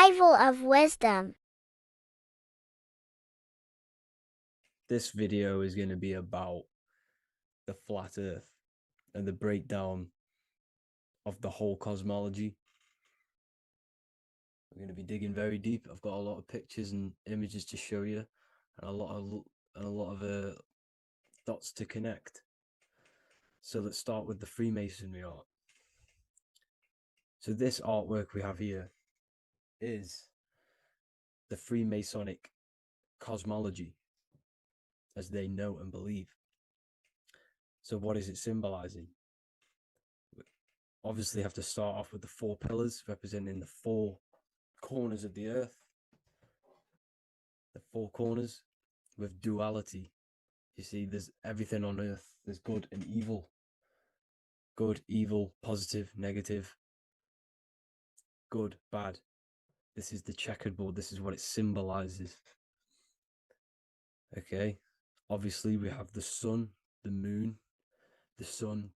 Survival of wisdom. This video is going to be about the flat earth and the breakdown of the whole cosmology. We're going to be digging very deep. I've got a lot of pictures and images to show you, and a lot of dots to connect. So let's start with the Freemasonry art. So this artwork we have here is the Freemasonic cosmology as they know and believe. So what is it symbolizing? We obviously have to start off with the 4 pillars representing the 4 corners of the earth. The 4 corners with duality. You see, there's everything on earth. There's good and evil. Good, evil, positive, negative. Good, bad. This is the checkered board. This is what it symbolizes. Okay. Obviously, we have the sun, the moon. The sun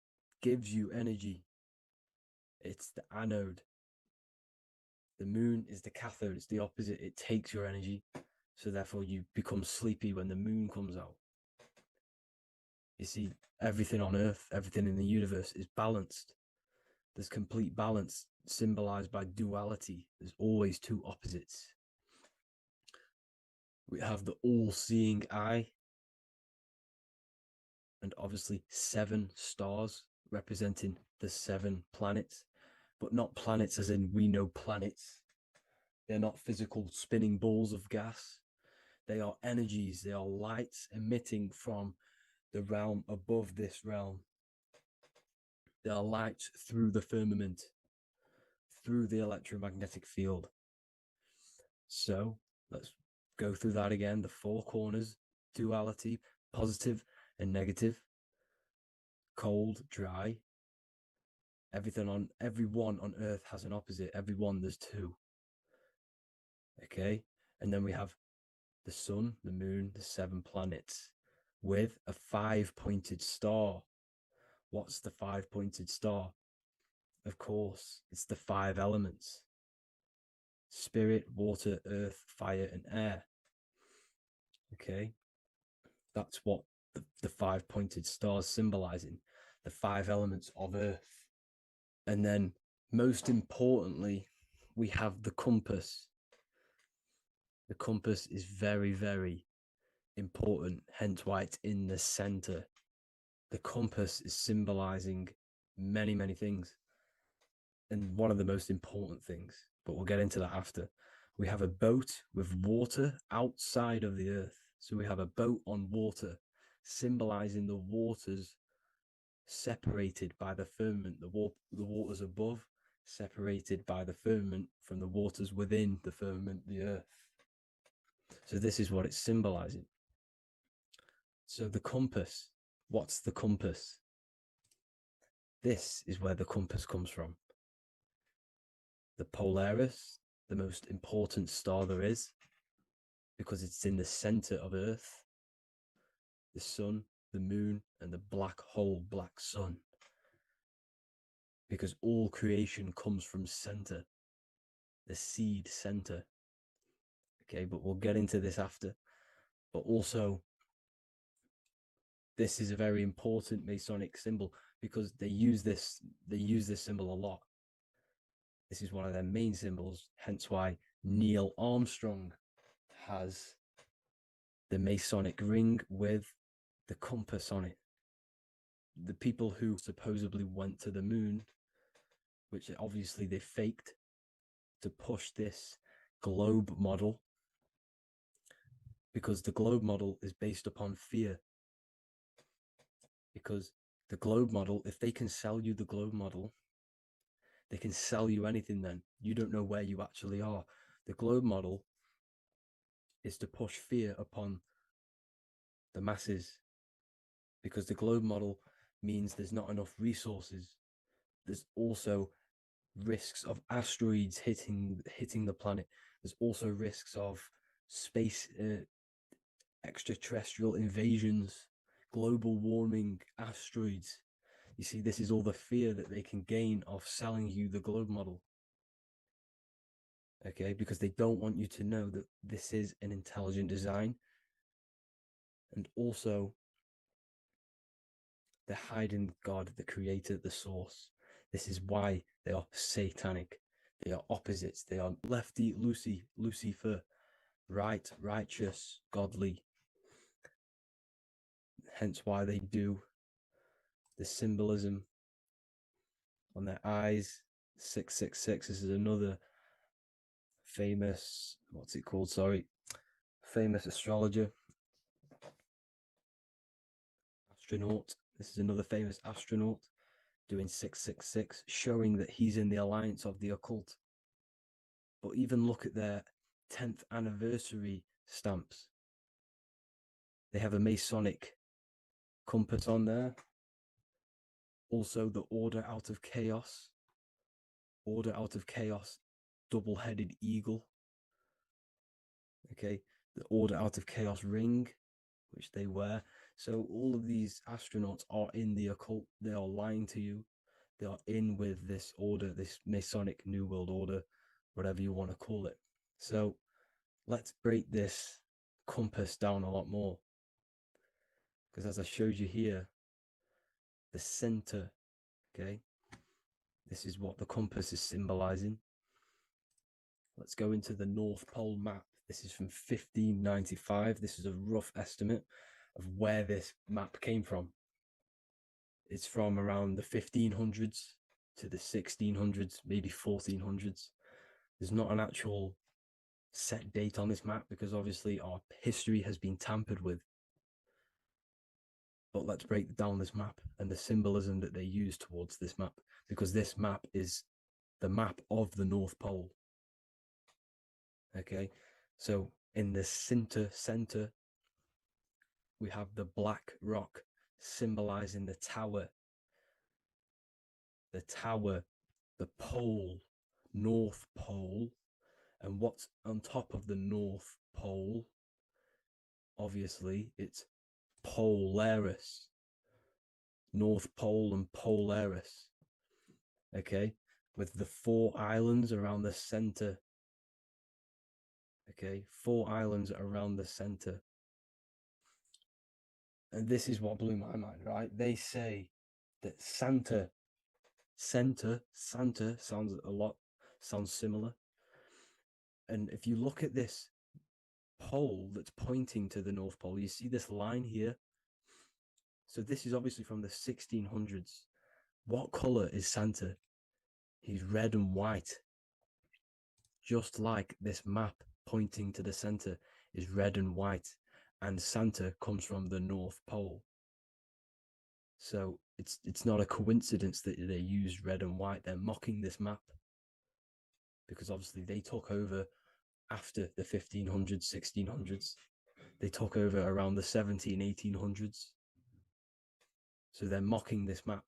gives you energy. It's the anode. The moon is the cathode. It's the opposite. It takes your energy. So therefore, you become sleepy when the moon comes out. You see, everything on earth, everything in the universe is balanced. There's complete balance symbolized by duality. There's always 2 opposites. We have the all-seeing eye, and obviously 7 stars representing the 7 planets, but not planets as in we know planets. They're not physical spinning balls of gas. They are energies. They are lights emitting from the realm above this realm. They are lights through the firmament, through the electromagnetic field. So let's go through that again. The 4 corners, duality, positive and negative, cold, dry. Everyone on earth has an opposite. Everyone, there's 2. Okay, and then we have the sun, the moon, the 7 planets with a 5-pointed star. What's the 5-pointed star? Of course, it's the 5 elements: spirit, water, earth, fire, and air. Okay, that's what the 5-pointed stars symbolizing, the 5 elements of earth. And then, most importantly, we have the compass. The compass is very, very important, hence why it's in the center. The compass is symbolizing many, many things. And one of the most important things, but we'll get into that after. We have a boat with water outside of the earth. So we have a boat on water, symbolizing the waters separated by the firmament, the waters above, separated by the firmament from the waters within the firmament, the earth. So this is what it's symbolizing. So the compass, what's the compass? This is where the compass comes from. The Polaris, the most important star there is, because it's in the center of Earth. The sun, the moon, and the black hole, black sun. Because all creation comes from center, the seed center. Okay, but we'll get into this after. But also, this is a very important Masonic symbol because they use this symbol a lot. This is one of their main symbols, hence why Neil Armstrong has the Masonic ring with the compass on it. The people who supposedly went to the moon, which obviously they faked to push this globe model, because the globe model is based upon fear. Because the globe model, if they can sell you the globe model, they can sell you anything then. You don't know where you actually are. The globe model is to push fear upon the masses, because the globe model means there's not enough resources. There's also risks of asteroids hitting the planet. There's also risks of space extraterrestrial invasions, global warming, asteroids. You see, this is all the fear that they can gain of selling you the globe model. okay, because they don't want you to know that this is an intelligent design. And also, they're hiding God, the creator, the source. This is why they are satanic. They are opposites. They are lefty, Lucifer, right, righteous, godly. Hence why they do the symbolism on their eyes. 666. This is another famous, what's it called? Sorry, famous astrologer, astronaut. This is another famous astronaut doing 666, showing that he's in the alliance of the occult. But even look at their 10th anniversary stamps. They have a Masonic compass on there. Also, the Order Out of Chaos. Order Out of Chaos, double-headed eagle. Okay, the Order Out of Chaos ring, which they wear. So all of these astronauts are in the occult. They are lying to you. They are in with this order, this Masonic New World Order, whatever you want to call it. So let's break this compass down a lot more. Because as I showed you here, the center, okay, this is what the compass is symbolizing. Let's go into the North Pole map. This is from 1595. This is a rough estimate of where this map came from. It's from around the 1500s to the 1600s, maybe 1400s. There's not an actual set date on this map because obviously our history has been tampered with. But let's break down this map and the symbolism that they use towards this map, because this map is the map of the North Pole. Okay, so in the center, we have the black rock symbolizing the tower, the pole, North Pole. And what's on top of the North Pole? Obviously, it's Polaris. North Pole and Polaris. Okay, with the 4 islands around the center. Okay, 4 islands around the center. And this is what blew my mind, right? They say that Santa sounds similar. And if you look at this pole that's pointing to the North Pole, you see this line here. So this is obviously from the 1600s. What color is Santa? He's red and white. Just like this map pointing to the center is red and white, and Santa comes from the North Pole. So it's not a coincidence that they use red and white. They're mocking this map because obviously they took over after the 1500s, 1600s. They took over around the 1800s. So they're mocking this map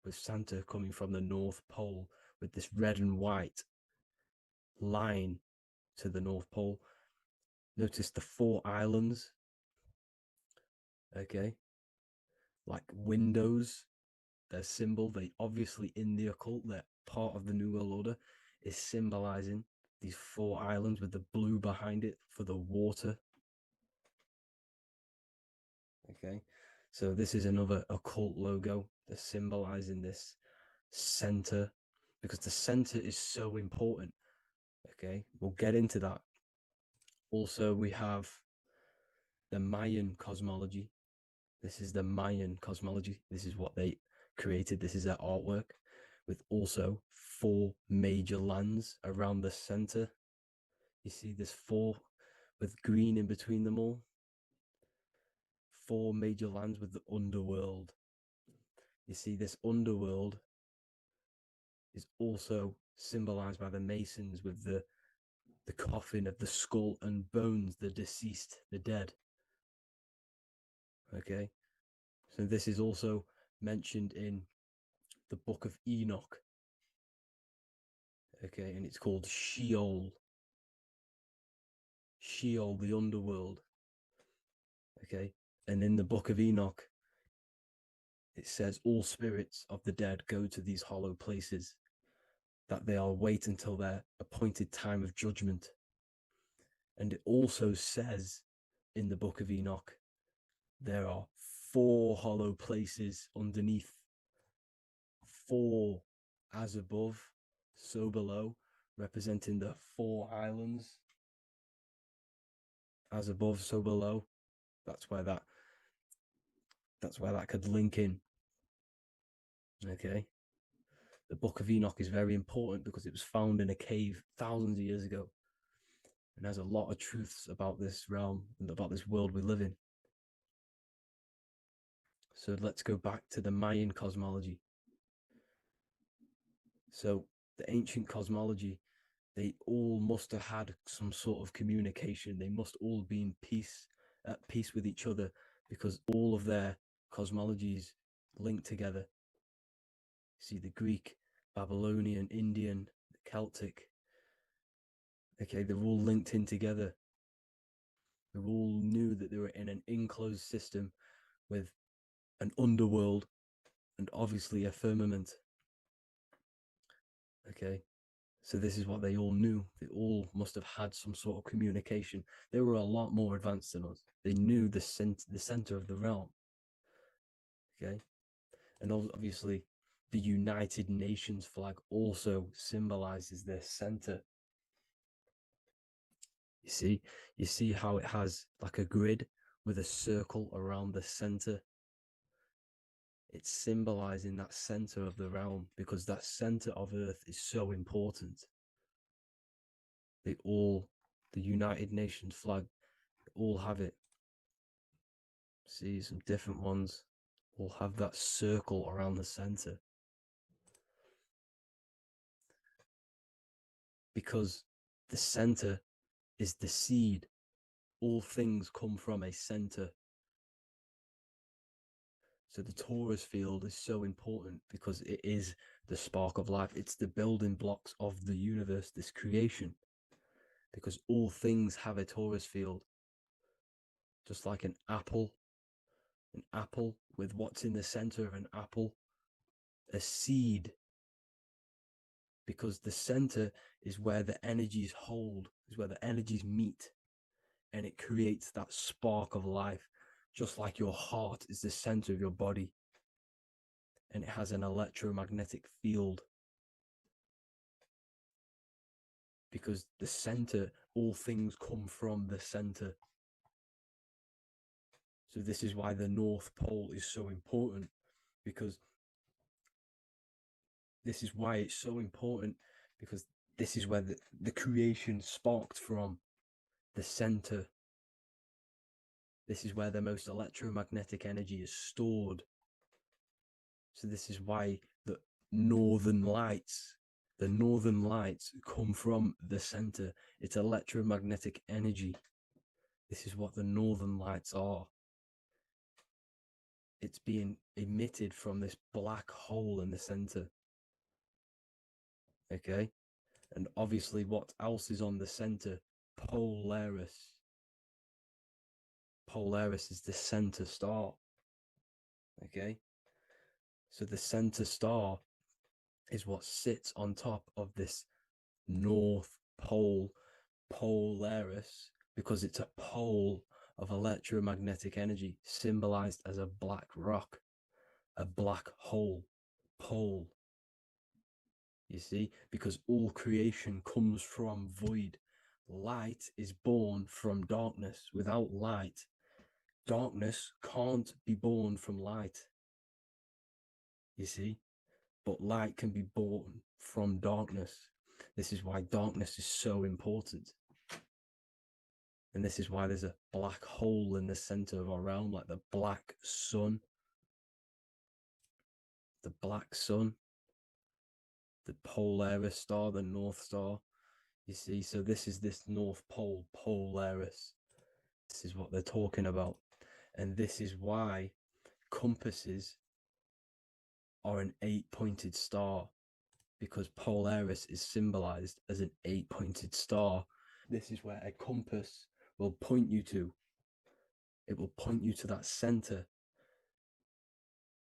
with Santa coming from the North Pole with this red and white line to the North Pole. Notice the 4 islands, okay, like windows, their symbol. They obviously in the occult, they're part of the New World Order, is symbolizing these 4 islands with the blue behind it for the water. Okay, so this is another occult logo that's symbolizing this center, because the center is so important. Okay, we'll get into that. Also, we have the Mayan cosmology. This is the Mayan cosmology. This is what they created. This is their artwork, with also 4 major lands around the center. You see this 4 with green in between them all. 4 major lands with the underworld. You see this underworld is also symbolized by the Masons with the coffin of the skull and bones, the deceased, the dead. Okay, so this is also mentioned in the book of Enoch. Okay, and it's called Sheol. Sheol, the underworld. Okay, and in the book of Enoch, it says all spirits of the dead go to these hollow places. that they'll wait until their appointed time of judgment. And it also says in the book of Enoch, there are 4 hollow places underneath. 4, as above, so below, representing the 4 islands. As above, so below. That's where that could link in. Okay. The book of Enoch is very important because it was found in a cave thousands of years ago, and has a lot of truths about this realm and about this world we live in. So let's go back to the Mayan cosmology. So the ancient cosmology, they all must have had some sort of communication. They must all be at peace with each other, because all of their cosmologies linked together. See, the Greek, Babylonian, Indian, the Celtic, okay, they're all linked in together. They all knew that they were in an enclosed system with an underworld and obviously a firmament. Okay, so this is what they all knew. They all must have had some sort of communication. They were a lot more advanced than us. They knew the center of the realm. Okay, and obviously the United Nations flag also symbolizes their center. You see how it has like a grid with a circle around the center. It's symbolizing that center of the realm, because that center of Earth is so important. The United Nations flag, all have it. See, some different ones will have that circle around the center, because the center is the seed. All things come from a center. So the torus field is so important because it is the spark of life. It's the building blocks of the universe, this creation, because all things have a torus field. Just like an apple with what's in the center of an apple, a seed, because the center is where the energies hold, is where the energies meet, and it creates that spark of life. Just like your heart is the center of your body, and it has an electromagnetic field, because the center, all things come from the center. So this is why the North Pole is so important, because this is why it's so important, because this is where the creation sparked from, the center. This is where the most electromagnetic energy is stored. So this is why the northern lights come from the center. It's electromagnetic energy. This is what the northern lights are. It's being emitted from this black hole in the center. Okay, and obviously what else is on the center? Polaris. Polaris is the center star. Okay, so the center star is what sits on top of this North Pole, Polaris, because it's a pole of electromagnetic energy, symbolized as a black rock, a black hole, pole. You see, because all creation comes from void. Light is born from darkness. Without light, darkness can't be born from light. You see, but light can be born from darkness. This is why darkness is so important. And this is why there's a black hole in the center of our realm, like the black sun. The black sun, the Polaris star, the North Star. You see, so this is this North Pole, Polaris. This is what they're talking about. And this is why compasses are an 8-pointed star, because Polaris is symbolized as an 8-pointed star. This is where a compass will point you to. It will point you to that center.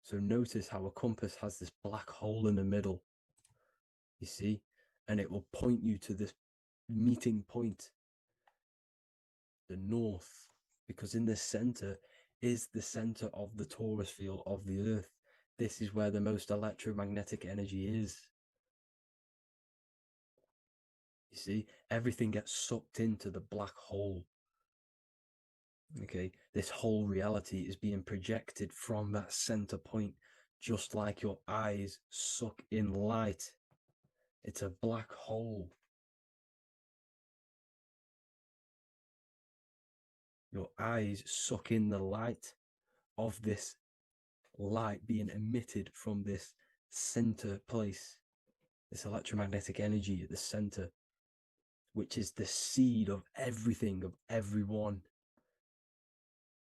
So notice how a compass has this black hole in the middle. you see, and it will point you to this meeting point, the north, because in the center is the center of the torus field of the earth. This is where the most electromagnetic energy is. You see, everything gets sucked into the black hole. Okay, this whole reality is being projected from that center point, just like your eyes suck in light. It's a black hole. Your eyes suck in the light of this light being emitted from this center place, this electromagnetic energy at the center, which is the seed of everything, of everyone.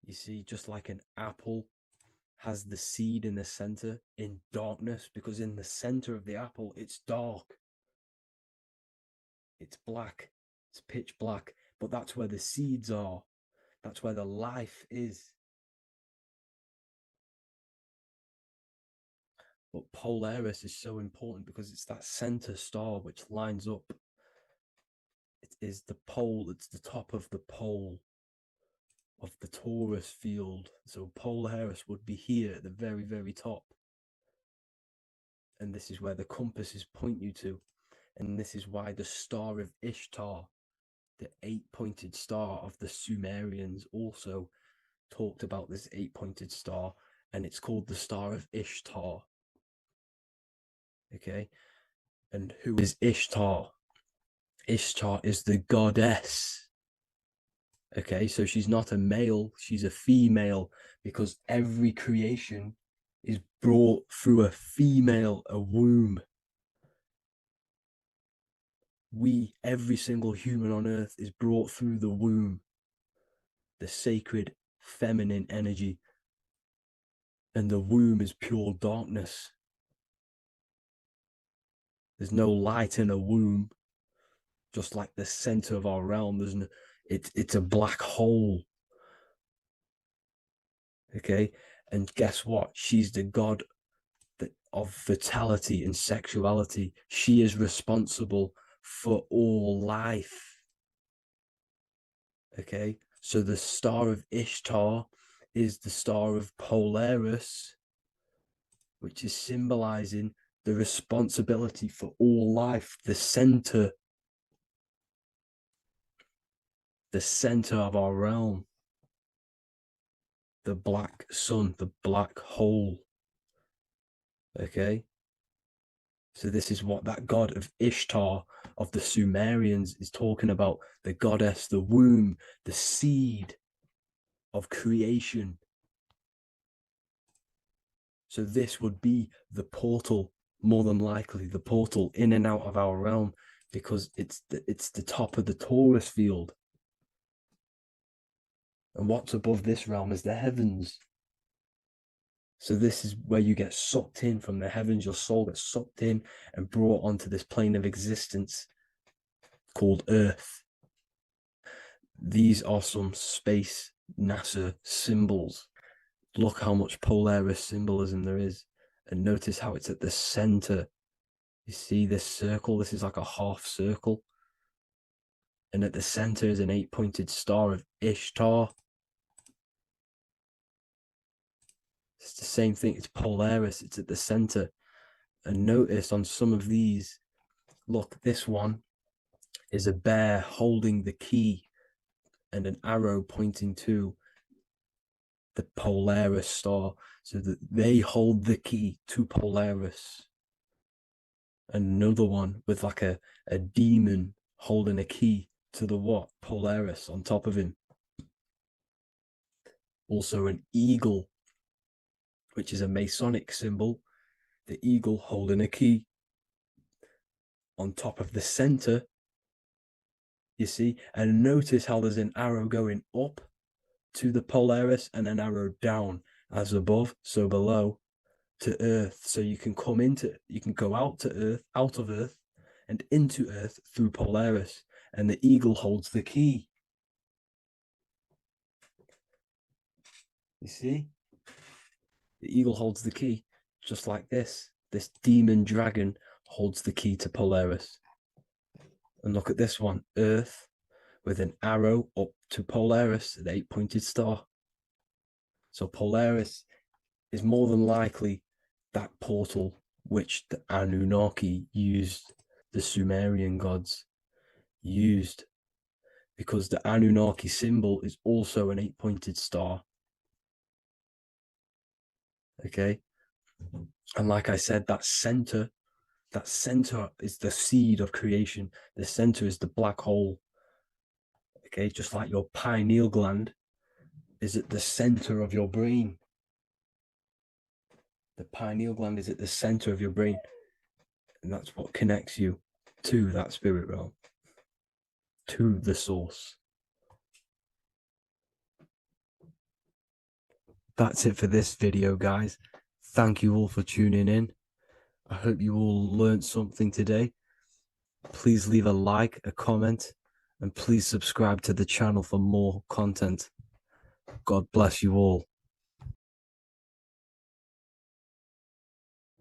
You see, just like an apple has the seed in the center in darkness, because in the center of the apple, it's dark. It's black. It's pitch black. But that's where the seeds are. That's where the life is. But Polaris is so important because it's that center star which lines up. It is the pole. It's the top of the pole of the torus field. So Polaris would be here at the very, very top. And this is where the compasses point you to. And this is why the star of Ishtar, the 8-pointed star of the Sumerians, also talked about this 8-pointed star, and it's called the star of Ishtar. Okay, and who is Ishtar? Ishtar is the goddess. Okay, so she's not a male, she's a female, because every creation is brought through a female, a womb. Every single human on earth is brought through the womb, the sacred feminine energy. And the womb is pure darkness. There's no light in a womb, just like the center of our realm. It's a black hole. Okay, and guess what? She's the god of fertility and sexuality. She is responsible for all life. Okay, so the star of Ishtar is the star of Polaris, which is symbolizing the responsibility for all life, the center of our realm, the black sun, the black hole. Okay, so this is what that god of Ishtar of the Sumerians is talking about, the goddess, the womb, the seed of creation. So this would be the portal, more than likely the portal in and out of our realm, because it's the top of the torus field. And what's above this realm is the heavens. So this is where you get sucked in from the heavens. Your soul gets sucked in and brought onto this plane of existence called Earth. These are some space NASA symbols. Look how much Polaris symbolism there is. And notice how it's at the center. You see this circle? This is like a half circle. And at the center is an 8-pointed star of Ishtar. It's the same thing. It's Polaris. It's at the center. And notice on some of these, look, this one is a bear holding the key and an arrow pointing to the Polaris star, so that they hold the key to Polaris. Another one with like a demon holding a key to the what? Polaris on top of him. Also an eagle, which is a Masonic symbol. The eagle holding a key on top of the center. You see, and notice how there's an arrow going up to the Polaris and an arrow down, as above, so below, to Earth. So you can go out of Earth and into Earth through Polaris, and the eagle holds the key. You see, the eagle holds the key, just like this demon dragon holds the key to Polaris. And look at this one, Earth, with an arrow up to Polaris, the 8-pointed star. So Polaris is more than likely that portal which the Anunnaki used, the Sumerian gods used, because the Anunnaki symbol is also an 8-pointed star. Okay, and like I said, that center is the seed of creation. The center is the black hole. Okay, just like your pineal gland is at the center of your brain. The pineal gland is at the center of your brain, and that's what connects you to that spirit realm, to the source. That's it for this video, guys. Thank you all for tuning in. I hope you all learned something today. Please leave a like, a comment, and please subscribe to the channel for more content. God bless you all.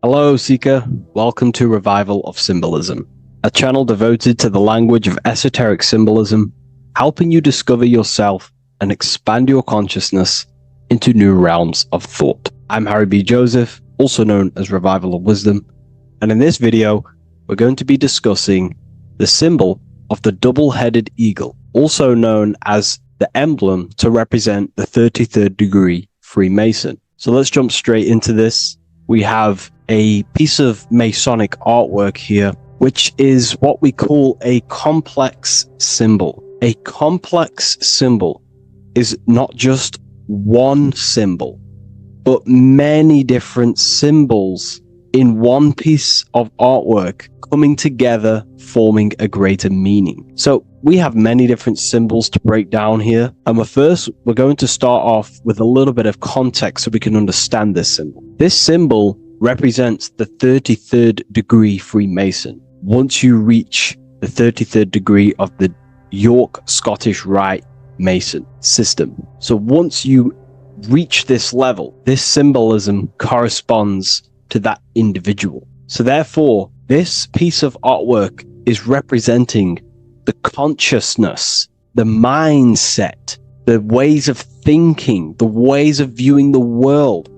Hello, Seeker. Welcome to Revival of Symbolism, a channel devoted to the language of esoteric symbolism, helping you discover yourself and expand your consciousness into new realms of thought. I'm Harry B. Joseph, also known as Revival of Wisdom, and in this video, we're going to be discussing the symbol of the double-headed eagle, also known as the emblem to represent the 33rd degree Freemason. So let's jump straight into this. We have a piece of Masonic artwork here, which is what we call a complex symbol. A complex symbol is not just one symbol, but many different symbols in one piece of artwork coming together, forming a greater meaning. So we have many different symbols to break down here. And we're going to start off with a little bit of context so we can understand this symbol. This symbol represents the 33rd degree Freemason. Once you reach the 33rd degree of the York Scottish Rite Mason system. So once you reach this level, this symbolism corresponds to that individual. So therefore, this piece of artwork is representing the consciousness, the mindset, the ways of thinking, the ways of viewing the world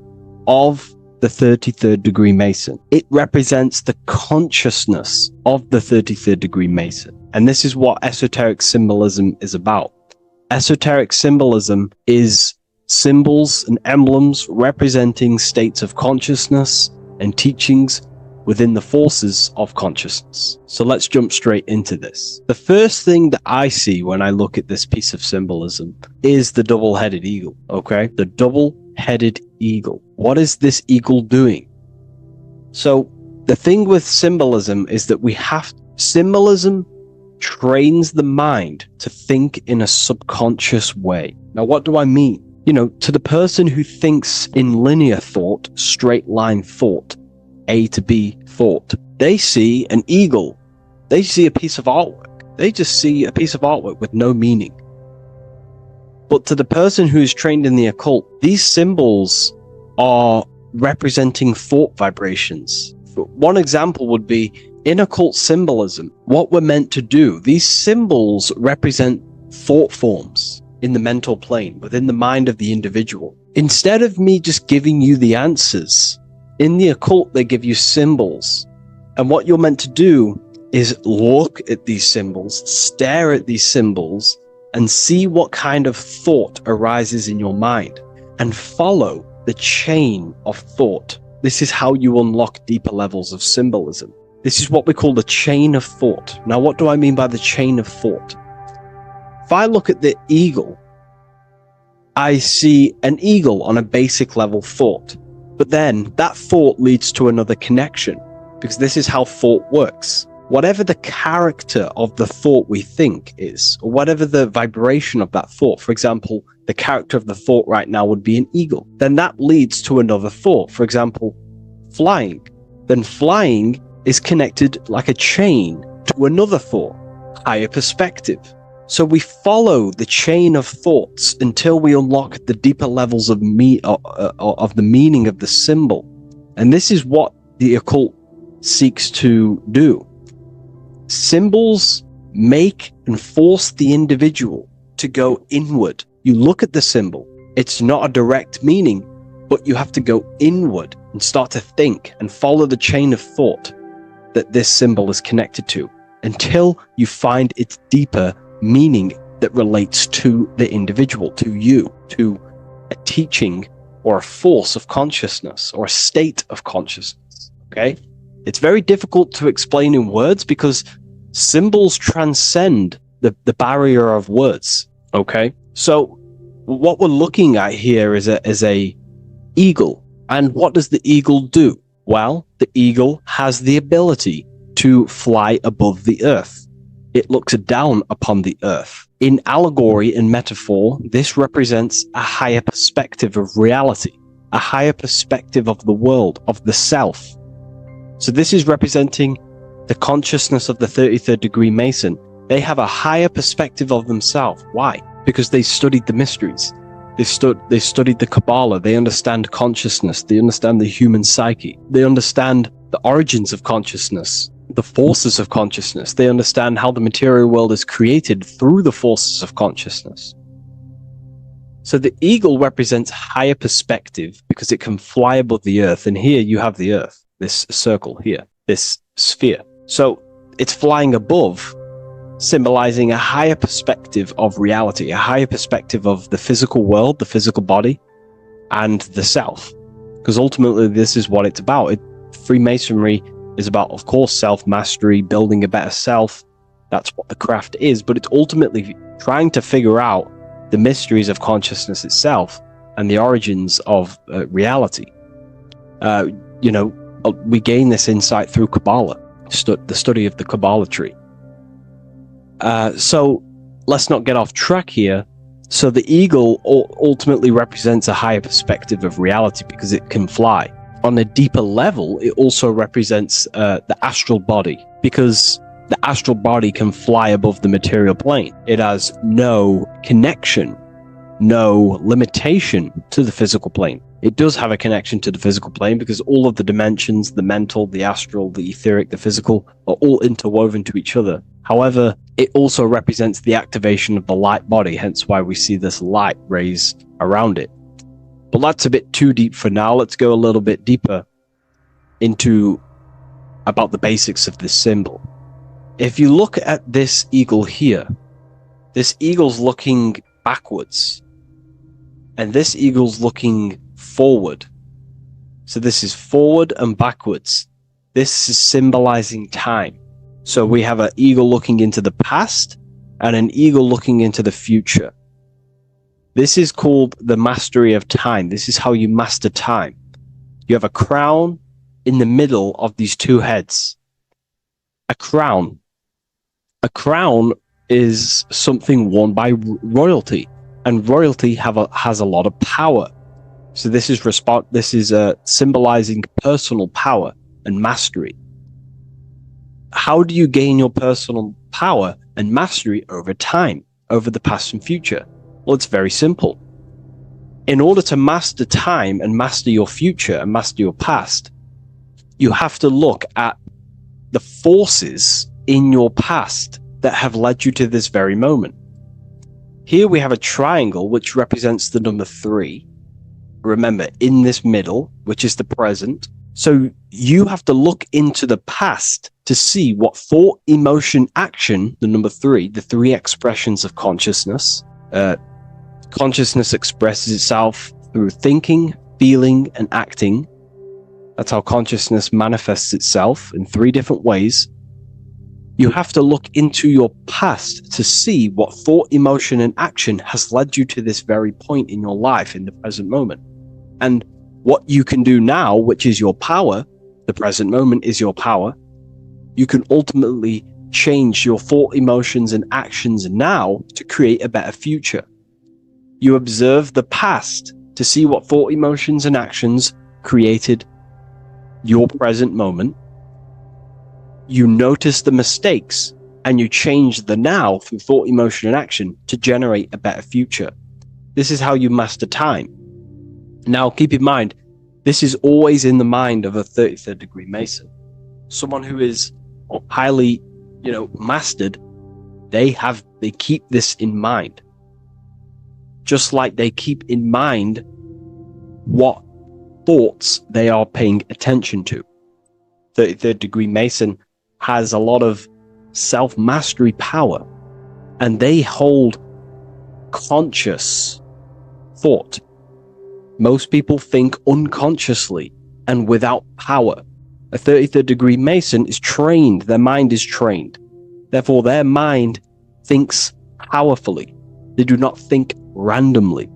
of the 33rd degree Mason. It represents the consciousness of the 33rd degree Mason. And this is what esoteric symbolism is about. Esoteric symbolism is symbols and emblems representing states of consciousness and teachings within the forces of consciousness. So let's jump straight into this. The first thing that I see when I look at this piece of symbolism is the double-headed eagle, okay? The double-headed eagle. What is this eagle doing? So the thing with symbolism is that symbolism trains the mind to think in a subconscious way. Now, what do I mean? You know, to the person who thinks in linear thought, straight line thought, A to B thought, they see an eagle. They see a piece of artwork. They just see a piece of artwork with no meaning. But to the person who is trained in the occult, these symbols are representing thought vibrations. One example would be in occult symbolism, what we're meant to do. These symbols represent thought forms in the mental plane, within the mind of the individual. Instead of me just giving you the answers, in the occult, they give you symbols. And what you're meant to do is look at these symbols, stare at these symbols, and see what kind of thought arises in your mind, and follow the chain of thought. This is how you unlock deeper levels of symbolism. This is what we call the chain of thought. Now, what do I mean by the chain of thought? If I look at the eagle, I see an eagle on a basic level thought. But then that thought leads to another connection, because this is how thought works. Whatever the character of the thought we think is, or whatever the vibration of that thought, for example, the character of the thought right now would be an eagle, then that leads to another thought. For example, flying. Then flying is connected like a chain to another thought, higher perspective. So we follow the chain of thoughts until we unlock the deeper levels of the meaning of the symbol. And this is what the occult seeks to do. Symbols make and force the individual to go inward. You look at the symbol, it's not a direct meaning, but you have to go inward and start to think and follow the chain of thought that this symbol is connected to until you find its deeper meaning that relates to the individual, to you, to a teaching or a force of consciousness or a state of consciousness. Okay? It's very difficult to explain in words because symbols transcend the barrier of words. Okay? So what we're looking at here is a eagle. And what does the eagle do? Well, the eagle has the ability to fly above the earth. It looks down upon the earth. In allegory and metaphor, this represents a higher perspective of reality, a higher perspective of the world, of the self. So this is representing the consciousness of the 33rd degree Mason. They have a higher perspective of themselves. Why? Because they studied the mysteries. They studied the Kabbalah. They understand consciousness. They understand the human psyche. They understand the origins of consciousness, the forces of consciousness. They understand how the material world is created through the forces of consciousness. So the eagle represents higher perspective because it can fly above the earth. And here you have the earth, this circle here, this sphere. So it's flying above, symbolizing a higher perspective of reality, a higher perspective of the physical world, the physical body, and the self. Because ultimately, this is what it's about. Freemasonry is about, of course, self-mastery, building a better self. That's what the craft is. But it's ultimately trying to figure out the mysteries of consciousness itself and the origins of reality. We gain this insight through Kabbalah, the study of the Kabbalah tree. So let's not get off track here. So the eagle ultimately represents a higher perspective of reality because it can fly. On a deeper level, it also represents the astral body because the astral body can fly above the material plane. It has no connection, no limitation to the physical plane. It does have a connection to the physical plane because all of the dimensions, the mental, the astral, the etheric, the physical, are all interwoven to each other. However, it also represents the activation of the light body, hence why we see this light rays around it. But that's a bit too deep for now. Let's go a little bit deeper into about the basics of this symbol. If you look at this eagle here, this eagle's looking backwards, and this eagle's looking forward. So this is forward and backwards. This is symbolizing time. So we have an eagle looking into the past and an eagle looking into the future. This is called the mastery of time. This is how you master time. You have a crown in the middle of these two heads. A crown. A crown is something worn by royalty, and royalty has a lot of power. So this is symbolizing personal power and mastery. How do you gain your personal power and mastery over time, over the past and future? Well, it's very simple. In order to master time and master your future and master your past, you have to look at the forces in your past that have led you to this very moment. Here we have a triangle which represents the number 3. Remember, in this middle, which is the present. So you have to look into the past to see what thought, emotion, action, the number 3, the 3 expressions of consciousness. Consciousness expresses itself through thinking, feeling, and acting. That's how consciousness manifests itself in 3 different ways. You have to look into your past to see what thought, emotion, and action has led you to this very point in your life in the present moment. And what you can do now, which is your power, the present moment is your power, you can ultimately change your thought, emotions, and actions now to create a better future. You observe the past to see what thought, emotions, and actions created your present moment. You notice the mistakes and you change the now through thought, emotion, and action to generate a better future. This is how you master time. Now, keep in mind, this is always in the mind of a 33rd degree Mason. someone who is highly, mastered, they keep this in mind. Just like they keep in mind what thoughts they are paying attention to. 33rd degree Mason has a lot of self-mastery power, and they hold conscious thought. Most people think unconsciously and without power. A 33rd degree Mason is trained, their mind is trained. Therefore, their mind thinks powerfully. They do not think randomly,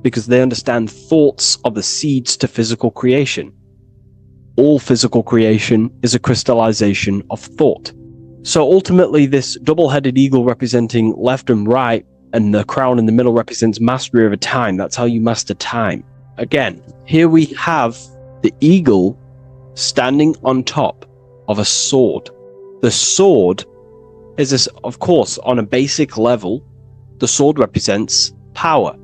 because they understand thoughts are the seeds to physical creation. All physical creation is a crystallization of thought. So ultimately, this double-headed eagle representing left and right, and the crown in the middle represents mastery over time. That's how you master time. Again, here we have the eagle standing on top of a sword. The sword is this, of course, on a basic level, the sword represents power.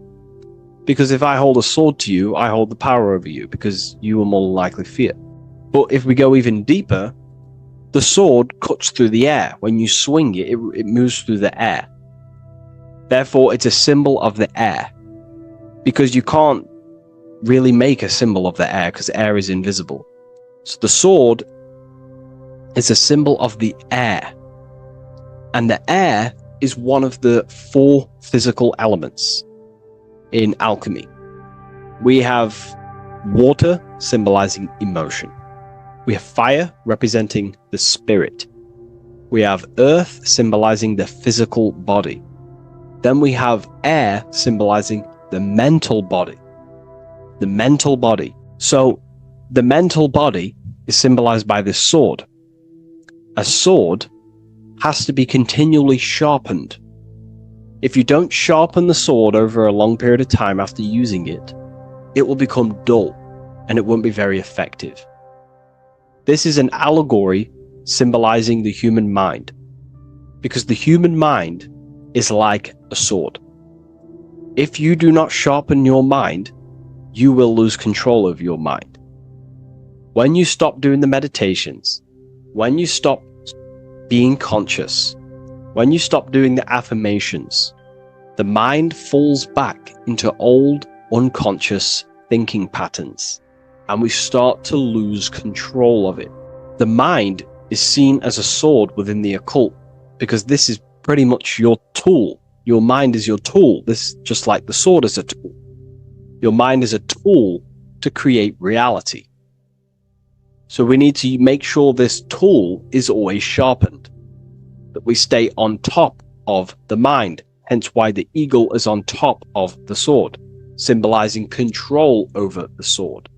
Because if I hold a sword to you, I hold the power over you, because you will more likely fear. But if we go even deeper, the sword cuts through the air. When you swing it, it moves through the air. Therefore, it's a symbol of the air. Because you can't really make a symbol of the air, because air is invisible. So the sword is a symbol of the air. And the air is one of the 4 physical elements in alchemy. We have water symbolizing emotion. We have fire representing the spirit. We have earth symbolizing the physical body. Then we have air symbolizing the mental body. The mental body. So the mental body is symbolized by this sword. A sword has to be continually sharpened. If you don't sharpen the sword over a long period of time after using it, it will become dull and it won't be very effective. This is an allegory symbolizing the human mind, because the human mind is like a sword. If you do not sharpen your mind, you will lose control over your mind. When you stop doing the meditations, when you stop being conscious, when you stop doing the affirmations, the mind falls back into old, unconscious thinking patterns, and we start to lose control of it. The mind is seen as a sword within the occult, because this is pretty much your tool. Your mind is your tool. This, just like the sword is a tool. Your mind is a tool to create reality. So we need to make sure this tool is always sharpened, that we stay on top of the mind, hence why the eagle is on top of the sword, symbolizing control over the sword,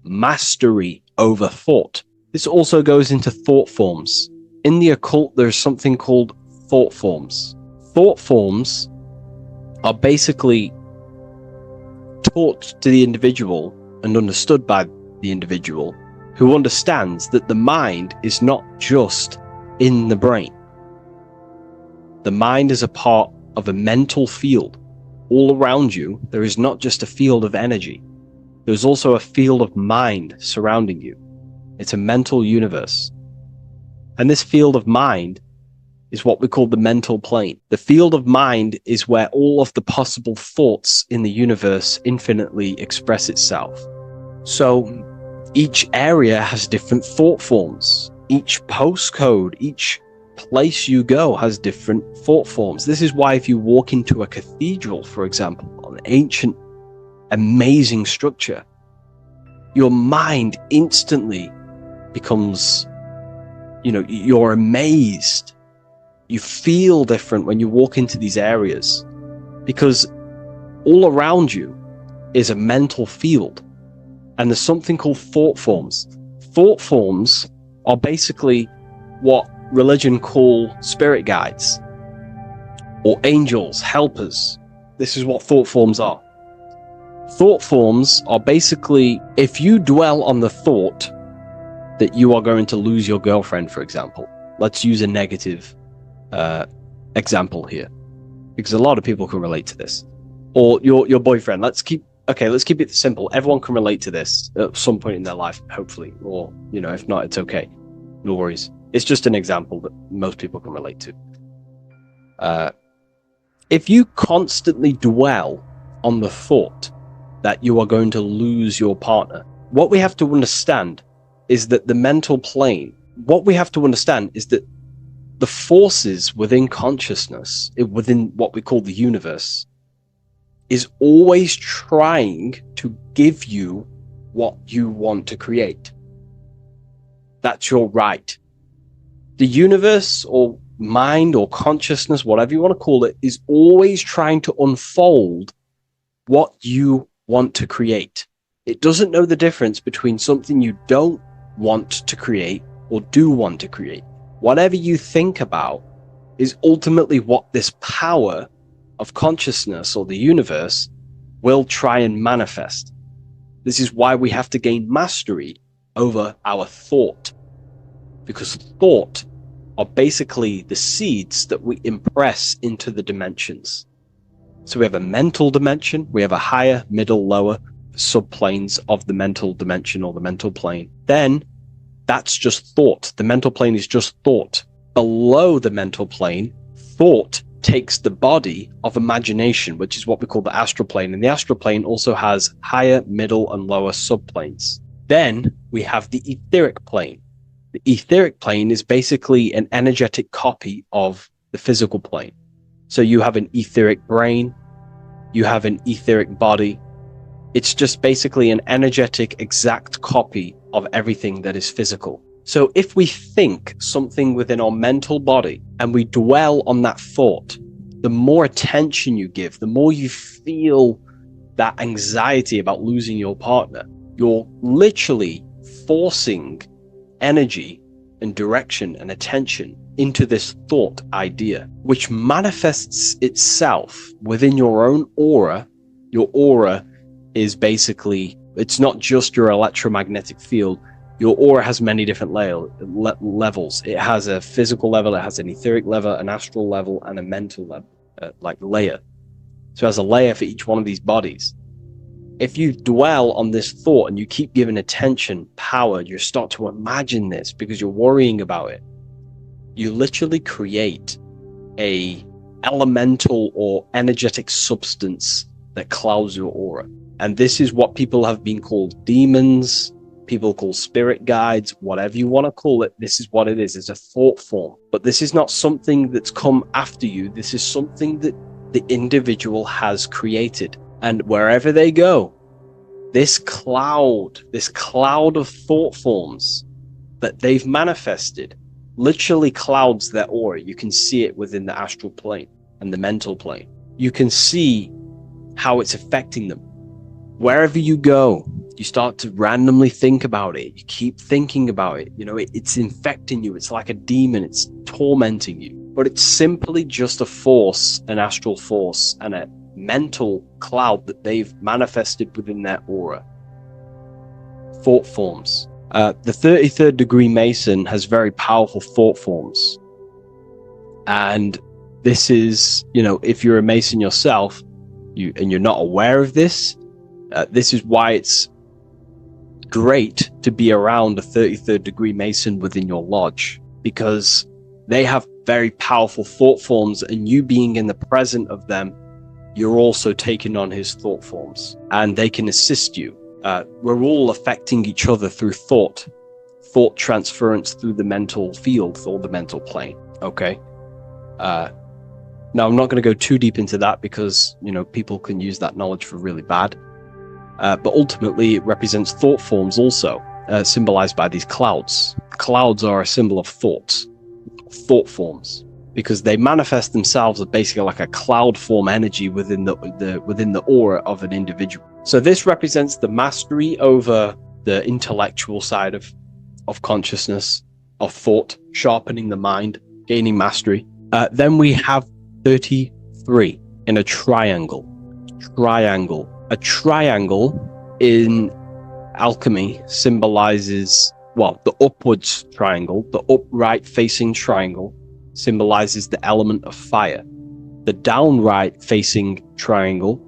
mastery over thought. This also goes into thought forms. In the occult, there's something called thought forms. Thought forms are basically taught to the individual and understood by the individual, who understands that the mind is not just in the brain. The mind is a part of a mental field. All around you, there is not just a field of energy. There's also a field of mind surrounding you. It's a mental universe. And this field of mind is what we call the mental plane. The field of mind is where all of the possible thoughts in the universe infinitely express itself. So each area has different thought forms. Each postcode, each place you go has different thought forms. This is why if you walk into a cathedral, for example, an ancient, amazing structure, your mind instantly becomes, you're amazed. You feel different when you walk into these areas, because all around you is a mental field. And there's something called thought forms. Thought forms are basically what religion call spirit guides or angels, helpers. This is what thought forms are. Thought forms are basically, if you dwell on the thought that you are going to lose your girlfriend, for example. Let's use a negative example here, because a lot of people can relate to this. Or your boyfriend. Let's keep it simple. Everyone can relate to this at some point in their life, hopefully. Or, if not, it's okay. No worries. It's just an example that most people can relate to. If you constantly dwell on the thought that you are going to lose your partner, what we have to understand is that the mental plane, what we have to understand is that the forces within consciousness, within what we call the universe, is always trying to give you what you want to create. That's your right. The universe, or mind, or consciousness, whatever you want to call it, is always trying to unfold what you want to create. It doesn't know the difference between something you don't want to create or do want to create. Whatever you think about is ultimately what this power of consciousness or the universe will try and manifest. This is why we have to gain mastery over our thought, because thought are basically the seeds that we impress into the dimensions. So we have a mental dimension, we have a higher, middle, lower subplanes of the mental dimension or the mental plane. Then that's just thought. The mental plane is just thought. Below the mental plane, thought takes the body of imagination, which is what we call the astral plane. And the astral plane also has higher, middle, and lower subplanes. Then we have the etheric plane. The etheric plane is basically an energetic copy of the physical plane. So you have an etheric brain, you have an etheric body. It's just basically an energetic, exact copy of everything that is physical. So if we think something within our mental body and we dwell on that thought, the more attention you give, the more you feel that anxiety about losing your partner, you're literally forcing energy and direction and attention into this thought idea, which manifests itself within your own aura. Your aura is basically, it's not just your electromagnetic field. Your aura has many different levels. It has a physical level, it has an etheric level, an astral level, and a mental level, like layer. So it has a layer for each one of these bodies. If you dwell on this thought and you keep giving attention, power, you start to imagine this because you're worrying about it. You literally create a elemental or energetic substance that clouds your aura. And this is what people have been called demons, people call spirit guides, whatever you want to call it. This is what it is. It's a thought form. But this is not something that's come after you. This is something that the individual has created. And wherever they go, this cloud of thought forms that they've manifested literally clouds their aura. You can see it within the astral plane and the mental plane. You can see how it's affecting them. Wherever you go, you start to randomly think about it. You keep thinking about it. You know, it's infecting you. It's like a demon. It's tormenting you. But it's simply just a force, an astral force, and a mental cloud that they've manifested within their aura. Thought forms. The 33rd degree Mason has very powerful thought forms. And this is, you know, if you're a Mason yourself, and you're not aware of this, this is why it's great to be around a 33rd degree Mason within your lodge, because they have very powerful thought forms, and you being in the present of them, you're also taking on his thought forms, and they can assist you. We're all affecting each other through thought transference through the mental field or the mental plane. Okay. Now I'm not going to go too deep into that because, you know, people can use that knowledge for really bad. But ultimately it represents thought forms also, symbolized by these clouds. Clouds are a symbol of thought forms, because they manifest themselves as basically like a cloud form energy within the aura of an individual. So this represents the mastery over the intellectual side of consciousness, of thought, sharpening the mind, gaining mastery. Then we have 33 in a triangle. A triangle in alchemy symbolizes, well, the upwards triangle, the upright facing triangle symbolizes the element of fire. The downright facing triangle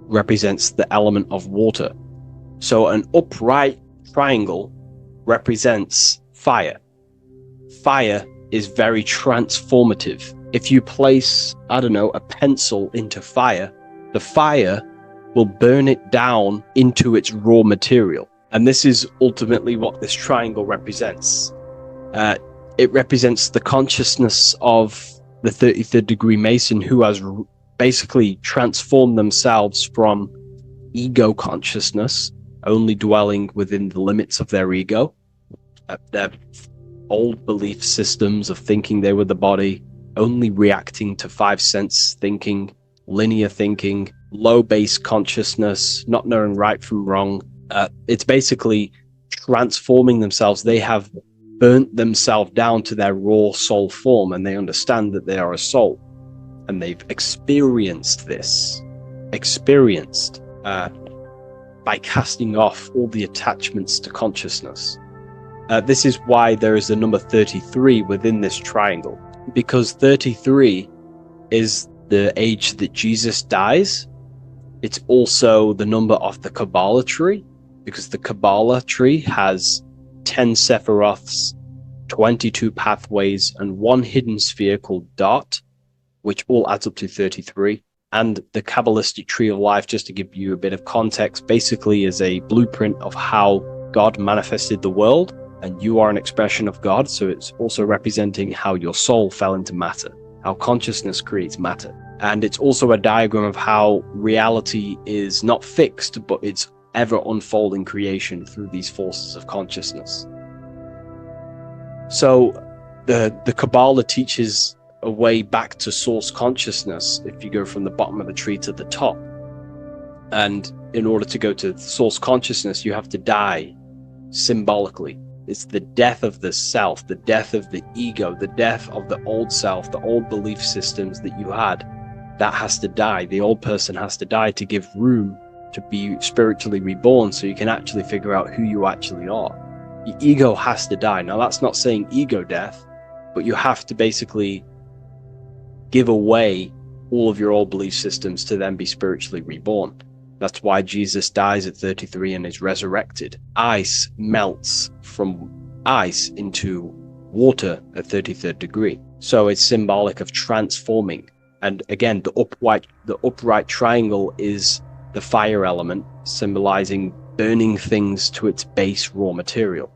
represents the element of water. So an upright triangle represents fire. fire is very transformative. If you place, I don't know, a pencil into fire, the fire will burn it down into its raw material. And this is ultimately what this triangle represents. It represents the consciousness of the 33rd degree Mason, who has basically transformed themselves from ego consciousness, only dwelling within the limits of their ego, their old belief systems of thinking they were the body, only reacting to five sense thinking, linear thinking, low base consciousness, not knowing right from wrong. It's basically transforming themselves. They have burnt themselves down to their raw soul form, and they understand that they are a soul, and they've experienced this, by casting off all the attachments to consciousness. This is why there is the number 33 within this triangle, because 33 is the age that Jesus dies. It's also the number of the Kabbalah tree, because the Kabbalah tree has 10 Sephiroths, 22 pathways, and one hidden sphere called Dot, which all adds up to 33. And the Kabbalistic tree of life, just to give you a bit of context, basically is a blueprint of how God manifested the world, and you are an expression of God. So it's also representing how your soul fell into matter, how consciousness creates matter. And it's also a diagram of how reality is not fixed, but it's ever unfolding creation through these forces of consciousness. So the Kabbalah teaches a way back to source consciousness if you go from the bottom of the tree to the top. And in order to go to source consciousness, you have to die symbolically. It's the death of the self, the death of the ego, the death of the old self, the old belief systems that you had. That has to die. The old person has to die to give room to be spiritually reborn, so you can actually figure out who you actually are. Your ego has to die. Now, that's not saying ego death, but you have to basically give away all of your old belief systems to then be spiritually reborn. That's why Jesus dies at 33 and is resurrected. Ice melts from ice into water at 33rd degree. So it's symbolic of transforming. And again, the upright triangle is the fire element, symbolizing burning things to its base raw material.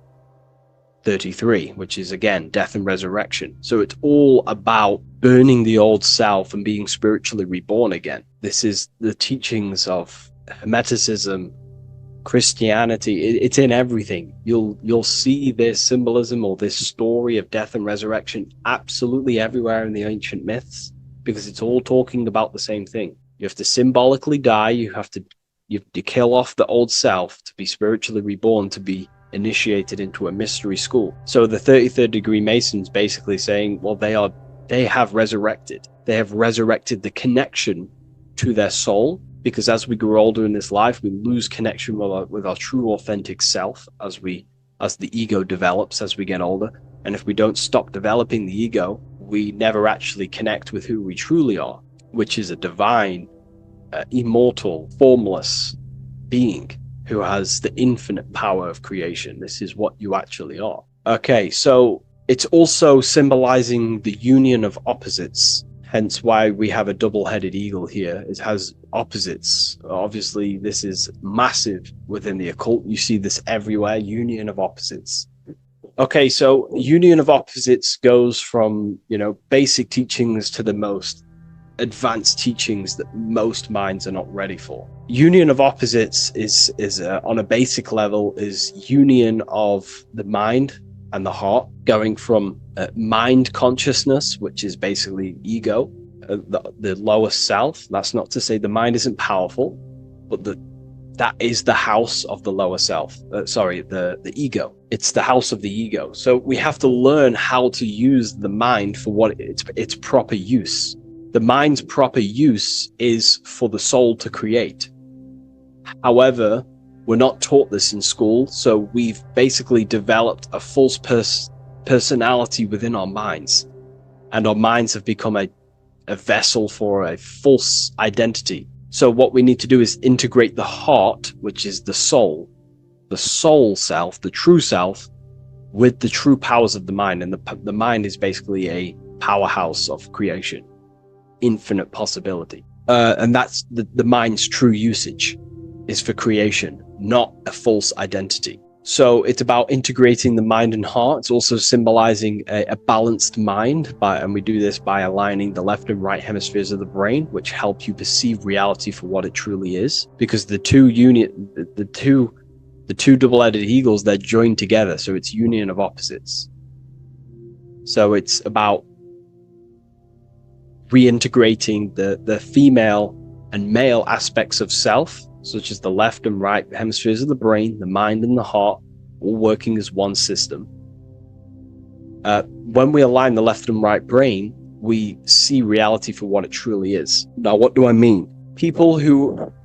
33, which is again death and resurrection. So it's all about burning the old self and being spiritually reborn again. This is the teachings of Hermeticism, Christianity. It's in everything. You'll see this symbolism or this story of death and resurrection absolutely everywhere in the ancient myths, because it's all talking about the same thing. You have to symbolically die. You have to kill off the old self to be spiritually reborn, to be initiated into a mystery school. So the 33rd degree Masons basically saying, well, they have resurrected. They have resurrected the connection to their soul, because as we grow older in this life, we lose connection with our true authentic self as the ego develops as we get older. And if we don't stop developing the ego, we never actually connect with who we truly are, which is a divine, immortal, formless being who has the infinite power of creation. This is what you actually are. Okay, so it's also symbolizing the union of opposites, hence why we have a double-headed eagle here. It has opposites. Obviously, this is massive within the occult. You see this everywhere, union of opposites. Okay, so union of opposites goes from, basic teachings to the most advanced teachings that most minds are not ready for. Union of opposites is on a basic level, is union of the mind and the heart, going from mind consciousness, which is basically ego, the lower self. That's not to say the mind isn't powerful, but that is the house of the lower self. The ego. It's the house of the ego. So we have to learn how to use the mind for what its proper use. The mind's proper use is for the soul to create. However, we're not taught this in school, so we've basically developed a false personality within our minds, and our minds have become a vessel for a false identity. So what we need to do is integrate the heart, which is the soul self, the true self, with the true powers of the mind. And the mind is basically a powerhouse of creation, infinite possibility. And that's the mind's true usage is for creation, not a false identity. So it's about integrating the mind and heart. It's also symbolizing a balanced mind, and we do this by aligning the left and right hemispheres of the brain, which help you perceive reality for what it truly is. Because the two double-headed eagles, they're joined together, so it's union of opposites. So it's about reintegrating the female and male aspects of self, such as the left and right hemispheres of the brain, the mind and the heart, all working as one system. When we align the left and right brain, we see reality for what it truly is. Now, what do I mean?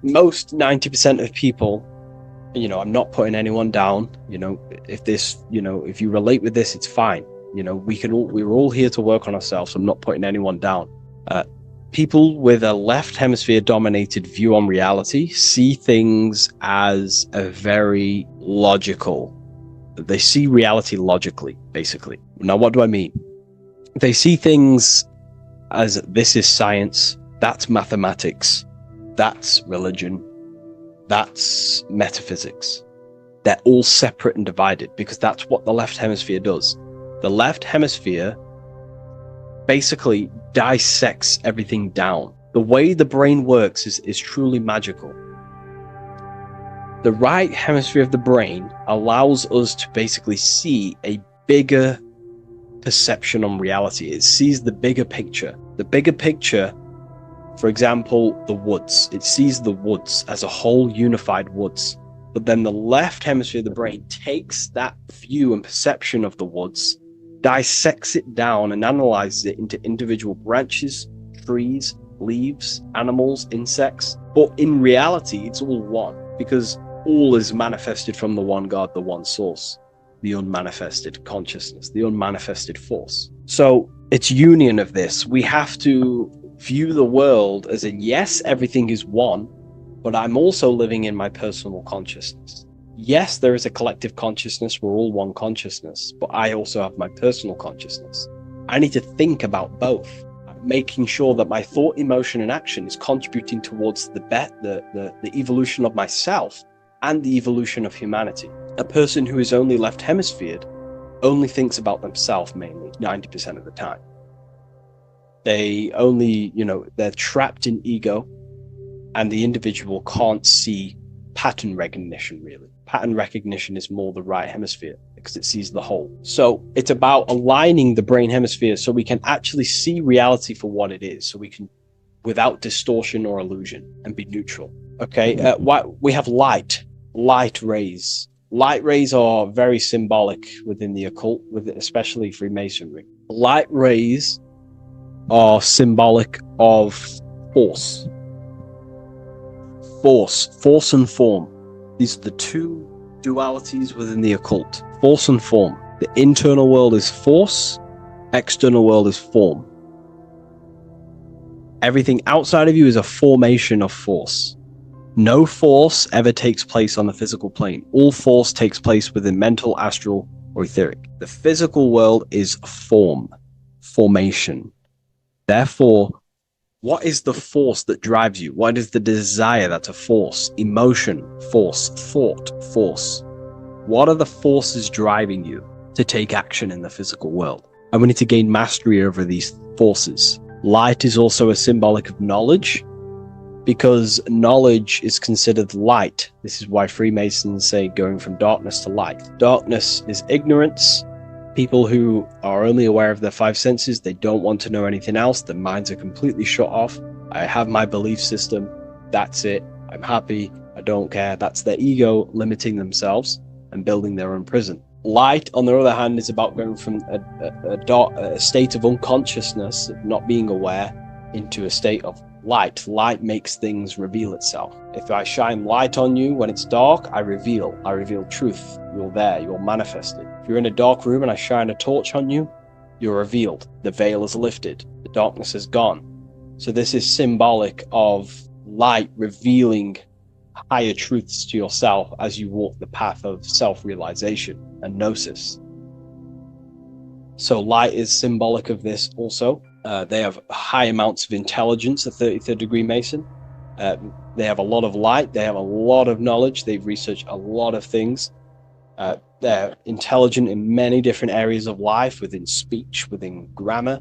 Most 90% of people, I'm not putting anyone down, if you relate with this, it's fine. We're all here to work on ourselves. I'm not putting anyone down. People with a left hemisphere dominated view on reality see things as a very logical. They see reality logically, basically. Now, what do I mean? They see things as this is science, that's mathematics, that's religion, that's metaphysics. They're all separate and divided because that's what the left hemisphere does. The left hemisphere basically dissects everything down. The way the brain works is truly magical. The right hemisphere of the brain allows us to basically see a bigger perception on reality. It sees the bigger picture. The bigger picture, for example, the woods. It sees the woods as a whole unified woods. But then the left hemisphere of the brain takes that view and perception of the woods, dissects it down and analyzes it into individual branches, trees, leaves, animals, insects. But in reality, it's all one, because all is manifested from the one God, the one source, the unmanifested consciousness, the unmanifested force. So it's union of this. We have to view the world as in, yes, everything is one, but I'm also living in my personal consciousness. Yes, there is a collective consciousness. We're all one consciousness, but I also have my personal consciousness. I need to think about both, making sure that my thought, emotion, and action is contributing towards the evolution of myself and the evolution of humanity. A person who is only left hemisphered only thinks about themselves mainly, 90% of the time. They only, they're trapped in ego, and the individual can't see pattern recognition, really. Pattern recognition is more the right hemisphere because it sees the whole. So it's about aligning the brain hemisphere so we can actually see reality for what it is, so we can, without distortion or illusion, and be neutral. Okay, we have light rays. Light rays are very symbolic within the occult, especially Freemasonry. Light rays are symbolic of force and form. These are the two dualities within the occult, force and form. The internal world is force, external world is form. Everything outside of you is a formation of force. No force ever takes place on the physical plane. All force takes place within mental, astral, or etheric. The physical world is formation. Therefore, what is the force that drives you? What is the desire that's a force? Emotion, force, thought, force. What are the forces driving you to take action in the physical world? And we need to gain mastery over these forces. Light is also a symbolic of knowledge, because knowledge is considered light. This is why Freemasons say going from darkness to light. Darkness is ignorance. People who are only aware of their five senses, they don't want to know anything else. Their minds are completely shut off. I have my belief system. That's it. I'm happy. I don't care. That's their ego limiting themselves and building their own prison. Light, on the other hand, is about going from a state of unconsciousness, of not being aware, into a state of light. Light makes things reveal itself. If I shine light on you when it's dark, I reveal truth. You're there, you're manifested. If you're in a dark room and I shine a torch on you, you're revealed. The veil is lifted. The darkness is gone. So this is symbolic of light revealing higher truths to yourself as you walk the path of self-realization and gnosis. So light is symbolic of this also. They have high amounts of intelligence, a 33rd degree Mason. They have a lot of light. They have a lot of knowledge. They've researched a lot of things. They're intelligent in many different areas of life, within speech, within grammar,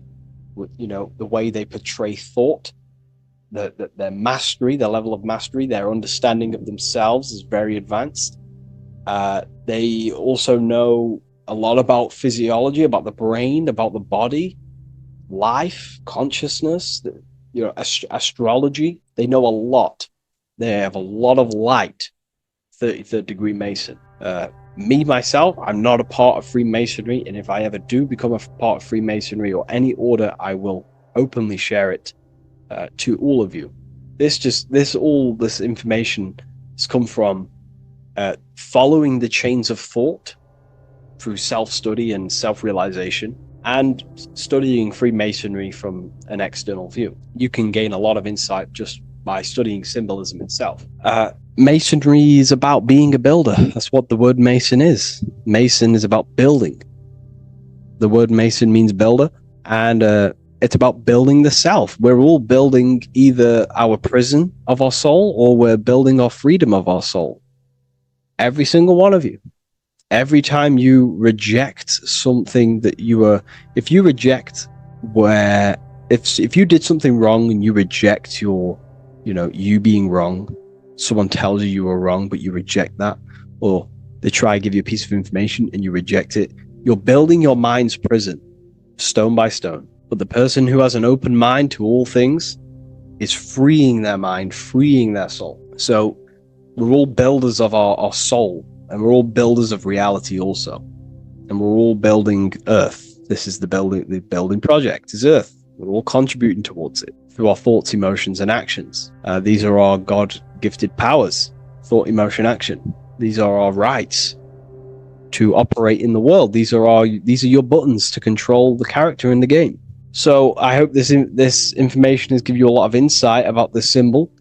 the way they portray thought, their mastery, their level of mastery, their understanding of themselves is very advanced. They also know a lot about physiology, about the brain, about the body, life, consciousness, astrology. They know a lot. They have a lot of light. 33rd degree Mason. Me, myself, I'm not a part of Freemasonry, and if I ever do become a part of Freemasonry or any order, I will openly share it to all of you. This information has come from following the chains of thought through self-study and self-realization, and studying Freemasonry from an external view. You can gain a lot of insight just by studying symbolism itself. Masonry is about being a builder. That's what the word Mason is. Mason is about building. The word Mason means builder, and it's about building the self. We're all building either our prison of our soul, or we're building our freedom of our soul. Every single one of you. Every time you reject something that if you did something wrong and you reject you being wrong, someone tells you were wrong, but you reject that, or they try to give you a piece of information and you reject it, you're building your mind's prison, stone by stone. But the person who has an open mind to all things is freeing their mind, freeing their soul. So we're all builders of our soul, and we're all builders of reality also. And we're all building Earth. This is the building project is Earth. We're all contributing towards it through our thoughts, emotions, and actions. These are our God-gifted powers: thought, emotion, action. These are our rights to operate in the world. These are your buttons to control the character in the game. So I hope this information has given you a lot of insight about this symbol.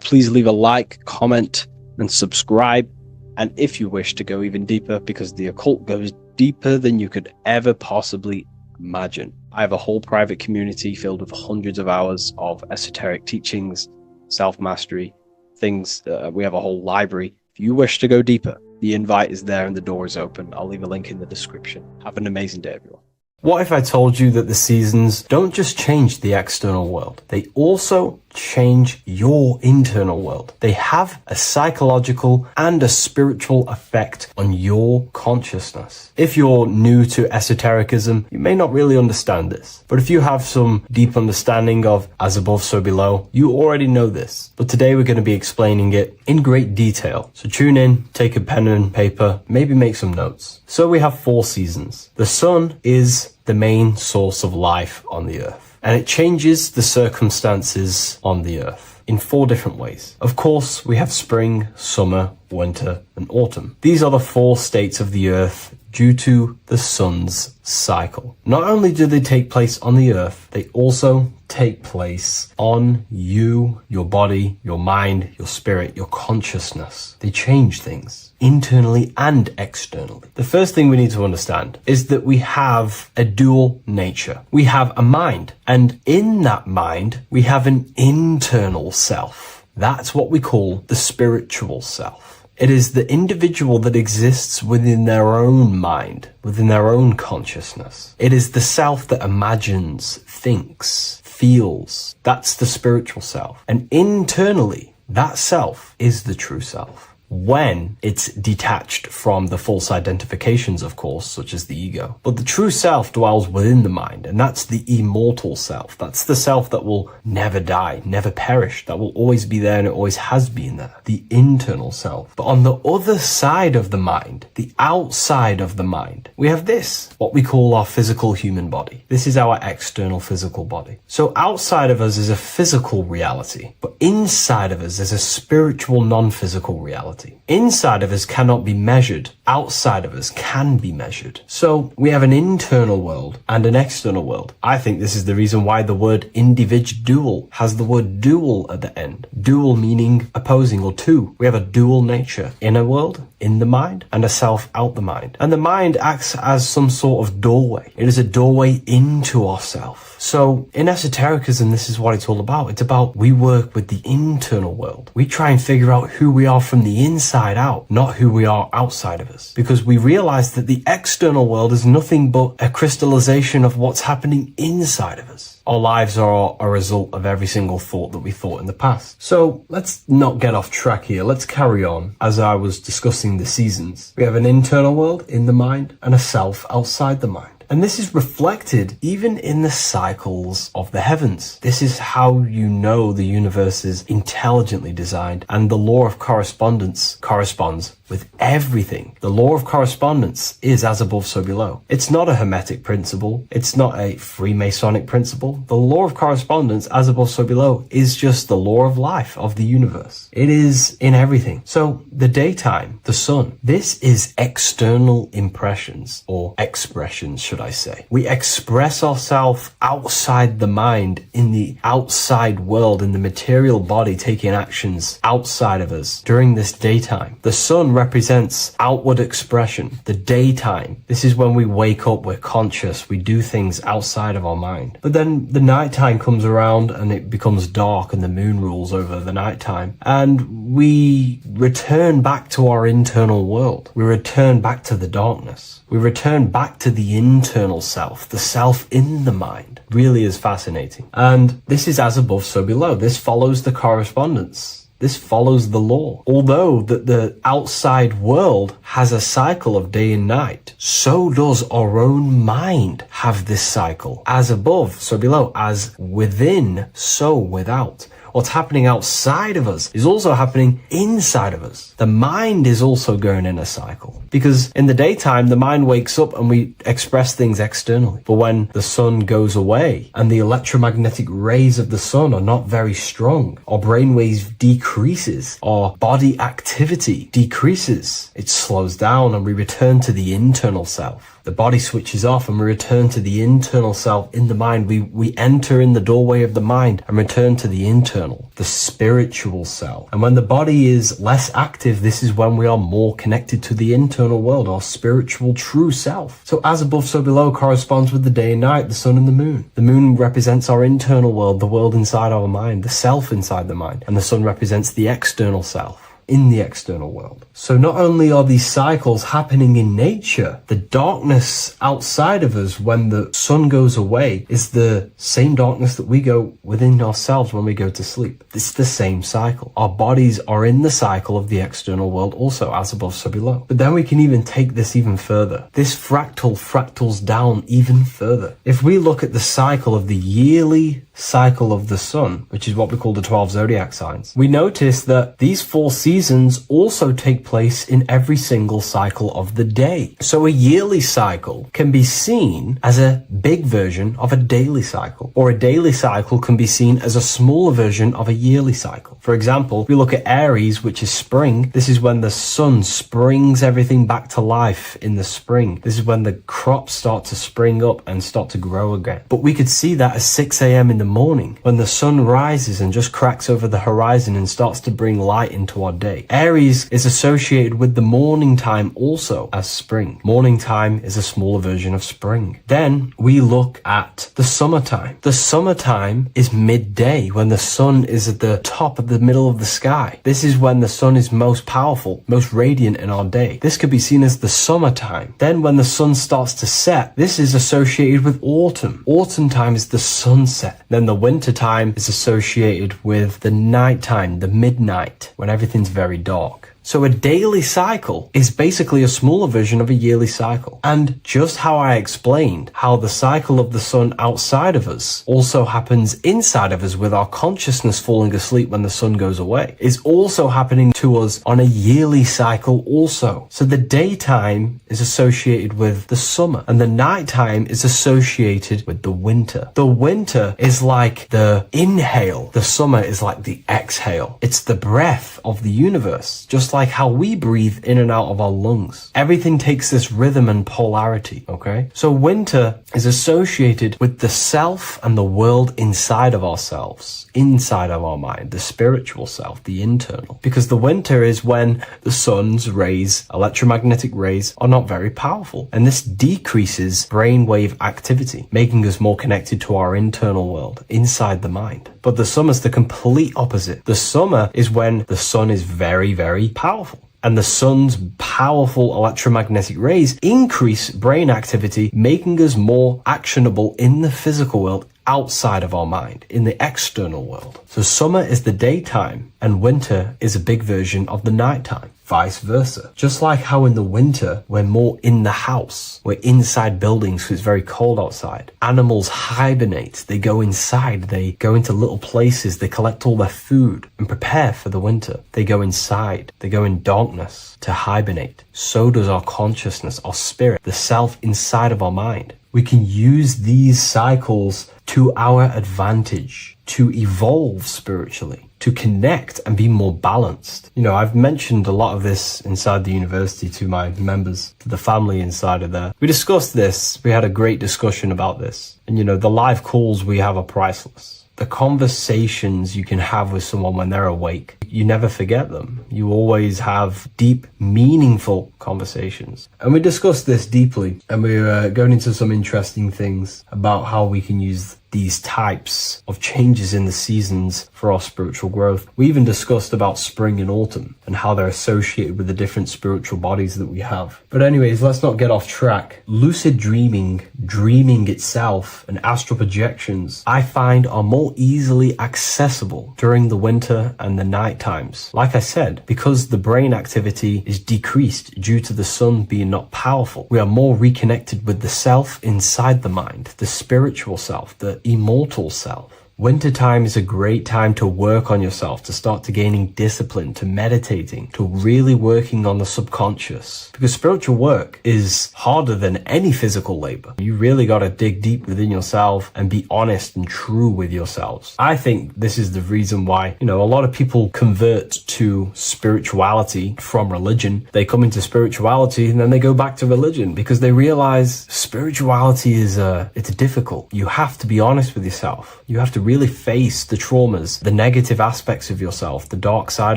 Please leave a like, comment, and subscribe. And if you wish to go even deeper, because the occult goes deeper than you could ever possibly imagine, I have a whole private community filled with hundreds of hours of esoteric teachings, self-mastery, things. We have a whole library. If you wish to go deeper, the invite is there and the door is open. I'll leave a link in the description. Have an amazing day, everyone. What if I told you that the seasons don't just change the external world, they also change your internal world? They have a psychological and a spiritual effect on your consciousness. If you're new to esotericism, you may not really understand this. But if you have some deep understanding of as above, so below, you already know this. But today we're going to be explaining it in great detail. So tune in, take a pen and paper, maybe make some notes. So we have 4 seasons. The sun is the main source of life on the earth, and it changes the circumstances on the earth in 4 different ways. Of course, we have spring, summer, winter, and autumn. These are the 4 states of the earth due to the sun's cycle. Not only do they take place on the earth, they also take place on you, your body, your mind, your spirit, your consciousness. They change things internally and externally. The first thing we need to understand is that we have a dual nature. We have a mind, and in that mind, we have an internal self. That's what we call the spiritual self. It is the individual that exists within their own mind, within their own consciousness. It is the self that imagines, thinks, feels. That's the spiritual self. And internally, that self is the true self. When it's detached from the false identifications, of course, such as the ego. But the true self dwells within the mind, and that's the immortal self. That's the self that will never die, never perish, that will always be there, and it always has been there. The internal self. But on the other side of the mind, the outside of the mind, we have this, what we call our physical human body. This is our external physical body. So outside of us is a physical reality, but inside of us is a spiritual non-physical reality. Inside of us cannot be measured, outside of us can be measured. So we have an internal world and an external world. I think this is the reason why the word individual has the word dual at the end. Dual meaning opposing or two. We have a dual nature. Inner world, in the mind, and a self out the mind. And the mind acts as some sort of doorway. It is a doorway into ourself. So in esotericism, this is what it's all about. It's about we work with the internal world. We try and figure out who we are from the inside out, not who we are outside of us. Because we realize that the external world is nothing but a crystallization of what's happening inside of us. Our lives are a result of every single thought that we thought in the past. So let's not get off track here. Let's carry on. As I was discussing the seasons, we have an internal world in the mind and a self outside the mind. And this is reflected even in the cycles of the heavens. This is how you know the universe is intelligently designed, and the law of correspondence corresponds with everything. The law of correspondence is as above, so below. It's not a Hermetic principle. It's not a Freemasonic principle. The law of correspondence, as above, so below, is just the law of life, of the universe. It is in everything. So the daytime, the sun, this is external impressions, or expressions, should I say. We express ourselves outside the mind, in the outside world, in the material body, taking actions outside of us during this daytime. The sun represents outward expression, the daytime. This is when we wake up, we're conscious, we do things outside of our mind. But then the nighttime comes around and it becomes dark and the moon rules over the nighttime. And we return back to our internal world. We return back to the darkness. We return back to the internal self, the self in the mind. Really is fascinating. And this is as above, so below. This follows the correspondence. This follows the law. Although that the outside world has a cycle of day and night, so does our own mind have this cycle. As above, so below. As within, so without. What's happening outside of us is also happening inside of us. The mind is also going in a cycle. Because in the daytime, the mind wakes up and we express things externally. But when the sun goes away and the electromagnetic rays of the sun are not very strong, our brainwave decreases, our body activity decreases. It slows down and we return to the internal self. The body switches off and we return to the internal self in the mind. We enter in the doorway of the mind and return to the internal, the spiritual self. And when the body is less active, this is when we are more connected to the internal world, our spiritual true self. So as above, so below corresponds with the day and night, the sun and the moon. The moon represents our internal world, the world inside our mind, the self inside the mind. And the sun represents the external self in the external world. So not only are these cycles happening in nature, the darkness outside of us when the sun goes away is the same darkness that we go within ourselves when we go to sleep. It's the same cycle. Our bodies are in the cycle of the external world also, as above, so below. But then we can even take this even further. This fractals down even further. If we look at the cycle of the yearly cycle of the sun, which is what we call the 12 zodiac signs, we notice that these 4 seasons also take place in every single cycle of the day. So a yearly cycle can be seen as a big version of a daily cycle, or a daily cycle can be seen as a smaller version of a yearly cycle. For example, if we look at Aries, which is spring, this is when the sun springs everything back to life in the spring. This is when the crops start to spring up and start to grow again. But we could see that at 6 a.m. in the morning, when the sun rises and just cracks over the horizon and starts to bring light into our day. Aries is associated with the morning time also as spring. Morning time is a smaller version of spring. Then we look at the summertime. The summertime is midday, when the sun is at the top of the middle of the sky. This is when the sun is most powerful, most radiant in our day. This could be seen as the summertime. Then when the sun starts to set, this is associated with autumn. Autumn time is the sunset. Then the winter time is associated with the nighttime, the midnight, when everything's very dark. So a daily cycle is basically a smaller version of a yearly cycle. And just how I explained how the cycle of the sun outside of us also happens inside of us with our consciousness falling asleep when the sun goes away, is also happening to us on a yearly cycle also. So the daytime is associated with the summer and the nighttime is associated with the winter. The winter is like the inhale. The summer is like the exhale. It's the breath of the universe, just like how we breathe in and out of our lungs. Everything takes this rhythm and polarity, okay? So winter is associated with the self and the world inside of ourselves, inside of our mind, the spiritual self, the internal. Because the winter is when the sun's rays, electromagnetic rays, are not very powerful. And this decreases brainwave activity, making us more connected to our internal world, inside the mind. But the summer's the complete opposite. The summer is when the sun is very, very powerful. And the sun's powerful electromagnetic rays increase brain activity, making us more actionable in the physical world, outside of our mind, in the external world. So summer is the daytime, and winter is a big version of the nighttime. Vice versa. Just like how in the winter, we're more in the house. We're inside buildings because it's very cold outside. Animals hibernate. They go inside. They go into little places. They collect all their food and prepare for the winter. They go inside. They go in darkness to hibernate. So does our consciousness, our spirit, the self inside of our mind. We can use these cycles to our advantage, to evolve spiritually, to connect and be more balanced. You know, I've mentioned a lot of this inside the university to my members, to the family inside of there. We discussed this. We had a great discussion about this. And, you know, the live calls we have are priceless. The conversations you can have with someone when they're awake, you never forget them. You always have deep, meaningful conversations. And we discussed this deeply, and we were going into some interesting things about how we can use these types of changes in the seasons for our spiritual growth. We even discussed about spring and autumn and how they're associated with the different spiritual bodies that we have. But anyways, let's not get off track. Lucid dreaming, dreaming itself, and astral projections, I find are more easily accessible during the winter and the night times. Like I said, because the brain activity is decreased due to the sun being not powerful, we are more reconnected with the self inside the mind, the spiritual self, the immortal self. Wintertime is a great time to work on yourself, to start to gaining discipline, to meditating, to really working on the subconscious. Because spiritual work is harder than any physical labor. You really got to dig deep within yourself and be honest and true with yourselves. I think this is the reason why, you know, a lot of people convert to spirituality from religion. They come into spirituality and then they go back to religion because they realize spirituality is it's difficult. You have to be honest with yourself. You have to really face the traumas, the negative aspects of yourself, the dark side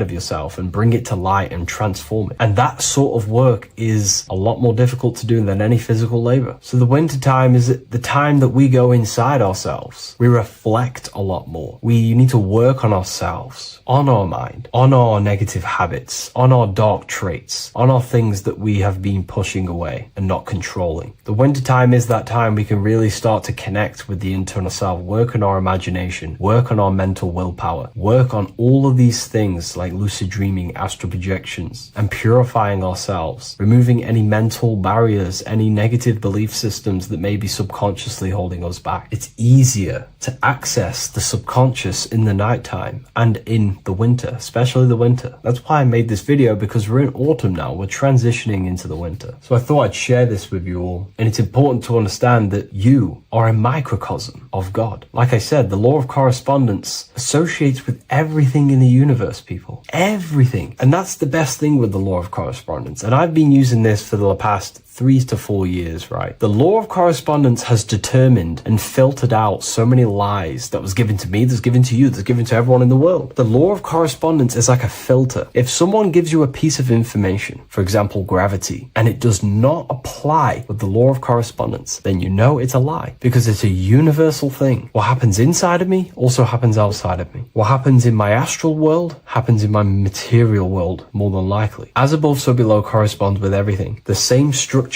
of yourself, and bring it to light and transform it. And that sort of work is a lot more difficult to do than any physical labor. So the winter time is the time that we go inside ourselves. We reflect a lot more. We need to work on ourselves, on our mind, on our negative habits, on our dark traits, on our things that we have been pushing away and not controlling. The winter time is that time we can really start to connect with the internal self, work on our imagination, work on our mental willpower, work on all of these things like lucid dreaming, astral projections, and purifying ourselves, removing any mental barriers, any negative belief systems that may be subconsciously holding us back. It's easier to access the subconscious in the nighttime and in the winter, especially the winter. That's why I made this video, because we're in autumn now. We're transitioning into the winter. So I thought I'd share this with you all. And it's important to understand that you are a microcosm of God. Like I said, the law of correspondence associates with everything in the universe, people. Everything. And that's the best thing with the law of correspondence. And I've been using this for the past 3 to 4 years, right? The law of correspondence has determined and filtered out so many lies that was given to me, that's given to you, that's given to everyone in the world. The law of correspondence is like a filter. If someone gives you a piece of information, for example, gravity, and it does not apply with the law of correspondence, then you know it's a lie, because it's a universal thing. What happens inside of me also happens outside of me. What happens in my astral world happens in my material world, more than likely. As above, so below corresponds with everything. The same structure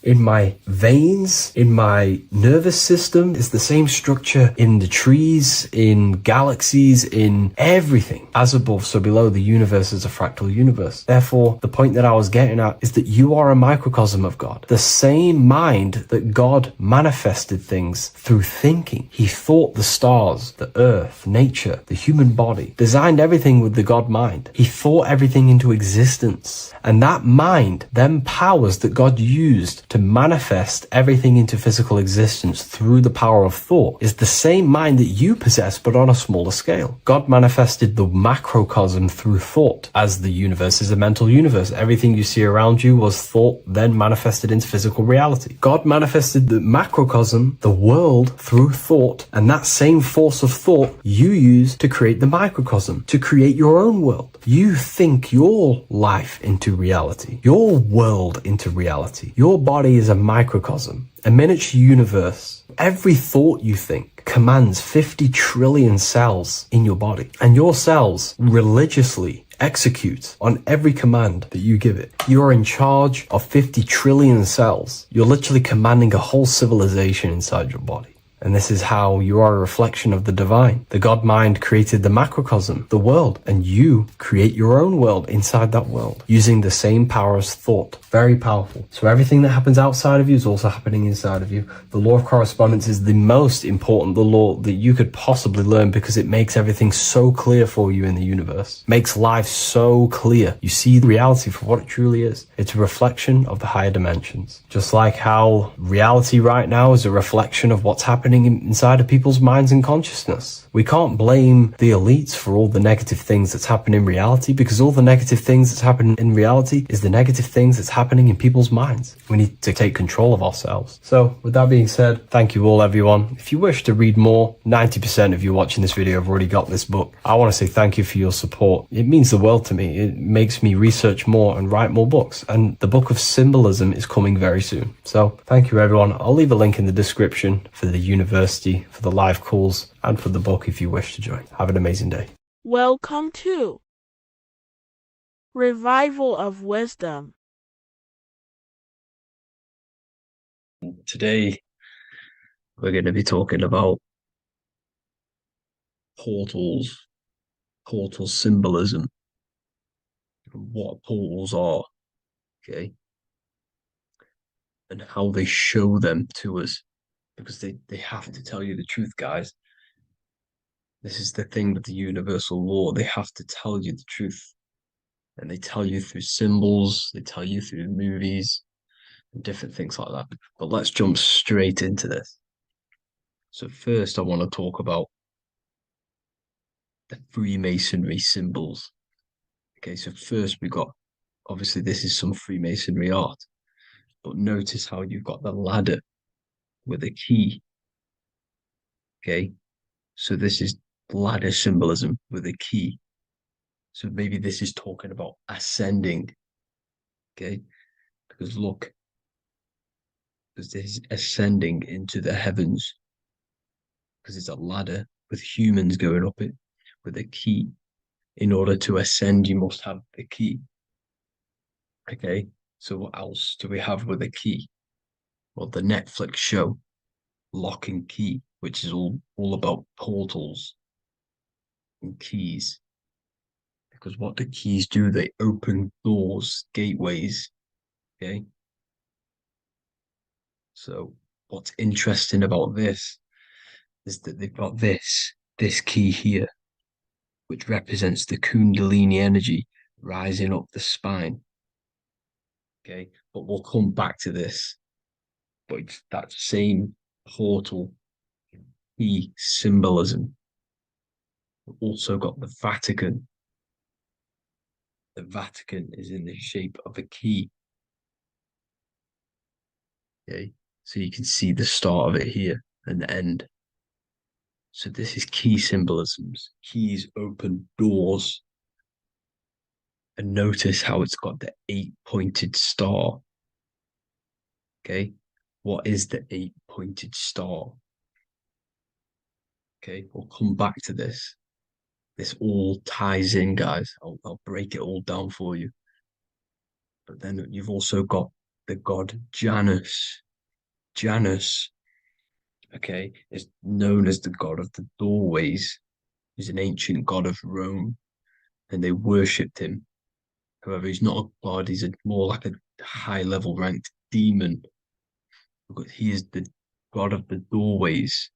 in my veins, in my nervous system, is the same structure in the trees, in galaxies, in everything. As above, so below, the universe is a fractal universe. Therefore, the point that I was getting at is that you are a microcosm of God. The same mind that God manifested things through thinking. He thought the stars, the earth, nature, the human body, designed everything with the God mind. He thought everything into existence. And that mind, them powers that God used to manifest everything into physical existence through the power of thought is the same mind that you possess, but on a smaller scale. God manifested the macrocosm through thought, as the universe is a mental universe. Everything you see around you was thought, then manifested into physical reality. God manifested the macrocosm, the world, through thought, and that same force of thought you use to create the microcosm, to create your own world. You think your life into reality, your world into reality. Your body is a microcosm, a miniature universe. Every thought you think commands 50 trillion cells in your body, and your cells religiously execute on every command that you give it. You're in charge of 50 trillion cells. You're literally commanding a whole civilization inside your body. And this is how you are a reflection of the divine. The God mind created the macrocosm, the world, and you create your own world inside that world using the same power as thought. Very powerful. So everything that happens outside of you is also happening inside of you. The law of correspondence is the most important, the law that you could possibly learn, because it makes everything so clear for you in the universe. Makes life so clear. You see reality for what it truly is. It's a reflection of the higher dimensions. Just like how reality right now is a reflection of what's happening inside of people's minds and consciousness. We can't blame the elites for all the negative things that's happening in reality, because all the negative things that's happening in reality is the negative things that's happening in people's minds. We need to take control of ourselves. So with that being said, thank you all, everyone. If you wish to read more, 90% of you watching this video have already got this book. I want to say thank you for your support. It means the world to me. It makes me research more and write more books, and the book of symbolism is coming very soon. So thank you, everyone. I'll leave a link in the description for the university, for the live calls, and for the book if you wish to join. Have an amazing day. Welcome to Revival of Wisdom. Today, we're going to be talking about portal symbolism, what portals are, okay, and how they show them to us, because they have to tell you the truth, guys. This is the thing with the universal law. They have to tell you the truth. And they tell you through symbols, they tell you through movies, and different things like that. But let's jump straight into this. So first, I want to talk about the Freemasonry symbols. Okay, so first we got, obviously this is some Freemasonry art, but notice how you've got the ladder with a key. Okay, so this is ladder symbolism with a key. So maybe this is talking about ascending. Okay, because look, because this is ascending into the heavens, because it's a ladder with humans going up it with a key. In order to ascend, you must have the key. Okay, so what else do we have with a key? Well, the Netflix show Lock and Key, which is all about portals and keys. Because what the keys do, they open doors, gateways. Okay, so what's interesting about this is that they've got this key here, which represents the Kundalini energy rising up the spine. Okay, but we'll come back to this. But it's that same portal key symbolism. We've also got the Vatican. The Vatican is in the shape of a key. Okay, so you can see the start of it here and the end. So this is key symbolisms. Keys open doors. And notice how it's got the 8-pointed star. Okay, what is the 8-pointed star? Okay, we'll come back to this. This all ties in, guys. I'll break it all down for you. But then you've also got the god Janus. Janus, okay, is known as the god of the doorways. He's an ancient god of Rome, and they worshipped him. However, he's not a god, he's more like a high-level ranked demon. Because he is the god of the doorways.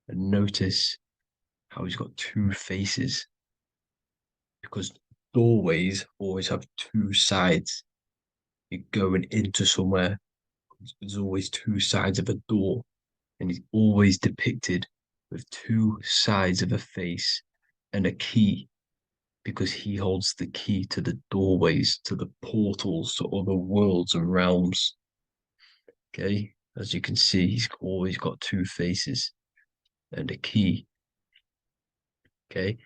And notice how he's got two faces. Because doorways always have two sides. You're going into somewhere, There's always two sides of a door, and he's always depicted with two sides of a face and a key, because he holds the key to the doorways, to the portals, to other worlds and realms. Okay, as you can see, he's always got two faces and a key. Okay,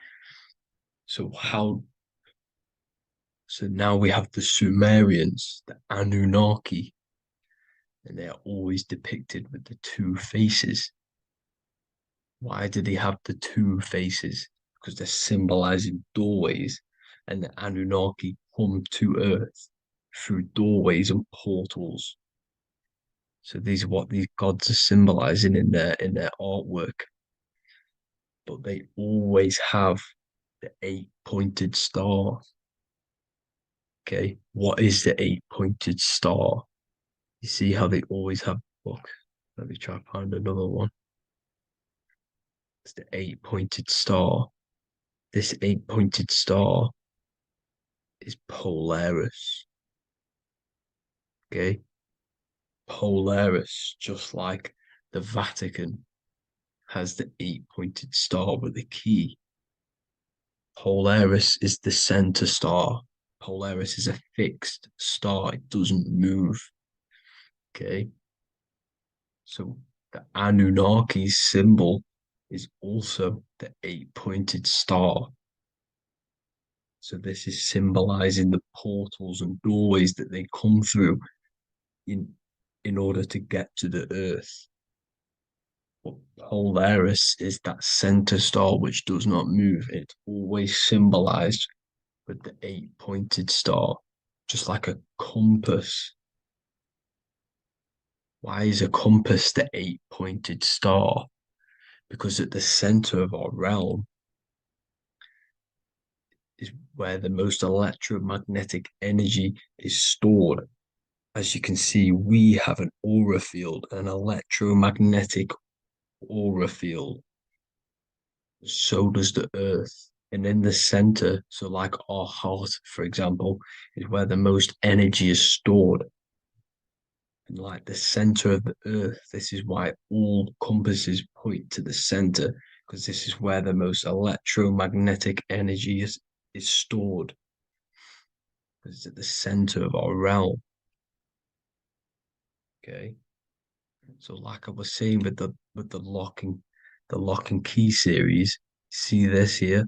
so now we have the Sumerians, the Anunnaki, and they are always depicted with the two faces. Why do they have the two faces? Because they're symbolizing doorways, and the Anunnaki come to Earth through doorways and portals. So these are what these gods are symbolizing in their artwork. But they always have the 8-pointed star. Okay, what is the 8-pointed star? You see how they always have. Look, let me try to find another one. It's the 8-pointed star. This 8-pointed star is Polaris. Okay, Polaris, just like the Vatican has the 8-pointed star with a key. Polaris is the center star. Polaris is a fixed star, it doesn't move. Okay, so the Anunnaki's symbol is also the 8-pointed star. So this is symbolizing the portals and doorways that they come through in order to get to the earth. But Polaris is that center star which does not move. It's always symbolized with the 8-pointed star, just like a compass. Why is a compass the 8-pointed star? Because at the center of our realm is where the most electromagnetic energy is stored. As you can see, we have an aura field, an electromagnetic aura field. So does the earth. And in the center, so like our heart, for example, is where the most energy is stored. And like the center of the earth, this is why all compasses point to the center, because this is where the most electromagnetic energy is stored. Because it's at the center of our realm. Okay. So like I was saying with the lock and key series, see this here?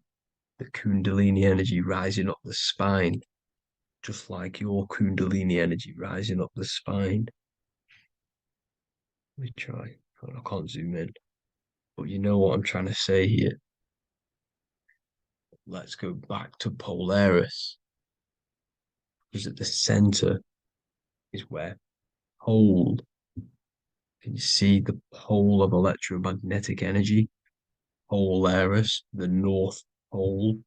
The Kundalini energy rising up the spine, just like your Kundalini energy rising up the spine. Let me try. I can't zoom in, but you know what I'm trying to say here. Let's go back to Polaris, because at the center is where pole. Can you see the pole of electromagnetic energy? Polaris, the North Pole.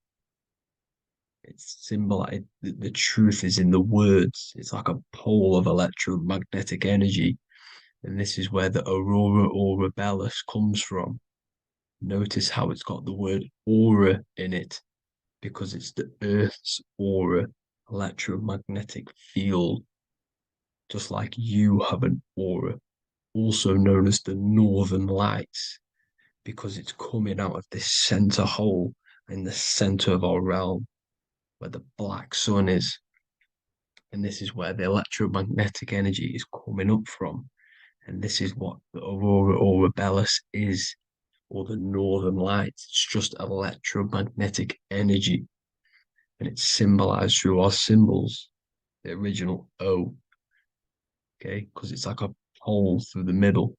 It's symbolized. The truth is in the words. It's like a pole of electromagnetic energy. And this is where the aurora borealis comes from. Notice how it's got the word aura in it, because it's the Earth's aura, electromagnetic field. Just like you have an aura, also known as the Northern Lights, because it's coming out of this center hole in the center of our realm, where the black sun is. And this is where the electromagnetic energy is coming up from. And this is what the aurora borealis is, or the northern lights. It's just electromagnetic energy. And it's symbolized through our symbols, the original O. Okay, because it's like a pole through the middle.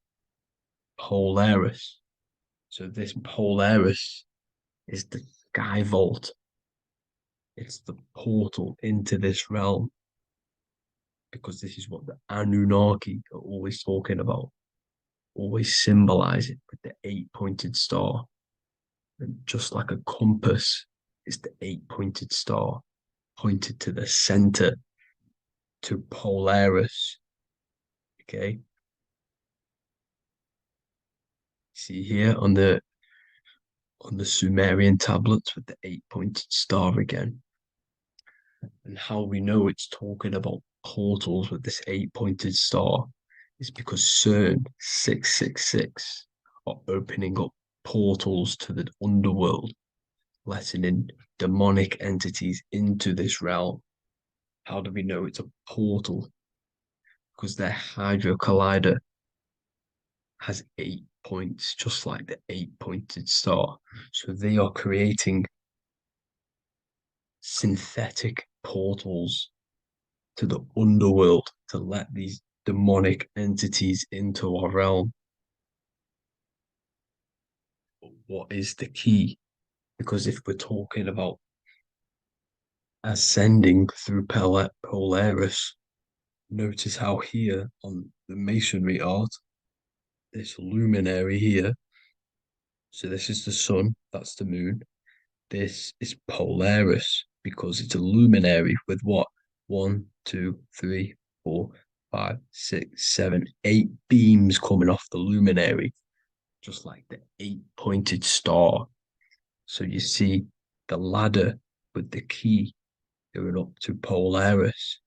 Polaris. So this Polaris is the sky vault. It's the portal into this realm, because this is what the Anunnaki are always talking about, always symbolize it with the 8-pointed star. And just like a compass, it's the 8-pointed star pointed to the center, to Polaris. Okay. See here on the Sumerian tablets with the 8-pointed star again. And how we know it's talking about portals with this 8-pointed star is because CERN 666 are opening up portals to the underworld, letting in demonic entities into this realm. How do we know it's a portal? Because their Hydro Collider has 8 points, just like the 8-pointed star. So they are creating synthetic portals to the underworld to let these demonic entities into our realm. But what is the key? Because if we're talking about ascending through Polaris, notice how here on the masonry art, this luminary here, so this is the sun, that's the moon. This is Polaris because it's a luminary with what? 1, 2, 3, 4, 5, 6, 7, 8 beams coming off the luminary, just like the 8-pointed star. So you see the ladder with the key going up to Polaris.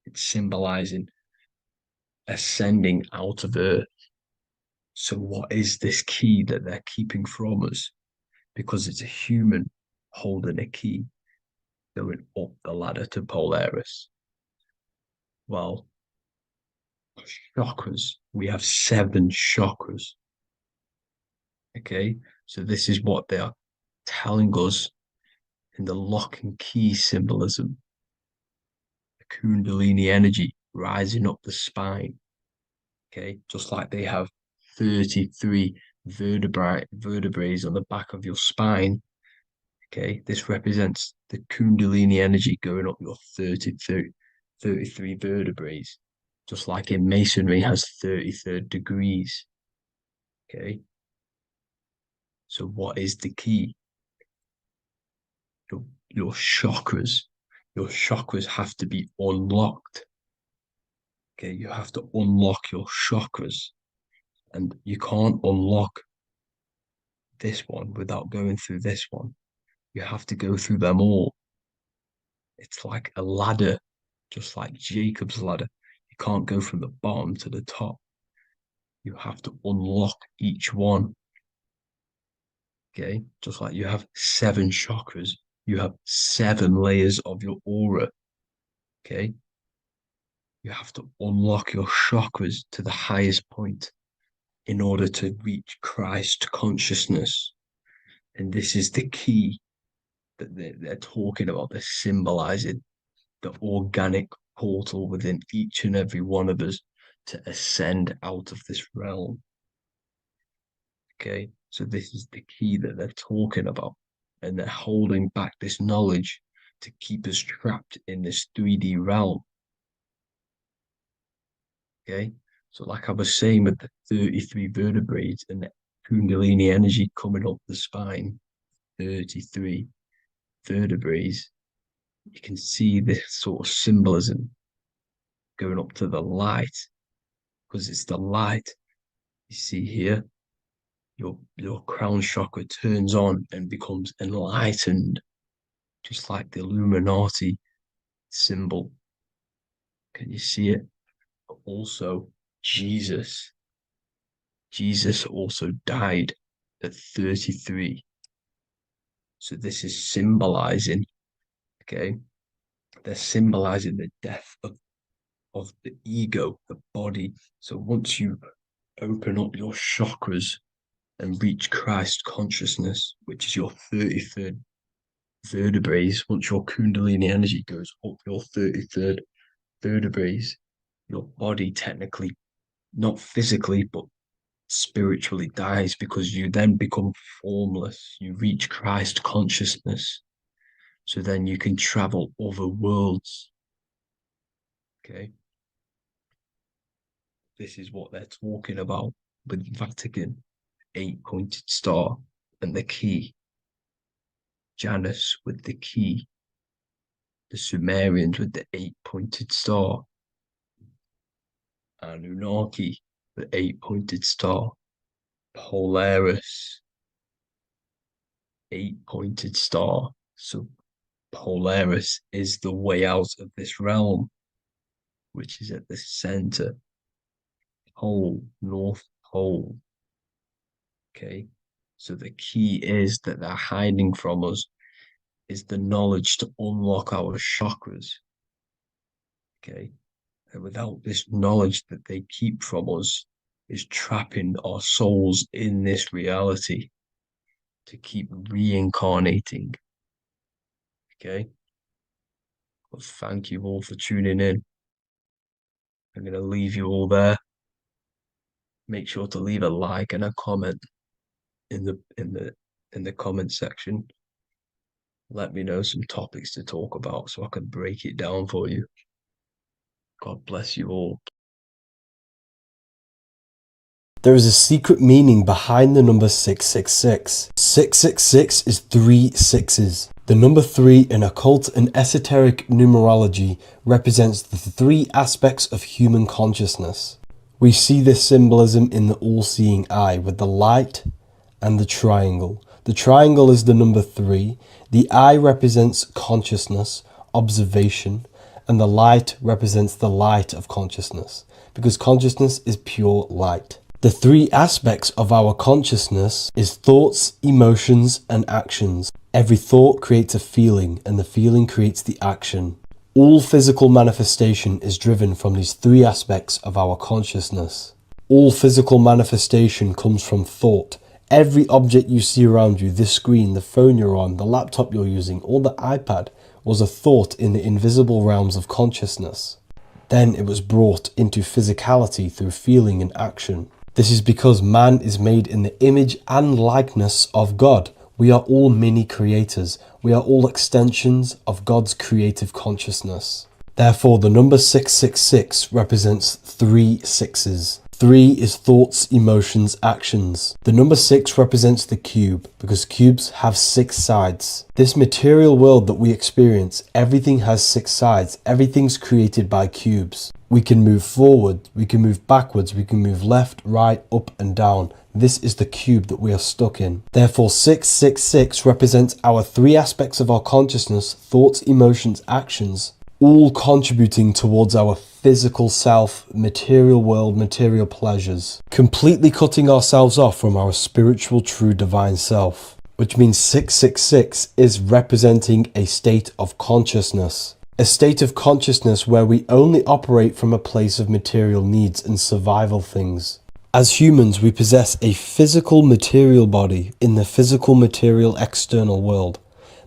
It's symbolizing ascending out of Earth. So what is this key that they're keeping from us? Because it's a human holding a key going up the ladder to Polaris. Well, chakras. We have 7 chakras. Okay, so this is what they are telling us in the lock and key symbolism. The Kundalini energy rising up the spine. Okay, just like they have 33 vertebrae on the back of your spine. Okay, this represents the Kundalini energy going up your 33 vertebrae, just like in Masonry has 33rd degrees. Okay, so what is the key? Your chakras. Your chakras have to be unlocked. Okay, you have to unlock your chakras, and you can't unlock this one without going through this one. You have to go through them all. It's like a ladder, just like Jacob's ladder. You can't go from the bottom to the top. You have to unlock each one. Okay, just like you have 7 chakras, you have 7 layers of your aura. Okay, you have to unlock your chakras to the highest point in order to reach Christ consciousness. And this is the key that they're talking about. They're symbolizing the organic portal within each and every one of us to ascend out of this realm. Okay, so this is the key that they're talking about, and they're holding back this knowledge to keep us trapped in this 3D realm. Okay, so like I was saying with the 33 vertebrae and the Kundalini energy coming up the spine, 33 vertebrae, you can see this sort of symbolism going up to the light, because it's the light. You see here, your crown chakra turns on and becomes enlightened, just like the Illuminati symbol. Can you see it? But also, Jesus also died at 33. So this is symbolizing, okay, they're symbolizing the death of the ego, the body. So once you open up your chakras and reach Christ consciousness, which is your 33rd vertebrae, once your Kundalini energy goes up your 33rd vertebrae, your body technically, not physically, but spiritually dies, because you then become formless. You reach Christ consciousness. So then you can travel other worlds. Okay. This is what they're talking about with Vatican, 8-pointed star, and the key. Janus with the key. The Sumerians with the 8-pointed star. Anunnaki, the 8-pointed star. Polaris, 8-pointed star. So Polaris is the way out of this realm, which is at the center pole, North Pole. Okay, so the key is that they're hiding from us is the knowledge to unlock our chakras. Okay, and without this knowledge that they keep from us, is trapping our souls in this reality to keep reincarnating. Okay, well, thank you all for tuning in. I'm going to leave you all there. Make sure to leave a like and a comment in the comment section. Let me know some topics to talk about so I can break it down for you. God bless you all. There is a secret meaning behind the number 666. 666 is 3 sixes. The number 3 in occult and esoteric numerology represents the 3 aspects of human consciousness. We see this symbolism in the all-seeing eye with the light and the triangle. The triangle is the number 3. The eye represents consciousness, observation, and the light represents the light of consciousness, because consciousness is pure light. The 3 aspects of our consciousness is thoughts, emotions, and actions. Every thought creates a feeling, and the feeling creates the action. All physical manifestation is driven from these 3 aspects of our consciousness. All physical manifestation comes from thought. Every object you see around you, this screen, the phone you're on, the laptop you're using, or the iPad, was a thought in the invisible realms of consciousness. Then it was brought into physicality through feeling and action. This is because man is made in the image and likeness of God. We are all mini creators. We are all extensions of God's creative consciousness. Therefore, the number 666 represents 3 sixes. 3 is thoughts, emotions, actions. The number 6 represents the cube, because cubes have 6 sides. This material world that we experience, everything has 6 sides. Everything's created by cubes. We can move forward, we can move backwards, we can move left, right, up and down. This is the cube that we are stuck in. Therefore, 666 represents our 3 aspects of our consciousness, thoughts, emotions, actions, all contributing towards our physical self, material world, material pleasures, completely cutting ourselves off from our spiritual, true, divine self, which means 666 is representing a state of consciousness. A state of consciousness where we only operate from a place of material needs and survival things. As humans, we possess a physical material body in the physical material external world,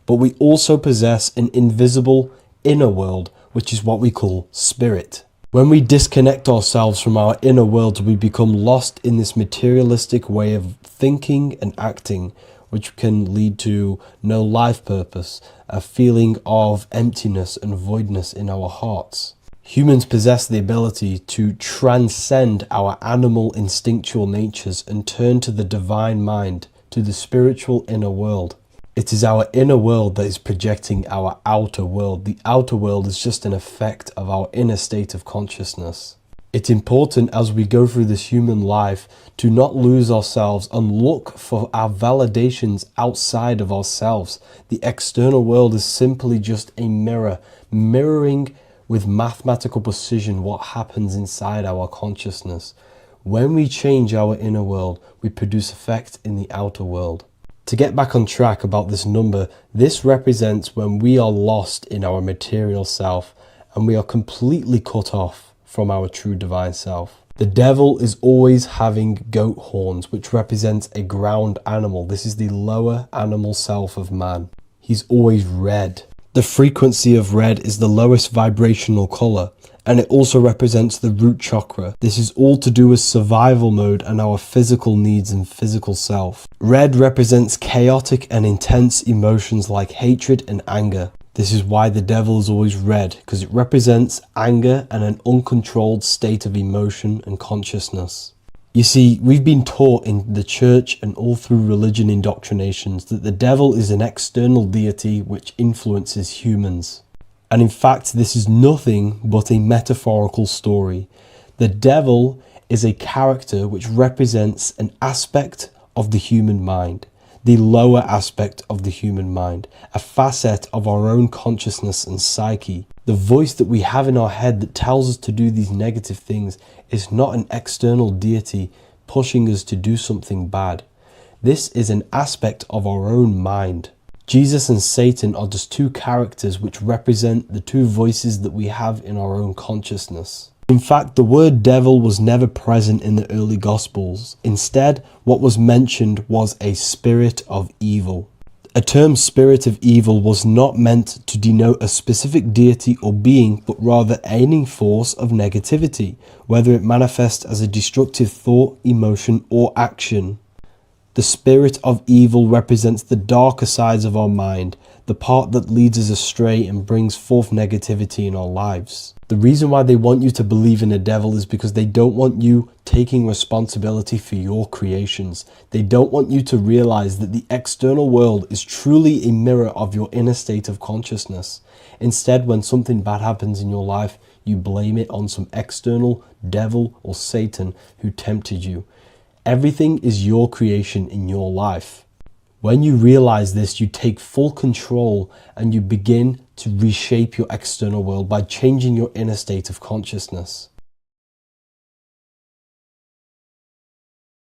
but we also possess an invisible inner world, which is what we call spirit. When we disconnect ourselves from our inner worlds, we become lost in this materialistic way of thinking and acting, which can lead to no life purpose, a feeling of emptiness and voidness in our hearts. Humans possess the ability to transcend our animal instinctual natures and turn to the divine mind, to the spiritual inner world. It is our inner world that is projecting our outer world. The outer world is just an effect of our inner state of consciousness. It's important as we go through this human life to not lose ourselves and look for our validations outside of ourselves. The external world is simply just a mirror, mirroring with mathematical precision what happens inside our consciousness. When we change our inner world, we produce effect in the outer world. To get back on track about this number, this represents when we are lost in our material self and we are completely cut off from our true divine self. The devil is always having goat horns, which represents a ground animal. This is the lower animal self of man. He's always red. The frequency of red is the lowest vibrational color, and it also represents the root chakra. This is all to do with survival mode and our physical needs and physical self. Red represents chaotic and intense emotions like hatred and anger. This is why the devil is always red, because it represents anger and an uncontrolled state of emotion and consciousness. You see, we've been taught in the church and all through religion indoctrinations that the devil is an external deity which influences humans. And in fact, this is nothing but a metaphorical story. The devil is a character which represents an aspect of the human mind, the lower aspect of the human mind, a facet of our own consciousness and psyche. The voice that we have in our head that tells us to do these negative things is not an external deity pushing us to do something bad. This is an aspect of our own mind. Jesus and Satan are just two characters which represent the two voices that we have in our own consciousness. In fact, the word devil was never present in the early Gospels. Instead, what was mentioned was a spirit of evil. A term spirit of evil was not meant to denote a specific deity or being, but rather any force of negativity, whether it manifests as a destructive thought, emotion, or action. The spirit of evil represents the darker sides of our mind, the part that leads us astray and brings forth negativity in our lives. The reason why they want you to believe in a devil is because they don't want you taking responsibility for your creations. They don't want you to realize that the external world is truly a mirror of your inner state of consciousness. Instead, when something bad happens in your life, you blame it on some external devil or Satan who tempted you. Everything is your creation in your life. When you realize this, you take full control and you begin to reshape your external world by changing your inner state of consciousness.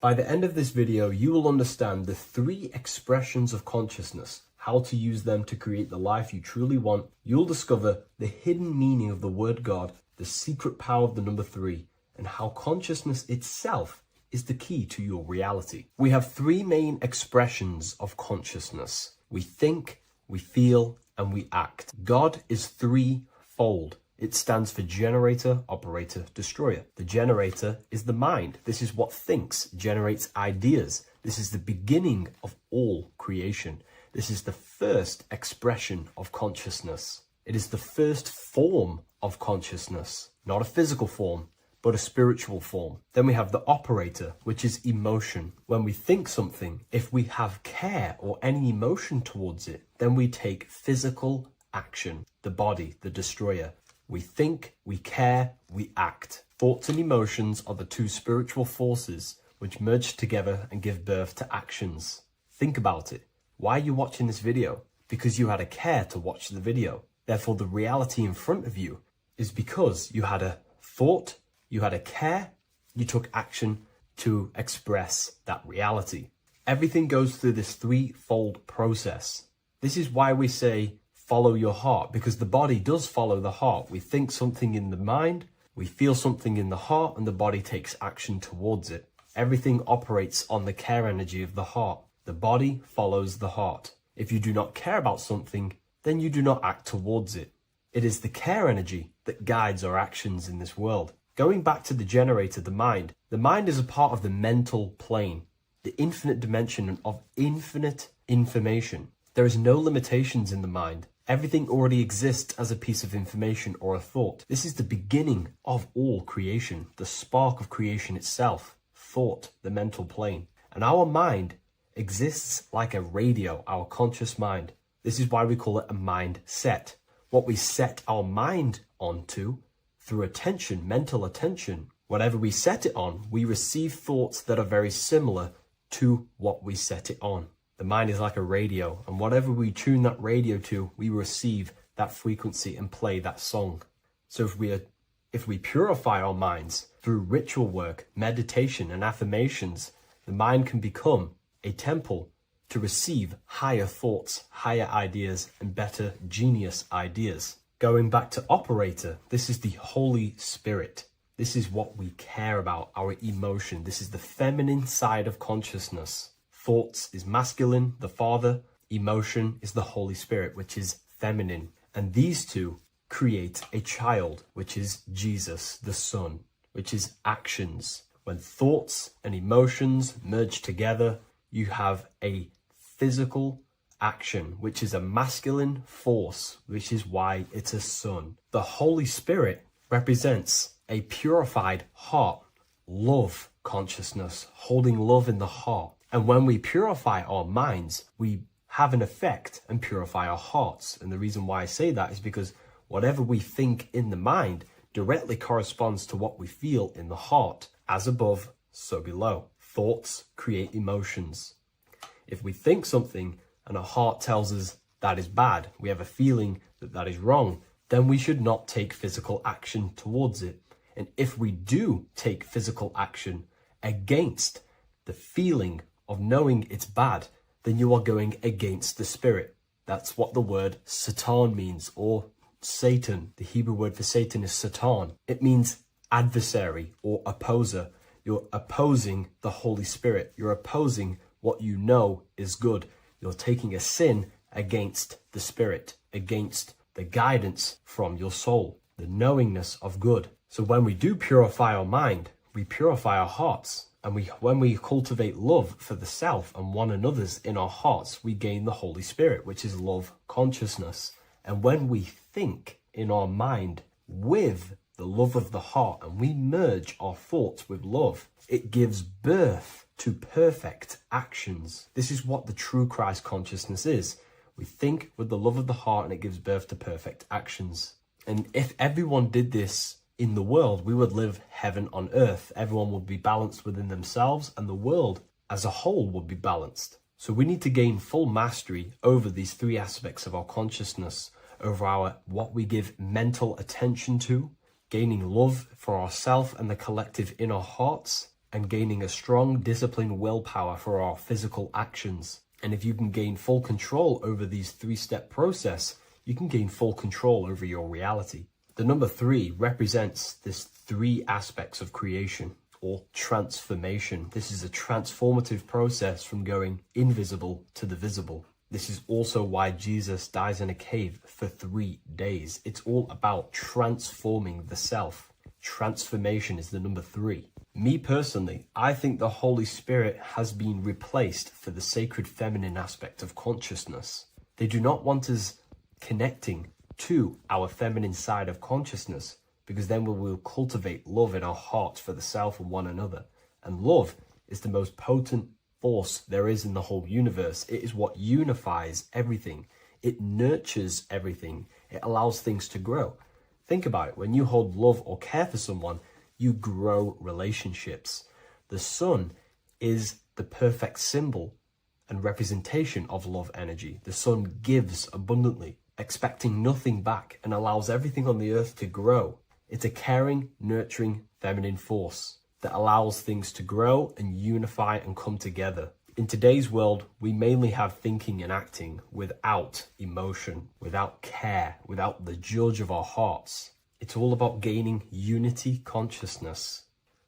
By the end of this video, you will understand the 3 expressions of consciousness, how to use them to create the life you truly want. You'll discover the hidden meaning of the word God, the secret power of the number 3, and how consciousness itself is the key to your reality. We have 3 main expressions of consciousness. We think, we feel, and we act. God is 3-fold. It stands for generator, operator, destroyer. The generator is the mind. This is what thinks, generates ideas. This is the beginning of all creation. This is the first expression of consciousness. It is the first form of consciousness, not a physical form, but a spiritual form. Then we have the operator, which is emotion. When we think something, if we have care or any emotion towards it, then we take physical action. The body, the destroyer. We think, we care, we act. Thoughts and emotions are the 2 spiritual forces which merge together and give birth to actions. Think about it. Why are you watching this video? Because you had a care to watch the video. Therefore, the reality in front of you is because you had a thought, you had a care, you took action to express that reality. Everything goes through this 3-fold process. This is why we say, follow your heart, because the body does follow the heart. We think something in the mind, we feel something in the heart, and the body takes action towards it. Everything operates on the care energy of the heart. The body follows the heart. If you do not care about something, then you do not act towards it. It is the care energy that guides our actions in this world. Going back to the generator, the mind is a part of the mental plane, the infinite dimension of infinite information. There is no limitations in the mind. Everything already exists as a piece of information or a thought. This is the beginning of all creation, the spark of creation itself, thought, the mental plane. And our mind exists like a radio, our conscious mind. This is why we call it a mindset. What we set our mind onto through attention, mental attention, whatever we set it on, we receive thoughts that are very similar to what we set it on. The mind is like a radio, and whatever we tune that radio to, we receive that frequency and play that song. So if we purify our minds through ritual work, meditation, and affirmations, the mind can become a temple to receive higher thoughts, higher ideas, and better genius ideas. Going back to operator, this is the Holy Spirit. This is what we care about, our emotion. This is the feminine side of consciousness. Thoughts is masculine, the Father. Emotion is the Holy Spirit, which is feminine. And these 2 create a child, which is Jesus, the Son, which is actions. When thoughts and emotions merge together, you have a physical action, which is a masculine force, which is why it's a son. The Holy Spirit represents a purified heart, love consciousness, holding love in the heart. And when we purify our minds, we have an effect and purify our hearts. And the reason why I say that is because whatever we think in the mind directly corresponds to what we feel in the heart. As above, so below. Thoughts create emotions. If we think something and our heart tells us that is bad, we have a feeling that that is wrong, then we should not take physical action towards it. And if we do take physical action against the feeling of knowing it's bad, then you are going against the spirit. That's what the word Satan means, or Satan. The Hebrew word for Satan is Satan. It means adversary or opposer. You're opposing the Holy Spirit. You're opposing what you know is good. You're taking a sin against the Spirit, against the guidance from your soul, the knowingness of good. So when we do purify our mind, we purify our hearts. And when we cultivate love for the self and one another's in our hearts, we gain the Holy Spirit, which is love consciousness. And when we think in our mind with the love of the heart, and we merge our thoughts with love, it gives birth to perfect actions. This is what the true Christ consciousness is. We think with the love of the heart, and it gives birth to perfect actions. And if everyone did this in the world, we would live heaven on earth. Everyone would be balanced within themselves, and the world as a whole would be balanced. So we need to gain full mastery over these three aspects of our consciousness, over our what we give mental attention to, gaining love for ourselves and the collective in our hearts, and gaining a strong disciplined willpower for our physical actions. And if you can gain full control over these three-step process, you can gain full control over your reality. The number 3 represents this 3 aspects of creation or transformation. This is a transformative process from going invisible to the visible. This is also why Jesus dies in a cave for 3 days. It's all about transforming the self. Transformation is the number 3. Me personally, I think the Holy Spirit has been replaced for the sacred feminine aspect of consciousness. They do not want us connecting to our feminine side of consciousness, because then we will cultivate love in our hearts for the self and one another. And love is the most potent force there is in the whole universe. It is what unifies everything. It nurtures everything. It allows things to grow. Think about it. When you hold love or care for someone, you grow relationships. The sun is the perfect symbol and representation of love energy. The sun gives abundantly, expecting nothing back, and allows everything on the earth to grow. It's a caring, nurturing, feminine force that allows things to grow and unify and come together. In today's world, we mainly have thinking and acting without emotion, without care, without the judge of our hearts. It's all about gaining unity consciousness.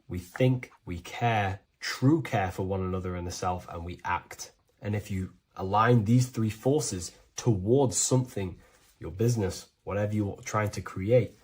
We think, we care, true care for one another and the self, and we act. And if you align these 3 forces towards something, your business, whatever you're trying to create,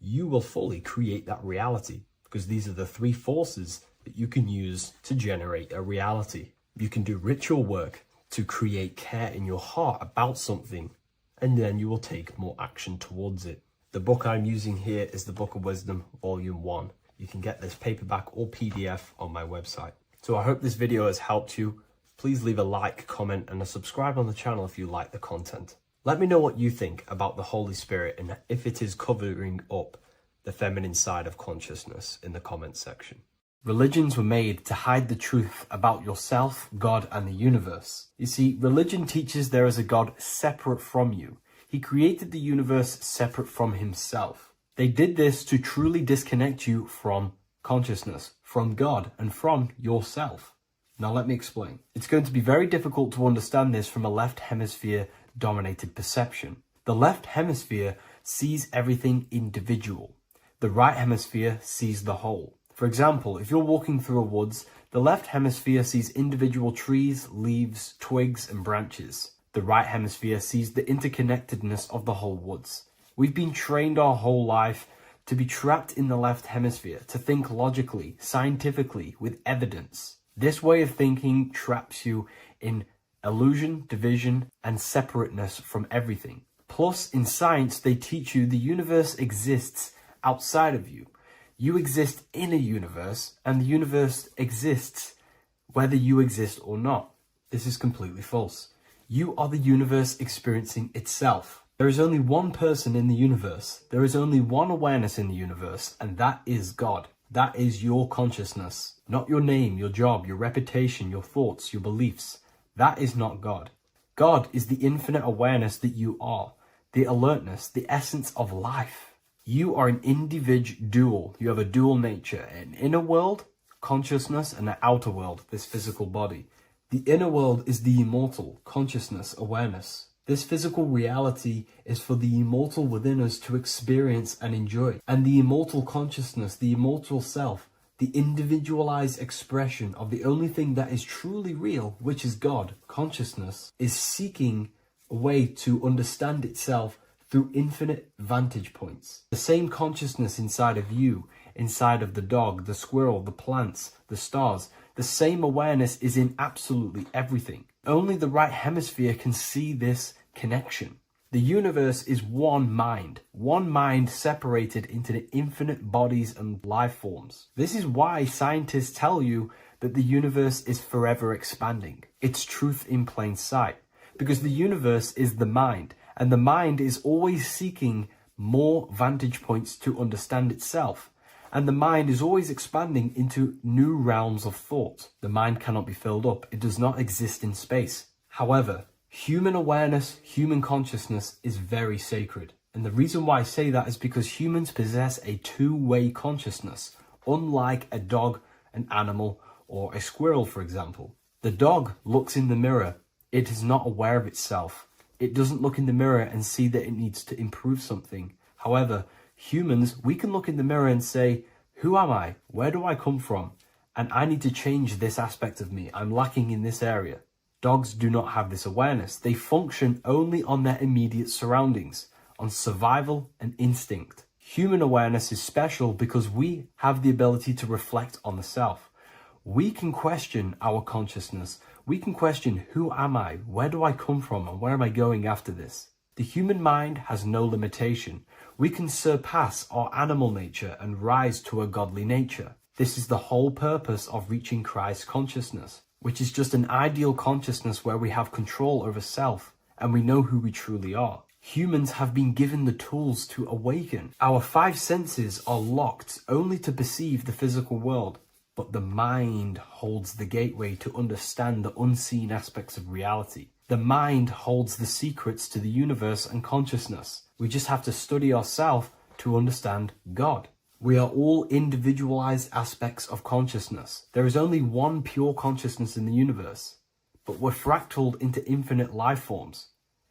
you will fully create that reality, because these are the 3 forces that you can use to generate a reality. You can do ritual work to create care in your heart about something, and then you will take more action towards it. The book I'm using here is the Book of Wisdom, Volume 1. You can get this paperback or PDF on my website. So I hope this video has helped you. Please leave a like, comment, and a subscribe on the channel if you like the content. Let me know what you think about the Holy Spirit and if it is covering up the feminine side of consciousness in the comments section. Religions were made to hide the truth about yourself, God, and the universe. You see, religion teaches there is a God separate from you. He created the universe separate from himself. They did this to truly disconnect you from consciousness, from God, and from yourself. Now let me explain. It's going to be very difficult to understand this from a left hemisphere dominated perception. The left hemisphere sees everything individual. The right hemisphere sees the whole. For example, if you're walking through a woods, the left hemisphere sees individual trees, leaves, twigs, and branches. The right hemisphere sees the interconnectedness of the whole woods. We've been trained our whole life to be trapped in the left hemisphere, to think logically, scientifically, with evidence. This way of thinking traps you in illusion, division, and separateness from everything. Plus, in science, they teach you the universe exists outside of you. You exist in a universe, and the universe exists whether you exist or not. This is completely false. You are the universe experiencing itself. There is only one person in the universe. There is only one awareness in the universe, and that is God. That is your consciousness, not your name, your job, your reputation, your thoughts, your beliefs. That is not God. God is the infinite awareness that you are. the alertness, the essence of life. You are an individual. You have a dual nature, an inner world, consciousness, and an outer world, this physical body. The inner world is the immortal, consciousness, awareness. This physical reality is for the immortal within us to experience and enjoy. And the immortal consciousness, the immortal self, the individualized expression of the only thing that is truly real, which is God, consciousness, is seeking a way to understand itself through infinite vantage points. The same consciousness inside of you, inside of the dog, the squirrel, the plants, the stars, the same awareness is in absolutely everything. Only the right hemisphere can see this connection. The universe is one mind separated into the infinite bodies and life forms. This is why scientists tell you that the universe is forever expanding. It's truth in plain sight. Because the universe is the mind, and the mind is always seeking more vantage points to understand itself. And the mind is always expanding into new realms of thought. The mind cannot be filled up. It does not exist in space. However, human awareness, human consciousness is very sacred. And the reason why I say that is because humans possess a two-way consciousness, unlike a dog, an animal, or a squirrel, for example. The dog looks in the mirror. It is not aware of itself. It doesn't look in the mirror and see that it needs to improve something. However, humans, we can look in the mirror and say, who am I? Where do I come from? And I need to change this aspect of me. I'm lacking in this area. Dogs do not have this awareness. They function only on their immediate surroundings, on survival and instinct. Human awareness is special because we have the ability to reflect on the self. We can question our consciousness. We can question, who am I? Where do I come from? And where am I going after this? The human mind has no limitation. We can surpass our animal nature and rise to a godly nature. This is the whole purpose of reaching Christ consciousness, which is just an ideal consciousness where we have control over self and we know who we truly are. Humans have been given the tools to awaken. Our five senses are locked only to perceive the physical world, but the mind holds the gateway to understand the unseen aspects of reality. The mind holds the secrets to the universe and consciousness. We just have to study ourselves to understand God. We are all individualized aspects of consciousness. There is only one pure consciousness in the universe, but we're fractaled into infinite life forms,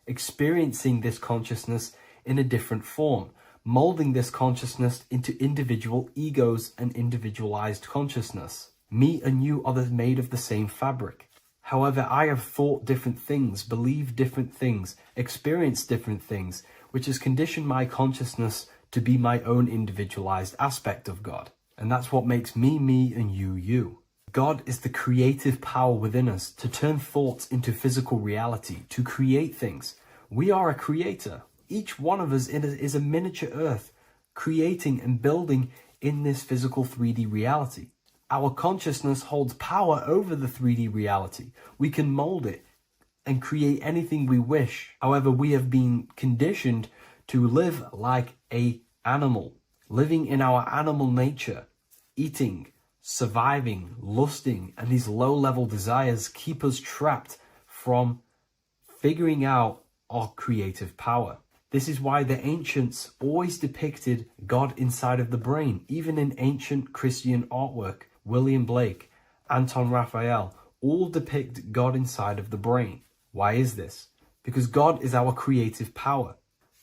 experiencing this consciousness in a different form, molding this consciousness into individual egos and individualized consciousness. Me and you are made of the same fabric. However, I have thought different things, believed different things, experienced different things, which has conditioned my consciousness to be my own individualized aspect of God. And that's what makes me, me, and you, you. God is the creative power within us to turn thoughts into physical reality, to create things. We are a creator. Each one of us is a miniature earth, creating and building in this physical 3D reality. Our consciousness holds power over the 3D reality. We can mold it and create anything we wish. However, we have been conditioned to live like an animal, living in our animal nature, eating, surviving, lusting, and these low-level desires keep us trapped from figuring out our creative power. This is why the ancients always depicted God inside of the brain. Even in ancient Christian artwork, William Blake, Anton Raphael, all depict God inside of the brain. Why is this? Because God is our creative power.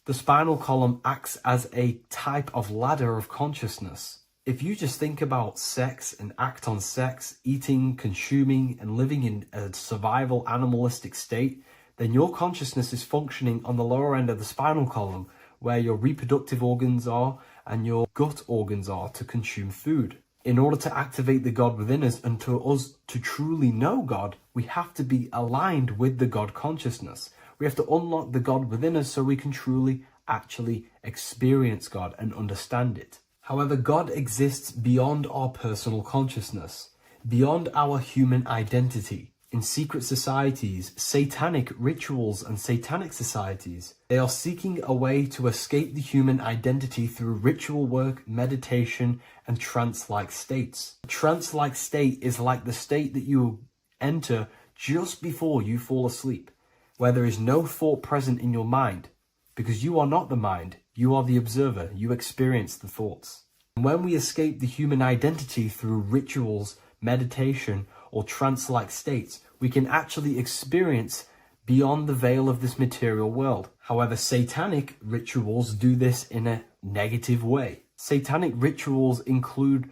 The spinal column acts as a type of ladder of consciousness. If you just think about sex and act on sex, eating, consuming, and living in a survival animalistic state, then your consciousness is functioning on the lower end of the spinal column, where your reproductive organs are and your gut organs are to consume food. In order to activate the God within us and to us to truly know God, we have to be aligned with the God consciousness. We have to unlock the God within us so we can truly actually experience God and understand it. However, God exists beyond our personal consciousness, beyond our human identity. In secret societies, satanic rituals and satanic societies, they are seeking a way to escape the human identity through ritual work, meditation, and trance-like states. A trance-like state is like the state that you enter just before you fall asleep, where there is no thought present in your mind. because you are not the mind, you are the observer, you experience the thoughts. And when we escape the human identity through rituals, meditation, or trance-like states, we can actually experience beyond the veil of this material world. However, satanic rituals do this in a negative way. Satanic rituals include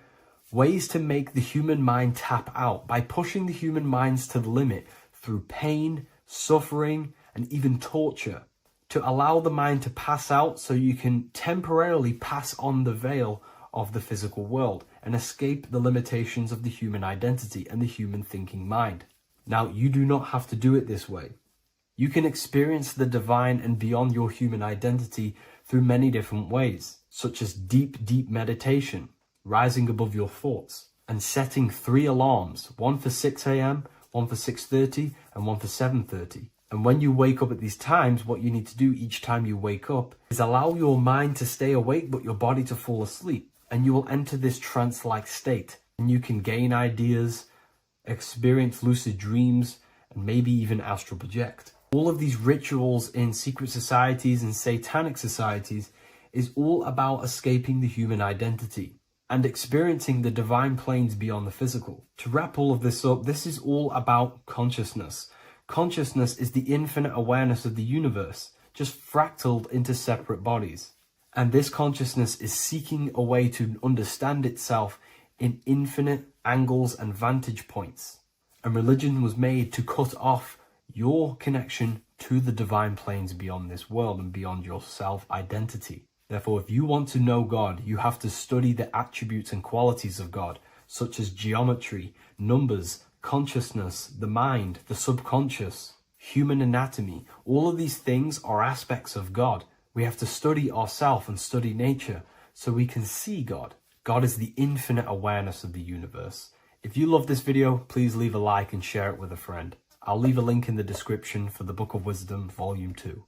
ways to make the human mind tap out by pushing the human minds to the limit through pain, suffering, and even torture, to allow the mind to pass out so you can temporarily pass on the veil of the physical world and escape the limitations of the human identity and the human thinking mind. Now, you do not have to do it this way. You can experience the divine and beyond your human identity through many different ways, such as deep, deep meditation, rising above your thoughts, and setting 3 alarms, one for 6 a.m., one for 6:30, and one for 7:30. And when you wake up at these times, what you need to do each time you wake up is allow your mind to stay awake but your body to fall asleep. And you will enter this trance-like state. And you can gain ideas, experience lucid dreams, and maybe even astral project. All of these rituals in secret societies and satanic societies is all about escaping the human identity and experiencing the divine planes beyond the physical. To wrap all of this up, this is all about consciousness. Consciousness is the infinite awareness of the universe, just fractaled into separate bodies. And this consciousness is seeking a way to understand itself in infinite angles and vantage points. And religion was made to cut off your connection to the divine planes beyond this world and beyond your self-identity. Therefore, if you want to know God, you have to study the attributes and qualities of God, such as geometry, numbers, consciousness, the mind, the subconscious, human anatomy. All of these things are aspects of God. We have to study ourselves and study nature so we can see God. God is the infinite awareness of the universe. If you love this video, please leave a like and share it with a friend. I'll leave a link in the description for the Book of Wisdom, Volume 2.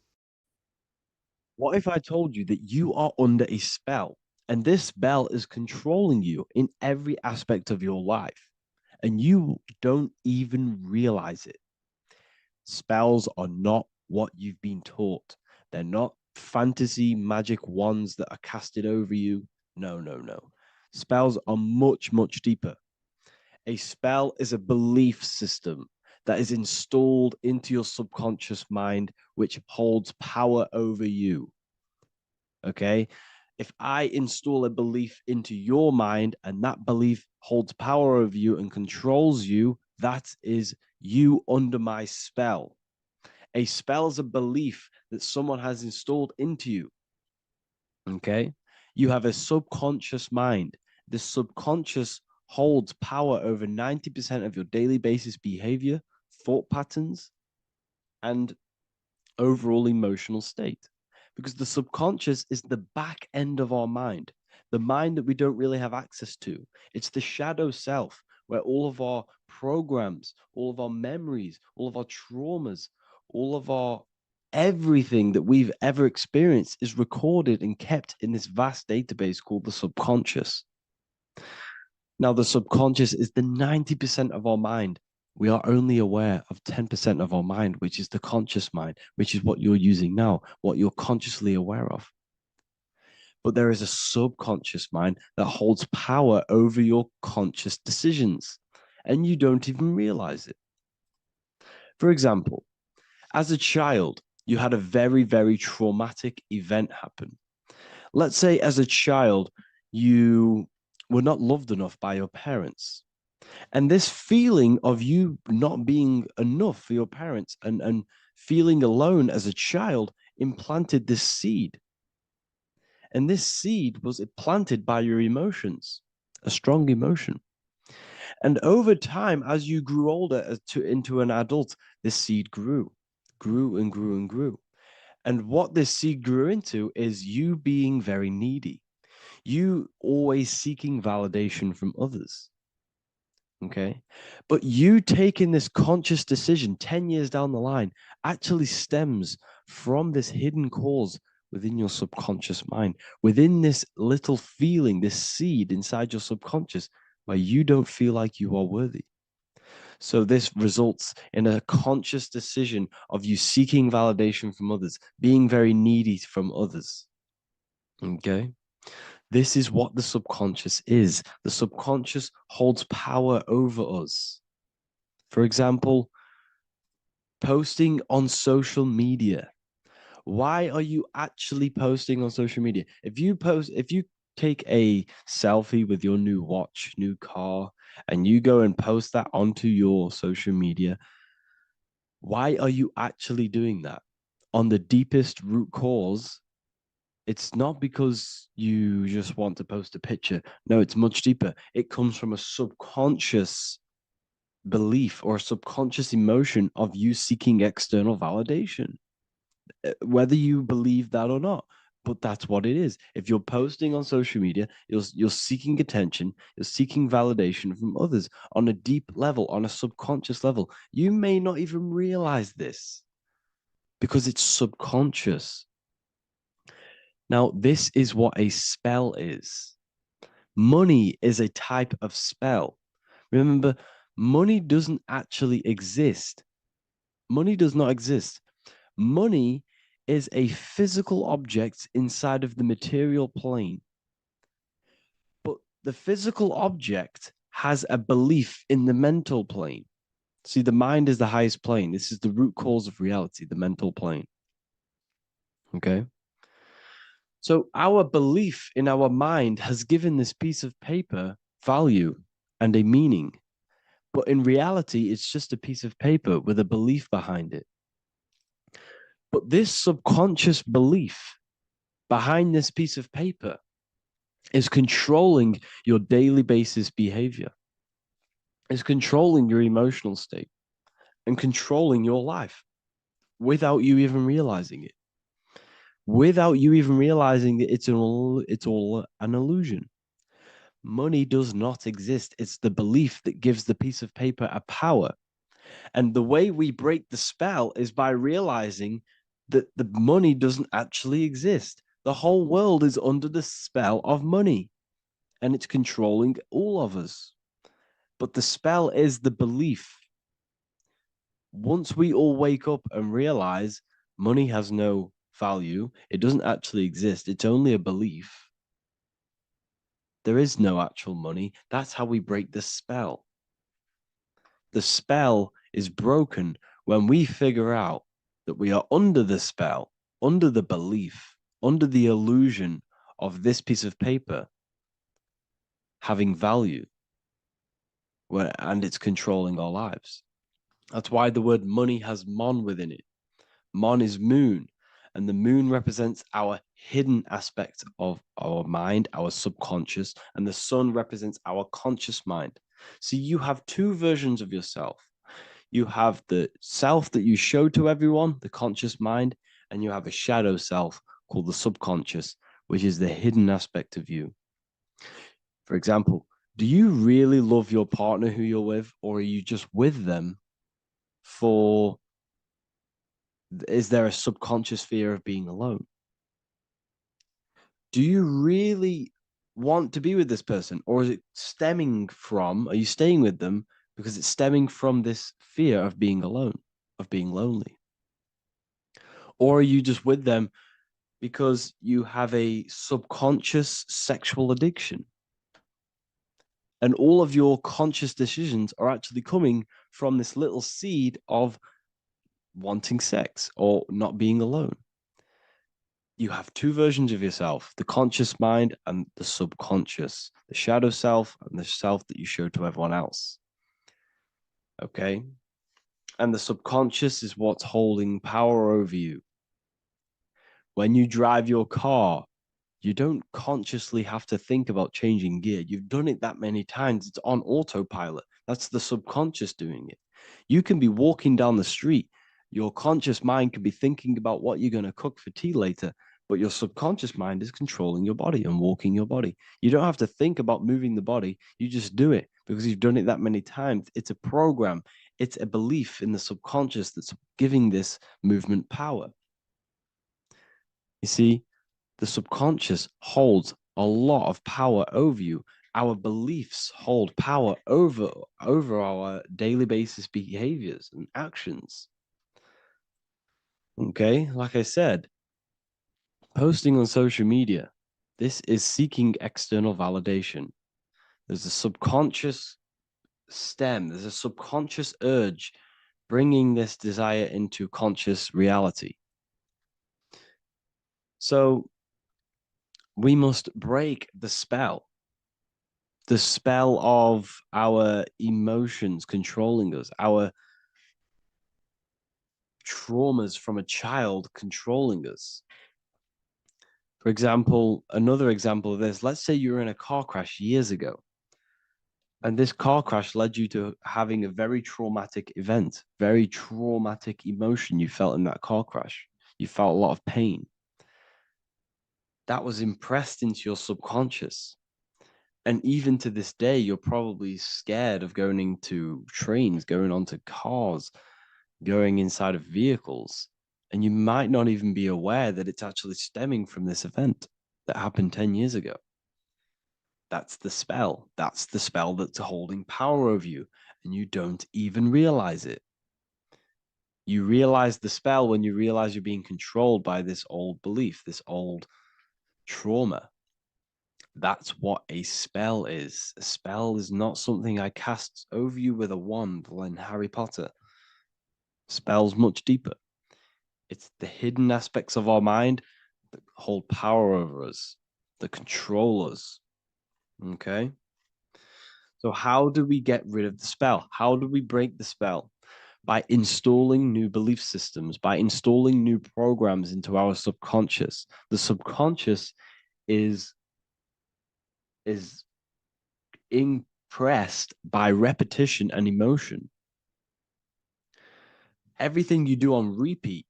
What if I told you that you are under a spell and this spell is controlling you in every aspect of your life and you don't even realize it? Spells are not what you've been taught. They're not fantasy magic wands that are casted over you. No, no, no. Spells are much, much deeper. A spell is a belief system that is installed into your subconscious mind, which holds power over you. Okay? If I install a belief into your mind and that belief holds power over you and controls you, that is you under my spell. A spell is a belief that someone has installed into you. Okay? You have a subconscious mind. The subconscious holds power over 90% of your daily basis behavior, thought patterns, and overall emotional state. Because the subconscious is the back end of our mind, the mind that we don't really have access to. It's the shadow self, where all of our programs, all of our memories, all of our traumas, all of our everything that we've ever experienced is recorded and kept in this vast database called the subconscious. Now, the subconscious is the 90% of our mind. We are only aware of 10% of our mind, which is the conscious mind, which is what you're using now, what you're consciously aware of. But there is a subconscious mind that holds power over your conscious decisions, and you don't even realize it. For example, as a child, you had a very, very traumatic event happen. Let's say as a child, you were not loved enough by your parents. And this feeling of you not being enough for your parents and feeling alone as a child implanted this seed. And this seed was planted by your emotions, a strong emotion. And over time, as you grew older into an adult, this seed grew and grew and grew. And what this seed grew into is you being very needy, you always seeking validation from others. Okay. But you taking this conscious decision 10 years down the line actually stems from this hidden cause within your subconscious mind, within this little feeling, this seed inside your subconscious where you don't feel like you are worthy. So this results in a conscious decision of you seeking validation from others, being very needy from others. Okay? This is what the subconscious is. The subconscious holds power over us. For example, posting on social media. Why are you actually posting on social media? If you take a selfie with your new watch, new car, and you go and post that onto your social media, why are you actually doing that? On the deepest root cause, it's not because you just want to post a picture. No, it's much deeper. It comes from a subconscious belief or a subconscious emotion of you seeking external validation, whether you believe that or not. But that's what it is. If you're posting on social media, you're seeking attention, you're seeking validation from others on a deep level, on a subconscious level. You may not even realize this because it's subconscious. Now, this is what a spell is. Money is a type of spell. Remember, money doesn't actually exist. Money does not exist. Money is a physical object inside of the material plane. But the physical object has a belief in the mental plane. See, the mind is the highest plane. This is the root cause of reality, the mental plane. Okay? So our belief in our mind has given this piece of paper value and a meaning. But in reality, it's just a piece of paper with a belief behind it. But this subconscious belief behind this piece of paper is controlling your daily basis behavior, is controlling your emotional state and controlling your life without you even realizing it. Without you even realizing that it's all an illusion. Money does not exist. It's the belief that gives the piece of paper a power. And the way we break the spell is by realizing that the money doesn't actually exist. The whole world is under the spell of money, and it's controlling all of us. But the spell is the belief. Once we all wake up and realize money has no value, it doesn't actually exist, it's only a belief. There is no actual money. That's how we break the spell. The spell is broken when we figure out that we are under the spell, under the belief, under the illusion of this piece of paper having value, and it's controlling our lives. That's why the word money has mon within it. Mon is moon, and the moon represents our hidden aspect of our mind, our subconscious, and the sun represents our conscious mind. So you have two versions of yourself. You have the self that you show to everyone, the conscious mind, and you have a shadow self called the subconscious, which is the hidden aspect of you. For example, do you really love your partner who you're with, or are you just with them for, is there a subconscious fear of being alone? Do you really want to be with this person, or is it stemming from, are you staying with them because it's stemming from this fear of being alone, of being lonely? Or are you just with them because you have a subconscious sexual addiction? And all of your conscious decisions are actually coming from this little seed of wanting sex or not being alone. You have two versions of yourself, the conscious mind and the subconscious, the shadow self and the self that you show to everyone else. Okay? And the subconscious is what's holding power over you. When you drive your car, you don't consciously have to think about changing gear. You've done it that many times. It's on autopilot. That's the subconscious doing it. You can be walking down the street. Your conscious mind can be thinking about what you're going to cook for tea later, but your subconscious mind is controlling your body and walking your body. You don't have to think about moving the body. You just do it because you've done it that many times. It's a program. It's a belief in the subconscious that's giving this movement power. You see, the subconscious holds a lot of power over you, our beliefs hold power over our daily basis behaviors and actions. Okay, like I said, posting on social media, this is seeking external validation. There's a subconscious there's a subconscious urge bringing this desire into conscious reality. So we must break the spell of our emotions controlling us, our traumas from a child controlling us. For example, another example of this, let's say you were in a car crash years ago, and this car crash led you to having a very traumatic event, very traumatic emotion you felt in that car crash. You felt a lot of pain. That was impressed into your subconscious. And even to this day, you're probably scared of going into trains, going onto cars, going inside of vehicles. And you might not even be aware that it's actually stemming from this event that happened 10 years ago. That's the spell. That's the spell that's holding power over you. And you don't even realize it. You realize the spell when you realize you're being controlled by this old belief, this old trauma. That's what a spell is. A spell is not something I cast over you with a wand like Harry Potter. Spell's much deeper. It's the hidden aspects of our mind that hold power over us, that control us. Okay? So how do we get rid of the spell? How do we break the spell? By installing new belief systems, by installing new programs into our subconscious. The subconscious is impressed by repetition and emotion. Everything you do on repeat,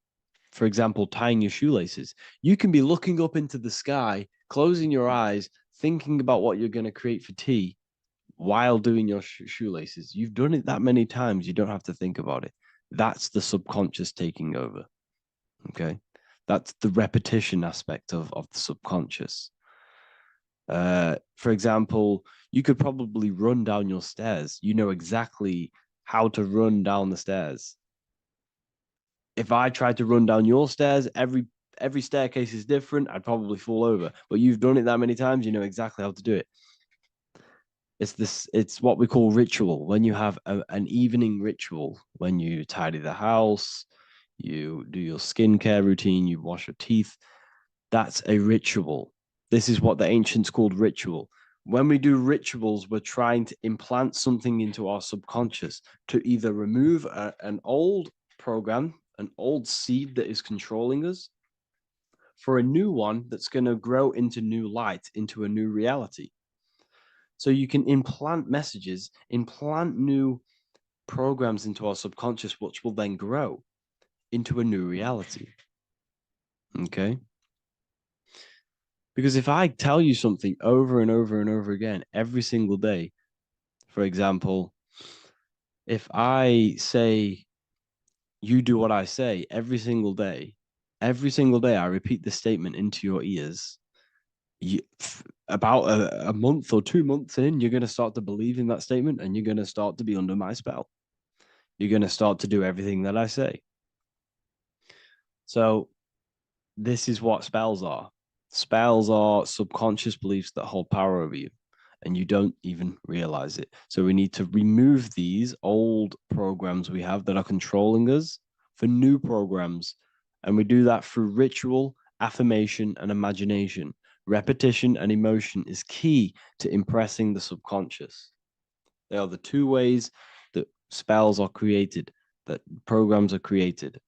for example, tying your shoelaces, you can be looking up into the sky, closing your eyes, thinking about what you're going to create for tea while doing your shoelaces. You've done it that many times, you don't have to think about it. That's the subconscious taking over. Okay. That's the repetition aspect of the subconscious. For example, you could probably run down your stairs. You know exactly how to run down the stairs. If I tried to run down your stairs, every staircase is different. I'd probably fall over. But you've done it that many times, you know exactly how to do it. It's what we call ritual. When you have an evening ritual, when you tidy the house, you do your skincare routine, you wash your teeth, that's a ritual. This is what the ancients called ritual. When we do rituals, we're trying to implant something into our subconscious to either remove an old program, an old seed that is controlling us, for a new one that's going to grow into new light, into a new reality. So you can implant messages, implant new programs into our subconscious, which will then grow into a new reality. Okay? Because if I tell you something over and over and over again every single day, for example, if I say, you do what I say every single day I repeat this statement into your ears, about a month or 2 months in, you're going to start to believe in that statement and you're going to start to be under my spell. You're going to start to do everything that I say. So this is what spells are. Spells are subconscious beliefs that hold power over you, and you don't even realize it. So we need to remove these old programs we have that are controlling us for new programs. And we do that through ritual, affirmation, and imagination. Repetition and emotion is key to impressing the subconscious. They are the two ways that spells are created, that programs are created.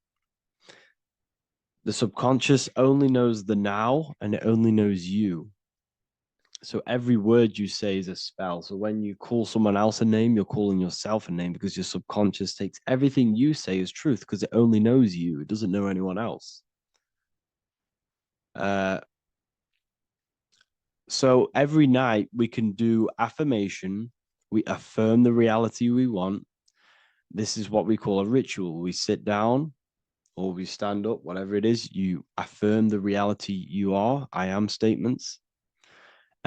The subconscious only knows the now, and it only knows you. So every word you say is a spell. So when you call someone else a name, you're calling yourself a name, because your subconscious takes everything you say as truth, because it only knows you. It doesn't know anyone else. So every night we can do affirmation. We affirm the reality we want. This is what we call a ritual. We sit down or we stand up, whatever it is, you affirm the reality you are, I am statements.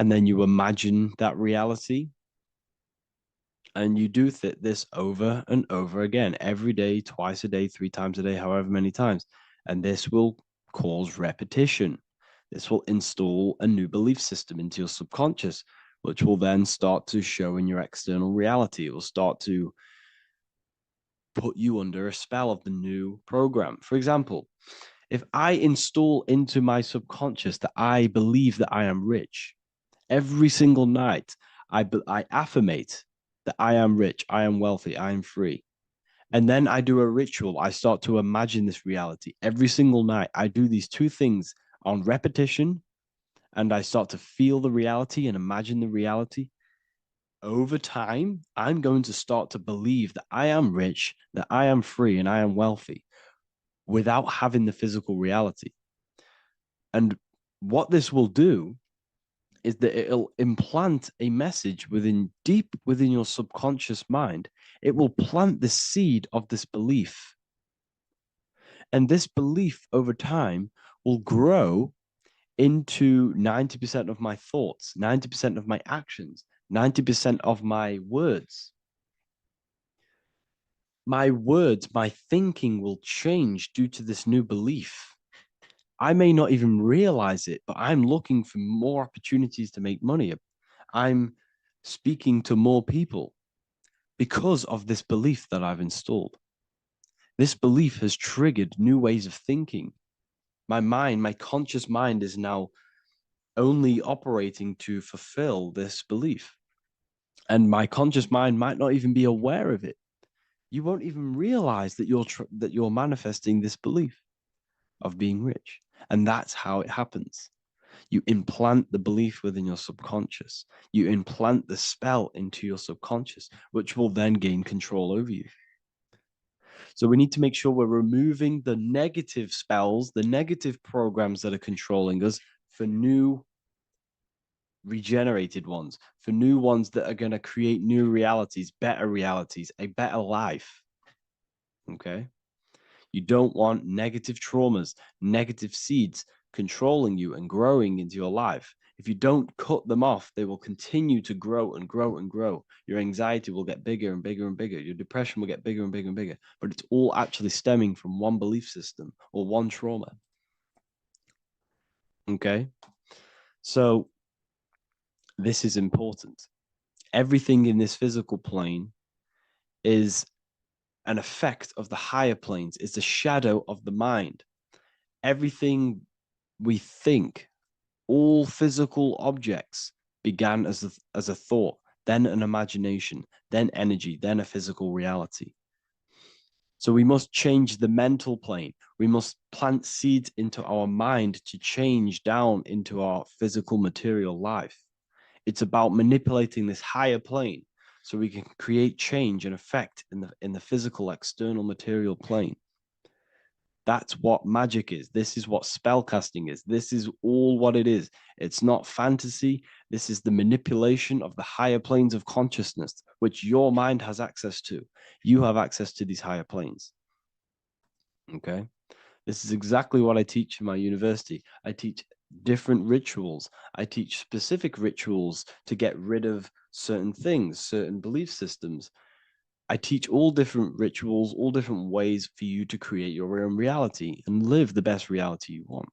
and then you imagine that reality. And you do this over and over again, every day, twice a day, 3 times a day, however many times. And this will cause repetition. This will install a new belief system into your subconscious, which will then start to show in your external reality. It will start to put you under a spell of the new program. For example, if I install into my subconscious that I believe that I am rich, every single night I affirmate that I am rich, I am wealthy, I am free. And then I do a ritual. I start to imagine this reality every single night. I do these two things on repetition, and I start to feel the reality and imagine the reality. Over time, I'm going to start to believe that I am rich, that I am free, and I am wealthy without having the physical reality. And what this will do is that it'll implant a message deep within your subconscious mind. It will plant the seed of this belief. And this belief over time will grow into 90% of my thoughts, 90% of my actions, 90% of my words. My words, my thinking will change due to this new belief. I may not even realize it, but I'm looking for more opportunities to make money. I'm speaking to more people because of this belief that I've installed. This belief has triggered new ways of thinking. My mind, my conscious mind is now only operating to fulfill this belief. And my conscious mind might not even be aware of it. You won't even realize that you're manifesting this belief of being rich. And that's how it happens. You implant the belief within your subconscious. You implant the spell into your subconscious, which will then gain control over you. So we need to make sure we're removing the negative spells, the negative programs that are controlling us, for new regenerated ones, for new ones that are going to create new realities, a better life. Okay? You don't want negative traumas, negative seeds controlling you and growing into your life. If you don't cut them off, they will continue to grow and grow and grow. Your anxiety will get bigger and bigger and bigger. Your depression will get bigger and bigger and bigger. But it's all actually stemming from one belief system or one trauma. Okay? So this is important. Everything in this physical plane is an effect of the higher planes, is the shadow of the mind. Everything we think, all physical objects began as a thought, then an imagination, then energy, then a physical reality. So we must change the mental plane. We must plant seeds into our mind to change down into our physical material life. It's about manipulating this higher plane so we can create change and effect in the physical external material plane. That's what magic is. This is what spellcasting is. This is all what it is. It's not fantasy. This is the manipulation of the higher planes of consciousness, which your mind has access to. You have access to these higher planes. Okay? This is exactly what I teach in my university. I teach different rituals. I teach specific rituals to get rid of certain things, certain belief systems. I teach all different rituals, all different ways for you to create your own reality and live the best reality you want.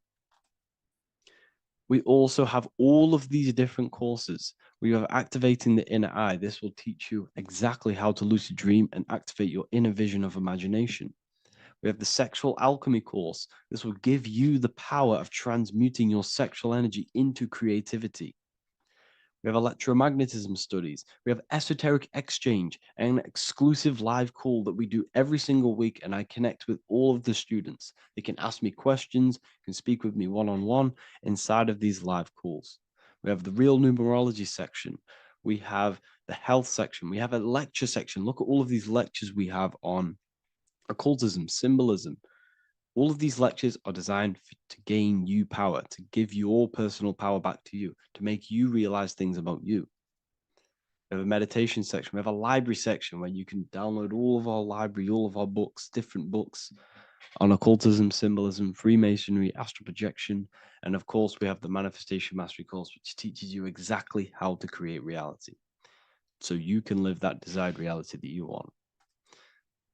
We also have all of these different courses. We have activating the inner eye. This will teach you exactly how to lucid dream and activate your inner vision of imagination. We have the sexual alchemy course. This will give you the power of transmuting your sexual energy into creativity. We have electromagnetism studies. We have esoteric exchange and an exclusive live call that we do every single week. And I connect with all of the students. They can ask me questions, can speak with me one-on-one inside of these live calls. We have the real numerology section. We have the health section. We have a lecture section. Look at all of these lectures we have on occultism, symbolism. All of these lectures are designed to gain you power, to give your personal power back to you, to make you realize things about you. We have a meditation section. We have a library section where you can download all of our library, all of our books, different books on occultism, symbolism, Freemasonry, astral projection. And of course, we have the Manifestation Mastery course, which teaches you exactly how to create reality so you can live that desired reality that you want.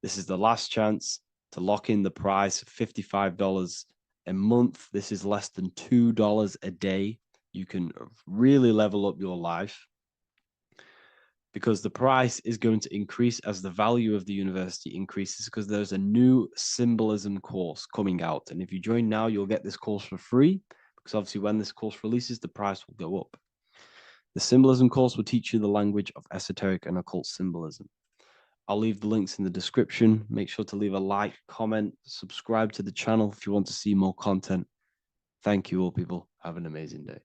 This is the last chance to lock in the price of $55 a month. This is less than $2 a day. You can really level up your life, because the price is going to increase as the value of the university increases, because there's a new symbolism course coming out. And if you join now, you'll get this course for free, because obviously when this course releases, the price will go up. The symbolism course will teach you the language of esoteric and occult symbolism. I'll leave the links in the description. Make sure to leave a like, comment, subscribe to the channel if you want to see more content. Thank you all, people. Have an amazing day.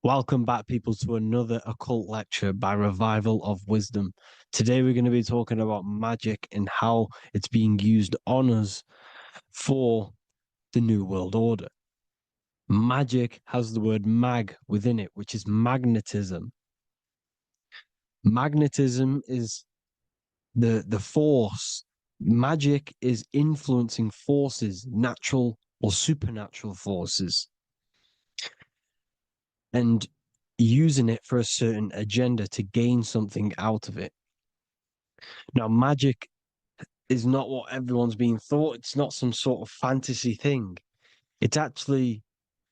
Welcome back, people, to another occult lecture by Revival of Wisdom. Today we're going to be talking about magic and how it's being used on us for the New World Order. Magic has the word mag within it, which is magnetism. Magnetism is the force. Magic is influencing forces, natural or supernatural forces, and using it for a certain agenda to gain something out of it. Now, magic is not what everyone's being thought. It's not some sort of fantasy thing. It's actually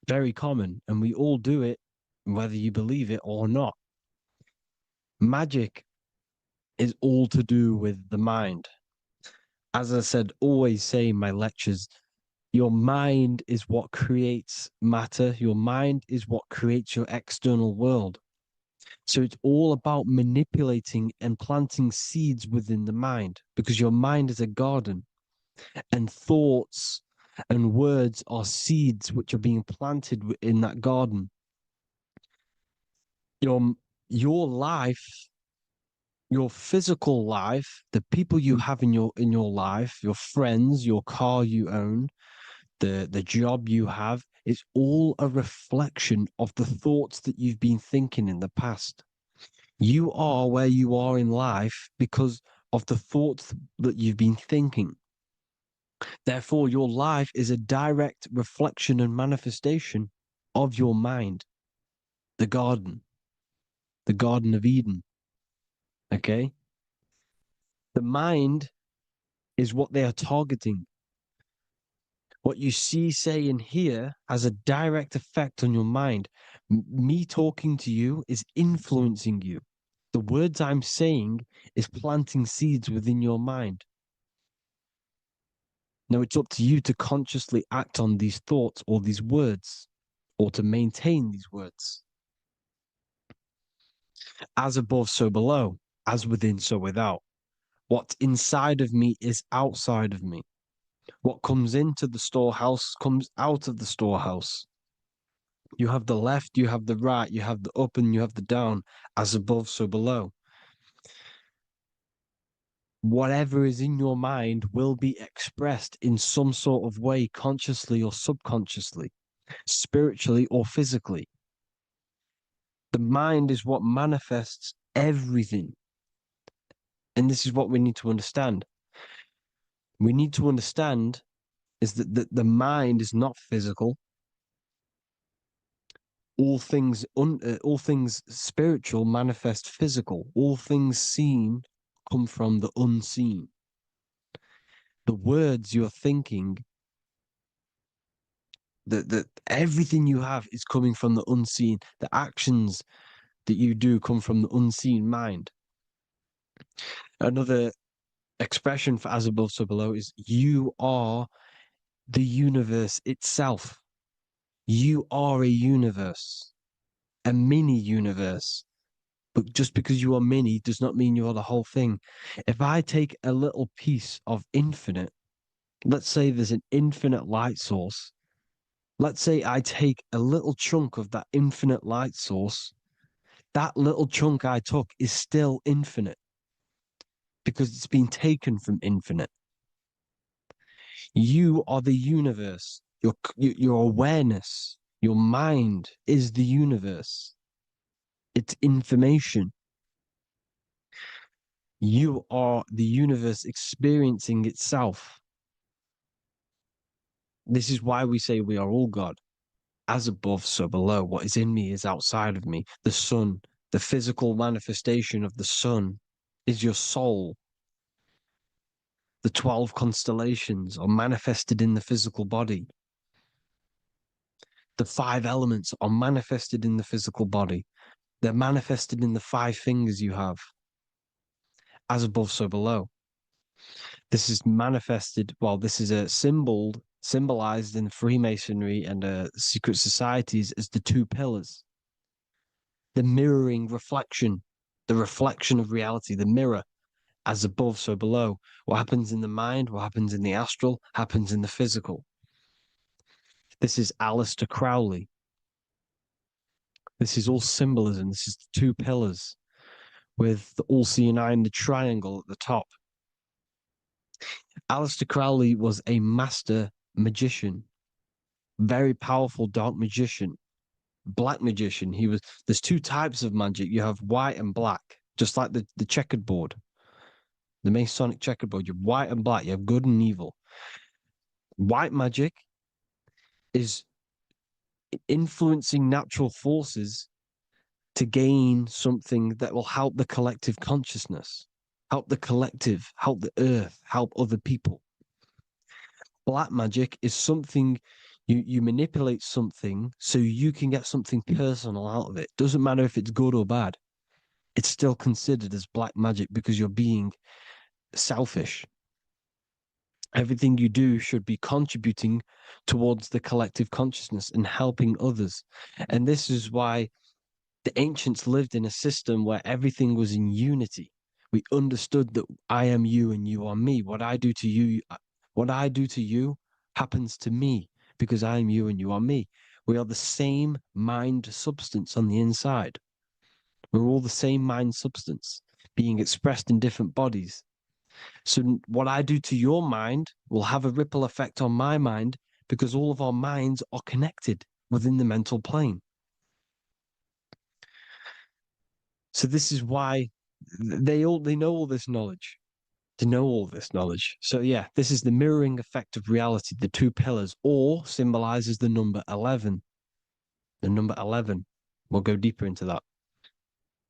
very common, and we all do it, whether you believe it or not. Magic is all to do with the mind. As I said, always say in my lectures, your mind is what creates matter. Your mind is what creates your external world. So it's all about manipulating and planting seeds within the mind, because your mind is a garden, and thoughts and words are seeds which are being planted in that garden. Your life, your physical life, the people you have in your life, your friends, your car you own, the job you have, is all a reflection of the thoughts that you've been thinking in the past. You are where you are in life because of the thoughts that you've been thinking. Therefore, your life is a direct reflection and manifestation of your mind, the Garden of Eden. Okay? The mind is what they are targeting. What you see, say, and hear has a direct effect on your mind. Me talking to you is influencing you. The words I'm saying is planting seeds within your mind. Now it's up to you to consciously act on these thoughts or these words, or to maintain these words. As above, so below. As within, so without. What's inside of me is outside of me. What comes into the storehouse comes out of the storehouse. You have the left, you have the right, you have the up, and you have the down. As above, so below. Whatever is in your mind will be expressed in some sort of way, consciously or subconsciously, spiritually or physically. The mind is what manifests everything. And this is what we need to understand. We need to understand is that the mind is not physical. All things spiritual manifest physical. All things seen come from the unseen. The words you're thinking, that everything you have is coming from the unseen. The actions that you do come from the unseen mind. Another expression for as above, so below is you are the universe itself. You are a universe, a mini universe. But just because you are mini does not mean you are the whole thing. If I take a little piece of infinite, let's say there's an infinite light source, Let's say I take a little chunk of that infinite light source. That little chunk I took is still infinite because it's been taken from infinite. You are the universe. Your awareness, your mind is the universe. It's information. You are the universe experiencing itself. This is why we say we are all God. As above, so below. What is in me is outside of me. The sun, the physical manifestation of the sun, is your soul. The 12 constellations are manifested in the physical body. The 5 elements are manifested in the physical body. They're manifested in the 5 fingers you have. As above, so below. This is manifested, well, this is a symbolized in Freemasonry and secret societies as the 2 pillars. The mirroring reflection, the reflection of reality, the mirror, as above, so below. What happens in the mind, what happens in the astral, happens in the physical. This is Aleister Crowley. This is all symbolism. This is the 2 pillars with the all-seeing eye and the triangle at the top. Aleister Crowley was a master magician, very powerful dark magician, black magician. There's 2 types of magic. You have white and black, just like the checkered board, the Masonic checkerboard. You have white and black. You have good and evil. White magic is influencing natural forces to gain something that will help the collective consciousness, help the collective, help the earth, help other people. Black magic is something you manipulate something so you can get something personal out of it. Doesn't matter if it's good or bad. It's still considered as black magic because you're being selfish. Everything you do should be contributing towards the collective consciousness and helping others. And this is why the ancients lived in a system where everything was in unity. We understood that I am you and you are me. What I do to you happens to me because I am you and you are me. We are the same mind substance on the inside. We're all the same mind substance being expressed in different bodies. So what I do to your mind will have a ripple effect on my mind because all of our minds are connected within the mental plane. So this is why they know all this knowledge. They know all this knowledge. So yeah, this is the mirroring effect of reality, the 2 pillars, or symbolizes the number 11. The number 11. We'll go deeper into that.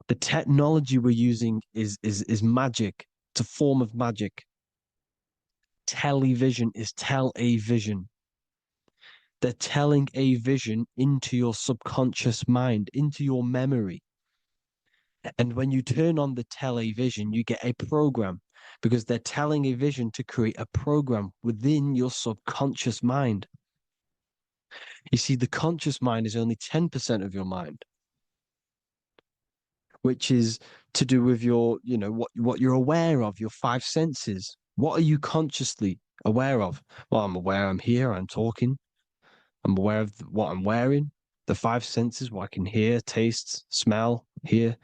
The technology we're using is magic. It's a form of magic. Television is tell a vision. They're telling a vision into your subconscious mind, into your memory. And when you turn on the television, you get a program because they're telling a vision to create a program within your subconscious mind. You see, the conscious mind is only 10% of your mind, which is to do with your, what you're aware of, your 5 senses. What are you consciously aware of? Well, I'm aware I'm here, I'm talking. I'm aware of what I'm wearing, the 5 senses, what I can hear, taste, smell, hear.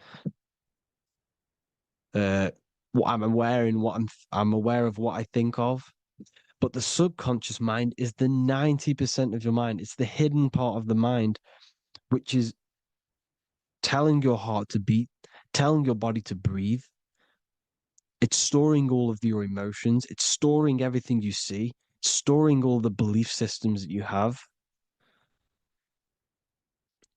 What I'm wearing, I'm aware of what I think of. But the subconscious mind is the 90% of your mind. It's the hidden part of the mind, which is telling your heart to beat, telling your body to breathe. It's storing all of your emotions. It's storing everything you see, storing all the belief systems that you have.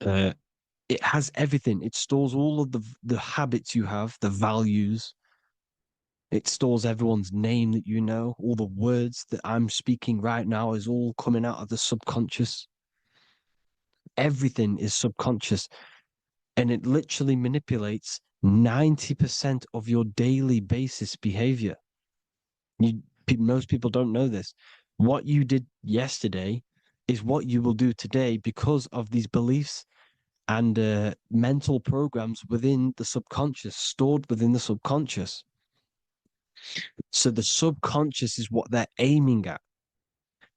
It has everything. It stores all of the habits you have, the values. It stores everyone's name that you know. All the words that I'm speaking right now is all coming out of the subconscious. Everything is subconscious. And it literally manipulates 90% of your daily basis behavior. Most people don't know this. What you did yesterday is what you will do today because of these beliefs and mental programs within the subconscious, stored within the subconscious. So the subconscious is what they're aiming at.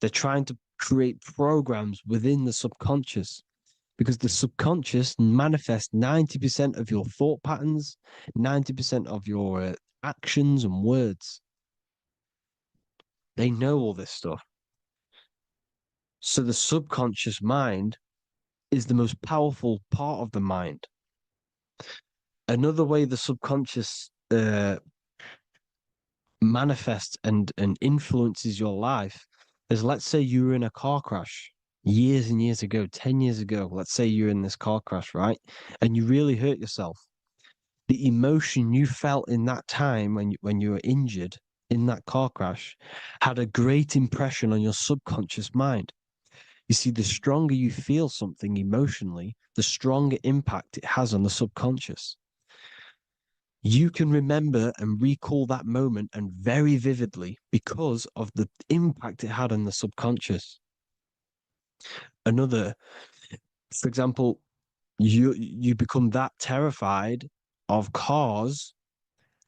They're trying to create programs within the subconscious, because the subconscious manifests 90% of your thought patterns, 90% of your actions and words. They know all this stuff. So the subconscious mind is the most powerful part of the mind. Another way the subconscious manifests and influences your life is, let's say you were in a car crash years and years ago, 10 years ago. Let's say you're in this car crash, right? And you really hurt yourself. The emotion you felt in that time when you were injured in that car crash had a great impression on your subconscious mind. You see, the stronger you feel something emotionally, the stronger impact it has on the subconscious. You can remember and recall that moment, and very vividly, because of the impact it had on the subconscious. Another, for example, you become that terrified of cars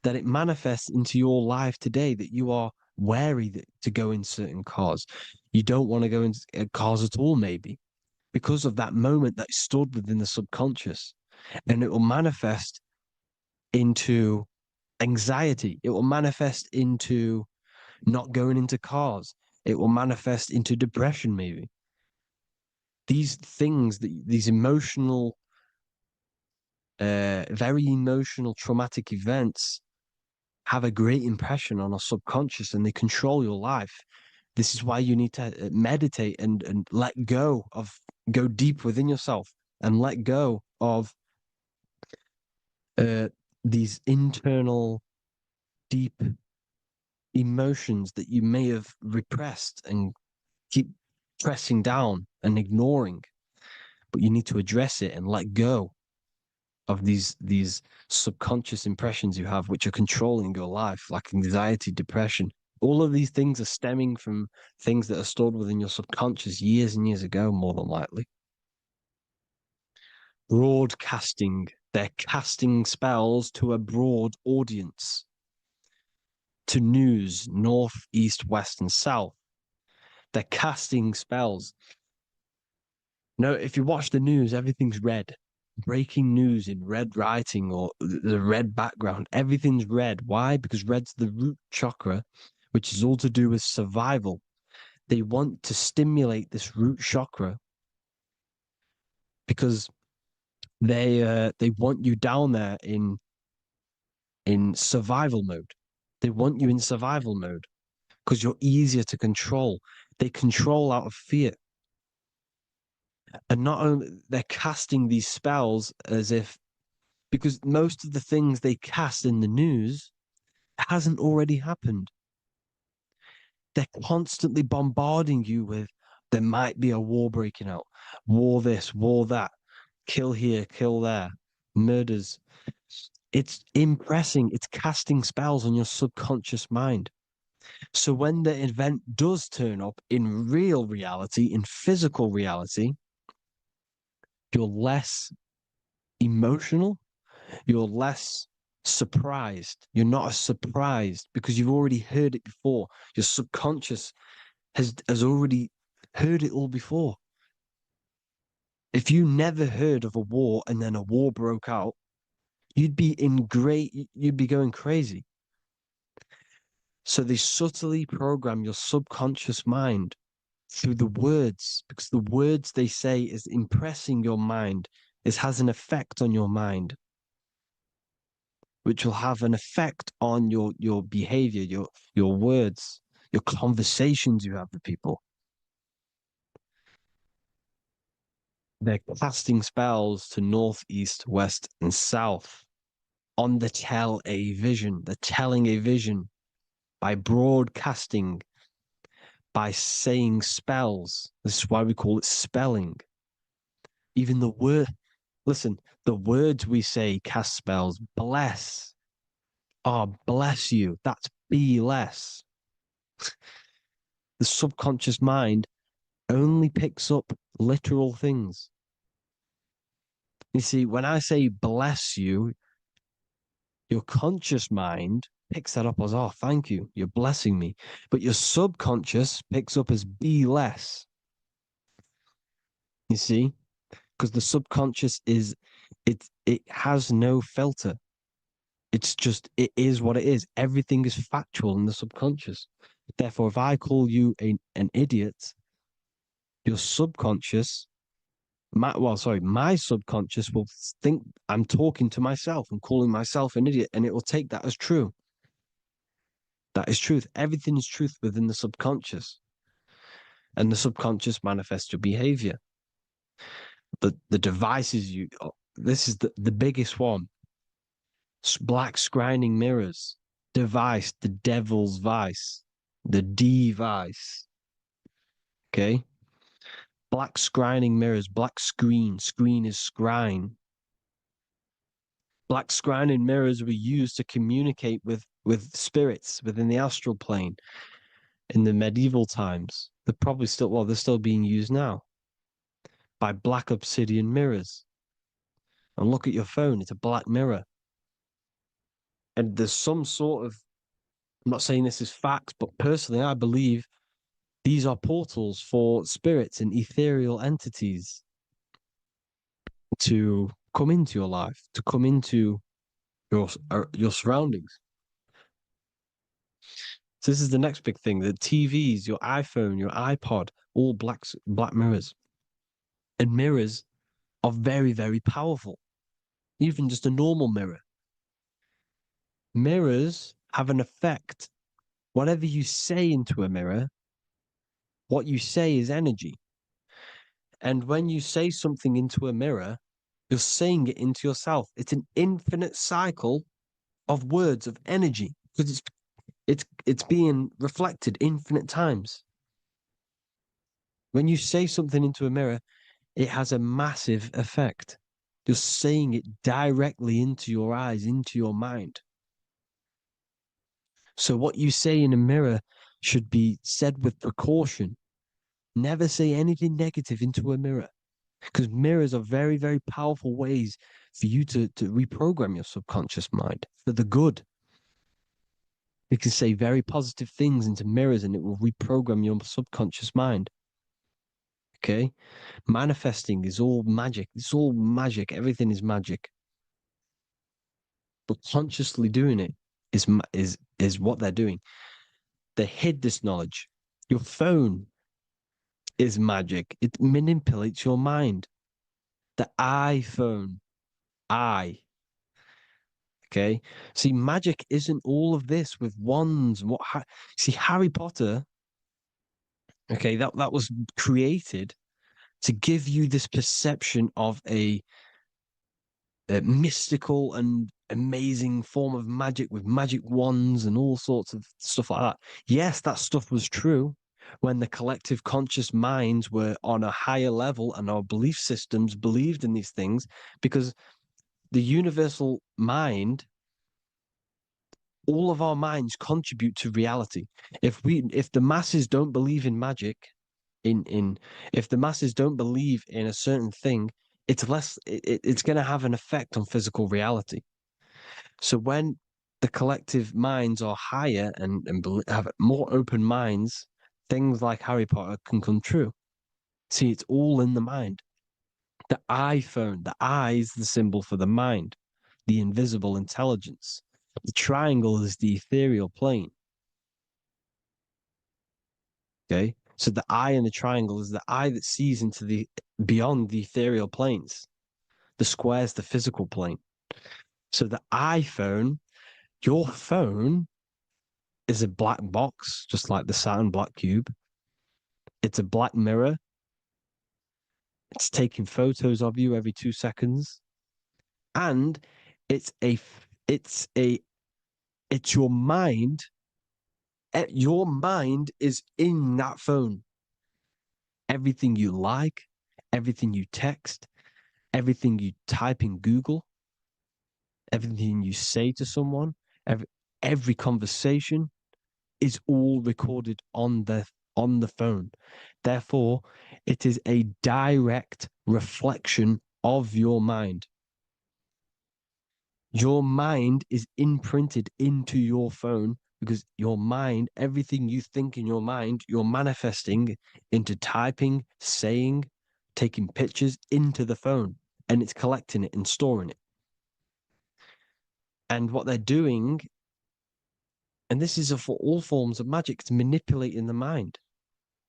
that it manifests into your life today, that you are wary to go in certain cars. You don't want to go in cars at all, maybe, because of that moment that stood within the subconscious. And it will manifest into anxiety. It will manifest into not going into cars. It will manifest into depression, maybe. These things, these emotional, very emotional, traumatic events have a great impression on our subconscious, and they control your life. This is why you need to meditate and let go go deep within yourself and let go of these internal, deep emotions that you may have repressed and keep pressing down and ignoring. But you need to address it and let go of these subconscious impressions you have, which are controlling your life, like anxiety, depression. All of these things are stemming from things that are stored within your subconscious years and years ago, more than likely. Broadcasting. They're casting spells to a broad audience, to news, north, east, west, and south. They're casting spells. No, if you watch the news, everything's red. Breaking news in red writing or the red background, everything's red. Why? Because red's the root chakra, which is all to do with survival. They want to stimulate this root chakra because they want you down there in survival mode. They want you in survival mode because you're easier to control. They control out of fear. And not only they're casting these spells as if, because most of the things they cast in the news hasn't already happened. They're constantly bombarding you with, there might be a war breaking out, war this, war that, kill here, kill there, murders. It's impressing, it's casting spells on your subconscious mind. So when the event does turn up in real reality, in physical reality, you're less emotional, you're less surprised. You're not as surprised because you've already heard it before. Your subconscious has already heard it all before. If you never heard of a war and then a war broke out, you'd be going crazy. So they subtly program your subconscious mind through the words, because the words they say is impressing your mind. It has an effect on your mind, which will have an effect on your behavior, your words, your conversations you have with people. They're casting spells to north, east, west, and south on the they're telling a vision by broadcasting, by saying spells. This is why we call it spelling. Even the word, listen, the words we say cast spells. Bless. Oh, bless you. That's be less. The subconscious mind only picks up literal things. You see, when I say bless you, your conscious mind picks that up as, oh, thank you, you're blessing me. But your subconscious picks up as be less. You see? Because the subconscious it has no filter. It's just, it is what it is. Everything is factual in the subconscious. Therefore, if I call you an idiot, your subconscious, my subconscious will think I'm talking to myself and calling myself an idiot, and it will take that as true. That is truth. Everything is truth within the subconscious. And the subconscious manifests your behavior. The devices this is the biggest one. Black scrying mirrors, device, the devil's vice, the device. Okay. Black scrying mirrors, black screen is scrying. Black scrying mirrors were used to communicate with spirits within the astral plane in the medieval times. They're probably still, well, they're still being used now by black obsidian mirrors. And look at your phone, it's a black mirror. And there's some sort of, I'm not saying this is facts, but personally, I believe these are portals for spirits and ethereal entities to come into your life, to come into your surroundings. So this is the next big thing: the TVs, your iPhone, your iPod, all black mirrors. And mirrors are very, very powerful. Even just a normal mirror. Mirrors have an effect. Whatever you say into a mirror, what you say is energy. And when you say something into a mirror, you're saying it into yourself. It's an infinite cycle of words, of energy, because it's being reflected infinite times. When you say something into a mirror, it has a massive effect. You're saying it directly into your eyes, into your mind. So what you say in a mirror should be said with precaution. Never say anything negative into a mirror, because mirrors are very, very powerful ways for you to reprogram your subconscious mind for the good. You can say very positive things into mirrors and it will reprogram your subconscious mind. Okay? Manifesting is all magic. It's all magic. Everything is magic. But consciously doing it is what they're doing. They hid this knowledge. Your phone is magic. It manipulates your mind. The iPhone. Okay. See, magic isn't all of this with wands. See, Harry Potter, okay, that was created to give you this perception of a mystical and amazing form of magic with magic wands and all sorts of stuff like that. Yes, that stuff was true when the collective conscious minds were on a higher level and our belief systems believed in these things, because the universal mind, all of our minds contribute to reality. If the masses don't believe in magic, if the masses don't believe in a certain thing, it's going to have an effect on physical reality. So when the collective minds are higher and have more open minds, things like Harry Potter can come true. See, it's all in the mind. The iPhone, the eye is the symbol for the mind, the invisible intelligence. The triangle is the ethereal plane. Okay, so the eye in the triangle is the eye that sees into the beyond the ethereal planes. The square is the physical plane. So the iPhone, your phone, is a black box, just like the Saturn black cube. It's a black mirror. It's taking photos of you every 2 seconds, and it's your mind. Your mind is in that phone. Everything you like, everything you text, everything you type in Google, everything you say to someone, every conversation is all recorded on the phone. Therefore, it is a direct reflection of your mind. Your mind is imprinted into your phone because your mind, everything you think in your mind, you're manifesting into typing, saying, taking pictures into the phone, and it's collecting it and storing it. And what they're doing, and this is for all forms of magic, it's manipulating the mind.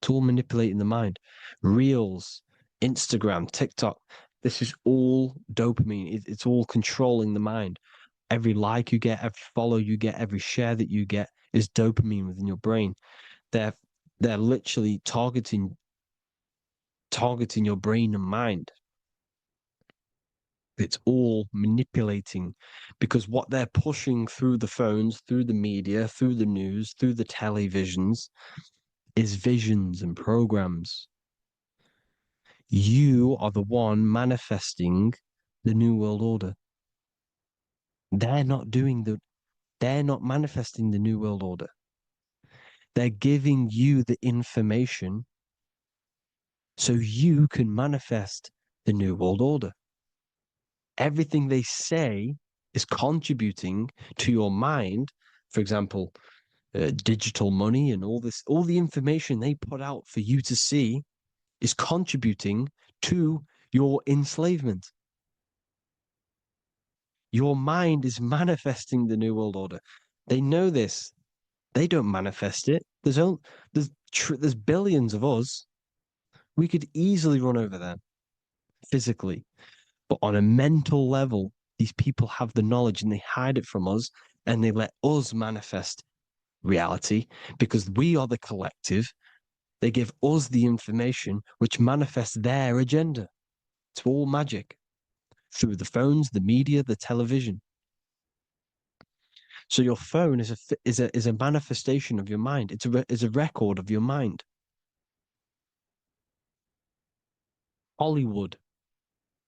It's all manipulating the mind. Reels, Instagram, TikTok, this is all dopamine. It's all controlling the mind. Every like you get, every follow you get, every share that you get is dopamine within your brain. They're literally targeting your brain and mind. It's all manipulating, because what they're pushing through the phones, through the media, through the news, through the televisions is visions and programs. You are the one manifesting the New World Order. They're not manifesting the New World Order. They're giving you the information so you can manifest the New World Order. Everything they say is contributing to your mind. For example, digital money and all the information they put out for you to see is contributing to your enslavement. Your mind is manifesting the New World Order. They know this. They don't manifest it. There's billions of us. We could easily run over them physically. But on a mental level, these people have the knowledge and they hide it from us, and they let us manifest reality because we are the collective. They give us the information which manifests their agenda. It's all magic through the phones, the media, the television. So your phone is a manifestation of your mind. It's a record of your mind. Hollywood,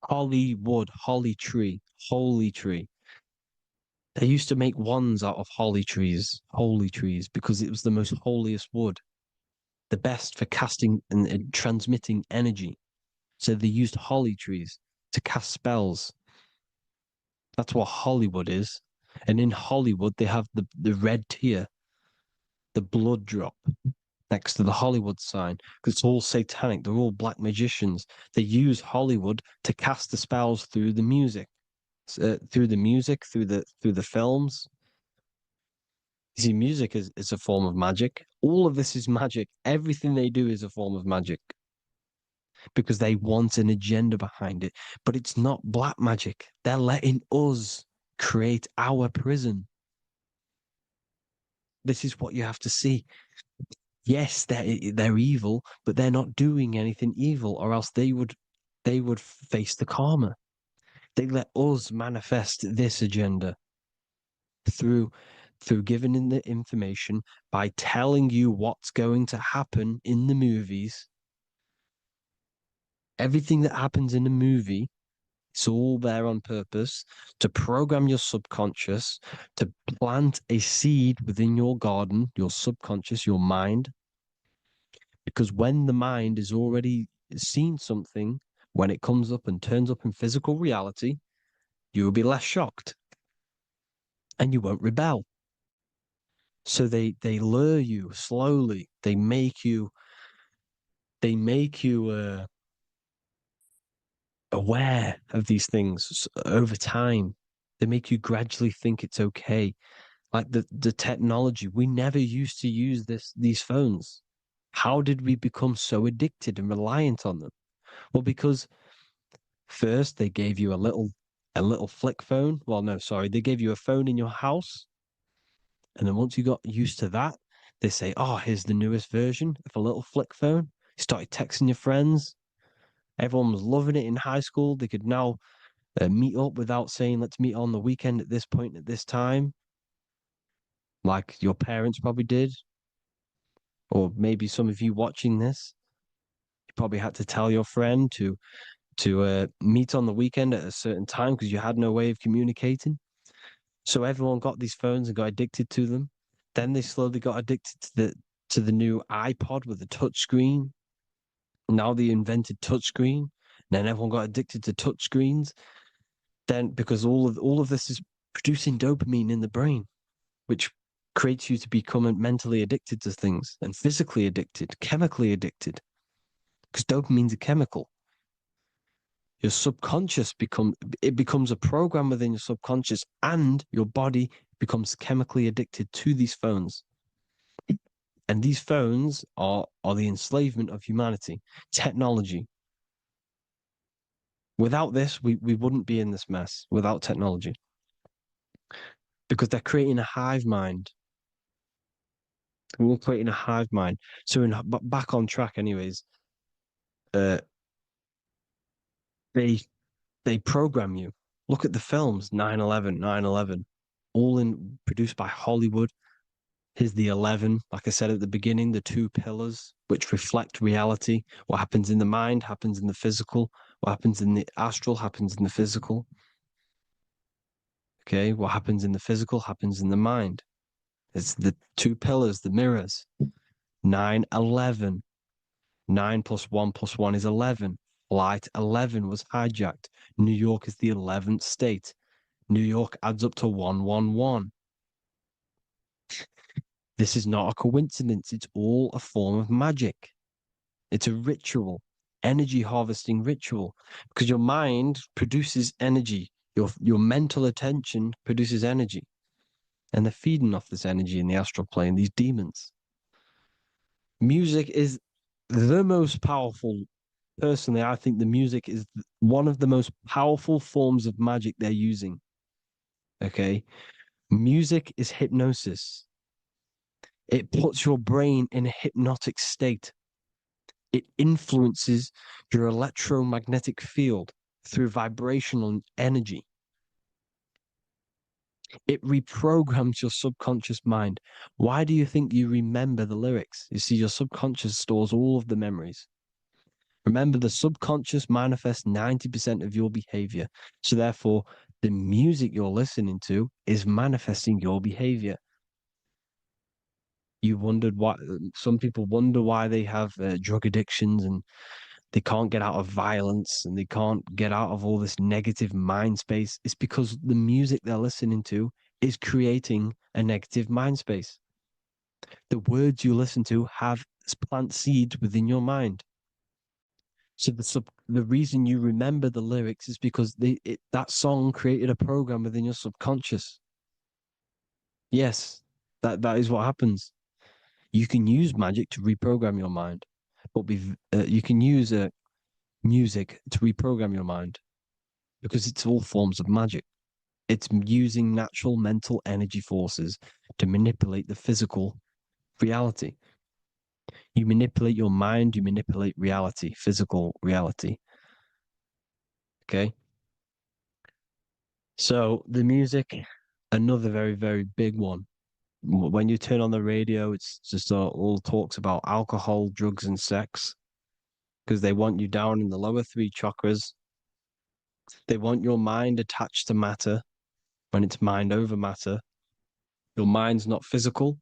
holly tree, holy tree. They used to make wands out of holy trees, because it was the most holiest wood, the best for casting and transmitting energy. So they used holly trees to cast spells. That's what Hollywood is. And in Hollywood, they have the red tear, the blood drop next to the Hollywood sign, because it's all satanic. They're all black magicians. They use Hollywood to cast the spells through the music, through the films. You see, music is a form of magic. All of this is magic. Everything they do is a form of magic because they want an agenda behind it. But it's not black magic. They're letting us create our prison. This is what you have to see. Yes, they're evil, but they're not doing anything evil, or else they would face the karma. They let us manifest this agenda through giving in the information, by telling you what's going to happen in the movies. Everything that happens in a movie, it's all there on purpose to program your subconscious, to plant a seed within your garden, your subconscious, your mind. Because when the mind is already seen something, when it comes up and turns up in physical reality, you will be less shocked and you won't rebel. So they lure you slowly. They make you aware of these things over time. They make you gradually think it's okay. Like the technology, we never used to use these phones. How did we become so addicted and reliant on them? Well, because first they gave you a little flick phone. Well, no, sorry, they gave you a phone in your house. And then once you got used to that, they say, oh, here's the newest version of a little flick phone. You started texting your friends. Everyone was loving it in high school. They could now meet up without saying, let's meet on the weekend at this point at this time, like your parents probably did. Or maybe some of you watching this, you probably had to tell your friend to meet on the weekend at a certain time because you had no way of communicating. So everyone got these phones and got addicted to them. Then they slowly got addicted to the new iPod with the touch screen. Now they invented touch screen. Then everyone got addicted to touch screens. Then because all of this is producing dopamine in the brain, which creates you to become mentally addicted to things and physically addicted, chemically addicted. Because dopamine's a chemical. Your subconscious becomes a program within your subconscious, and your body becomes chemically addicted to these phones. And these phones are the enslavement of humanity, technology. Without this, we wouldn't be in this mess without technology. Because they're creating a hive mind. We're creating a hive mind. So back on track anyways, they program you. Look at the films, 9/11, 9/11, all produced by Hollywood. Here's the 11, like I said at the beginning, the two pillars which reflect reality. What happens in the mind happens in the physical. What happens in the astral happens in the physical. Okay, what happens in the physical happens in the mind. It's the two pillars, the mirrors. 9/11. 9 plus 1 plus 1 is 11. Flight 11 was hijacked. New York is the 11th state. New York adds up to 111. This is not a coincidence. It's all a form of magic. It's a ritual, energy harvesting ritual, because your mind produces energy. Your mental attention produces energy. And they're feeding off this energy in the astral plane, these demons. Music is the most powerful. Personally, I think the music is one of the most powerful forms of magic they're using. Okay. Music is hypnosis. It puts your brain in a hypnotic state. It influences your electromagnetic field through vibrational energy. It reprograms your subconscious mind. Why do you think you remember the lyrics? You see, your subconscious stores all of the memories. Remember, the subconscious manifests 90% of your behavior. So therefore, the music you're listening to is manifesting your behavior. You wondered why some people wonder why they have drug addictions and they can't get out of violence and they can't get out of all this negative mind space. It's because the music they're listening to is creating a negative mind space. The words you listen to have plant seeds within your mind. So the reason you remember the lyrics is because that song created a program within your subconscious. Yes, that is what happens. You can use magic to reprogram your mind, but you can use music to reprogram your mind because it's all forms of magic. It's using natural mental energy forces to manipulate the physical reality. You manipulate your mind, you manipulate reality, physical reality. Okay. So the music, another very, very big one. When you turn on the radio, it's just all talks about alcohol, drugs, and sex because they want you down in the lower three chakras. They want your mind attached to matter when it's mind over matter. Your mind's not physical.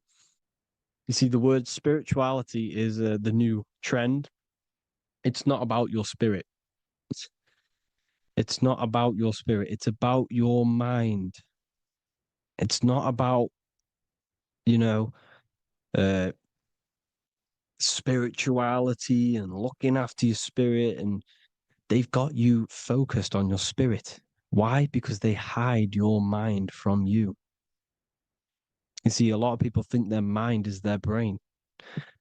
You see, the word spirituality is the new trend. It's not about your spirit. It's not about your spirit. It's about your mind. It's not about, you know, uh, spirituality and looking after your spirit. And they've got you focused on your spirit. Why? Because they hide your mind from you. You see, a lot of people think their mind is their brain,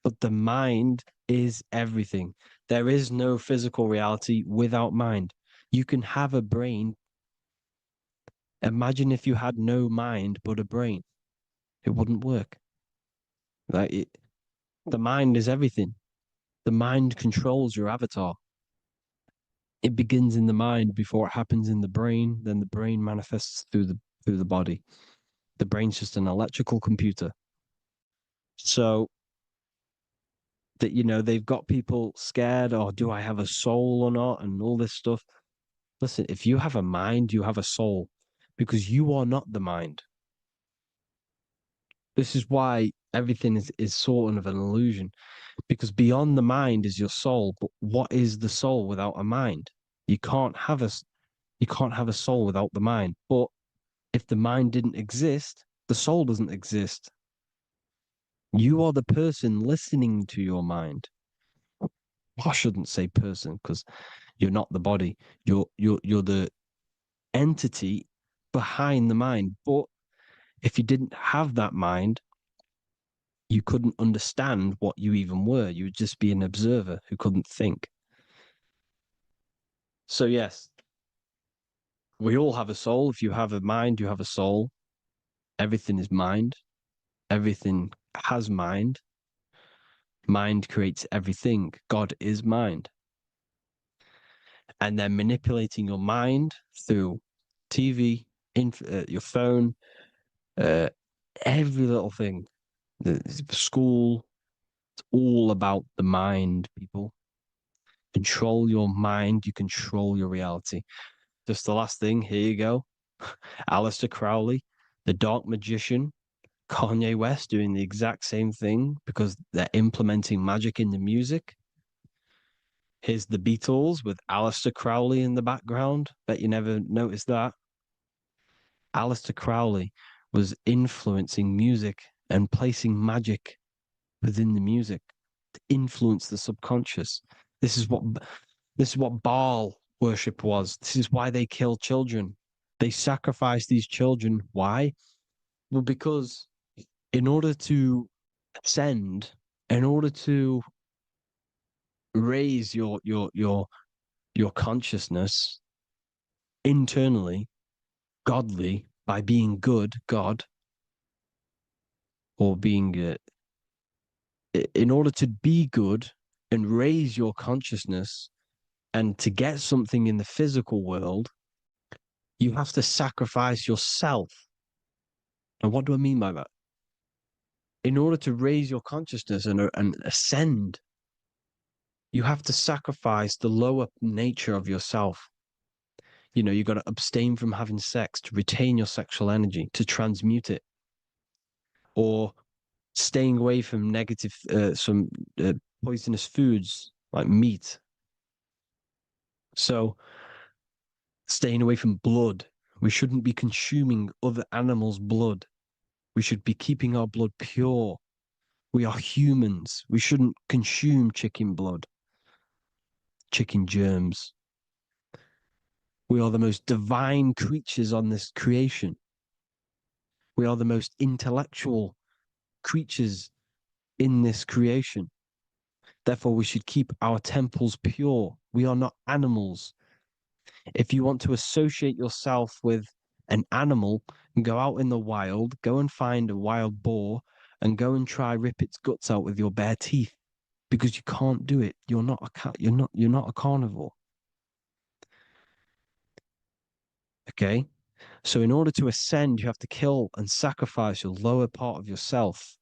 but the mind is everything. There is no physical reality without mind. You can have a brain. Imagine if you had no mind but a brain. It wouldn't work. The mind is everything. The mind controls your avatar. It begins in the mind before it happens in the brain. Then the brain manifests through the body. The brain's just an electrical computer. So that they've got people scared, or do I have a soul or not, and all this stuff. Listen, if you have a mind, you have a soul, because you are not the mind. This is why everything is sort of an illusion, because beyond the mind is your soul. But what is the soul without a mind? You can't have a soul without the mind. But if the mind didn't exist, the soul doesn't exist. You are the person listening to your mind. I shouldn't say person because you're not the body. You're the entity behind the mind. But if you didn't have that mind, you couldn't understand what you even were. You would just be an observer who couldn't think. So yes, we all have a soul. If you have a mind, you have a soul. Everything is mind. Everything has mind. Mind creates everything. God is mind. And then manipulating your mind through TV, your phone, every little thing, the school, it's all about the mind, people. Control your mind, you control your reality. Just the last thing, here you go. Aleister Crowley, the dark magician, Kanye West doing the exact same thing because they're implementing magic in the music. Here's the Beatles with Aleister Crowley in the background. Bet you never noticed that. Aleister Crowley was influencing music and placing magic within the music to influence the subconscious. This is what Baal worship was. This is why they kill children. They sacrifice these children. Why? Well, because in order to ascend, in order to raise your consciousness internally, godly, by being good, God, or being in order to be good and raise your consciousness and to get something in the physical world, you have to sacrifice yourself. And what do I mean by that? In order to raise your consciousness and ascend, you have to sacrifice the lower nature of yourself. You know, you got to abstain from having sex to retain your sexual energy, to transmute it, or staying away from negative, some poisonous foods like meat. So, staying away from blood. We shouldn't be consuming other animals' blood. We should be keeping our blood pure. We are humans. We shouldn't consume chicken blood, chicken germs. We are the most divine creatures on this creation. We are the most intellectual creatures in this creation. Therefore, we should keep our temples pure. We are not animals. If you want to associate yourself with an animal, go out in the wild, go and find a wild boar and go and try rip its guts out with your bare teeth, because you can't do it. You're not a cat. You're not a carnivore. Okay? So in order to ascend, you have to kill and sacrifice your lower part of yourself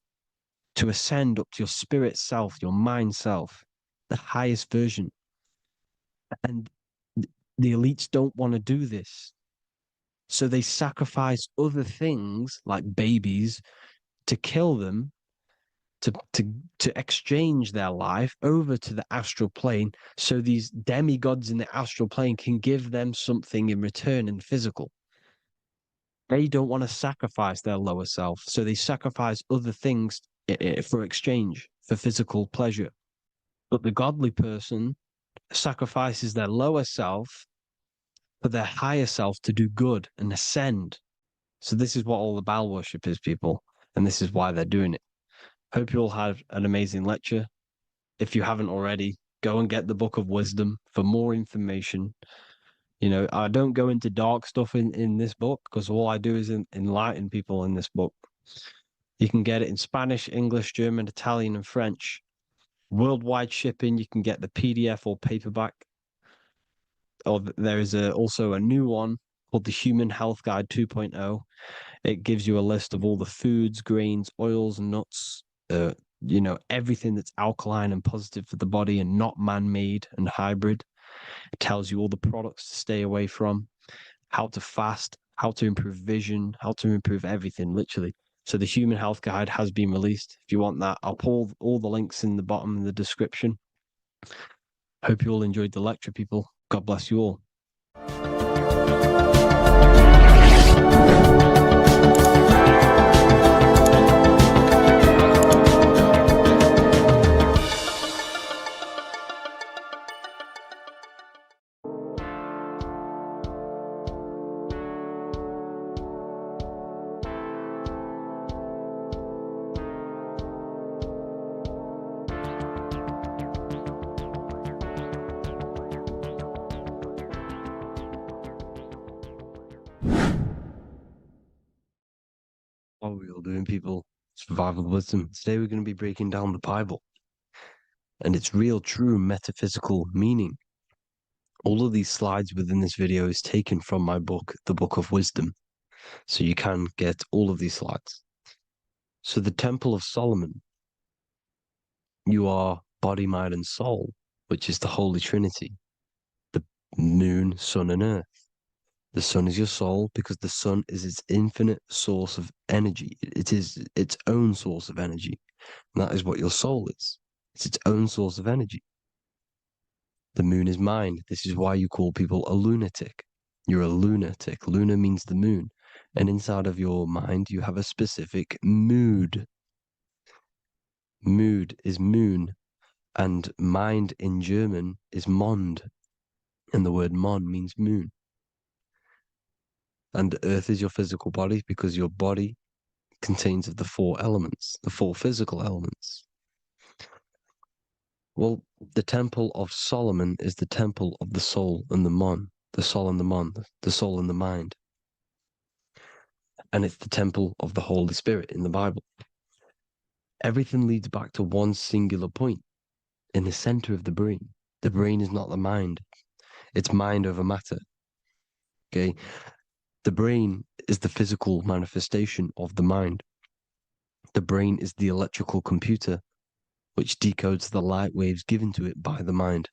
to ascend up to your spirit self, your mind self, the highest version. And the elites don't want to do this. So they sacrifice other things like babies to kill them, to exchange their life over to the astral plane, so these demigods in the astral plane can give them something in return in physical. They don't want to sacrifice their lower self, so they sacrifice other things for exchange, for physical pleasure. But the godly person sacrifices their lower self for their higher self to do good and ascend. So this is what all the Baal worship is, people, and this is why they're doing it. Hope you all had an amazing lecture. If you haven't already, go and get the Book of Wisdom for more information. You know, I don't go into dark stuff in this book because all I do is enlighten people in this book. You can get it in Spanish, English, German, Italian, and French. Worldwide shipping, you can get the PDF or paperback. Or there is also a new one called the Human Health Guide 2.0. It gives you a list of all the foods, grains, oils, and nuts, you know, everything that's alkaline and positive for the body and not man-made and hybrid. It tells you all the products to stay away from, how to fast, how to improve vision, how to improve everything, literally. So the Human Health Guide has been released. If you want that, I'll pull all the links in the bottom of the description. Hope you all enjoyed the lecture, people. God bless you all. What are we all doing, people? Survival wisdom. Today we're going to be breaking down the Bible and its real, true metaphysical meaning. All of these slides within this video is taken from my book, The Book of Wisdom, so you can get all of these slides. So the Temple of Solomon, you are body, mind, and soul, which is the Holy Trinity, the moon, sun, and earth. The sun is your soul because the sun is its infinite source of energy. It is its own source of energy. And that is what your soul is. It's its own source of energy. The moon is mind. This is why you call people a lunatic. You're a lunatic. Luna means the moon. And inside of your mind, you have a specific mood. Mood is moon. And mind in German is Mond. And the word Mond means moon. And earth is your physical body because your body contains of the four elements, the four physical elements. Well, the Temple of Solomon is the temple of the soul and the mon, the soul and the mon, the soul and the mind. And it's the temple of the Holy Spirit in the Bible. Everything leads back to one singular point in the center of the brain. The brain is not the mind. It's mind over matter. Okay? The brain is the physical manifestation of the mind. The brain is the electrical computer which decodes the light waves given to it by the mind.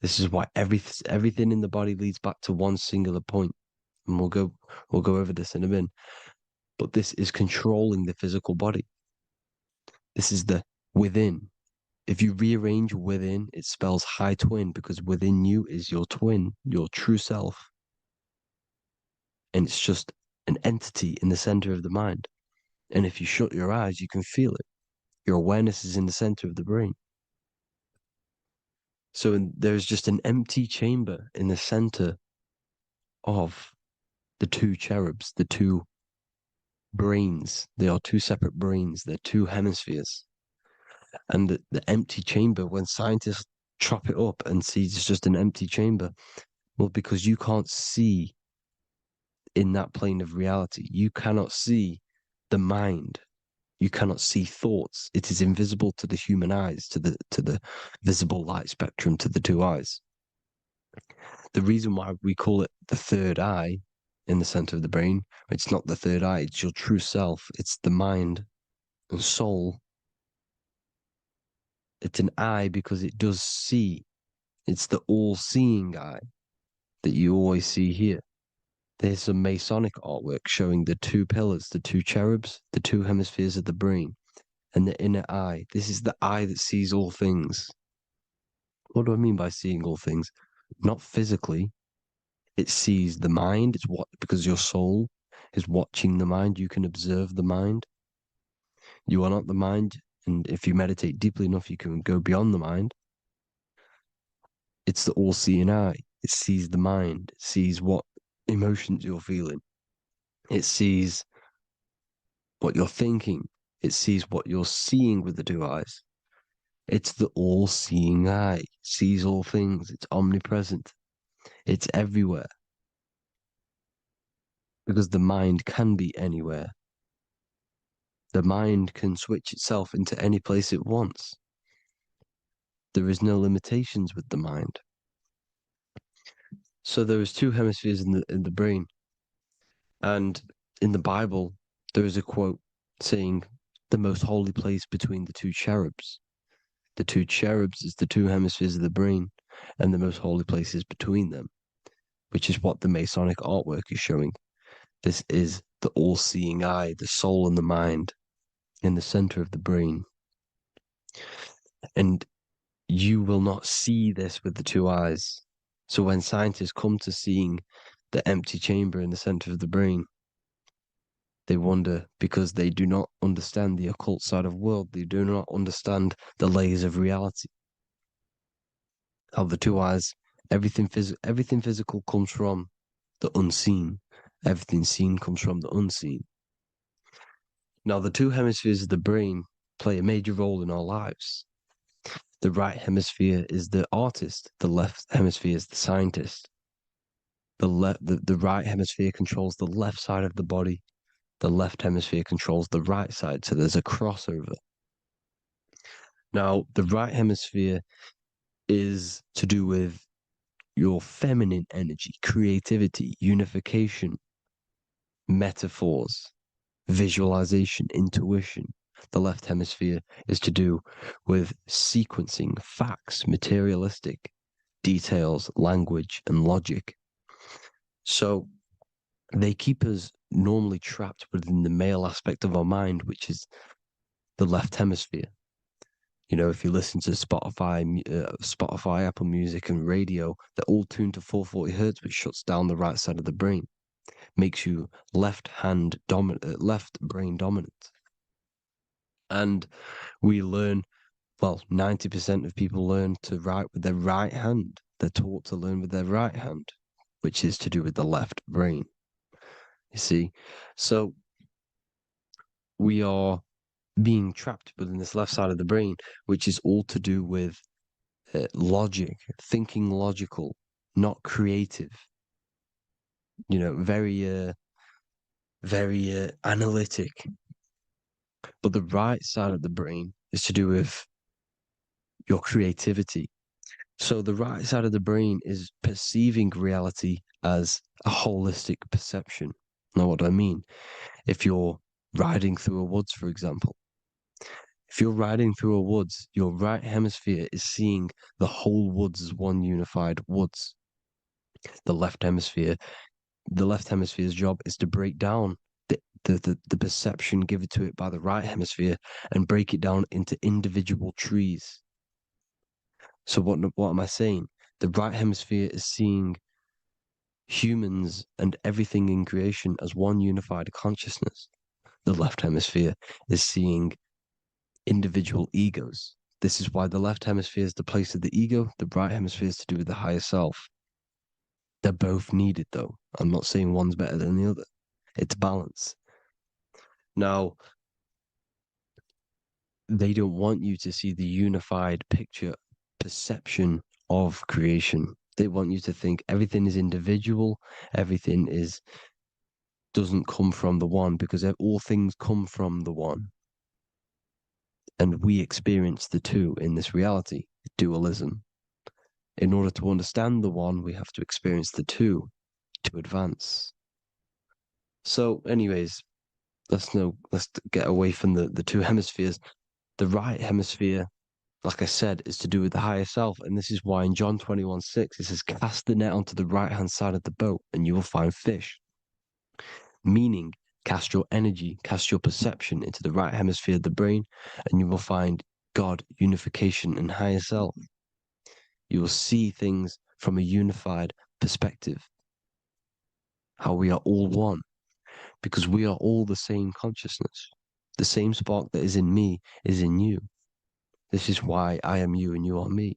This is why everything in the body leads back to one singular point. And we'll go over this in a minute. But this is controlling the physical body. This is the within. If you rearrange within, it spells high twin because within you is your twin, your true self. And it's just an entity in the center of the mind. And if you shut your eyes, you can feel it. Your awareness is in the center of the brain. So there's just an empty chamber in the center of the two cherubs, the two brains. They are two separate brains. They're two hemispheres. And the empty chamber, when scientists chop it up and see it's just an empty chamber, well, because you can't see in that plane of reality, you cannot see the mind. You cannot see thoughts. It is invisible to the human eyes, to the visible light spectrum, to the two eyes. The reason why we call it the third eye in the center of the brain, it's not the third eye, it's your true self. It's the mind and soul. It's an eye because it does see. It's the all-seeing eye that you always see here. There's some Masonic artwork showing the two pillars, the two cherubs, the two hemispheres of the brain, and the inner eye. This is the eye that sees all things. What do I mean by seeing all things? Not physically. It sees the mind. It's what, because your soul is watching the mind. You can observe the mind. You are not the mind. And if you meditate deeply enough, you can go beyond the mind. It's the all-seeing eye. It sees the mind. It sees what emotions you're feeling. It sees what you're thinking. It sees what you're seeing with the two eyes. It's the all-seeing eye. It sees all things. It's omnipresent. It's everywhere. Because the mind can be anywhere. The mind can switch itself into any place it wants. There is no limitations with the mind. So there is two hemispheres in the brain. And in the Bible, there is a quote saying the most holy place between the two cherubs. The two cherubs is the two hemispheres of the brain, and the most holy place is between them, which is what the Masonic artwork is showing. This is the all-seeing eye, the soul and the mind in the center of the brain. And you will not see this with the two eyes. So when scientists come to seeing the empty chamber in the center of the brain, they wonder because they do not understand the occult side of the world. They do not understand the layers of reality. How the two eyes, everything physical comes from the unseen. Everything seen comes from the unseen. Now, the two hemispheres of the brain play a major role in our lives. The right hemisphere is the artist. The left hemisphere is the scientist. the right hemisphere controls the left side of the body. The left hemisphere controls the right side. So there's a crossover. Now, the right hemisphere is to do with your feminine energy, creativity, unification, metaphors, visualization, intuition. The left hemisphere is to do with sequencing, facts, materialistic details, language, and logic. So they keep us normally trapped within the male aspect of our mind, which is the left hemisphere. You know, if you listen to Spotify, Apple Music, and radio, they're all tuned to 440 hertz, which shuts down the right side of the brain, makes you left brain dominant. And we learn, well, 90% of people learn to write with their right hand. They're taught to learn with their right hand, which is to do with the left brain. You see, so we are being trapped within this left side of the brain, which is all to do with logic, thinking logical, not creative. You know, very analytic. But the right side of the brain is to do with your creativity. So the right side of the brain is perceiving reality as a holistic perception. Now, what do I mean? If you're riding through a woods, for example, if you're riding through a woods, your right hemisphere is seeing the whole woods as one unified woods. The left hemisphere's job is to break down the perception given to it by the right hemisphere and break it down into individual trees. So what am I saying? The right hemisphere is seeing humans and everything in creation as one unified consciousness. The left hemisphere is seeing individual egos. This is why the left hemisphere is the place of the ego, the right hemisphere is to do with the higher self. They're both needed, though. I'm not saying one's better than the other. It's balance. Now, they don't want you to see the unified picture, perception of creation. They want you to think everything is individual, everything doesn't come from the one, because all things come from the one. And we experience the two in this reality, dualism. In order to understand the one, we have to experience the two to advance. So, anyways, let's get away from the two hemispheres. The right hemisphere, like I said, is to do with the higher self. And this is why in John 21:6, it says, cast the net onto the right-hand side of the boat and you will find fish. Meaning, cast your energy, cast your perception into the right hemisphere of the brain, and you will find God, unification, and higher self. You will see things from a unified perspective. How we are all one. Because we are all the same consciousness. The same spark that is in me is in you. This is why I am you and you are me.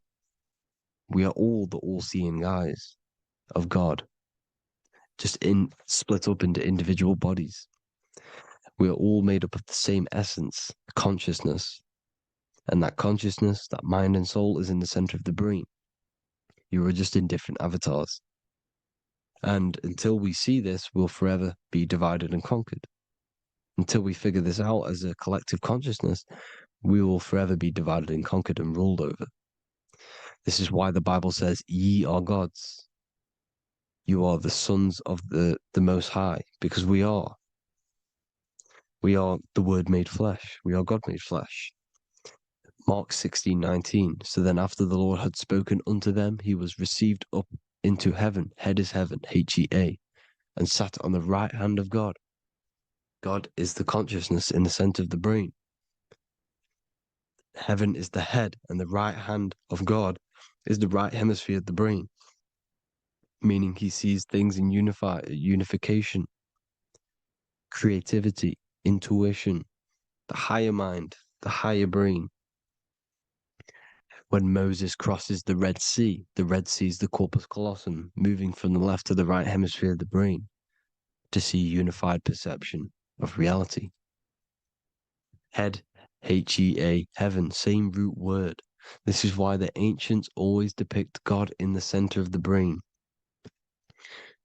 We are all the all-seeing eyes of God, just split up into individual bodies. We are all made up of the same essence, consciousness. And that consciousness, that mind and soul, is in the center of the brain. You are just in different avatars. And until we see this, we'll forever be divided and conquered. Until we figure this out as a collective consciousness, we will forever be divided and conquered and ruled over. This is why the Bible says, ye are gods. You are the sons of the Most High, because we are. We are the Word made flesh. We are God made flesh. Mark 16:19. So then after the Lord had spoken unto them, he was received up into heaven. Head is heaven, H-E-A, and sat on the right hand of God. God is the consciousness in the center of the brain. Heaven is the head, and the right hand of God is the right hemisphere of the brain, meaning he sees things in unification, creativity, intuition, the higher mind, the higher brain. When Moses crosses the Red Sea is the corpus callosum, moving from the left to the right hemisphere of the brain to see unified perception of reality. Head, H-E-A, heaven, same root word. This is why the ancients always depict God in the center of the brain.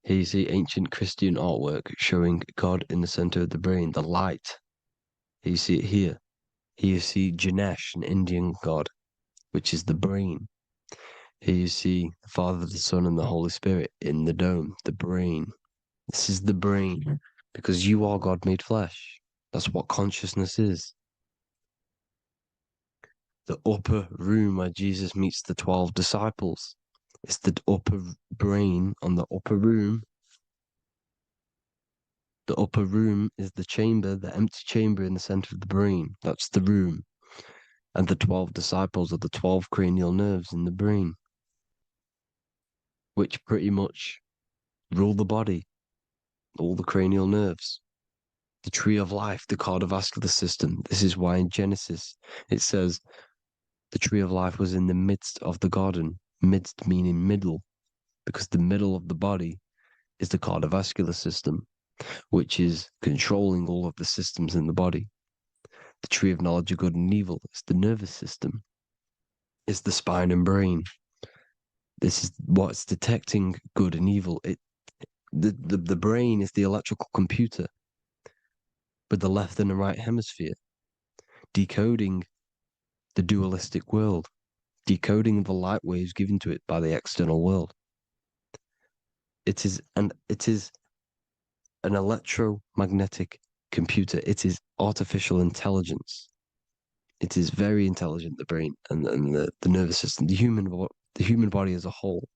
Here you see ancient Christian artwork showing God in the center of the brain, the light. Here you see it here. Here you see Ganesh, an Indian god, which is the brain. Here you see the Father, the Son, and the Holy Spirit in the dome, the brain. This is the brain, because you are God made flesh. That's what consciousness is. The upper room where Jesus meets the 12 disciples. It's the upper brain on the upper room. The upper room is the chamber, the empty chamber in the center of the brain. That's the room. And the 12 disciples are the 12 cranial nerves in the brain, which pretty much rule the body, all the cranial nerves. The tree of life, the cardiovascular system. This is why in Genesis it says the tree of life was in the midst of the garden. Midst meaning middle, because the middle of the body is the cardiovascular system, which is controlling all of the systems in the body. The tree of knowledge of good and evil is the nervous system. It's the spine and brain. This is what's detecting good and evil. The brain is the electrical computer with the left and the right hemisphere, decoding the dualistic world, decoding the light waves given to it by the external world. It is an electromagnetic computer. It is artificial intelligence. It is very intelligent, the brain and the nervous system, the human body as a whole.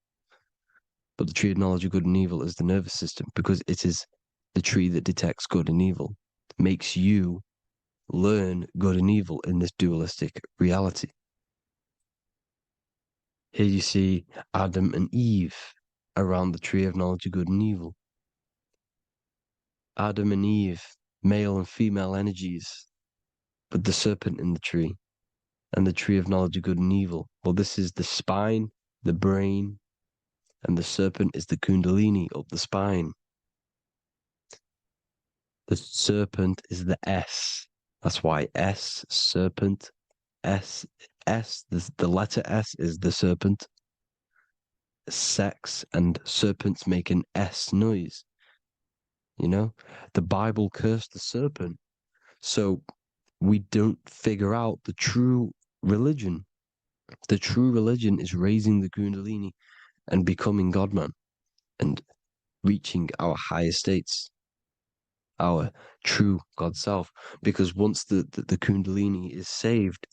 But the tree of knowledge of good and evil is the nervous system, because it is the tree that detects good and evil, makes you learn good and evil in this dualistic reality. Here you see Adam and Eve around the tree of knowledge of good and evil. Adam and Eve, male and female energies, with the serpent in the tree, and the tree of knowledge of good and evil. Well, this is the spine, the brain, and the serpent is the kundalini of the spine. The serpent is the S. That's why S, serpent, S, the letter S is the serpent. Sex and serpents make an S noise. You know, the Bible cursed the serpent. So we don't figure out the true religion. The true religion is raising the kundalini and becoming God-man and reaching our higher states, our true God self. Because once the kundalini is saved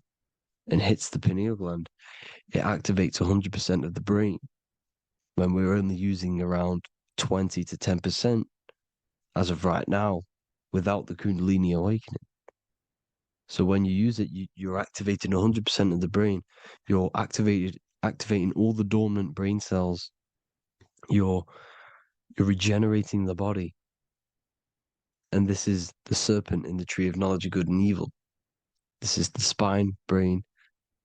and hits the pineal gland, it activates 100% of the brain when we're only using around 20 to 10% as of right now without the kundalini awakening. So when you use it, you're activating 100% of the brain. You're activating all the dormant brain cells. You're regenerating the body. And this is the serpent in the tree of knowledge of good and evil. This is the spine, brain.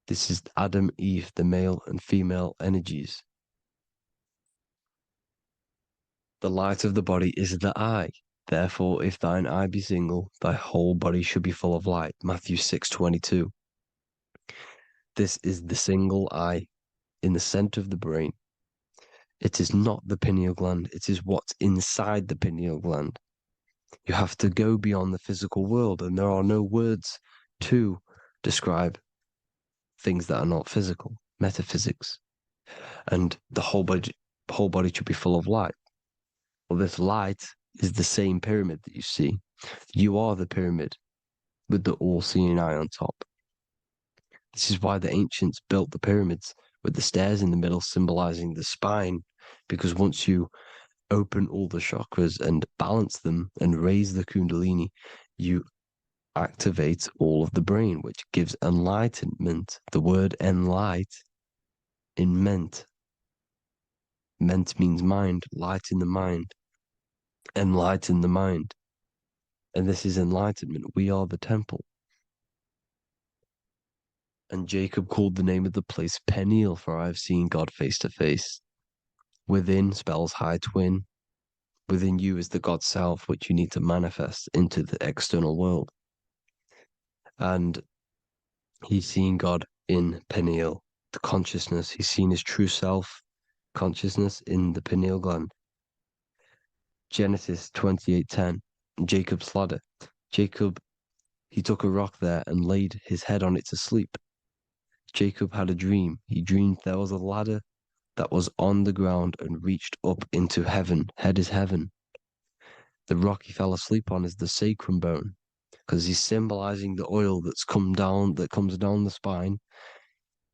This is Adam, Eve, the male and female energies. The light of the body is the eye. Therefore, if thine eye be single, thy whole body should be full of light. Matthew 6:22. This is the single eye in the center of the brain. It is not the pineal gland. It is what's inside the pineal gland. You have to go beyond the physical world, and there are no words to describe things that are not physical, metaphysics. And the whole body should be full of light. Well, this light is the same pyramid that you see. You are the pyramid with the all-seeing eye on top. This is why the ancients built the pyramids with the stairs in the middle symbolizing the spine, because once you open all the chakras and balance them and raise the kundalini, you activate all of the brain, which gives enlightenment. The word enlight in ment. Ment means mind, light in the mind. Enlighten the mind. And this is enlightenment. We are the temple. And Jacob called the name of the place Peniel, for I have seen God face to face. Within spells high twin. Within you is the God self, which you need to manifest into the external world. And he's seen God in Peniel, the consciousness. He's seen his true self consciousness in the pineal gland. Genesis 28:10, Jacob's ladder. Jacob, he took a rock there and laid his head on it to sleep. Jacob had a dream. He dreamed there was a ladder that was on the ground and reached up into heaven. Head is heaven. The rock he fell asleep on is the sacrum bone, because he's symbolizing the oil that comes down the spine,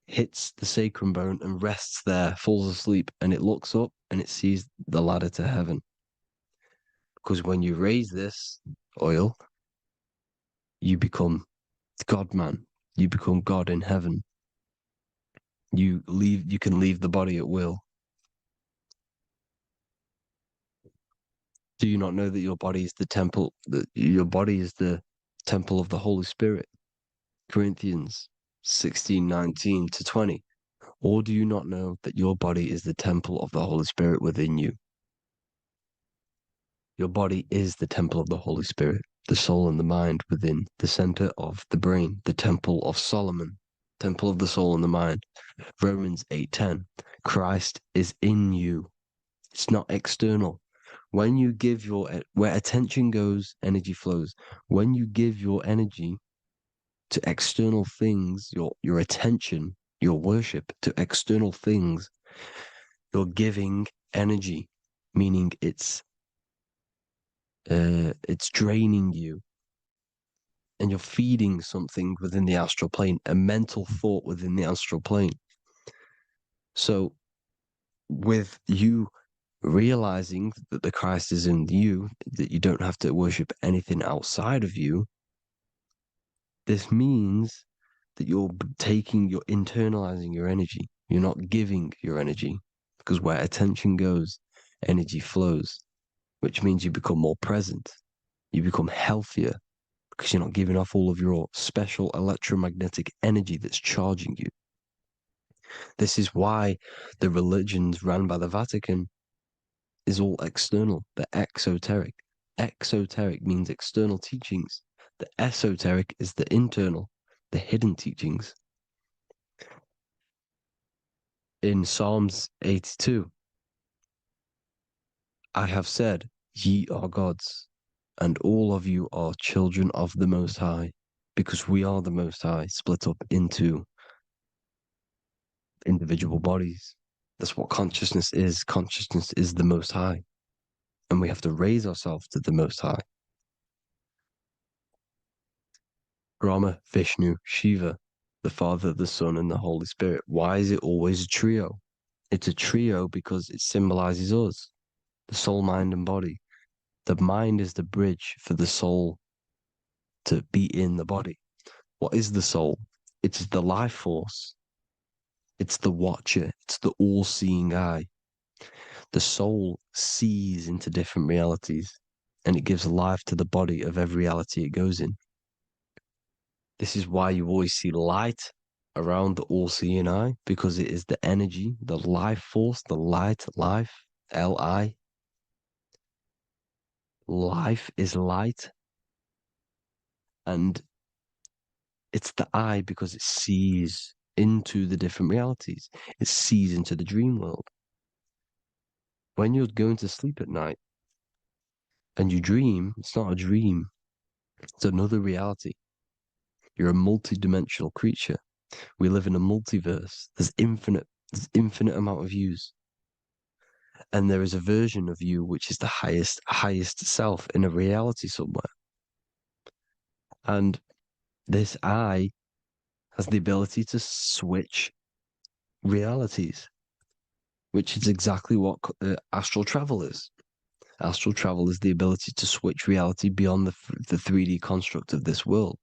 hits the sacrum bone and rests there, falls asleep, and it looks up and it sees the ladder to heaven. Because when you raise this oil, you become God man. You become God in heaven. You can leave the body at will. Do you not know that your body is the temple, that your body is the temple of the Holy Spirit? Corinthians 16:19-20. Or do you not know that your body is the temple of the Holy Spirit within you? Your body is the temple of the Holy Spirit, the soul and the mind within the center of the brain, the temple of Solomon, temple of the soul and the mind. Romans 8:10. Christ is in you. It's not external. When you give where attention goes, energy flows. When you give your energy to external things, your attention, your worship to external things, you're giving energy, meaning it's draining you, and you're feeding something within the astral plane, a mental thought within the astral plane. So with you realizing that the Christ is in you, that you don't have to worship anything outside of you, this means that you're internalizing your energy. You're not giving your energy, because where attention goes, energy flows, which means you become more present. You become healthier because you're not giving off all of your special electromagnetic energy that's charging you. This is why the religions run by the Vatican is all external. They're exoteric. Exoteric means external teachings. The esoteric is the internal, the hidden teachings. In Psalms 82, I have said, ye are gods, and all of you are children of the Most High, because we are the Most High, split up into individual bodies. That's what consciousness is. Consciousness is the Most High, and we have to raise ourselves to the Most High. Brahma, Vishnu, Shiva, the Father, the Son, and the Holy Spirit. Why is it always a trio? It's a trio because it symbolizes us, the soul, mind, and body. The mind is the bridge for the soul to be in the body. What is the soul? It's the life force. It's the watcher. It's the all-seeing eye. The soul sees into different realities, and it gives life to the body of every reality it goes in. This is why you always see light around the all-seeing eye, because it is the energy, the life force, the light, life, L-I. Life is light. And it's the eye because it sees into the different realities. It sees into the dream world. When you're going to sleep at night and you dream, it's not a dream. It's another reality. You're a multi-dimensional creature. We live in a multiverse. There's infinite amount of yous. And there is a version of you which is the highest self in a reality somewhere. And this eye has the ability to switch realities, which is exactly what astral travel is. Astral travel is the ability to switch reality beyond the 3D construct of this world.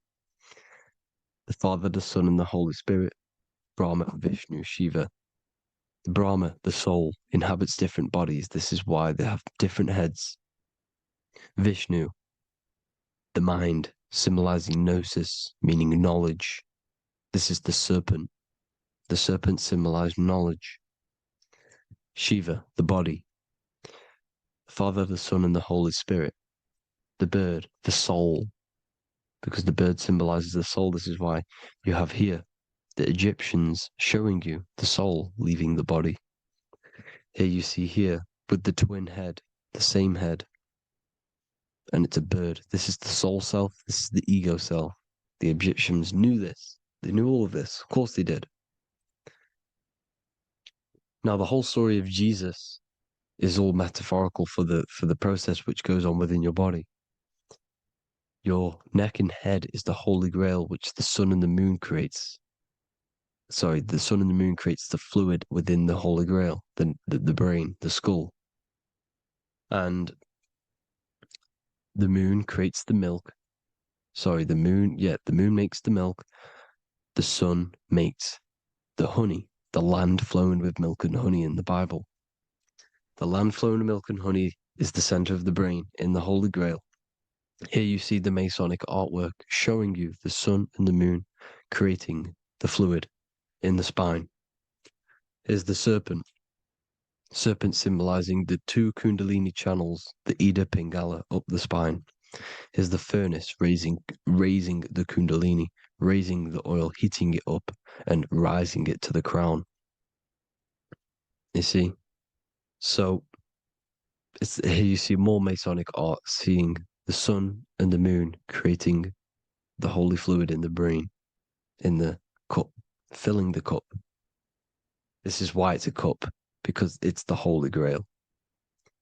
The Father, the Son, and the Holy Spirit, Brahma, Vishnu, Shiva. Brahma, the soul, inhabits different bodies. This is why they have different heads. Vishnu, the mind, symbolizing gnosis, meaning knowledge. This is the serpent. The serpent symbolized knowledge. Shiva, the body. Father, the Son, and the Holy Spirit. The bird, the soul, because the bird symbolizes the soul. This is why you have here the Egyptians showing you the soul leaving the body. Here you see here with the twin head, the same head, and it's a bird. This is the soul self. This is the ego self. The Egyptians knew this. They knew all of this. Of course they did. Now, the whole story of Jesus is all metaphorical for the process which goes on within your body. Your neck and head is the holy grail which the sun and the moon creates. Sorry, the sun and the moon creates the fluid within the holy grail, the brain, the skull. And the moon creates the milk. Sorry, the moon makes the milk. The sun makes the honey, the land flowing with milk and honey in the Bible. The land flowing with milk and honey is the center of the brain in the Holy Grail. Here you see the Masonic artwork showing you the sun and the moon creating the fluid in the spine. Here's the serpent. Serpent symbolizing the two Kundalini channels, the Ida Pingala up the spine. Here's the furnace raising the Kundalini, raising the oil, heating it up, and rising it to the crown. You see? So here you see more Masonic art, seeing the sun and the moon creating the holy fluid in the brain, in the cup, filling the cup. This is why it's a cup, because it's the Holy Grail.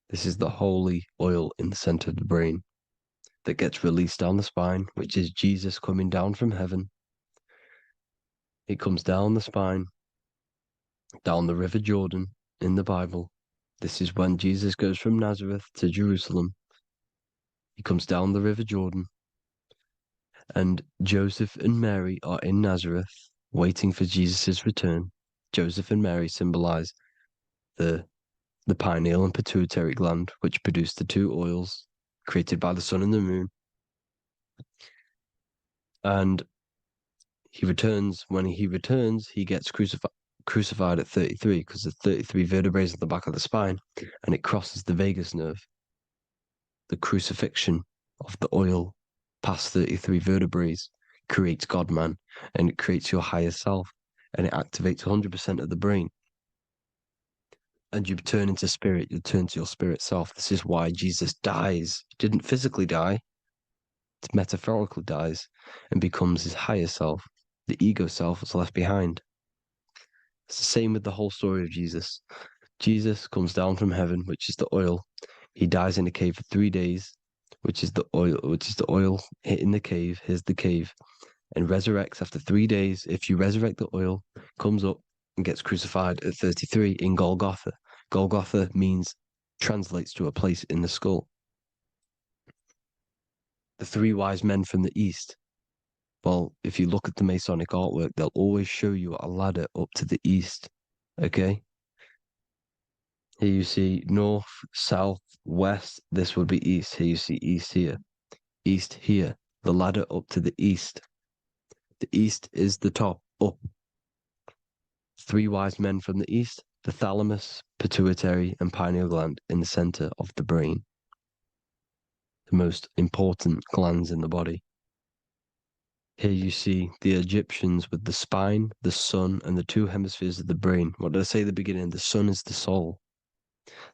This is the holy oil in the center of the brain that gets released down the spine, which is Jesus coming down from heaven. It comes down the spine, down the River Jordan in the Bible. This is when Jesus goes from Nazareth to Jerusalem. He comes down the River Jordan, and Joseph and Mary are in Nazareth waiting for Jesus' return. Joseph and Mary symbolize the pineal and pituitary gland, which produce the two oils created by the sun and the moon. And he returns. When he returns, he gets crucified at 33, because there's 33 vertebrae at the back of the spine, and it crosses the vagus nerve. The crucifixion of the oil past 33 vertebrae creates God-man, and it creates your higher self, and it activates 100% of the brain. And you turn into spirit, you turn to your spirit self. This is why Jesus dies. He didn't physically die, it metaphorically dies, and becomes his higher self. The ego self is left behind. It's the same with the whole story of Jesus. Jesus comes down from heaven, which is the oil. He dies in a cave for 3 days, which is the oil hitting the cave. Here's the cave. And resurrects after 3 days. If you resurrect the oil, comes up and gets crucified at 33 in Golgotha. Golgotha translates to a place in the skull. The three wise men from the east. Well, if you look at the Masonic artwork, they'll always show you a ladder up to the east. Okay? Here you see north, south, west. This would be east. Here you see east here. East here. The ladder up to the east. The east is the top, up. Three wise men from the east. The thalamus, pituitary, and pineal gland in the center of the brain. The most important glands in the body. Here you see the Egyptians with the spine, the sun, and the two hemispheres of the brain. What did I say at the beginning? The sun is the soul.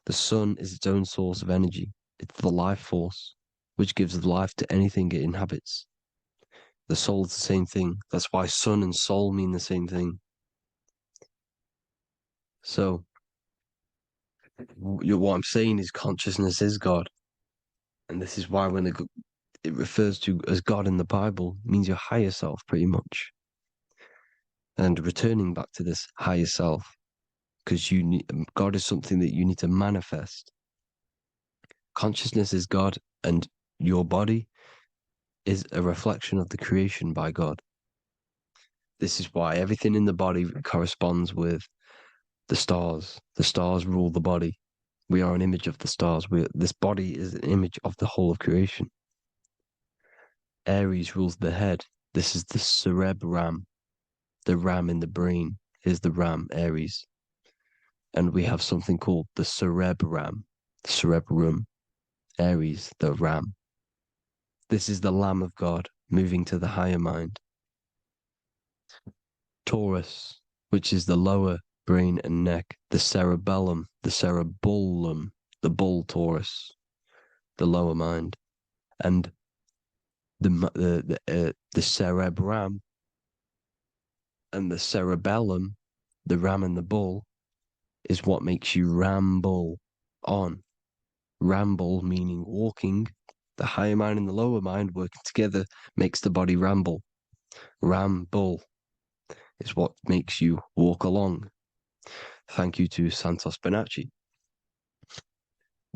The sun is its own source of energy. It's the life force, which gives life to anything it inhabits. The soul is the same thing. That's why sun and soul mean the same thing. So, what I'm saying is consciousness is God. And this is why when it refers to as God in the Bible, it means your higher self, pretty much. And returning back to this higher self, because God is something that you need to manifest. Consciousness is God, and your body is a reflection of the creation by God. This is why everything in the body corresponds with the stars. The stars rule the body. We are an image of the stars. This body is an image of the whole of creation. Aries rules the head. This is the cerebrum, the ram in the brain. Here's the ram, Aries. And we have something called the cerebrum, Aries, the ram. This is the Lamb of God moving to the higher mind. Taurus, which is the lower brain and neck, the cerebellum, the bull Taurus, the lower mind. And the cerebrum and the cerebellum, the ram and the bull, is what makes you ramble on. Ramble meaning walking. The higher mind and the lower mind working together makes the body ramble. Ramble is what makes you walk along. Thank you to Santos Bonacci.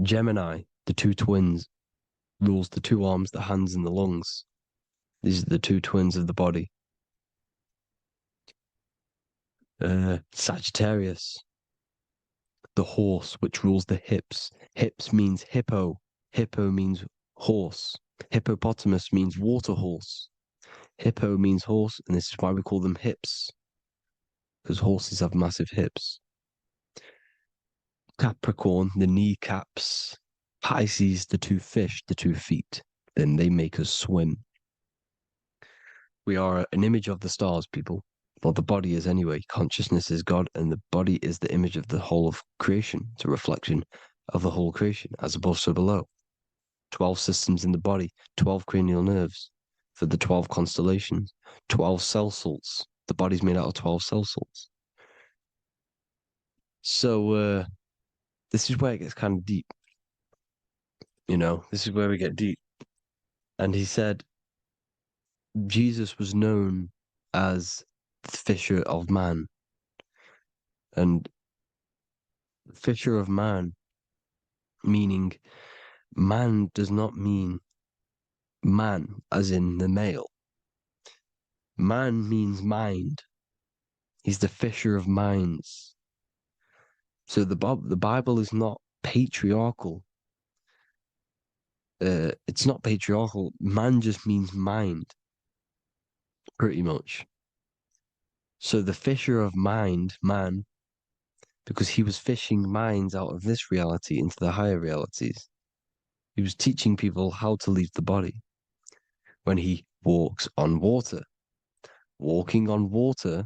Gemini, the two twins, rules the two arms, the hands, and the lungs. These are the two twins of the body. Sagittarius, the horse, which rules the hips. Hips means hippo. Hippo means horse. Hippopotamus means water horse. Hippo means horse, and this is why we call them hips, because horses have massive hips. Capricorn, the kneecaps. Pisces, the two fish, the 2 feet. Then they make us swim. We are an image of the stars, people. Well, the body is anyway. Consciousness is God, and the body is the image of the whole of creation. It's a reflection of the whole creation, as above, so below. 12 systems in the body, 12 cranial nerves for the 12 constellations, 12 cell salts. The body's made out of 12 cell salts. So, this is where it gets kind of deep. This is where we get deep. And he said Jesus was known as the fisher of man. And fisher of man, meaning man does not mean man as in the male. Man means mind. He's the fisher of minds. So the Bible is not patriarchal. It's not patriarchal. Man just means mind, pretty much. So the fisher of mind, man, because he was fishing minds out of this reality into the higher realities. He was teaching people how to leave the body when he walks on water. Walking on water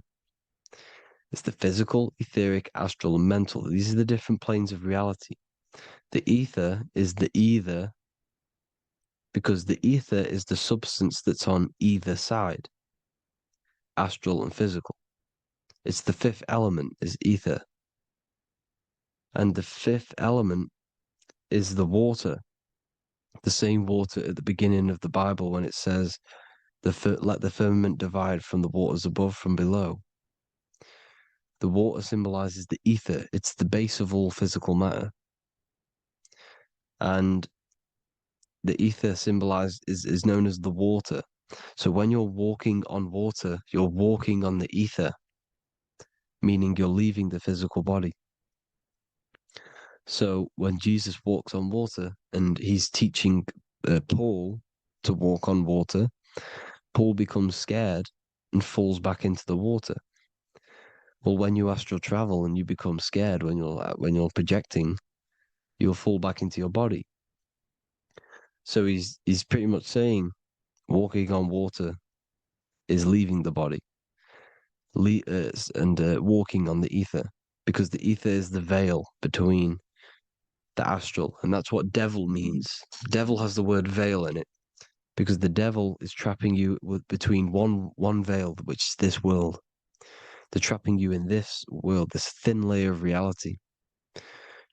is the physical, etheric, astral, and mental. These are the different planes of reality. The ether is the either, because the ether is the substance that's on either side, astral and physical. It's the 5th element, is ether. And the 5th element is the water. The same water at the beginning of the Bible when it says, let the firmament divide from the waters above from below. The water symbolizes the ether. It's the base of all physical matter. And the ether symbolized is known as the water. So when you're walking on water, you're walking on the ether, meaning you're leaving the physical body. So when Jesus walks on water and he's teaching Paul to walk on water, Paul becomes scared and falls back into the water. Well, when you astral travel and you become scared when you're projecting, you'll fall back into your body. So he's pretty much saying walking on water is leaving the body, and walking on the ether, because the ether is the veil between the astral, and that's what devil means. Devil has the word veil in it, because the devil is trapping you between one veil, which is this world. They're trapping you in this world, this thin layer of reality.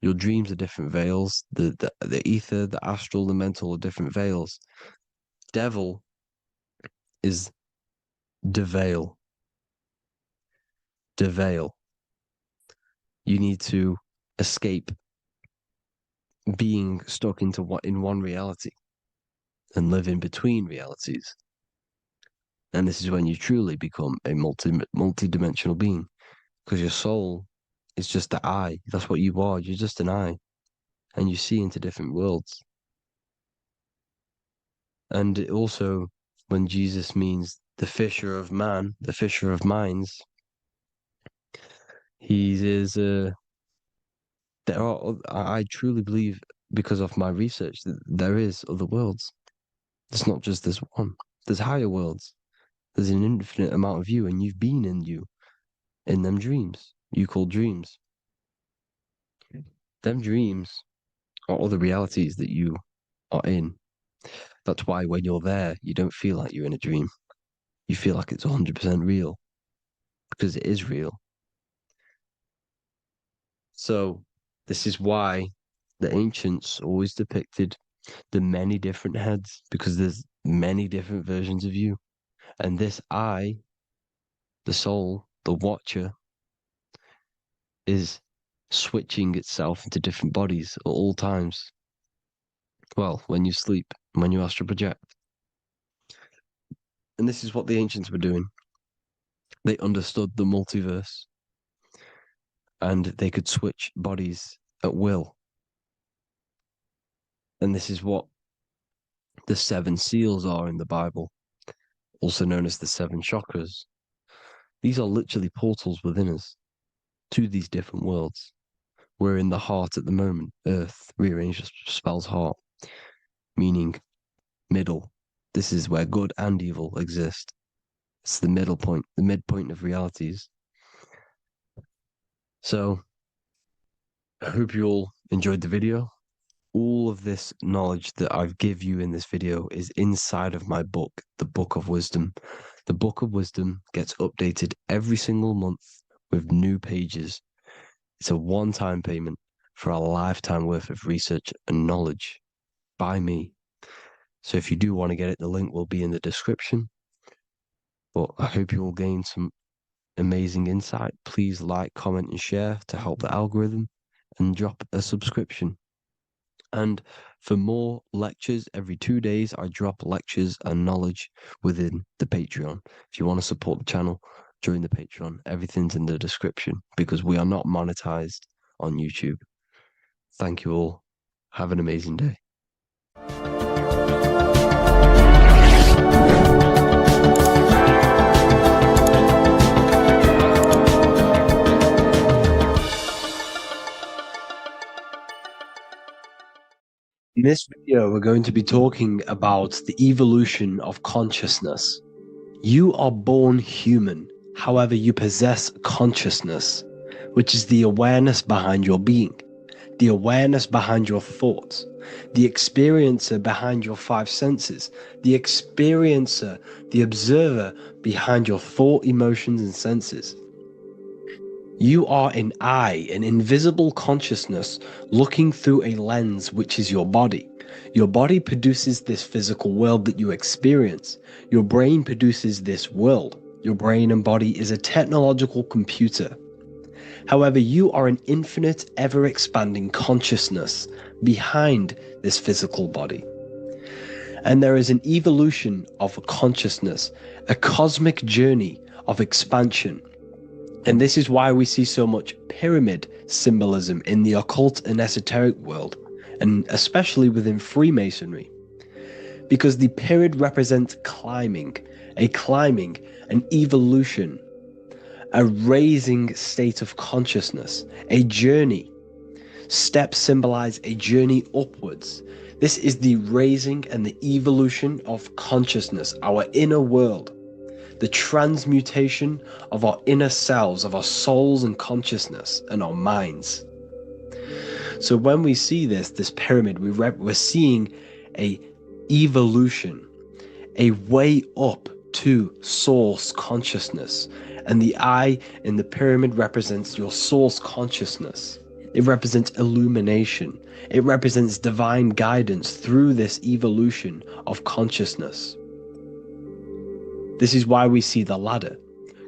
Your dreams are different veils. The ether, the astral, the mental are different veils. Devil is deveil. Deveil. You need to escape being stuck in one reality and live in between realities. And this is when you truly become a multi-dimensional being, because your soul is just the eye. That's what you are. You're just an eye, and you see into different worlds. And it also, when Jesus means the fisher of man, the fisher of minds, I truly believe, because of my research, that there is other worlds. It's not just this one. There's higher worlds. There's an infinite amount of you, and you've been in them dreams. You call dreams. Them dreams are other realities that you are in. That's why when you're there, you don't feel like you're in a dream. You feel like it's 100% real, because it is real. So this is why the ancients always depicted the many different heads, because there's many different versions of you. And this I, the soul, the watcher, is switching itself into different bodies at all times. Well, when you sleep, when you astral project. And this is what the ancients were doing. They understood the multiverse, and they could switch bodies at will. And this is what the 7 seals are in the Bible, also known as the 7 chakras. These are literally portals within us to these different worlds. We're in the heart at the moment. Earth, rearranged spells heart, meaning middle. This is where good and evil exist. It's the middle point, the midpoint of realities. So, I hope you all enjoyed the video. All of this knowledge that I've give you in this video is inside of my book, the Book of Wisdom. The Book of Wisdom gets updated every single month with new pages. It's a one-time payment for a lifetime worth of research and knowledge by me. So if you do want to get it, the link will be in the description. But I hope you will gain some amazing insight. Please like, comment, and share to help the algorithm, and drop a subscription. And for more lectures, every 2 days, I drop lectures and knowledge within the Patreon. If you want to support the channel, join the Patreon. Everything's in the description, because we are not monetized on YouTube. Thank you all. Have an amazing day. In this video, we're going to be talking about the evolution of consciousness. You are born human, however, you possess consciousness, which is the awareness behind your being, the awareness behind your thoughts, the experiencer behind your 5 senses, the experiencer, the observer behind your thought, emotions, and senses. You are an eye, an invisible consciousness looking through a lens, which is your body. Your body produces this physical world that you experience. Your brain produces this world. Your brain and body is a technological computer. However, you are an infinite, ever-expanding consciousness behind this physical body. And there is an evolution of consciousness, a cosmic journey of expansion. And this is why we see so much pyramid symbolism in the occult and esoteric world, and especially within Freemasonry. Because the pyramid represents climbing, an evolution, a raising state of consciousness, a journey. Steps symbolize a journey upwards. This is the raising and the evolution of consciousness, our inner world. The transmutation of our inner selves, of our souls and consciousness and our minds. So when we see this pyramid, we're seeing a evolution, a way up to source consciousness. And the eye in the pyramid represents your source consciousness. It represents illumination. It represents divine guidance through this evolution of consciousness. This is why we see the ladder.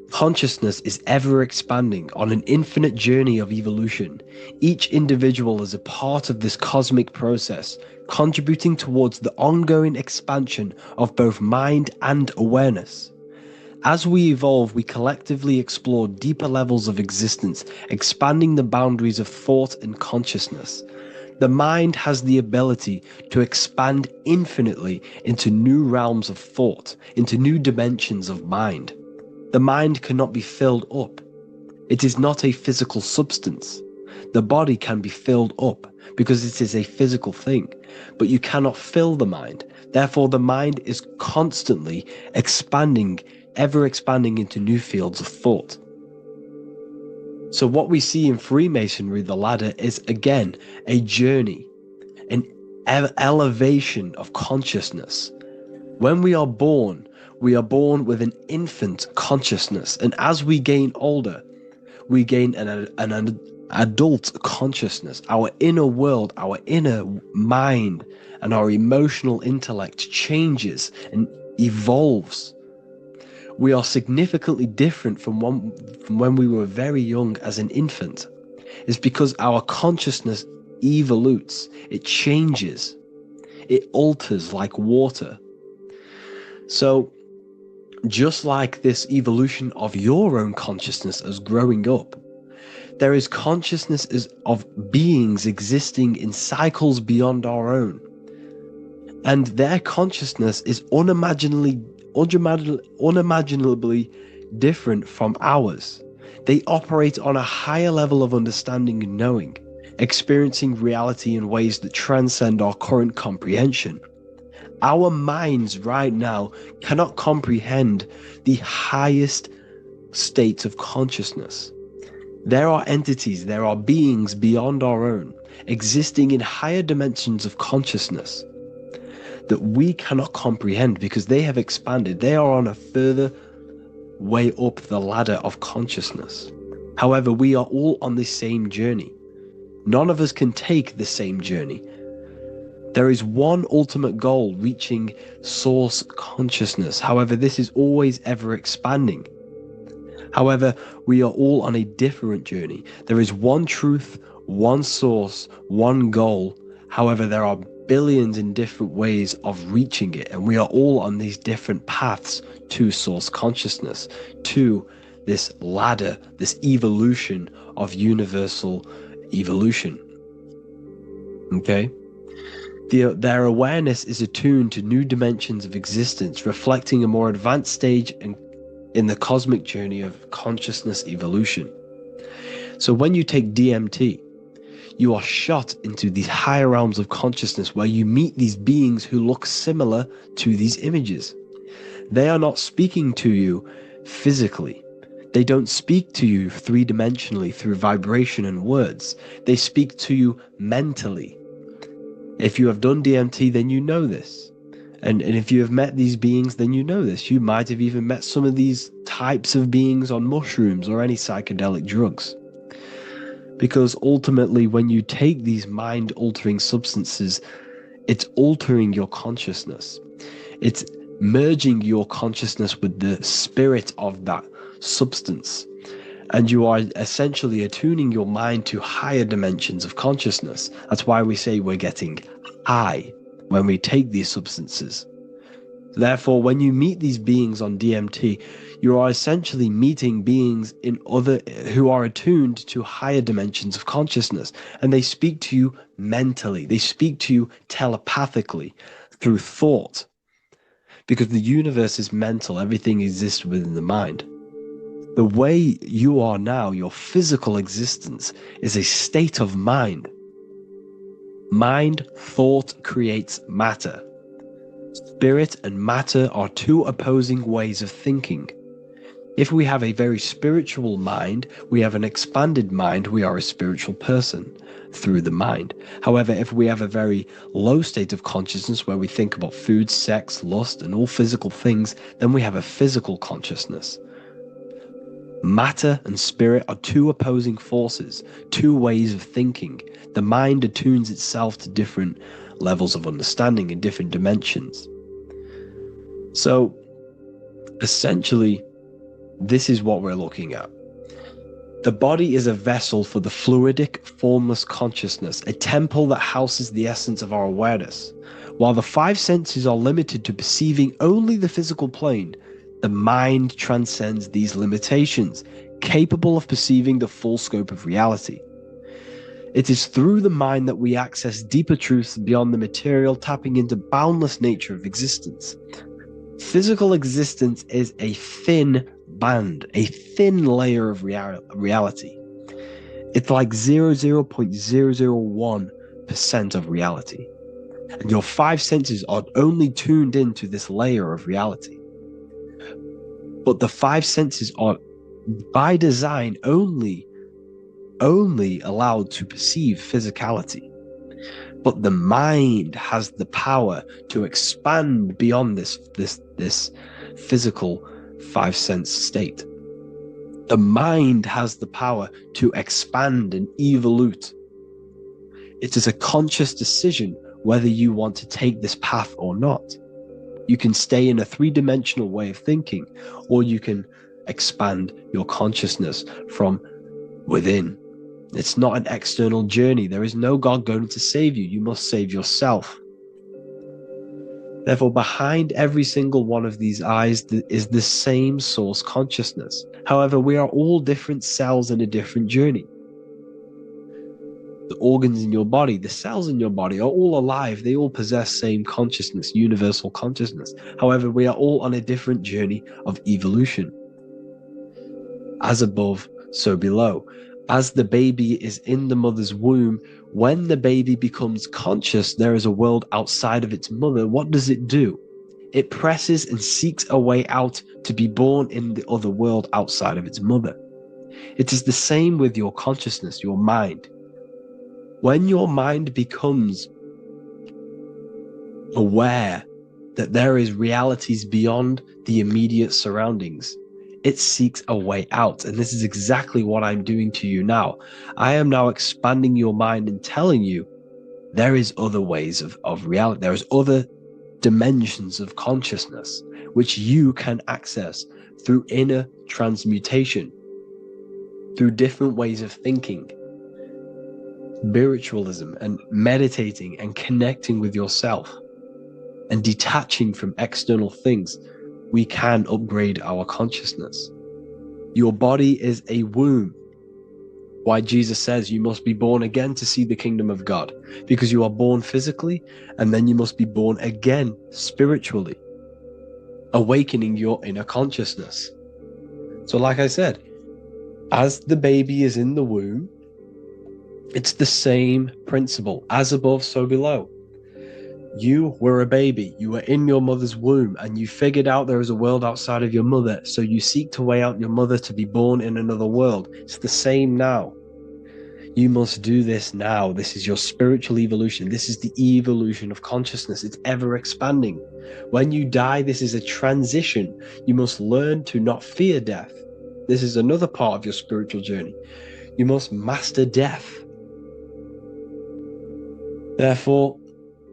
Consciousness is ever expanding on an infinite journey of evolution. Each individual is a part of this cosmic process, contributing towards the ongoing expansion of both mind and awareness. As we evolve, we collectively explore deeper levels of existence, expanding the boundaries of thought and consciousness. The mind has the ability to expand infinitely into new realms of thought, into new dimensions of mind. The mind cannot be filled up. It is not a physical substance. The body can be filled up because it is a physical thing, but you cannot fill the mind. Therefore, the mind is constantly expanding, ever expanding into new fields of thought. So what we see in Freemasonry, the ladder, is again a journey, an elevation of consciousness. When we are born with an infant consciousness, and as we gain older, we gain an adult consciousness. Our inner world, our inner mind, and our emotional intellect changes and evolves. We are significantly different from when we were very young as an infant. It's because our consciousness evolutes, it changes, it alters like water. So just like this evolution of your own consciousness as growing up, there is consciousness of beings existing in cycles beyond our own. And their consciousness is unimaginably different from ours. They operate on a higher level of understanding and knowing, experiencing reality in ways that transcend our current comprehension. Our minds right now cannot comprehend the highest states of consciousness. There are entities, there are beings beyond our own, existing in higher dimensions of consciousness that we cannot comprehend because they have expanded. They are on a further way up the ladder of consciousness. However, we are all on the same journey. None of us can take the same journey. There is one ultimate goal, reaching source consciousness. However, this is always ever expanding. However, we are all on a different journey. There is one truth, one source, one goal. However, there are billions in different ways of reaching it, and we are all on these different paths to source consciousness, to this ladder, this evolution of universal evolution. Okay? Their awareness is attuned to new dimensions of existence, reflecting a more advanced stage in the cosmic journey of consciousness evolution. So when you take DMT, you are shot into these higher realms of consciousness where you meet these beings who look similar to these images. They are not speaking to you physically. They don't speak to you three-dimensionally through vibration and words. They speak to you mentally. If you have done DMT, then you know this. And if you have met these beings, then you know this. You might have even met some of these types of beings on mushrooms or any psychedelic drugs. Because ultimately, when you take these mind-altering substances, it's altering your consciousness. It's merging your consciousness with the spirit of that substance. And you are essentially attuning your mind to higher dimensions of consciousness. That's why we say we're getting high when we take these substances. Therefore, when you meet these beings on DMT, you are essentially meeting beings who are attuned to higher dimensions of consciousness, and they speak to you mentally. They speak to you telepathically through thought, because the universe is mental. Everything exists within the mind. The way you are now, your physical existence, is a state of mind. Mind, thought creates matter. Spirit and matter are two opposing ways of thinking. If we have a very spiritual mind, we have an expanded mind, we are a spiritual person through the mind. However, if we have a very low state of consciousness where we think about food, sex, lust, and all physical things, then we have a physical consciousness. Matter and spirit are two opposing forces, two ways of thinking. The mind attunes itself to different levels of understanding in different dimensions. So, essentially, this is what we're looking at. The body is a vessel for the fluidic, formless consciousness, a temple that houses the essence of our awareness. While the five senses are limited to perceiving only the physical plane, the mind transcends these limitations, capable of perceiving the full scope of reality. It is through the mind that we access deeper truths beyond the material, tapping into boundless nature of existence. Physical existence is a thin band, a thin layer of reality. It's like 0.001% of reality. And your five senses are only tuned into this layer of reality. But the five senses are, by design, only allowed to perceive physicality. But the mind has the power to expand beyond this physical five sense state. The mind has the power to expand and evolute. It is a conscious decision whether you want to take this path or not. You can stay in a three-dimensional way of thinking, or you can expand your consciousness from within. It's not an external journey. There is no God going to save you. You must save yourself. Therefore, behind every single one of these eyes is the same source consciousness. However, we are all different cells in a different journey. The organs in your body, the cells in your body are all alive. They all possess same consciousness, universal consciousness. However, we are all on a different journey of evolution. As above, so below. As the baby is in the mother's womb, when the baby becomes conscious, there is a world outside of its mother. What does it do? It presses and seeks a way out to be born in the other world outside of its mother. It is the same with your consciousness, your mind. When your mind becomes aware that there is realities beyond the immediate surroundings, it seeks a way out. And this is exactly what I'm doing to you now. I am now expanding your mind and telling you there is other ways of reality. There is other dimensions of consciousness which you can access through inner transmutation, through different ways of thinking, spiritualism, and meditating and connecting with yourself and detaching from external things. We can upgrade our consciousness. Your body is a womb. Why Jesus says you must be born again to see the kingdom of God, because you are born physically and then you must be born again spiritually, awakening your inner consciousness. So like I said, as the baby is in the womb, it's the same principle. As above, so below. You were a baby, you were in your mother's womb, and you figured out there is a world outside of your mother, so you seek to weigh out your mother to be born in another world. It's the same now. You must do this now. This is your spiritual evolution. This is the evolution of consciousness. It's ever expanding. When you die, this is a transition. You must learn to not fear death. This is another part of your spiritual journey. You must master death. Therefore,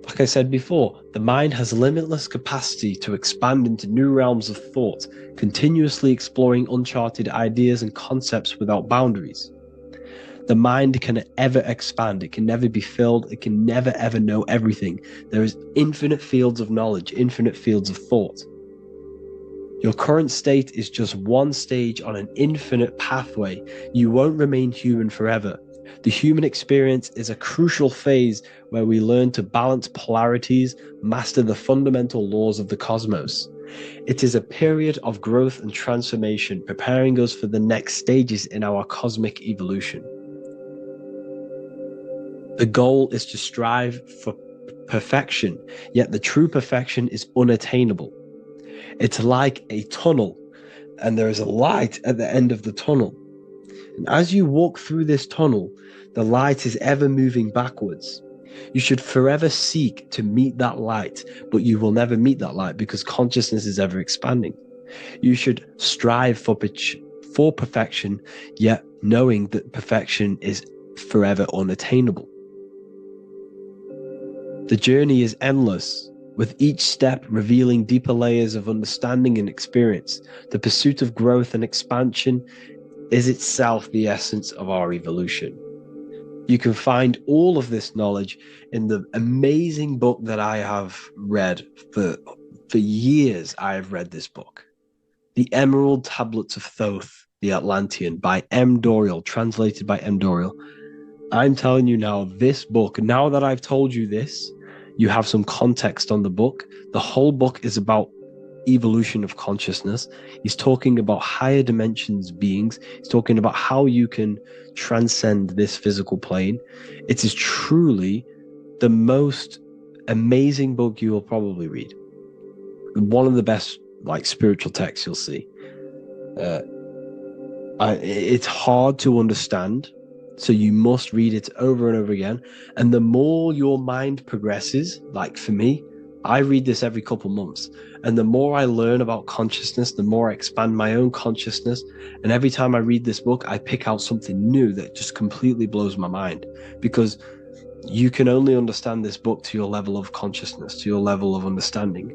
like I said before, the mind has limitless capacity to expand into new realms of thought, continuously exploring uncharted ideas and concepts without boundaries. The mind can ever expand. It can never be filled. It can never ever know everything. There is infinite fields of knowledge, infinite fields of thought. Your current state is just one stage on an infinite pathway. You won't remain human forever. The human experience is a crucial phase where we learn to balance polarities, master the fundamental laws of the cosmos. It is a period of growth and transformation, preparing us for the next stages in our cosmic evolution. The goal is to strive for perfection, yet the true perfection is unattainable. It's like a tunnel, and there is a light at the end of the tunnel. And as you walk through this tunnel, the light is ever moving backwards. You should forever seek to meet that light, but you will never meet that light because consciousness is ever expanding. You should strive for perfection, yet knowing that perfection is forever unattainable. The journey is endless, with each step revealing deeper layers of understanding and experience. The pursuit of growth and expansion is itself the essence of our evolution. You can find all of this knowledge in the amazing book that I have read for years. I have read this book, The Emerald Tablets of Thoth, the Atlantean, by M. Dorial, translated by M. Dorial. I'm telling you now, this book, now that I've told you this, you have some context on the book. The whole book is about evolution of consciousness. He's talking about higher dimensions beings. He's talking about how you can transcend this physical plane. It is truly the most amazing book you will probably read. One of the best spiritual texts you'll see. It's hard to understand. So you must read it over and over again. And the more your mind progresses, like for me, I read this every couple months. And the more I learn about consciousness, the more I expand my own consciousness. And every time I read this book, I pick out something new that just completely blows my mind, because you can only understand this book to your level of consciousness, to your level of understanding.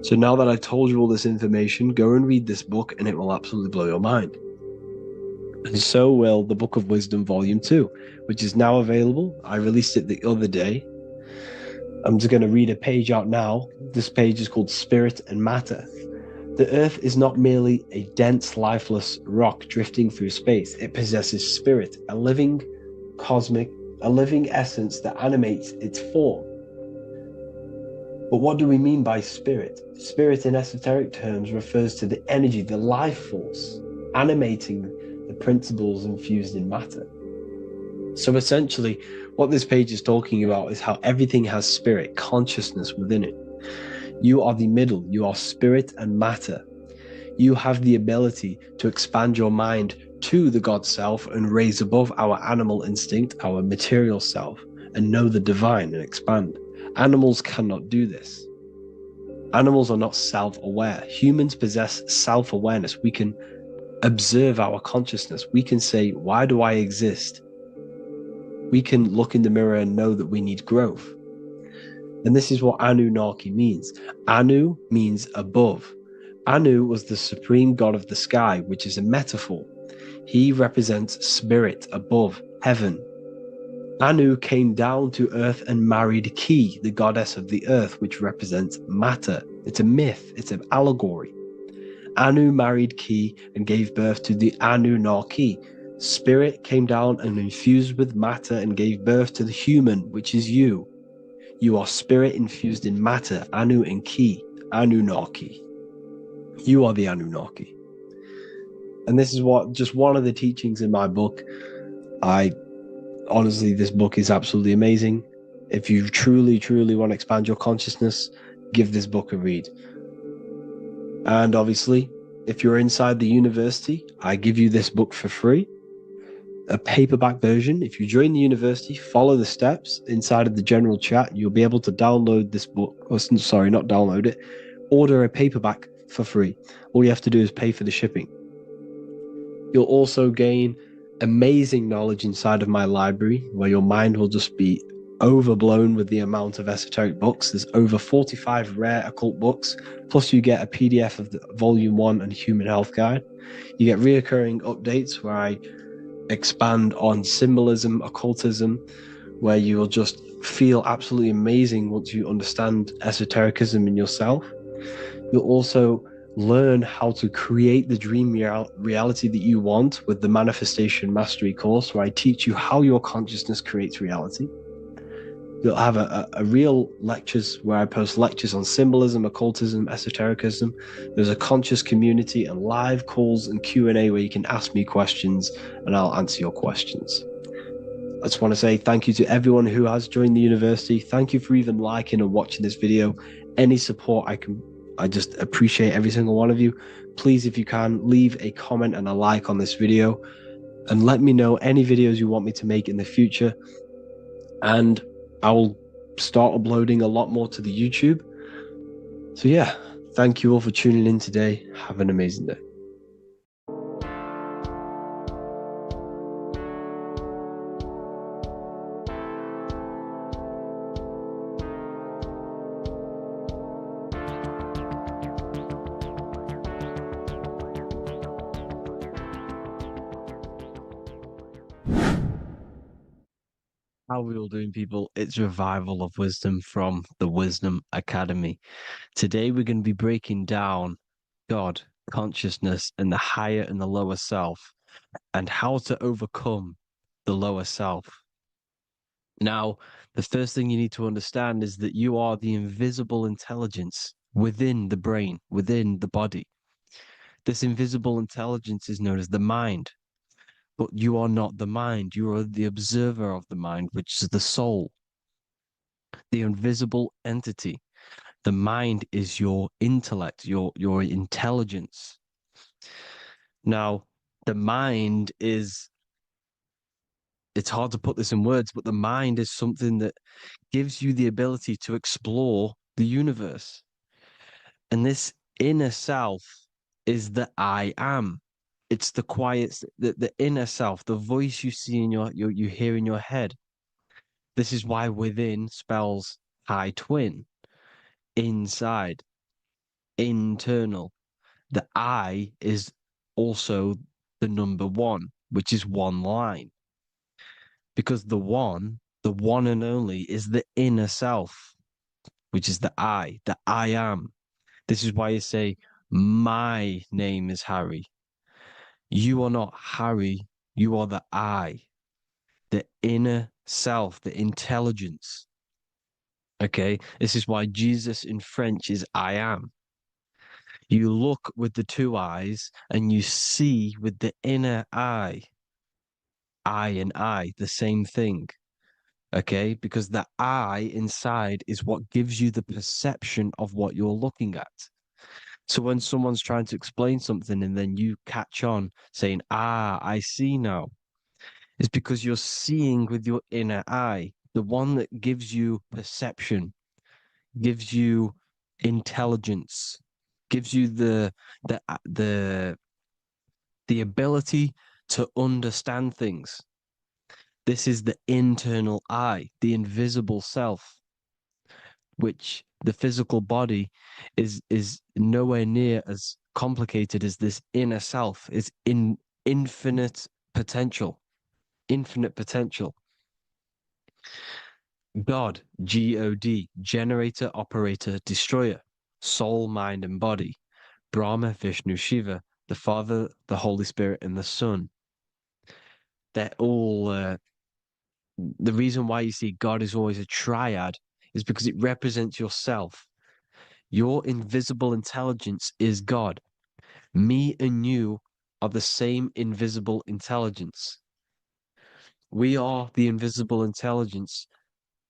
So now that I've told you all this information, go and read this book and it will absolutely blow your mind. And so will the Book of Wisdom Volume 2, which is now available. I released it the other day. I'm just going to read a page out now. This page is called Spirit and Matter. The Earth is not merely a dense, lifeless rock drifting through space. It possesses spirit, a living essence that animates its form. But what do we mean by spirit? Spirit in esoteric terms refers to the energy, the life force, animating the principles infused in matter. So essentially, what this page is talking about is how everything has spirit, consciousness within it. You are the middle, you are spirit and matter. You have the ability to expand your mind to the God self and raise above our animal instinct, our material self, and know the divine and expand. Animals cannot do this. Animals are not self-aware. Humans possess self-awareness. We can observe our consciousness. We can say, why do I exist? We can look in the mirror and know that we need growth. And this is what Anunnaki means. Anu means above. Anu was the supreme god of the sky, which is a metaphor. He represents spirit above, heaven. Anu came down to earth and married Ki, the goddess of the earth, which represents matter. It's a myth, it's an allegory. Anu married Ki and gave birth to the Anunnaki. Spirit came down and infused with matter and gave birth to the human, which is you. You are spirit infused in matter, Anu and Ki, Anunnaki. You are the Anunnaki. And this is just one of the teachings in my book. Honestly, this book is absolutely amazing. If you truly, truly want to expand your consciousness, give this book a read. And obviously, if you're inside the university, I give you this book for free. A paperback version. If you join the university, follow the steps inside of the general chat, you'll be able to download this book, or sorry, not download it, order a paperback for free. All you have to do is pay for the shipping. You'll also gain amazing knowledge inside of my library, where your mind will just be overblown with the amount of esoteric books. There's over 45 rare occult books, plus you get a PDF of the Volume 1 and Human Health Guide. You get reoccurring updates where I expand on symbolism, occultism, where you will just feel absolutely amazing once you understand esotericism in yourself. You'll also learn how to create the dream reality that you want with the Manifestation Mastery course, where I teach you how your consciousness creates reality. You'll have a real lectures where I post lectures on symbolism, occultism, esotericism. There's a conscious community and live calls and Q&A where you can ask me questions and I'll answer your questions. I just want to say thank you to everyone who has joined the university. Thank you for even liking and watching this video. Any support I just appreciate every single one of you. Please, if you can, leave a comment and a like on this video and let me know any videos you want me to make in the future. And I will start uploading a lot more to the YouTube. So yeah, thank you all for tuning in today. Have an amazing day. How are we all doing, people? It's Revival of Wisdom from the Wisdom Academy. Today we're going to be breaking down God, consciousness, and the higher and the lower self, and how to overcome the lower self. Now, the first thing you need to understand is that you are the invisible intelligence within the brain, within the body. This invisible intelligence is known as the mind. But you are not the mind. You are the observer of the mind, which is the soul, the invisible entity. The mind is your intellect, your intelligence. Now, the mind is it's hard to put this in words, but the mind is something that gives you the ability to explore the universe. And this inner self is the I am. It's the quiet, the inner self, the voice you see in you hear in your head. This is why within spells high twin, inside, internal. The I is also the number one, which is one line. Because the one and only, is the inner self, which is the I am. This is why you say, my name is Harry. You are not Harry, you are the I, the inner self, the intelligence. Okay, this is why Jesus in French is I am. You look with the two eyes and you see with the inner eye. I and I, the same thing. Okay, because the I inside is what gives you the perception of what you're looking at. So when someone's trying to explain something and then you catch on saying, I see now, it's because you're seeing with your inner eye, the one that gives you perception, gives you intelligence, gives you the ability to understand things. This is the internal eye, the invisible self, which the physical body is nowhere near as complicated as this inner self. Is in infinite potential, infinite potential. God, God, generator, operator, destroyer, soul, mind, and body. Brahma, Vishnu, Shiva, the Father, the Holy Spirit, and the Son. They're all the reason why you see God is always a triad is because it represents yourself. Your invisible intelligence is God. Me and you are the same invisible intelligence. We are the invisible intelligence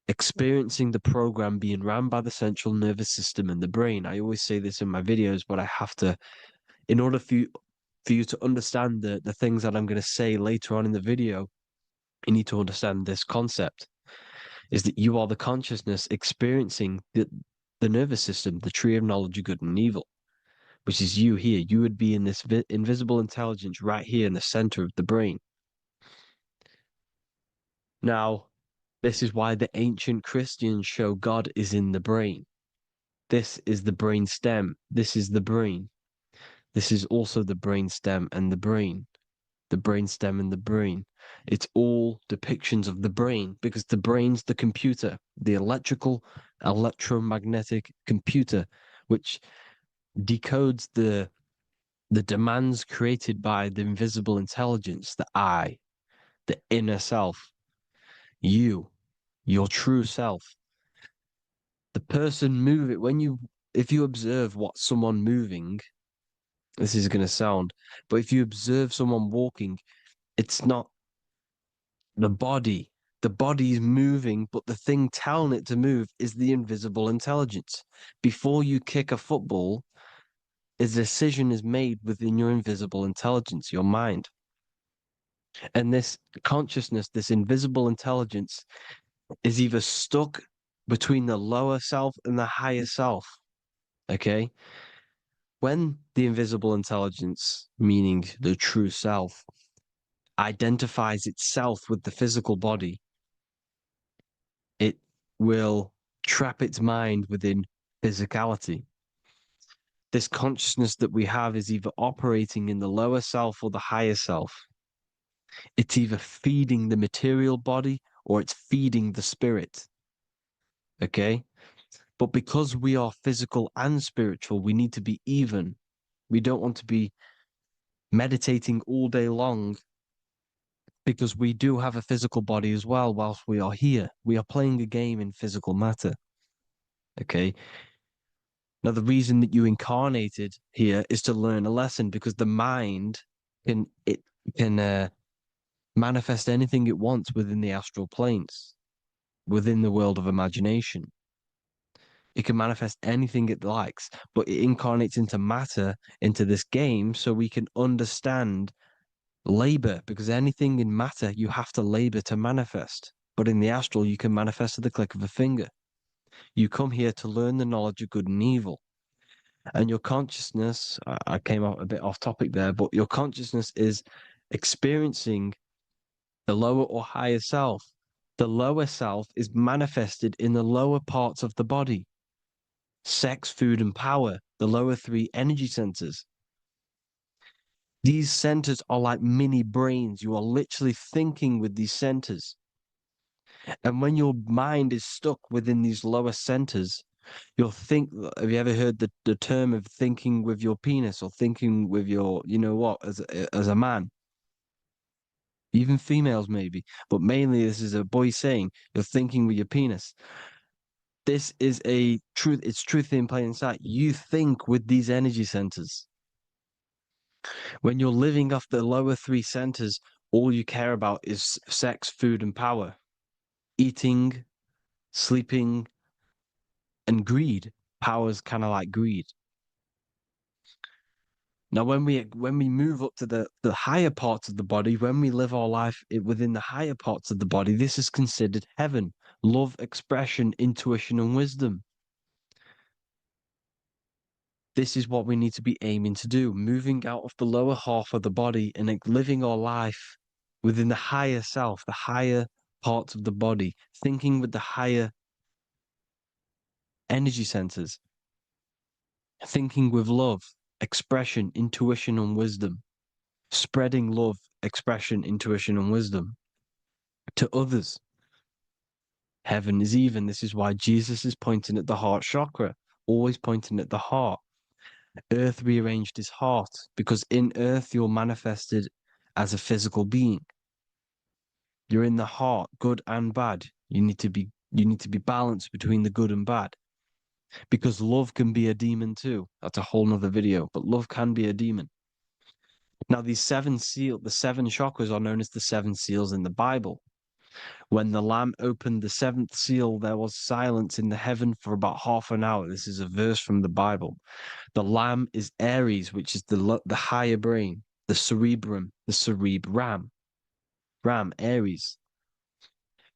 experiencing the program being ran by the central nervous system and the brain. I always say this in my videos, but I have to, in order for you to understand the things that I'm going to say later on in the video, you need to understand this concept, is that you are the consciousness experiencing the nervous system, the tree of knowledge of good and evil, which is you here. You would be in this invisible intelligence right here in the center of the brain. Now, this is why the ancient Christians show God is in the brain. This is the brain stem. This is the brain. This is also the brain stem and the brain. The brain stem and the brain. It's all depictions of the brain because the brain's the computer, the electromagnetic computer, which decodes the demands created by the invisible intelligence, the I, the inner self, you, your true self. The person moving, if you observe what someone moving, this is going to sound, but if you observe someone walking, it's not the body. The body is moving, but the thing telling it to move is the invisible intelligence. Before you kick a football, a decision is made within your invisible intelligence, your mind. And this consciousness, this invisible intelligence, is either stuck between the lower self and the higher self. Okay? When the invisible intelligence, meaning the true self, identifies itself with the physical body, it will trap its mind within physicality. This consciousness that we have is either operating in the lower self or the higher self. It's either feeding the material body or it's feeding the spirit. Okay? But because we are physical and spiritual, we need to be even. We don't want to be meditating all day long because we do have a physical body as well whilst we are here. We are playing a game in physical matter. Okay? Now, the reason that you incarnated here is to learn a lesson because the mind can manifest anything it wants within the astral planes, within the world of imagination. It can manifest anything it likes, but it incarnates into matter, into this game, so we can understand Labor, because anything in matter you have to labor to manifest. But in the astral, you can manifest at the click of a finger. You come here to learn the knowledge of good and evil. And your consciousness, I came out a bit off topic there, but your consciousness is experiencing the lower or higher self. The lower self is manifested in the lower parts of the body. Sex, food, and power, the lower three energy centers. These centers are like mini brains. You are literally thinking with these centers. And when your mind is stuck within these lower centers, you'll think, have you ever heard the term of thinking with your penis or thinking with your, you know what, as a man? Even females maybe, but mainly this is a boy saying, you're thinking with your penis. This is a truth, it's truth in plain sight. You think with these energy centers. When you're living off the lower three centers, all you care about is sex, food, and power. Eating, sleeping, and greed. Power's kind of like greed. Now, when we move up to the higher parts of the body, when we live our life within the higher parts of the body, this is considered heaven. Love, expression, intuition, and wisdom. This is what we need to be aiming to do, moving out of the lower half of the body and living our life within the higher self, the higher parts of the body, thinking with the higher energy centers, thinking with love, expression, intuition, and wisdom, spreading love, expression, intuition, and wisdom to others. Heaven is even. This is why Jesus is pointing at the heart chakra, always pointing at the heart. Earth rearranged his heart because in earth you're manifested as a physical being. You're in the heart, good and bad. You need to be balanced between the good and bad. Because love can be a demon too. That's a whole nother video, but love can be a demon. Now, the seven chakras are known as the seven seals in the Bible. When the Lamb opened the seventh seal, there was silence in the heaven for about half an hour. This is a verse from the Bible. The Lamb is Aries, which is the higher brain, the cerebrum, Ram, Aries.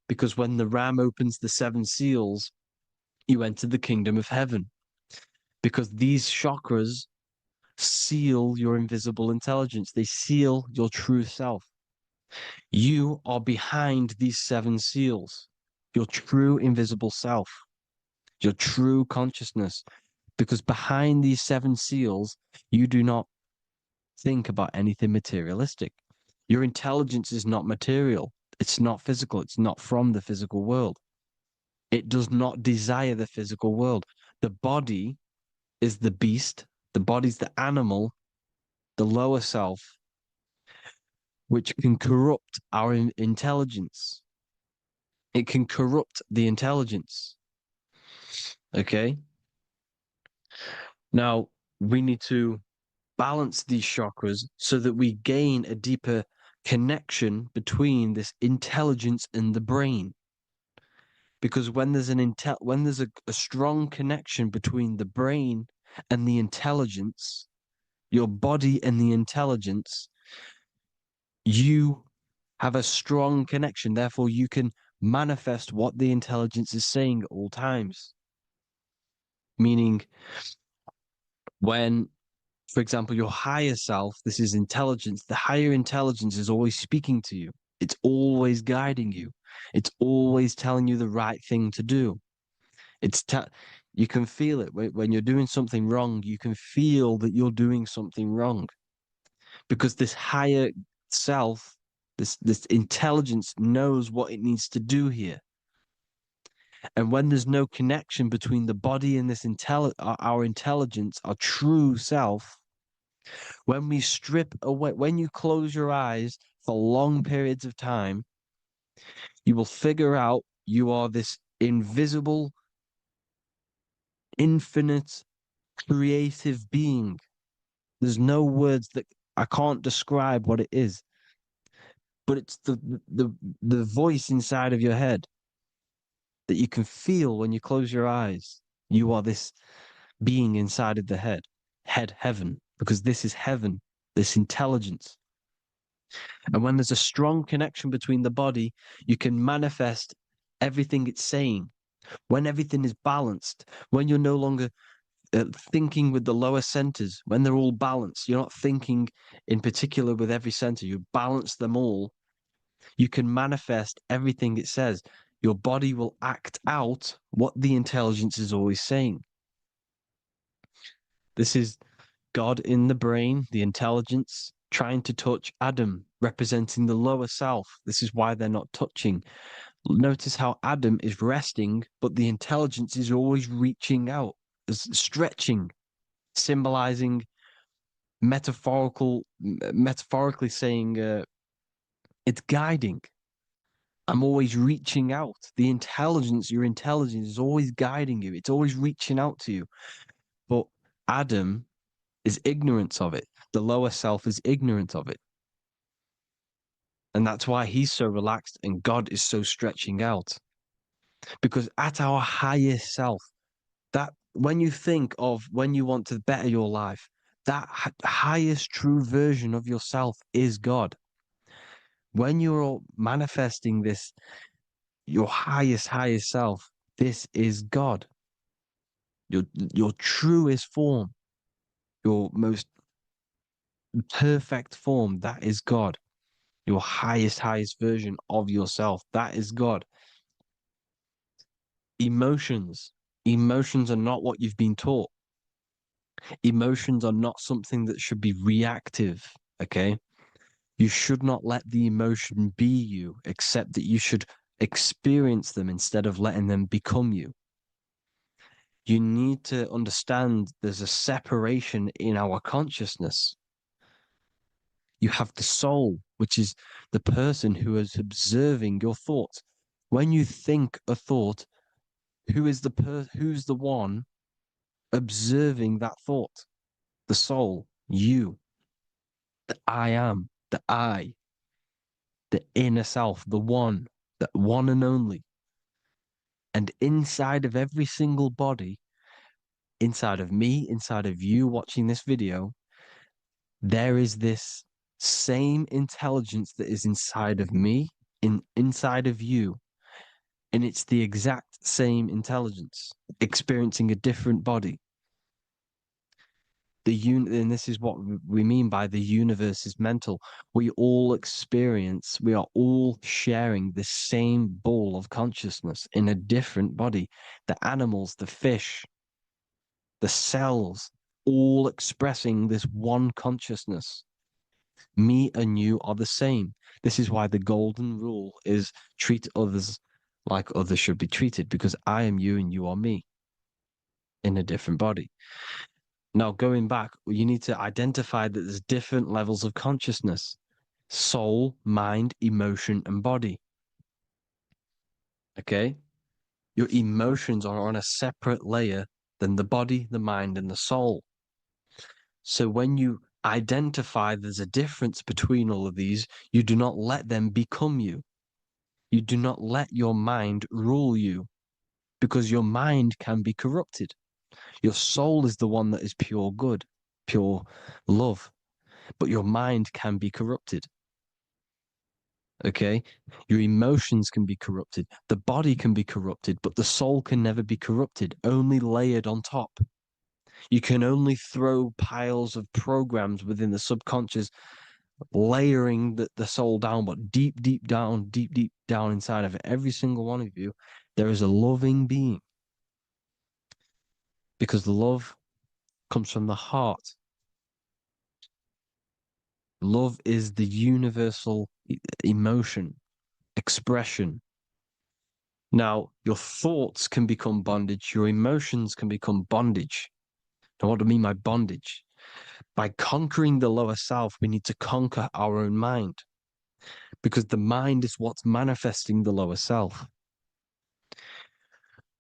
Because when the Ram opens the seven seals, you enter the kingdom of heaven. Because these chakras seal your invisible intelligence. They seal your true self. You are behind these seven seals, your true invisible self, your true consciousness. Because behind these seven seals, you do not think about anything materialistic. Your intelligence is not material. It's not physical. It's not from the physical world. It does not desire the physical world. The body is the beast. The body's the animal, the lower self, which can corrupt our intelligence. It can corrupt the intelligence. Okay? Now, we need to balance these chakras so that we gain a deeper connection between this intelligence and the brain. Because when there's a strong connection between the brain and the intelligence, your body and the intelligence, you have a strong connection. Therefore, you can manifest what the intelligence is saying at all times. Meaning, when, for example, your higher self, this is intelligence, the higher intelligence is always speaking to you. It's always guiding you. It's always telling you the right thing to do. You can feel it when you're doing something wrong. You can feel that you're doing something wrong because this higher self, this intelligence knows what it needs to do here. And when there's no connection between the body and this our intelligence, our true self, when we strip away, when you close your eyes for long periods of time, you will figure out you are this invisible, infinite, creative being. There's no words that I can't describe what it is, but it's the voice inside of your head that you can feel when you close your eyes. You are this being inside of the heaven, because this is heaven, this intelligence. And when there's a strong connection between the body, you can manifest everything it's saying. When everything is balanced, when you're no longer thinking with the lower centers, when they're all balanced, you're not thinking in particular with every center, you balance them all, you can manifest everything it says. Your body will act out what the intelligence is always saying. This is God in the brain, the intelligence, trying to touch Adam, representing the lower self. This is why they're not touching. Notice how Adam is resting, but the intelligence is always reaching out, stretching, symbolizing metaphorically saying it's guiding. I'm always reaching out. The intelligence, your intelligence is always guiding you. It's always reaching out to you. But Adam is ignorant of it. The lower self is ignorant of it. And that's why he's so relaxed and God is so stretching out. Because at our highest self, that when you think of when you want to better your life, that highest true version of yourself is God. When you're manifesting this, your highest self, this is God. Your truest form, your most perfect form, that is God. Your highest version of yourself, that is God. Emotions are not what you've been taught. Emotions are not something that should be reactive, okay? You should not let the emotion be you, except that you should experience them instead of letting them become you. You need to understand there's a separation in our consciousness. You have the soul, which is the person who is observing your thoughts. When you think a thought, who's the one observing that thought? The soul, you, the I am, the I, the inner self, the one and only. And inside of every single body, inside of me, inside of you watching this video, there is this same intelligence that is inside of me, inside of you. And it's the exact same intelligence, experiencing a different body. And this is what we mean by the universe is mental. We are all sharing the same ball of consciousness in a different body. The animals, the fish, the cells, all expressing this one consciousness. Me and you are the same. This is why the golden rule is treat others like others should be treated, because I am you and you are me in a different body. Now, going back, you need to identify that there's different levels of consciousness: soul, mind, emotion, and body. Okay? Your emotions are on a separate layer than the body, the mind, and the soul. So when you identify there's a difference between all of these, you do not let them become you. You do not let your mind rule you, because your mind can be corrupted. Your soul is the one that is pure good, pure love, but your mind can be corrupted. Okay? Your emotions can be corrupted. The body can be corrupted, but the soul can never be corrupted, only layered on top. You can only throw piles of programs within the subconscious, layering the soul down, but deep down inside of every single one of you, there is a loving being. Because the love comes from the heart. Love is the universal emotion, expression. Now, your thoughts can become bondage, your emotions can become bondage. Now, what do I mean by bondage? By conquering the lower self, we need to conquer our own mind, because the mind is what's manifesting the lower self.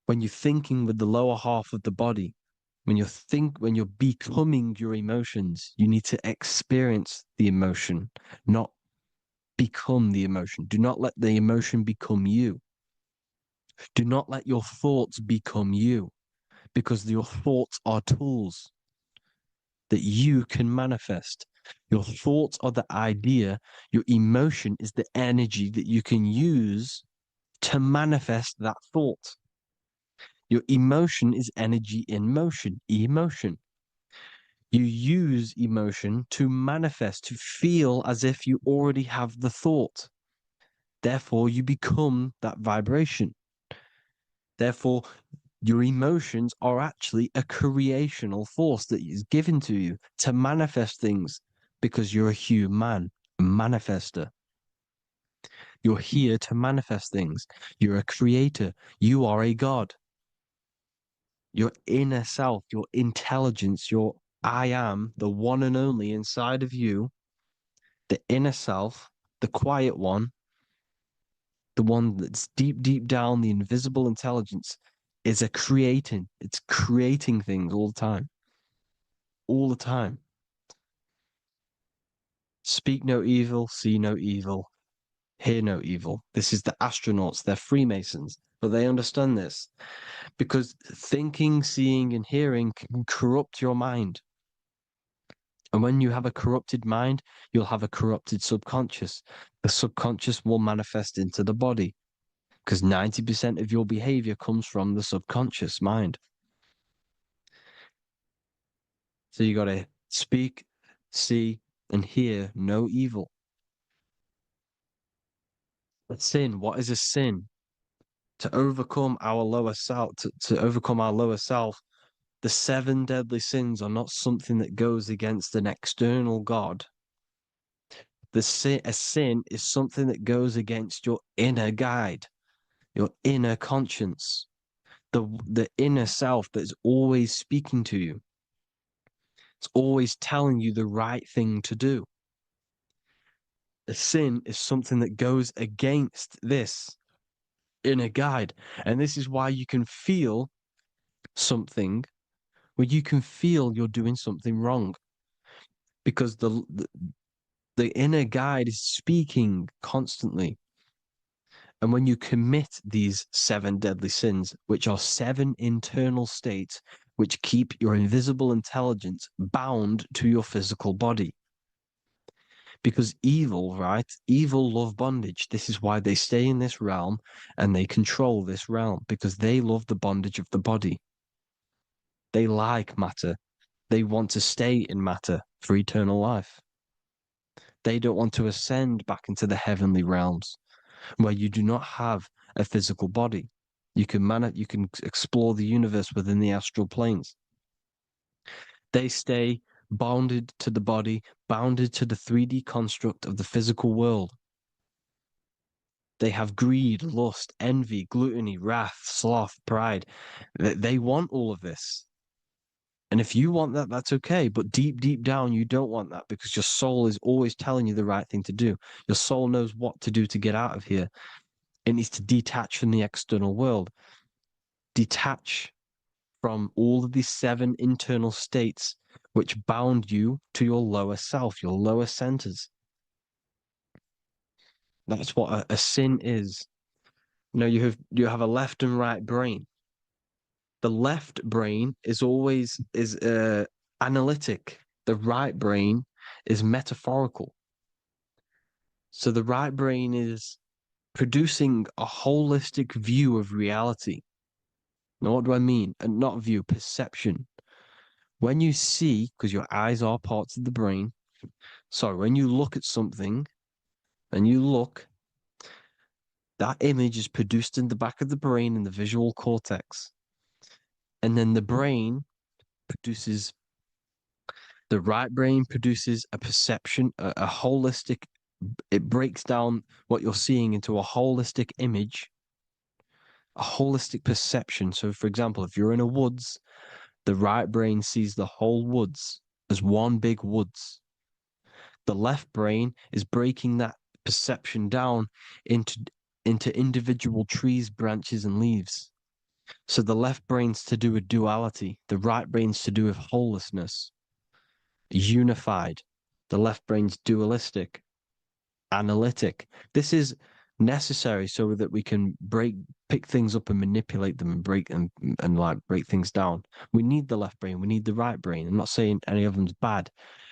When you're thinking with the lower half of the body, when you're becoming your emotions, you need to experience the emotion, not become the emotion. Do not let the emotion become you. Do not let your thoughts become you, because your thoughts are tools that you can manifest. Your thoughts are the idea. Your emotion is the energy that you can use to manifest that thought. Your emotion is energy in motion, emotion. You use emotion to manifest, to feel as if you already have the thought. Therefore, you become that vibration. Therefore, your emotions are actually a creational force that is given to you to manifest things because you're a human, a manifester. You're here to manifest things. You're a creator. You are a god. Your inner self, your intelligence, your I am, the one and only inside of you, the inner self, the quiet one, the one that's deep, deep down, the invisible intelligence is it's creating things all the time. All the time. Speak no evil, see no evil, hear no evil. This is the astronauts, they're Freemasons, but they understand this because thinking, seeing, and hearing can corrupt your mind. And when you have a corrupted mind, you'll have a corrupted subconscious. The subconscious will manifest into the body because 90% of your behavior comes from the subconscious mind. So you got to speak, see, and hear no evil. A sin, what is a sin? To overcome our lower self, to overcome our lower self, the 7 deadly sins are not something that goes against an external God. A sin is something that goes against your inner guide, your inner conscience, the inner self that is always speaking to you. It's always telling you the right thing to do. A sin is something that goes against this inner guide. And this is why you can feel something where you can feel you're doing something wrong. Because the inner guide is speaking constantly. And when you commit these 7 deadly sins, which are 7 internal states which keep your invisible intelligence bound to your physical body. Because evil, right? Evil love bondage. This is why they stay in this realm and they control this realm, because they love the bondage of the body. They like matter. They want to stay in matter for eternal life. They don't want to ascend back into the heavenly realms where you do not have a physical body. You can explore the universe within the astral planes. They stay bounded to the body, bounded to the 3D construct of the physical world. They have greed, lust, envy, gluttony, wrath, sloth, pride. They want all of this. And if you want that, that's okay. But deep, deep down, you don't want that because your soul is always telling you the right thing to do. Your soul knows what to do to get out of here. It needs to detach from the external world. Detach from all of these 7 internal states which bound you to your lower self, your lower centers. That's what a sin is. You know, you have a left and right brain. The left brain is always analytic. The right brain is metaphorical. So the right brain is producing a holistic view of reality. Now, what do I mean? And not view, perception. When you see, because your eyes are parts of the brain, so when you look at something and you look, that image is produced in the back of the brain in the visual cortex. And then the right brain produces a perception, a holistic, it breaks down what you're seeing into a holistic image, a holistic perception. So, for example, if you're in a woods, the right brain sees the whole woods as one big woods. The left brain is breaking that perception down into individual trees, branches, and leaves. So the left brain's to do with duality, the right brain's to do with wholeness, unified. The left brain's dualistic, analytic. This is necessary so that we can pick things up and manipulate them and break things down. We need the left brain, we need the right brain. I'm not saying any of them's bad,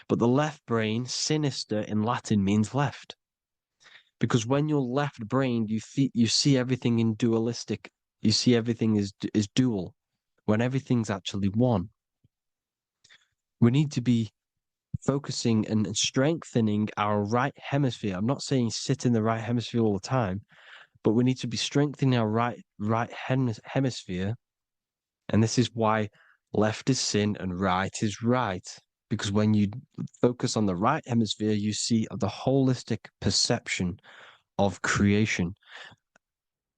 But the left brain, sinister in Latin, means left. Because when you're left-brained, you see everything in dualistic. You see everything is dual, when everything's actually one. We need to be focusing and strengthening our right hemisphere. I'm not saying sit in the right hemisphere all the time, but we need to be strengthening our right hemisphere. And this is why left is sin and right is right. Because when you focus on the right hemisphere, you see the holistic perception of creation.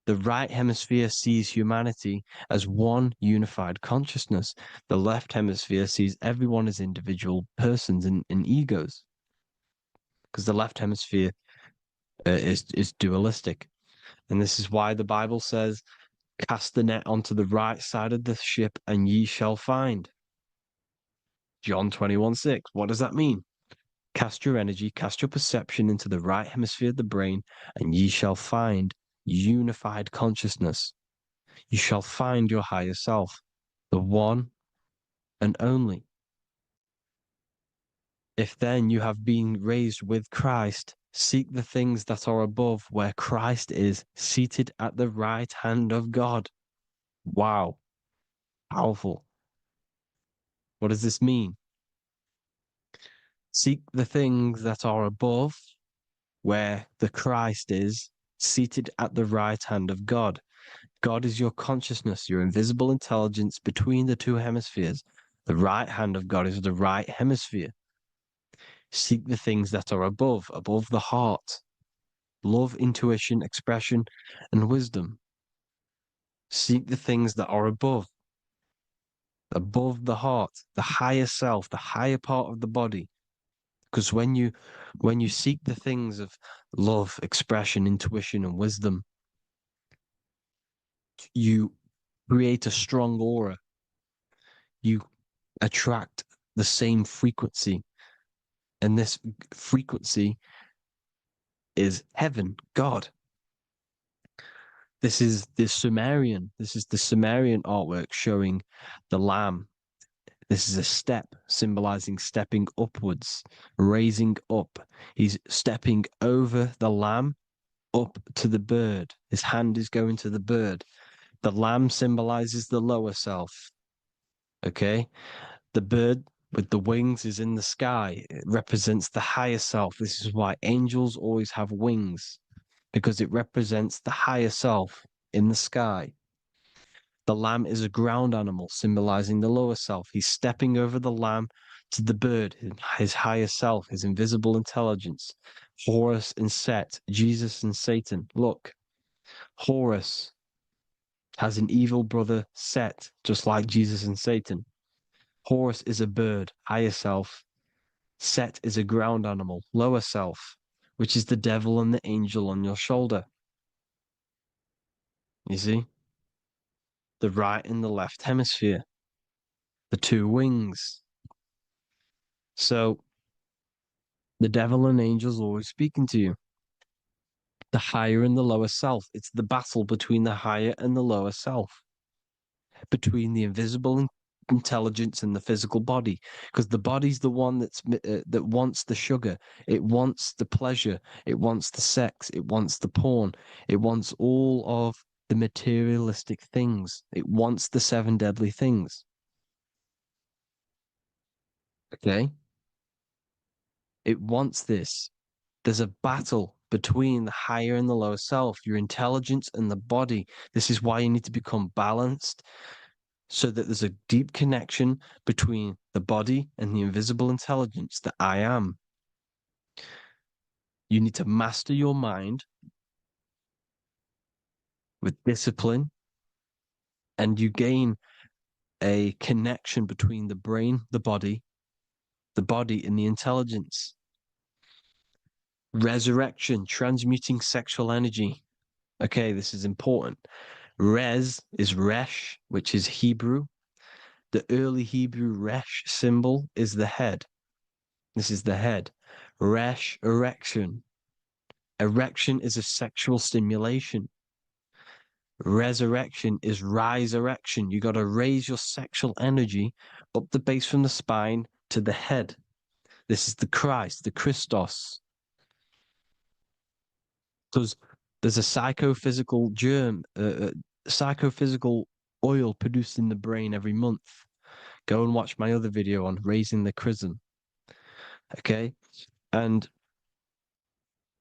The right hemisphere sees humanity as one unified consciousness. The left hemisphere sees everyone as individual persons and egos. Because the left hemisphere is dualistic. And this is why the Bible says, cast the net onto the right side of the ship and ye shall find. John 21:6. What does that mean? Cast your energy, cast your perception into the right hemisphere of the brain, and ye shall find unified consciousness. You shall find your higher self, the one and only. If then you have been raised with Christ, seek the things that are above, where Christ is seated at the right hand of God. Wow. Powerful. What does this mean? Seek the things that are above, where the Christ is seated at the right hand of God. God is your consciousness, your invisible intelligence between the two hemispheres. The right hand of God is the right hemisphere. Seek the things that are above the heart. Love, intuition, expression, and wisdom. Seek the things that are above the heart, the higher self, the higher part of the body. Because when you seek the things of love, expression, intuition, and wisdom, you create a strong aura. You attract the same frequency. And this frequency is heaven, God. This is the Sumerian artwork showing the lamb. This is a step symbolizing stepping upwards, raising up. He's stepping over the lamb up to the bird. His hand is going to the bird. The lamb symbolizes the lower self. Okay? The bird with the wings is in the sky. It represents the higher self. This is why angels always have wings, because it represents the higher self in the sky. The lamb is a ground animal, symbolizing the lower self. He's stepping over the lamb to the bird, his higher self, his invisible intelligence. Horus and Set, Jesus and Satan. Look, Horus has an evil brother, Set, just like Jesus and Satan. Horus is a bird, higher self. Set is a ground animal, lower self, which is the devil and the angel on your shoulder. You see? The right and the left hemisphere, the two wings. So the devil and angels always speaking to you. The higher and the lower self. It's the battle between the higher and the lower self, between the invisible intelligence and the physical body, because the body's the one that wants the sugar, it wants the pleasure, it wants the sex, it wants the porn, it wants all of the materialistic things. It wants the 7 deadly things. Okay? It wants this. There's a battle between the higher and the lower self, your intelligence and the body. This is why you need to become balanced, so that there's a deep connection between the body and the invisible intelligence, the I am. You need to master your mind with discipline, and you gain a connection between the brain, the body and the intelligence. Resurrection, transmuting sexual energy. Okay, this is important. Res is Resh, which is Hebrew. The early Hebrew Resh symbol is the head. This is the head. Resh, erection. Erection is a sexual stimulation. Resurrection is rise erection. You got to raise your sexual energy up the base from the spine to the head. This is the Christ, the Christos. There's a psychophysical psychophysical oil produced in the brain every month. Go and watch my other video on raising the chrism. Okay? And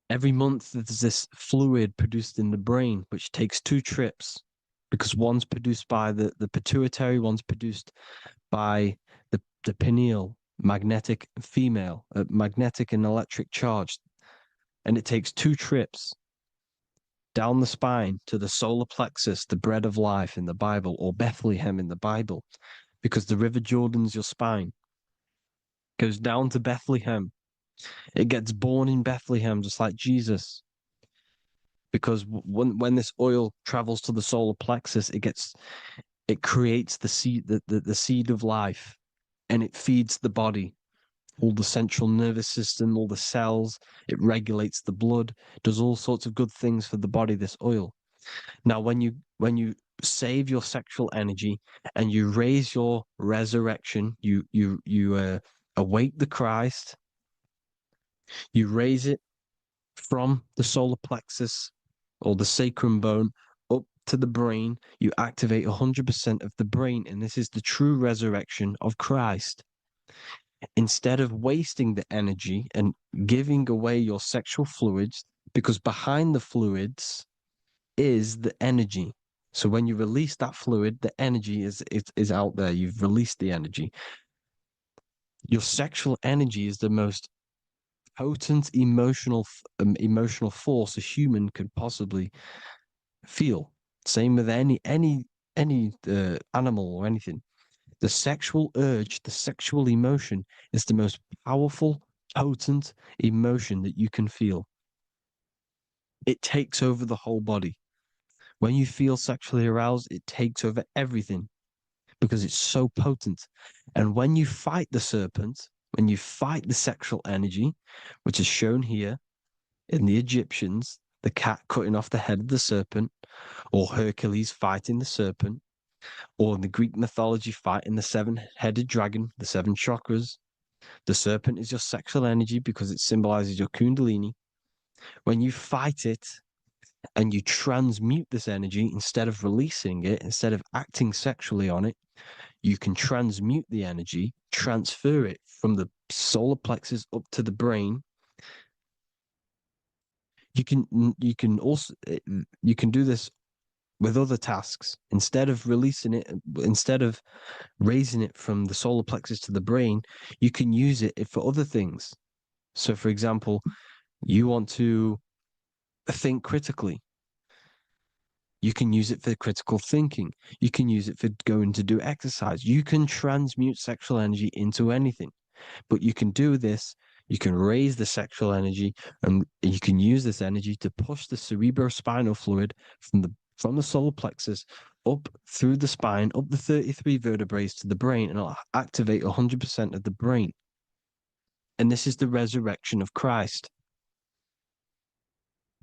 every month there's this fluid produced in the brain, which takes 2 trips, because one's produced by the pituitary, one's produced by the pineal, magnetic female, magnetic and electric charge. And it takes 2 trips down the spine to the solar plexus, the bread of life in the Bible, or Bethlehem in the Bible, because the River Jordan's your spine. Goes down to Bethlehem. It gets born in Bethlehem, just like Jesus. Because when this oil travels to the solar plexus, it creates the seed, the seed of life, and it feeds the body, all the central nervous system, all the cells. It regulates the blood, does all sorts of good things for the body, this oil. Now, when you save your sexual energy and you raise your resurrection, you awake the Christ, you raise it from the solar plexus or the sacrum bone up to the brain, you activate 100% of the brain, and this is the true resurrection of Christ. Instead of wasting the energy and giving away your sexual fluids, because behind the fluids is the energy. So when you release that fluid, the energy is out there. You've released the energy. Your sexual energy is the most potent emotional force a human could possibly feel. Same with any animal or anything. The sexual urge, the sexual emotion is the most powerful, potent emotion that you can feel. It takes over the whole body. When you feel sexually aroused, it takes over everything because it's so potent. And when you fight the serpent, when you fight the sexual energy, which is shown here in the Egyptians, the cat cutting off the head of the serpent, or Hercules fighting the serpent, or in the Greek mythology fighting the 7-headed dragon, the 7 chakras. The serpent is your sexual energy because it symbolizes your kundalini. When you fight it and you transmute this energy, instead of releasing it, instead of acting sexually on it, you can transmute the energy, transfer it from the solar plexus up to the brain. You can also do this with other tasks. Instead of releasing it, instead of raising it from the solar plexus to the brain, you can use it for other things. So, for example, you want to think critically. You can use it for critical thinking. You can use it for going to do exercise. You can transmute sexual energy into anything. But you can do this. You can raise the sexual energy, and you can use this energy to push the cerebrospinal fluid from the solar plexus up through the spine, up the 33 vertebrae to the brain, and it'll activate 100% of the brain. And this is the resurrection of Christ.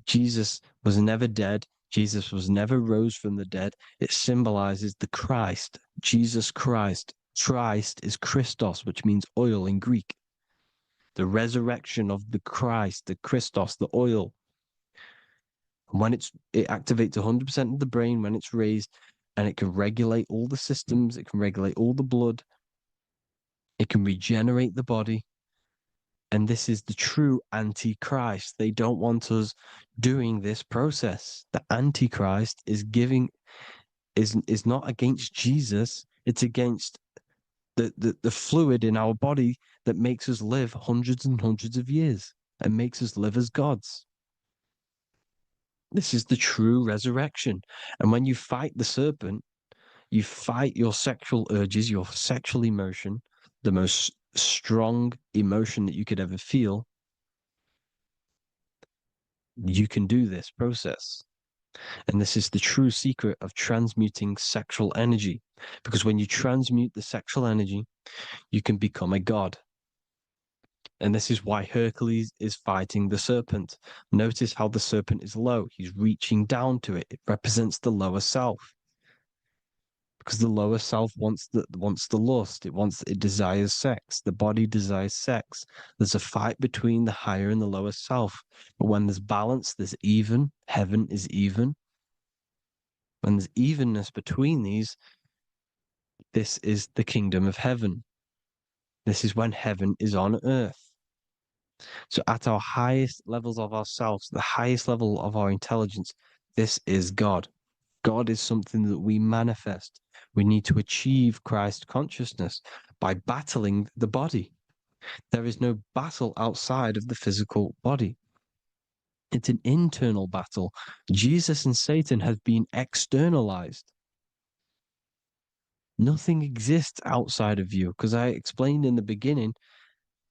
Jesus was never dead. Jesus was never rose from the dead. It symbolizes the Christ, Jesus Christ. Christ is Christos, which means oil in Greek. The resurrection of the Christ, the Christos, the oil. When it activates 100% of the brain when it's raised, and it can regulate all the systems, it can regulate all the blood, it can regenerate the body. And this is the true Antichrist. They don't want us doing this process. The Antichrist is not against Jesus, it's against the fluid in our body that makes us live hundreds and hundreds of years and makes us live as gods. This is the true resurrection. And when you fight the serpent, you fight your sexual urges, your sexual emotion, the most strong emotion that you could ever feel. You can do this process. And this is the true secret of transmuting sexual energy. Because when you transmute the sexual energy, you can become a god. And this is why Hercules is fighting the serpent. Notice how the serpent is low. He's reaching down to it. It represents the lower self. because the lower self wants the lust. It desires sex. The body desires sex. There's a fight between the higher and the lower self. But when there's balance, there's even. Heaven is even. When there's evenness between these, this is the kingdom of heaven. This is when heaven is on earth. So at our highest levels of ourselves, the highest level of our intelligence, this is God. God is something that we manifest. We need to achieve Christ consciousness by battling the body. There is no battle outside of the physical body. It's an internal battle. Jesus and Satan have been externalized. Nothing exists outside of you, because I explained in the beginning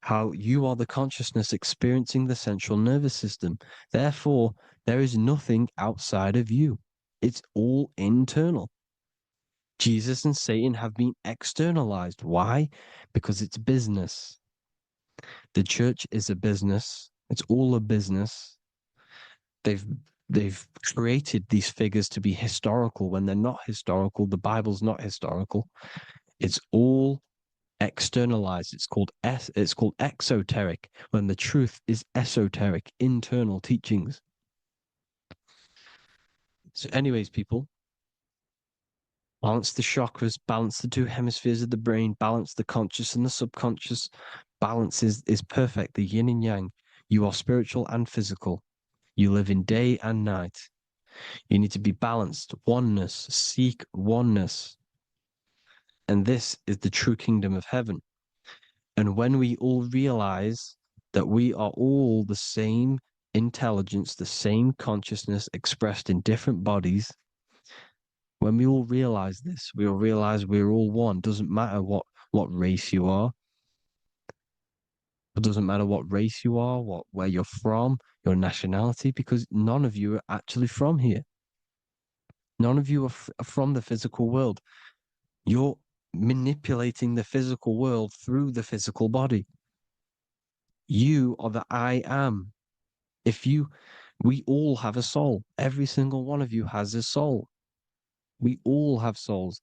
how you are the consciousness experiencing the central nervous system. Therefore, there is nothing outside of you. It's all internal. Jesus and Satan have been externalized. Why? Because it's business. The church is a business. It's all a business. They've created these figures to be historical when they're not historical. The Bible's not historical. It's all externalized. It's called exoteric, when the truth is esoteric, internal teachings. So anyways, people, balance the chakras, balance the two hemispheres of the brain, balance the conscious and the subconscious. Balance is perfect, the yin and yang. You are spiritual and physical. You live in day and night. You need to be balanced. Oneness. Seek oneness. And this is the true kingdom of heaven. And when we all realize that we are all the same intelligence, the same consciousness expressed in different bodies, when we all realize this, we all realize we're all one. Doesn't matter what race you are. It doesn't matter what race you are, where you're from, your nationality, because none of you are actually from here. None of you are from the physical world. You're manipulating the physical world through the physical body. You are the I am. We all have a soul. Every single one of you has a soul. We all have souls.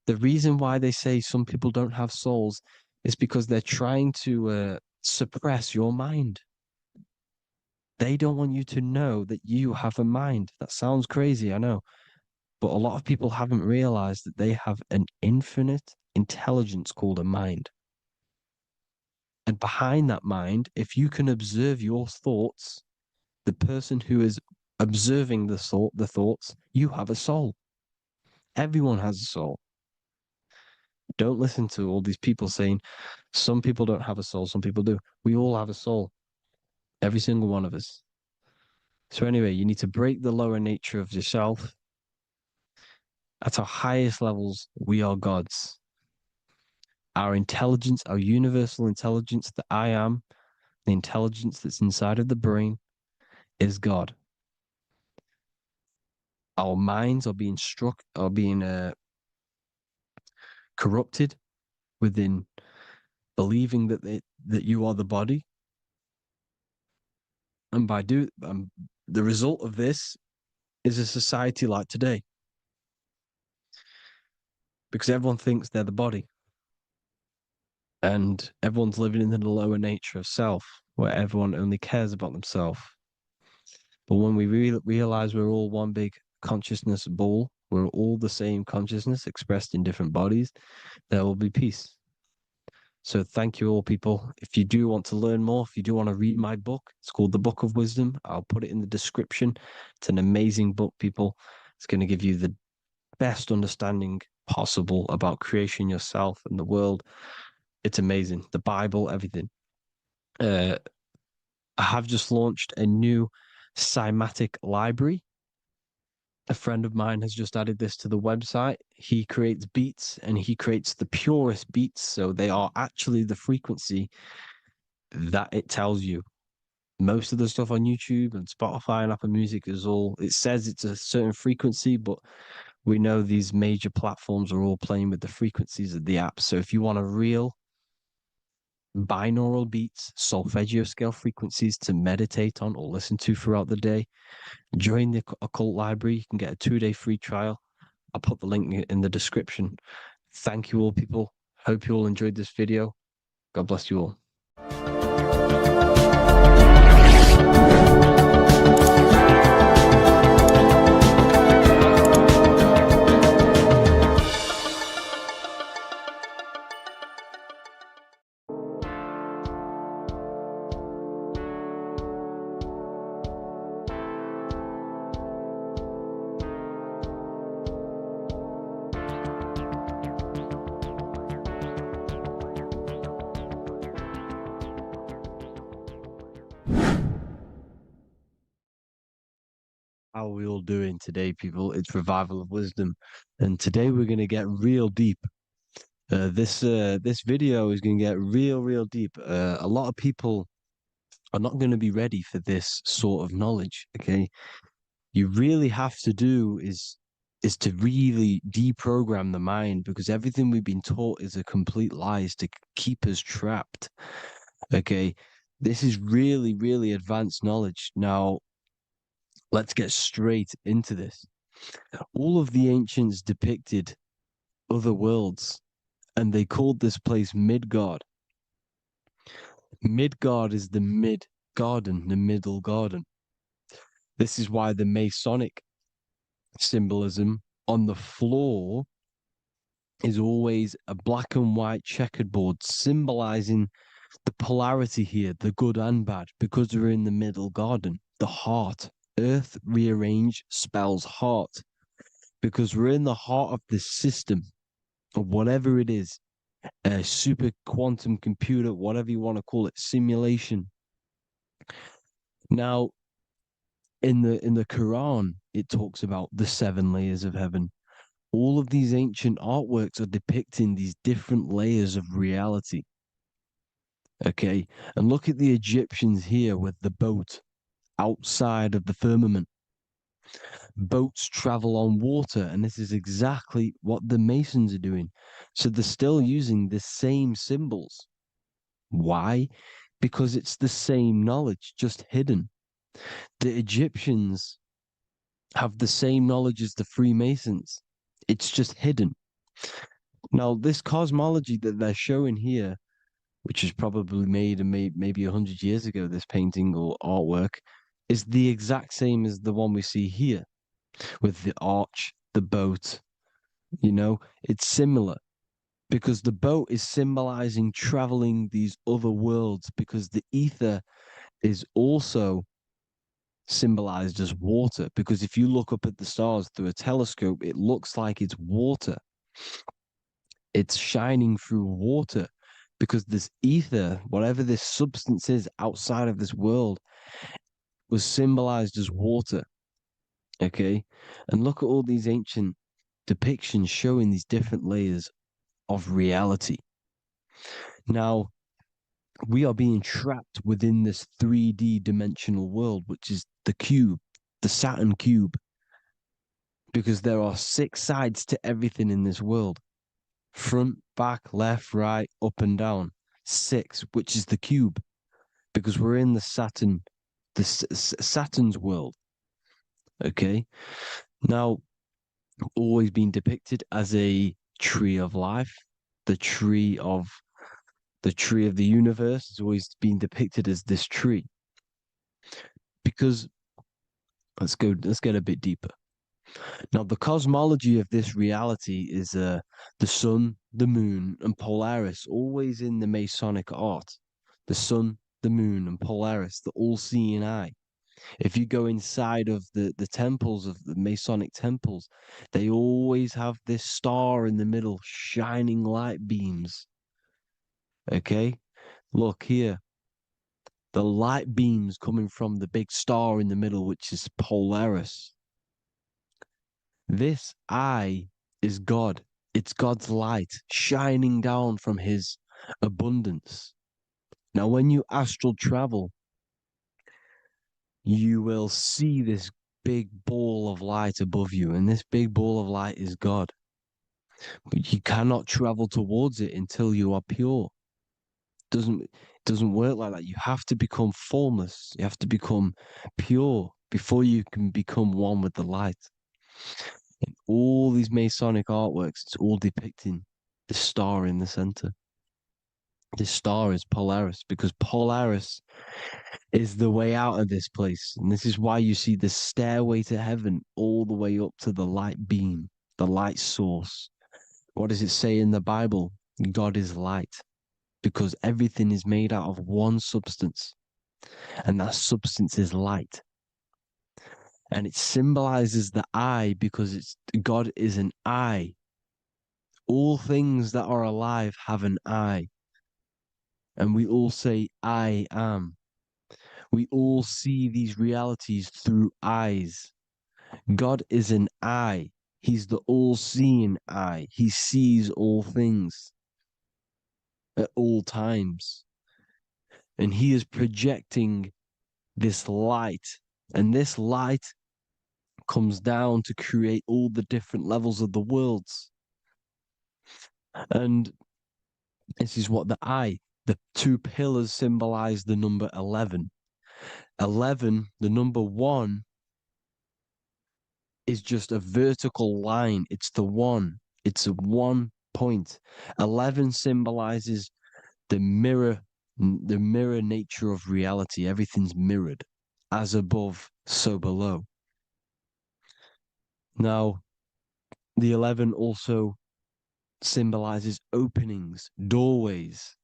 The reason why they say some people don't have souls is because they're trying to suppress your mind. They don't want you to know that you have a mind. That sounds crazy, I know. But a lot of people haven't realized that they have an infinite intelligence called a mind. And behind that mind, if you can observe your thoughts, the person who is observing the thoughts, you have a soul. Everyone has a soul. Don't listen to all these people saying some people don't have a soul, some people do. We all have a soul. Every single one of us. So anyway, you need to break the lower nature of yourself. At our highest levels, we are gods. Our intelligence, our universal intelligence, the I am, the intelligence that's inside of the brain, is God. Our minds are being corrupted within believing that you are the body, and the result of this is a society like today, because everyone thinks they're the body, and everyone's living in the lower nature of self, where everyone only cares about themselves. But when we realize we're all one big consciousness ball, we're all the same consciousness expressed in different bodies, there will be peace. So thank you all, people. If you do want to learn more, if you do want to read my book, it's called The Book of Wisdom. I'll put it in the description. It's an amazing book, people. It's going to give you the best understanding possible about creation, yourself, and the world. It's amazing. The Bible, everything. I have just launched a new cymatic library. A friend of mine has just added this to the website. He creates beats, and he creates the purest beats. So they are actually the frequency that it tells you. Most of the stuff on YouTube and Spotify and Apple Music it says it's a certain frequency, but we know these major platforms are all playing with the frequencies of the app. So if you want a real binaural beats, solfeggio scale frequencies to meditate on or listen to throughout the day, join the occult library. You can get a 2-day free trial. I'll put the link in the description. Thank you all, people. Hope you all enjoyed this video. God bless you all. How are we all doing today, people? It's Revival of Wisdom, and today we're going to get real deep. This video is going to get real deep. A lot of people are not going to be ready for this sort of knowledge. Okay, you really have to do is to really deprogram the mind, because everything we've been taught is a complete lies to keep us trapped. Okay, this is really advanced knowledge. Now, let's get straight into this. All of the ancients depicted other worlds, and they called this place Midgard. Midgard is the mid garden, the middle garden. This is why the Masonic symbolism on the floor is always a black and white checkered board, symbolizing the polarity here, the good and bad, because we're in the middle garden, the heart. Earth rearranged spells heart, because we're in the heart of this system, or whatever it is, a super quantum computer, whatever you want to call it, simulation. Now, in the Quran, it talks about the 7 layers of heaven. All of these ancient artworks are depicting these different layers of reality. Okay, and look at the Egyptians here with the boat outside of the firmament. Boats travel on water, and this is exactly what the Masons are doing. So they're still using the same symbols. Why? Because it's the same knowledge, just hidden. The Egyptians have the same knowledge as the Freemasons. It's just hidden. Now, this cosmology that they're showing here, which is probably made maybe 100 years ago, this painting or artwork, is the exact same as the one we see here, with the arch, the boat. You know, it's similar, because the boat is symbolizing traveling these other worlds, because the ether is also symbolized as water, because if you look up at the stars through a telescope, it looks like it's water. It's shining through water, because this ether, whatever this substance is outside of this world, was symbolized as water. Okay, and look at all these ancient depictions showing these different layers of reality. Now, we are being trapped within this 3D dimensional world, which is the cube, the Saturn cube, because there are 6 sides to everything in this world: front, back, left, right, up and down. 6, which is the cube, because we're in the Saturn, Saturn's world. Okay, now, always been depicted as a tree of life, the tree of the universe has always been depicted as this tree. Because let's get a bit deeper. Now, the cosmology of this reality is the sun, the moon, and Polaris, always in the Masonic art. The sun, the moon, and Polaris, the all-seeing eye. If you go inside of the temples, of the Masonic temples, they always have this star in the middle, shining light beams. Okay, look here. The light beams coming from the big star in the middle, which is Polaris. This eye is God. It's God's light shining down from his abundance. Now, when you astral travel, you will see this big ball of light above you, and this big ball of light is God. But you cannot travel towards it until you are pure. It doesn't work like that. You have to become formless. You have to become pure before you can become one with the light. In all these Masonic artworks, it's all depicting the star in the center. This star is Polaris, because Polaris is the way out of this place. And this is why you see the stairway to heaven all the way up to the light beam, the light source. What does it say in the Bible? God is light, because everything is made out of one substance, and that substance is light. And it symbolizes the eye, because God is an eye. All things that are alive have an eye. And we all say, I am. We all see these realities through eyes. God is an eye. He's the all-seeing eye. He sees all things at all times. And he is projecting this light. And this light comes down to create all the different levels of the worlds. And this is what the two pillars symbolize the number 11. 11, the number 1, is just a vertical line. It's the one. It's a 1 point. 11 symbolizes the mirror nature of reality. Everything's mirrored. As above, so below. Now, the 11 also symbolizes openings, doorways.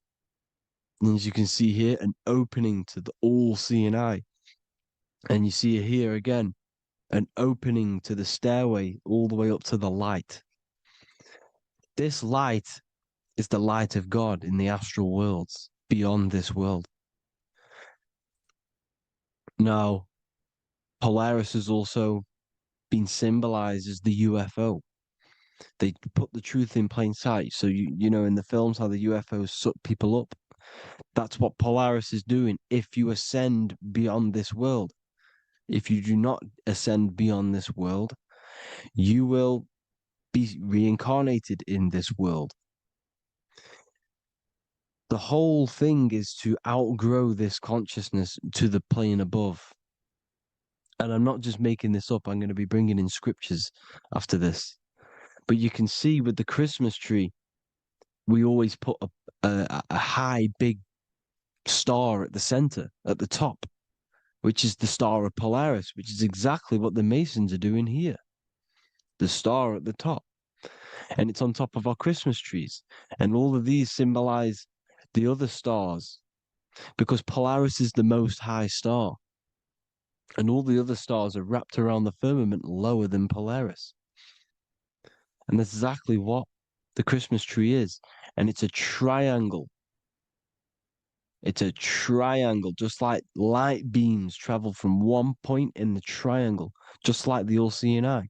And as you can see here, an opening to the all-seeing eye. And you see here again, an opening to the stairway all the way up to the light. This light is the light of God in the astral worlds, beyond this world. Now, Polaris has also been symbolized as the UFO. They put the truth in plain sight. So, you know, in the films, how the UFOs suck people up. That's what Polaris is doing if you ascend beyond this world. If you do not ascend beyond this world, you will be reincarnated in this world. The whole thing is to outgrow this consciousness to the plane above. And I'm not just making this up. I'm going to be bringing in scriptures after this. But you can see with the Christmas tree, we always put a high, big star at the center, at the top, which is the star of Polaris, which is exactly what the Masons are doing here. The star at the top. And it's on top of our Christmas trees. And all of these symbolize the other stars, because Polaris is the most high star. And all the other stars are wrapped around the firmament lower than Polaris. And that's exactly what the Christmas tree is. And it's a triangle. It's a triangle, just like light beams travel from one point in the triangle, just like the all-seeing eye.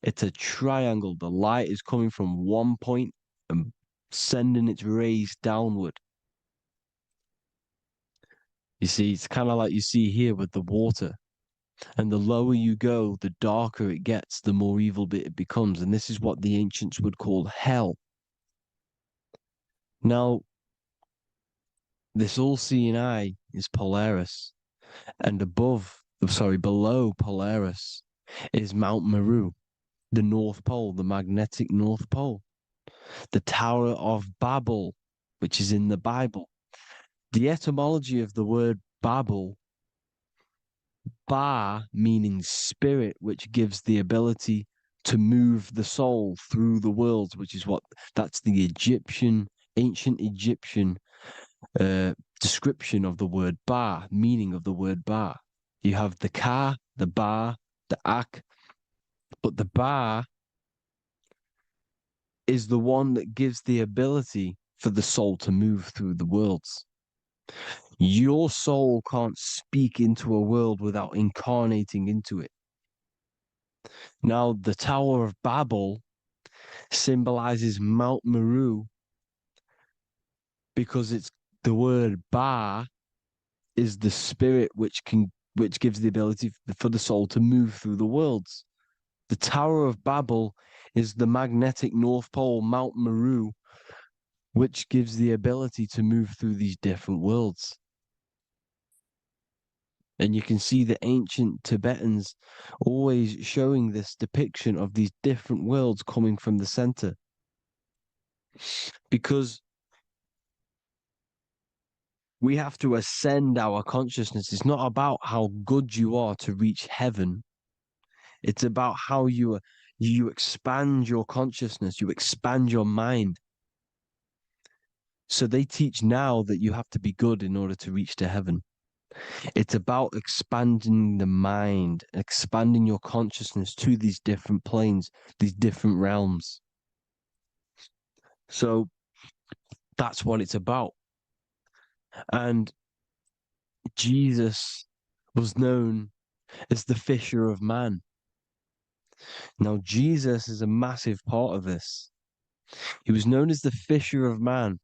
It's a triangle. The light is coming from one point and sending its rays downward. You see, it's kind of like you see here with the water. And the lower you go, the darker it gets, the more evil it becomes. And this is what the ancients would call hell. Now, this all-seeing eye is Polaris. And below Polaris is Mount Meru, the North Pole, the magnetic North Pole. The Tower of Babel, which is in the Bible. The etymology of the word Babel, Ba meaning spirit, which gives the ability to move the soul through the worlds, that's the ancient Egyptian description of the word Ba, meaning of the word Ba. You have the Ka, the Ba, the Ak, but the Ba is the one that gives the ability for the soul to move through the worlds. Your soul can't speak into a world without incarnating into it. Now, the Tower of Babel symbolizes Mount Meru because it's the word Ba is the spirit which gives the ability for the soul to move through the worlds. The Tower of Babel is the magnetic North Pole, Mount Meru, which gives the ability to move through these different worlds. And you can see the ancient Tibetans always showing this depiction of these different worlds coming from the center. Because we have to ascend our consciousness. It's not about how good you are to reach heaven. It's about how you expand your consciousness, you expand your mind. So they teach now that you have to be good in order to reach to heaven. It's about expanding the mind, expanding your consciousness to these different planes, these different realms. So that's what it's about. And Jesus was known as the fisher of man. Now, Jesus is a massive part of this. He was known as the fisher of man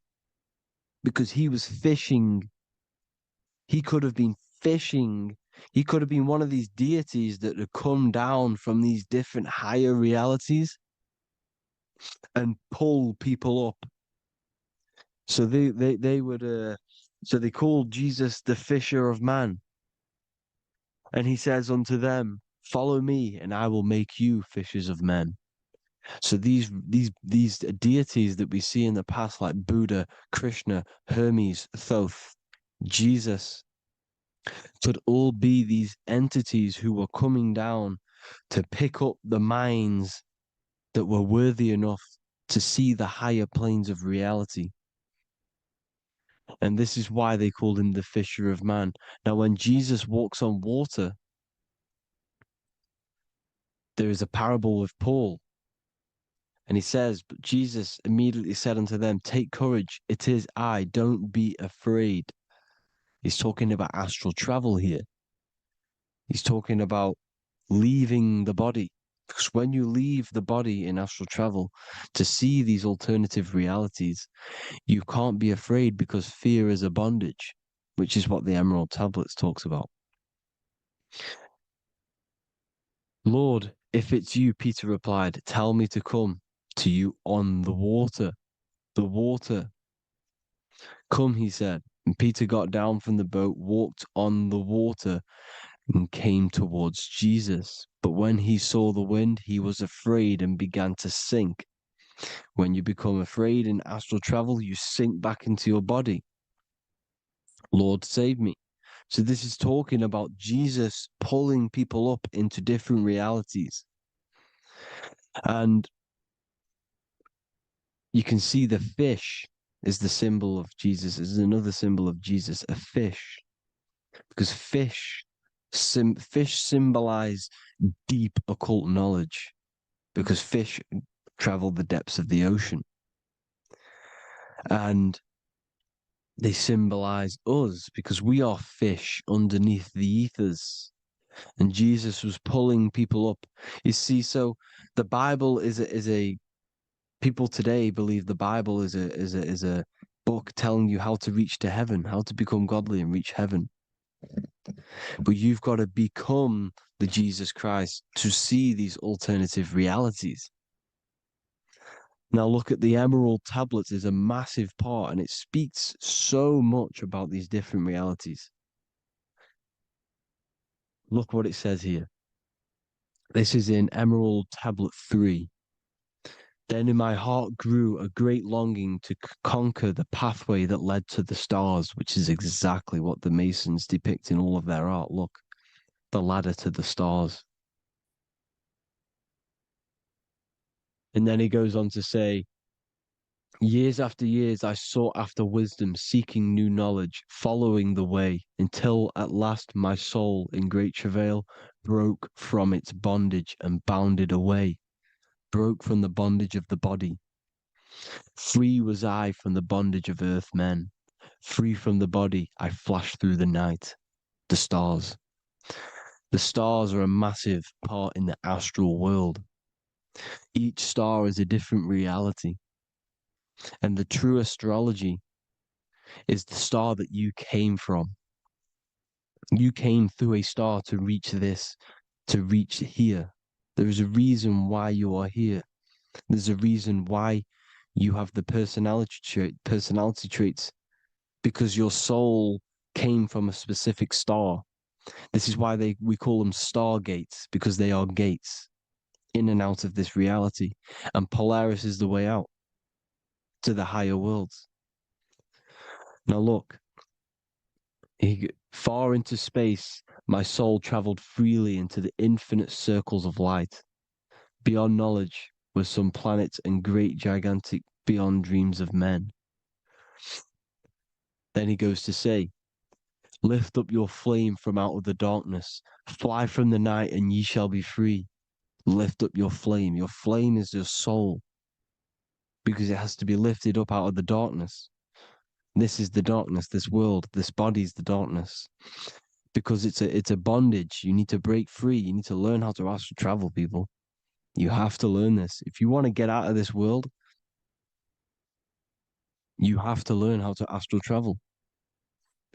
because he was fishing. He could have been fishing. He could have been one of these deities that had come down from these different higher realities and pull people up. So they would so they called Jesus the fisher of man. And he says unto them, follow me and I will make you fishers of men. So these deities that we see in the past, like Buddha, Krishna, Hermes, Thoth, Jesus, could all be these entities who were coming down to pick up the minds that were worthy enough to see the higher planes of reality. And this is why they called him the fisher of man. Now, when Jesus walks on water, there is a parable with Paul. And he says, but Jesus immediately said unto them, take courage, it is I, don't be afraid. He's talking about astral travel here. He's talking about leaving the body. Because when you leave the body in astral travel to see these alternative realities, you can't be afraid because fear is a bondage, which is what the Emerald Tablets talks about. Lord, if it's you, Peter replied, tell me to come to you on the water. The water. Come, he said. And Peter got down from the boat, walked on the water, and came towards Jesus. But when he saw the wind, he was afraid and began to sink. When you become afraid in astral travel, you sink back into your body. Lord, save me. So this is talking about Jesus pulling people up into different realities. And you can see the fish is the symbol of Jesus, is another symbol of Jesus, a fish. Because fish symbolize deep occult knowledge, because fish travel the depths of the ocean. And they symbolize us because we are fish underneath the ethers. And Jesus was pulling people up. You see, so the Bible is a people today believe the Bible is a book telling you how to reach to heaven, how to become godly and reach heaven. But you've got to become the Jesus Christ to see these alternative realities. Now look at the Emerald Tablets is a massive part, and it speaks so much about these different realities. Look what it says here. This is in Emerald Tablet 3. Then in my heart grew a great longing to conquer the pathway that led to the stars, which is exactly what the Masons depict in all of their art. Look, the ladder to the stars. And then he goes on to say, years after years, I sought after wisdom, seeking new knowledge, following the way, until at last my soul, in great travail, broke from its bondage and bounded away, broke from the bondage of the body. Free was I from the bondage of earth men. Free from the body, I flashed through the night. The stars. The stars are a massive part in the astral world. Each star is a different reality. And the true astrology is the star that you came from. You came through a star to reach this, to reach here. There is a reason why you are here. There's a reason why you have the personality traits, because your soul came from a specific star. This is why we call them stargates, because they are gates in and out of this reality. And Polaris is the way out to the higher worlds. Now look, far into space, my soul traveled freely into the infinite circles of light. Beyond knowledge were some planets and great gigantic beyond dreams of men. Then he goes to say, lift up your flame from out of the darkness, fly from the night and ye shall be free. Lift up your flame. Your flame is your soul, because it has to be lifted up out of the darkness. This is the darkness, this world, this body is the darkness. Because it's a bondage. You need to break free. You need to learn how to astral travel, people. You have to learn this. If you want to get out of this world, you have to learn how to astral travel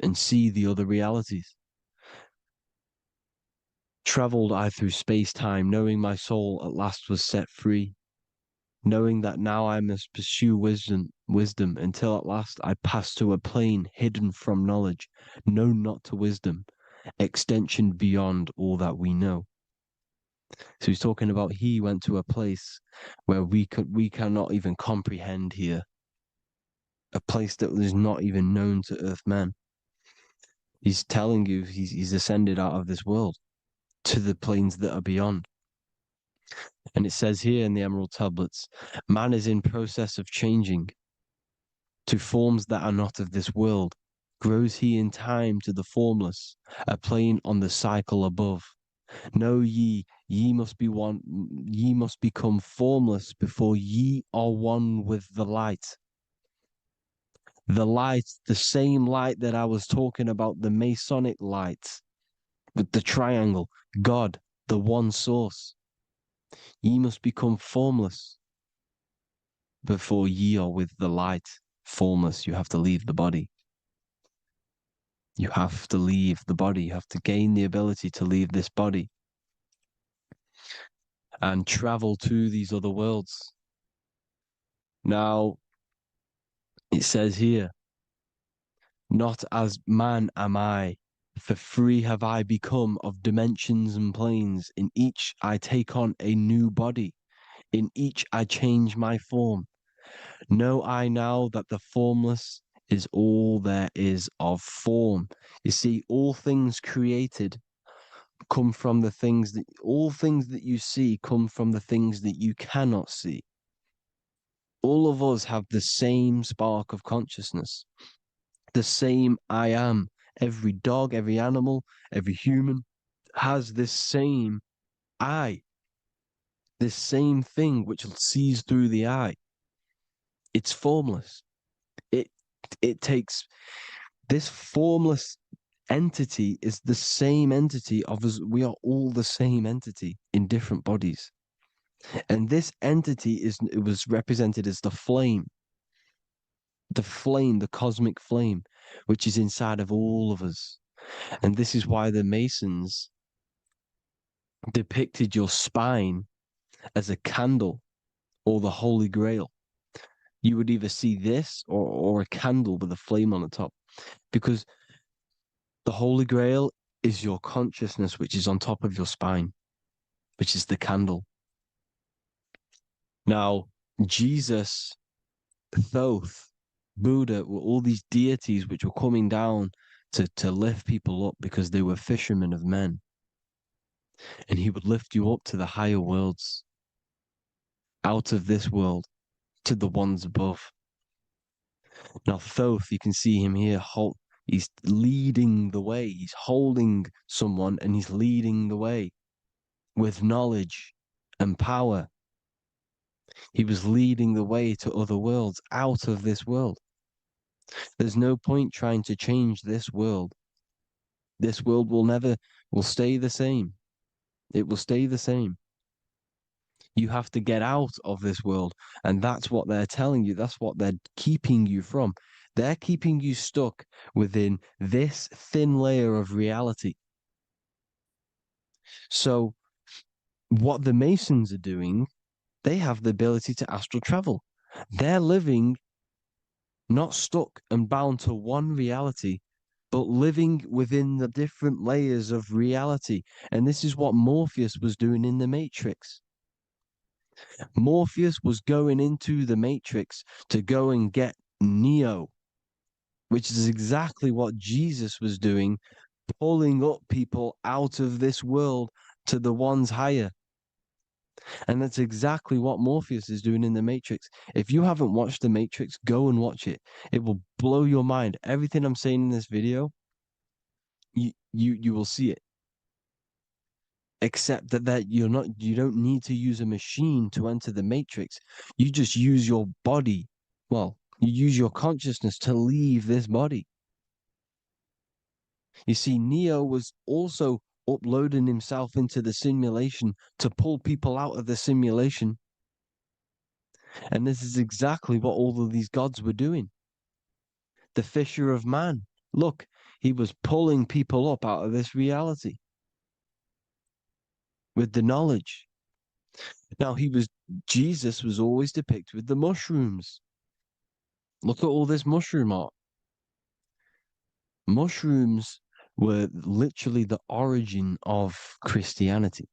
and see the other realities. Traveled I through space-time, knowing my soul at last was set free, knowing that now I must pursue wisdom until at last I pass to a plane hidden from knowledge, known not to wisdom, extension beyond all that we know. So he's talking about he went to a place where we cannot even comprehend here, a place that was not even known to Earthmen. He's telling you he's ascended out of this world to the planes that are beyond. And it says here in the Emerald Tablets, man is in process of changing to forms that are not of this world. Grows he in time to the formless, a plane on the cycle above. Know ye must be one, ye must become formless before ye are one with the light. The light, the same light that I was talking about, the Masonic light, with the triangle, God, the one source. Ye must become formless before ye are with the light. Formless, you have to leave the body. You have to leave the body. You have to gain the ability to leave this body and travel to these other worlds. Now, it says here, not as man am I, for free have I become of dimensions and planes. In each I take on a new body. In each I change my form. Know I now that the formless is all there is of form. You see, all things created come from the things that, all things that you see come from the things that you cannot see. All of us have the same spark of consciousness, the same I am. Every dog, every animal, every human has this same I, this same thing which sees through the eye. It's formless. It takes this formless entity is the same entity of us. We are all the same entity in different bodies. And this entity it was represented as the flame, the cosmic flame, which is inside of all of us. And this is why the Masons depicted your spine as a candle or the Holy Grail. You would either see this or a candle with a flame on the top, because the Holy Grail is your consciousness, which is on top of your spine, which is the candle. Now, Jesus, Thoth, Buddha were all these deities which were coming down to lift people up because they were fishermen of men. And he would lift you up to the higher worlds, out of this world, to the ones above. Now, Thoth, you can see him here, he's leading the way. He's holding someone and he's leading the way with knowledge and power. He was leading the way to other worlds, out of this world. There's no point trying to change this world. This world will stay the same. It will stay the same. You have to get out of this world. And that's what they're telling you. That's what they're keeping you from. They're keeping you stuck within this thin layer of reality. So what the Masons are doing, they have the ability to astral travel. They're living not stuck and bound to one reality, but living within the different layers of reality. And this is what Morpheus was doing in the Matrix. Morpheus was going into the Matrix to go and get Neo, which is exactly what Jesus was doing, pulling up people out of this world to the ones higher. And that's exactly what Morpheus is doing in the Matrix. If you haven't watched the Matrix, go and watch it. It will blow your mind. Everything I'm saying in this video, you will see it. Except that you don't need to use a machine to enter the Matrix. You just use your body. Well, you use your consciousness to leave this body. You see, Neo was also uploading himself into the simulation to pull people out of the simulation. And this is exactly what all of these gods were doing. The Fisher of Man. Look, he was pulling people up out of this reality with the knowledge. Now, Jesus was always depicted with the mushrooms. Look at all this mushroom art. Mushrooms were literally the origin of Christianity.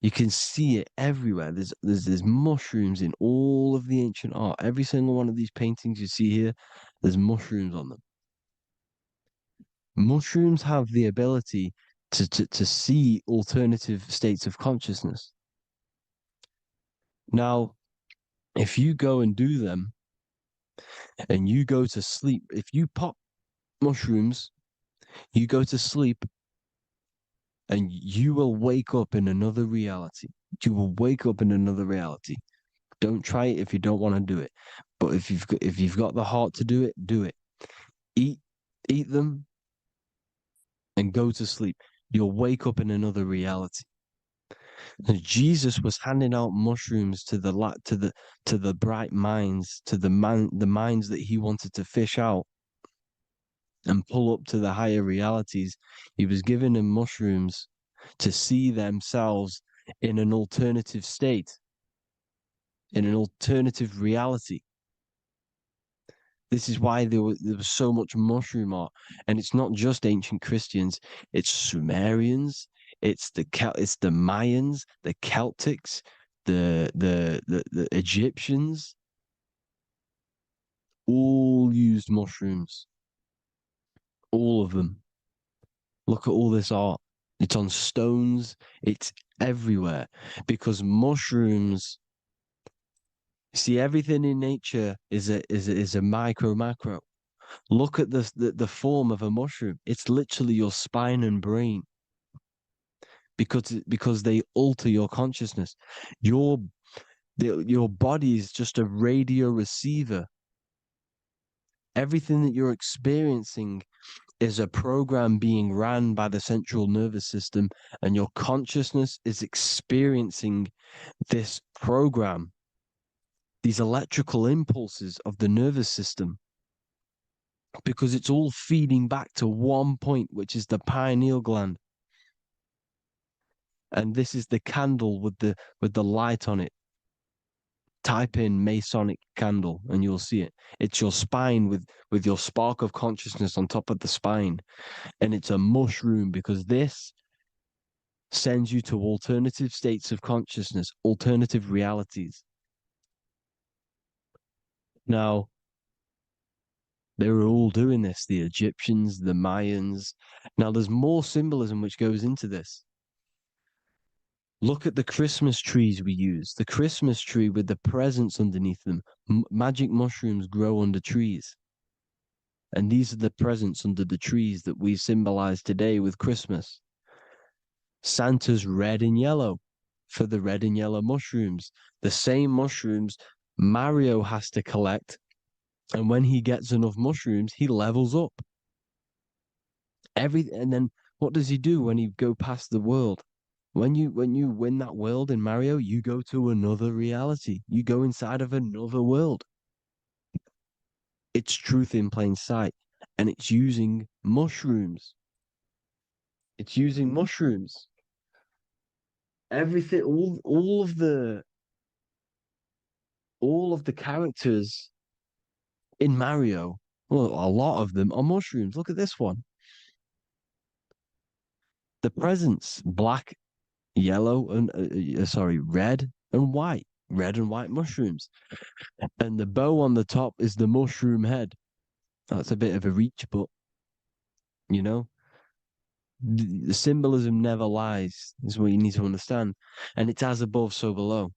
You can see it everywhere. There's mushrooms in all of the ancient art. Every single one of these paintings you see here, there's mushrooms on them. Mushrooms have the ability to see alternative states of consciousness. Now, if you go and do them and you go to sleep, if you pop mushrooms, you go to sleep and you will wake up in another reality. You will wake up in another reality. Don't try it if you don't want to do it. But if you've got the heart to do it, do it. Eat them and go to sleep. You'll wake up in another reality. And Jesus was handing out mushrooms to the bright minds, to the minds that he wanted to fish out and pull up to the higher realities. He was giving them mushrooms to see themselves in an alternative state, in an alternative reality. This is why there was so much mushroom art, and it's not just ancient Christians. It's Sumerians, it's the Mayans, the Celtics, the Egyptians. All used mushrooms. All of them. Look at all this art. It's on stones. It's everywhere because mushrooms. See, everything in nature is a macro. Look at the form of a mushroom. It's literally your spine and brain because they alter your consciousness. Your body is just a radio receiver. Everything that you're experiencing is a program being ran by the central nervous system, and your consciousness is experiencing this program, these electrical impulses of the nervous system, because it's all feeding back to one point, which is the pineal gland. And this is the candle with the light on it. Type in Masonic candle and you'll see it. It's your spine with your spark of consciousness on top of the spine. And it's a mushroom because this sends you to alternative states of consciousness, alternative realities. Now, they were all doing this, the Egyptians, the Mayans. Now, there's more symbolism which goes into this. Look at the Christmas trees we use. The Christmas tree with the presents underneath them. Magic mushrooms grow under trees. And these are the presents under the trees that we symbolize today with Christmas. Santa's red and yellow for the red and yellow mushrooms. The same mushrooms Mario has to collect. And when he gets enough mushrooms, he levels up. And then what does he do when he go past the world? When you win that world in Mario, you go to another reality. You go inside of another world. It's truth in plain sight. And it's using mushrooms. It's using mushrooms. Everything, all of the characters in Mario Well, a lot of them are mushrooms. Look at this one. The presents, black, yellow, and red and white. Red and white mushrooms. And the bow on the top is the mushroom head. That's a bit of a reach, but you know, the symbolism never lies, is what you need to understand. And it's as above, so below.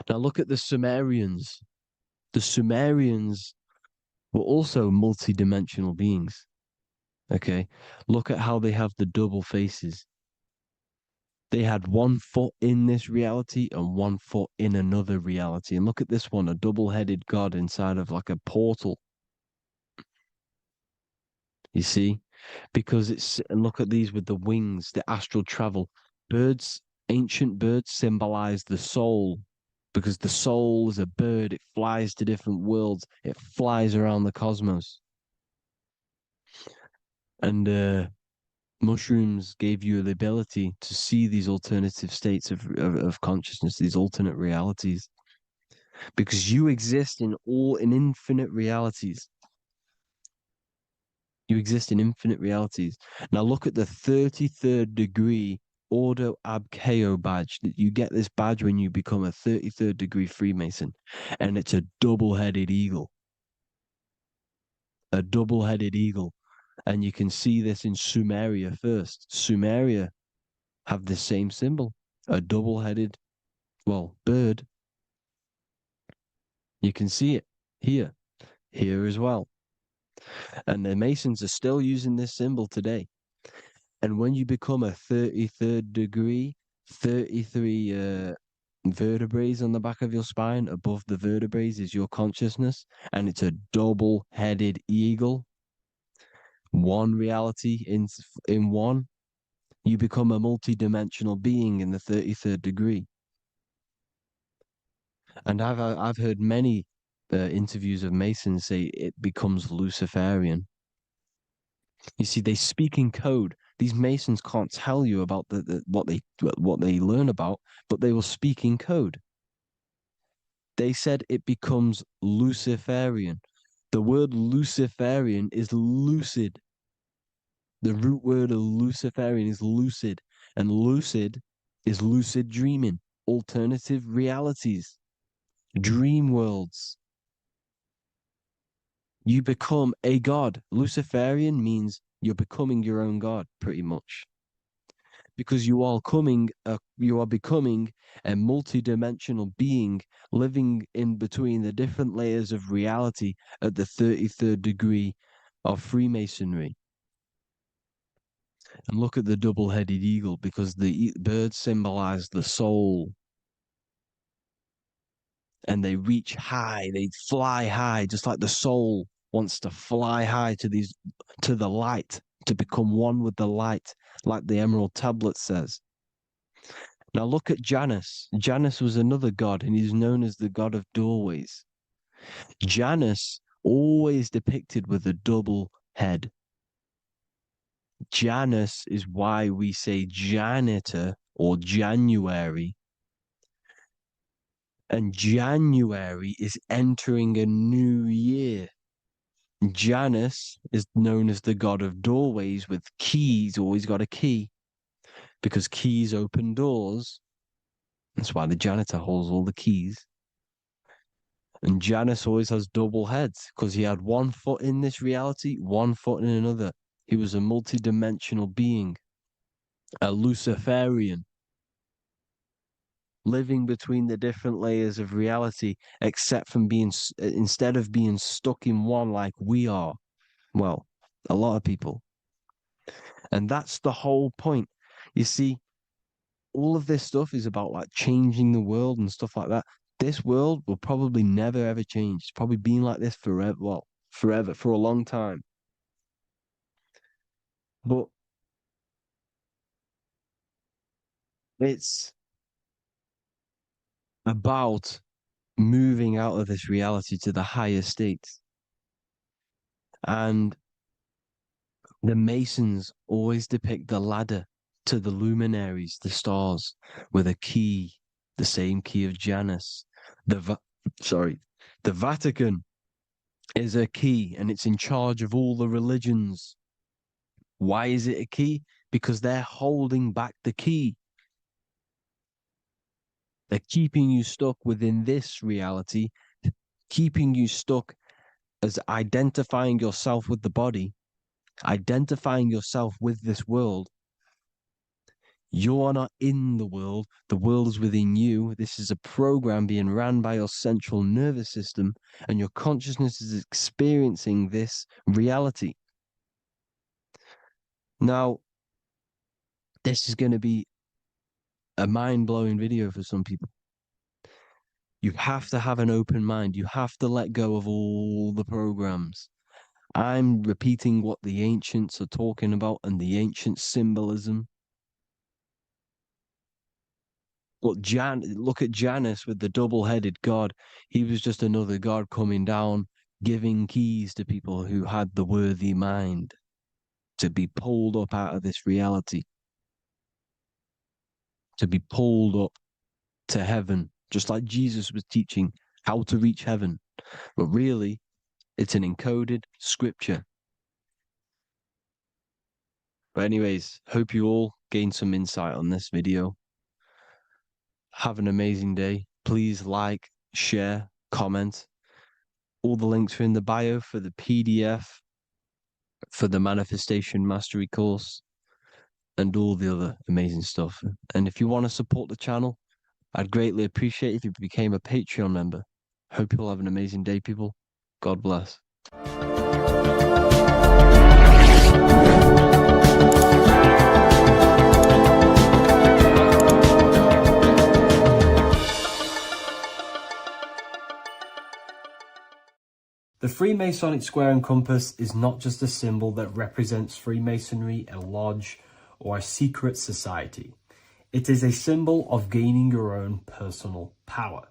Now look at the Sumerians. The Sumerians were also multi-dimensional beings. Okay, look at how they have the double faces. They had 1 foot in this reality and 1 foot in another reality. And look at this one, a double-headed god inside of like a portal. You see? Because and look at these with the wings, the astral travel. Birds, ancient birds symbolize the soul. Because the soul is a bird, it flies to different worlds, it flies around the cosmos. And mushrooms gave you the ability to see these alternative states of consciousness, these alternate realities, because you exist in infinite realities. You exist in infinite realities. Now look at the 33rd degree Ordo Ab Chao badge. You get this badge when you become a 33rd degree Freemason, and it's a double-headed eagle. A double-headed eagle. And you can see this in Sumeria first. Sumeria have the same symbol, a double-headed, bird. You can see it here as well. And the Masons are still using this symbol today. And when you become a 33rd degree, 33 vertebrae on the back of your spine, above the vertebrae is your consciousness, and it's a double-headed eagle. One reality in one. You become a multi-dimensional being in the 33rd degree. And I've heard many interviews of Masons say it becomes Luciferian. You see, they speak in code. These Masons can't tell you about what they learn about, but they will speak in code. They said it becomes Luciferian. The word Luciferian is lucid. The root word of Luciferian is lucid, and lucid is lucid dreaming, alternative realities, dream worlds. You become a god. Luciferian means you're becoming your own god, pretty much. Because you are becoming a multi-dimensional being living in between the different layers of reality at the 33rd degree of Freemasonry. And look at the double-headed eagle, because the birds symbolize the soul. And they reach high, they fly high, just like the soul wants to fly high to the light, to become one with the light, like the Emerald Tablet says. Now look at Janus. Janus was another god, and he's known as the god of doorways. Janus always depicted with a double head. Janus is why we say janitor or January. And January is entering a new year. Janus is known as the god of doorways with keys, always got a key, because keys open doors. That's why the janitor holds all the keys. And Janus always has double heads, because he had 1 foot in this reality, 1 foot in another. He was a multi-dimensional being, a Luciferian, living between the different layers of reality, instead of being stuck in one like we are. Well, a lot of people. And that's the whole point. You see, all of this stuff is about like changing the world and stuff like that. This world will probably never ever change. It's probably been like this forever. Well, forever, for a long time. But it's about moving out of this reality to the higher states. And the Masons always depict the ladder to the luminaries, the stars, with a key, the same key of Janus. The Vatican is a key, and it's in charge of all the religions. Why is it a key? Because they're holding back the key. They're keeping you stuck within this reality, keeping you stuck as identifying yourself with the body, identifying yourself with this world. You are not in the world is within you. This is a program being ran by your central nervous system, and your consciousness is experiencing this reality. Now, this is going to be a mind-blowing video for some people. You have to have an open mind. You have to let go of all the programs. I'm repeating what the ancients are talking about and the ancient symbolism. Look at Janus with the double-headed god. He was just another god coming down, giving keys to people who had the worthy mind to be pulled up out of this reality, to be pulled up to heaven, just like Jesus was teaching how to reach heaven. But really, it's an encoded scripture. But anyways, hope you all gained some insight on this video. Have an amazing day. Please like, share, comment. All the links are in the bio for the PDF, for the Manifestation Mastery course, and all the other amazing stuff. And if you want to support the channel, I'd greatly appreciate it if you became a Patreon member. Hope you'll have an amazing day, people. God bless. The Freemasonic square and compass is not just a symbol that represents Freemasonry, a lodge, or a secret society. It is a symbol of gaining your own personal power.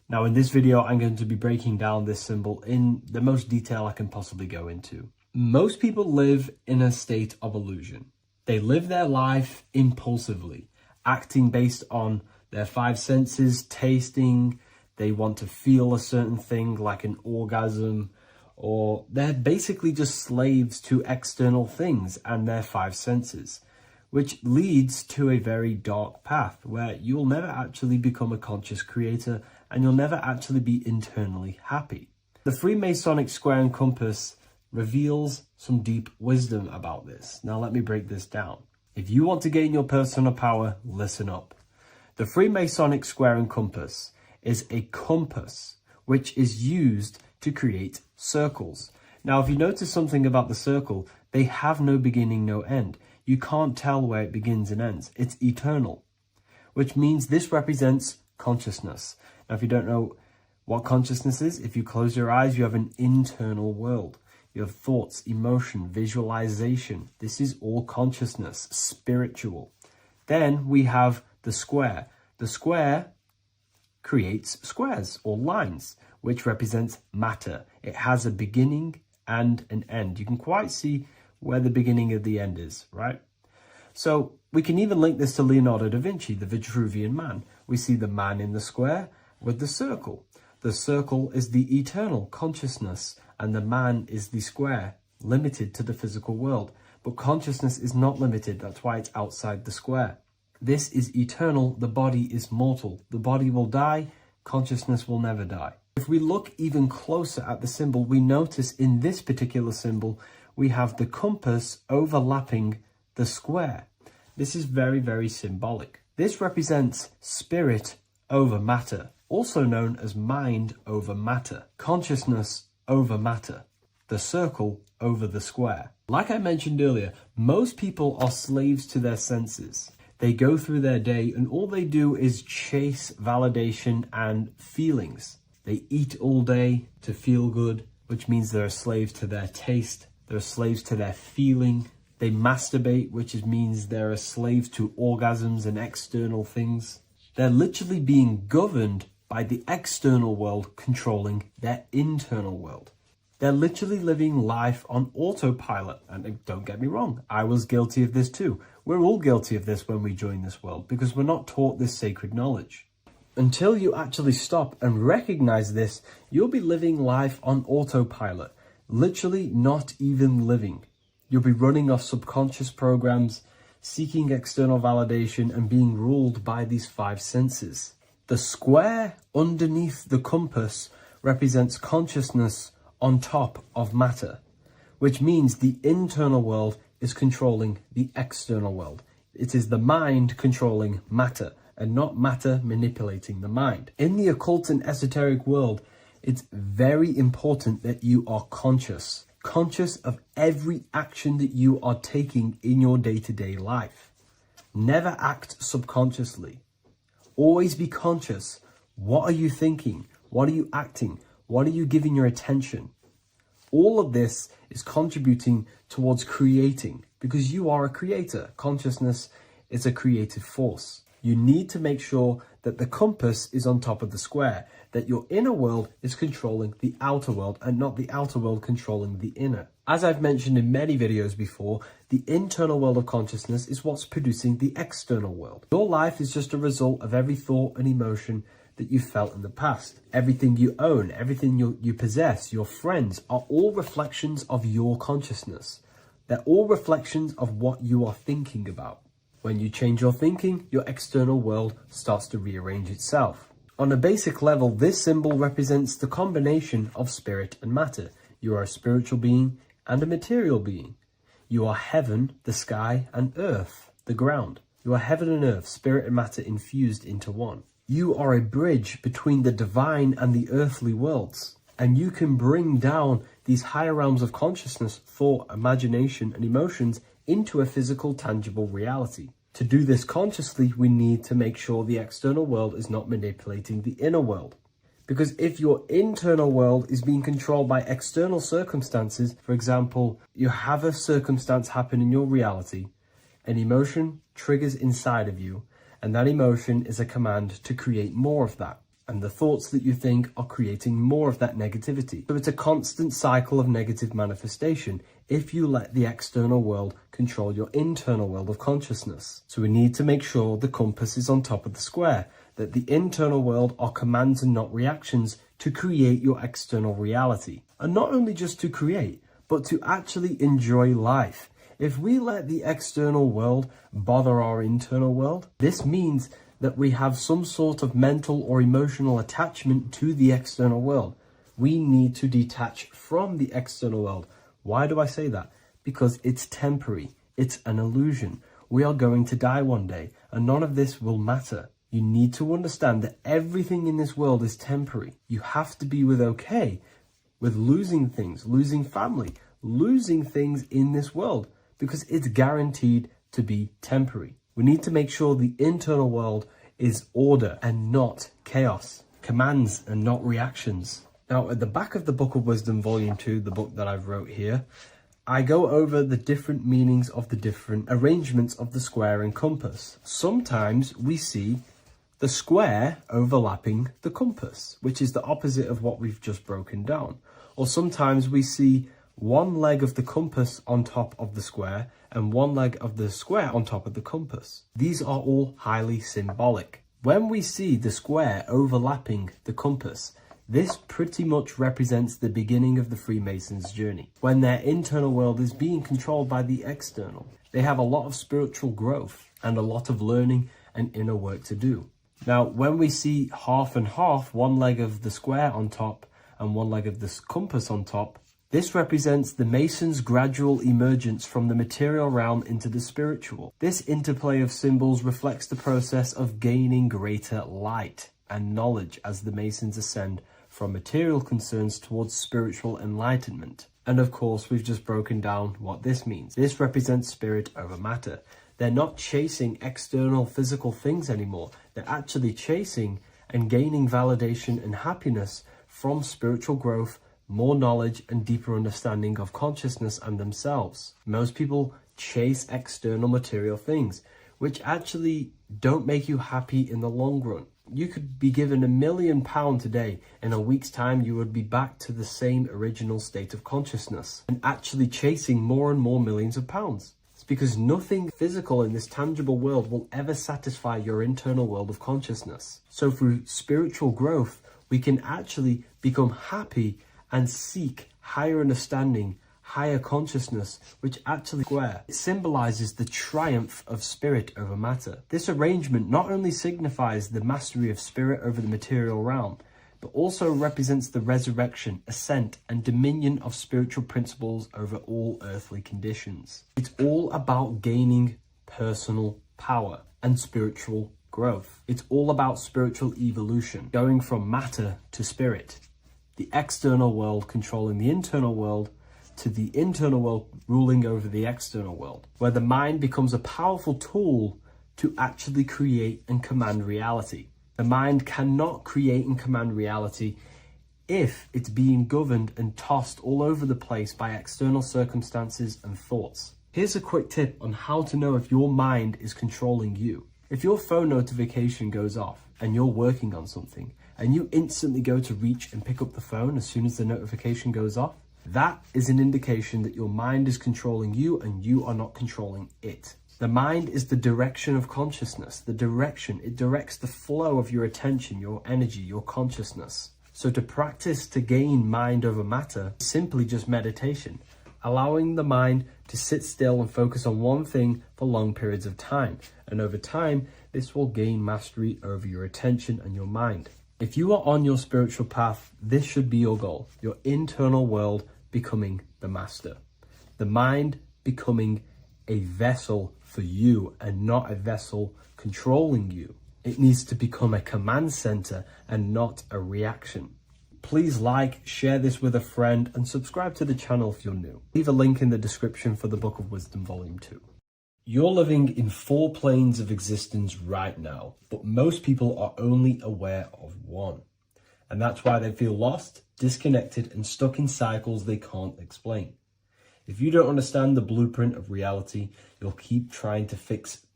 Now, in this video, I'm going to be breaking down this symbol in the most detail I can possibly go into. Most people live in a state of illusion. They live their life impulsively, acting based on their five senses, tasting. They want to feel a certain thing like an orgasm, or they're basically just slaves to external things and their five senses, which leads to a very dark path where you'll never actually become a conscious creator and you'll never actually be internally happy. The Freemasonic square and compass reveals some deep wisdom about this. Now let me break this down. If you want to gain your personal power, listen up. The Freemasonic square and compass is a compass which is used to create circles. Now, if you notice something about the circle, they have no beginning, no end. You can't tell where it begins and ends. It's eternal, which means this represents consciousness. Now, if you don't know what consciousness is, if you close your eyes, you have an internal world. You have thoughts, emotion, visualization. This is all consciousness, spiritual. Then we have the square. The square creates squares or lines, which represents matter. It has a beginning and an end. You can quite see where the beginning of the end is, right? So we can even link this to Leonardo da Vinci, the Vitruvian Man. We see the man in the square with the circle. The circle is the eternal consciousness, and the man is the square, limited to the physical world. But consciousness is not limited. That's why it's outside the square. This is eternal. The body is mortal. The body will die. Consciousness will never die. If we look even closer at the symbol, we notice in this particular symbol, we have the compass overlapping the square. This is very, very symbolic. This represents spirit over matter, also known as mind over matter, consciousness over matter, the circle over the square. Like I mentioned earlier, most people are slaves to their senses. They go through their day and all they do is chase validation and feelings. They eat all day to feel good, which means they're slaves to their taste. They're slaves to their feeling. They masturbate, which means they're a slave to orgasms and external things. They're literally being governed by the external world controlling their internal world. They're literally living life on autopilot. And don't get me wrong, I was guilty of this too. We're all guilty of this when we join this world because we're not taught this sacred knowledge. Until you actually stop and recognize this, you'll be living life on autopilot, literally not even living. You'll be running off subconscious programs, seeking external validation, and being ruled by these five senses. The square underneath the compass represents consciousness on top of matter, which means the internal world is controlling the external world. It is the mind controlling matter, and not matter manipulating the mind. In the occult and esoteric world, it's very important that you are conscious of every action that you are taking in your day-to-day life. Never act subconsciously. Always be conscious. What are you thinking? What are you acting? What are you giving your attention? All of this is contributing towards creating, because you are a creator. Consciousness is a creative force. You need to make sure that the compass is on top of the square, that your inner world is controlling the outer world and not the outer world controlling the inner. As I've mentioned in many videos before, the internal world of consciousness is what's producing the external world. Your life is just a result of every thought and emotion that you felt in the past. Everything you own, everything you possess, your friends, are all reflections of your consciousness. They're all reflections of what you are thinking about. When you change your thinking, your external world starts to rearrange itself. On a basic level, this symbol represents the combination of spirit and matter. You are a spiritual being and a material being. You are heaven, the sky, and earth, the ground. You are heaven and earth, spirit and matter infused into one. You are a bridge between the divine and the earthly worlds. And you can bring down these higher realms of consciousness, thought, imagination, and emotions into a physical, tangible reality. To do this consciously, we need to make sure the external world is not manipulating the inner world. Because if your internal world is being controlled by external circumstances, for example, you have a circumstance happen in your reality, an emotion triggers inside of you, and that emotion is a command to create more of that. And the thoughts that you think are creating more of that negativity. So it's a constant cycle of negative manifestation if you let the external world control your internal world of consciousness. So we need to make sure the compass is on top of the square, that the internal world are commands and not reactions to create your external reality. And not only just to create, but to actually enjoy life. If we let the external world bother our internal world, this means that we have some sort of mental or emotional attachment to the external world. We need to detach from the external world. Why do I say that? Because it's temporary. It's an illusion. We are going to die one day, and none of this will matter. You need to understand that everything in this world is temporary. You have to be okay with losing things, losing family, losing things in this world, because it's guaranteed to be temporary. We need to make sure the internal world is order and not chaos, commands and not reactions. Now, at the back of the Book of Wisdom, Volume 2, the book that I've wrote here, I go over the different meanings of the different arrangements of the square and compass. Sometimes we see the square overlapping the compass, which is the opposite of what we've just broken down. Or sometimes we see one leg of the compass on top of the square and one leg of the square on top of the compass. These are all highly symbolic. When we see the square overlapping the compass, this pretty much represents the beginning of the Freemasons' journey, when their internal world is being controlled by the external. They have a lot of spiritual growth and a lot of learning and inner work to do. Now, when we see half and half, one leg of the square on top and one leg of the compass on top, this represents the Masons' gradual emergence from the material realm into the spiritual. This interplay of symbols reflects the process of gaining greater light and knowledge as the Masons ascend from material concerns towards spiritual enlightenment. And of course, we've just broken down what this means. This represents spirit over matter. They're not chasing external physical things anymore. They're actually chasing and gaining validation and happiness from spiritual growth, more knowledge and deeper understanding of consciousness and themselves. Most people chase external material things, which actually don't make you happy in the long run. You could be given £1 million today. In a week's time, you would be back to the same original state of consciousness and actually chasing more and more millions of pounds. It's because nothing physical in this tangible world will ever satisfy your internal world of consciousness. So through spiritual growth, we can actually become happy and seek higher understanding, higher consciousness, which actually it symbolizes the triumph of spirit over matter. This arrangement not only signifies the mastery of spirit over the material realm, but also represents the resurrection, ascent, and dominion of spiritual principles over all earthly conditions. It's all about gaining personal power and spiritual growth. It's all about spiritual evolution, going from matter to spirit. The external world controlling the internal world, to the internal world ruling over the external world, where the mind becomes a powerful tool to actually create and command reality. The mind cannot create and command reality if it's being governed and tossed all over the place by external circumstances and thoughts. Here's a quick tip on how to know if your mind is controlling you. If your phone notification goes off and you're working on something and you instantly go to reach and pick up the phone as soon as the notification goes off, that is an indication that your mind is controlling you and you are not controlling it. The mind is the direction of consciousness. The direction, it directs the flow of your attention, your energy, your consciousness. So to practice to gain mind over matter, simply just meditation, allowing the mind to sit still and focus on one thing for long periods of time. And over time, this will gain mastery over your attention and your mind. If you are on your spiritual path, this should be your goal. Your internal world becoming the master. The mind becoming a vessel for you and not a vessel controlling you. It needs to become a command center and not a reaction. Please like, share this with a friend, and subscribe to the channel if you're new. Leave a link in the description for the Book of Wisdom Volume 2. You're living in 4 planes of existence right now, but most people are only aware of one. And that's why they feel lost, disconnected, and stuck in cycles they can't explain. If you don't understand the blueprint of reality, you'll keep trying to fix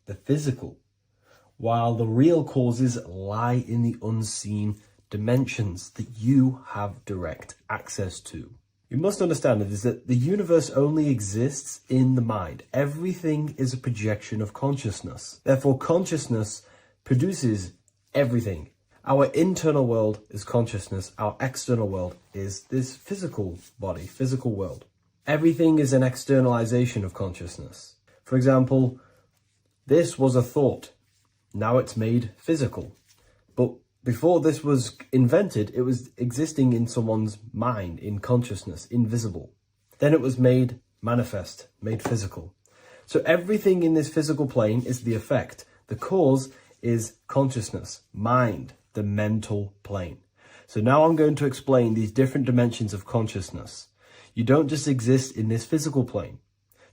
the physical, while the real causes lie in the unseen dimensions that you have direct access to. You must understand that the universe only exists in the mind. Everything is a projection of consciousness. Therefore, consciousness produces everything. Our internal world is consciousness. Our external world is this physical body, physical world. Everything is an externalization of consciousness. For example, this was a thought. Now it's made physical. But before this was invented, it was existing in someone's mind, in consciousness, invisible. Then it was made manifest, made physical. So everything in this physical plane is the effect. The cause is consciousness, mind, the mental plane. So now I'm going to explain these different dimensions of consciousness. You don't just exist in this physical plane.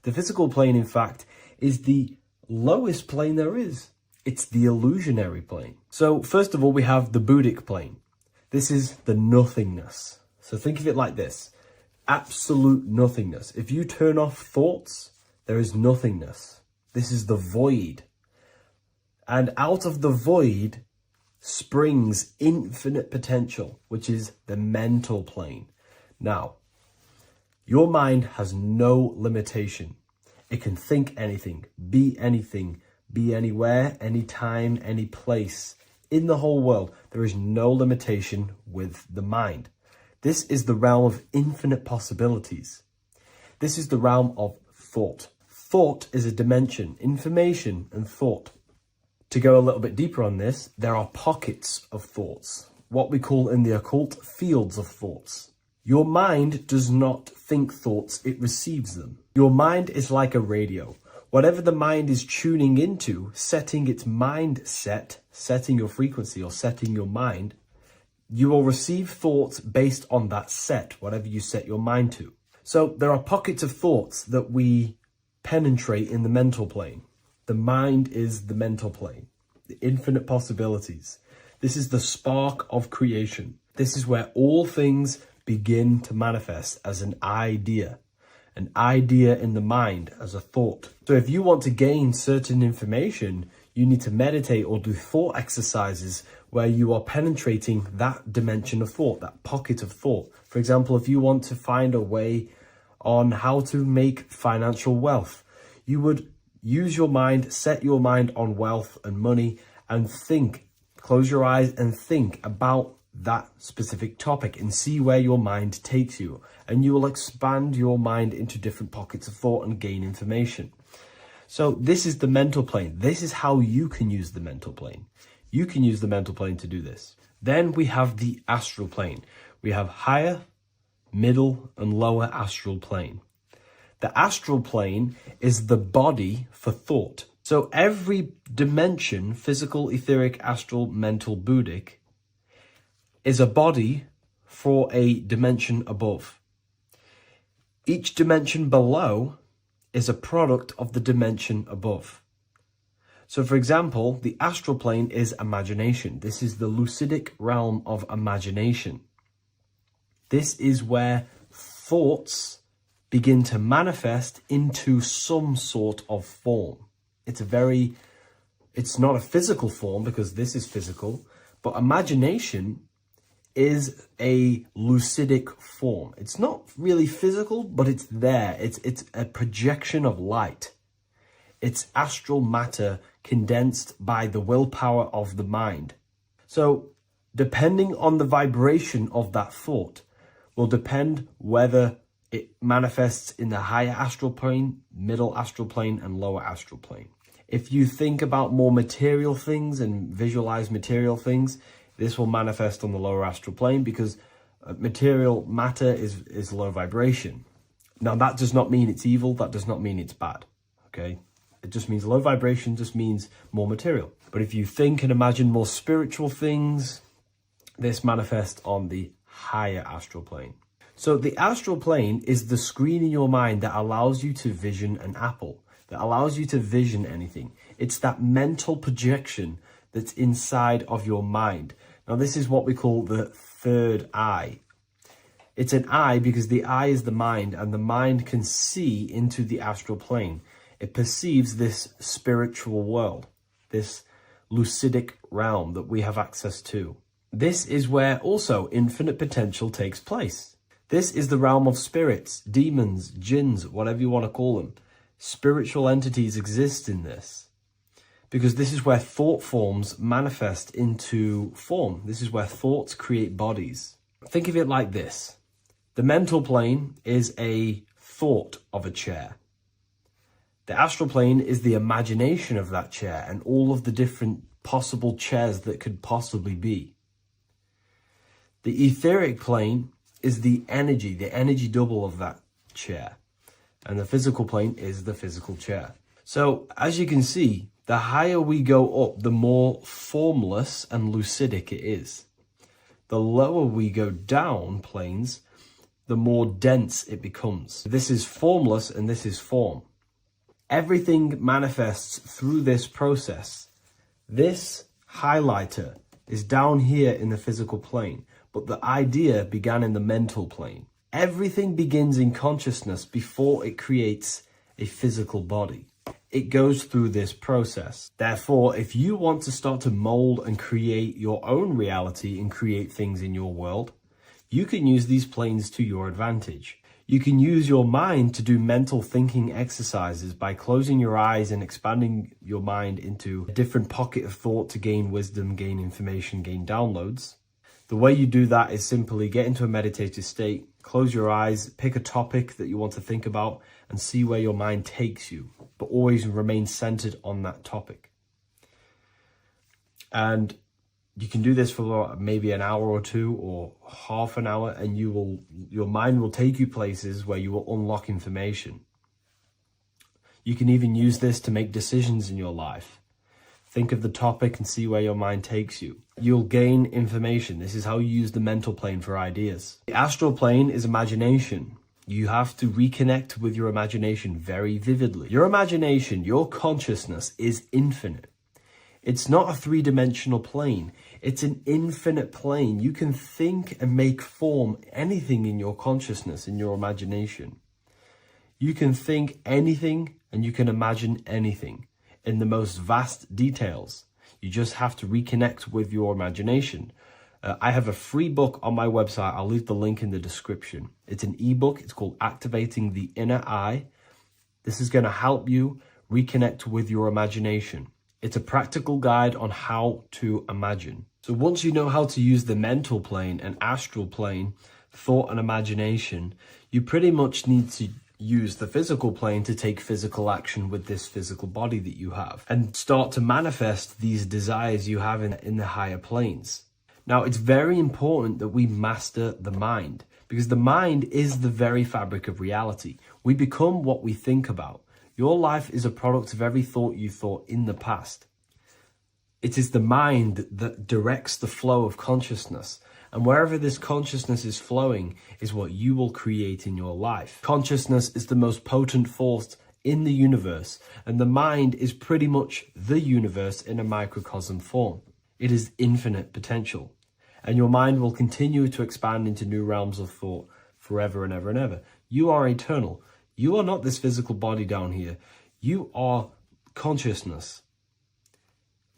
The physical plane, in fact, is the lowest plane there is. It's the illusionary plane. So first of all, we have the Buddhic plane. This is the nothingness. So think of it like this. Absolute nothingness. If you turn off thoughts, there is nothingness. This is the void. And out of the void springs infinite potential, which is the mental plane. Now, your mind has no limitation. It can think anything, be anywhere, anytime, any place. In the whole world, there is no limitation with the mind. This is the realm of infinite possibilities. This is the realm of thought. Thought is a dimension, information and thought. To go a little bit deeper on this, there are pockets of thoughts, what we call in the occult fields of thoughts. Your mind does not think thoughts, it receives them. Your mind is like a radio. Whatever the mind is tuning into, setting its mindset, setting your frequency or setting your mind, you will receive thoughts based on that set, whatever you set your mind to. So there are pockets of thoughts that we penetrate in the mental plane. The mind is the mental plane, the infinite possibilities. This is the spark of creation. This is where all things begin to manifest as an idea in the mind as a thought. So if you want to gain certain information, you need to meditate or do thought exercises where you are penetrating that dimension of thought, that pocket of thought. For example, if you want to find a way on how to make financial wealth, You would use your mind, set your mind on wealth and money, and think, close your eyes and think about that specific topic and see where your mind takes you. And you will expand your mind into different pockets of thought and gain information. So this is the mental plane. This is how you can use the mental plane. You can use the mental plane to do this. Then we have the astral plane. We have higher, middle, and lower astral plane. The astral plane is the body for thought. So every dimension, physical, etheric, astral, mental, Buddhic, is a body for a dimension above. Each dimension below is a product of the dimension above. So for example, the astral plane is imagination. This is the lucidic realm of imagination. This is where thoughts begin to manifest into some sort of form. It's not a physical form because this is physical, but imagination is a lucidic form. It's not really physical, but it's there. It's a projection of light. It's astral matter condensed by the willpower of the mind. So depending on the vibration of that thought will depend whether it manifests in the higher astral plane, middle astral plane, and lower astral plane. If you think about more material things and visualize material things, this will manifest on the lower astral plane because material matter is low vibration. Now, that does not mean it's evil. That does not mean it's bad. Okay? It just means low vibration just means more material. But if you think and imagine more spiritual things, this manifests on the higher astral plane. So the astral plane is the screen in your mind that allows you to vision an apple, that allows you to vision anything. It's that mental projection that's inside of your mind. Now, this is what we call the third eye. It's an eye because the eye is the mind, and the mind can see into the astral plane. It perceives this spiritual world, this lucidic realm that we have access to. This is where also infinite potential takes place. This is the realm of spirits, demons, jinns, whatever you want to call them. Spiritual entities exist in this because this is where thought forms manifest into form. This is where thoughts create bodies. Think of it like this. The mental plane is a thought of a chair. The astral plane is the imagination of that chair and all of the different possible chairs that could possibly be. The etheric plane is the energy double of that chair. And the physical plane is the physical chair. So as you can see, the higher we go up, the more formless and lucidic it is. The lower we go down planes, the more dense it becomes. This is formless and this is form. Everything manifests through this process. This highlighter is down here in the physical plane, but the idea began in the mental plane. Everything begins in consciousness before it creates a physical body. It goes through this process. Therefore, if you want to start to mold and create your own reality and create things in your world, you can use these planes to your advantage. You can use your mind to do mental thinking exercises by closing your eyes and expanding your mind into a different pocket of thought to gain wisdom, gain information, gain downloads. The way you do that is simply get into a meditative state, close your eyes, pick a topic that you want to think about and see where your mind takes you, but always remain centered on that topic. And you can do this for maybe an hour or two or half an hour, and your mind will take you places where you will unlock information. You can even use this to make decisions in your life. Think of the topic and see where your mind takes you. You'll gain information. This is how you use the mental plane for ideas. The astral plane is imagination. You have to reconnect with your imagination very vividly. Your imagination, your consciousness is infinite. It's not a three-dimensional plane. It's an infinite plane. You can think and make form anything in your consciousness, in your imagination. You can think anything and you can imagine anything in the most vast details. You just have to reconnect with your imagination. I have a free book on my website. I'll leave the link in the description. It's an ebook. It's called Activating the Inner Eye. This is going to help you reconnect with your imagination. It's a practical guide on how to imagine. So once you know how to use the mental plane and astral plane, thought and imagination, you pretty much need to use the physical plane to take physical action with this physical body that you have and start to manifest these desires you have in the higher planes. Now, it's very important that we master the mind, because the mind is the very fabric of reality. We become what we think about. Your life is a product of every thought you thought in the past. It is the mind that directs the flow of consciousness. And wherever this consciousness is flowing is what you will create in your life. Consciousness is the most potent force in the universe, and the mind is pretty much the universe in a microcosm form. It is infinite potential, and your mind will continue to expand into new realms of thought forever and ever and ever. You are eternal. You are not this physical body down here. You are consciousness,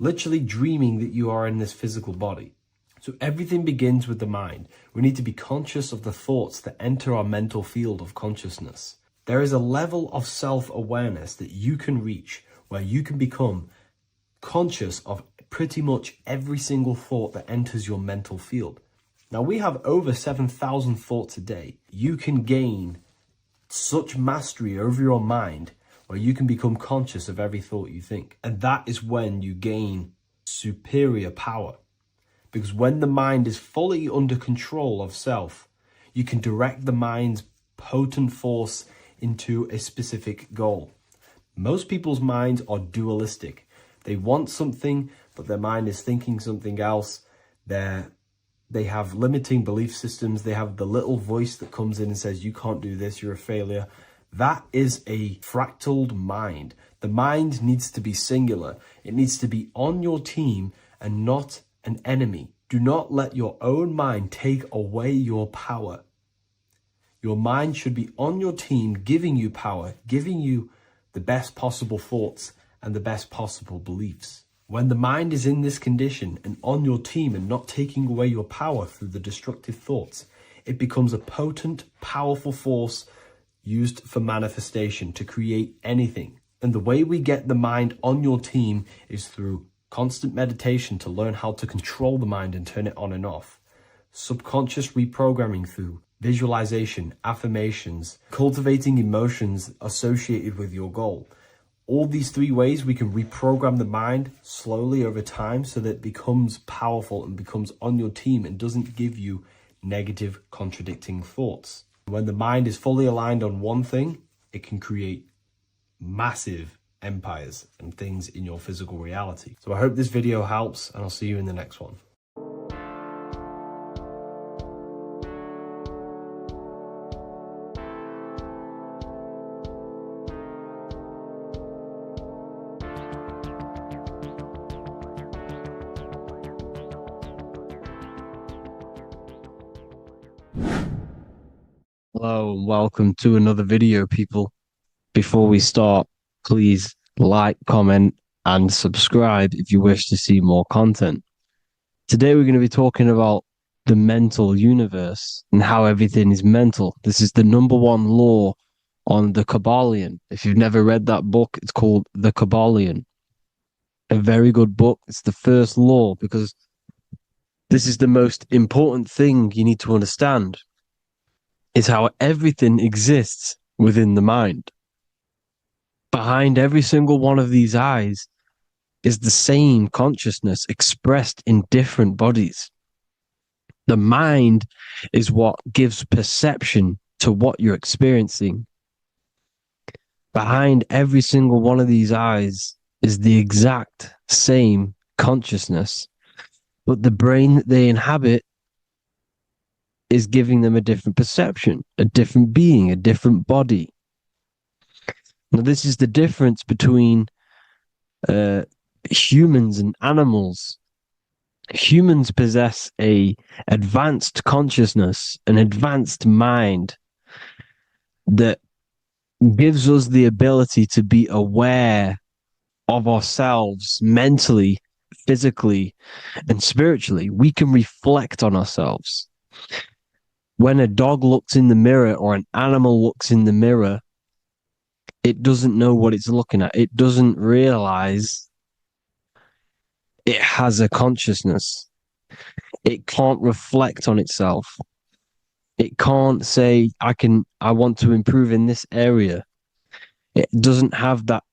literally dreaming that you are in this physical body. So everything begins with the mind. We need to be conscious of the thoughts that enter our mental field of consciousness. There is a level of self-awareness that you can reach where you can become conscious of pretty much every single thought that enters your mental field. Now, we have over 7,000 thoughts a day. You can gain such mastery over your mind where you can become conscious of every thought you think. And that is when you gain superior power. Because when the mind is fully under control of self, you can direct the mind's potent force into a specific goal. Most people's minds are dualistic. They want something, but their mind is thinking something else. They have limiting belief systems. They have the little voice that comes in and says, you can't do this, you're a failure. That is a fractaled mind. The mind needs to be singular. It needs to be on your team and not an enemy. Do not let your own mind take away your power. Your mind should be on your team, giving you power, giving you the best possible thoughts and the best possible beliefs. When the mind is in this condition and on your team and not taking away your power through the destructive thoughts, it becomes a potent, powerful force used for manifestation to create anything. And the way we get the mind on your team is through constant meditation to learn how to control the mind and turn it on and off. Subconscious reprogramming through visualization, affirmations, cultivating emotions associated with your goal. All these three ways we can reprogram the mind slowly over time so that it becomes powerful and becomes on your team and doesn't give you negative contradicting thoughts. When the mind is fully aligned on one thing, it can create massive empires and things in your physical reality. So I hope this video helps, and I'll see you in the next one. Hello and welcome to another video, people. Before we start, please like, comment, and subscribe if you wish to see more content. Today we're going to be talking about the mental universe and how everything is mental. This is the number one law on the Kabbalion. If you've never read that book, it's called The Kabbalion. A very good book. It's the first law because this is the most important thing you need to understand. Is how everything exists within the mind. Behind every single one of these eyes is the same consciousness expressed in different bodies. The mind is what gives perception to what you're experiencing. Behind every single one of these eyes is the exact same consciousness, but the brain that they inhabit is giving them a different perception, a different being, a different body. Now, this is the difference between humans and animals. Humans possess a advanced consciousness, an advanced mind that gives us the ability to be aware of ourselves mentally, physically, and spiritually. We can reflect on ourselves. When a dog looks in the mirror or an animal looks in the mirror, It doesn't know what it's looking at. It doesn't realize it has a consciousness. It can't reflect on itself. It can't say, I want to improve in this area. It doesn't have that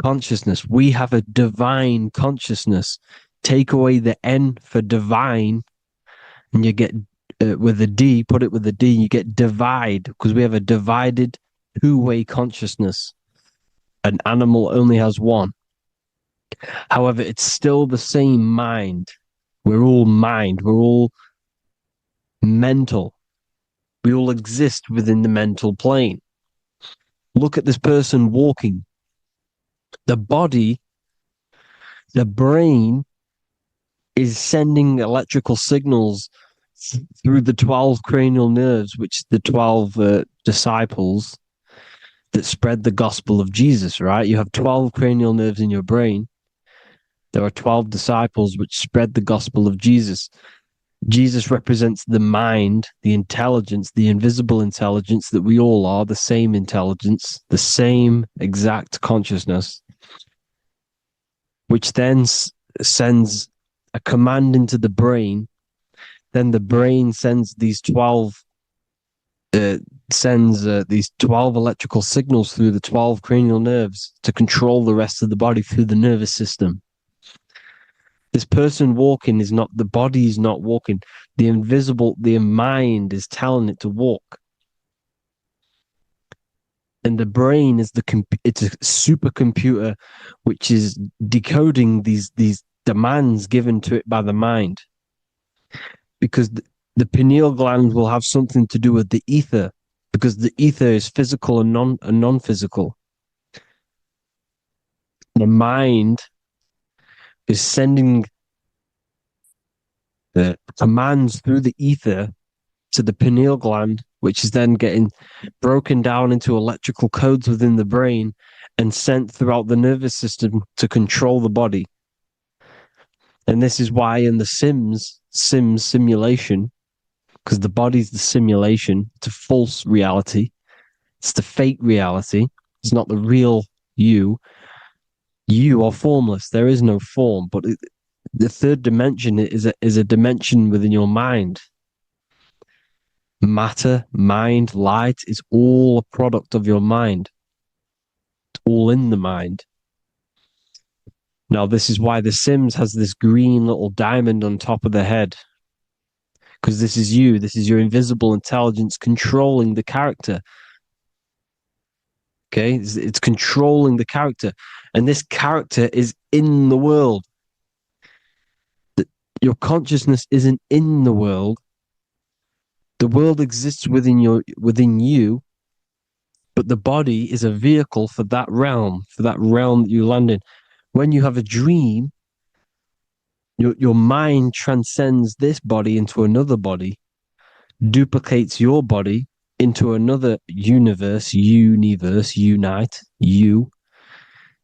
consciousness. We have a divine consciousness. Take away the N for divine, and you get with a D, put it with a D, you get divide, because we have a divided two-way consciousness. An animal only has one. However, it's still the same mind. We're all mind. We're all mental. We all exist within the mental plane. Look at this person walking. The body, the brain is sending electrical signals through the 12 cranial nerves, which the 12 disciples that spread the gospel of Jesus, right? You have 12 cranial nerves in your brain. There are 12 disciples which spread the gospel of Jesus. Jesus represents the mind, the intelligence, the invisible intelligence that we all are, the same intelligence, the same exact consciousness, which then sends a command into the brain. Then the brain sends these 12 electrical signals through the 12 cranial nerves to control the rest of the body through the nervous system. This person walking is not, the body is not walking. The mind is telling it to walk. And the brain is it's a supercomputer which is decoding these demands given to it by the mind. Because the pineal gland will have something to do with the ether, because the ether is physical and non-physical. The mind is sending the commands through the ether to the pineal gland, which is then getting broken down into electrical codes within the brain and sent throughout the nervous system to control the body. And this is why in the simulation, because the body's the simulation, it's a false reality. It's the fake reality. It's not the real you. You are formless. There is no form. But the third dimension is a dimension within your mind. Matter, mind, light is all a product of your mind. It's all in the mind. Now, this is why The Sims has this green little diamond on top of the head. Because this is you. This is your invisible intelligence controlling the character. Okay? It's controlling the character. And this character is in the world. Your consciousness isn't in the world. The world exists within you, but the body is a vehicle for that realm that you land in. When you have a dream, your mind transcends this body into another body, duplicates your body into another universe, unite.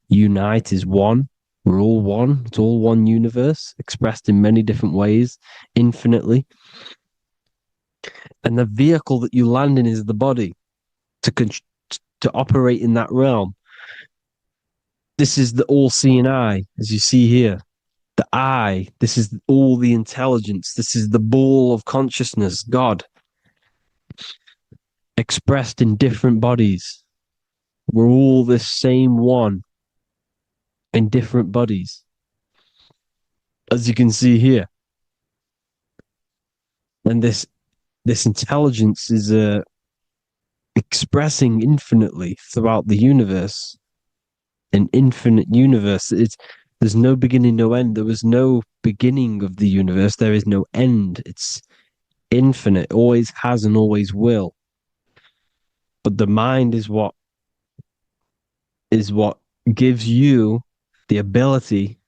Unite is one. We're all one. It's all one universe, expressed in many different ways, infinitely. And the vehicle that you land in is the body to operate in that realm. This is the all-seeing eye, as you see here. The eye, this is all the intelligence. This is the ball of consciousness, God, expressed in different bodies. We're all the same one in different bodies, as you can see here. And this intelligence is expressing infinitely throughout the universe. An infinite universe. There's no beginning, no end. There was no beginning of the universe. There is no end. It's infinite. Always has and always will. But the mind is what gives you the ability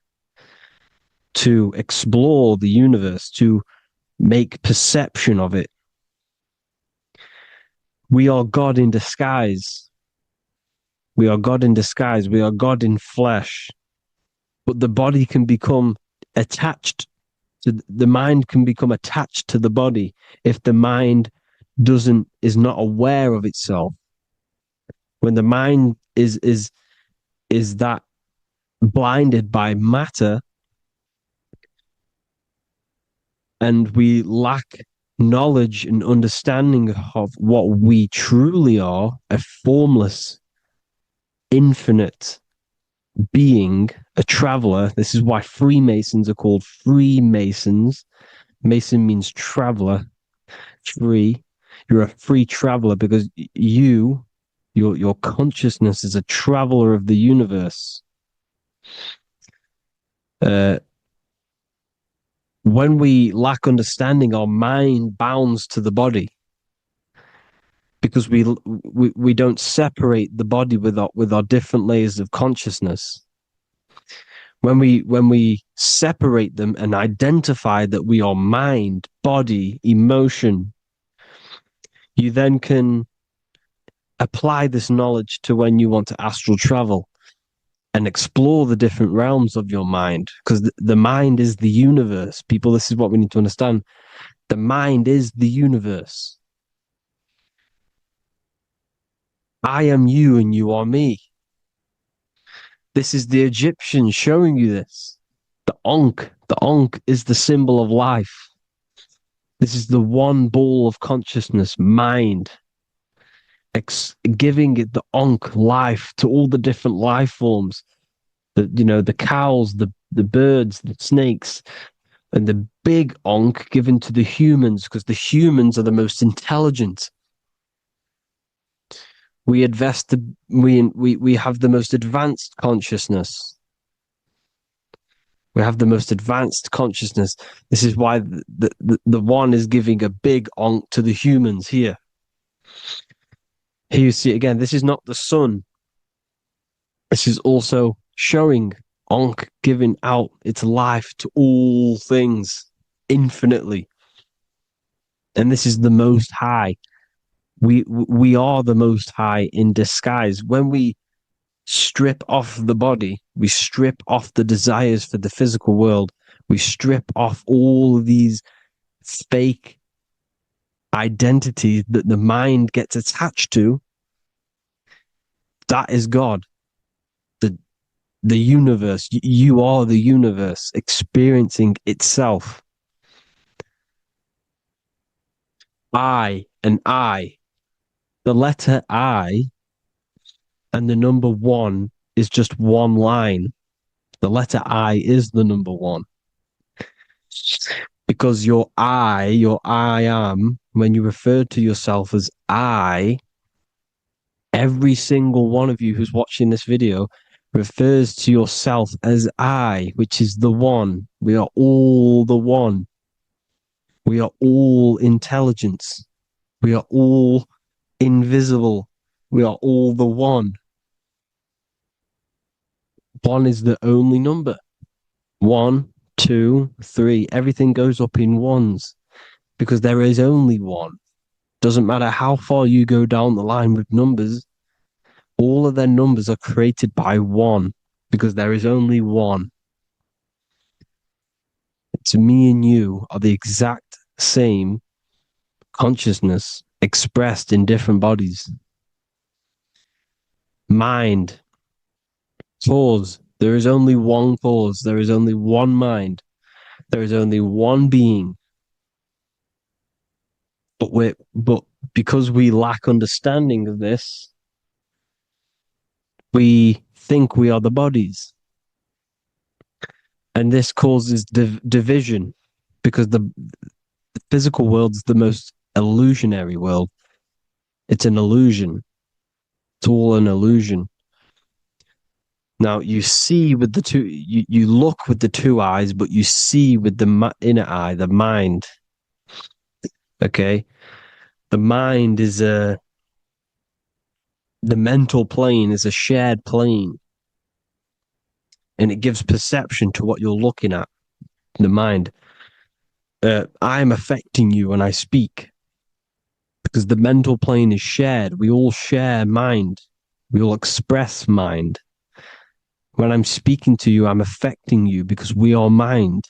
to explore the universe, to make perception of it. We are God in disguise. We are God in disguise. We are God in flesh. But the body can become attached to the mind, can become attached to the body if the mind is not aware of itself. when the mind is that blinded by matter, and we lack knowledge and understanding of what we truly are, a formless, infinite being, a traveler. This is why Freemasons are called Freemasons. Mason means traveler, free. You're a free traveler because your consciousness is a traveler of the universe. When we lack understanding, our mind bounds to the body because we don't separate the body with our different layers of consciousness. When we separate them and identify that we are mind, body, emotion, you then can apply this knowledge to when you want to astral travel and explore the different realms of your mind, because the mind is the universe. People, this is what we need to understand. The mind is the universe. I am you and you are me. This is the Egyptians showing you this. The Ankh is the symbol of life. This is the one ball of consciousness, mind, giving it the Ankh life to all the different life forms. The cows, the birds, the snakes, and the big Ankh given to the humans, because the humans are the most intelligent. We have the most advanced consciousness. We have the most advanced consciousness. This is why the one is giving a big Ankh to the humans here. Here you see again, this is not the sun. This is also showing Ankh giving out its life to all things infinitely. And this is the Most High. We are the Most High in disguise. When we strip off the body, we strip off the desires for the physical world, we strip off all of these fake identities that the mind gets attached to. That is God. The universe. You are the universe experiencing itself. I and I. The letter I and the number 1 is just one line. The letter I is the number 1. Because your I am, when you refer to yourself as I, every single one of you who's watching this video refers to yourself as I, which is the one. We are all the one. We are all intelligence. We are all invisible. We are all the one. 1 is the only number. 1, 2, 3. Everything goes up in ones because there is only one. Doesn't matter how far you go down the line with numbers, all of their numbers are created by 1 because there is only one. To me and you are the exact same consciousness expressed in different bodies. Mind. Cause. There is only one cause. There is only one mind. There is only one being. But because we lack understanding of this, we think we are the bodies. And this causes division because the physical world is the most illusionary world. It's an illusion. It's all an illusion. Now you see with the two, you look with the two eyes, but you see with the inner eye, the mind. Okay, the mind is the mental plane is a shared plane, and it gives perception to what you're looking at. The mind. I'm affecting you when I speak because the mental plane is shared. We all share mind. We all express mind. When I'm speaking to you, I'm affecting you because we are mind.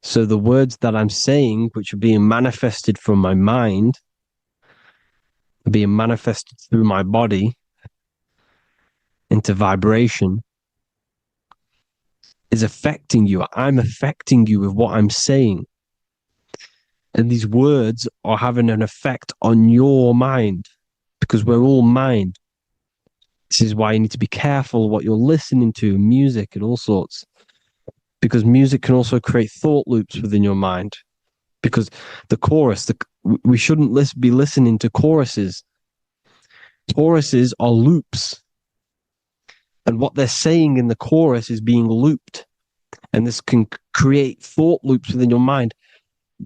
So the words that I'm saying, which are being manifested from my mind, being manifested through my body into vibration is affecting you. I'm affecting you with what I'm saying. And these words are having an effect on your mind because we're all mind. This is why you need to be careful what you're listening to, music and all sorts. Because music can also create thought loops within your mind. Because the chorus, we shouldn't be listening to choruses. Choruses are loops. And what they're saying in the chorus is being looped. And this can create thought loops within your mind.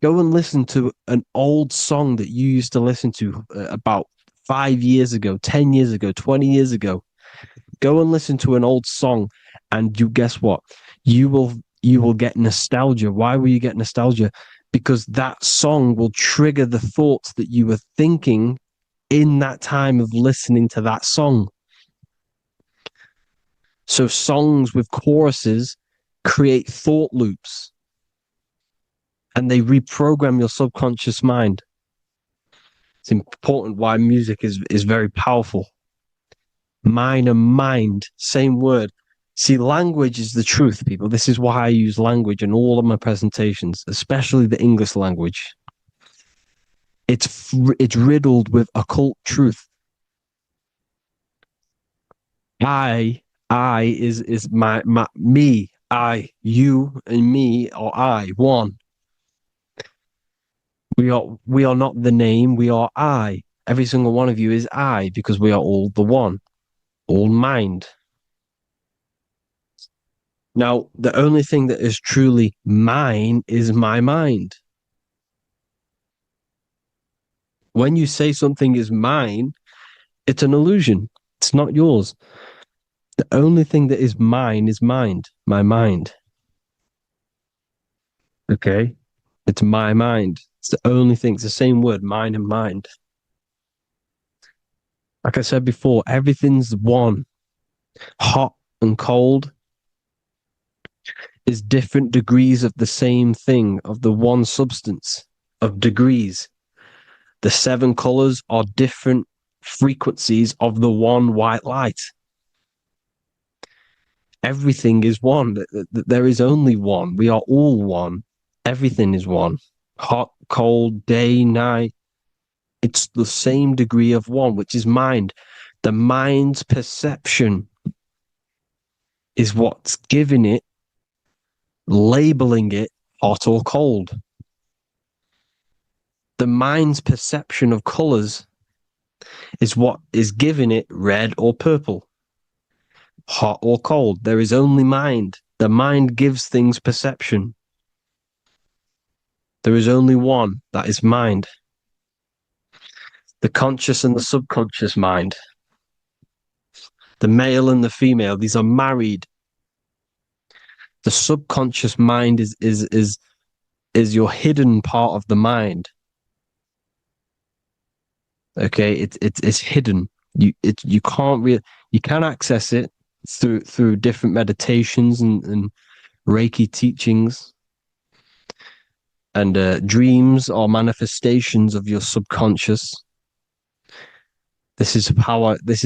Go and listen to an old song that you used to listen to about 5 years ago, 10 years ago, 20 years ago. Go and listen to an old song, and you guess what? You will get nostalgia. Why will you get nostalgia? Because that song will trigger the thoughts that you were thinking in that time of listening to that song. So songs with choruses create thought loops, and they reprogram your subconscious mind. It's important why music is very powerful. Mind and mind, same word. See, language is the truth, people. This is why I use language in all of my presentations, especially the English language. It's riddled with occult truth. I is my me. I, you, and me are I, one. We are not the name. We are I. Every single one of you is I because we are all the one, all mind. Now, the only thing that is truly mine is my mind. When you say something is mine, it's an illusion. It's not yours. The only thing that is mine is mind, my mind. Okay? It's my mind. It's the only thing. It's the same word, mind and mind. Like I said before, everything's one. Hot and cold is different degrees of the same thing, of the one substance, of degrees. The 7 colors are different frequencies of the one white light. Everything is one. There is only one. We are all one. Everything is one. Hot, cold, day, night. It's the same degree of one, which is mind. The mind's perception is what's giving it, labeling it hot or cold. The mind's perception of colors is what is giving it red or purple, hot or cold. There is only mind. The mind gives things perception. There is only one, that is mind. The conscious and the subconscious mind. The male and the female, these are married. The subconscious mind is your hidden part of the mind. Okay, it's hidden. You can access it through different meditations and Reiki teachings. And dreams are manifestations of your subconscious. This is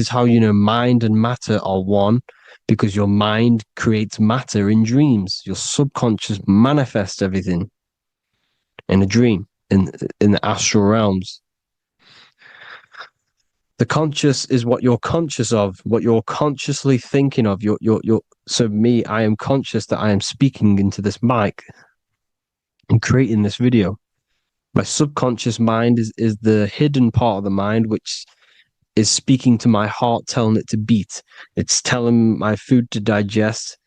how you know mind and matter are one, because your mind creates matter in dreams. Your subconscious manifests everything in a dream, in the astral realms. The conscious is what you're conscious of, what you're consciously thinking of. So me, I am conscious that I am speaking into this mic and creating this video. My subconscious mind is the hidden part of the mind, which is speaking to my heart, telling it to beat. It's telling my food to digest.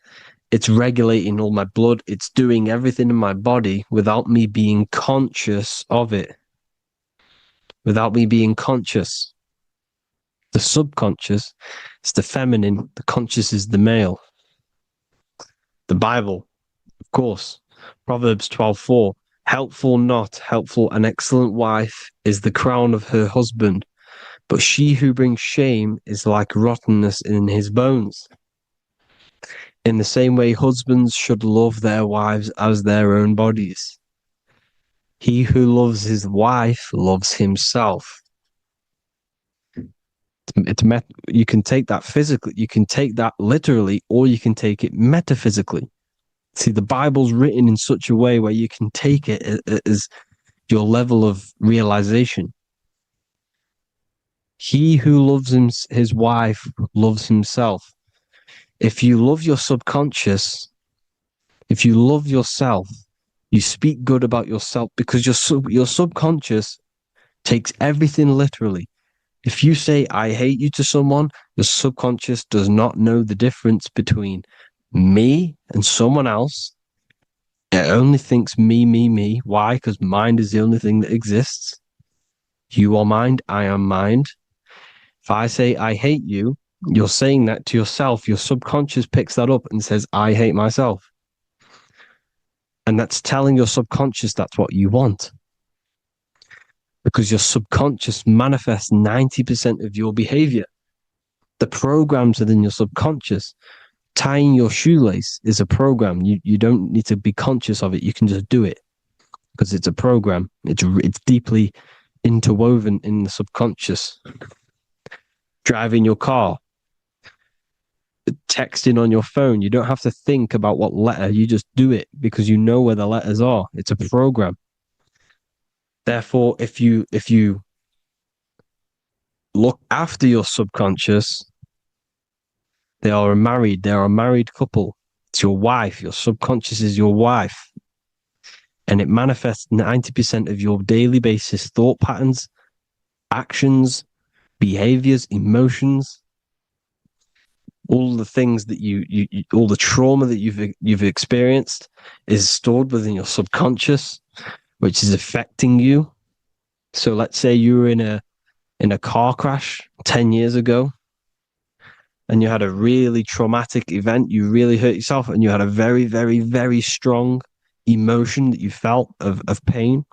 It's regulating all my blood. It's doing everything in my body without me being conscious of it. Without me being conscious. The subconscious is the feminine. The conscious is the male. The Bible, of course. Proverbs 12:4. Helpful, not helpful, an excellent wife is the crown of her husband, but she who brings shame is like rottenness in his bones. In the same way, husbands should love their wives as their own bodies. He who loves his wife loves himself. You can take that physically, you can take that literally, or you can take it metaphysically. See, the Bible's written in such a way where you can take it as your level of realization. He who loves his wife loves himself. If you love your subconscious, if you love yourself, you speak good about yourself, because your subconscious takes everything literally. If you say, I hate you to someone, your subconscious does not know the difference between me and someone else. It only thinks me, me, me. Why? Because mind is the only thing that exists. You are mind, I am mind. If I say, I hate you, you're saying that to yourself. Your subconscious picks that up and says, I hate myself. And that's telling your subconscious that's what you want. Because your subconscious manifests 90% of your behavior. The programs within your subconscious. Tying your shoelace is a program. You don't need to be conscious of it. You can just do it because it's a program. It's deeply interwoven in the subconscious. Driving your car, texting on your phone. You don't have to think about what letter. You just do it because you know where the letters are. It's a program. Therefore, if you look after your subconscious, they are a married couple. It's your wife. Your subconscious is your wife. And it manifests 90% of your daily basis thought patterns, actions, behaviors, emotions, all the things that you all the trauma that you've experienced is stored within your subconscious, which is affecting you. So let's say you were in a car crash 10 years ago and you had a really traumatic event, you really hurt yourself, and you had a very, very, very strong emotion that you felt of pain.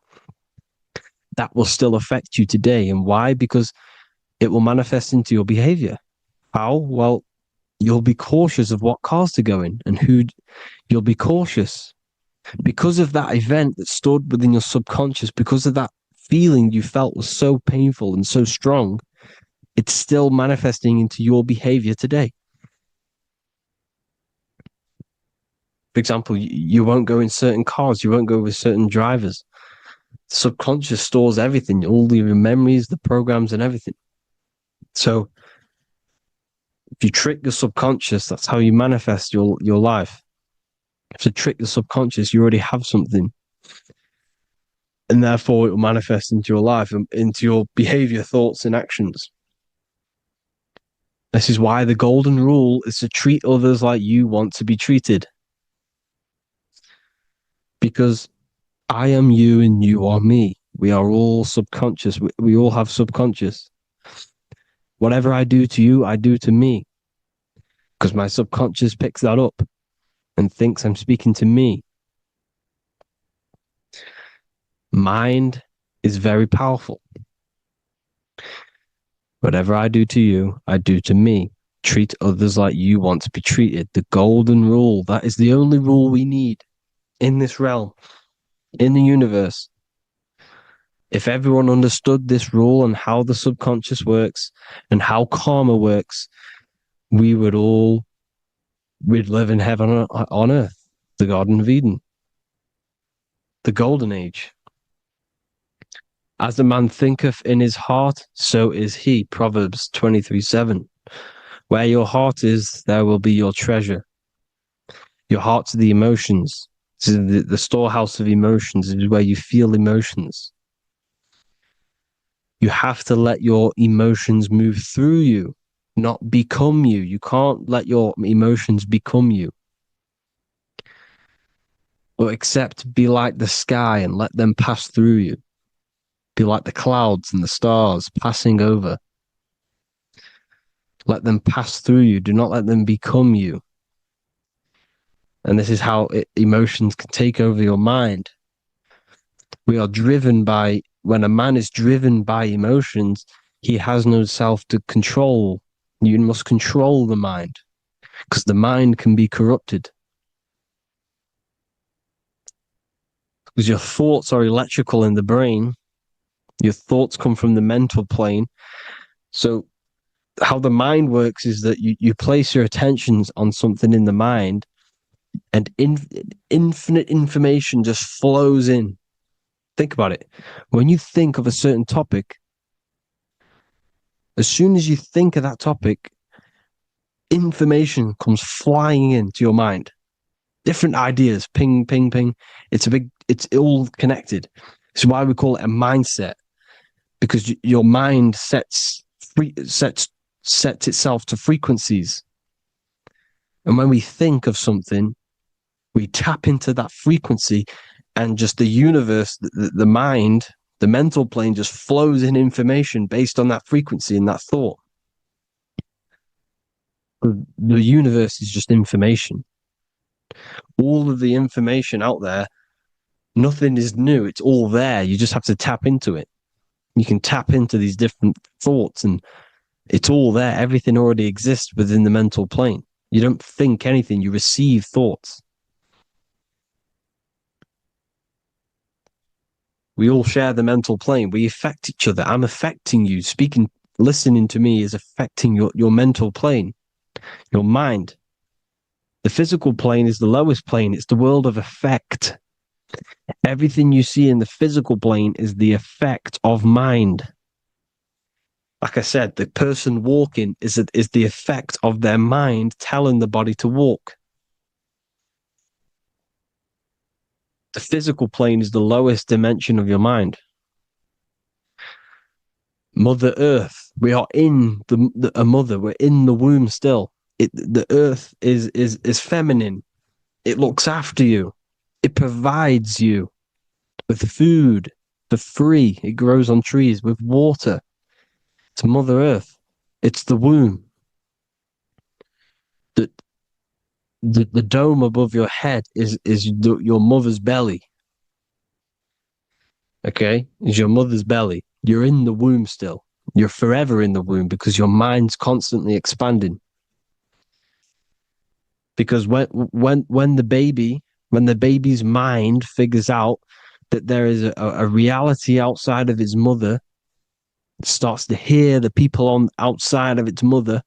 That will still affect you today. And why? Because it will manifest into your behavior. How? Well, you'll be cautious of what cars to go in and who. You'll be cautious because of that event that stored within your subconscious, because of that feeling you felt was so painful and so strong. It's still manifesting into your behavior today. For example, you won't go in certain cars, you won't go with certain drivers. The subconscious stores everything, all your memories, the programs, and everything. So if you trick the subconscious, that's how you manifest your life. If you trick the subconscious, you already have something. And therefore it will manifest into your life, into your behavior, thoughts, and actions. This is why the golden rule is to treat others like you want to be treated. Because I am you and you are me. We are all subconscious. We all have subconscious. Whatever I do to you, I do to me. Because my subconscious picks that up and thinks I'm speaking to me. Mind is very powerful. Whatever I do to you, I do to me. Treat others like you want to be treated. The golden rule. That is the only rule we need in this realm, in the universe. If everyone understood this rule and how the subconscious works and how karma works, we'd live in heaven on earth, the Garden of Eden, the golden age. As a man thinketh in his heart, so is he. Proverbs 23:7. Where your heart is, there will be your treasure. Your heart's the emotions. This is the storehouse of emotions. It is where you feel emotions. You have to let your emotions move through you, not become you. You can't let your emotions become you. Or except be like the sky and let them pass through you. Be like the clouds and the stars passing over. Let them pass through you. Do not let them become you. And this is how emotions can take over your mind. We are driven by, when a man is driven by emotions, he has no self to control. You must control the mind because the mind can be corrupted. Because your thoughts are electrical in the brain. Your thoughts come from the mental plane. So how the mind works is that you place your attentions on something in the mind, and infinite information just flows in. Think about it. When you think of a certain topic, as soon as you think of that topic, information comes flying into your mind. Different ideas, ping, ping, ping. It's all connected. It's why we call it a mindset, because your mind sets itself to frequencies. And when we think of something, we tap into that frequency, and just the universe, the mind, the mental plane just flows in information based on that frequency and that thought. The universe is just information. All of the information out there, nothing is new. It's all there. You just have to tap into it. You can tap into these different thoughts, and it's all there. Everything already exists within the mental plane. You don't think anything. You receive thoughts. We all share the mental plane. We affect each other. I'm affecting you. Listening to me is affecting your mental plane, your mind. The physical plane is the lowest plane. It's the world of effect. Everything you see in the physical plane is the effect of mind. Like I said, the person walking is the effect of their mind telling the body to walk. The physical plane is the lowest dimension of your mind. Mother Earth, we are in a mother. We're in the womb still. The Earth is feminine. It looks after you. It provides you with food for free. It grows on trees with water. It's Mother Earth. It's the womb. The dome above your head is your mother's belly. Okay? Is your mother's belly. You're in the womb still. You're forever in the womb because your mind's constantly expanding. Because when the baby's mind figures out that there is a reality outside of its mother, it starts to hear the people on outside of its mother,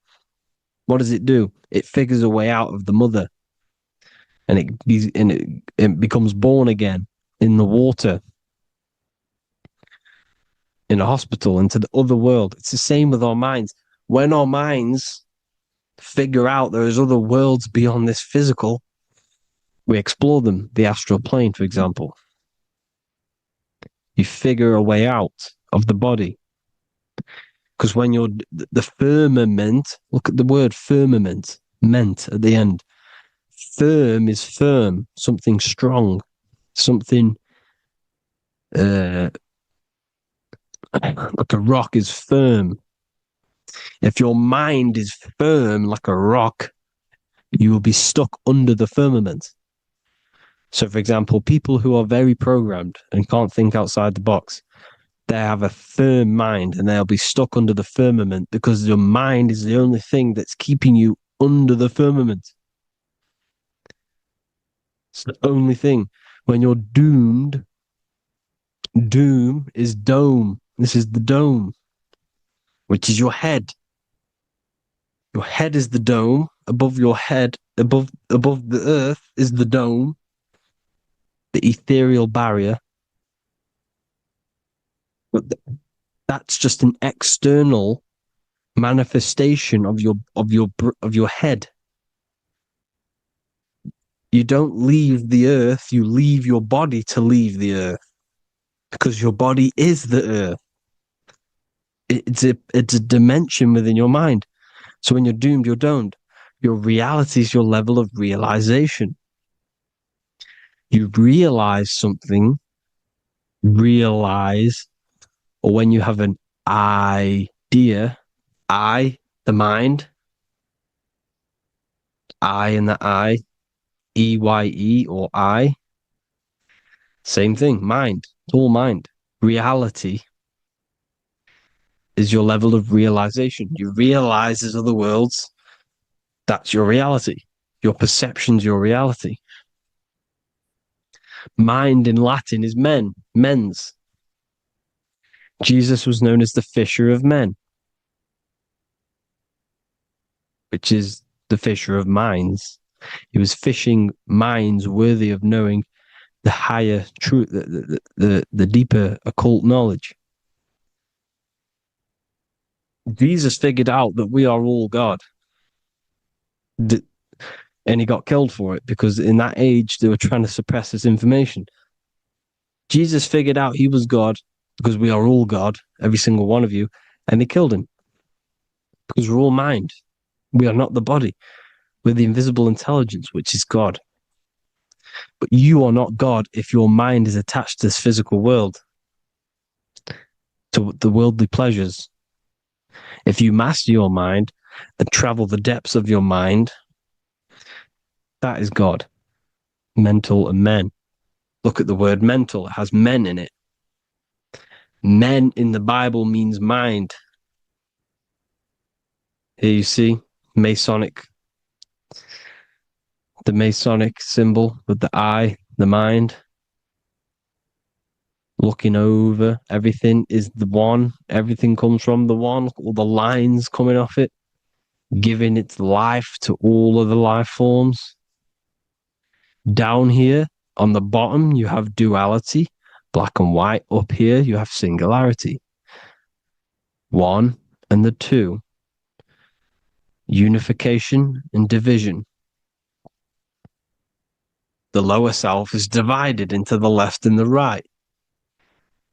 what does it do? It figures a way out of the mother, and it becomes born again in the water, in a hospital, into the other world. It's the same with our minds. When our minds figure out there is other worlds beyond this physical, we explore them. The astral plane, for example. You figure a way out of the body. Because when you're the firmament, look at the word firmament, meant at the end. Firm is firm, something strong, something like a rock is firm. If your mind is firm like a rock, you will be stuck under the firmament. So, for example, people who are very programmed and can't think outside the box, they have a firm mind and they'll be stuck under the firmament because your mind is the only thing that's keeping you under the firmament. It's the only thing. When you're doomed, doom is dome. This is the dome, which is your head. Your head is the dome. Above your head, above the earth is the dome, the ethereal barrier. But that's just an external manifestation of your head. You don't leave the earth, you leave your body to leave the earth, because your body is the earth. It's a dimension within your mind. So when you're doomed, you're domed. Your reality is your level of realization. You realize something, or when you have an idea, the mind, in the EYE or I, same thing, mind, it's all mind. Reality is your level of realization. You realize there's other worlds. That's your reality. Your perception's your reality. Mind in Latin is mens. Jesus was known as the fisher of men. which is the fisher of minds. He was fishing minds worthy of knowing the higher truth, the deeper occult knowledge. Jesus figured out that we are all God. And he got killed for it because in that age they were trying to suppress this information. Jesus figured out he was God because we are all God, every single one of you, and they killed him because we're all mind. We are not the body. We're the invisible intelligence, which is God. But you are not God if your mind is attached to this physical world, to the worldly pleasures. If you master your mind and travel the depths of your mind, that is God. Mental and men. Look at the word mental. It has men in it. Men in the Bible means mind. Here you see Masonic. The Masonic symbol with the eye, the mind. Looking over everything is the one. Everything comes from the one. All the lines coming off it. Giving its life to all of the life forms. Down here on the bottom, you have duality, black and white. Up here, you have singularity. One and the two. Unification and division. The lower self is divided into the left and the right.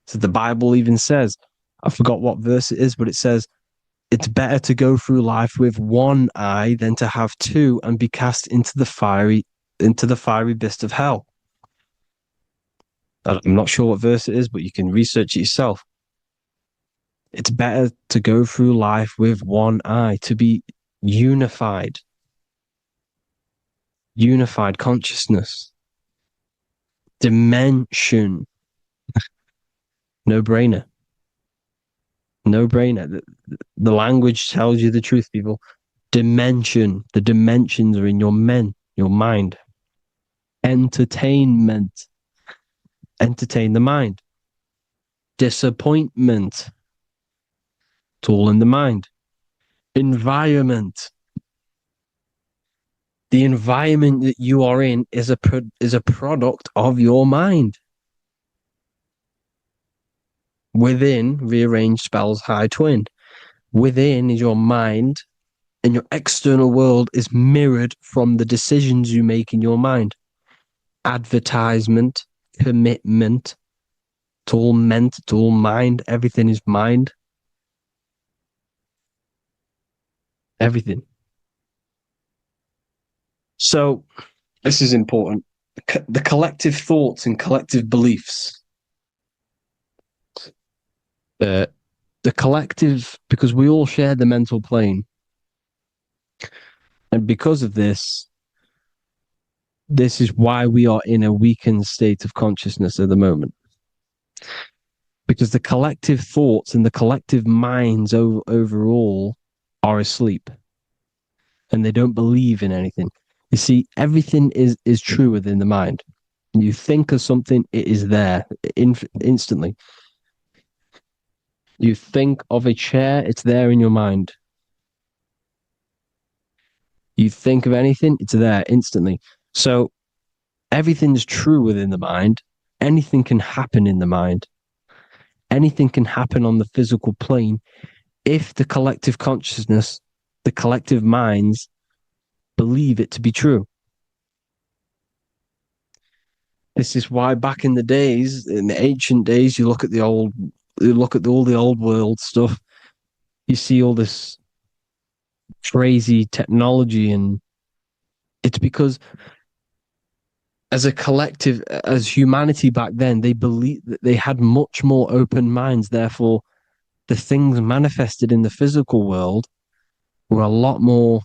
So the Bible even says, I forgot what verse it is, but it says, it's better to go through life with one eye than to have two and be cast into the fiery abyss of hell. I'm not sure what verse it is, but you can research it yourself. It's better to go through life with one eye, to be unified. Unified consciousness. Dimension. No brainer. No brainer. The language tells you the truth, people. Dimension. The dimensions are in your mind. Entertainment. Entertain the mind. Disappointment. It's all in the mind. Environment. The environment that you are in is a product of your mind. Within, rearrange spells high twin. Within is your mind, and your external world is mirrored from the decisions you make in your mind. Advertisement, commitment, it's all meant, it's all mind. Everything is mind. Everything. So, this is important. The collective thoughts and collective beliefs. The collective, because we all share the mental plane. And because of this is why we are in a weakened state of consciousness at the moment. Because the collective thoughts and the collective minds overall are asleep. And they don't believe in anything. You see, everything is true within the mind. You think of something, it is there instantly. You think of a chair, it's there in your mind. You think of anything, it's there instantly. So everything's true within the mind. Anything can happen in the mind. Anything can happen on the physical plane if the collective consciousness, the collective minds, believe it to be true. This is why back in the days, in the ancient days, you look at all the old world stuff, you see all this crazy technology, and it's because as a collective, as humanity back then, they believed that they had much more open minds. Therefore, the things manifested in the physical world were a lot more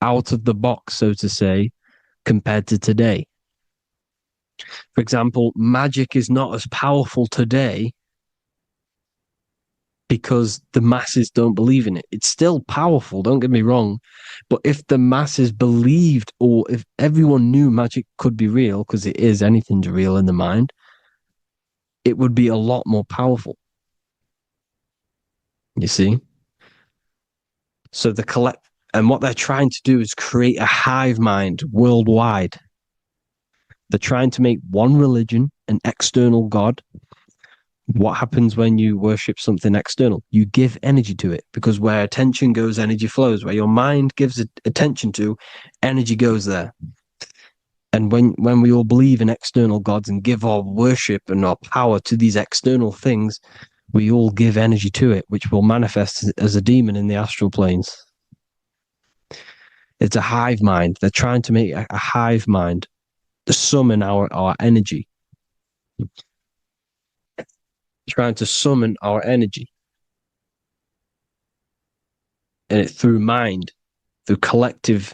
out of the box, so to say, compared to today. For example, magic is not as powerful today because the masses don't believe in it. It's still powerful, don't get me wrong, but if the masses believed, or if everyone knew magic could be real, because it is, anything's real in the mind, it would be a lot more powerful. You see? So and what they're trying to do is create a hive mind worldwide. They're trying to make one religion, an external God. What happens when you worship something external? You give energy to it, because where attention goes, energy flows. Where your mind gives attention to, energy goes there. And when we all believe in external gods and give our worship and our power to these external things, we all give energy to it, which will manifest as a demon in the astral planes. It's a hive mind. They're trying to make a hive mind to summon our energy. Trying to summon our energy. And it through mind, through collective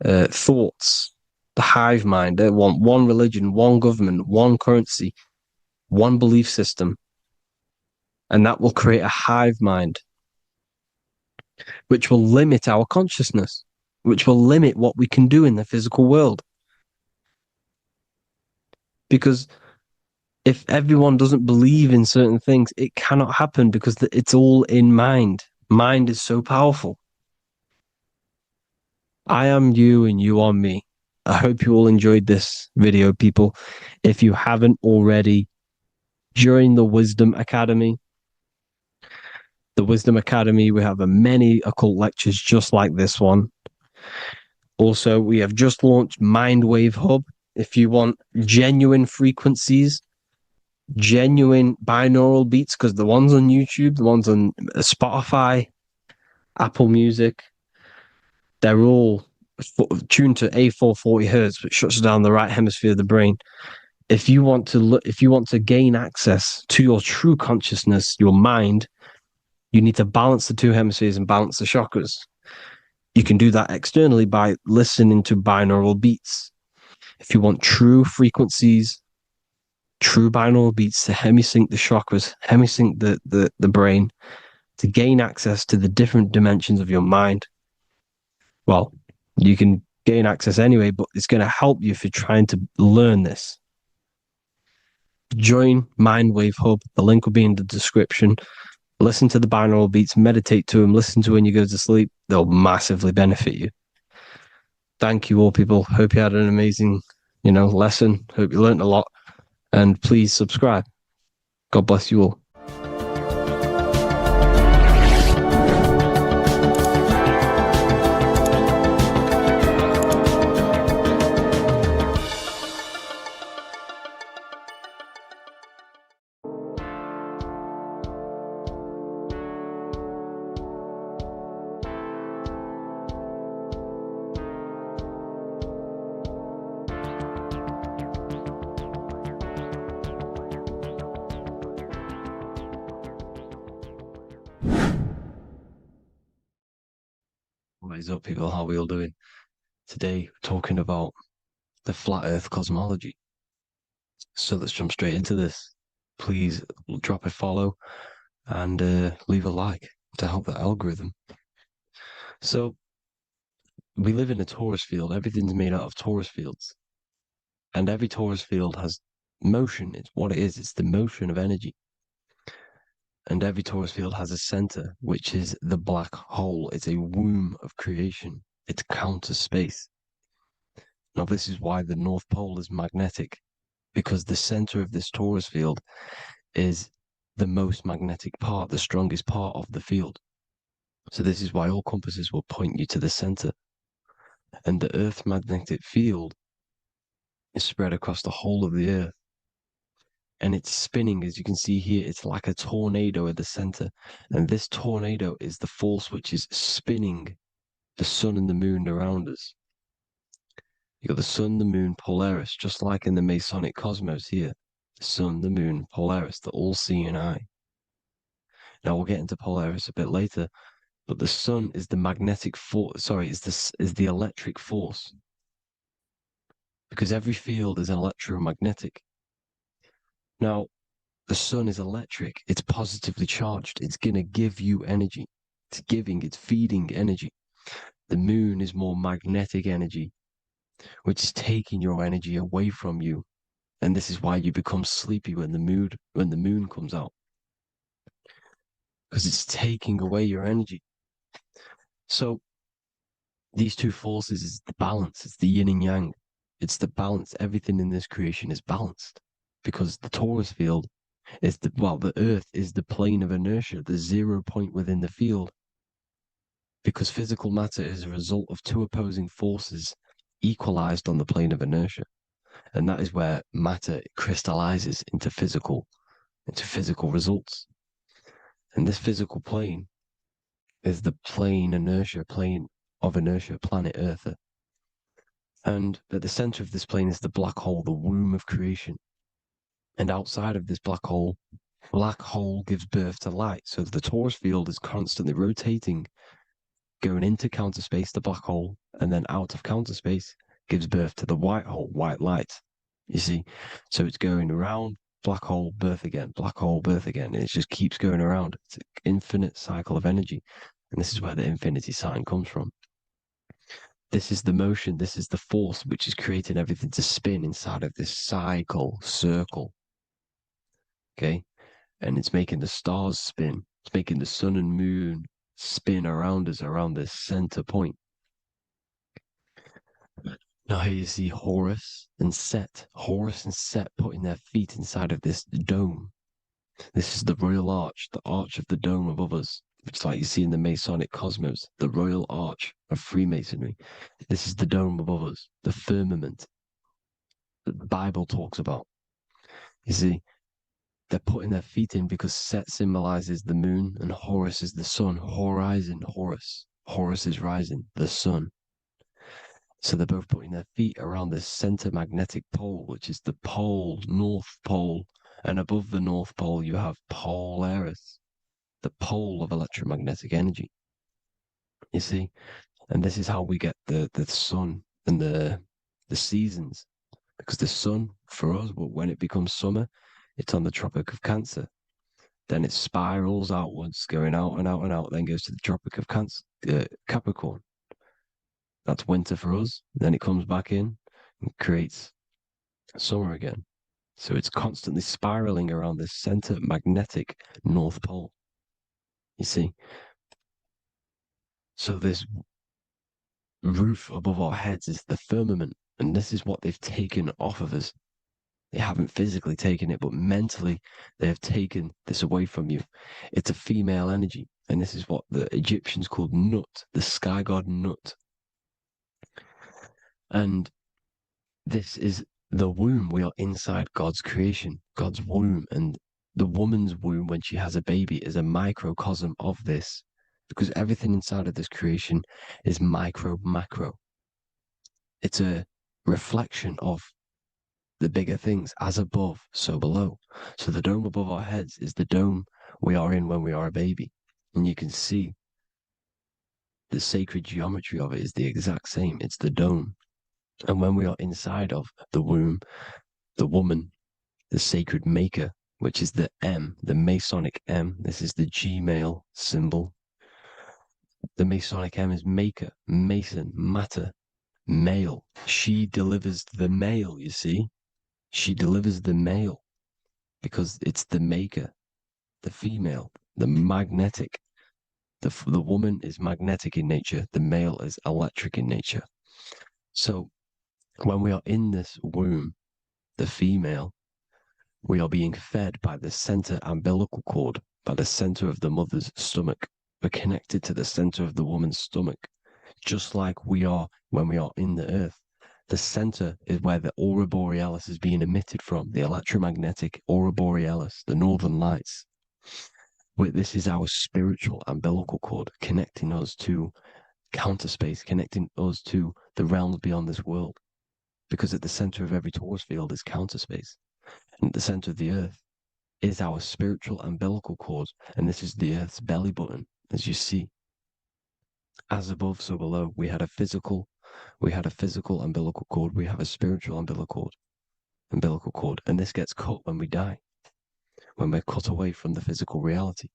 thoughts. The hive mind. They want one religion, one government, one currency, one belief system. And that will create a hive mind, which will limit our consciousness, which will limit what we can do in the physical world. Because if everyone doesn't believe in certain things, it cannot happen, because it's all in mind. Mind is so powerful. I am you and you are me. I hope you all enjoyed this video, people. If you haven't already, join the Wisdom Academy. The Wisdom Academy, we have many occult lectures just like this one. Also, we have just launched Mindwave Hub. If you want genuine frequencies, genuine binaural beats, because the ones on YouTube, the ones on Spotify, Apple Music, they're all tuned to A440 hertz, which shuts down the right hemisphere of the brain. If you want to gain access to your true consciousness, your mind, you need to balance the two hemispheres and balance the chakras. You can do that externally by listening to binaural beats. If you want true frequencies, true binaural beats to hemisync the chakras, hemisync the brain, to gain access to the different dimensions of your mind, well, you can gain access anyway, but it's going to help you if you're trying to learn this. Join Mindwave Hub. The link will be in the description. Listen to the binaural beats, meditate to them, listen to when you go to sleep. They'll massively benefit you. Thank you all, people. Hope you had an amazing, lesson. Hope you learned a lot. And please subscribe. God bless you all. What is up, people? How are we all doing? Today, we're talking about the flat earth cosmology. So let's jump straight into this. Please drop a follow and leave a like to help the algorithm. So we live in a torus field. Everything's made out of torus fields. And every torus field has motion. It's what it is. It's the motion of energy. And every torus field has a center, which is the black hole. It's a womb of creation. It's counter space. Now, this is why the North Pole is magnetic, because the center of this torus field is the most magnetic part, the strongest part of the field. So this is why all compasses will point you to the center. And the Earth's magnetic field is spread across the whole of the Earth. And it's spinning, as you can see here. It's like a tornado at the center. And this tornado is the force which is spinning the sun and the moon around us. You got the sun, the moon, Polaris, just like in the Masonic cosmos here. The sun, the moon, Polaris, the all-seeing eye. Now we'll get into Polaris a bit later, but the sun is the magnetic force. Sorry, is the electric force. Because every field is electromagnetic. Now, the sun is electric. It's positively charged. It's going to give you energy. It's feeding energy. The moon is more magnetic energy, which is taking your energy away from you. And this is why you become sleepy when the moon comes out. Because it's taking away your energy. So these two forces is the balance. It's the yin and yang. It's the balance. Everything in this creation is balanced because the torus field is the earth is the plane of inertia, the 0 point within the field. Because physical matter is a result of two opposing forces equalized on the plane of inertia. And that is where matter crystallizes into physical results. And this physical plane is the plane of inertia, planet Earth. And at the center of this plane is the black hole, the womb of creation. And outside of this black hole gives birth to light. So the torus field is constantly rotating, going into counter space, the black hole, and then out of counter space gives birth to the white hole, white light. You see? So it's going around, black hole, birth again, black hole, birth again. And it just keeps going around. It's an infinite cycle of energy. And this is where the infinity sign comes from. This is the motion, this is the force which is creating everything to spin inside of this circle. Okay? And it's making the stars spin. It's making the sun and moon spin around us, around this center point. Now here you see Horus and Set putting their feet inside of this dome. This is the royal arch, the arch of the dome above us, which like you see in the Masonic cosmos, the royal arch of Freemasonry. This is the dome above us, the firmament that the Bible talks about. You see, they're putting their feet in because Set symbolizes the moon and Horus is the sun. Horizon, Horus. Horus is rising, the sun. So they're both putting their feet around this center magnetic pole, which is the pole, North Pole. And above the North Pole, you have Polaris, the pole of electromagnetic energy. You see? And this is how we get the sun and the seasons. Because the sun, for us, when it becomes summer, it's on the Tropic of Cancer. Then it spirals outwards, going out and out and out, then goes to the Tropic of Capricorn. That's winter for us. Then it comes back in and creates summer again. So it's constantly spiraling around this center magnetic North Pole. You see? So this roof above our heads is the firmament, and this is what they've taken off of us. They haven't physically taken it, but mentally they have taken this away from you. It's a female energy, and this is what the Egyptians called Nut, the sky god Nut. And this is the womb. We are inside God's creation, God's womb. And the woman's womb, when she has a baby, is a microcosm of this, because everything inside of this creation is micro, macro. It's a reflection of the bigger things, as above, so below. So the dome above our heads is the dome we are in when we are a baby. And you can see the sacred geometry of it is the exact same. It's the dome. And when we are inside of the womb, the woman, the sacred maker, which is the M, the Masonic M, this is the G male symbol. The Masonic M is maker, mason, matter, male. She delivers the male, you see. She delivers the male because it's the maker, the female, the magnetic. The woman is magnetic in nature. The male is electric in nature. So when we are in this womb, the female, we are being fed by the center umbilical cord, by the center of the mother's stomach. We're connected to the center of the woman's stomach, just like we are when we are in the earth. The center is where the aurora borealis is being emitted from, the electromagnetic aurora borealis, the northern lights. This is our spiritual umbilical cord, connecting us to counter space, connecting us to the realms beyond this world. Because at the center of every torus field is counter space. And at the center of the earth is our spiritual umbilical cord. And this is the earth's belly button, as you see. As above, so below. We had a physical umbilical cord. We have a spiritual umbilical cord. And this gets cut when we die, when we're cut away from the physical reality.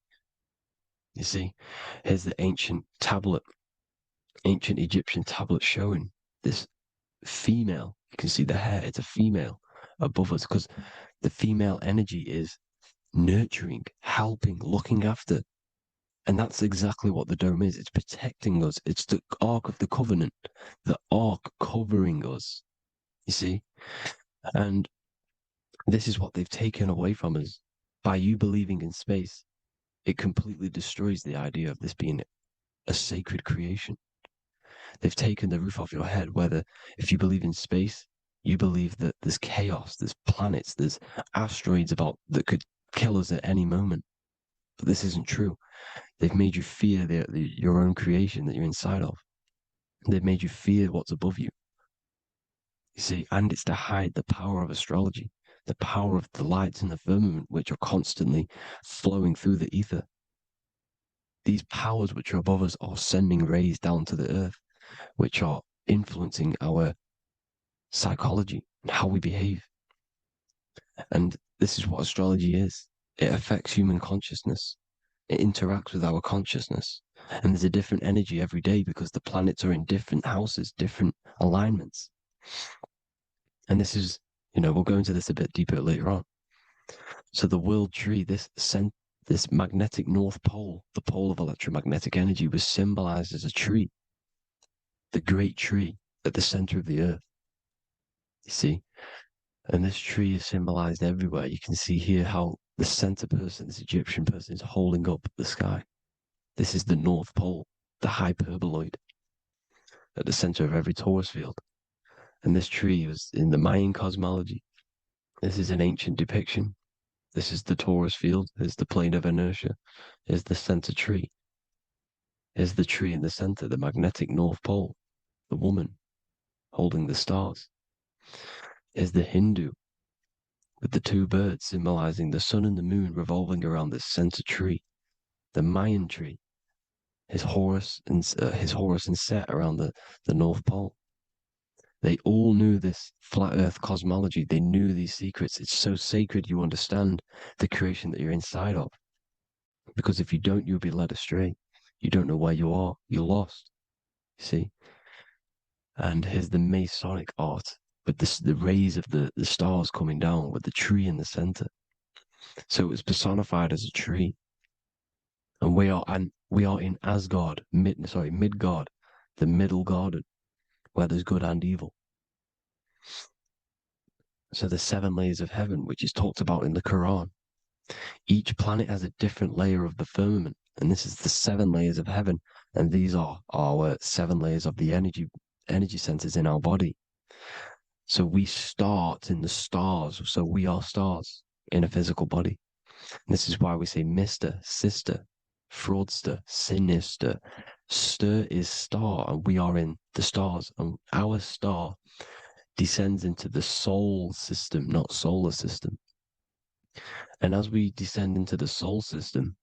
You see, here's the ancient Egyptian tablet showing this female. You can see the hair, it's a female above us, because the female energy is nurturing, helping, looking after. And that's exactly what the dome is. It's protecting us. It's the Ark of the Covenant, the Ark covering us, you see? And this is what they've taken away from us. By you believing in space, it completely destroys the idea of this being a sacred creation. They've taken the roof off your head, whether if you believe in space, you believe that there's chaos, there's planets, there's asteroids about that could kill us at any moment. But this isn't true. They've made you fear your own creation that you're inside of. They've made you fear what's above you. You see, and it's to hide the power of astrology, the power of the lights in the firmament, which are constantly flowing through the ether. These powers which are above us are sending rays down to the earth, which are influencing our psychology and how we behave. And this is what astrology is. It affects human consciousness. It interacts with our consciousness. And there's a different energy every day because the planets are in different houses, different alignments. And this is, we'll go into this a bit deeper later on. So the world tree, this magnetic north pole, the pole of electromagnetic energy, was symbolized as a tree, the great tree at the center of the earth. You see? And this tree is symbolized everywhere. You can see here how the center person, this Egyptian person, is holding up the sky. This is the North Pole, the hyperboloid, at the center of every torus field. And this tree was in the Mayan cosmology. This is an ancient depiction. This is the torus field. Here's the plane of inertia. Here's the center tree. Here's the tree in the center, the magnetic North Pole, the woman holding the stars. Here's the Hindu with the two birds symbolizing the sun and the moon revolving around this center tree. The Mayan tree, his Horus and Set around the North Pole. They all knew this flat earth cosmology. They knew these secrets. It's so sacred you understand the creation that you're inside of. Because if you don't, you'll be led astray. You don't know where you are. You're lost. You see? And here's the Masonic art with the rays of the stars coming down with the tree in the center. So it was personified as a tree. And we are in Asgard, Midgard, the middle garden, where there's good and evil. So the 7 layers of heaven, which is talked about in the Quran. Each planet has a different layer of the firmament, and this is the 7 layers of heaven, and these are our 7 layers of the energy centers in our body. So we start in the stars, so we are stars in a physical body. And this is why we say Mr., Sister, Fraudster, Sinister. Stir is star, and we are in the stars, and our star descends into the soul system, not solar system. And as we descend into the soul system,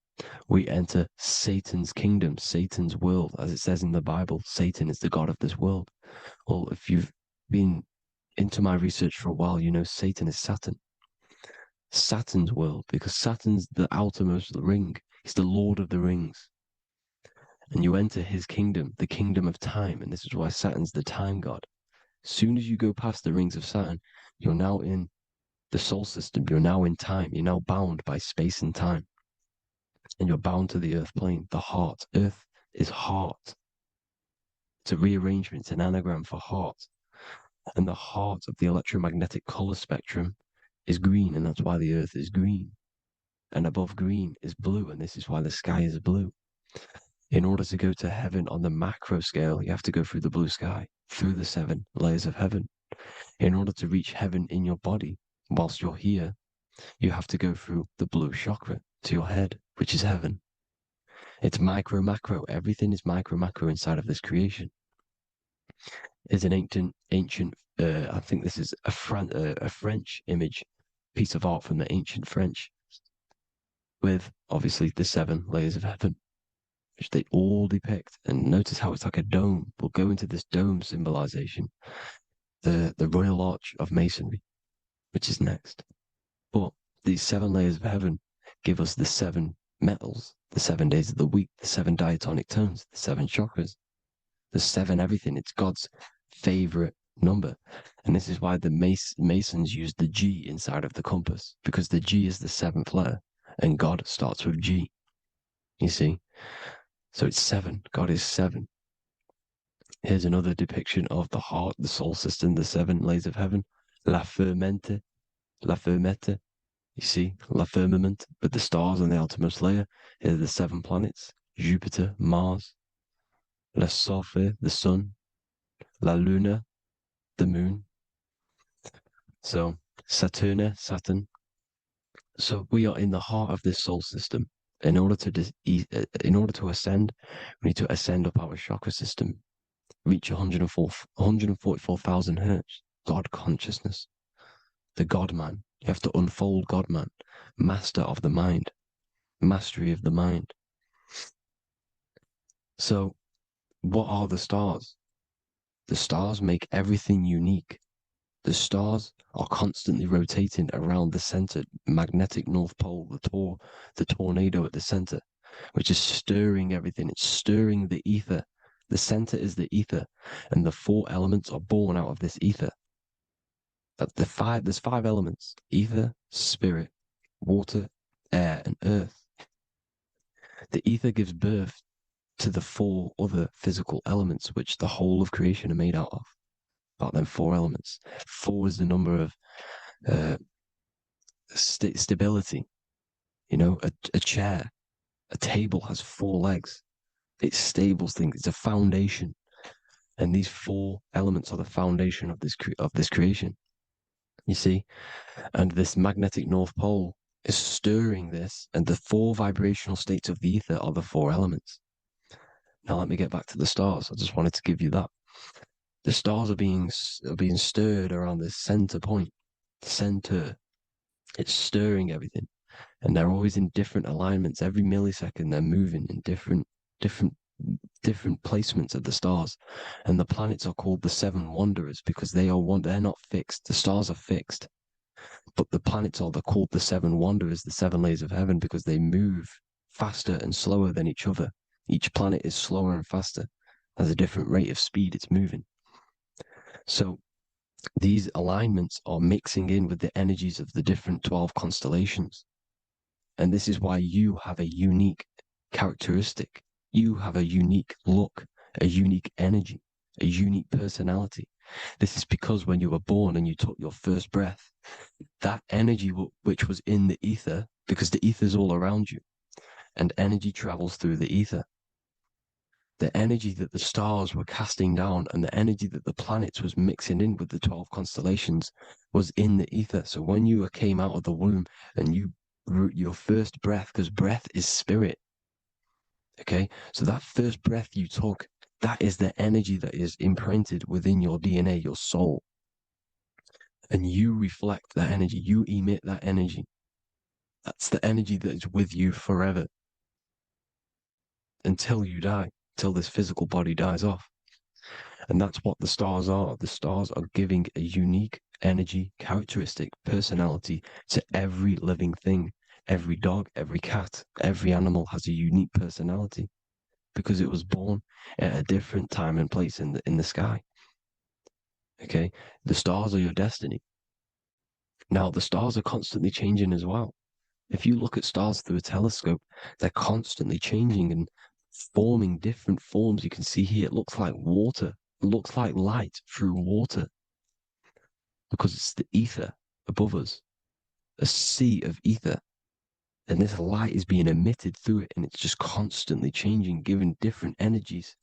we enter Satan's kingdom, Satan's world. As it says in the Bible, Satan is the god of this world. Well, if you've been into my research for a while, you know Satan is Saturn. Saturn's world, because Saturn's the outermost ring. He's the Lord of the Rings. And you enter his kingdom, the kingdom of time. And this is why Saturn's the time god. As soon as you go past the rings of Saturn, you're now in the soul system. You're now in time. You're now bound by space and time. And you're bound to the earth plane, the heart. Earth is heart. It's a rearrangement, it's an anagram for heart. And the heart of the electromagnetic color spectrum is green, and that's why the earth is green. And above green is blue, and this is why the sky is blue. In order to go to heaven on the macro scale, you have to go through the blue sky, through the 7 layers of heaven. In order to reach heaven in your body, whilst you're here, you have to go through the blue chakra to your head, which is heaven. It's micro, macro. Everything is micro, macro inside of this creation. It's an ancient, I think this is a French image, piece of art from the ancient French, with obviously the 7 layers of heaven, which they all depict. And notice how it's like a dome. We'll go into this dome symbolization, the Royal Arch of Masonry, which is next. But these 7 layers of heaven give us the 7 metals, the 7 days of the week, the 7 diatonic tones, the 7 chakras, the 7 everything. It's God's favorite number. And this is why the Masons use the G inside of the compass, because the G is the 7th letter, and God starts with G. You see? So it's 7. God is 7. Here's another depiction of the heart, the soul system, the 7 layers of heaven. La fermente, la fermette. You see, la firmament, with the stars on the outermost layer. Here are the 7 planets: Jupiter, Mars, la Sophie, the sun, la luna, the moon. So Saturn. So we are in the heart of this soul system. In order to ascend, we need to ascend up our chakra system, reach 144,000 hertz, God consciousness, the God man. You have to unfold God man, master of the mind, mastery of the mind. So what are the stars? The stars make everything unique. The stars are constantly rotating around the center, magnetic North Pole, the tornado at the center, which is stirring everything. It's stirring the ether. The center is the ether, and the 4 elements are born out of this ether. There's 5 elements: ether, spirit, water, air, and earth. The ether gives birth to the 4 other physical elements, which the whole of creation are made out of. About them 4 elements. 4 is the number of stability. You know, a chair, a table has 4 legs. It stables things. It's a foundation, and these 4 elements are the foundation of this creation. You see, and this magnetic North Pole is stirring this, and the 4 vibrational states of the ether are the 4 elements. Now let me get back to the stars. I just wanted to give you that. The stars are being stirred around this center point. Center. It's stirring everything, and they're always in different alignments. Every millisecond, they're moving in different placements of the stars. And the planets are called the 7 wanderers because they're not fixed. The stars are fixed, but the planets are called the 7 wanderers, the 7 layers of heaven, because they move faster and slower than each other. Each planet is slower and faster, has a different rate of speed it's moving. So these alignments are mixing in with the energies of the different 12 constellations. And this is why you have a unique characteristic. You have a unique look, a unique energy, a unique personality. This is because when you were born and you took your first breath, that energy which was in the ether, because the ether is all around you, and energy travels through the ether. The energy that the stars were casting down and the energy that the planets was mixing in with the 12 constellations was in the ether. So when you came out of the womb and your first breath, because breath is spirit, okay? So that first breath you took, that is the energy that is imprinted within your DNA, your soul. And you reflect that energy, you emit that energy. That's the energy that is with you forever until you die. Till this physical body dies off. And that's what the stars are. The stars are giving a unique energy, characteristic, personality to every living thing. Every dog, every cat, every animal has a unique personality because it was born at a different time and place in the sky. Okay? The stars are your destiny. Now, the stars are constantly changing as well. If you look at stars through a telescope, they're constantly changing and forming different forms. You can see here, it looks like water. It looks like light through water because it's the ether above us, a sea of ether. And this light is being emitted through it, and it's just constantly changing, giving different energies,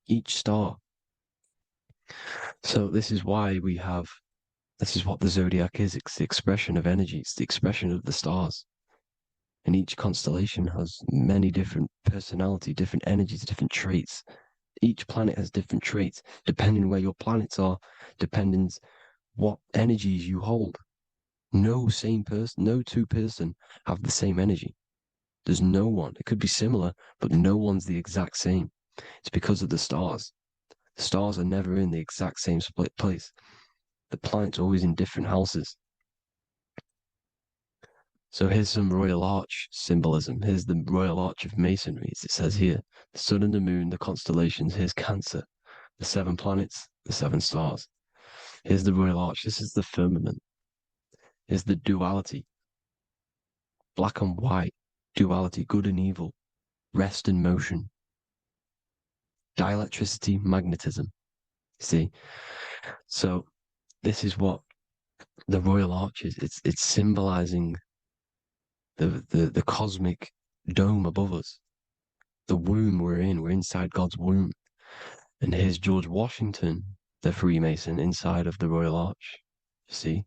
each star. So this is why this is what the zodiac is. It's the expression of energy. It's the expression of the stars. And each constellation has many different personality, different energies, different traits. Each planet has different traits, depending where your planets are, depending what energies you hold. No two person have the same energy. There's no one. It could be similar, but no one's the exact same. It's because of the stars. The stars are never in the exact same split place. The planets are always in different houses. So here's some Royal Arch symbolism. Here's the Royal Arch of Masonry, as it says here. The sun and the moon, the constellations. Here's Cancer, the 7 planets, the 7 stars. Here's the Royal Arch. This is the firmament. Here's the duality. Black and white, duality, good and evil. rest and motion, dielectricity, magnetism. See? So this is what the Royal Arch is. It's symbolizing the cosmic dome above us. The womb we're in. We're inside God's womb. And here's George Washington, the Freemason, inside of the Royal Arch. See?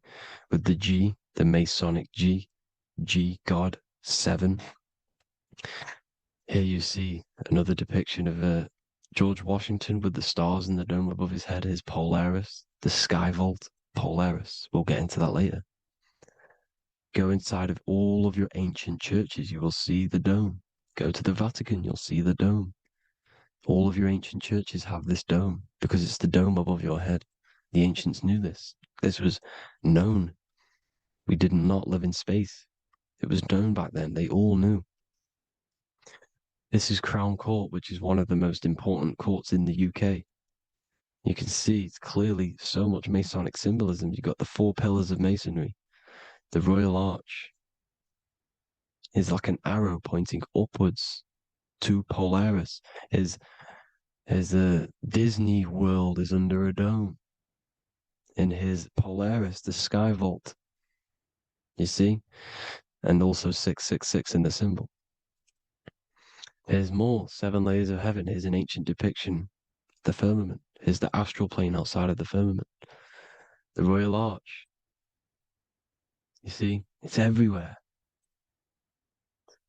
With the G, the Masonic G, God, 7. Here you see another depiction of George Washington with the stars in the dome above his head, his Polaris, the sky vault, Polaris. We'll get into that later. Go inside of all of your ancient churches, you will see the dome. Go to the Vatican, you'll see the dome. All of your ancient churches have this dome because it's the dome above your head. The ancients knew this. This was known. We did not live in space. It was known back then. They all knew. This is Crown Court, which is one of the most important courts in the UK. You can see it's clearly so much Masonic symbolism. You've got the 4 pillars of Masonry. The Royal Arch is like an arrow pointing upwards to Polaris. As the Disney World is under a dome. In his Polaris, the sky vault. You see? And also 666 in the symbol. Here's more 7 layers of heaven. Here's an ancient depiction. The firmament. Here's the astral plane outside of the firmament. The Royal Arch. You see? It's everywhere.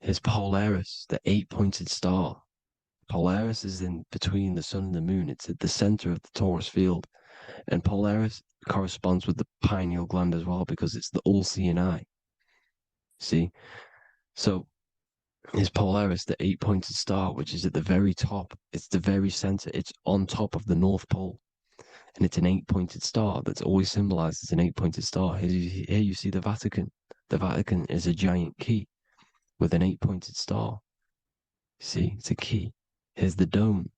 Here's Polaris, the 8-pointed star. Polaris is in between the sun and the moon. It's at the center of the Taurus field. And Polaris corresponds with the pineal gland as well because it's the all-seeing eye. See? So, is Polaris the 8-pointed star, which is at the very top. It's the very center. It's on top of the North Pole. And it's an 8-pointed star that's always symbolized as an 8-pointed star. Here you see the Vatican. The Vatican is a giant key with an 8-pointed star. See, it's a key. Here's the dome.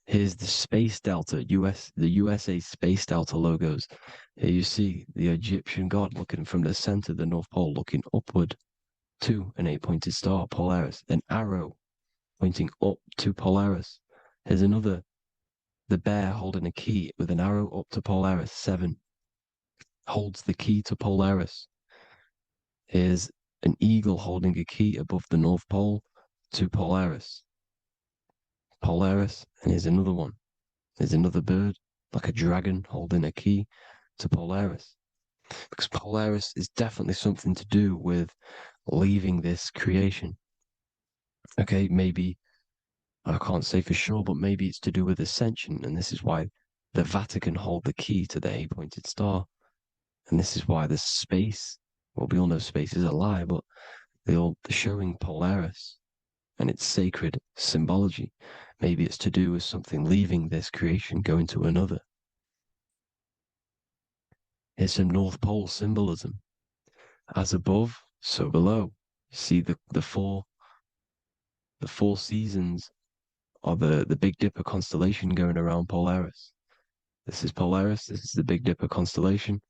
Here's the Space Delta, the USA Space Delta logos. Here you see the Egyptian god looking from the center of the North Pole, looking upward to an 8-pointed star, Polaris. An arrow pointing up to Polaris. Here's another, the bear holding a key with an arrow up to Polaris, 7. Holds the key to Polaris. Here's an eagle holding a key above the North Pole to Polaris. Polaris, and here's another one. There's another bird, like a dragon, holding a key to Polaris. Because Polaris is definitely something to do with leaving this creation. Okay, maybe, I can't say for sure, but maybe it's to do with ascension, and this is why the Vatican hold the key to the 8-pointed star. And this is why the space, well, we all know space is a lie, but they're showing Polaris and its sacred symbology. Maybe it's to do with something leaving this creation, going to another. Here's some North Pole symbolism. As above, so below. See the four seasons of the Big Dipper constellation going around Polaris. This is Polaris, this is the Big Dipper constellation,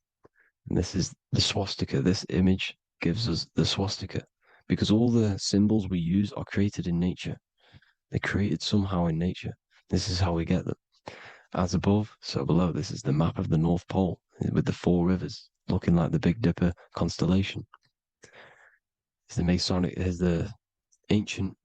and this is the swastika. This image gives us the swastika, because all the symbols we use are created in nature. They're created somehow in nature. This is how we get them. As above, so below. This is the map of the North Pole with the 4 rivers, looking like the Big Dipper constellation. It's the Masonic, here's the ancient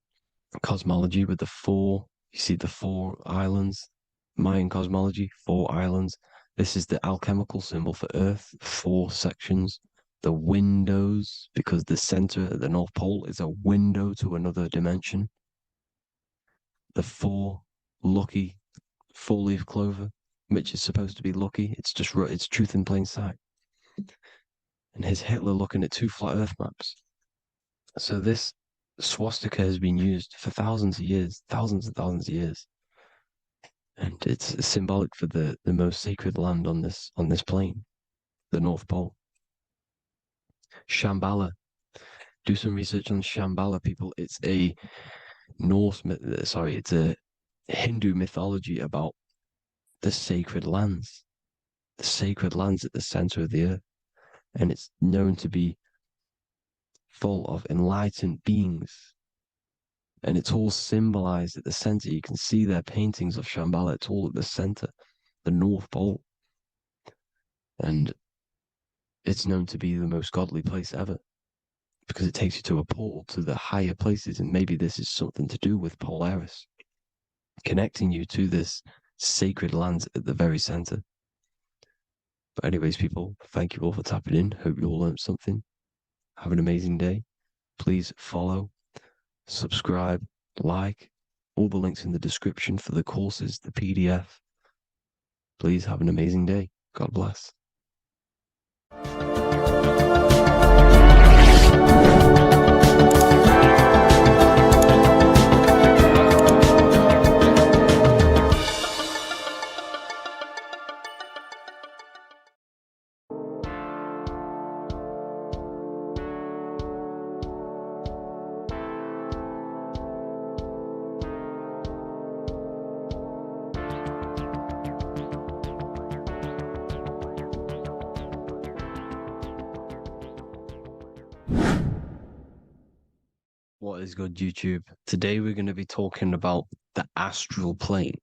cosmology with the 4, you see the 4 islands, Mayan cosmology, 4 islands. This is the alchemical symbol for Earth, 4 sections. The windows, because the center of the North Pole is a window to another dimension. The 4 lucky 4-leaf clover, which is supposed to be lucky. It's just, it's truth in plain sight. And here's Hitler looking at 2 flat Earth maps. So this swastika has been used for thousands of years, thousands and thousands of years. And it's symbolic for the most sacred land on this plane, the North Pole. Shambhala. Do some research on Shambhala, people. It's a it's a Hindu mythology about the sacred lands at the center of the earth. And it's known to be full of enlightened beings And it's all symbolized at the center. You can see their paintings of Shambhala. It's all at the center, the North Pole. And it's known to be the most godly place ever because it takes you to a portal to the higher places. And maybe this is something to do with Polaris, connecting you to this sacred land at the very center. But anyways, people, thank you all for tapping in. Hope you all learned something. Have an amazing day. Please follow, subscribe, like, all the links in the description for the courses, the PDF. Please have an amazing day. God bless. What is good, YouTube? Today we're going to be talking about the astral plane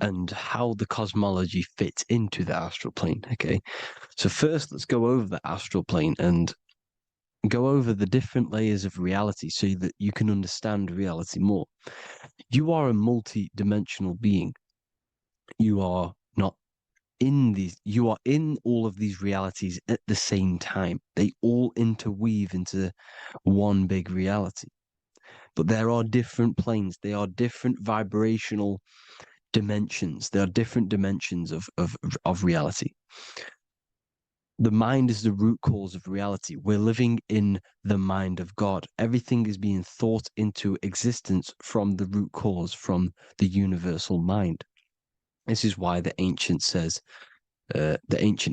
and how the cosmology fits into the astral plane. Okay, so first let's go over the astral plane and go over the different layers of reality so that you can understand reality more. You are a multi-dimensional being. You are not in these, you are in all of these realities at the same time. They all interweave into one big reality. But there are different planes. They are different vibrational dimensions. There are different dimensions of reality. The mind is the root cause of reality. We're living in the mind of God. Everything is being thought into existence from the root cause, from the universal mind. This is why the ancient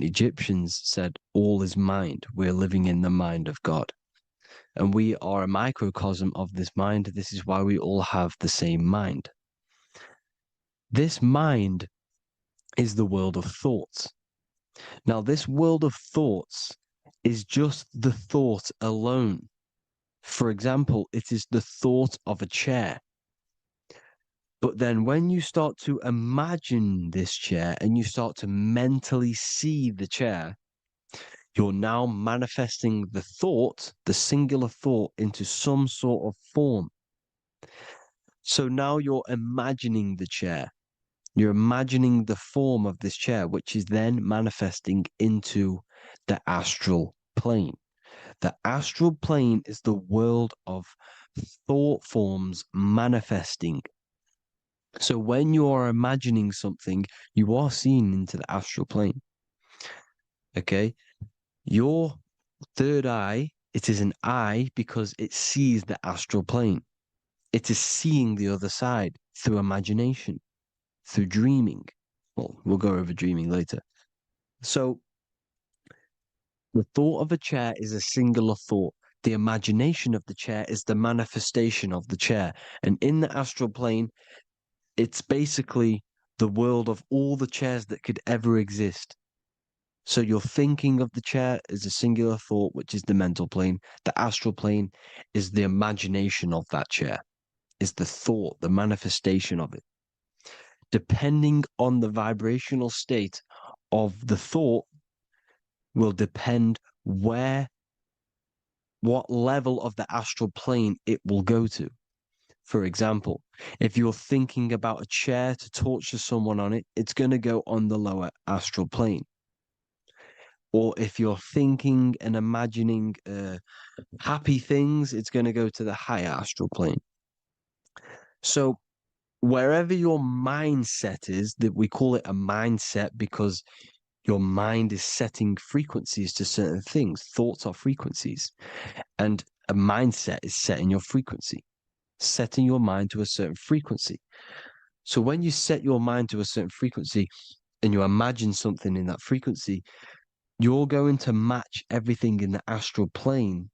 Egyptians said, all is mind. We're living in the mind of God. And we are a microcosm of this mind. This is why we all have the same mind. This mind is the world of thoughts. Now, this world of thoughts is just the thought alone. For example, it is the thought of a chair. But then when you start to imagine this chair and you start to mentally see the chair, you're now manifesting the thought, the singular thought, into some sort of form. So now you're imagining the chair. You're imagining the form of this chair, which is then manifesting into the astral plane. The astral plane is the world of thought forms manifesting. So when you are imagining something, you are seeing into the astral plane. Okay? Your third eye, it is an eye because it sees the astral plane. It is seeing the other side through imagination, through dreaming. Well, we'll go over dreaming later. So the thought of a chair is a singular thought. The imagination of the chair is the manifestation of the chair. And in the astral plane, it's basically the world of all the chairs that could ever exist. So you're thinking of the chair as a singular thought, which is the mental plane. The astral plane is the imagination of that chair, is the thought, the manifestation of it. Depending on the vibrational state of the thought will depend what level of the astral plane it will go to. For example, if you're thinking about a chair to torture someone on it, it's going to go on the lower astral plane. Or if you're thinking and imagining happy things, it's going to go to the higher astral plane. So wherever your mindset is, that we call it a mindset because your mind is setting frequencies to certain things. Thoughts are frequencies. And a mindset is setting your frequency, setting your mind to a certain frequency. So when you set your mind to a certain frequency and you imagine something in that frequency, you're going to match everything in the astral plane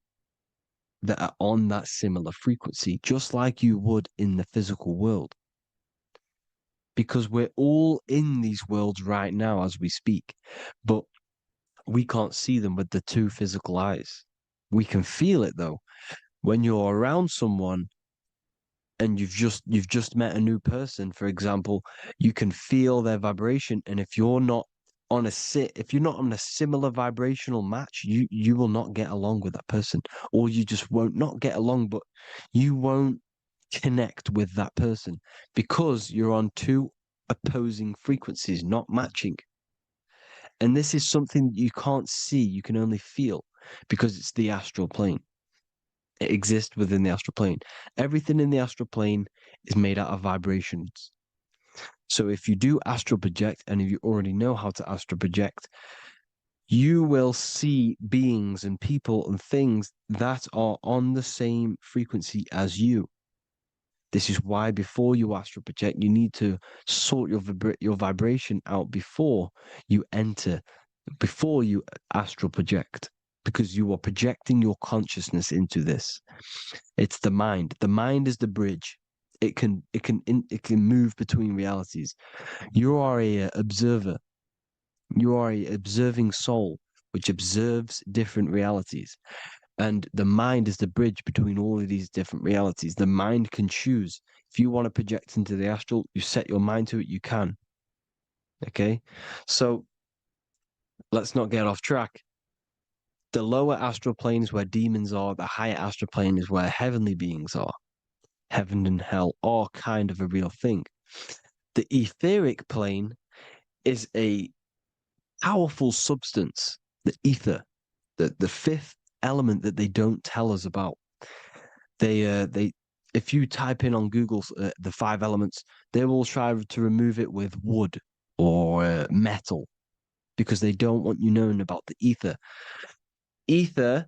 that are on that similar frequency, just like you would in the physical world. Because we're all in these worlds right now as we speak, but we can't see them with the two physical eyes. We can feel it though. When you're around someone and you've just met a new person, for example, you can feel their vibration, and if you're not on a similar vibrational match, you will not get along with that person, or you just won't not get along, but you won't connect with that person because you're on two opposing frequencies, not matching. And this is something you can't see, you can only feel, because it's the astral plane. It exists within the astral plane. Everything in the astral plane is made out of vibrations. So if you do astral project, and if you already know how to astral project, you will see beings and people and things that are on the same frequency as you. This is why before you astral project, you need to sort your vibration out before you astral project, because you are projecting your consciousness into this. It's the mind. The mind is the bridge. It can move between realities. You are a observer. You are a observing soul which observes different realities. And the mind is the bridge between all of these different realities. The mind can choose. If you want to project into the astral, you set your mind to it, you can. Okay? So let's not get off track. The lower astral plane is where demons are. The higher astral plane is where heavenly beings are. Heaven and hell are kind of a real thing. The etheric plane is a powerful substance, the ether, the fifth element that they don't tell us about. If you type in on Google the 5 elements, they will try to remove it with wood or metal, because they don't want you knowing about the ether. Ether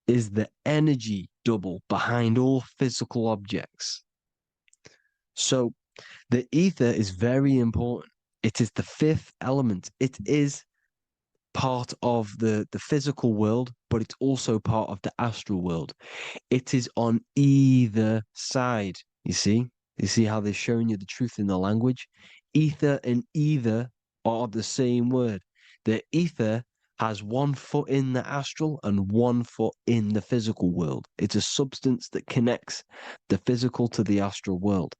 is the energy double behind all physical objects. So the ether is very important. It is the 5th element. It is part of the physical world, but it's also part of the astral world. It is on either side. You see how they're showing you the truth in the language? Ether and either are the same word. The ether has 1 foot in the astral and 1 foot in the physical world. It's a substance that connects the physical to the astral world.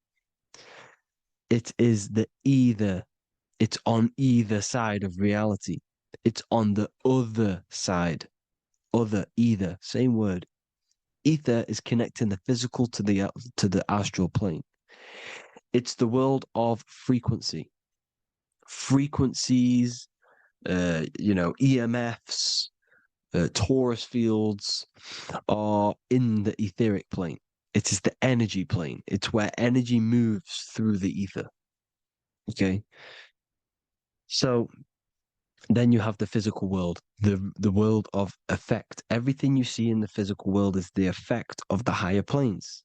It is the either. It's on either side of reality. It's on the other side. Other, either, same word. Ether is connecting the physical to the astral plane. It's the world of frequency. Frequencies, EMFs, torus fields are in the etheric plane. It is the energy plane. It's where energy moves through the ether. Okay? So then you have the physical world, the world of effect. Everything you see in the physical world is the effect of the higher planes.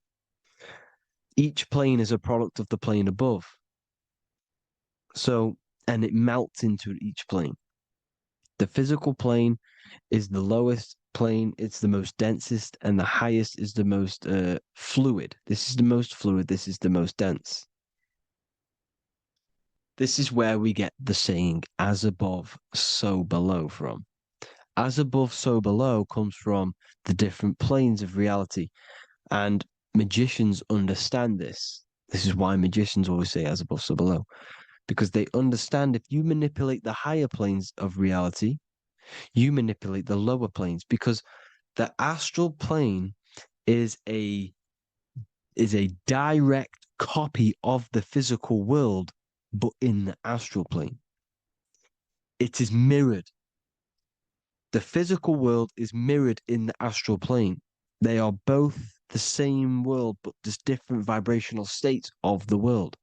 Each plane is a product of the plane above. So, and it melts into each plane. The physical plane is the lowest plane, it's the most densest, and the highest is the most fluid. This is the most fluid, this is the most dense. This is where we get the saying, as above, so below from. As above, so below comes from the different planes of reality. And magicians understand this. This is why magicians always say as above, so below. Because they understand if you manipulate the higher planes of reality, you manipulate the lower planes. Because the astral plane is a direct copy of the physical world, but in the astral plane. It is mirrored. The physical world is mirrored in the astral plane. They are both the same world, but just different vibrational states of the world.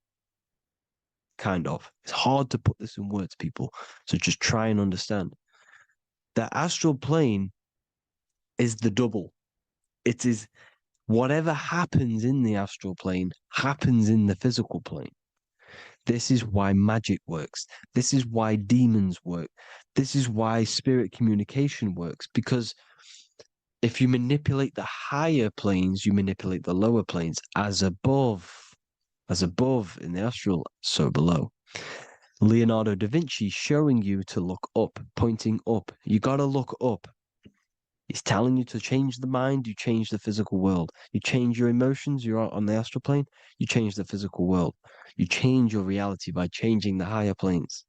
Kind of. It's hard to put this in words, people. So just try and understand. The astral plane is the double. It is whatever happens in the astral plane happens in the physical plane. This is why magic works. This is why demons work. This is why spirit communication works. Because if you manipulate the higher planes, you manipulate the lower planes. As above in the astral, so below. Leonardo da Vinci showing you to look up, pointing up. You got to look up. He's telling you to change the mind, you change the physical world. You change your emotions, you're out on the astral plane, you change the physical world. You change your reality by changing the higher planes.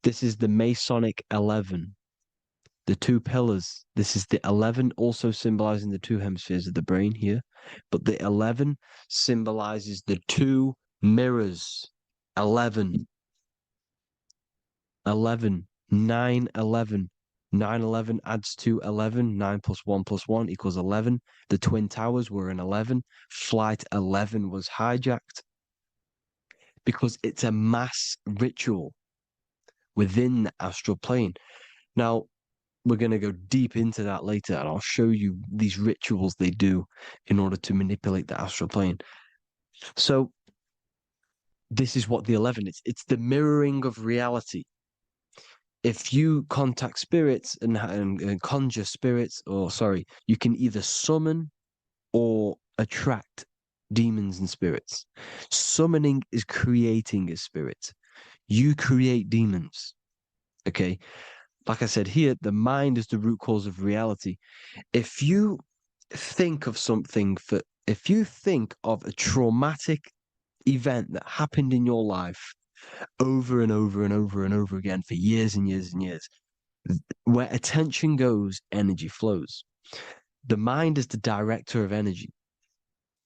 This is the Masonic 11, the two pillars. This is the 11, also symbolizing the two hemispheres of the brain here. But the 11 symbolizes the two mirrors. 11. 11. 9, 11. 9, 11 adds to 11. 9 plus 1 plus 1 equals 11. The Twin Towers were in 11. Flight 11 was hijacked because it's a mass ritual within the astral plane. Now, we're going to go deep into that later, and I'll show you these rituals they do in order to manipulate the astral plane. So, this is what the 11 is. It's the mirroring of reality. If you contact spirits and conjure spirits, you can either summon or attract demons and spirits. Summoning is creating a spirit. You create demons. Okay? Like I said here, the mind is the root cause of reality. If you think of if you think of a traumatic event that happened in your life over and over and over and over again for years and years and years, where attention goes, energy flows. The mind is the director of energy.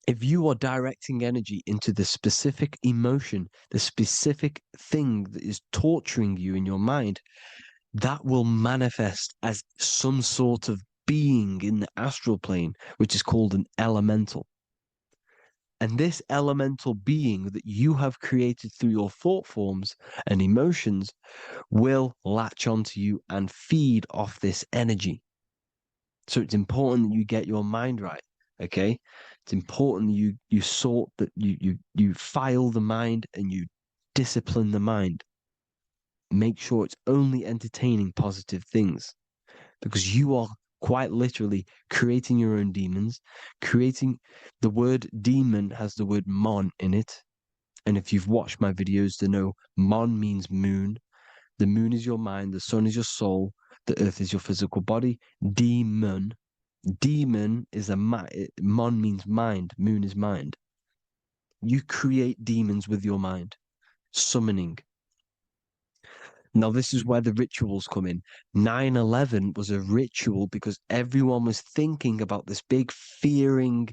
If you are directing energy into the specific emotion, the specific thing that is torturing you in your mind, that will manifest as some sort of being in the astral plane, which is called an elemental. And this elemental being that you have created through your thought forms and emotions will latch onto you and feed off this energy. So it's important that you get your mind right, okay? It's important that you sort that you file the mind and you discipline the mind. Make sure it's only entertaining positive things, because you are quite literally creating your own demons. The word demon has the word mon in it. And if you've watched my videos, to know mon means moon. The moon is your mind, the sun is your soul, the earth is your physical body. Demon is mon means mind, moon is mind. You create demons with your mind, summoning. Now, this is where the rituals come in. 9/11 was a ritual because everyone was thinking about this big fearing,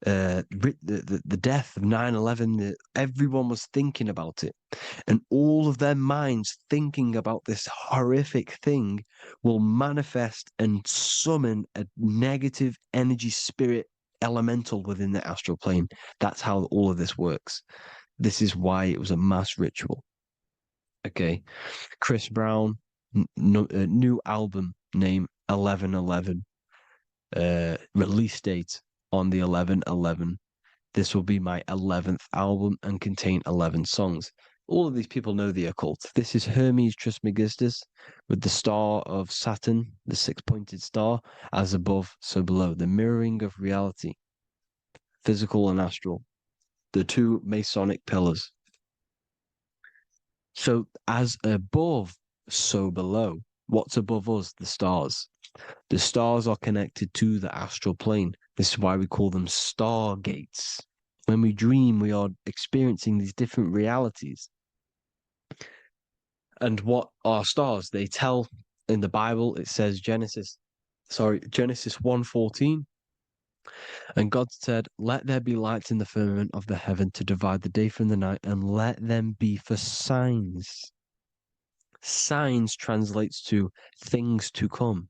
the death of 9/11. Everyone was thinking about it. And all of their minds thinking about this horrific thing will manifest and summon a negative energy spirit elemental within the astral plane. That's how all of this works. This is why it was a mass ritual. Okay, Chris Brown, new album name 11/11, release date on the 11/11. This will be my 11th album and contain 11 songs. All of these people know the occult. This is Hermes Trismegistus with the star of Saturn, the six-pointed star, as above, so below. The mirroring of reality, physical and astral, the two Masonic pillars. So as above, so below. What's above us? The stars. The stars are connected to the astral plane. This is why we call them stargates. When we dream, we are experiencing these different realities. And what are stars? They tell in the Bible, it says Genesis 1:14. And God said, "Let there be lights in the firmament of the heaven to divide the day from the night, and let them be for signs." Signs translates to things to come.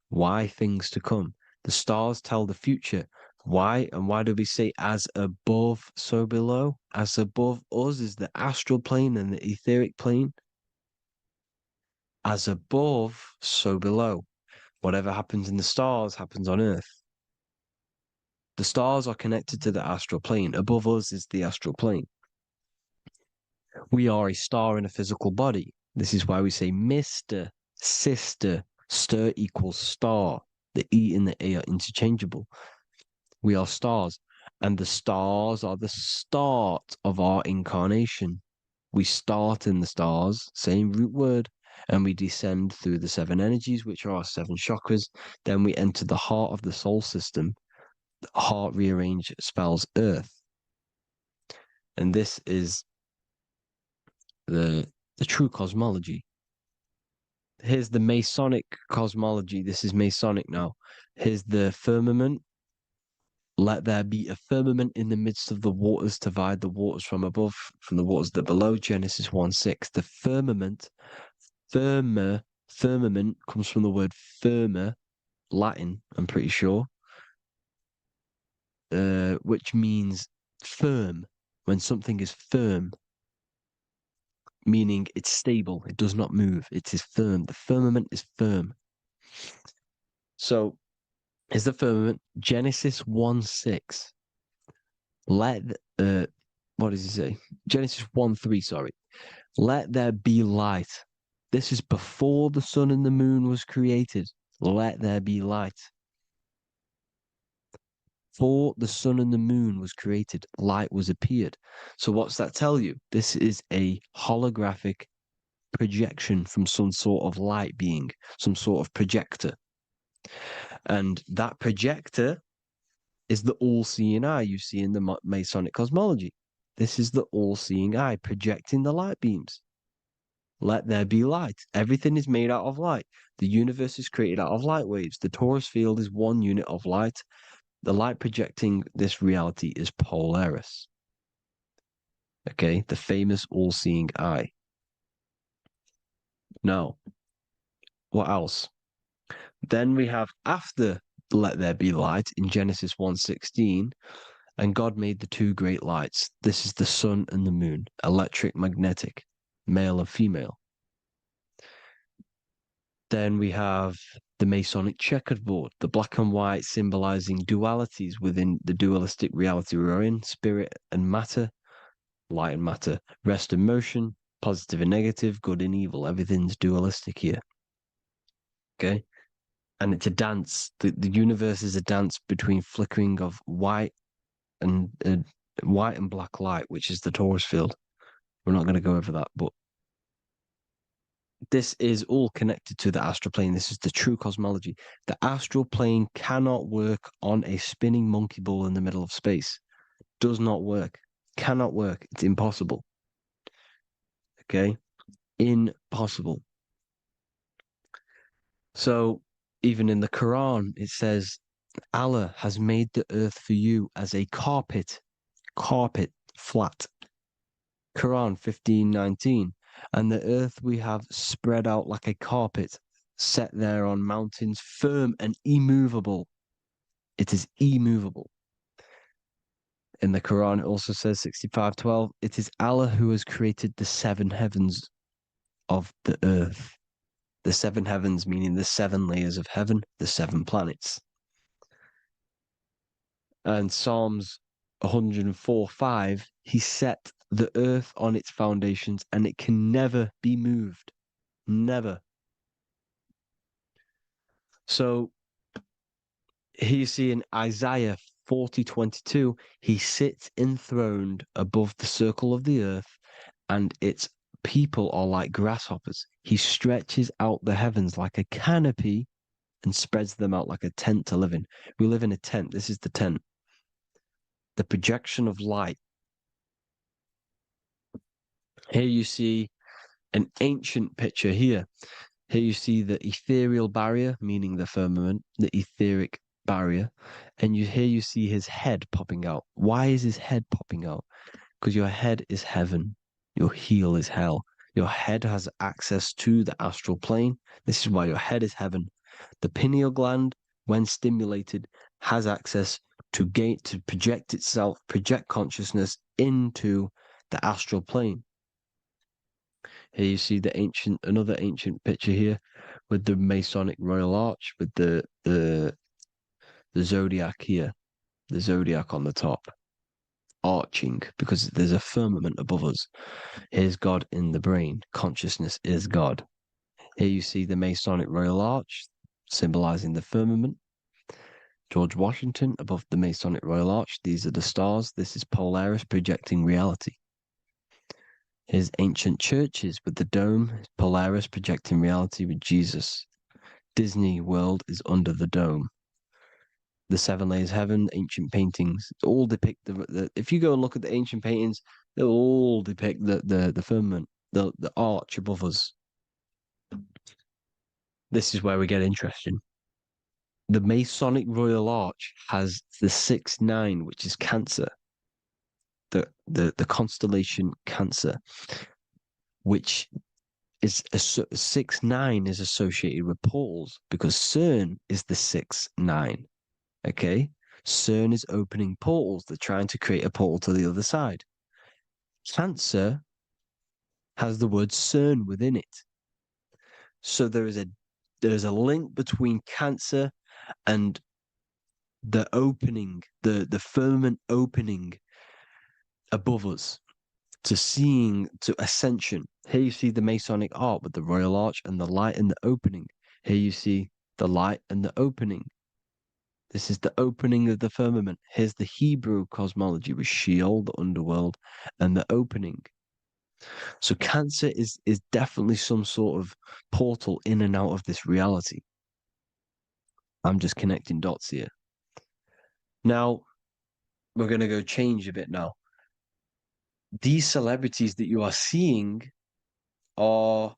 Why things to come? The stars tell the future. Why? And why do we say as above, so below? As above us is the astral plane and the etheric plane. As above, so below. Whatever happens in the stars happens on Earth. The stars are connected to the astral plane. Above us is the astral plane. We are a star in a physical body. This is why we say Mr., sister, stir equals star. The E and the A are interchangeable. We are stars, and the stars are the start of our incarnation. We start in the stars, same root word, and we descend through the 7 energies, which are our 7 chakras. Then we enter the heart of the soul system. The heart rearrange spells earth. And this is the true cosmology. Here's the Masonic cosmology. This is Masonic now. Here's the firmament. Let there be a firmament in the midst of the waters to divide the waters from above, from the waters that below. Genesis 1:6. The firmament, firmament comes from the word firma, Latin, I'm pretty sure, which means firm. When something is firm, meaning it's stable, it does not move, it is firm. The firmament is firm. So, is the firmament Genesis 1:6. What does he say? Genesis 1:3, sorry. Let there be light. This is before the sun and the moon was created. Let there be light. Before the sun and the moon was created, light was appeared. So what's that tell you? This is a holographic projection from some sort of light being, some sort of projector. And that projector is the all-seeing eye you see in the Masonic cosmology. This is the all-seeing eye projecting the light beams. Let there be light. Everything is made out of light. The universe is created out of light waves. The torus field is one unit of light. The light projecting this reality is Polaris. Okay, the famous all-seeing eye. Now, what else? Then we have after let there be light in Genesis 1:16, and God made the 2 great lights. This is the sun and the moon, electric, magnetic, male and female. Then we have the Masonic checkerboard, the black and white symbolizing dualities within the dualistic reality we're in, spirit and matter, light and matter, rest and motion, positive and negative, good and evil. Everything's dualistic here. Okay? And it's a dance. The universe is a dance between flickering of white and black light, which is the torus field. We're not going to go over that, but this is all connected to the astral plane. This is the true cosmology. The astral plane cannot work on a spinning monkey ball in the middle of space. Does not work. Cannot work. It's impossible. Okay? Impossible. So, even in the Quran, it says, Allah has made the earth for you as a carpet, flat. Quran 15:19. And the earth we have spread out like a carpet, set there on mountains, firm and immovable. It is immovable. In the Quran, it also says 65:12, it is Allah who has created the 7 heavens of the earth. The 7 heavens meaning the 7 layers of heaven, the 7 planets. And Psalms 104:5, he set the earth on its foundations and it can never be moved. Never. So here you see in Isaiah 40:22, he sits enthroned above the circle of the earth and its people are like grasshoppers. He stretches out the heavens like a canopy and spreads them out like a tent to live in. We live in a tent. This is the tent. The projection of light. Here you see an ancient picture here. Here you see the ethereal barrier, meaning the firmament, the etheric barrier. And here you see his head popping out. Why is his head popping out? Because your head is heaven. Your heel is hell. Your head has access to the astral plane. This is why your head is heaven. The pineal gland, when stimulated, has access to project itself, project consciousness into the astral plane. Here you see another ancient picture here with the Masonic Royal Arch, with the zodiac here, the zodiac on the top, arching, because there's a firmament above us. Here's God in the brain. Consciousness is God. Here you see the Masonic Royal Arch, symbolizing the firmament. George Washington above the Masonic Royal Arch. These are the stars. This is Polaris projecting reality. Here's ancient churches with the dome. Polaris projecting reality with Jesus. Disney World is under the dome. The seven layers heaven, ancient paintings, all depict the if you go and look at the ancient paintings, they'll all depict the firmament, the arch above us. This is where we get interesting. The Masonic Royal Arch has the 6-9, which is Cancer. The constellation Cancer, which is 6-9 is associated with portals because CERN is the 6-9. Okay, CERN is opening portals. They're trying to create a portal to the other side. Cancer has the word CERN within it, so there's a link between Cancer and the opening, the firmament opening above us to ascension. Here you see the Masonic art with the Royal Arch and the light and the opening. Here you see the light and the opening. This is the opening of the firmament. Here's the Hebrew cosmology with Sheol, the underworld, and the opening. So Cancer is definitely some sort of portal in and out of this reality. I'm just connecting dots here. Now, we're going to go change a bit now. These celebrities that you are seeing they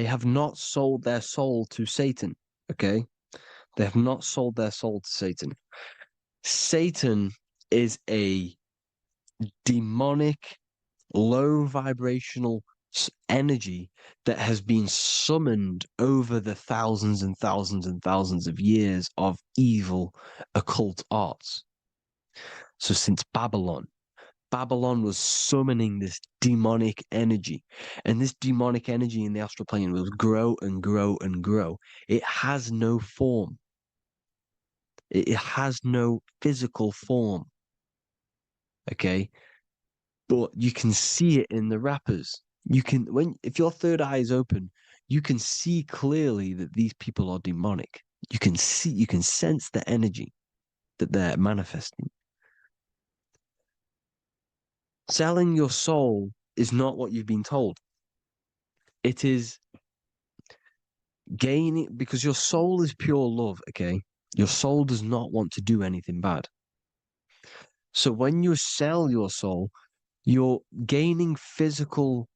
have not sold their soul to Satan, okay? They have not sold their soul to Satan. Satan is a demonic, low vibrational energy that has been summoned over the thousands and thousands and thousands of years of evil occult arts. So since Babylon was summoning this demonic energy, and this demonic energy in the astral plane will grow and grow and grow. It has no form. It has no physical form. Okay? But you can see it in the rappers. If your third eye is open, you can see clearly that these people are demonic. You can sense the energy that they're manifesting. Selling your soul is not what you've been told. It is gaining, because your soul is pure love, okay? Your soul does not want to do anything bad. So when you sell your soul, you're gaining physical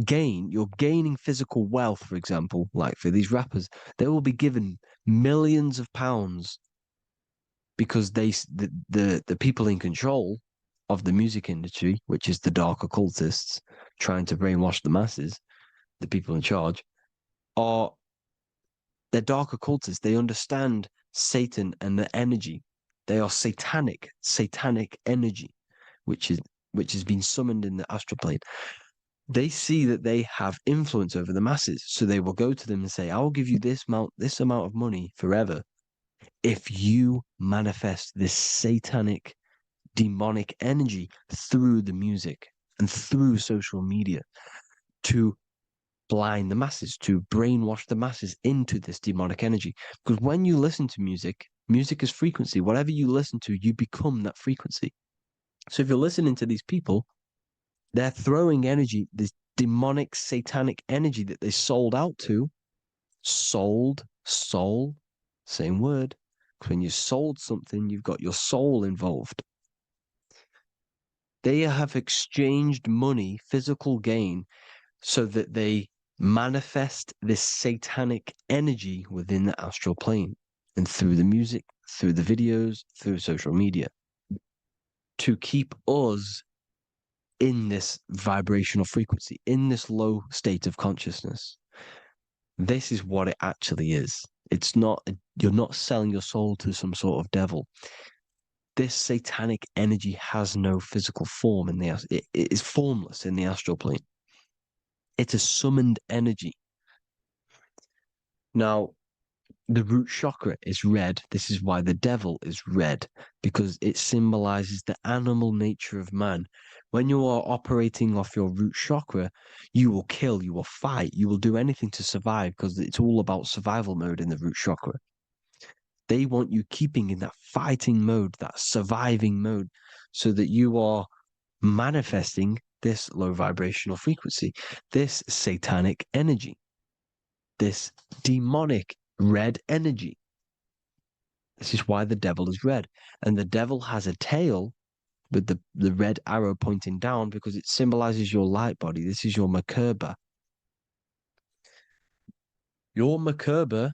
gain. You're gaining physical wealth, for example, like for these rappers. They will be given millions of pounds because the people in control of the music industry, which is the dark occultists trying to brainwash the masses, the people in charge, they're dark occultists. They understand Satan and the energy. They are satanic energy, which has been summoned in the astral plane. They see that they have influence over the masses, so they will go to them and say, "I will give you this amount of money forever if you manifest this satanic, demonic energy through the music and through social media to blind the masses, to brainwash the masses into this demonic energy." Because when you listen to music is frequency. Whatever you listen to, you become that frequency. So if you're listening to these people, they're throwing energy, this demonic, satanic energy that they sold out to. Soul, same word. When you sold something, you've got your soul involved. They have exchanged money, physical gain, so that they manifest this satanic energy within the astral plane and through the music, through the videos, through social media, to keep us in this vibrational frequency, in this low state of consciousness. This is what it actually is. It's not, you're not selling your soul to some sort of devil. This satanic energy has no physical form it is formless in the astral plane. It's a summoned energy. Now, the root chakra is red. This is why the devil is red, because it symbolizes the animal nature of man. When you are operating off your root chakra, you will kill, you will fight, you will do anything to survive, because it's all about survival mode in the root chakra. They want you keeping in that fighting mode, that surviving mode, so that you are manifesting this low vibrational frequency, this satanic energy, this demonic red energy. This is why the devil is red. And the devil has a tail with the red arrow pointing down because it symbolizes your light body. This is your Merkaba. Your Merkaba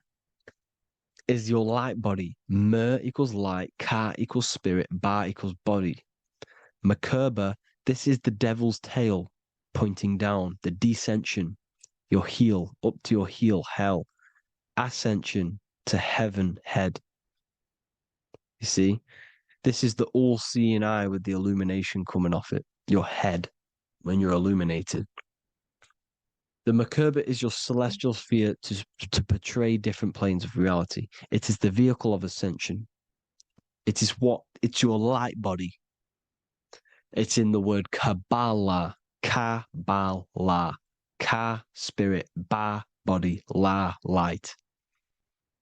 is your light body. Mer equals light, Ka equals spirit, Ba equals body. Merkaba, this is the devil's tail pointing down, the descension, your heel, up to your heel, hell. Ascension to heaven, head. You see? This is the all-seeing eye with the illumination coming off it, your head, when you're illuminated. The Merkaba is your celestial sphere to portray different planes of reality. It is the vehicle of ascension. It's your light body. It's in the word Kabbalah, Kabbalah, Ka, spirit, Ba, body, La, light.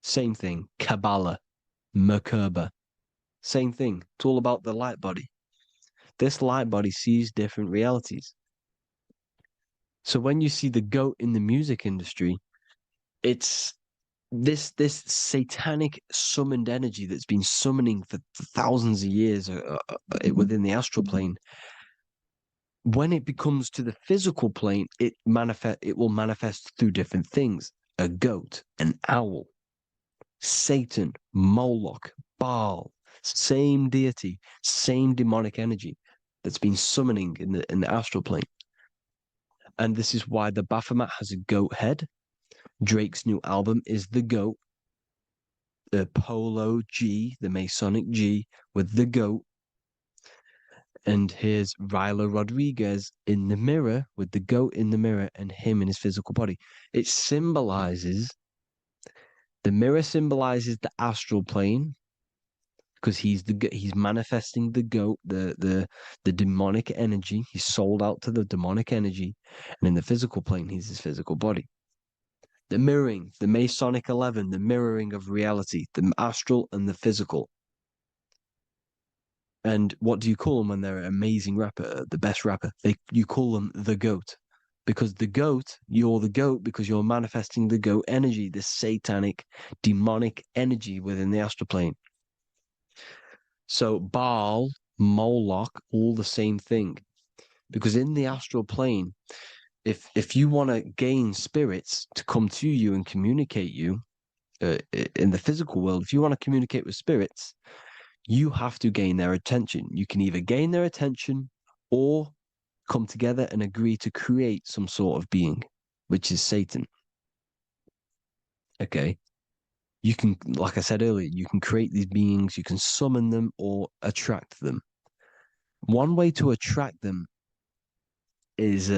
Same thing, Kabbalah, Merkaba. Same thing. It's all about the light body. This light body sees different realities. So when you see the goat in the music industry, it's this satanic summoned energy that's been summoning for thousands of years within the astral plane. When it becomes to the physical plane, it will manifest through different things. A goat, an owl, Satan, Moloch, Baal, same deity, same demonic energy that's been summoning in the astral plane. And this is why the Baphomet has a goat head. Drake's new album is the goat. The Polo G, the Masonic G, with the goat. And here's Ryla Rodriguez in the mirror with the goat in the mirror and him in his physical body. It symbolizes, the mirror symbolizes the astral plane because he's manifesting the goat, the demonic energy. He's sold out to the demonic energy. And in the physical plane, he's his physical body. The mirroring, the Masonic 11, the mirroring of reality, the astral and the physical. And what do you call them when they're an amazing rapper, the best rapper? You call them the goat. Because the goat, you're the goat because you're manifesting the goat energy, the satanic, demonic energy within the astral plane. So Baal, Moloch, all the same thing. Because in the astral plane, if you want to gain spirits to come to you and communicate you in the physical world, if you want to communicate with spirits, you have to gain their attention. You can either gain their attention or come together and agree to create some sort of being, which is Satan. Okay. You can, like I said earlier, you can create these beings, you can summon them or attract them. One way to attract them is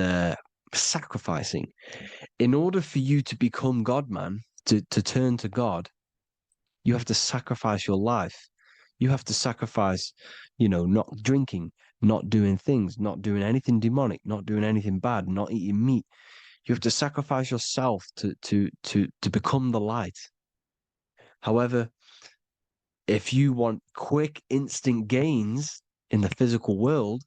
sacrificing. In order for you to become God, man, to turn to God, you have to sacrifice your life. You have to sacrifice, not drinking, not doing things, not doing anything demonic, not doing anything bad, not eating meat. You have to sacrifice yourself to become the light. However, if you want quick, instant gains in the physical world,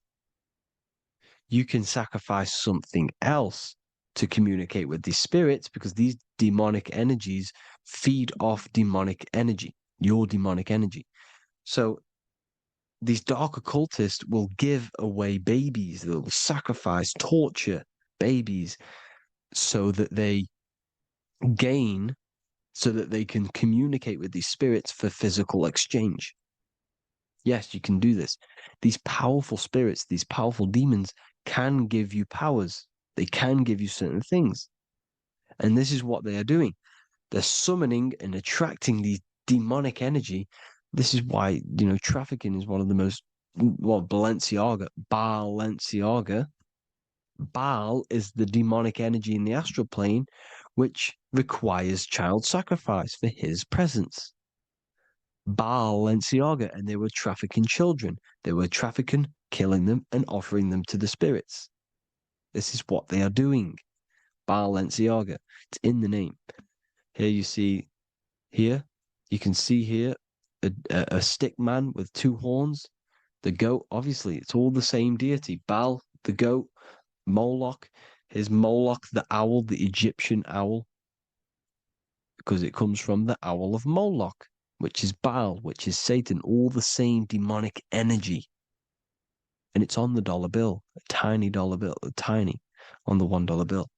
you can sacrifice something else to communicate with these spirits because these demonic energies feed off demonic energy, your demonic energy. So these dark occultists will give away babies, they'll sacrifice, torture babies so that they gain, so that they can communicate with these spirits for physical exchange. Yes, you can do this. These powerful spirits, these powerful demons can give you powers. They can give you certain things. And this is what they are doing. They're summoning and attracting these demonic energy. This is why, trafficking is one of the most, Balenciaga. Baal is the demonic energy in the astral plane, which requires child sacrifice for his presence. Balenciaga, and they were trafficking children. They were trafficking, killing them, and offering them to the spirits. This is what they are doing. Balenciaga. It's in the name. Here you see, you can see here a stick man with two horns. The goat, obviously, it's all the same deity. Baal, the goat, Moloch, is Moloch the owl, the Egyptian owl? Because it comes from the owl of Moloch, which is Baal, which is Satan, all the same demonic energy. And it's on the dollar bill, a tiny dollar bill, tiny, on the $1 bill.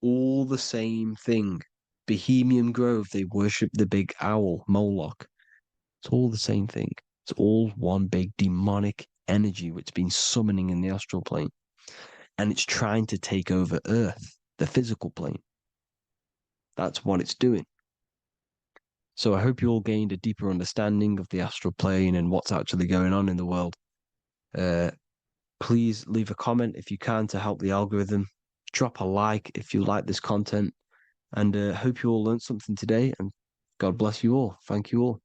All the same thing. Bohemian Grove, they worship the big owl, Moloch. It's all the same thing. It's all one big demonic energy which has been summoning in the astral plane. And it's trying to take over Earth, the physical plane. That's what it's doing. So I hope you all gained a deeper understanding of the astral plane and what's actually going on in the world. Please leave a comment if you can to help the algorithm. Drop a like if you like this content. And hope you all learned something today. And God bless you all. Thank you all.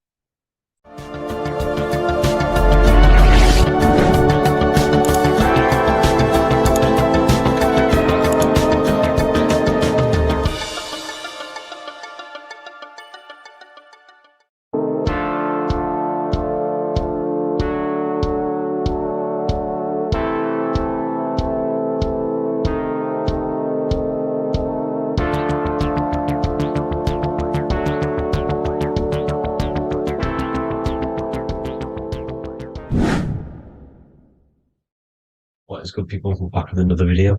What is good, people? We're back with another video,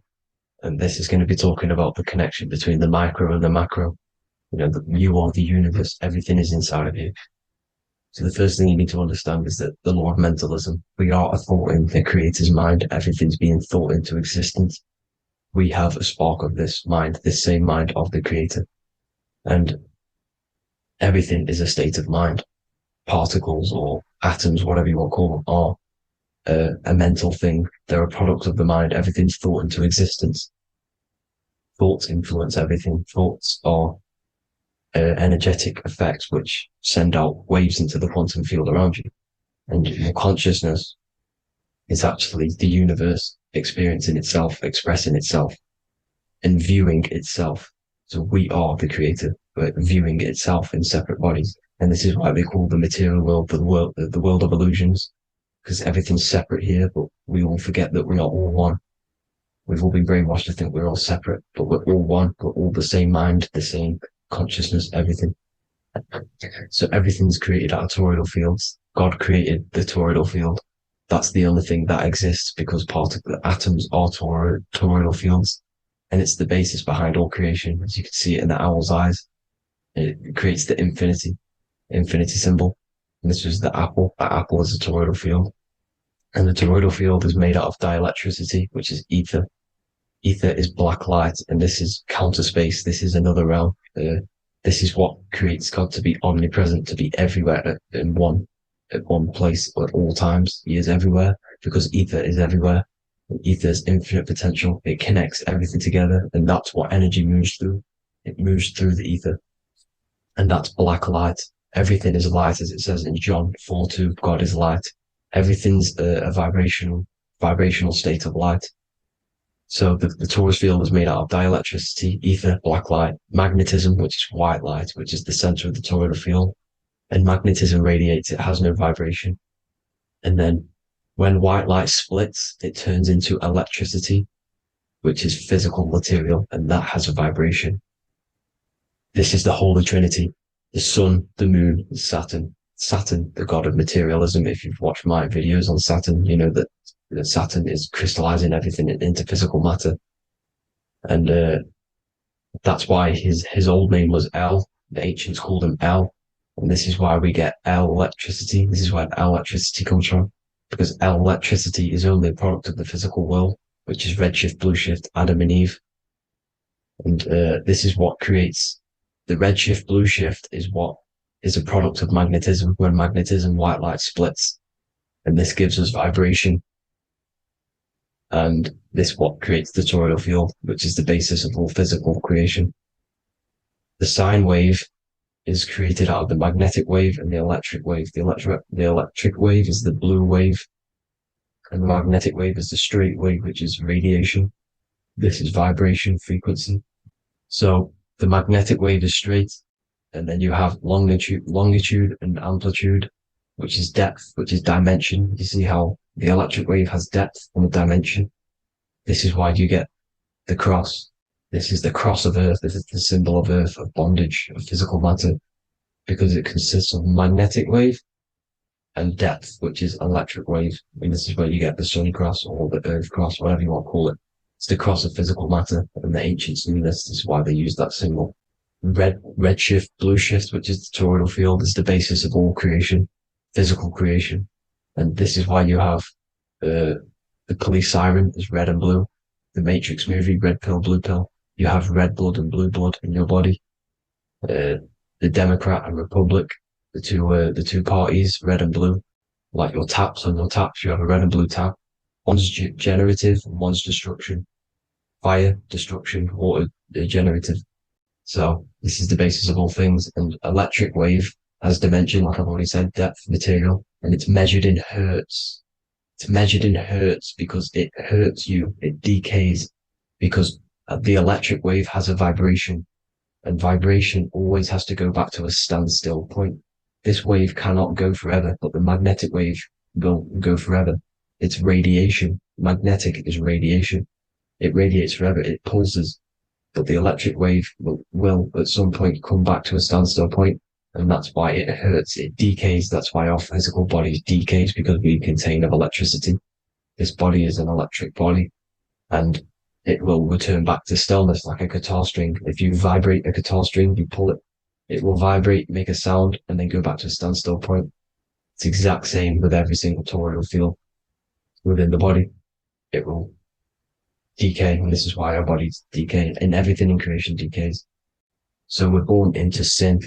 and this is going to be talking about the connection between the micro and the macro. You know, you are the universe, everything is inside of you. So the first thing you need to understand is that the law of mentalism, we are a thought in the creator's mind, everything's being thought into existence. We have a spark of this mind, this same mind of the creator, and everything is a state of mind. Particles or atoms, whatever you want to call them, are a mental thing. They're a product of the mind. Everything's thought into existence. Thoughts influence everything. Thoughts are energetic effects which send out waves into the quantum field around you. And your consciousness is actually the universe experiencing itself, expressing itself, and viewing itself. So we are the creator, but viewing itself in separate bodies. And this is why they call the material world the world of illusions. Because everything's separate here, but we all forget that we are all one. We've all been brainwashed to think we're all separate, but we're all one. We're all the same mind, the same consciousness, everything. So everything's created out of toroidal fields. God created the toroidal field. That's the only thing that exists because the atoms are toroidal fields. And it's the basis behind all creation. As you can see it in the owl's eyes. It creates the infinity symbol. And this was the apple. That apple is a toroidal field. And the toroidal field is made out of dielectricity, which is ether. Ether is black light, and this is counter space. This is another realm. This is what creates God to be omnipresent, to be everywhere at one place at all times. He is everywhere because ether is everywhere. And ether is infinite potential. It connects everything together, and that's what energy moves through. It moves through the ether. And that's black light. Everything is light, as it says in John 4:2. God is light. Everything's a vibrational state of light. So the torus field is made out of dielectricity, ether, black light, magnetism, which is white light, which is the center of the toroidal field. And magnetism radiates, it has no vibration. And then when white light splits, it turns into electricity, which is physical material, and that has a vibration. This is the Holy Trinity. The sun, the moon, Saturn. Saturn, the god of materialism. If you've watched my videos on Saturn, you know that Saturn is crystallizing everything into physical matter. And that's why his old name was El. The ancients called him El. And this is why we get El electricity. This is where El electricity comes from. Because El electricity is only a product of the physical world, which is redshift, blueshift, Adam and Eve. And this is what creates the redshift, blueshift is a product of magnetism. When magnetism, white light splits, and this gives us vibration. And this what creates the toroidal field, which is the basis of all physical creation. The sine wave is created out of the magnetic wave and the electric wave. The electric wave is the blue wave, and the magnetic wave is the straight wave, which is radiation. This is vibration, frequency. So the magnetic wave is straight, and then you have longitude and amplitude. which is depth, which is dimension. You see how the electric wave has depth and a dimension. This is why you get the cross. This is the cross of Earth. This is the symbol of Earth, of bondage, of physical matter, because it consists of magnetic wave and depth, which is electric wave. And this is where you get the sun cross or the earth cross, whatever you want to call it. It's the cross of physical matter, and the ancients knew this. This is why they used that symbol. Red shift, blue shift, which is the toroidal field, is the basis of all creation, physical creation. And this is why you have the police siren is red and blue. The Matrix movie, red pill, blue pill. You have red blood and blue blood in your body. The Democrat and Republic, the two parties, red and blue. Like your taps on your taps, you have a red and blue tap. One's generative and one's destruction. Fire, destruction, water, generative. So this is the basis of all things. And electric wave has dimension, like I've already said, depth, material, and it's measured in hertz. It's measured in hertz because it hurts you. It decays because the electric wave has a vibration, and vibration always has to go back to a standstill point. This wave cannot go forever, but the magnetic wave will go forever. It's radiation. Magnetic is radiation. It radiates forever. It pulses. But the electric wave will at some point come back to a standstill point, and that's why it hurts. It decays. That's why our physical body decays, because we contain of electricity. This body is an electric body, and it will return back to stillness like a guitar string. If you vibrate a guitar string, you pull it, it will vibrate, make a sound, and then go back to a standstill point. It's the exact same with every single toroidal field within the body. It will decay, and this is why our bodies decay, and everything in creation decays. So we're born into sin.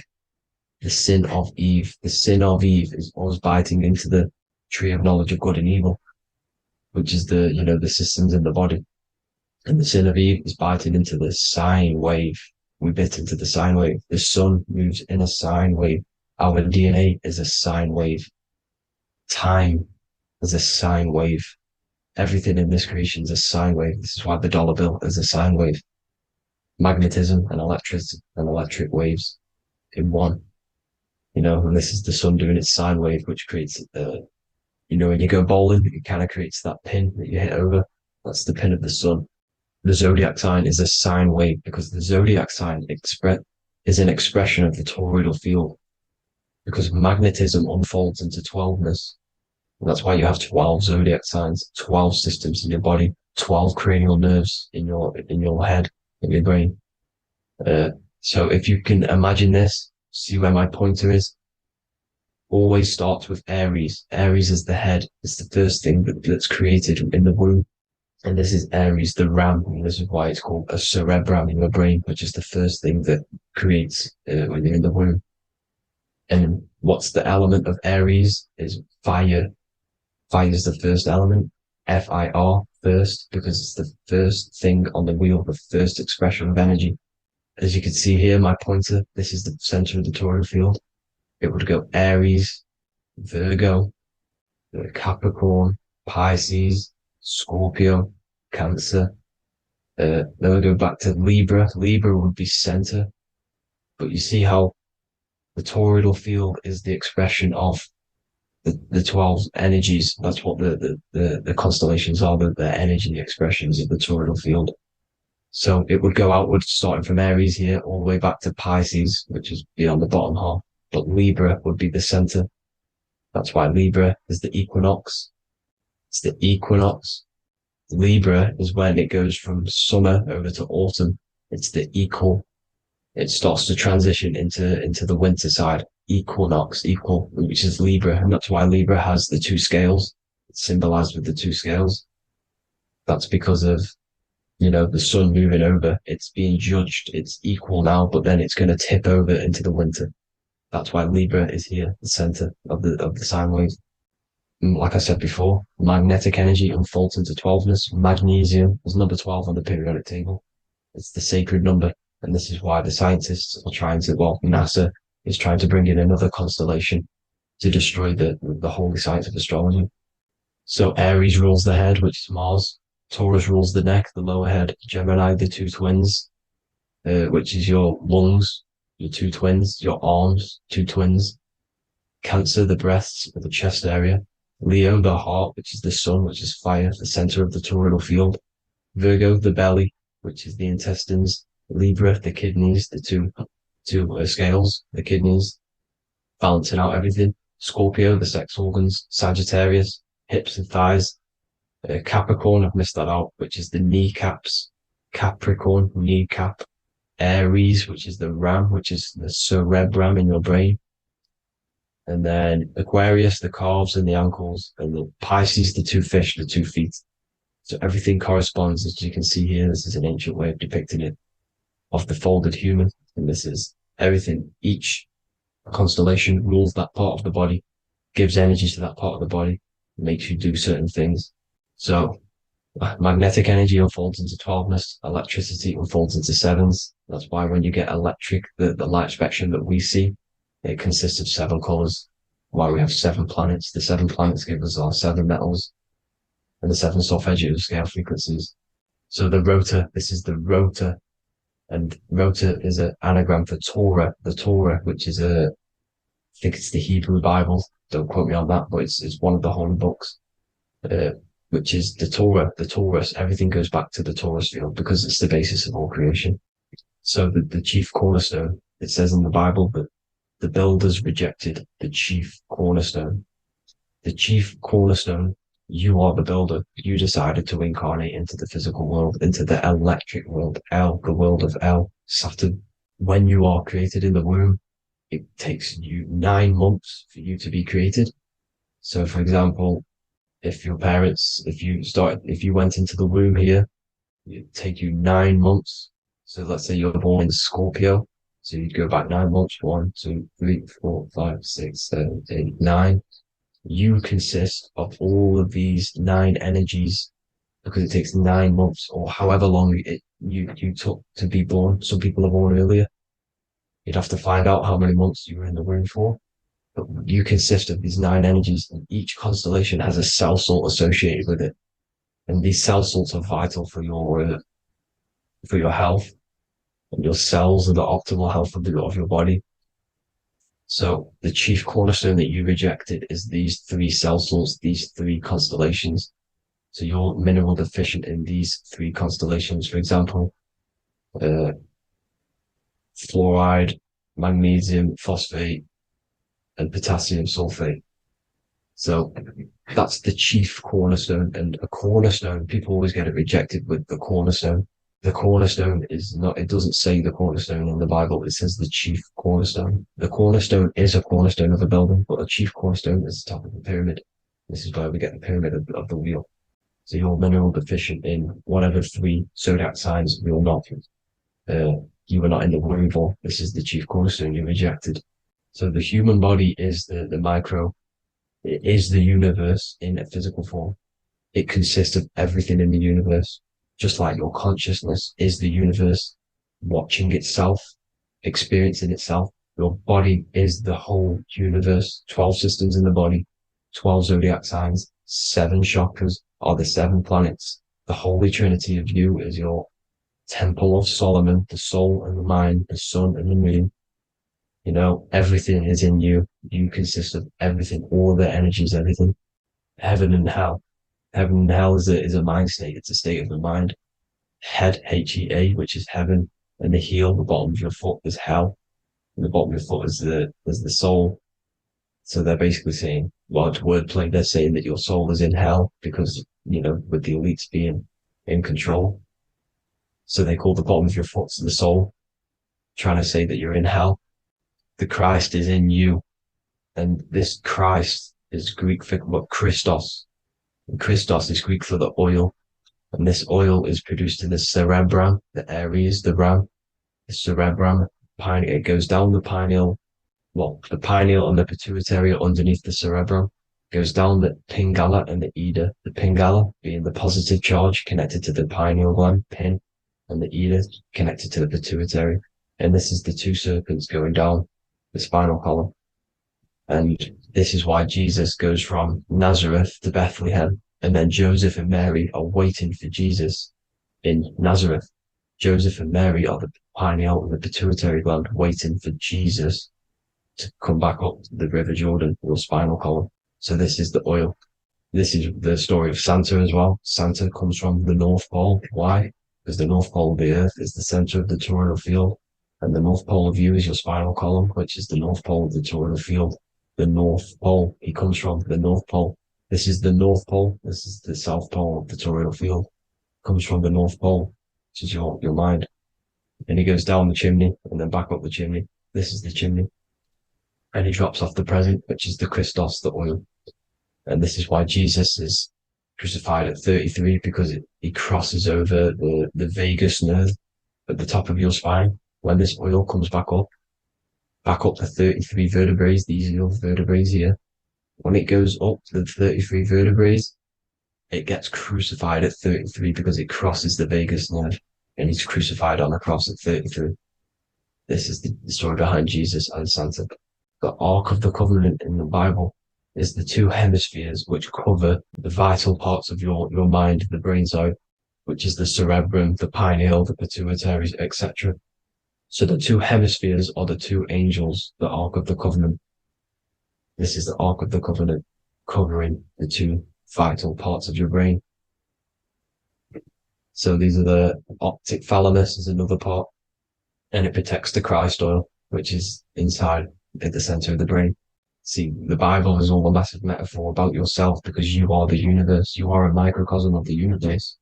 The sin of Eve. The sin of Eve is us biting into the tree of knowledge of good and evil, which is the systems in the body. And the sin of Eve is biting into the sine wave. We bit into the sine wave. The sun moves in a sine wave. Our DNA is a sine wave. Time is a sine wave. Everything in this creation is a sine wave. This is why the dollar bill is a sine wave. Magnetism and electricity and electric waves in one. And this is the sun doing its sine wave, which creates, when you go bowling, it kind of creates that pin that you hit over. That's the pin of the sun. The zodiac sign is a sine wave because the zodiac sign is an expression of the toroidal field, because magnetism unfolds into 12ness. And that's why you have 12 zodiac signs, 12 systems in your body, 12 cranial nerves in your head, in your brain. So if you can imagine this, see where my pointer is. Always starts with Aries. Aries is the head. It's the first thing that's created in the womb. And this is Aries, the ram. And this is why it's called a cerebrum in your brain, which is the first thing that creates when you're in the womb. And what's the element of Aries is fire. Fire is the first element. F-I-R, first, because it's the first thing on the wheel, the first expression of energy. As you can see here, my pointer, this is the center of the toroidal field. It would go Aries, Virgo, Capricorn, Pisces, Scorpio, Cancer. Then we'll go back to Libra. Libra would be center. But you see how the toroidal field is the expression of the 12 energies. That's what the constellations are, the energy expressions of the toroidal field. So it would go outwards, starting from Aries here, all the way back to Pisces, which is beyond the bottom half. But Libra would be the center. That's why Libra is the equinox. It's the equinox. Libra is when it goes from summer over to autumn. It's the equal. It starts to transition into the winter side. Equinox, equal, which is Libra. And that's why Libra has the two scales. It's symbolized with the two scales. That's because of the sun moving over. It's being judged. It's equal now, but then it's going to tip over into the winter. That's why Libra is here, the center of the sine wave. And like I said before, magnetic energy unfolds into 12ness. Magnesium is number 12 on the periodic table. It's the sacred number. And this is why the scientists are NASA is trying to bring in another constellation to destroy the holy science of astrology. So Aries rules the head, which is Mars. Taurus rules the neck, the lower head. Gemini, the two twins, which is your lungs, your two twins, your arms, two twins. Cancer, the breasts or the chest area. Leo, the heart, which is the sun, which is fire, the center of the toroidal field. Virgo, the belly, which is the intestines. Libra, the kidneys, the two scales, the kidneys, balancing out everything. Scorpio, the sex organs. Sagittarius, hips and thighs. Capricorn, I've missed that out, which is the kneecaps. Capricorn, kneecap. Aries, which is the ram, which is the cerebrum in your brain. And then Aquarius, the calves and the ankles. And the Pisces, the two fish, the 2 feet. So everything corresponds, as you can see here. This is an ancient way of depicting it, of the folded human. And this is everything. Each constellation rules that part of the body, gives energy to that part of the body, makes you do certain things. So magnetic energy unfolds into 12ness, electricity unfolds into 7s. That's why when you get electric, the light spectrum that we see, it consists of 7 colors. Why we have 7 planets. The 7 planets give us our 7 metals and the 7 solfeggio scale frequencies. So the rotor, this is the rotor, and rotor is an anagram for Torah, the Torah, which is I think it's the Hebrew Bible. Don't quote me on that, but it's one of the holy books. Which is the Torah, the Taurus. Everything goes back to the Taurus field because it's the basis of all creation. So the chief cornerstone, it says in the Bible that the builders rejected the chief cornerstone. The chief cornerstone, you are the builder. You decided to incarnate into the physical world, into the electric world, El, the world of El, Saturn. When you are created in the womb, it takes you 9 months for you to be created. So for example, if your parents, if you went into the womb here, it'd take you 9 months. So let's say you're born in Scorpio. So you'd go back 9 months, 1, 2, 3, 4, 5, 6, 7, 8, 9. You consist of all of these 9 energies because it takes 9 months or however long you took to be born. Some people are born earlier. You'd have to find out how many months you were in the womb for. But you consist of these 9 energies, and each constellation has a cell salt associated with it. And these cell salts are vital for your health, and your cells are the optimal health of your body. So the chief cornerstone that you rejected is these 3 cell salts, these 3 constellations. So you're mineral deficient in these 3 constellations. For example, fluoride, magnesium, phosphate, and potassium sulfate. So that's the chief cornerstone. And a cornerstone, people always get it rejected with the cornerstone. The cornerstone is not, it doesn't say the cornerstone in the Bible, it says the chief cornerstone. The cornerstone is a cornerstone of a building, but a chief cornerstone is the top of the pyramid. This is where we get the pyramid of the wheel. So you're mineral deficient in whatever 3 zodiac signs you're not. You were not in the womb for. This is the chief cornerstone you rejected. So the human body is the micro. It is the universe in a physical form. It consists of everything in the universe. Just like your consciousness is the universe, watching itself, experiencing itself. Your body is the whole universe. 12 systems in the body, 12 zodiac signs, 7 chakras are the 7 planets. The Holy Trinity of you is your Temple of Solomon, the soul and the mind, the sun and the moon. You know, everything is in you. You consist of everything, all the energies, everything. Heaven and hell. Heaven and hell is a mind state. It's a state of the mind. Head, H-E-A, which is heaven, and the heel, the bottom of your foot, is hell. And the bottom of your foot is the soul. So they're basically saying, well, it's wordplay. They're saying that your soul is in hell because, you know, with the elites being in control. So they call the bottom of your foot the soul, trying to say that you're in hell. The Christ is in you. And this Christ is Greek for Christos. And Christos is Greek for the oil. And this oil is produced in the cerebrum, the Aries, the ram, the cerebrum. It goes down the pineal. Well, the pineal and the pituitary are underneath the cerebrum. Goes down the pingala and the ida. The pingala being the positive charge connected to the pineal gland, pin, and the ida connected to the pituitary. And this is the 2 serpents going down the spinal column. And this is why Jesus goes from Nazareth to Bethlehem, and then Joseph and Mary are waiting for Jesus in Nazareth. Joseph and Mary are the pineal and the pituitary gland waiting for Jesus to come back up the River Jordan, your spinal column. So this is the oil. This is the story of Santa as well. Santa comes from the North Pole. Why? Because the North Pole of the Earth is the center of the toroidal field, and the North Pole of you is your spinal column, which is the North Pole of the toroidal field. The North Pole, he comes from the North Pole. This is the North Pole. This is the South Pole of the toroidal field. Comes from the North Pole, which is your mind. And he goes down the chimney and then back up the chimney. This is the chimney. And he drops off the present, which is the Christos, the oil. And this is why Jesus is crucified at 33, because he crosses over the vagus nerve at the top of your spine. When this oil comes back up the 33 vertebrae, these are your vertebrae here. When it goes up the 33 vertebrae, it gets crucified at 33 because it crosses the vagus nerve, and he's crucified on a cross at 33. This is the story behind Jesus and Santa. The Ark of the Covenant in the Bible is the two hemispheres which cover the vital parts of your mind, the brain side, which is the cerebrum, the pineal, the pituitary, etc. So the two hemispheres are the two angels, the Ark of the Covenant. This is the Ark of the Covenant covering the two vital parts of your brain. So these are the optic thalamus is another part, and it protects the Christ oil, which is inside at the center of the brain. See, the Bible is all a massive metaphor about yourself, because you are the universe. You are a microcosm of the universe.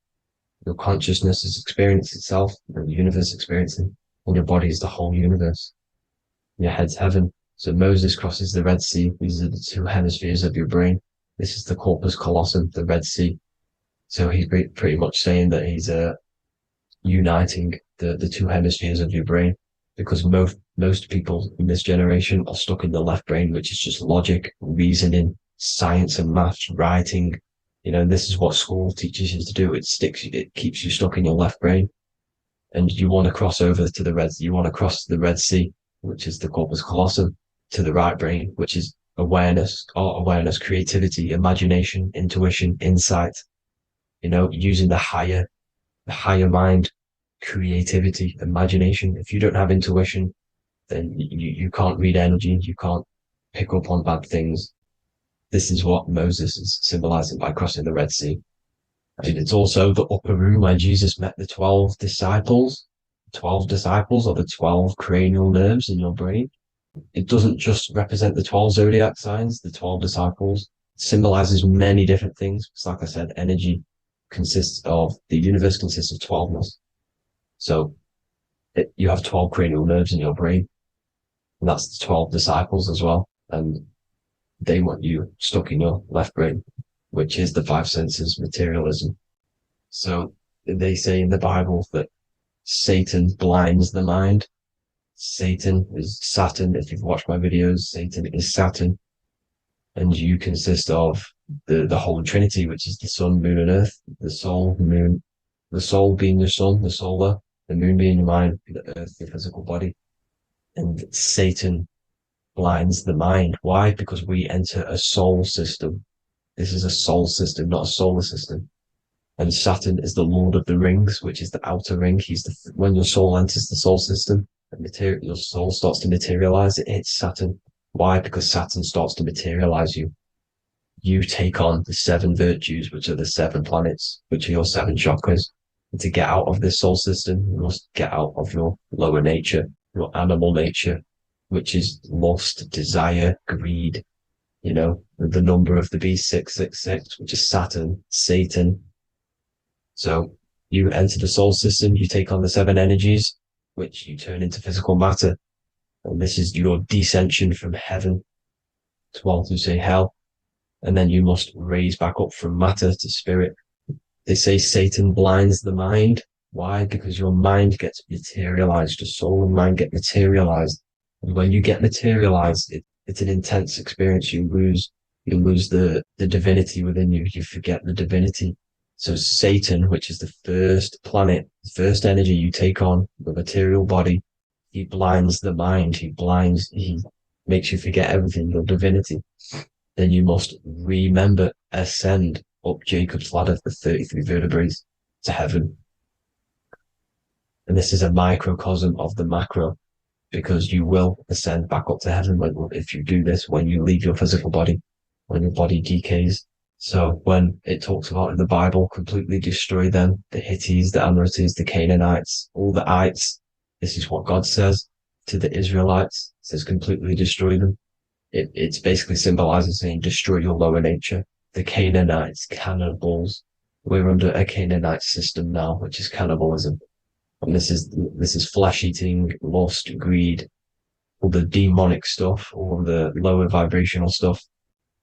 Your consciousness has experienced itself, and the universe experiencing, and your body is the whole universe. Your head's heaven. So Moses crosses the Red Sea. These are the two hemispheres of your brain. This is the corpus callosum, the Red Sea. So he's pretty much saying that he's uniting the two hemispheres of your brain, because most people in this generation are stuck in the left brain, which is just logic, reasoning, science and maths, writing. You know, this is what school teaches you to do. It keeps you stuck in your left brain. And you want to cross over to you want to cross the Red Sea, which is the corpus callosum, to the right brain, which is awareness, art awareness, creativity, imagination, intuition, insight, you know, using the higher mind, creativity, imagination. If you don't have intuition, then you can't read energy, you can't pick up on bad things. This is what Moses is symbolizing by crossing the Red Sea. And it's also the upper room where Jesus met the 12 disciples. 12 disciples are the 12 cranial nerves in your brain. It doesn't just represent the 12 zodiac signs, the 12 disciples. It symbolizes many different things. Because like I said, energy the universe consists of 12ness. So you have 12 cranial nerves in your brain. And that's the 12 disciples as well. And they want you stuck in your left brain, which is the five senses, materialism. So they say in the Bible that Satan blinds the mind. Satan is Saturn. If you've watched my videos, Satan is Saturn. And you consist of the whole Trinity, which is the sun, moon, and earth. The soul, the moon, the soul being your sun, the solar, the moon being your mind, the earth, your physical body. And Satan blinds the mind. Why? Because we enter a soul system. This is a soul system, not a solar system. And Saturn is the Lord of the Rings, which is the outer ring. When your soul enters the soul system, your soul starts to materialize. It hits Saturn. Why? Because Saturn starts to materialize you. You take on the 7 virtues, which are the 7 planets, which are your 7 chakras. And to get out of this soul system, you must get out of your lower nature, your animal nature, which is lust, desire, greed. You know, the number of the beast, 666, which is Saturn, Satan. So you enter the soul system, you take on the 7 energies, which you turn into physical matter. And this is your descension from heaven to what to say hell. And then you must raise back up from matter to spirit. They say Satan blinds the mind. Why? Because your mind gets materialized. Your soul and mind get materialized. And when you get materialized, it's an intense experience. You lose the divinity within you. You forget the divinity. So Satan, which is the first planet, the first energy you take on, the material body, he blinds the mind. He makes you forget everything, your divinity. Then you must remember, ascend up Jacob's ladder, the 33 vertebrae, to heaven. And this is a microcosm of the macro. because you will ascend back up to heaven if you do this, when you leave your physical body, when your body decays. So when it talks about in the Bible, completely destroy them, the Hittites, the Amorites, the Canaanites, all the ites, this is what God says to the Israelites. It says completely destroy them. It's basically symbolizing saying destroy your lower nature. The Canaanites, cannibals. We're under a Canaanite system now, which is cannibalism. And this is flesh eating, lust, greed, all the demonic stuff, all the lower vibrational stuff,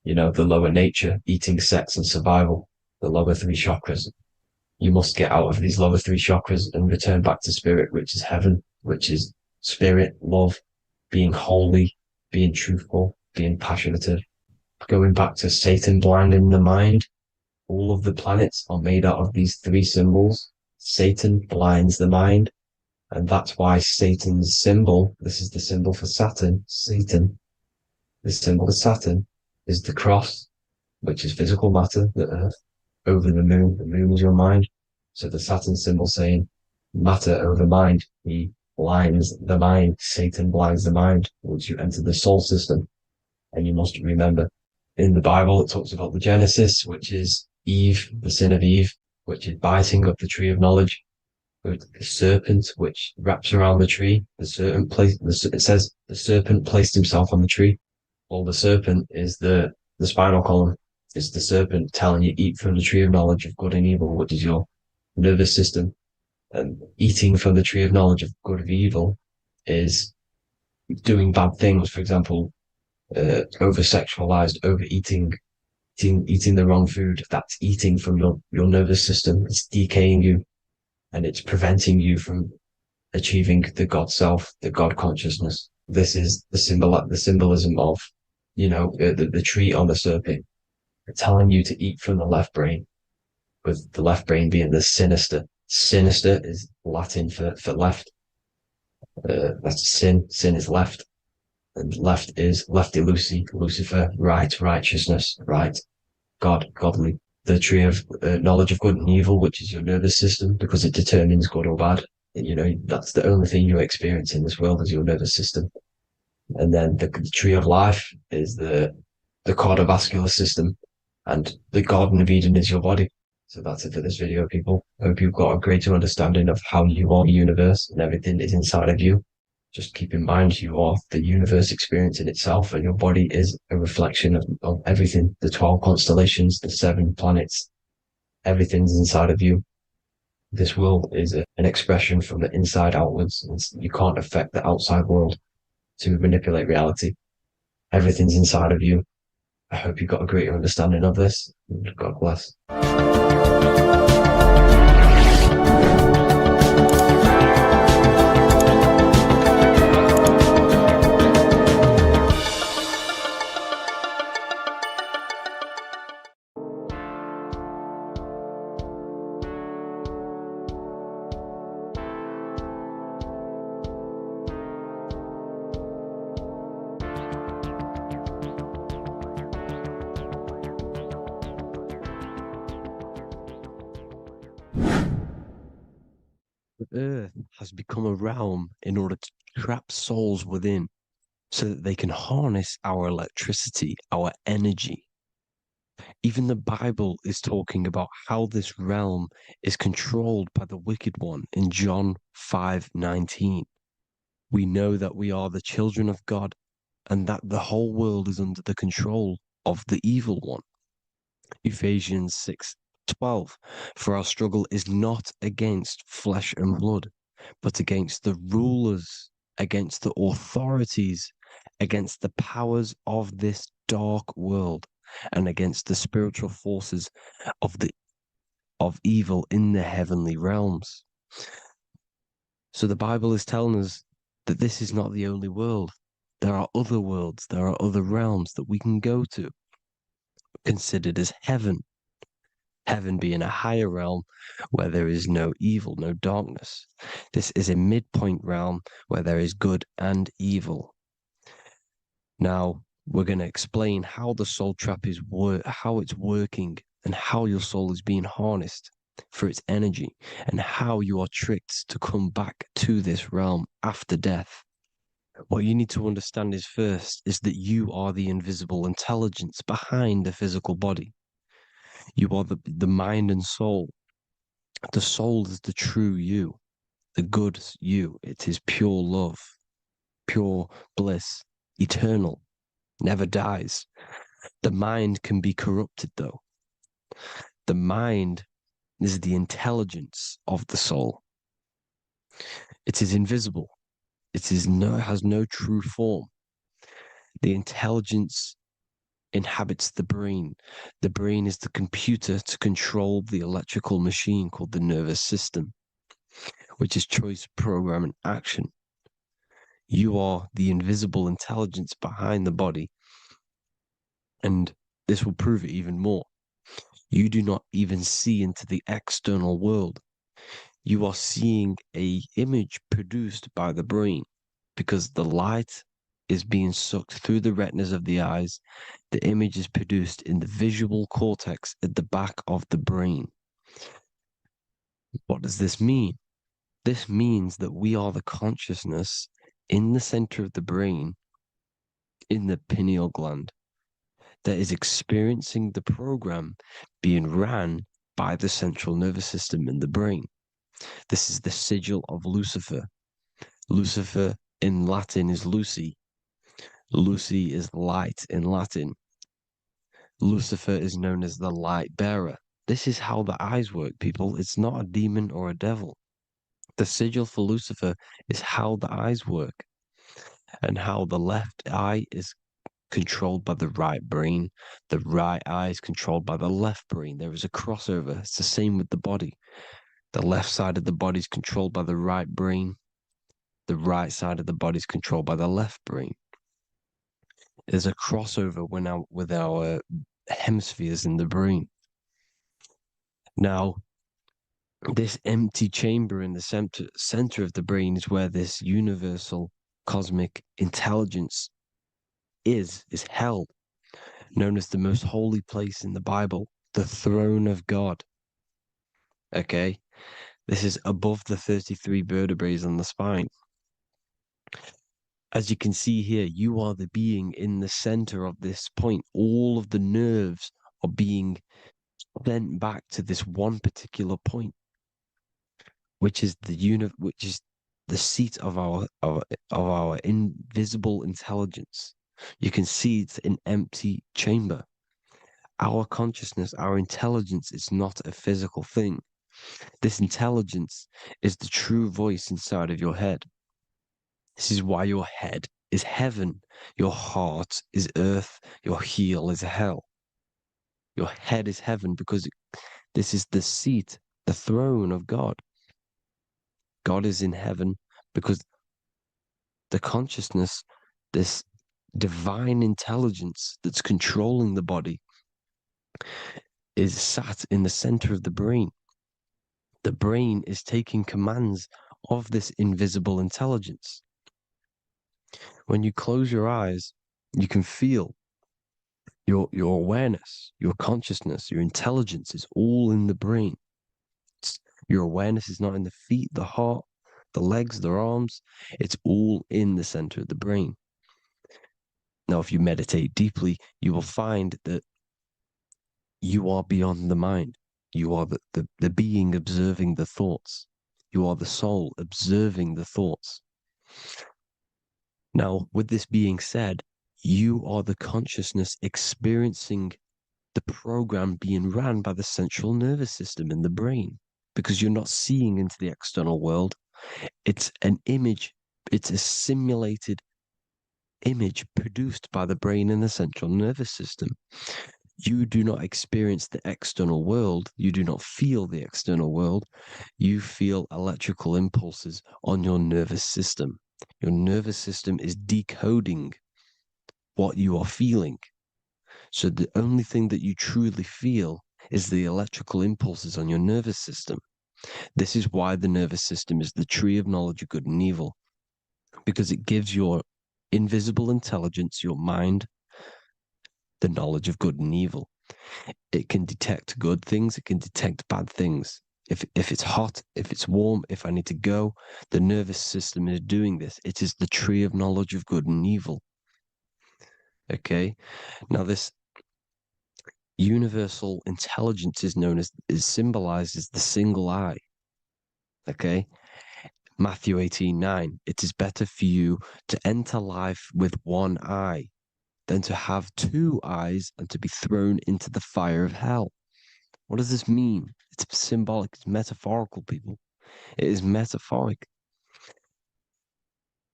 the lower nature, eating, sex, and survival, the lower three chakras. You must get out of these lower three chakras and return back to spirit, which is heaven, which is spirit, love, being holy, being truthful, being passionate, going back to Satan blinding the mind. All of the planets are made out of these three symbols. Satan blinds the mind. And that's why Satan's symbol, this is the symbol for Saturn, Satan, the symbol of Saturn is the cross, which is physical matter, the earth, over the moon. The moon is your mind. So the Saturn symbol saying matter over mind. He blinds the mind. Satan blinds the mind once you enter the soul system. And you must remember, in the Bible, it talks about the Genesis, which is Eve, the sin of Eve, which is biting of the tree of knowledge. The serpent, which wraps around the tree. It says the serpent placed himself on the tree. Well, the serpent is the spinal column. It's the serpent telling you eat from the tree of knowledge of good and evil, which is your nervous system. And eating from the tree of knowledge of good and evil is doing bad things. For example, over-sexualized, overeating, eating the wrong food. That's eating from your nervous system. It's decaying you, and it's preventing you from achieving the God self, the God consciousness. This is the symbolism of, the tree on the serpent, telling you to eat from the left brain, with the left brain being the sinister. Sinister is Latin for left. That's sin. Sin is left. And left is lefty Lucy, Lucifer, right, righteousness, right, God, godly. The tree of knowledge of good and evil, which is your nervous system, because it determines good or bad. That's the only thing you experience in this world is your nervous system. And then the tree of life is the cardiovascular system, and the Garden of Eden is your body. So that's it for this video, people. I hope you've got a greater understanding of how you are the universe and everything is inside of you. Just keep in mind you are the universe experiencing itself, and your body is a reflection of everything. The 12 constellations, the 7 planets, everything's inside of you. This world is an expression from the inside outwards. You can't affect the outside world to manipulate reality. Everything's inside of you. I hope you got a greater understanding of this. God bless. The earth has become a realm in order to trap souls within so that they can harness our electricity, our energy. Even the Bible is talking about how this realm is controlled by the wicked one in John 5:19. We know that we are the children of God and that the whole world is under the control of the evil one. Ephesians 6:12. For our struggle is not against flesh and blood, but against the rulers, against the authorities, against the powers of this dark world, and against the spiritual forces of evil in the heavenly realms. So the Bible is telling us that this is not the only world. There are other worlds, there are other realms that we can go to, considered as heaven. Heaven being a higher realm where there is no evil, no darkness. This is a midpoint realm where there is good and evil. Now, we're going to explain how the soul trap is how it's working, and how your soul is being harnessed for its energy, and how you are tricked to come back to this realm after death. What you need to understand is first is that you are the invisible intelligence behind the physical body. You are the mind and soul. The soul is the true you, the good you. It is pure love, pure bliss, eternal, never dies. The mind can be corrupted though. The mind is the intelligence of the soul. It is invisible. It has no true form. The intelligence inhabits the brain. The brain is the computer to control the electrical machine called the nervous system, which is choice, program, and action. You are the invisible intelligence behind the body, and this will prove it even more. You do not even see into the external world. You are seeing an image produced by the brain because the light is being sucked through the retinas of the eyes. The image is produced in the visual cortex at the back of the brain. What does this mean? This means that we are the consciousness in the center of the brain, in the pineal gland, that is experiencing the program being ran by the central nervous system in the brain. This is the sigil of Lucifer. Lucifer in Latin is Lucy. Lucy is light in Latin. Lucifer is known as the light bearer. This is how the eyes work, people. It's not a demon or a devil. The sigil for Lucifer is how the eyes work, and how the left eye is controlled by the right brain. The right eye is controlled by the left brain. There is a crossover. It's the same with the body. The left side of the body is controlled by the right brain. The right side of the body is controlled by the left brain. There's a crossover with our hemispheres in the brain. Now, this empty chamber in the center of the brain is where this universal cosmic intelligence is held, known as the most holy place in the Bible, the throne of God. Okay, this is above the 33 vertebrae on the spine. As you can see here, you are the being in the center of this point. All of the nerves are being sent back to this one particular point, which is the seat of our invisible intelligence. You can see it's an empty chamber. Our consciousness, our intelligence is not a physical thing. This intelligence is the true voice inside of your head. This is why your head is heaven, your heart is earth, your heel is hell. Your head is heaven because this is the seat, the throne of God. God is in heaven because the consciousness, this divine intelligence that's controlling the body, is sat in the center of the brain. The brain is taking commands of this invisible intelligence. When you close your eyes, you can feel your awareness, your consciousness, your intelligence is all in the brain. Your awareness is not in the feet, the heart, the legs, the arms. It's all in the center of the brain. Now, if you meditate deeply, you will find that you are beyond the mind. You are the being observing the thoughts. You are the soul observing the thoughts. Now, with this being said, you are the consciousness experiencing the program being ran by the central nervous system in the brain, because you're not seeing into the external world. It's an image, it's a simulated image produced by the brain and the central nervous system. You do not experience the external world. You do not feel the external world. You feel electrical impulses on your nervous system. Your nervous system is decoding what you are feeling. So the only thing that you truly feel is the electrical impulses on your nervous system. This is why the nervous system is the tree of knowledge of good and evil, because it gives your invisible intelligence, your mind, the knowledge of good and evil. It can detect good things, it can detect bad things. If it's hot, if it's warm, if I need to go, the nervous system is doing this. It is the tree of knowledge of good and evil. Okay, now this universal intelligence is symbolized as the single eye. Okay, Matthew 18:9. It is better for you to enter life with one eye than to have two eyes and to be thrown into the fire of hell. What does this mean? It's symbolic, it's metaphorical, people. It is metaphoric.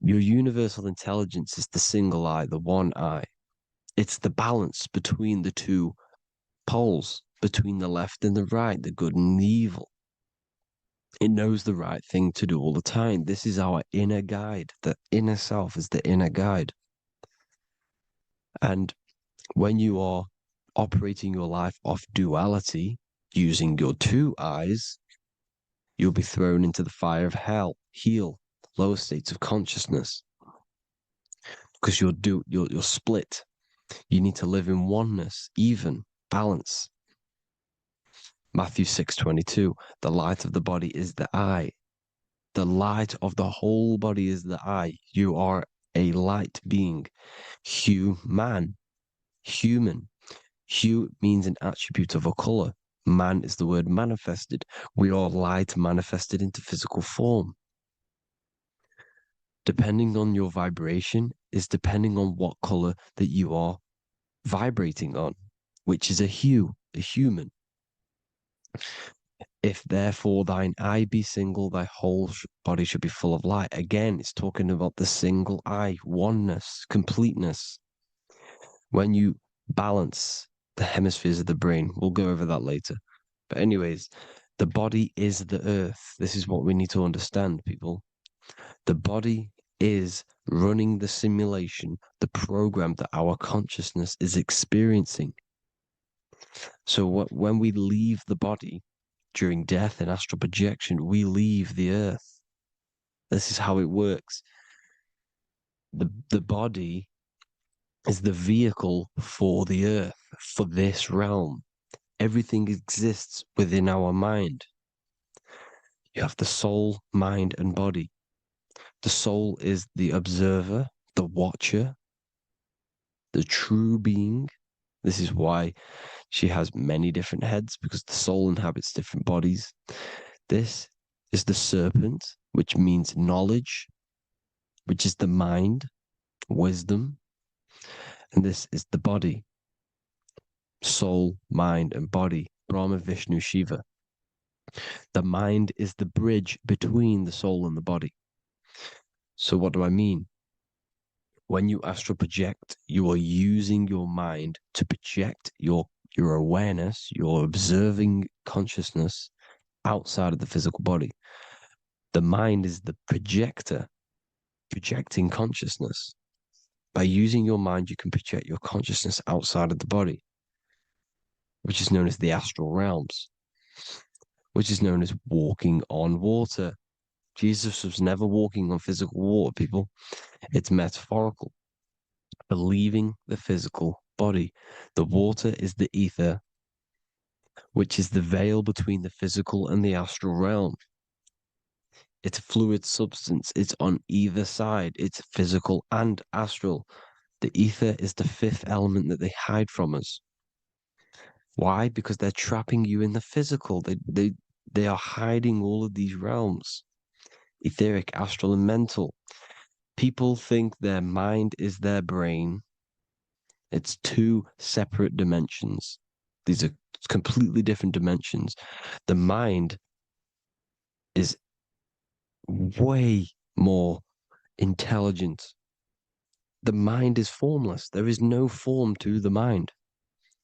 Your universal intelligence is the single eye, the one eye. It's the balance between the two poles, between the left and the right, the good and the evil. It knows the right thing to do all the time. This is our inner guide. The inner self is the inner guide. And when you are operating your life off duality, using your two eyes, you'll be thrown into the fire of hell, lower states of consciousness. Because you're split. You need to live in oneness, even, balance. Matthew 6:22, the light of the body is the eye. The light of the whole body is the eye. You are a light being. Human. Hue means an attribute of a color. Man is the word manifested. We are light manifested into physical form. Depending on your vibration is depending on what color that you are vibrating on, which is a hue, a human. If therefore thine eye be single, thy whole body should be full of light. Again, it's talking about the single eye, oneness, completeness. When you balance the hemispheres of the brain, we'll go over that later. But anyways, the body is the earth. This is what we need to understand, people. The body is running the simulation, the program that our consciousness is experiencing. So when we leave the body during death and astral projection, we leave the earth. This is how it works. The body is the vehicle for the earth, for this realm. Everything exists within our mind. You have the soul, mind, and body. The soul is the observer, the watcher, the true being. This is why she has many different heads, because the soul inhabits different bodies. This is the serpent, which means knowledge, which is the mind, wisdom. And this is the body, soul, mind, and body, Brahma, Vishnu, Shiva. The mind is the bridge between the soul and the body. So what do I mean? When you astral project, you are using your mind to project your awareness, your observing consciousness outside of the physical body. The mind is the projector, projecting consciousness. By using your mind, you can project your consciousness outside of the body, which is known as the astral realms, which is known as walking on water. Jesus was never walking on physical water, people. It's metaphorical. Believing the physical body. The water is the ether, which is the veil between the physical and the astral realm. It's a fluid substance. It's on either side. It's physical and astral. The ether is the fifth element that they hide from us. Why? Because they're trapping you in the physical. They are hiding all of these realms. Etheric, astral, and mental. People think their mind is their brain. It's two separate dimensions. These are completely different dimensions. The mind is way more intelligent. The mind is formless. There is no form to the mind.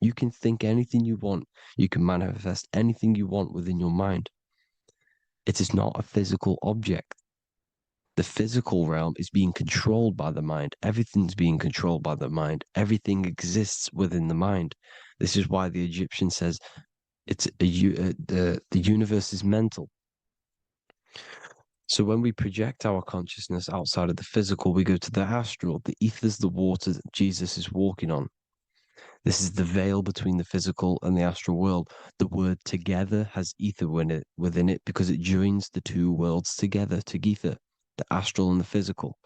You can think anything you want. You can manifest anything you want within your mind. It is not a physical object. The physical realm is being controlled by the mind. Everything's being controlled by the mind. Everything exists within the mind. This is why the Egyptian says the universe is mental. So when we project our consciousness outside of the physical, we go to the astral. The ether is the water that Jesus is walking on. This is the veil between the physical and the astral world. The word together has ether within it because it joins the two worlds together, together, the astral and the physical.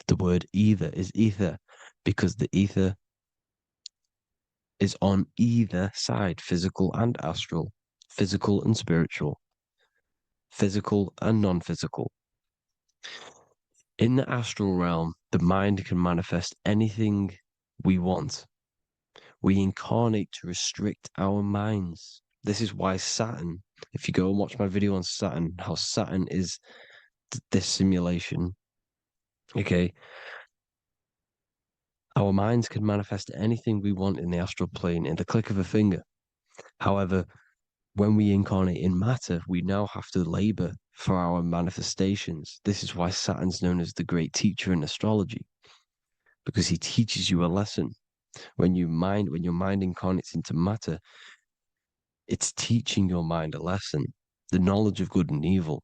The word either is ether because the ether is on either side, physical and astral, physical and spiritual, physical and non-physical. In the astral realm, the mind can manifest anything we want. We incarnate to restrict our minds. This is why Saturn, if you go and watch my video on Saturn, how Saturn is this simulation, okay, our minds can manifest anything we want in the astral plane in the click of a finger. However, when we incarnate in matter, we now have to labor for our manifestations. This is why Saturn's known as the great teacher in astrology, because he teaches you a lesson. When your mind incarnates into matter, it's teaching your mind a lesson, the knowledge of good and evil.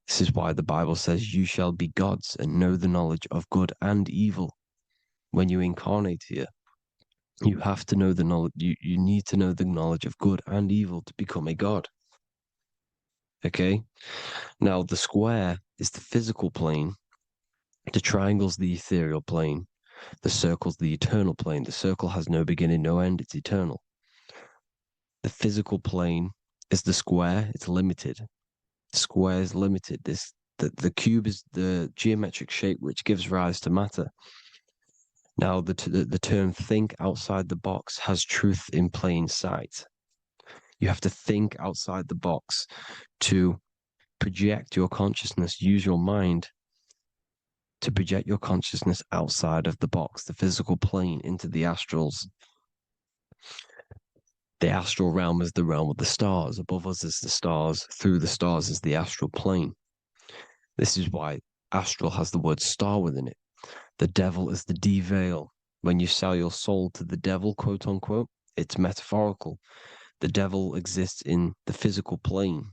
This is why the Bible says, you shall be gods and know the knowledge of good and evil. When you incarnate here, you have to know the knowledge, you need to know the knowledge of good and evil to become a god. Okay? Now, the square is the physical plane, the triangle's the ethereal plane, the circle's the eternal plane. The circle has no beginning, no end, it's eternal. The physical plane is the square, it's limited. The square is limited. The cube is the geometric shape which gives rise to matter. Now, the term think outside the box has truth in plain sight. You have to think outside the box to project your consciousness, use your mind to project your consciousness outside of the box, the physical plane, into the astrals. The astral realm is the realm of the stars. Above us is the stars. Through the stars is the astral plane. This is why astral has the word star within it. The devil is the de-veil. When you sell your soul to the devil, quote unquote, it's metaphorical. The devil exists in the physical plane.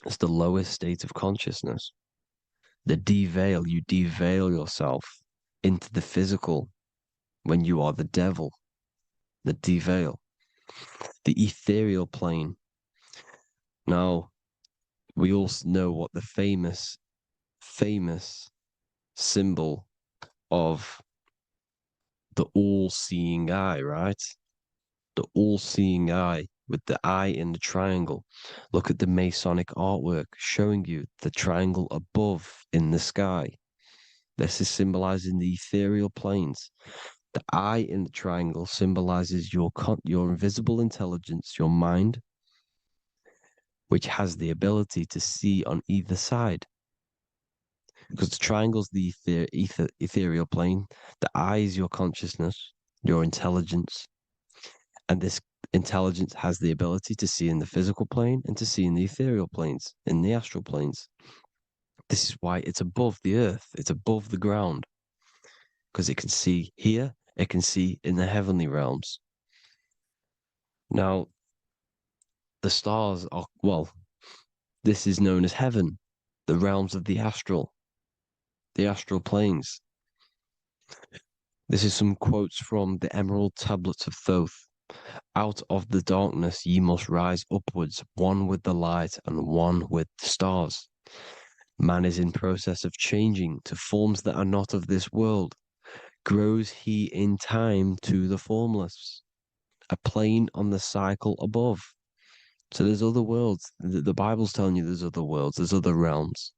It's the lowest state of consciousness. The de-veil, you de-veil yourself into the physical when you are the devil. The de-veil. The ethereal plane. Now, we all know what the famous symbol of the all-seeing eye, right? The all-seeing eye with the eye in the triangle. Look at the Masonic artwork showing you the triangle above in the sky. This is symbolizing the ethereal planes. The eye in the triangle symbolizes your invisible intelligence, your mind, which has the ability to see on either side. Because the triangle's the ethereal plane. The eye is your consciousness, your intelligence. And this intelligence has the ability to see in the physical plane and to see in the ethereal planes, in the astral planes. This is why it's above the earth. It's above the ground. Because it can see here, it can see in the heavenly realms. Now, the stars are, well, this is known as heaven, the realms of the astral planes. This is some quotes from the Emerald Tablets of Thoth. Out of the darkness ye must rise upwards, one with the light and one with the stars. Man is in process of changing to forms that are not of this world. Grows he in time to the formless, a plane on the cycle above. So there's other worlds. The Bible's telling you there's other worlds, there's other realms.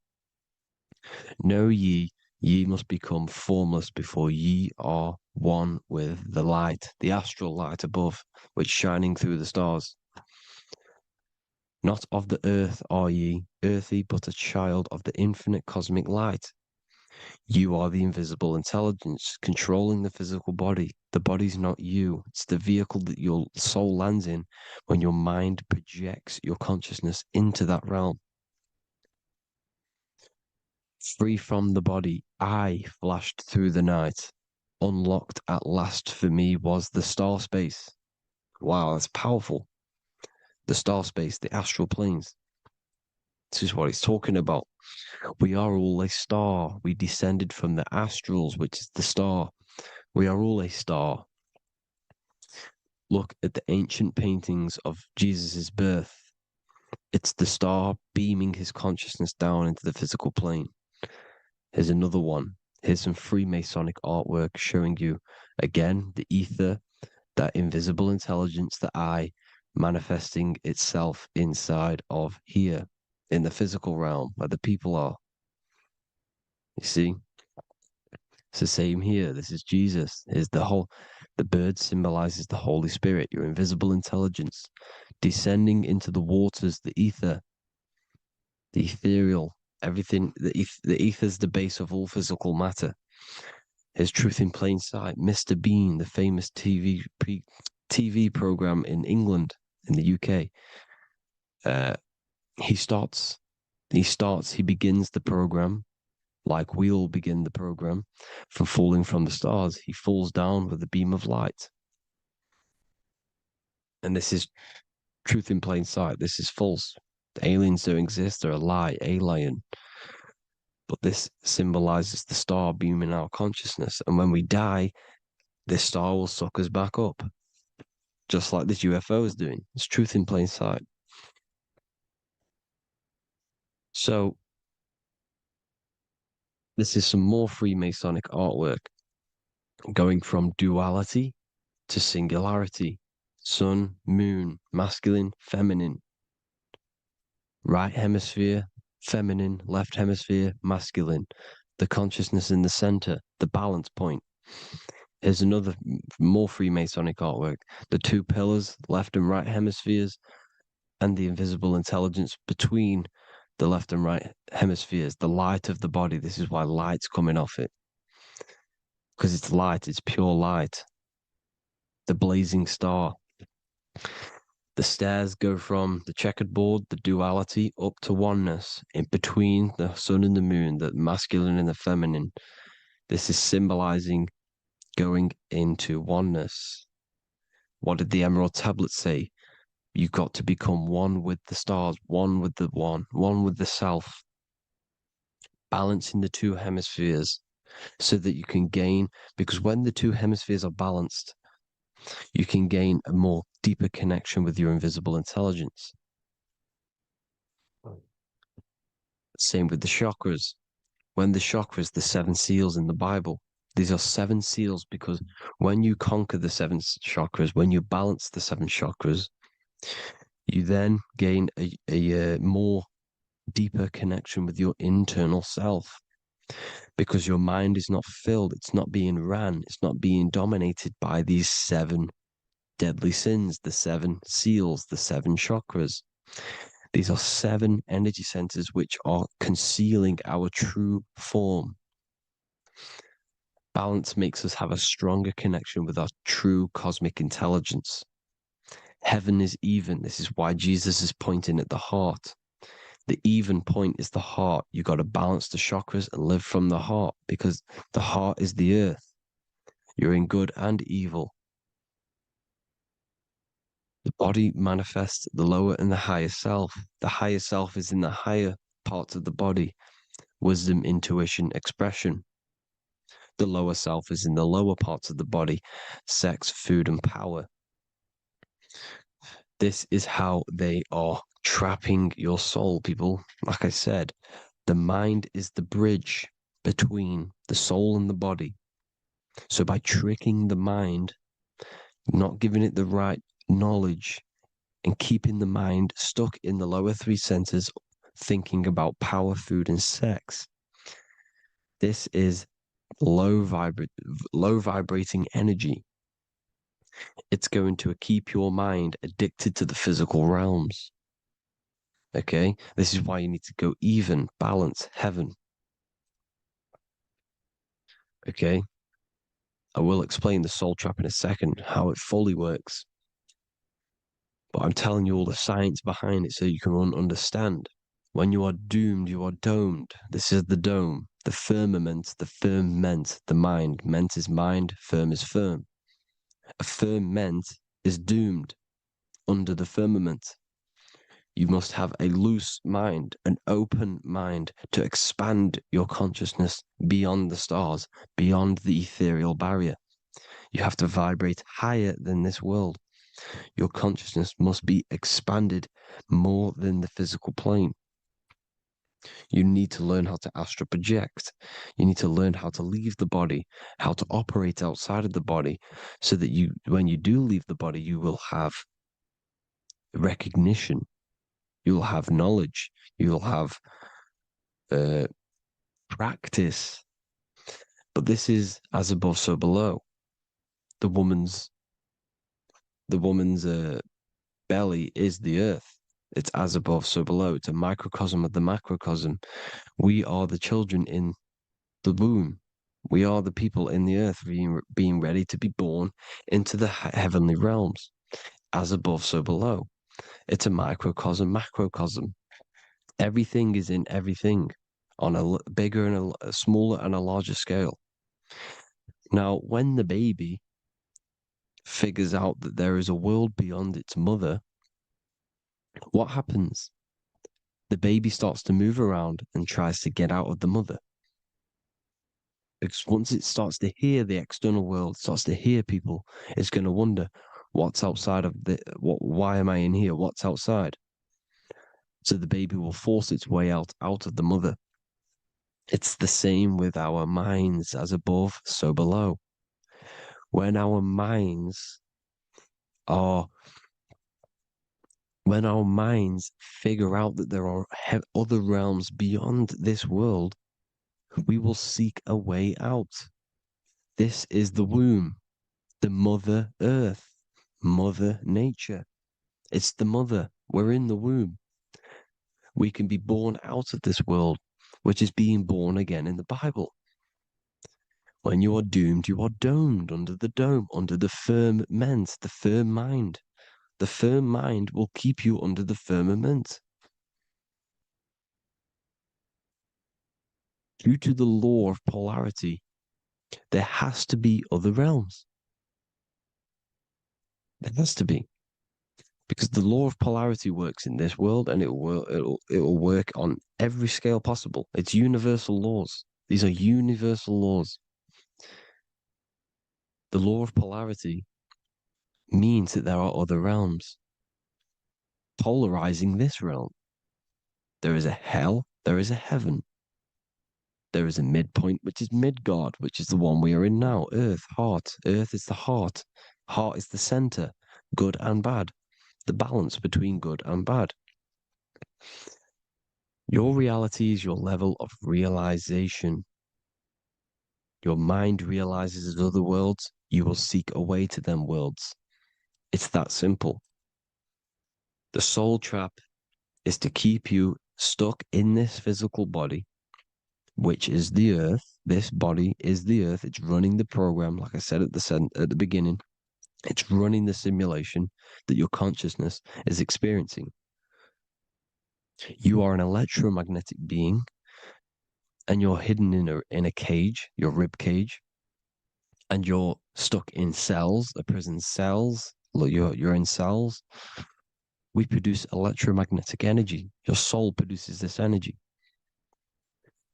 Know ye must become formless before ye are one with the light, the astral light above, which shining through the stars. Not of the earth are ye, earthy, but a child of the infinite cosmic light. You are the invisible intelligence controlling the physical body. The body's not you. It's the vehicle that your soul lands in when your mind projects your consciousness into that realm. Free from the body, I flashed through the night. Unlocked at last for me was the star space. Wow, that's powerful. The star space, the astral planes. This is what he's talking about. We are all a star. We descended from the astrals, which is the star. We are all a star. look at the ancient paintings of Jesus' birth. It's the star beaming his consciousness down into the physical plane. Here's another one. Here's some Freemasonic artwork showing you, again, the ether, that invisible intelligence, the I, manifesting itself inside of here, in the physical realm, where the people are. You see? It's the same here. This is Jesus. Here's the bird symbolizes the Holy Spirit, your invisible intelligence, descending into the waters, the ether, the ethereal, everything. The ether's the base of all physical matter. Here's Truth in Plain Sight. Mr. Bean, the famous TV program in England, in the UK. He begins the program like we all begin the program, from falling from the stars. He falls down with a beam of light. And this is truth in plain sight. This is false. The aliens don't exist. They're a lie, alien. But this symbolizes the star beaming our consciousness. And when we die, this star will suck us back up. Just like this UFO is doing. It's truth in plain sight. So, this is some more Freemasonic artwork, going from duality to singularity. Sun, moon, masculine, feminine. Right hemisphere, feminine, left hemisphere, masculine. The consciousness in the center, the balance point. Here's another more Freemasonic artwork. The two pillars, left and right hemispheres, and the invisible intelligence between the left and right hemispheres, the light of the body. This is why light's coming off it. Because it's light, it's pure light. The blazing star. The stairs go from the checkered board, the duality, up to oneness, in between the sun and the moon, the masculine and the feminine. This is symbolizing going into oneness. What did the Emerald Tablet say? You've got to become one with the stars, one with the one with the self. Balancing the two hemispheres so that you can gain, because when the two hemispheres are balanced, you can gain a more deeper connection with your invisible intelligence. Same with the chakras. When the chakras, the 7 seals in the Bible, these are 7 seals because when you conquer the 7 chakras, when you balance the 7 chakras, you then gain a more deeper connection with your internal self, because your mind is not filled, it's not being ran, it's not being dominated by these 7 deadly sins, the 7 seals, the 7 chakras. These are 7 energy centers which are concealing our true form. Balance makes us have a stronger connection with our true cosmic intelligence. Heaven is even. This is why Jesus is pointing at the heart. The even point is the heart. You got to balance the chakras and live from the heart, because the heart is the earth. You're in good and evil. The body manifests the lower and the higher self. The higher self is in the higher parts of the body. Wisdom, intuition, expression. The lower self is in the lower parts of the body. Sex, food, and power. This is how they are trapping your soul, people. Like I said, the mind is the bridge between the soul and the body. So by tricking the mind, not giving it the right knowledge, and keeping the mind stuck in the lower 3 centers, thinking about power, food, and sex, this is low vibrating energy. It's going to keep your mind addicted to the physical realms. Okay? This is why you need to go even, balance, heaven. Okay? I will explain the soul trap in a second, how it fully works. But I'm telling you all the science behind it so you can understand. When you are doomed, you are domed. This is the dome, the firmament, the firmament, the mind. Ment is mind, firm is firm. A firmament is doomed under the firmament. You must have a loose mind, an open mind to expand your consciousness beyond the stars, beyond the ethereal barrier. You have to vibrate higher than this world. Your consciousness must be expanded more than the physical plane. You need to learn how to astral project. You need to learn how to leave the body, how to operate outside of the body, so that you, when you do leave the body, you will have recognition, you'll have knowledge, you'll have practice. But this is as above, so below. The woman's belly is the earth. It's as above, so below. It's a microcosm of the macrocosm. We are the children in the womb. We are the people in the earth being ready to be born into the heavenly realms. As above, so below. It's a microcosm, macrocosm. Everything is in everything on a bigger and a smaller and a larger scale. Now, when the baby figures out that there is a world beyond its mother, what happens? The baby starts to move around and tries to get out of the mother. Because once it starts to hear the external world, starts to hear people, it's going to wonder, what's outside of why am I in here? What's outside? So the baby will force its way out of the mother. It's the same with our minds, as above, so below. When our minds figure out that there are other realms beyond this world, we will seek a way out. This is the womb, the Mother Earth, Mother Nature. It's the mother. We're in the womb. We can be born out of this world, which is being born again in the Bible. When you are doomed, you are domed under the dome, under the firmament, the firm mind. The firm mind will keep you under the firmament. Due to the law of polarity, there has to be other realms. There has to be. Because the law of polarity works in this world, and it will work on every scale possible. It's universal laws. These are universal laws. The law of polarity means that there are other realms polarizing this realm. There is a hell, there is a heaven. There is a midpoint, which is Midgard, which is the one we are in now. Earth, heart. Earth is the heart. Heart is the center, good and bad. The balance between good and bad. Your reality is your level of realization. Your mind realizes other worlds, you will seek a way to them worlds. It's that simple. The soul trap is to keep you stuck in this physical body, which is the earth. This body is the earth. It's running the program, like I said at the beginning. It's running the simulation that your consciousness is experiencing. You are an electromagnetic being, and you're hidden in a cage, your rib cage, and you're stuck in cells, a prison cells. Look, you're in cells. We produce electromagnetic energy. Your soul produces this energy.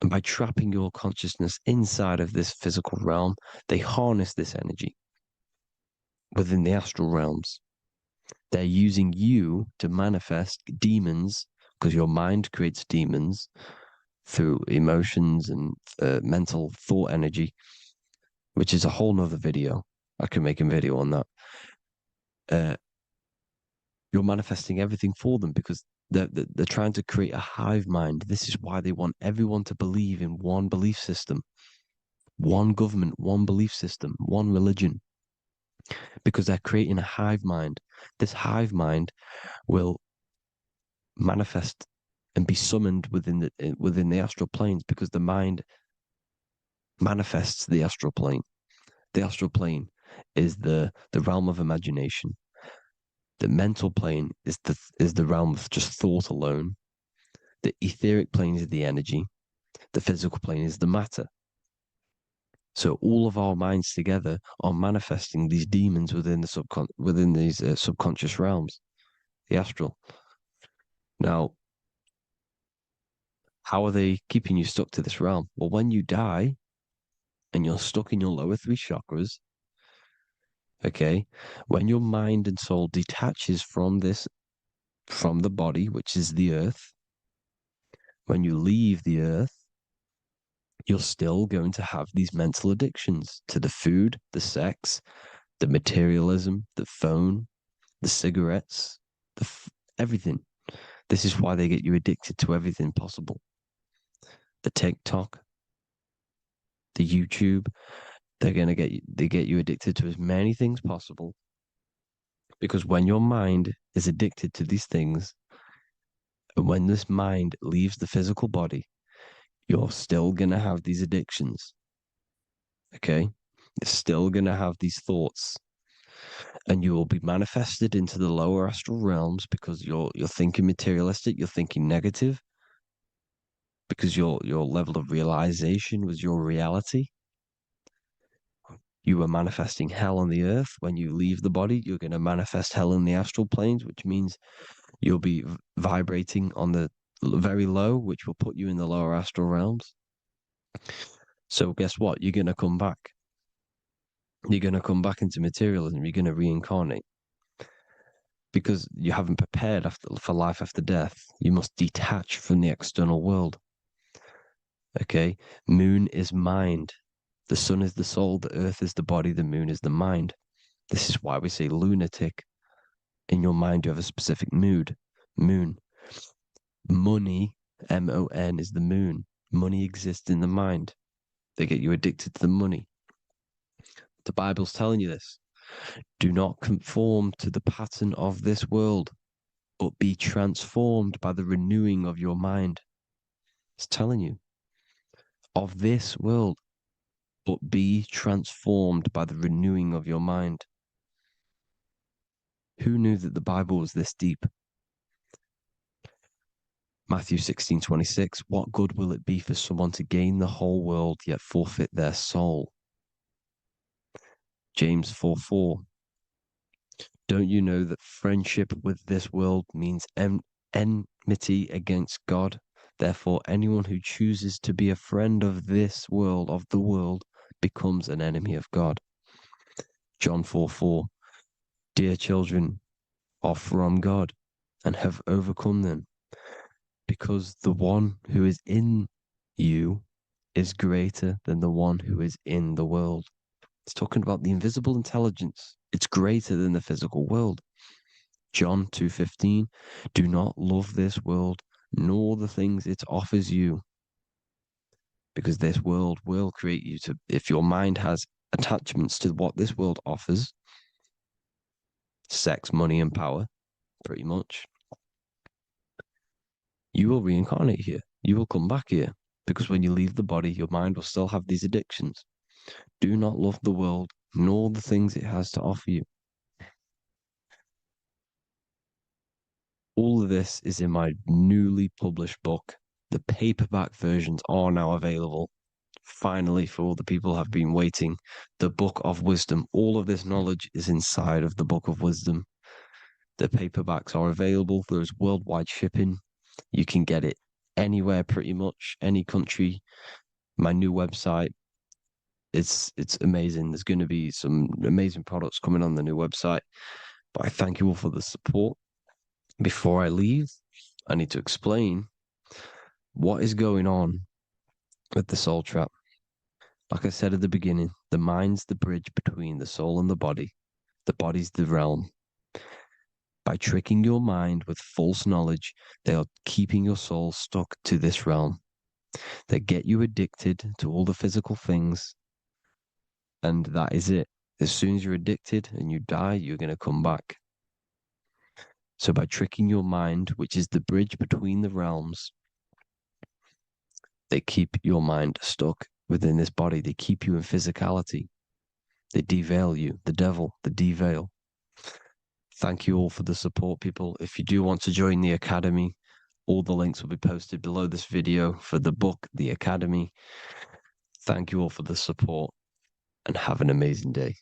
And by trapping your consciousness inside of this physical realm, they harness this energy within the astral realms. They're using you to manifest demons, because your mind creates demons through emotions and mental thought energy, which is a whole nother video. I can make a video on that. You're manifesting everything for them because they're trying to create a hive mind. This is why they want everyone to believe in one belief system, one government, one belief system, one religion, because they're creating a hive mind. This hive mind will manifest and be summoned within the astral planes, because the mind manifests the astral plane. The astral plane is the realm of imagination. The mental plane is the realm of just thought alone. The etheric plane is the energy. The physical plane is the matter. So all of our minds together are manifesting these demons within these subconscious realms, the astral. Now, how are they keeping you stuck to this realm? Well, when you die and you're stuck in your lower three chakras, Okay, when your mind and soul detaches from the body, which is the earth, when you leave the earth, you're still going to have these mental addictions to the food, the sex, the materialism, the phone, the cigarettes, everything. This is why they get you addicted to everything possible. The TikTok, the YouTube, they get you addicted to as many things possible. Because when your mind is addicted to these things, and when this mind leaves the physical body, you're still gonna have these addictions. Okay? You're still gonna have these thoughts. And you will be manifested into the lower astral realms because you're thinking materialistic, you're thinking negative, because your level of realization was your reality. You were manifesting hell on the earth. When you leave the body, you're going to manifest hell in the astral planes, which means you'll be vibrating on the very low, which will put you in the lower astral realms. So guess what? You're going to come back. You're going to come back into materialism. You're going to reincarnate. Because you haven't prepared for life after death. You must detach from the external world. Okay? Moon is mind. The sun is the soul, the earth is the body, the moon is the mind. This is why we say lunatic. In your mind, you have a specific mood. Moon. Money, M-O-N, is the moon. Money exists in the mind. They get you addicted to the money. The Bible's telling you this. Do not conform to the pattern of this world, but be transformed by the renewing of your mind. It's telling you. Of this world, but be transformed by the renewing of your mind. Who knew that the Bible was this deep? Matthew 16:26, what good will it be for someone to gain the whole world yet forfeit their soul? James 4:4, don't you know that friendship with this world means enmity against God? Therefore, anyone who chooses to be a friend of this world, of the world, becomes an enemy of God. John 4:4, dear children, are from God and have overcome them, because the one who is in you is greater than the one who is in the world. It's talking about the invisible intelligence. It's greater than the physical world. John 2:15, do not love this world, nor the things it offers you, because this world will create you to, if your mind has attachments to what this world offers, sex, money, and power, pretty much, you will reincarnate here. You will come back here, because when you leave the body, your mind will still have these addictions. Do not love the world, nor the things it has to offer you. All of this is in my newly published book. The paperback versions are now available. Finally, for all the people who have been waiting, the Book of Wisdom. All of this knowledge is inside of the Book of Wisdom. The paperbacks are available. There is worldwide shipping. You can get it anywhere, pretty much, any country. My new website, it's amazing. There's going to be some amazing products coming on the new website. But I thank you all for the support. Before I leave, I need to explain what is going on with the soul trap. Like I said at the beginning, the mind's the bridge between the soul and the body. The body's the realm. By tricking your mind with false knowledge, they are keeping your soul stuck to this realm. They get you addicted to all the physical things, and that is it. As soon as you're addicted and you die, you're going to come back. So by tricking your mind, which is the bridge between the realms, they keep your mind stuck within this body. They keep you in physicality. They deveil you, the devil, the deveil. Thank you all for the support, people. If you do want to join the Academy, all the links will be posted below this video for the book, The Academy. Thank you all for the support and have an amazing day.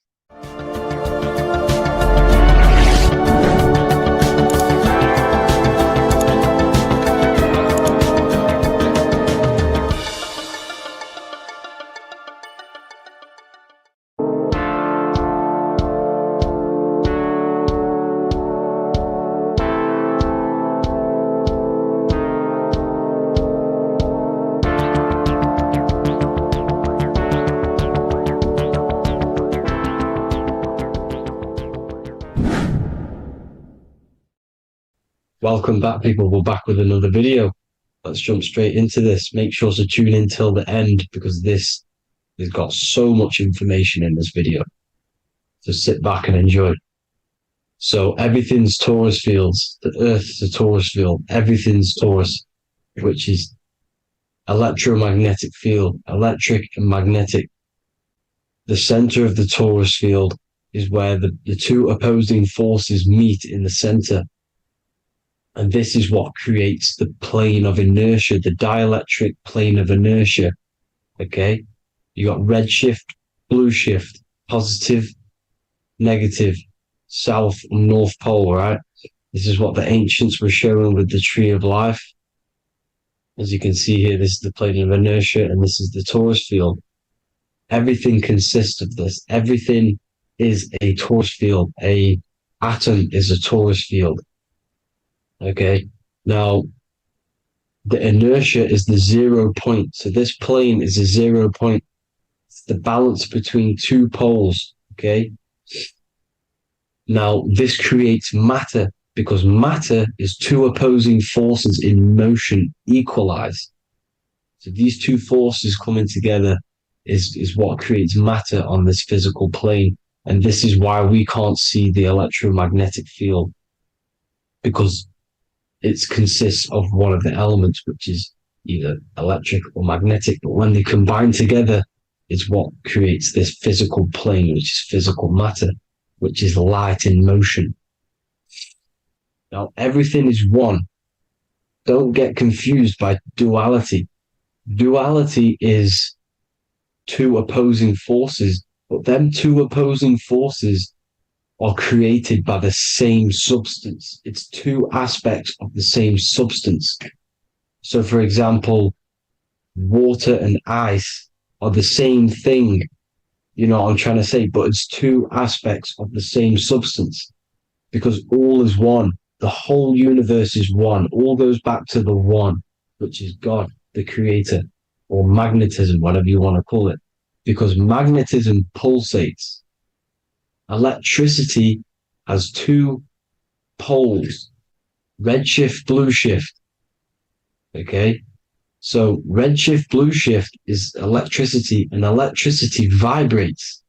Welcome back, people. We're back with another video. Let's jump straight into this. Make sure to tune in till the end because this has got so much information in this video. So sit back and enjoy. So everything's torus fields. The Earth's a torus field. Everything's torus, which is electromagnetic field, electric and magnetic. The center of the torus field is where the two opposing forces meet in the center. And this is what creates the plane of inertia, the dielectric plane of inertia. Okay? You got red shift, blue shift, positive, negative, south and north pole, right? This is what the ancients were showing with the tree of life. As you can see here, this is the plane of inertia and this is the torus field. Everything consists of this. Everything is a torus field. A atom is a torus field. Okay, now the inertia is the 0 point. So this plane is a 0 point. It's the balance between two poles. Okay, now this creates matter because matter is two opposing forces in motion equalized. So these two forces coming together is what creates matter on this physical plane. And this is why we can't see the electromagnetic field, because it consists of one of the elements, which is either electric or magnetic, but when they combine together, it's what creates this physical plane, which is physical matter, which is light in motion. Now, everything is one. Don't get confused by duality. Duality is two opposing forces, but them two opposing forces are created by the same substance. It's two aspects of the same substance. So, for example, water and ice are the same thing, you know what I'm trying to say, but it's two aspects of the same substance because all is one. The whole universe is one. All goes back to the one, which is God, the creator, or magnetism, whatever you want to call it, because magnetism pulsates. Electricity has two poles, red shift, blue shift. Okay, so red shift, blue shift is electricity, and electricity vibrates,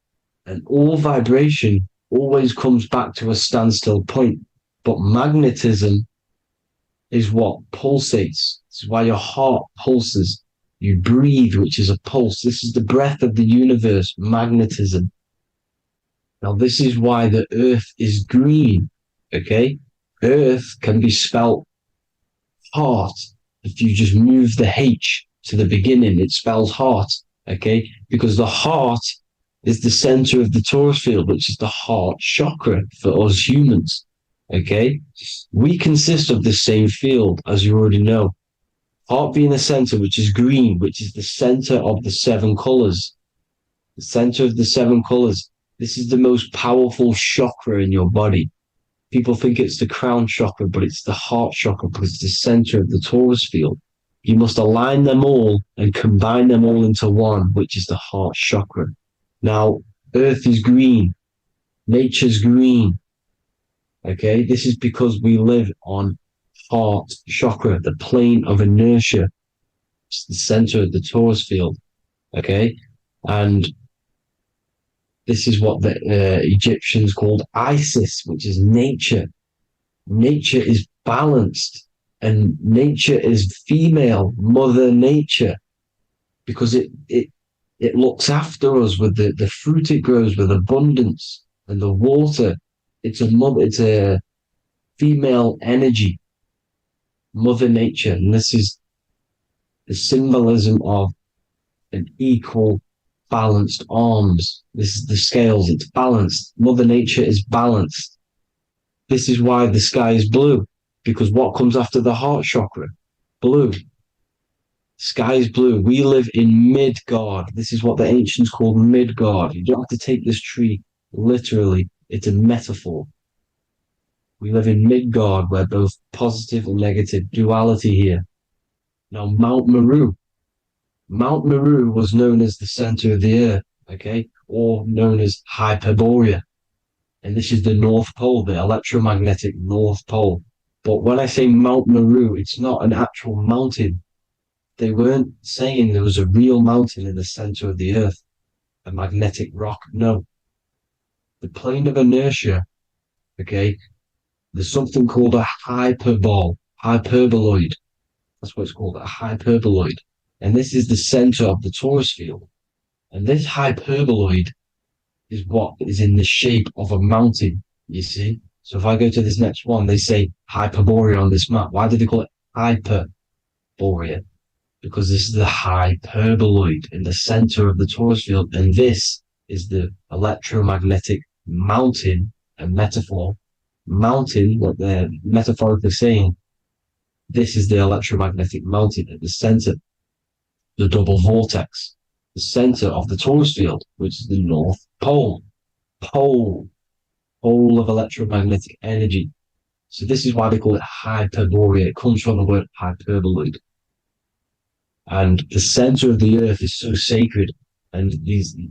and all vibration always comes back to a standstill point. But magnetism is what pulsates. This is why your heart pulses. You breathe, which is a pulse. This is the breath of the universe, magnetism. Now, this is why the earth is green, okay? Earth can be spelt heart. If you just move the H to the beginning, it spells heart, okay? Because the heart is the center of the torus field, which is the heart chakra for us humans, okay? We consist of the same field, as you already know. Heart being the center, which is green, which is the center of the seven colors. The center of the seven colors. This is the most powerful chakra in your body. People think it's the crown chakra, but it's the heart chakra because it's the center of the torus field. You must align them all and combine them all into one, which is the heart chakra. Now, earth is green. Nature's green. Okay, this is because we live on heart chakra, the plane of inertia. It's the center of the torus field. Okay, and this is what the Egyptians called Isis, which is nature. Nature is balanced, and nature is female, Mother Nature, because it looks after us with the fruit it grows with abundance, and the water. It's a female energy, Mother Nature, and this is the symbolism of an equal, balanced arms. This is the scales, it's balanced. Mother Nature is balanced. This is why the sky is blue, because what comes after the heart chakra? Blue. Sky is blue. We live in Midgard. This is what the ancients called Midgard. You don't have to take this tree literally. It's a metaphor. We live in Midgard, where both positive and negative duality here. Now, Mount Meru. Mount Meru was known as the center of the earth, okay, or known as Hyperborea. And this is the North Pole, the electromagnetic North Pole. But when I say Mount Meru, it's not an actual mountain. They weren't saying there was a real mountain in the center of the earth, a magnetic rock. No. The plane of inertia, okay, there's something called a hyperboloid. That's what it's called, a hyperboloid. And this is the center of the torus field. And this hyperboloid is what is in the shape of a mountain, you see? So if I go to this next one, they say Hyperborea on this map. Why do they call it Hyperborea? Because this is the hyperboloid in the center of the torus field. And this is the electromagnetic mountain, a metaphor. Mountain, what they're metaphorically saying, this is the electromagnetic mountain at the center, the double vortex, the center of the torus field, which is the North Pole. Pole of electromagnetic energy. So this is why they call it Hyperborea. It comes from the word hyperboloid. And the center of the earth is so sacred. And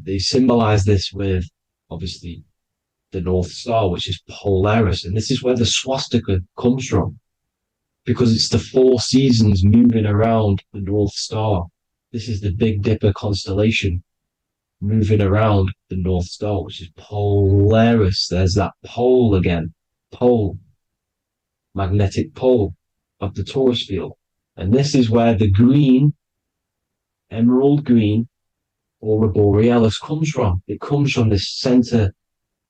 they symbolize this with, obviously, the North Star, which is Polaris. And this is where the swastika comes from, because it's the 4 seasons moving around the North Star. This is the Big Dipper constellation moving around the North Star, which is Polaris. There's that pole again. Pole. Magnetic pole of the torus field. And this is where the green, emerald green, aurora borealis comes from. It comes from this center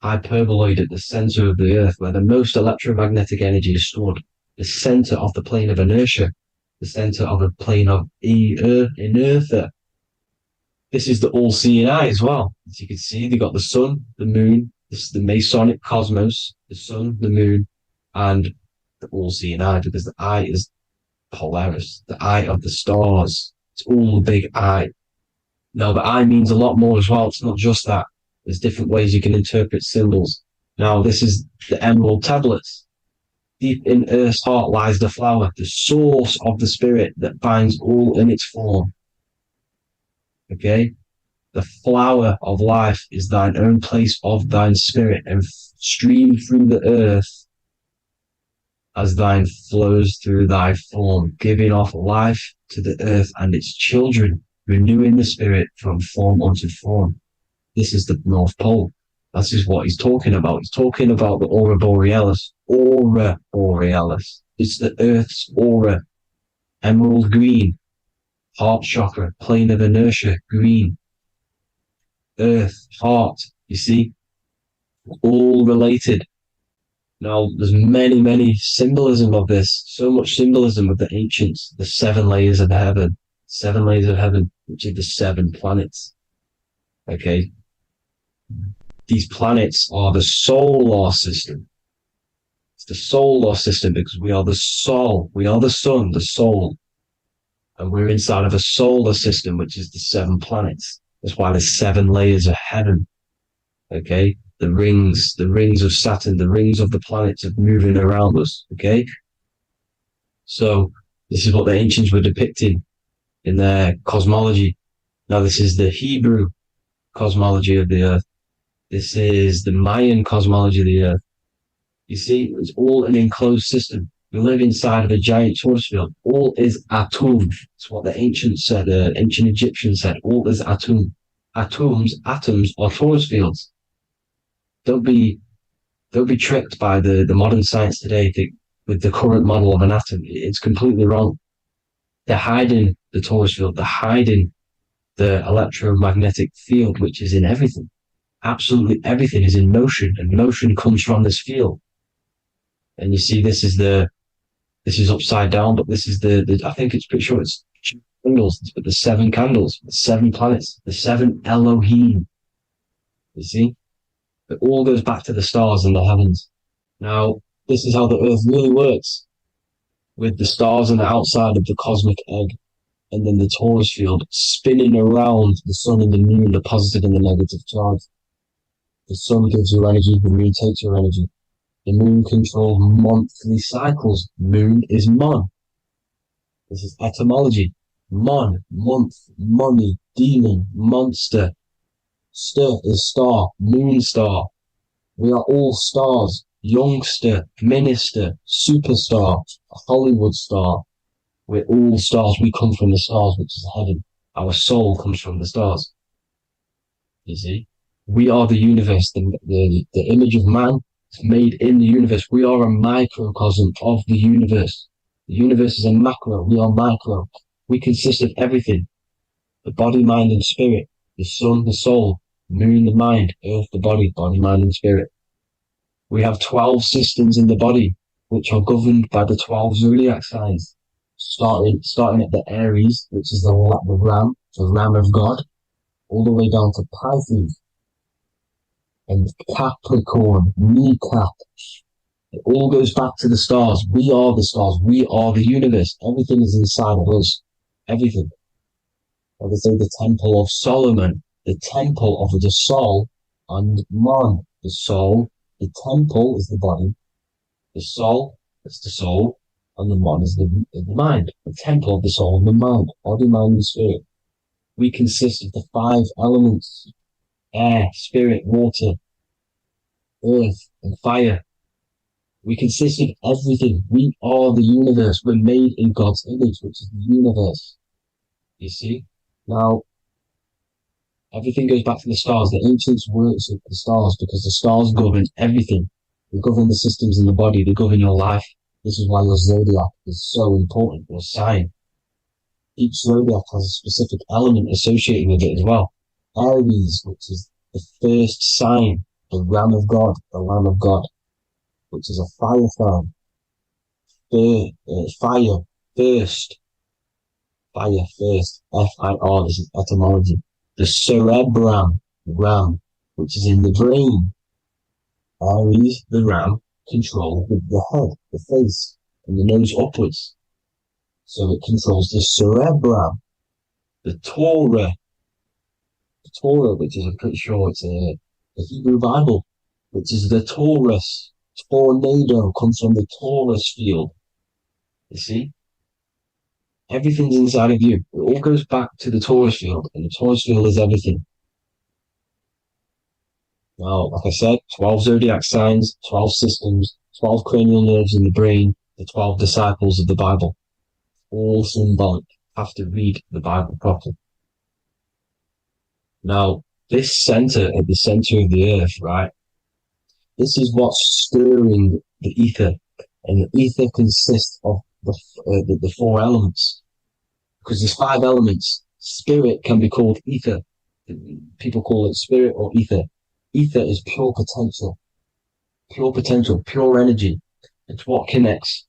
hyperboloid at the center of the earth, where the most electromagnetic energy is stored. The center of the plane of inertia. The center of the plane of inertia. This is the all-seeing eye as well. As you can see, they got the sun, the moon, this is the Masonic cosmos, the sun, the moon, and the all-seeing eye, because the eye is Polaris, the eye of the stars. It's all a big eye. Now, the eye means a lot more as well. It's not just that. There's different ways you can interpret symbols. Now, this is the emerald tablets. Deep in Earth's heart lies the flower, the source of the spirit that binds all in its form. Okay? The flower of life is thine own place of thine spirit, and stream through the earth as thine flows through thy form, giving off life to the earth and its children, renewing the spirit from form unto form. This is the North Pole. This is what he's talking about. He's talking about the aurora borealis. Aurora borealis. It's the earth's aura. Emerald green. Heart chakra. Plane of inertia. Green. Earth. Heart. You see? All related. Now, there's many symbolism of this. So much symbolism of the ancients. The 7 layers of heaven. 7 layers of heaven, which are the 7 planets. Okay? These planets are the solar system. It's the solar system because we are the soul. We are the sun, the soul. And we're inside of a solar system, which is the 7 planets. That's why there's 7 layers of heaven. Okay? The rings of Saturn, the rings of the planets are moving around us. Okay? So this is what the ancients were depicting in their cosmology. Now this is the Hebrew cosmology of the earth. This is the Mayan cosmology of the earth. You see, it's all an enclosed system. We live inside of a giant torus field. All is atum. It's what the ancients said, ancient Egyptians said. All is atum. Atoms are torus fields. Don't be tricked by the modern science today with the current model of an atom. It's completely wrong. They're hiding the torus field. They're hiding the electromagnetic field, which is in everything. Absolutely everything is in motion, and motion comes from this field. And you see, this is upside down, but this is I think it's pretty sure it's candles, but the 7 candles, the 7 planets, the 7 Elohim. You see, it all goes back to the stars and the heavens. Now, this is how the earth really works, with the stars on the outside of the cosmic egg, and then the torus field spinning around the sun and the moon, the positive and the negative charge. The sun gives you energy, the moon takes your energy. The moon controls monthly cycles. Moon is mon. This is etymology. Mon, month, money, demon, monster. Stir is star, moon star. We are all stars. youngster, minister, superstar, a Hollywood star. We're all stars. We come from the stars, which is heaven. Our soul comes from the stars. You see? We are the universe, the image of man is made in the universe. We are a microcosm of the universe. The universe is a macro. We are micro. We consist of everything. The body, mind, and spirit. The sun, the soul. Moon, the mind. Earth, the body. Body, mind, and spirit. We have 12 systems in the body, which are governed by the 12 zodiac signs. Starting at the Aries, which is the ram, the ram of God, all the way down to Pisces and Capricorn, kneecap. It all goes back to the stars. We are the stars. We are the universe. Everything is inside of us. Everything. I would say the Temple of Solomon, the temple of the soul and mind. The soul, the temple is the body. The soul is the soul, and the mind is the mind. The temple of the soul and the mind. Body, mind, and spirit. We consist of the 5 elements: air, spirit, water, earth, and fire. We consist of everything. We are the universe. We're made in God's image, which is the universe. You see? Now, everything goes back to the stars. The ancients worked with the stars because the stars govern everything. They govern the systems in the body. They govern your life. This is why your zodiac is so important, your sign. Each zodiac has a specific element associated with it as well. Aries, which is the first sign, the Ram of God, the Lamb of God, which is a fire sign. Fire, first. Fire, first. F-I-R, this is etymology. The cerebrum, ram, which is in the brain. Aries, the ram, control the head, the face, and the nose upwards. So it controls the cerebrum. The Torah, which is, I'm pretty sure it's a Hebrew Bible, which is the Taurus. Tornado comes from the Taurus field. You see? Everything's inside of you. It all goes back to the Taurus field, and the Taurus field is everything. Now, like I said, 12 zodiac signs, 12 systems, 12 cranial nerves in the brain, the 12 disciples of the Bible. All symbolic. Have to read the Bible properly. Now, this center, at the center of the earth, right? This is what's stirring the ether. And the ether consists of the 4 elements. Because there's 5 elements. Spirit can be called ether. People call it spirit or ether. Ether is pure potential, pure energy. It's what connects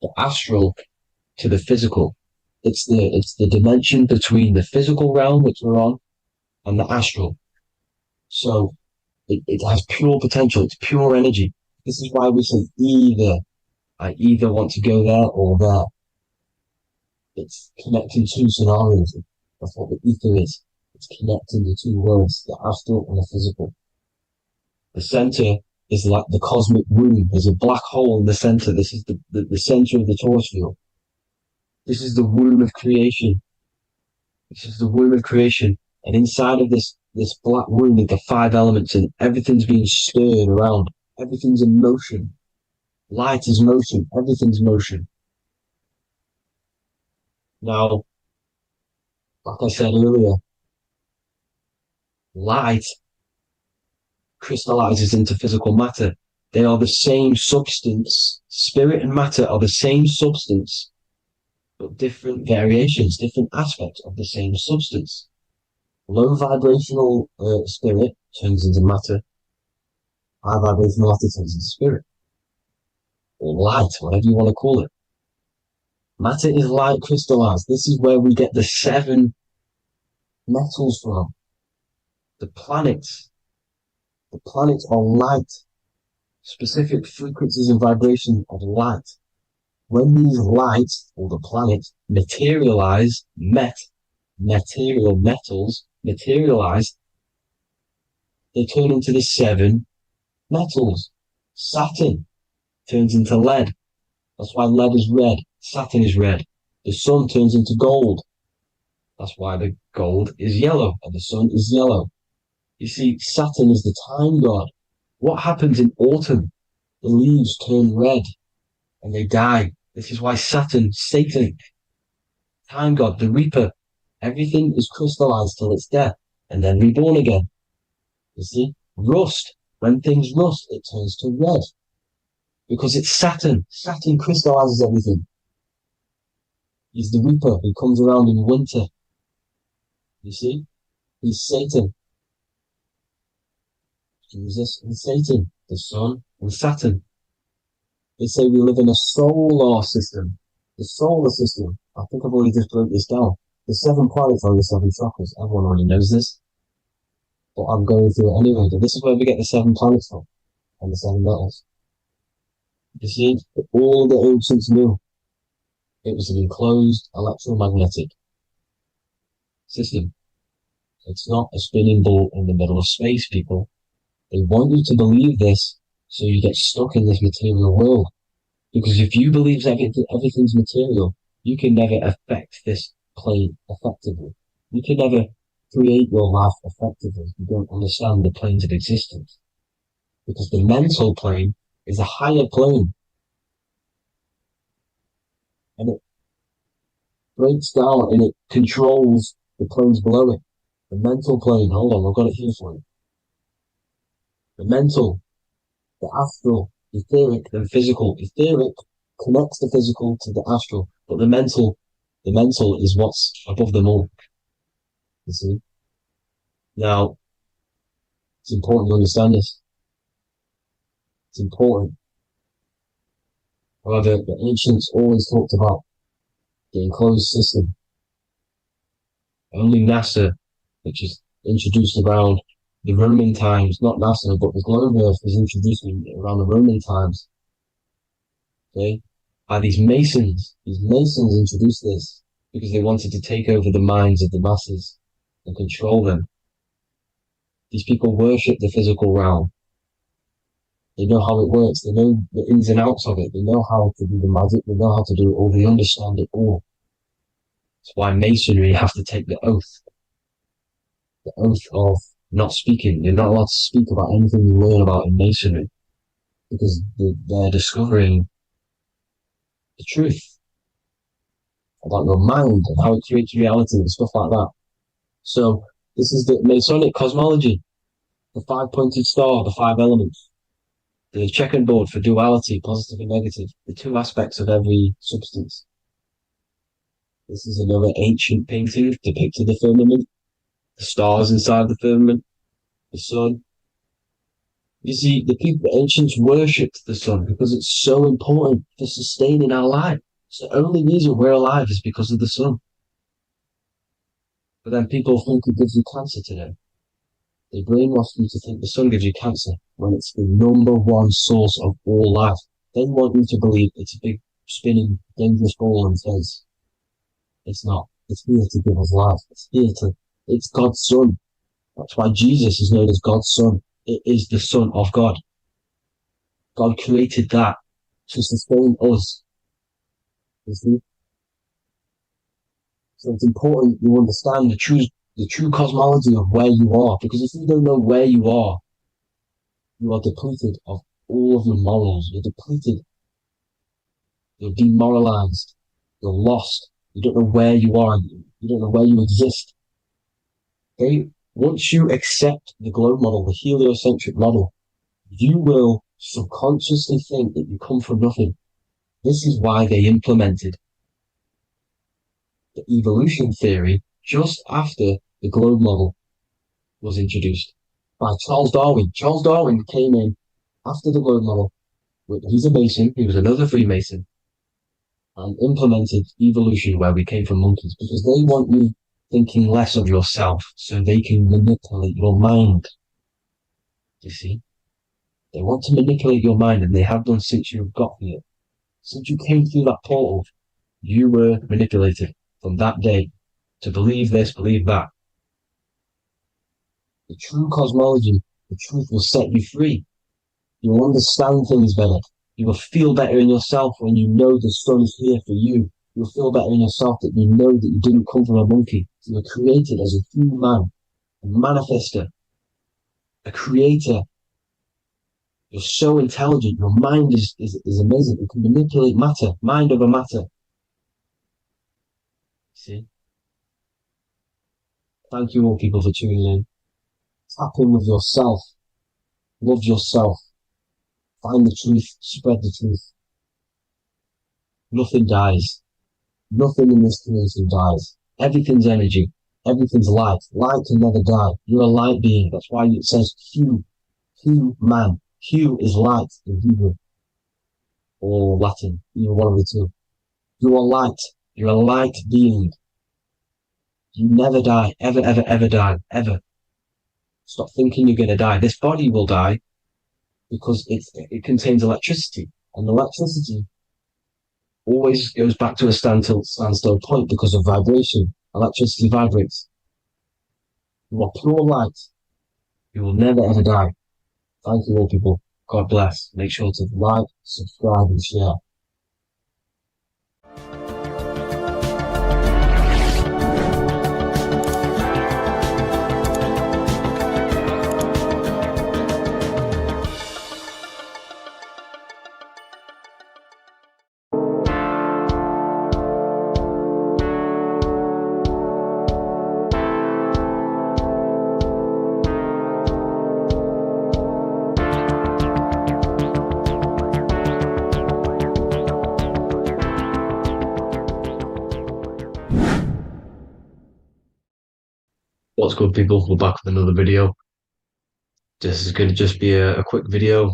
the astral to the physical. It's the dimension between the physical realm, which we're on, and the astral. So it has pure potential. It's pure energy. This is why we say either. I either want to go there or there. It's connecting 2 scenarios. That's what the ether is. It's connecting the 2 worlds, the astral and the physical. The center is like the cosmic womb. There's a black hole in the center. This is the center of the Taurus field. This is the womb of creation. This is the womb of creation. And inside of this black womb are the 5 elements, and everything's being stirred around. Everything's in motion. Light is motion. Everything's motion. Now, like I said earlier, light crystallizes into physical matter. They are the same substance. Spirit and matter are the same substance, but different variations, different aspects of the same substance. Low vibrational spirit turns into matter. High vibrational matter turns into spirit. Or light, whatever you want to call it. Matter is light crystallized. This is where we get the 7 metals from. The planets. The planets are light. Specific frequencies and vibrations of light. When these lights, or the planets, materialize, material metals materialize, they turn into the 7 metals. Saturn turns into lead. That's why lead is red. Saturn is red. The sun turns into gold. That's why the gold is yellow and the sun is yellow. You see, Saturn is the time god. What happens in autumn? The leaves turn red and they die. This is why Satan, time god, the reaper, everything is crystallized till it's death and then reborn again. You see? Rust. When things rust, it turns to red. Because it's Saturn. Saturn crystallizes everything. He's the reaper who comes around in winter. You see? He's Satan. Jesus and Satan, the sun and Saturn. They say we live in a solar system. The solar system. I think I've already just broke this down. The 7 planets are the 7 chakras. Everyone already knows this. But I'm going through it anyway. But this is where we get the 7 planets from. And the 7 metals. You see, all the ancients knew it was an enclosed electromagnetic system. It's not a spinning ball in the middle of space, people. They want you to believe this so you get stuck in this material world. Because if you believe everything's material, you can never affect this plane effectively. You can never create your life effectively. You don't understand the planes of existence. Because the mental plane is a higher plane. And it breaks down and it controls the planes below it. The mental plane, hold on, I've got it here for you. The mental, the astral, etheric, then physical. Etheric connects the physical to the astral, but the mental is what's above them all. You see? Now, it's important to understand this. It's important. However, the ancients always talked about the enclosed system. Only NASA, which is introduced around the Roman times, not NASA, but the globe Earth was introduced around the Roman times. Okay? By these Masons. These Masons introduced this because they wanted to take over the minds of the masses and control them. These people worship the physical realm. They know how it works. They know the ins and outs of it. They know how to do the magic. They know how to do it all. They understand it all. That's why Masonry have to take the oath. The oath of not speaking. You're not allowed to speak about anything you learn about in Masonry. Because they're discovering the truth about your mind and how it creates reality and stuff like that. So, this is the Masonic cosmology. The 5-pointed star, the 5 elements. The checkerboard board for duality, positive and negative. The 2 aspects of every substance. This is another ancient painting depicting the firmament. The stars inside the firmament. The sun. You see, the ancients worshipped the sun because it's so important for sustaining our life. It's the only reason we're alive is because of the sun. But then people think it gives you cancer today. They brainwash you to think the sun gives you cancer when it's the #1 source of all life. They want you to believe it's a big, spinning, dangerous ball and says, it's not. It's here to give us life. It's God's son. That's why Jesus is known as God's son. It is the Son of God. God created that to sustain us. You see? So it's important you understand the true cosmology of where you are. Because if you don't know where you are depleted of all of your morals. You're depleted. You're demoralized. You're lost. You don't know where you are. You don't know where you exist. Okay? Once you accept the globe model, the heliocentric model, you will subconsciously think that you come from nothing. This is why they implemented the evolution theory just after the globe model was introduced by Charles Darwin. Charles Darwin came in after the globe model. He's a Mason. He was another Freemason. And implemented evolution where we came from monkeys because they want you thinking less of yourself so they can manipulate your mind. You see? They want to manipulate your mind and they have done since you got here. Since you came through that portal, you were manipulated from that day to believe this, believe that. The true cosmology, the truth will set you free. You will understand things better. You will feel better in yourself when you know the sun is here for you. You'll feel better in yourself that you know that you didn't come from a monkey. You were created as a human, a manifester, a creator. You're so intelligent. Your mind is amazing. You can manipulate matter, mind over matter. See? Thank you all people for tuning in. Tap in with yourself. Love yourself. Find the truth. Spread the truth. Nothing dies. Nothing in this creation dies. Everything's energy. Everything's light. Light can never die. You're a light being. That's why it says Q. Q man. Q is light in Hebrew or Latin. Either one of the two. You are light. You're a light being. You never die. Ever, ever, ever die. Ever. Stop thinking you're going to die. This body will die because it contains electricity. And electricity always goes back to a standstill point because of vibration. Electricity vibrates. You are pure light. You will never ever die. Thank you all people. God bless. Make sure to like, subscribe and share. What's good people? We're back with another video. This is going to just be a quick video.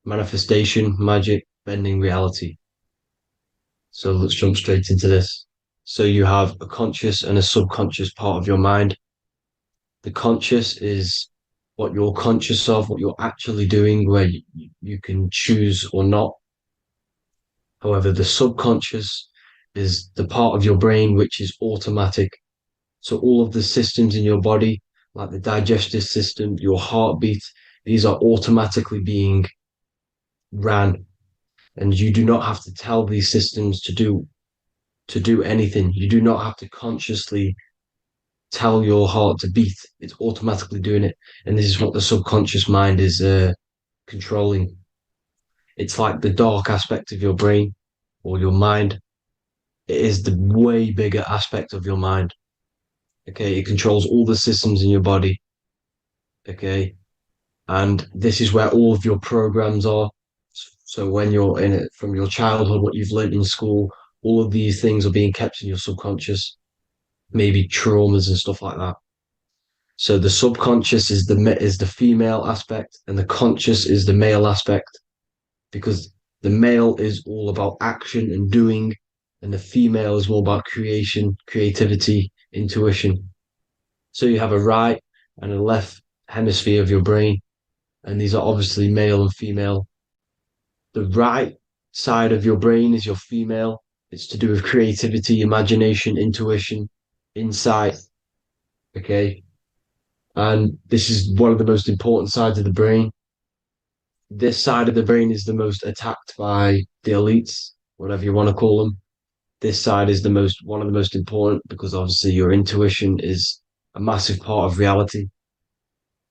Manifestation, magic, bending reality. So let's jump straight into this. So you have a conscious and a subconscious part of your mind. The conscious is what you're conscious of, what you're actually doing, where you can choose or not. However, the subconscious is the part of your brain which is automatic. So all of the systems in your body, like the digestive system, your heartbeat, these are automatically being ran. And you do not have to tell these systems to do anything. You do not have to consciously tell your heart to beat. It's automatically doing it. And this is what the subconscious mind is controlling. It's like the dark aspect of your brain or your mind. It is the way bigger aspect of your mind. Okay, it controls all the systems in your body. Okay, and this is where all of your programs are. So when you're in it from your childhood, what you've learned in school, all of these things are being kept in your subconscious, maybe traumas and stuff like that. So the subconscious is the female aspect, and the conscious is the male aspect, because the male is all about action and doing, and the female is more about creation, creativity, intuition. So you have a right and a left hemisphere of your brain, and these are obviously male and female. The right side of your brain is your female. It's to do with creativity, imagination, intuition, insight. Okay. And this is one of the most important sides of the brain. This side of the brain is the most attacked by the elites, whatever you want to call them. This side is one of the most important, because obviously your intuition is a massive part of reality.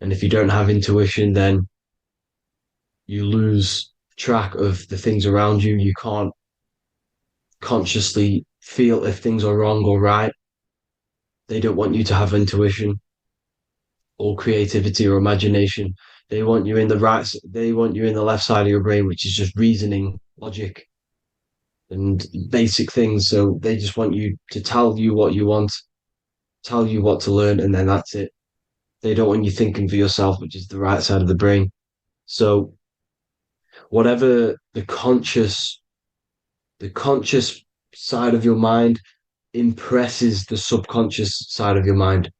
And if you don't have intuition, then you lose track of the things around you. You can't consciously feel if things are wrong or right. They don't want you to have intuition or creativity or imagination. They want you in the left side of your brain, which is just reasoning, logic, and basic things. So they just want you to tell you what you want, tell you what to learn, and then that's it. They don't want you thinking for yourself, which is the right side of the brain. So whatever the conscious side of your mind impresses the subconscious side of your mind.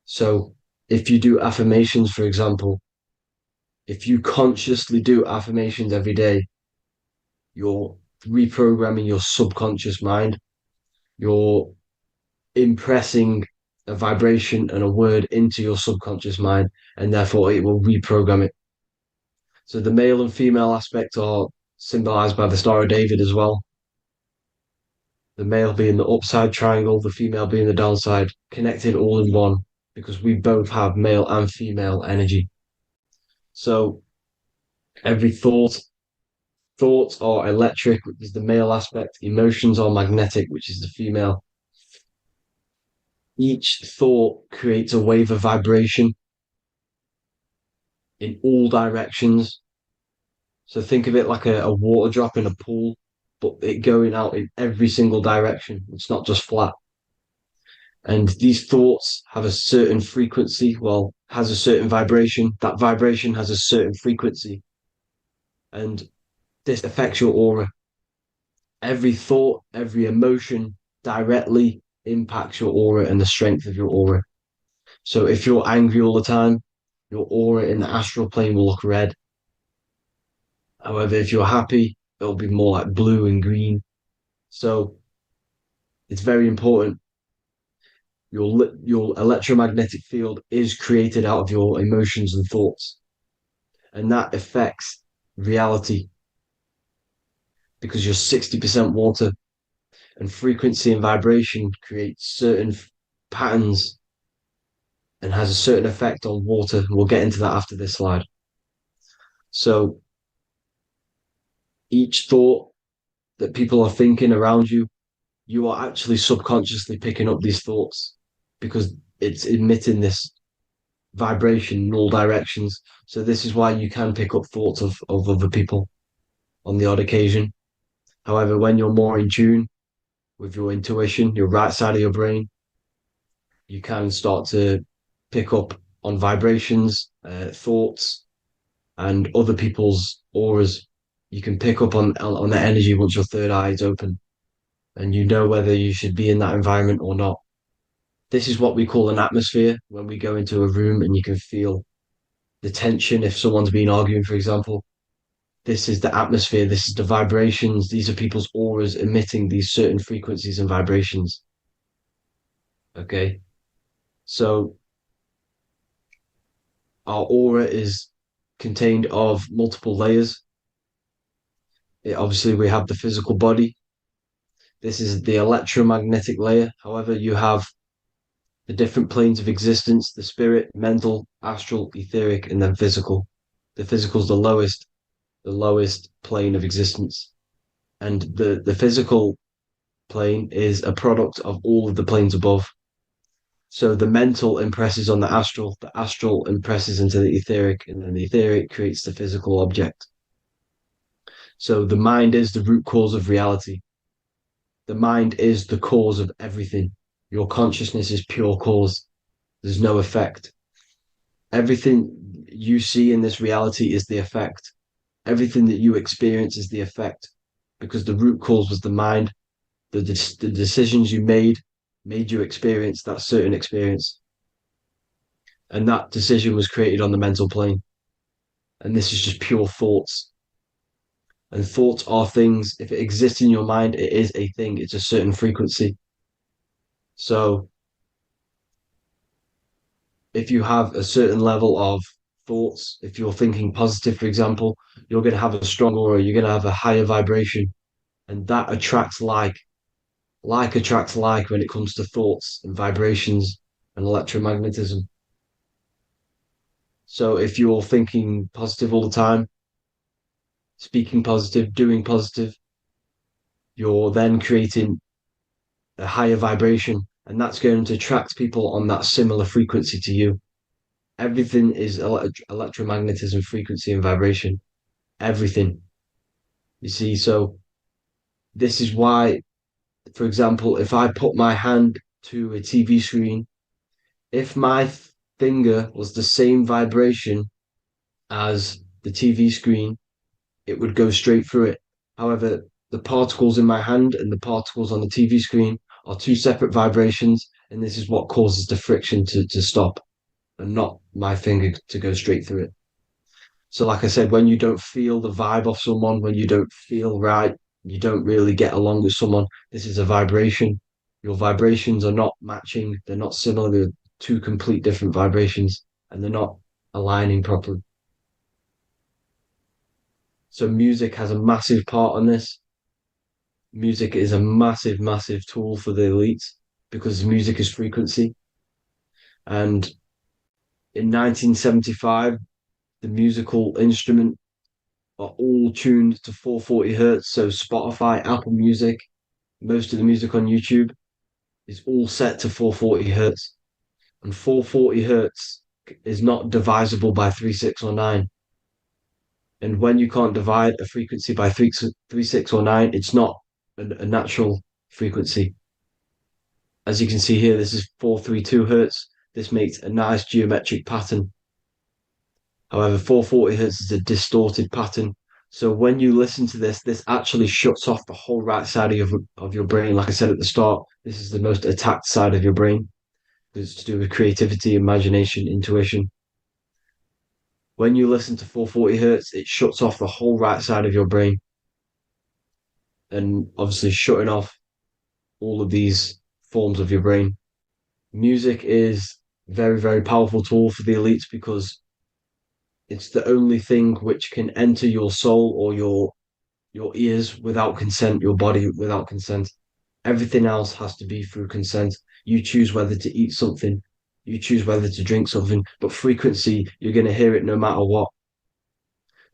So if you do affirmations, for example, if you consciously do affirmations every day, you're reprogramming your subconscious mind. You're impressing a vibration and a word into your subconscious mind, and therefore it will reprogram it. So the male and female aspect are symbolized by the Star of David as well. The male being the upside triangle, the female being the downside, connected all in one, because we both have male and female energy. So Every thoughts are electric, which is the male aspect. Emotions are magnetic, which is the female. Each thought creates a wave of vibration in all directions. So think of it like a water drop in a pool, but it going out in every single direction. It's not just flat. And these thoughts have a certain frequency, well, has a certain vibration. That vibration has a certain frequency. And this affects your aura. Every thought, every emotion directly impacts your aura and the strength of your aura. So if you're angry all the time, your aura in the astral plane will look red. However, if you're happy, it'll be more like blue and green. So it's very important. Your electromagnetic field is created out of your emotions and thoughts, and that affects reality because you're 60% water, and frequency and vibration create certain patterns and has a certain effect on water. We'll get into that after this slide. So each thought that people are thinking around you, you are actually subconsciously picking up these thoughts because it's emitting this vibration in all directions. So this is why you can pick up thoughts of other people on the odd occasion. However, when you're more in tune with your intuition, your right side of your brain, you can start to pick up on vibrations, thoughts, and other people's auras. You can pick up on the energy once your third eye is open, and you know whether you should be in that environment or not. This is what we call an atmosphere when we go into a room and you can feel the tension if someone's been arguing, for example. This is the atmosphere, this is the vibrations, these are people's auras emitting these certain frequencies and vibrations. Okay, so our aura is contained of multiple layers. Obviously, we have the physical body. This is the electromagnetic layer. However, you have the different planes of existence, the spirit, mental, astral, etheric, and then physical. The physical is the lowest plane of existence. And the physical plane is a product of all of the planes above. So the mental impresses on the astral impresses into the etheric, and then the etheric creates the physical object. So the mind is the root cause of reality. The mind is the cause of everything. Your consciousness is pure cause. There's no effect. Everything you see in this reality is the effect. Everything that you experience is the effect because the root cause was the mind. The decisions you made you experience that certain experience. And that decision was created on the mental plane. And this is just pure thoughts. And thoughts are things. If it exists in your mind, it is a thing. It's a certain frequency. So if you have a certain level of thoughts, if you're thinking positive, for example, you're going to have a strong aura, you're going to have a higher vibration. And that attracts like. Like attracts like when it comes to thoughts and vibrations and electromagnetism. So if you're thinking positive all the time, speaking positive, doing positive, you're then creating a higher vibration, and that's going to attract people on that similar frequency to you. Everything is electromagnetism, frequency, and vibration. Everything. You see, so this is why, for example, if I put my hand to a TV screen, if my finger was the same vibration as the TV screen, it would go straight through it. However, the particles in my hand and the particles on the TV screen are two separate vibrations, and this is what causes the friction to stop and not my finger to go straight through it. So, like I said, when you don't feel the vibe of someone, when you don't feel right, you don't really get along with someone, this is a vibration. Your vibrations are not matching, they're not similar, they're two complete different vibrations, and they're not aligning properly. So music has a massive part on this. Music is a massive, massive tool for the elites because music is frequency. And in 1975, the musical instrument are all tuned to 440 hertz. So Spotify, Apple Music, most of the music on YouTube is all set to 440 hertz. And 440 hertz is not divisible by 3, 6, or 9. And when you can't divide a frequency by 3, 6, or 9, it's not a natural frequency. As you can see here, this is 432 hertz. This makes a nice geometric pattern. However, 440 hertz is a distorted pattern. So when you listen to this, this actually shuts off the whole right side of your brain. Like I said at the start, this is the most attacked side of your brain. It's to do with creativity, imagination, intuition. When you listen to 440 hertz, it shuts off the whole right side of your brain. And obviously shutting off all of these forms of your brain. Music is very, very powerful tool for the elites because it's the only thing which can enter your soul or your ears without consent, your body without consent. Everything else has to be through consent. You choose whether to eat something, you choose whether to drink something, but frequency, you're going to hear it no matter what.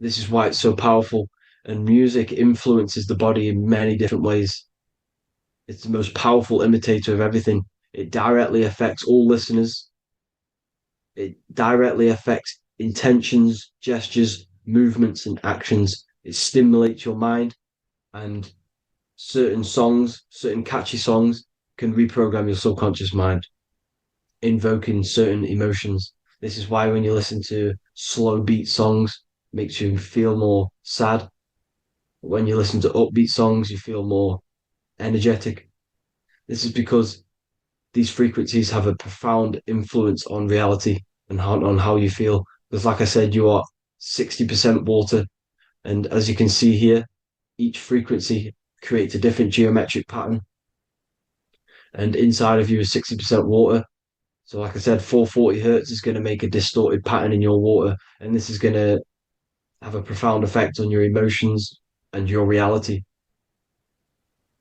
This is why it's so powerful. And music influences the body in many different ways. It's the most powerful imitator of everything. It directly affects all listeners. It directly affects intentions, gestures, movements, and actions. It stimulates your mind, and certain songs, certain catchy songs, can reprogram your subconscious mind, invoking certain emotions. This is why when you listen to slow beat songs, it makes you feel more sad. When you listen to upbeat songs, you feel more energetic. This is because these frequencies have a profound influence on reality and on how you feel. Because like I said, you are 60% water. And as you can see here, each frequency creates a different geometric pattern. And inside of you is 60% water. So like I said, 440 hertz is going to make a distorted pattern in your water. And this is going to have a profound effect on your emotions and your reality.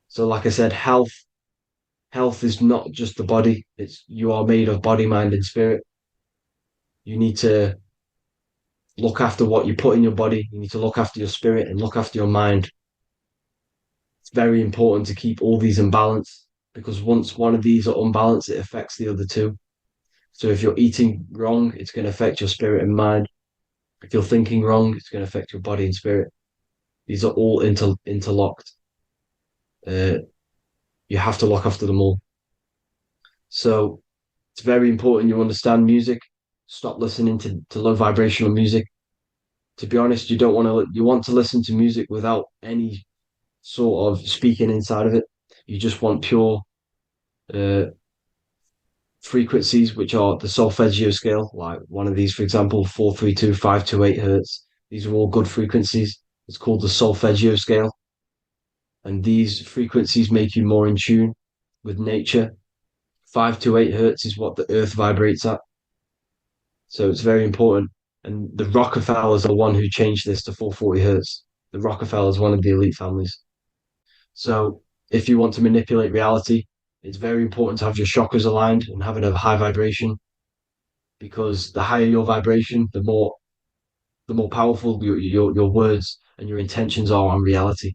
So like I said, health is not just the body. It's you are made of body, mind, and spirit. You need to look after what you put in your body. You need to look after your spirit and look after your mind. It's very important to keep all these in balance because once one of these are unbalanced, it affects the other two. So if you're eating wrong, it's going to affect your spirit and mind. If you're thinking wrong, it's going to affect your body and spirit. These are all interlocked. You have to look after them all. So it's very important you understand music. Stop listening to low vibrational music. To be honest, you want to listen to music without any sort of speaking inside of it. You just want pure frequencies, which are the solfeggio scale, like one of these, for example, 432, 528 hertz. These are all good frequencies. It's called the solfeggio scale. And these frequencies make you more in tune with nature. 528 hertz is what the earth vibrates at. So it's very important. And the Rockefellers are the one who changed this to 440 hertz. The Rockefellers, one of the elite families. So if you want to manipulate reality, it's very important to have your chakras aligned and having a high vibration, because the higher your vibration, the more powerful your words and your intentions are on reality.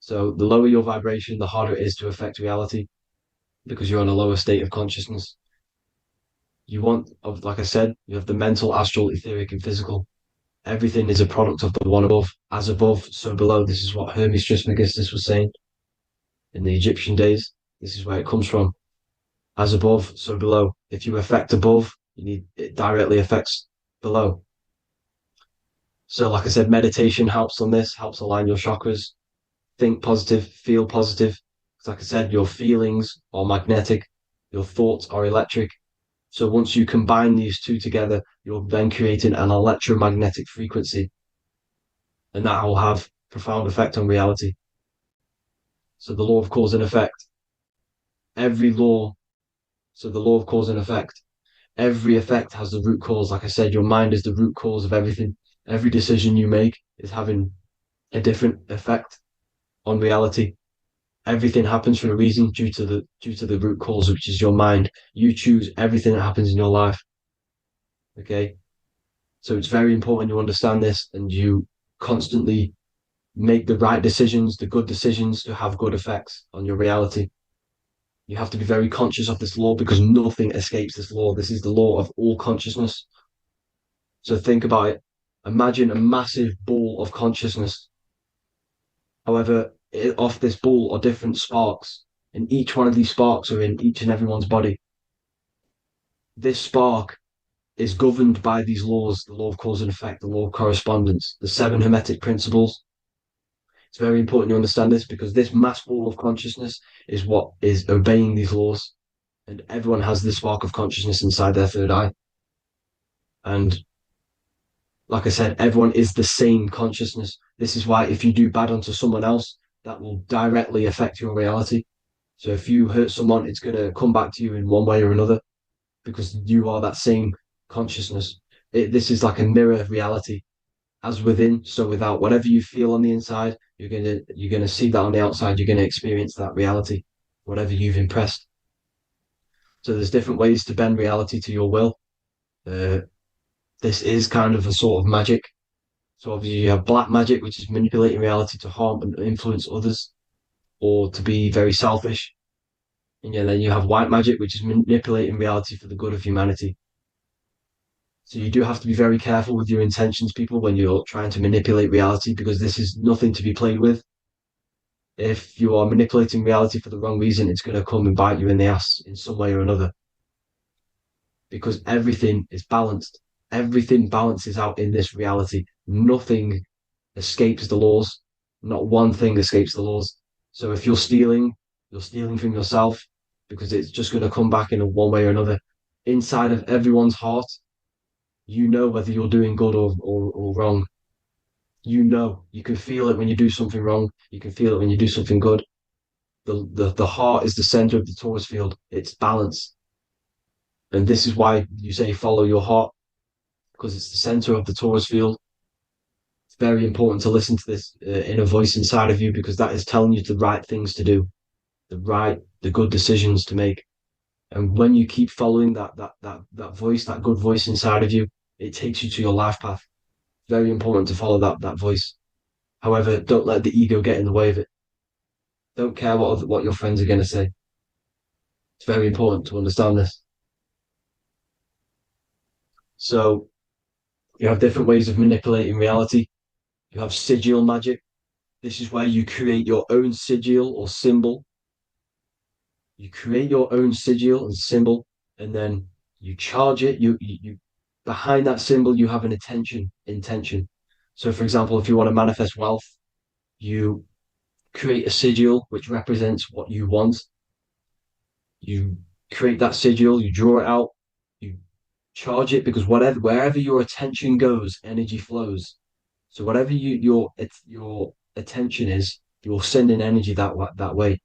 So the lower your vibration, the harder it is to affect reality because you're on a lower state of consciousness. Like I said, you have the mental, astral, etheric, and physical. Everything is a product of the one above. As above, so below. This is what Hermes Trismegistus was saying in the Egyptian days. This is where it comes from. As above, so below. If you affect above, it directly affects below. So like I said, meditation helps on this, helps align your chakras. Think positive, feel positive. Like I said, your feelings are magnetic, your thoughts are electric. So once you combine these two together, you're then creating an electromagnetic frequency. And that will have profound effect on reality. So the law of cause and effect. So the law of cause and effect. Every effect has the root cause. Like I said, your mind is the root cause of everything. Every decision you make is having a different effect on reality. Everything happens for a reason due to the root cause, which is your mind. You choose everything that happens in your life. Okay. So it's very important you understand this and you constantly make the right decisions, the good decisions, to have good effects on your reality. You have to be very conscious of this law because nothing escapes this law. This is the law of all consciousness. So think about it. Imagine a massive ball of consciousness. However, off this ball are different sparks, and each one of these sparks are in each and everyone's body. This spark is governed by these laws, the law of cause and effect, the law of correspondence, the 7 Hermetic principles. It's very important you understand this because this mass ball of consciousness is what is obeying these laws. And everyone has this spark of consciousness inside their third eye. And like I said, everyone is the same consciousness. This is why if you do bad unto someone else, that will directly affect your reality. So if you hurt someone, it's going to come back to you in one way or another because you are that same consciousness. This is like a mirror reality. As within, so without. Whatever you feel on the inside, you're gonna see that on the outside. You're gonna experience that reality, whatever you've impressed. So there's different ways to bend reality to your will. This is kind of a sort of magic. So obviously you have black magic, which is manipulating reality to harm and influence others, or to be very selfish. And then you have white magic, which is manipulating reality for the good of humanity. So you do have to be very careful with your intentions, people, when you're trying to manipulate reality, because this is nothing to be played with. If you are manipulating reality for the wrong reason, it's going to come and bite you in the ass in some way or another. Because everything is balanced. Everything balances out in this reality. Nothing escapes the laws. Not one thing escapes the laws. So if you're stealing from yourself, because it's just going to come back in one way or another. Inside of everyone's heart, you know whether you're doing good or wrong. You can feel it when you do something wrong. You can feel it when you do something good. The heart is the center of the torus field. It's balance. And this is why you say follow your heart, because it's the center of the torus field. It's very important to listen to this inner voice inside of you, because that is telling you the right things to do, the good decisions to make. And when you keep following that voice, that good voice inside of you, it takes you to your life path. Very important to follow that voice. However, don't let the ego get in the way of it. Don't care what your friends are going to say. It's very important to understand this. So you have different ways of manipulating reality. You have sigil magic. This is where you create your own sigil or symbol. You create your own sigil and symbol, and then you charge it. You behind that symbol, you have an intention. So, for example, if you want to manifest wealth, you create a sigil which represents what you want. You create that sigil, you draw it out, you charge it, because wherever your attention goes, energy flows. So whatever your attention is, you're sending energy that way.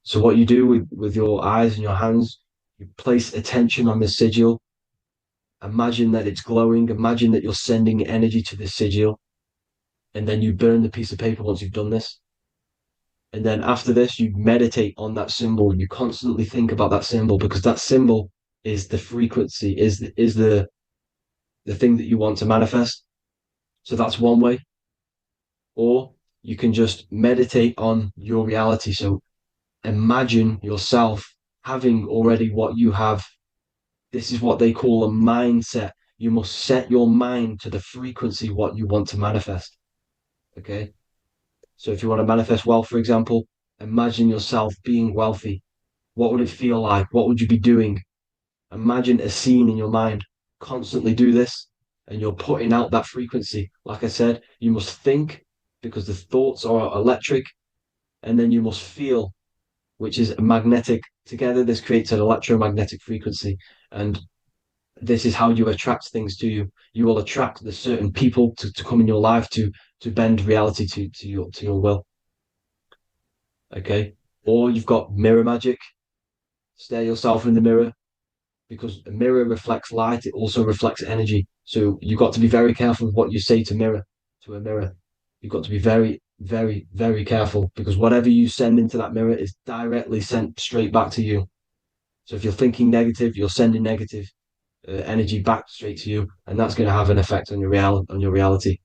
So what you do with your eyes and your hands, you place attention on the sigil. Imagine that it's glowing. Imagine that you're sending energy to the sigil. And then you burn the piece of paper once you've done this. And then after this, you meditate on that symbol. You constantly think about that symbol, because that symbol is the frequency, is the thing that you want to manifest. So that's one way. Or you can just meditate on your reality. So imagine yourself having already what you have. This is what they call a mindset. You must set your mind to the frequency what you want to manifest. Okay? So if you want to manifest wealth, for example, imagine yourself being wealthy. What would it feel like? What would you be doing? Imagine a scene in your mind. Constantly do this, and you're putting out that frequency. Like I said, you must think, because the thoughts are electric, and then you must feel, which is magnetic. Together, this creates an electromagnetic frequency, and this is how you attract things to you. You will attract the certain people to come in your life to bend reality to your will. Okay? Or you've got mirror magic. Stare yourself in the mirror, because a mirror reflects light. It also reflects energy. So you've got to be very careful with what you say to a mirror. You've got to be very, very, very careful, because whatever you send into that mirror is directly sent straight back to you. So if you're thinking negative, you're sending negative energy back straight to you, and that's going to have an effect on your reality.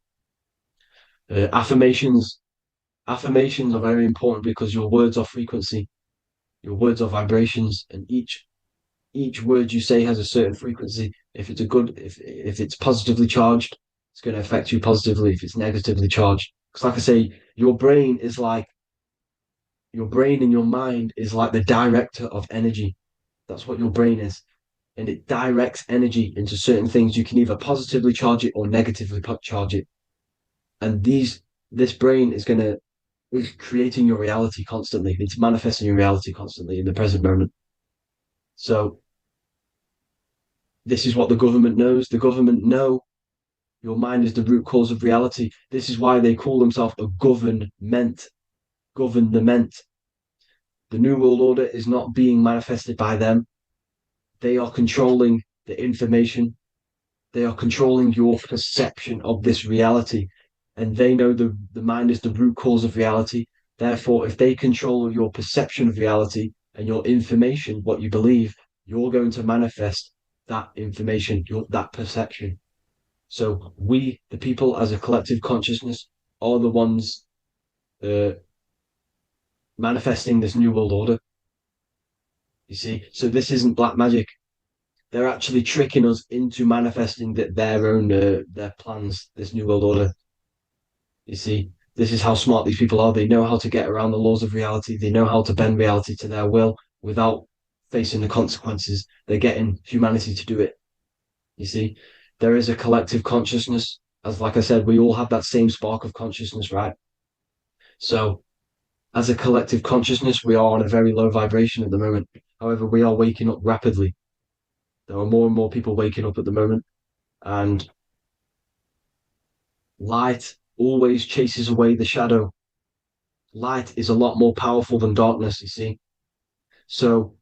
Affirmations. Affirmations are very important because your words are frequency, your words are vibrations, and each word you say has a certain frequency. If it's if it's positively charged, it's going to affect you positively. If it's negatively charged, because like I say, your brain and your mind is like the director of energy. That's what your brain is, and it directs energy into certain things. You can either positively charge it or negatively charge it, and this brain is creating your reality constantly. It's manifesting your reality constantly in the present moment. So this is what the government knows. The government know your mind is the root cause of reality. This is why they call themselves a government. Government. The New World Order is not being manifested by them. They are controlling the information. They are controlling your perception of this reality. And they know the mind is the root cause of reality. Therefore, if they control your perception of reality and your information, what you believe, you're going to manifest that information, that perception. So we, the people, as a collective consciousness, are the ones uh, manifesting this new world order. You see, so this isn't black magic. They're actually tricking us into manifesting their own their plans. This new world order. You see, this is how smart these people are. They know how to get around the laws of reality. They know how to bend reality to their will without facing the consequences. They're getting humanity to do it. You see, there is a collective consciousness. As like I said, we all have that same spark of consciousness, right? So as a collective consciousness, we are on a very low vibration at the moment. However, we are waking up rapidly. There are more and more people waking up at the moment, and light always chases away the shadow. Light is a lot more powerful than darkness, you see. So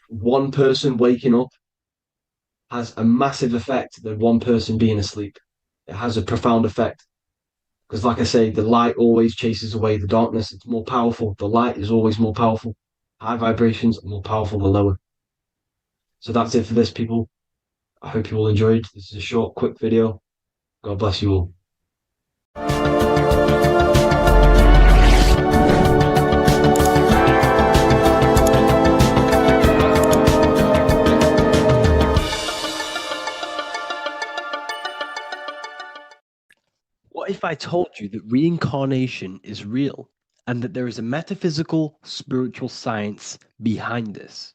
one person waking up has a massive effect than one person being asleep. It has a profound effect. Because, like I say, the light always chases away the darkness. It's more powerful. The light is always more powerful. High vibrations are more powerful than lower. So that's it for this, people. I hope you all enjoyed. This is a short, quick video. God bless you all. What if I told you that reincarnation is real and that there is a metaphysical, spiritual science behind this?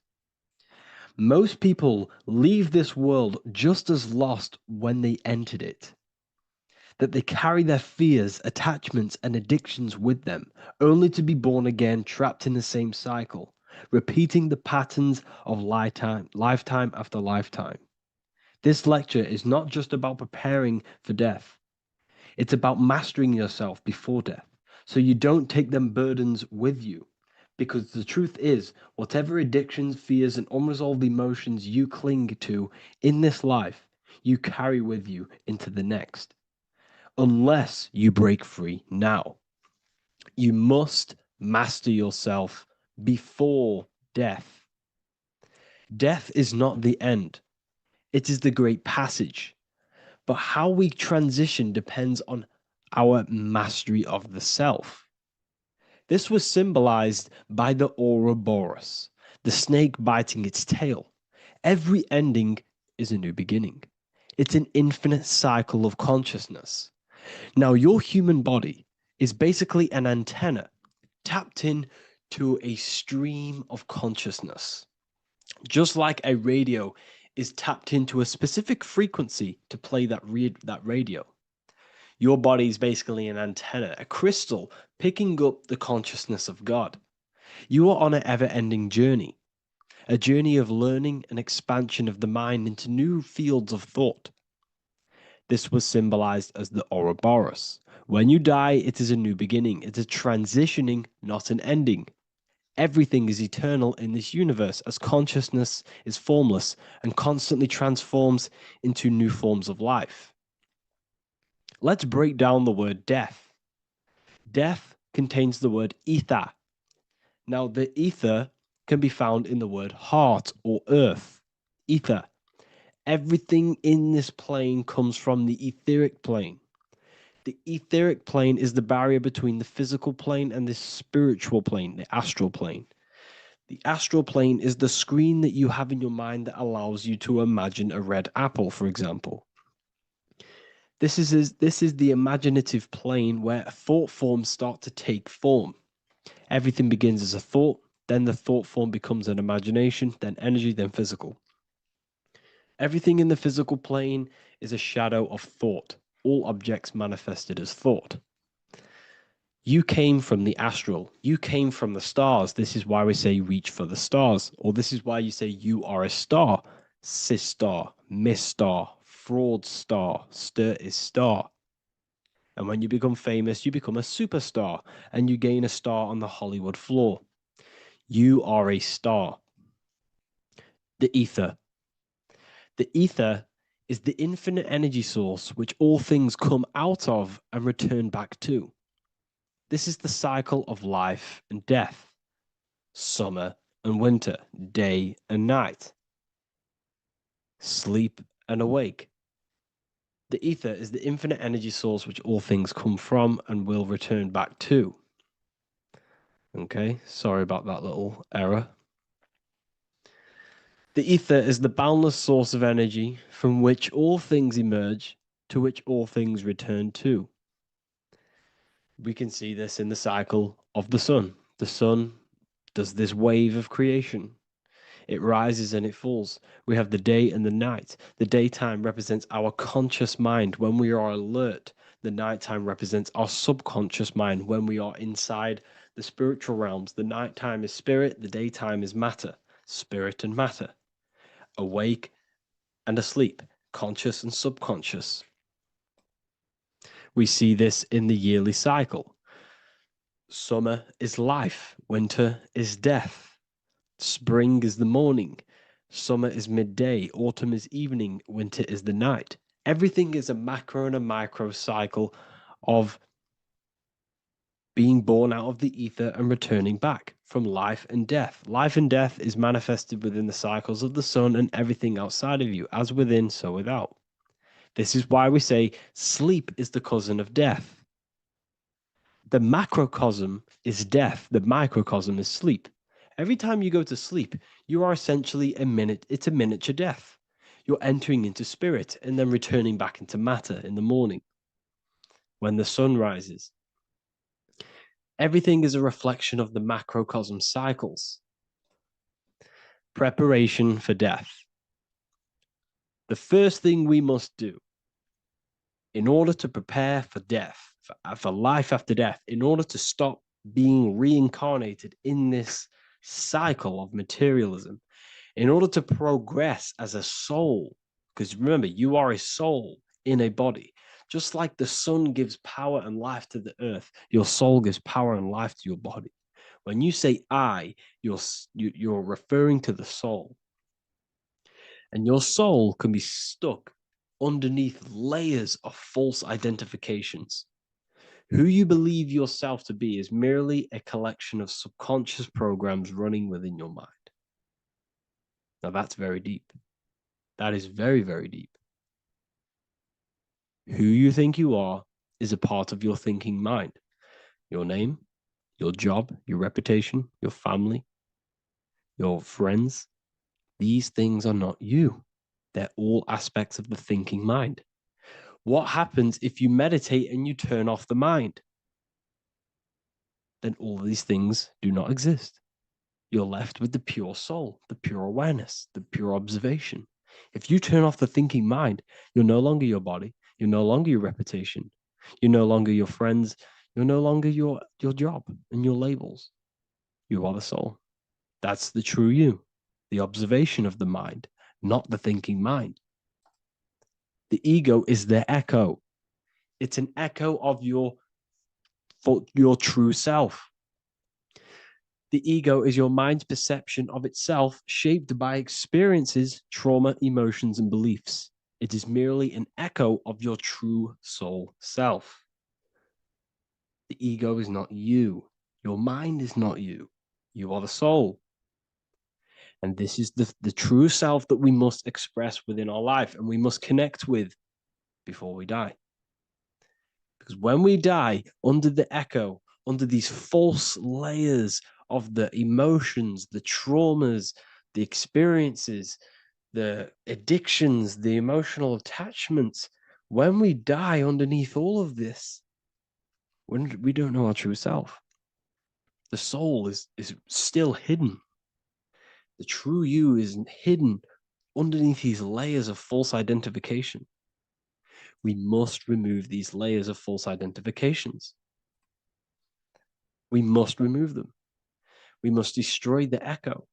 Most people leave this world just as lost when they entered it. That they carry their fears, attachments, and addictions with them, only to be born again, trapped in the same cycle, repeating the patterns of lifetime after lifetime. This lecture is not just about preparing for death. It's about mastering yourself before death, so you don't take them burdens with you. Because the truth is, whatever addictions, fears, and unresolved emotions you cling to in this life, you carry with you into the next. Unless you break free now. You must master yourself before death. Death is not the end, it is the great passage. But how we transition depends on our mastery of the self. This was symbolized by the Ouroboros, the snake biting its tail. Every ending is a new beginning. It's an infinite cycle of consciousness. Now, your human body is basically an antenna tapped in to a stream of consciousness. Just like a radio is tapped into a specific frequency to play that radio. Your body is basically an antenna, a crystal picking up the consciousness of God. You are on an ever-ending journey, a journey of learning and expansion of the mind into new fields of thought. This was symbolized as the Ouroboros. When you die, it is a new beginning. It's a transitioning, not an ending. Everything is eternal in this universe as consciousness is formless and constantly transforms into new forms of life. Let's break down the word death. Death contains the word ether. Now, the ether can be found in the word heart or earth. Ether. Everything in this plane comes from the etheric plane. The etheric plane is the barrier between the physical plane and the spiritual plane, the astral plane. The astral plane is the screen that you have in your mind that allows you to imagine a red apple, for example. This is the imaginative plane where thought forms start to take form. Everything begins as a thought, then the thought form becomes an imagination, then energy, then physical. Everything in the physical plane is a shadow of thought. All objects manifested as thought. You came from the astral. You came from the stars. This is why we say reach for the stars. Or this is why you say you are a star. Cis star, miss star, fraud star, stir is star. And when you become famous, you become a superstar and you gain a star on the Hollywood floor. You are a star. The ether. The ether is the infinite energy source which all things come out of and return back to. This is the cycle of life and death, summer and winter, day and night, sleep and awake. The ether is the infinite energy source which all things come from and will return back to. Okay, sorry about that little error. The ether is the boundless source of energy from which all things emerge, to which all things return to. We can see this in the cycle of the sun. The sun does this wave of creation. It rises and it falls. We have the day and the night. The daytime represents our conscious mind when we are alert. The nighttime represents our subconscious mind when we are inside the spiritual realms. The nighttime is spirit, the daytime is matter, spirit and matter. Awake and asleep, conscious and subconscious. We see this in the yearly cycle. Summer is life, winter is death. Spring is the morning, summer is midday, autumn is evening, winter is the night. Everything is a macro and a micro cycle of being born out of the ether and returning back from life and death. Life and death is manifested within the cycles of the sun and everything outside of you, as within, so without. This is why we say sleep is the cousin of death. The macrocosm is death, the microcosm is sleep. Every time you go to sleep, you are essentially it's a miniature death. You're entering into spirit and then returning back into matter in the morning when the sun rises. Everything is a reflection of the macrocosm cycles. Preparation for death. The first thing we must do in order to prepare for death, for life after death, in order to stop being reincarnated in this cycle of materialism, in order to progress as a soul, because remember, you are a soul in a body. Just like the sun gives power and life to the earth, your soul gives power and life to your body. When you say I, you're referring to the soul. And your soul can be stuck underneath layers of false identifications. Who you believe yourself to be is merely a collection of subconscious programs running within your mind. Now that's very deep. That is very, very deep. Who you think you are is a part of your thinking mind. Your name, your job, your reputation, your family, your friends. These things are not you. They're all aspects of the thinking mind. What happens if you meditate and you turn off the mind? Then all these things do not exist. You're left with the pure soul, the pure awareness, the pure observation. If you turn off the thinking mind, you're no longer your body. You're no longer your reputation. You're no longer your friends. You're no longer your job and your labels. You are the soul. That's the true you, the observation of the mind, not the thinking mind. The ego is the echo. It's an echo of your true self. The ego is your mind's perception of itself shaped by experiences, trauma, emotions, and beliefs. It is merely an echo of your true soul self. The ego is not you. Your mind is not you. You are the soul. And this is the true self that we must express within our life and we must connect with before we die. Because when we die under the echo, under these false layers of the emotions, the traumas, the experiences, the addictions, the emotional attachments, when we die underneath all of this, when we don't know our true self, the soul is still hidden. The true you is hidden underneath these layers of false identification. We must remove these layers of false identifications. We must remove them. We must destroy the echo.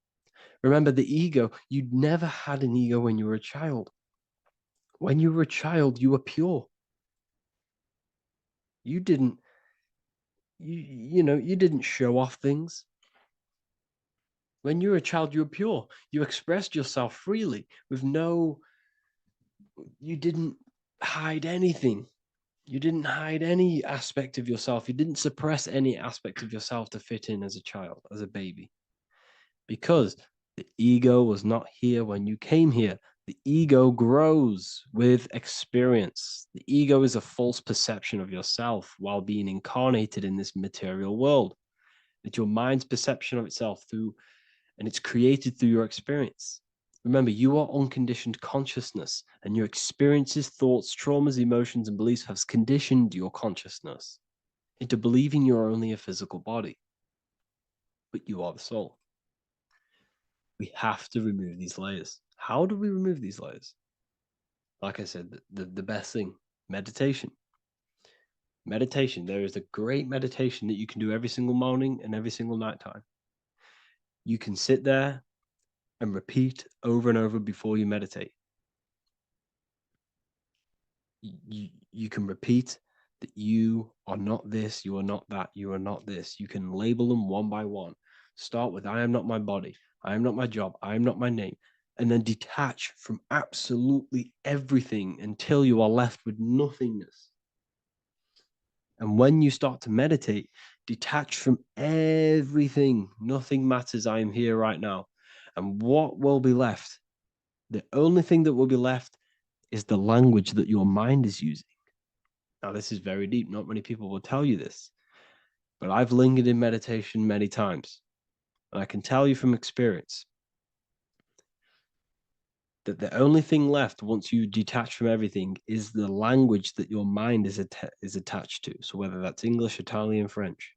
Remember, the ego, you never had an ego when you were a child. When you were a child, you were pure. You didn't, you didn't show off things. When you were a child, you were pure. You expressed yourself freely with you didn't hide anything. You didn't hide any aspect of yourself. You didn't suppress any aspect of yourself to fit in as a child, as a baby. Because the ego was not here when you came here. The ego grows with experience. The ego is a false perception of yourself while being incarnated in this material world. It's your mind's perception of itself and it's created through your experience. Remember, you are unconditioned consciousness, and your experiences, thoughts, traumas, emotions, and beliefs have conditioned your consciousness into believing you're only a physical body, but you are the soul. We have to remove these layers. How do we remove these layers? Like I said, the best thing, meditation. Meditation. There is a great meditation that you can do every single morning and every single nighttime. You can sit there and repeat over and over before you meditate. You can repeat that you are not this, you are not that, you are not this. You can label them one by one. Start with, I am not my body, I am not my job, I am not my name, and then detach from absolutely everything until you are left with nothingness. And when you start to meditate, detach from everything. Nothing matters. I am here right now. And what will be left? The only thing that will be left is the language that your mind is using. Now, this is very deep. Not many people will tell you this, but I've lingered in meditation many times. And I can tell you from experience that the only thing left once you detach from everything is the language that your mind is attached to. So whether that's English, Italian, French.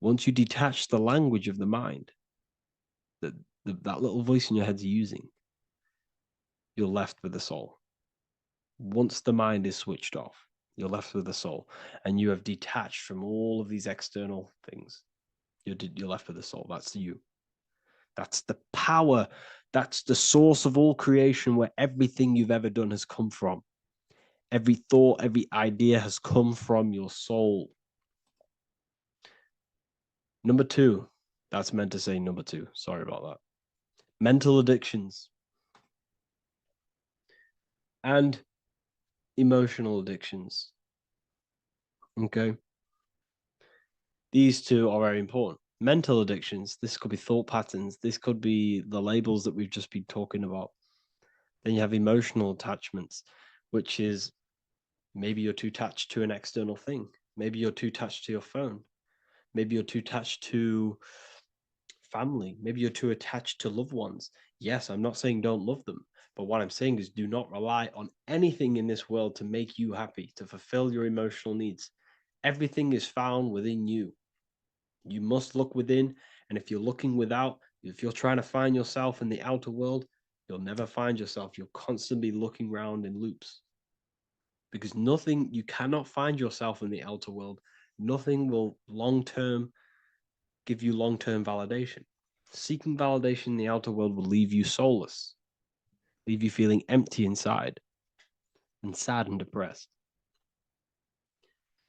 Once you detach the language of the mind that that little voice in your head's using, you're left with the soul. Once the mind is switched off, you're left with the soul, and you have detached from all of these external things. You're left with the soul. That's you. That's the power. That's the source of all creation, where everything you've ever done has come from. Every thought, every idea has come from your soul. Number two, that's meant to say number two. Sorry about that. Mental addictions and emotional addictions. Okay. These two are very important. Mental addictions, this could be thought patterns. This could be the labels that we've just been talking about. Then you have emotional attachments, which is maybe you're too attached to an external thing. Maybe you're too attached to your phone. Maybe you're too attached to family. Maybe you're too attached to loved ones. Yes, I'm not saying don't love them, but what I'm saying is do not rely on anything in this world to make you happy, to fulfill your emotional needs. Everything is found within you. You must look within, and if you're looking without, if you're trying to find yourself in the outer world, you'll never find yourself. You'll constantly be looking around in loops. Because you cannot find yourself in the outer world. Nothing will give you long-term validation. Seeking validation in the outer world will leave you soulless, leave you feeling empty inside and sad and depressed.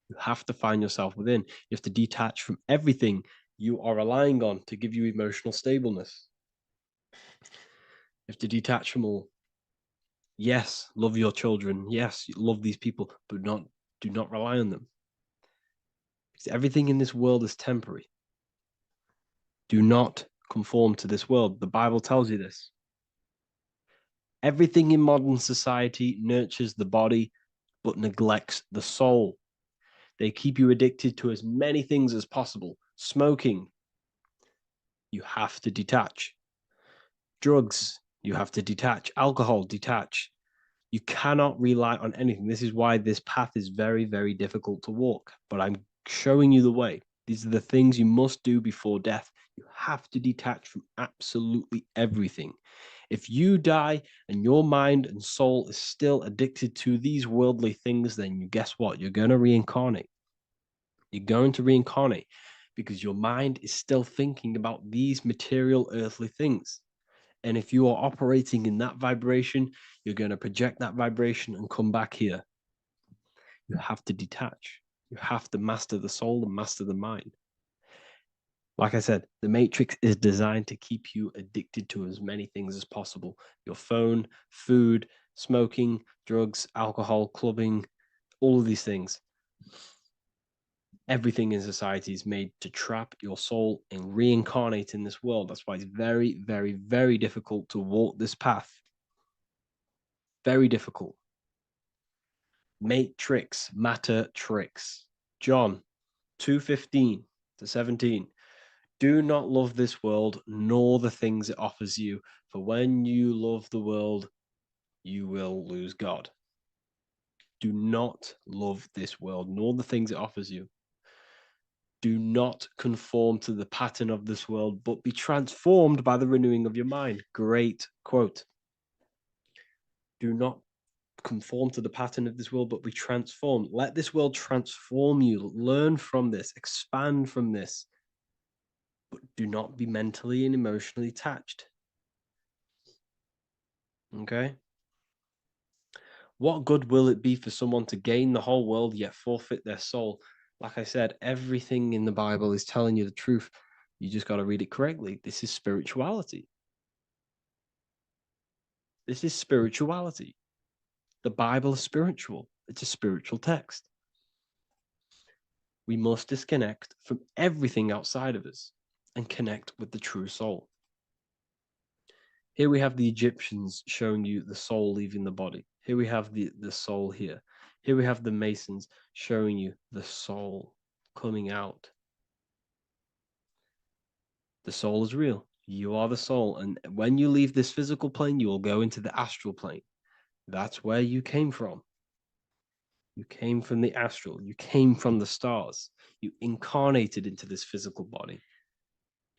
You have to find yourself within. You have to detach from everything you are relying on to give you emotional stableness. You have to detach from all. Yes, love your children. Yes, love these people, but do not rely on them. Because everything in this world is temporary. Do not conform to this world. The Bible tells you this. Everything in modern society nurtures the body but neglects the soul. They keep you addicted to as many things as possible. Smoking, you have to detach. Drugs, you have to detach. Alcohol, detach. You cannot rely on anything. This is why this path is very, very difficult to walk. But I'm showing you the way. These are the things you must do before death. You have to detach from absolutely everything. If you die and your mind and soul is still addicted to these worldly things, then guess what? You're going to reincarnate. You're going to reincarnate because your mind is still thinking about these material earthly things. And if you are operating in that vibration, you're going to project that vibration and come back here. You have to detach. You have to master the soul and master the mind. Like I said, the matrix is designed to keep you addicted to as many things as possible. Your phone, food, smoking, drugs, alcohol, clubbing, all of these things. Everything in society is made to trap your soul and reincarnate in this world. That's why it's very, very, very difficult to walk this path. Very difficult. Matrix, matter tricks. John 2:15 to 17. Do not love this world, nor the things it offers you. For when you love the world, you will lose God. Do not love this world, nor the things it offers you. Do not conform to the pattern of this world, but be transformed by the renewing of your mind. Great quote. Do not conform to the pattern of this world, but be transformed. Let this world transform you. Learn from this, expand from this, but do not be mentally and emotionally attached. Okay? What good will it be for someone to gain the whole world yet forfeit their soul? Like I said, everything in the Bible is telling you the truth. You just got to read it correctly. This is spirituality. This is spirituality. The Bible is spiritual. It's a spiritual text. We must disconnect from everything outside of us and connect with the true soul. Here we have the Egyptians showing you the soul leaving the body. Here we have the soul here. Here we have the Masons showing you the soul coming out. The soul is real. You are the soul. And when you leave this physical plane, you will go into the astral plane. That's where you came from. You came from the astral. You came from the stars. You incarnated into this physical body.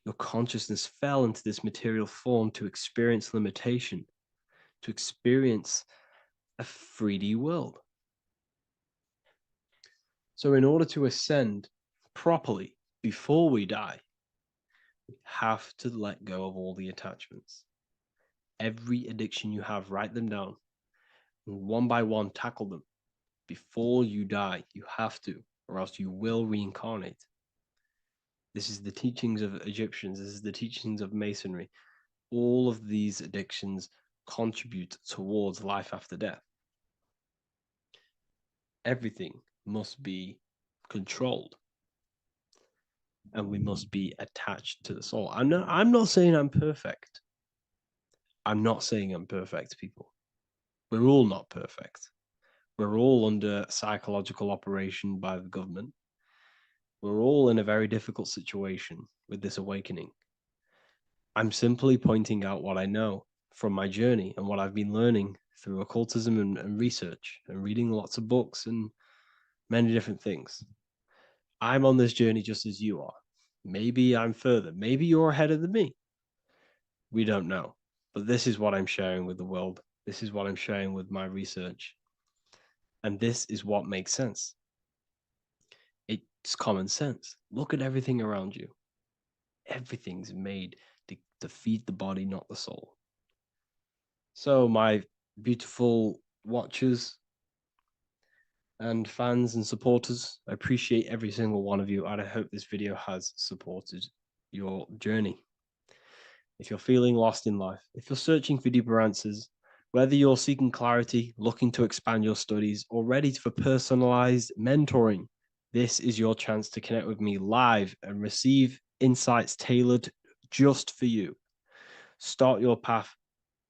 Your consciousness fell into this material form to experience limitation, to experience a 3D world. So in order to ascend properly before we die, we have to let go of all the attachments. Every addiction you have, write them down. And one by one, tackle them. Before you die, you have to, or else you will reincarnate. This is the teachings of Egyptians. This is the teachings of Masonry. All of these addictions contribute towards life after death. Everything must be controlled. And we must be attached to the soul. I'm not saying I'm perfect. I'm not saying I'm perfect, people. We're all not perfect. We're all under psychological operation by the government. We're all in a very difficult situation with this awakening. I'm simply pointing out what I know from my journey and what I've been learning through occultism and research and reading lots of books and many different things. I'm on this journey just as you are. Maybe I'm further. Maybe you're ahead of me. We don't know. But this is what I'm sharing with the world. This is what I'm sharing with my research. And this is what makes sense. It's common sense. Look at everything around you. Everything's made to feed the body, not the soul. So my beautiful watchers and fans and supporters, I appreciate every single one of you, and I hope this video has supported your journey. If you're feeling lost in life, if you're searching for deeper answers, whether you're seeking clarity, looking to expand your studies, or ready for personalized mentoring, this is your chance to connect with me live and receive insights tailored just for you. Start your path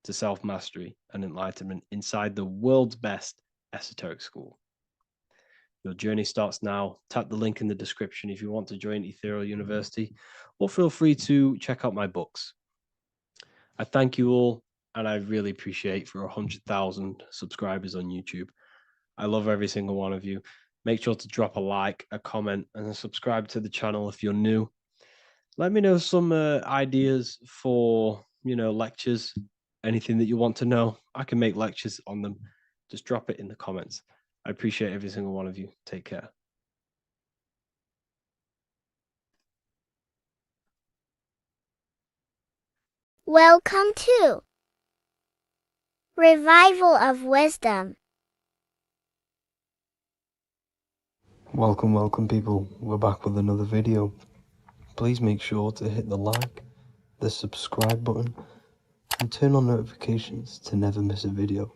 to self-mastery and enlightenment inside the world's best esoteric school. Your journey starts now. Tap the link in the description if you want to join Ethereal University, or feel free to check out my books. I thank you all, and I really appreciate for 100,000 subscribers on YouTube. I love every single one of you. Make sure to drop a like, a comment, and subscribe to the channel if you're new. Let me know some ideas for, lectures, anything that you want to know. I can make lectures on them. Just drop it in the comments. I appreciate every single one of you. Take care. Welcome to Revival of Wisdom. Welcome people, we're back with another video. Please make sure to hit the like, the subscribe button, and turn on notifications to never miss a video.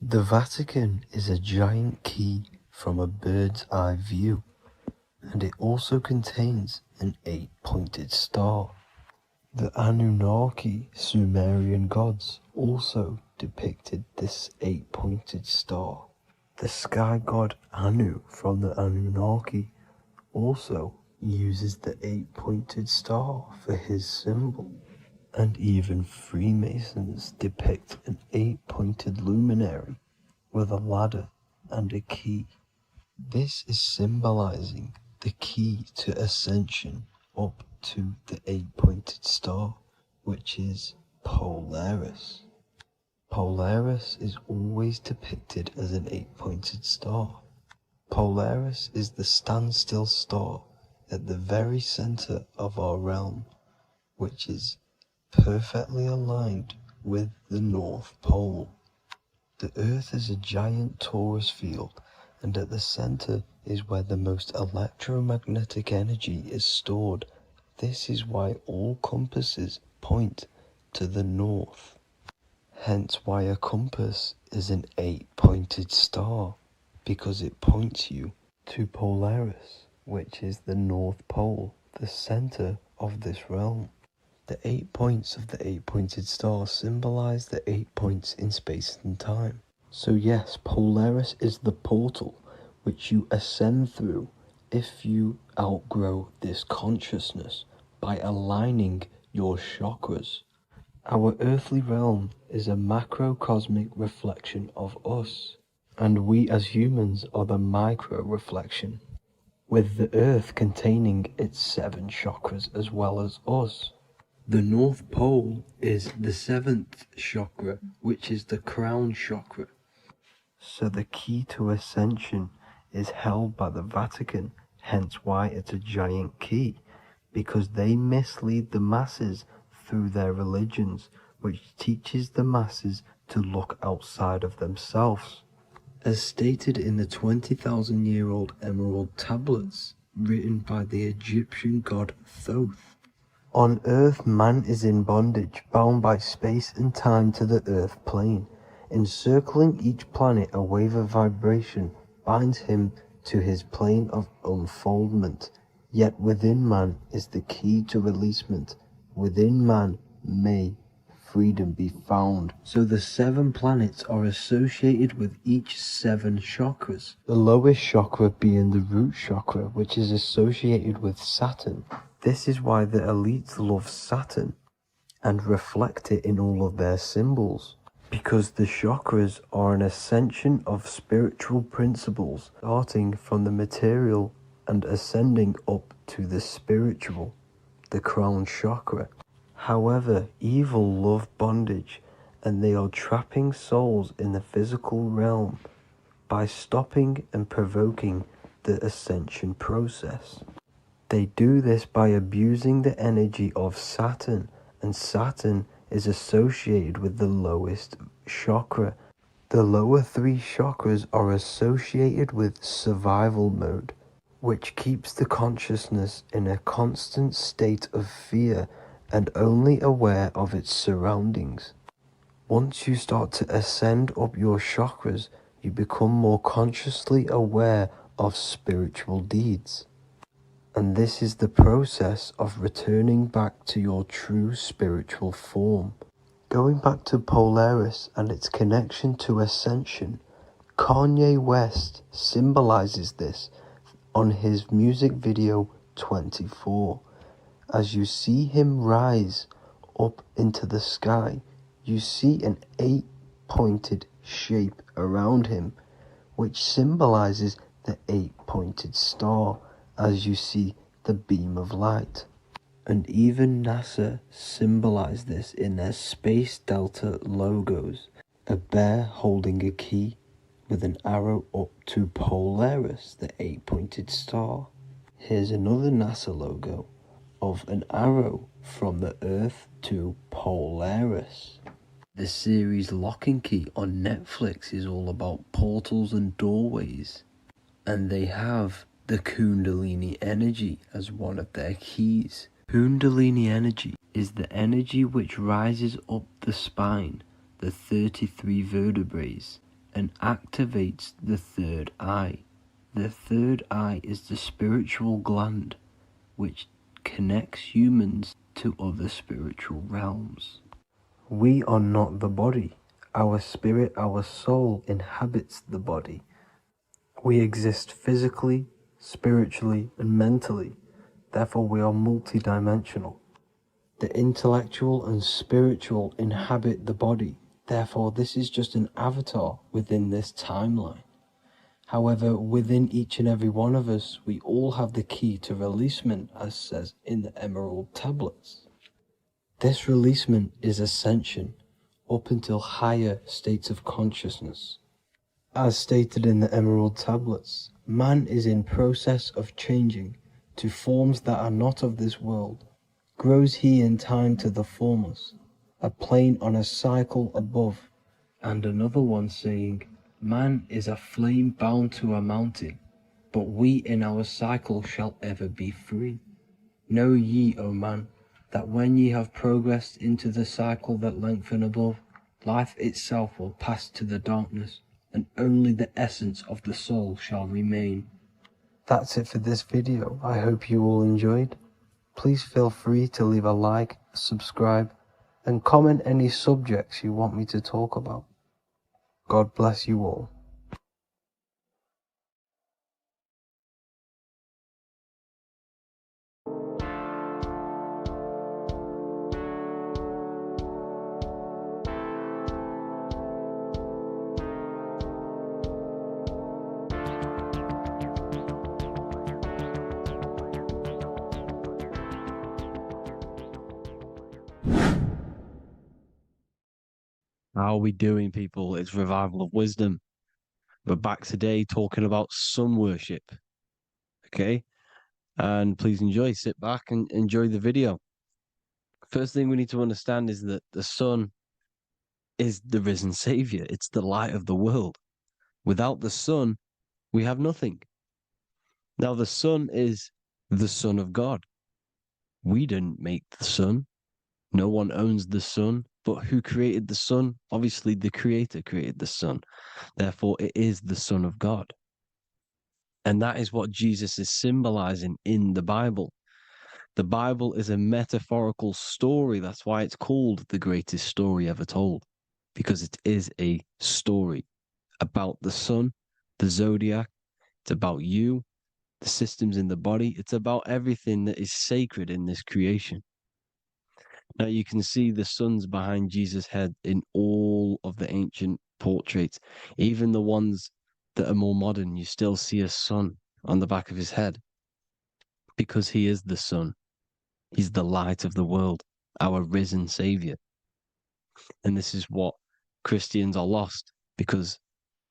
The Vatican is a giant key from a bird's eye view, and it also contains an 8-pointed star. The Anunnaki Sumerian gods also depicted this 8-pointed star. The sky god Anu from the Anunnaki also uses the 8-pointed star for his symbol. And even Freemasons depict an 8-pointed luminary with a ladder and a key. This is symbolizing the key to ascension up to the 8-pointed star, which is Polaris. Polaris is always depicted as an 8-pointed star. Polaris is the standstill star at the very center of our realm, which is perfectly aligned with the North Pole. The Earth is a giant torus field, and at the center is where the most electromagnetic energy is stored. This is why all compasses point to the north. Hence why a compass is an 8-pointed star, because it points you to Polaris, which is the North Pole, the center of this realm. The 8 points of the 8-pointed star symbolize the 8 points in space and time. So yes, Polaris is the portal which you ascend through if you outgrow this consciousness by aligning your chakras. Our earthly realm is a macrocosmic reflection of us, and we as humans are the micro reflection, with the earth containing its 7 chakras as well as us. The North Pole is the 7th chakra, which is the crown chakra. So the key to ascension is held by the Vatican, hence why it's a giant key, because they mislead the masses through their religions, which teaches the masses to look outside of themselves. As stated in the 20,000-year-old emerald tablets, written by the Egyptian god Thoth. On Earth, man is in bondage, bound by space and time to the Earth plane. Encircling each planet, a wave of vibration binds him to his plane of unfoldment. Yet within man is the key to releasement. Within man may freedom be found. So the 7 planets are associated with each 7 chakras. The lowest chakra being the root chakra, which is associated with Saturn. This is why the elites love Saturn and reflect it in all of their symbols. Because the chakras are an ascension of spiritual principles, starting from the material and ascending up to the spiritual, the crown chakra. However, evil love bondage, and they are trapping souls in the physical realm by stopping and provoking the ascension process. They do this by abusing the energy of Saturn, and Saturn is associated with the lowest chakra. The lower 3 chakras are associated with survival mode, which keeps the consciousness in a constant state of fear and only aware of its surroundings. Once you start to ascend up your chakras, you become more consciously aware of spiritual deeds. And this is the process of returning back to your true spiritual form. Going back to Polaris and its connection to ascension, Kanye West symbolizes this on his music video 24. As you see him rise up into the sky, you see an 8-pointed shape around him, which symbolizes the 8-pointed star as you see the beam of light. And even NASA symbolized this in their Space Delta logos, a bear holding a key with an arrow up to Polaris, the 8-pointed star. Here's another NASA logo of an arrow from the Earth to Polaris. The series Lock and Key on Netflix is all about portals and doorways, and they have the Kundalini energy as one of their keys. Kundalini energy is the energy which rises up the spine, the 33 vertebrae, and activates the third eye. The third eye is the spiritual gland which connects humans to other spiritual realms. We are not the body. Our spirit, our soul inhabits the body. We exist physically, spiritually, and mentally. Therefore, we are multidimensional. The intellectual and spiritual inhabit the body. Therefore, this is just an avatar within this timeline. However, within each and every one of us, we all have the key to releasement, as says in the Emerald tablets. This releasement is ascension, up until higher states of consciousness. As stated in the Emerald tablets, man is in process of changing to forms that are not of this world. Grows he in time to the formless, a plane on a cycle above. And another one saying, man is a flame bound to a mountain, but we in our cycle shall ever be free. Know ye, O man, that when ye have progressed into the cycle that lengthen above, life itself will pass to the darkness, and only the essence of the soul shall remain. That's it for this video. I hope you all enjoyed. Please feel free to leave a like, subscribe, and comment any subjects you want me to talk about. God bless you all. How are we doing, people? It's Revival of Wisdom. We're back today talking about sun worship. Okay? And please enjoy, sit back and enjoy the video. First thing we need to understand is that the sun is the risen savior. It's the light of the world. Without the sun, we have nothing. Now, the sun is the Son of God. We didn't make the sun. No one owns the sun. But who created the sun? Obviously, the Creator created the sun. Therefore, it is the Son of God. And that is what Jesus is symbolizing in the Bible. The Bible is a metaphorical story. That's why it's called the greatest story ever told, because it is a story about the sun, the zodiac. It's about you, the systems in the body. It's about everything that is sacred in this creation. Now you can see the suns behind Jesus' head in all of the ancient portraits, even the ones that are more modern. You still see a sun on the back of his head because he is the sun. He's the light of the world, our risen savior. And this is what Christians are lost because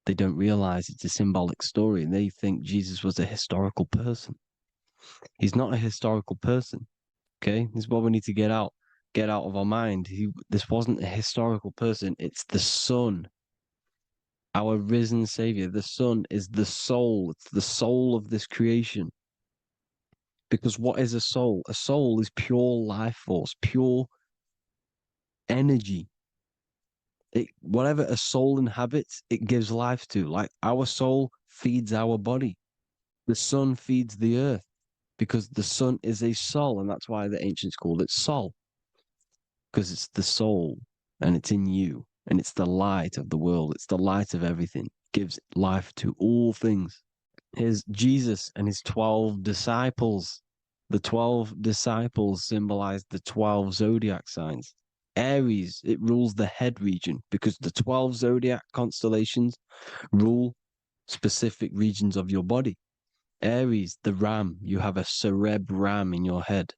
they don't realize it's a symbolic story and they think Jesus was a historical person. He's not a historical person. Okay, this is what we need to get out of our mind. This wasn't a historical person. It's the Son, our risen Savior. The Son is the soul. It's the soul of this creation. Because what is a soul? A soul is pure life force, pure energy. Whatever a soul inhabits, it gives life to. Like our soul feeds our body. The sun feeds the earth because the sun is a soul, and that's why the ancients called it Sol. Because it's the soul and it's in you and it's the light of the world. It's the light of everything. gives life to all things. Here's Jesus and his 12 disciples. The 12 disciples symbolize the 12 zodiac signs. Aries, it rules the head region because the 12 zodiac constellations rule specific regions of your body. Aries, the ram, you have a cerebrum in your head.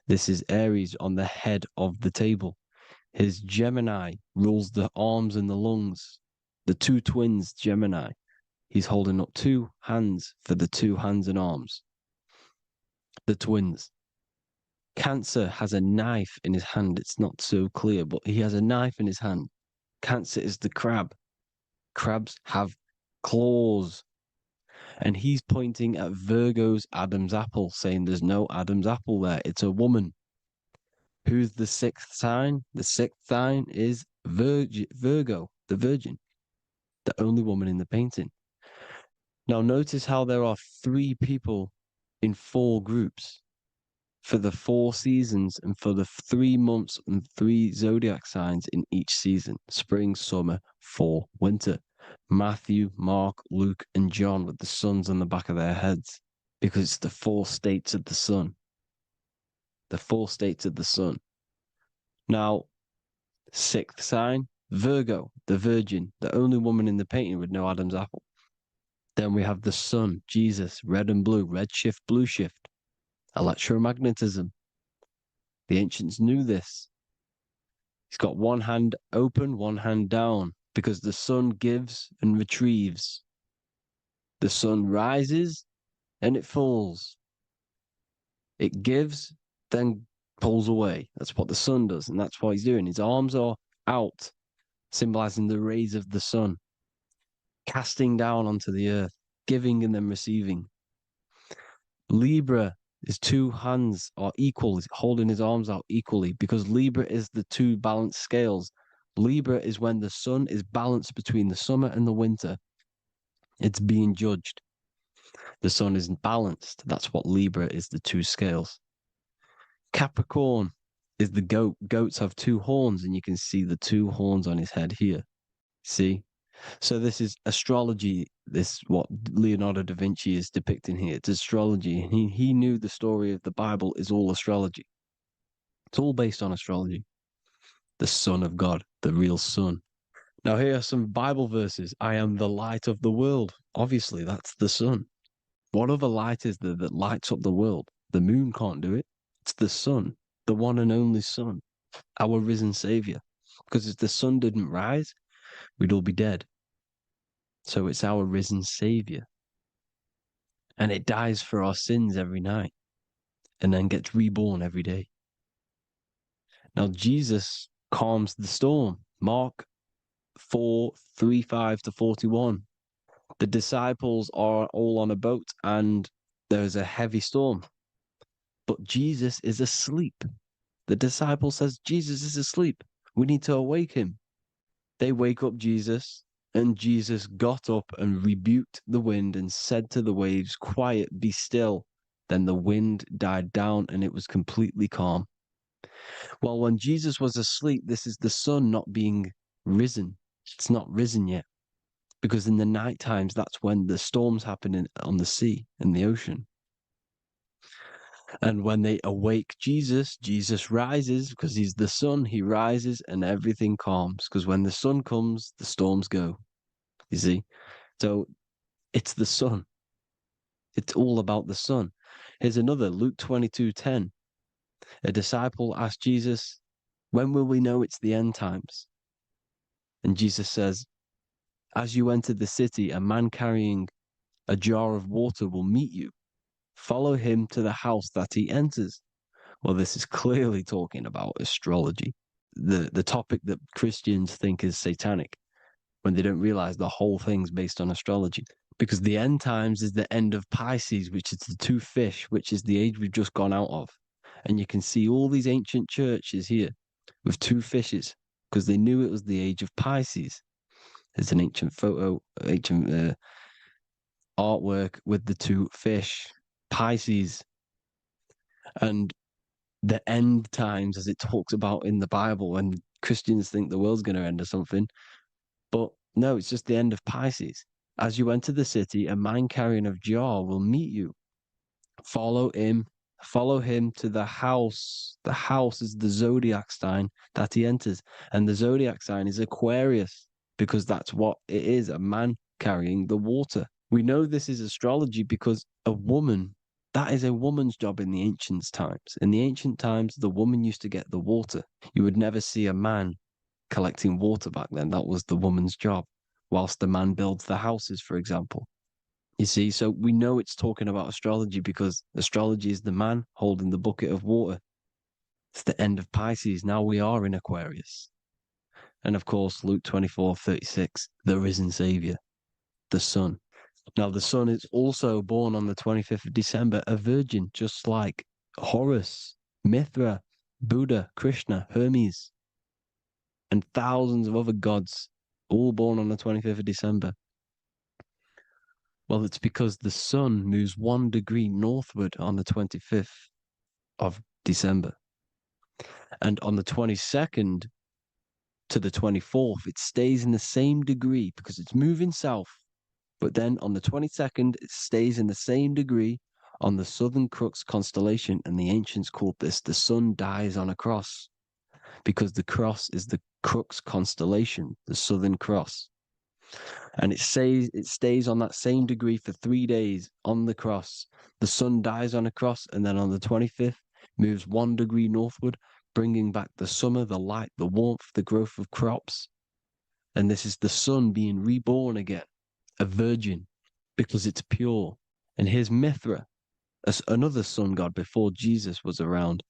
This is Aries on the head of the table. His Gemini rules the arms and the lungs. The two twins, Gemini. He's holding up two hands for the two hands and arms. The twins. Cancer has a knife in his hand. It's not so clear, but he has a knife in his hand. Cancer is the crab. Crabs have claws. And he's pointing at Virgo's Adam's apple, saying there's no Adam's apple there. It's a woman. Who's the sixth sign? The sixth sign is Virgo, the Virgin, the only woman in the painting. Now notice how there are 3 people in 4 groups for the 4 seasons and for the 3 months and 3 zodiac signs in each season: spring, summer, fall, winter. Matthew, Mark, Luke, and John with the suns on the back of their heads, because it's the 4 states of the sun. The 4 states of the sun. Now, 6th sign, Virgo, the Virgin, the only woman in the painting with no Adam's apple. Then we have the sun, Jesus, red and blue, red shift, blue shift. Electromagnetism. The ancients knew this. He's got one hand open, one hand down, because the sun gives and retrieves. The sun rises and it falls. It gives, then pulls away. That's what the sun does, and that's what he's doing. His arms are out, symbolizing the rays of the sun, casting down onto the earth, giving and then receiving. Libra, his 2 hands are equal, he's holding his arms out equally, because Libra is the 2 balanced scales. Libra is when the sun is balanced between the summer and the winter. It's being judged. The sun isn't balanced. That's what Libra is, the 2 scales. Capricorn is the goat. Goats have 2 horns, and you can see the 2 horns on his head here. See? So this is astrology. This is what Leonardo da Vinci is depicting here. It's astrology. He knew the story of the Bible is all astrology. It's all based on astrology. The Son of God, the real sun. Now here are some Bible verses. I am the light of the world. Obviously, that's the sun. What other light is there that lights up the world? The moon can't do it. It's the sun, the one and only sun, our risen Savior. Because if the sun didn't rise, we'd all be dead. So it's our risen Savior. And it dies for our sins every night and then gets reborn every day. Now Jesus calms the storm. Mark 4:35-41. The disciples are all on a boat and there's a heavy storm. But Jesus is asleep. The disciple says, Jesus is asleep. We need to awake him. They wake up Jesus, and Jesus got up and rebuked the wind and said to the waves, quiet, be still. Then the wind died down and it was completely calm. Well, when Jesus was asleep, this is the sun not being risen. It's not risen yet. Because in the night times, that's when the storms happen on the sea, in the ocean. And when they awake Jesus, Jesus rises because he's the sun. He rises and everything calms. Because when the sun comes, the storms go. You see? So it's the sun. It's all about the sun. Here's another, Luke 22:10. A disciple asked Jesus, when will we know it's the end times? And Jesus says, as you enter the city, a man carrying a jar of water will meet you. Follow him to the house that he enters. Well, this is clearly talking about astrology, the topic that Christians think is satanic, when they don't realize the whole thing's based on astrology. Because the end times is the end of Pisces, which is the 2 fish, which is the age we've just gone out of. And you can see all these ancient churches here with 2 fishes, because they knew it was the age of Pisces. There's an ancient artwork with the 2 fish, Pisces. And the end times, as it talks about in the Bible, when Christians think the world's going to end or something, but No, it's just the end of Pisces. As you enter the city, a man carrying a jar will meet you. Follow him. Follow him to the house. The house is the zodiac sign that he enters. And the zodiac sign is Aquarius, because that's what it is, a man carrying the water. We know this is astrology because a woman, that is a woman's job in the ancient times. In the ancient times, the woman used to get the water. You would never see a man collecting water back then. That was the woman's job, whilst the man builds the houses, for example. You see, so we know it's talking about astrology because astrology is the man holding the bucket of water. It's the end of Pisces. Now we are in Aquarius. And of course, Luke 24:36, the risen Savior, the Son. Now, the Son is also born on the 25th of December, a virgin, just like Horus, Mithra, Buddha, Krishna, Hermes, and thousands of other gods, all born on the 25th of December. Well, it's because the sun moves 1 degree northward on the 25th of December. And on the 22nd to the 24th, it stays in the same degree because it's moving south. But then on the 22nd, it stays in the same degree on the Southern Crux constellation. And the ancients called this the sun dies on a cross because the cross is the Crux constellation, the Southern Cross. And it stays on that same degree for 3 days on the cross. The sun dies on a cross, and then on the 25th, moves 1 degree northward, bringing back the summer, the light, the warmth, the growth of crops. And this is the sun being reborn again, a virgin, because it's pure. And here's Mithra, another sun god before Jesus was around,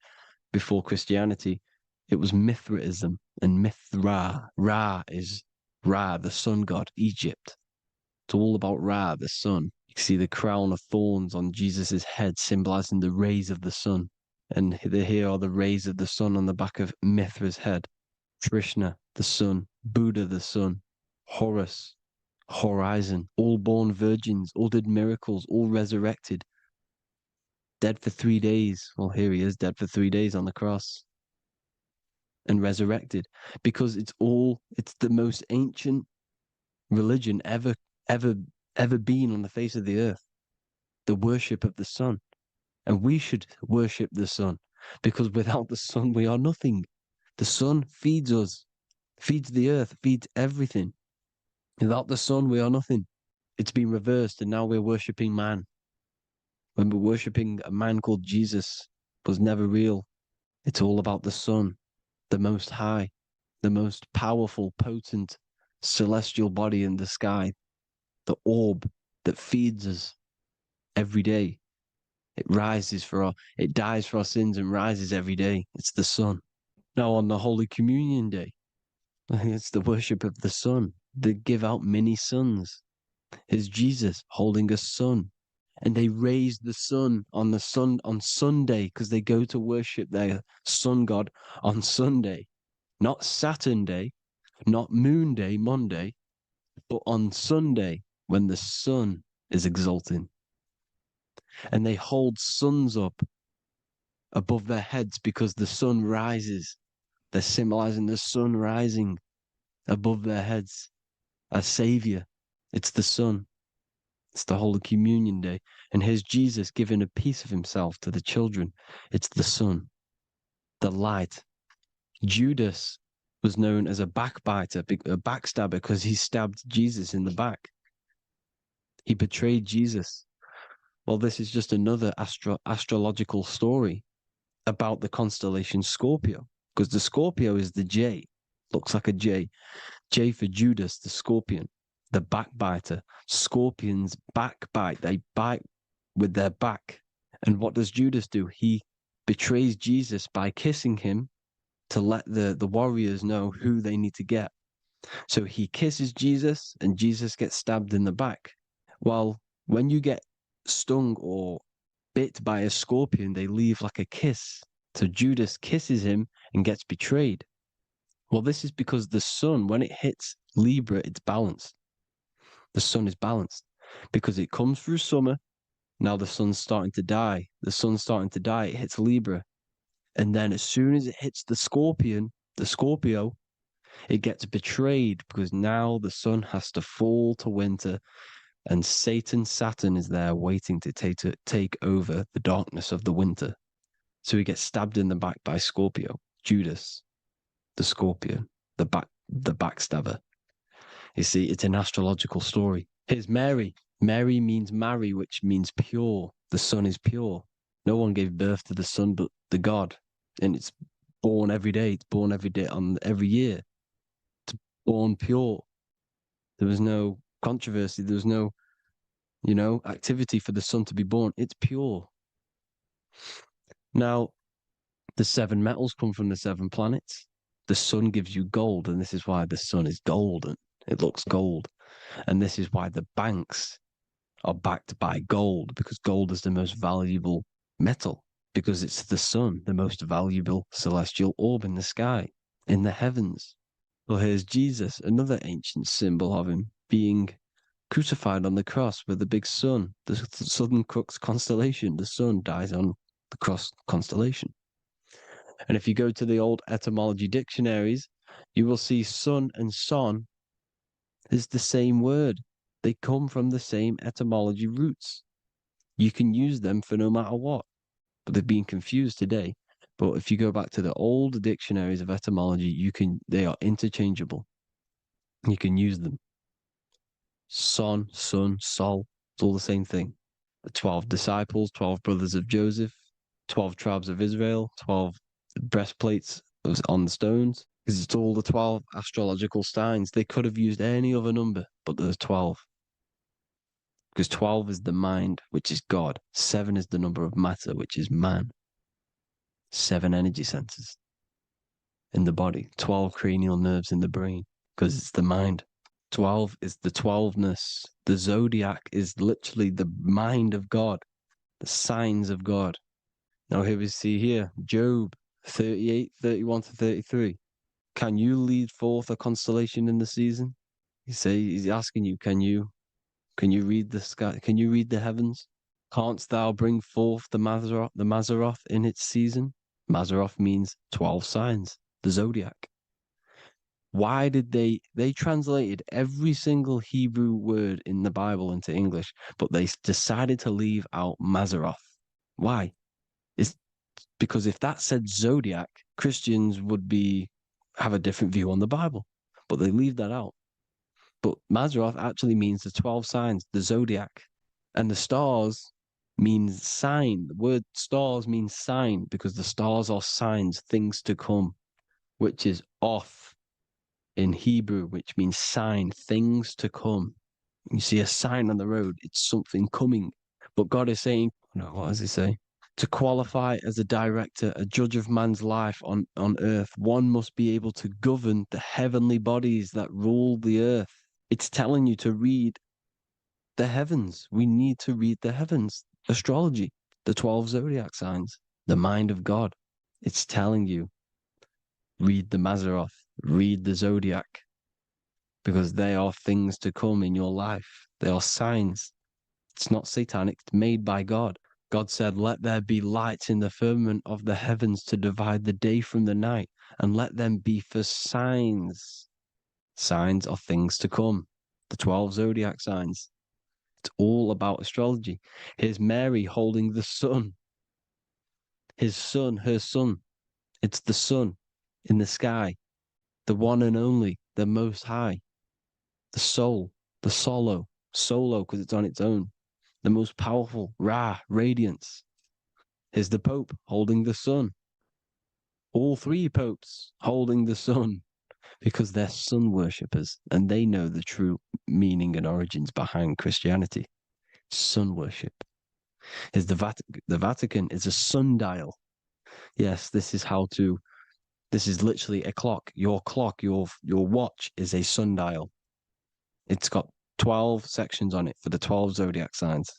before Christianity. It was Mithraism, and Mithra, Ra is Ra, the sun god, Egypt. It's all about Ra, the sun. You can see the crown of thorns on Jesus' head, symbolizing the rays of the sun. And here are the rays of the sun on the back of Mithra's head. Krishna, the sun. Buddha, the sun. Horus, horizon. All born virgins, all did miracles, all resurrected. Dead for 3 days. Well, here he is, dead for 3 days on the cross. And resurrected, because it's the most ancient religion ever been on the face of the earth, the worship of the sun. And we should worship the sun, because without the sun we are nothing. The sun feeds us, feeds the earth, feeds everything. Without the sun we are nothing. It's been reversed, and now we're worshipping man. When we're worshipping a man called Jesus, was never real. It's all about the sun, the most high, the most powerful, potent, celestial body in the sky, the orb that feeds us every day. It dies for our sins and rises every day. It's the sun. Now on the Holy Communion Day, it's the worship of the sun. They give out many suns. It's Jesus holding a sun. And they raise the sun on Sunday because they go to worship their sun god on Sunday. Not Saturn Day, not Moon Day, Monday, but on Sunday when the sun is exalting. And they hold suns up above their heads because the sun rises. They're symbolizing the sun rising above their heads as Savior. It's the sun. It's the Holy Communion Day. And here's Jesus giving a piece of himself to the children. It's the sun, the light. Judas was known as a backbiter, a backstabber, because he stabbed Jesus in the back. He betrayed Jesus. Well, this is just another astrological story about the constellation Scorpio, because the Scorpio is the J, looks like a J. J for Judas, the scorpion, the backbiter. Scorpions backbite, they bite with their back. And what does Judas do? He betrays Jesus by kissing him to let the warriors know who they need to get. So he kisses Jesus and Jesus gets stabbed in the back. Well, when you get stung or bit by a scorpion, they leave like a kiss. So Judas kisses him and gets betrayed. Well, this is because the sun, when it hits Libra, it's balanced. The sun is balanced because it comes through summer. Now the sun's starting to die. The sun's starting to die. It hits Libra. And then as soon as it hits the Scorpio, It gets betrayed because now the sun has to fall to winter, and Saturn is there waiting to take over the darkness of the winter. So he gets stabbed in the back by Scorpio, Judas, the scorpion, the backstabber. You see, it's an astrological story. Here's Mary. Mary means marry, which means pure. The sun is pure. No one gave birth to the sun but the God. And it's born every day. It's born every day on every year. It's born pure. There was no controversy. There was no, activity for the sun to be born. It's pure. Now, the 7 metals come from the 7 planets. The sun gives you gold, and this is why the sun is golden. It looks gold. And this is why the banks are backed by gold, because gold is the most valuable metal, because it's the sun, the most valuable celestial orb in the sky, in the heavens. Well, here's Jesus, another ancient symbol of him being crucified on the cross with the big sun, the Southern Crux constellation. The sun dies on the cross constellation. And if you go to the old etymology dictionaries, you will see sun and son is the same word. They come from the same etymology roots. You can use them for no matter what, but they've been confused today. But if you go back to the old dictionaries of etymology, they are interchangeable. You can use them. Son, sun, sol, it's all the same thing. The 12 disciples, 12 brothers of Joseph, 12 tribes of Israel, 12 breastplates on the stones, because it's all the 12 astrological signs. They could have used any other number, but there's 12. Because 12 is the mind, which is God. 7 is the number of matter, which is man. 7 energy centers in the body. 12 cranial nerves in the brain, because it's the mind. 12 is the 12ness. The zodiac is literally the mind of God, the signs of God. Now here we see here, Job 38, 31 to 33. Can you lead forth a constellation in the season? He's asking you, can you read the sky? Can you read the heavens? Canst thou bring forth the Mazzaroth in its season? Mazzaroth means 12 signs, the zodiac. Why did they translated every single Hebrew word in the Bible into English, but they decided to leave out Mazzaroth? Why? It's because if that said zodiac, Christians would have a different view on the Bible, but they leave that out. But Mazzaroth actually means the 12 signs, the zodiac, and the stars means sign. The word stars means sign because the stars are signs, things to come, which is off in Hebrew, which means sign, things to come. You see a sign on the road, it's something coming. But God is saying, what does he say? To qualify as a director, a judge of man's life on earth, one must be able to govern the heavenly bodies that rule the earth. It's telling you to read the heavens. We need to read the heavens. Astrology, the 12 zodiac signs, the mind of God. It's telling you, read the Mazzaroth, read the zodiac, because they are things to come in your life. They are signs. It's not satanic, it's made by God. God said, let there be lights in the firmament of the heavens to divide the day from the night, and let them be for signs. Signs are things to come. The 12 zodiac signs. It's all about astrology. Here's Mary holding the sun. His son, her son. It's the sun in the sky. The one and only, the most high. The soul, the solo because it's on its own. The most powerful, Ra, radiance. Here's the Pope holding the sun. All 3 popes holding the sun because they're sun worshippers and they know the true meaning and origins behind Christianity. Sun worship. Here's the Vatican is a sundial. Yes, this is literally a clock. Your watch is a sundial. It's got 12 sections on it for the 12 zodiac signs.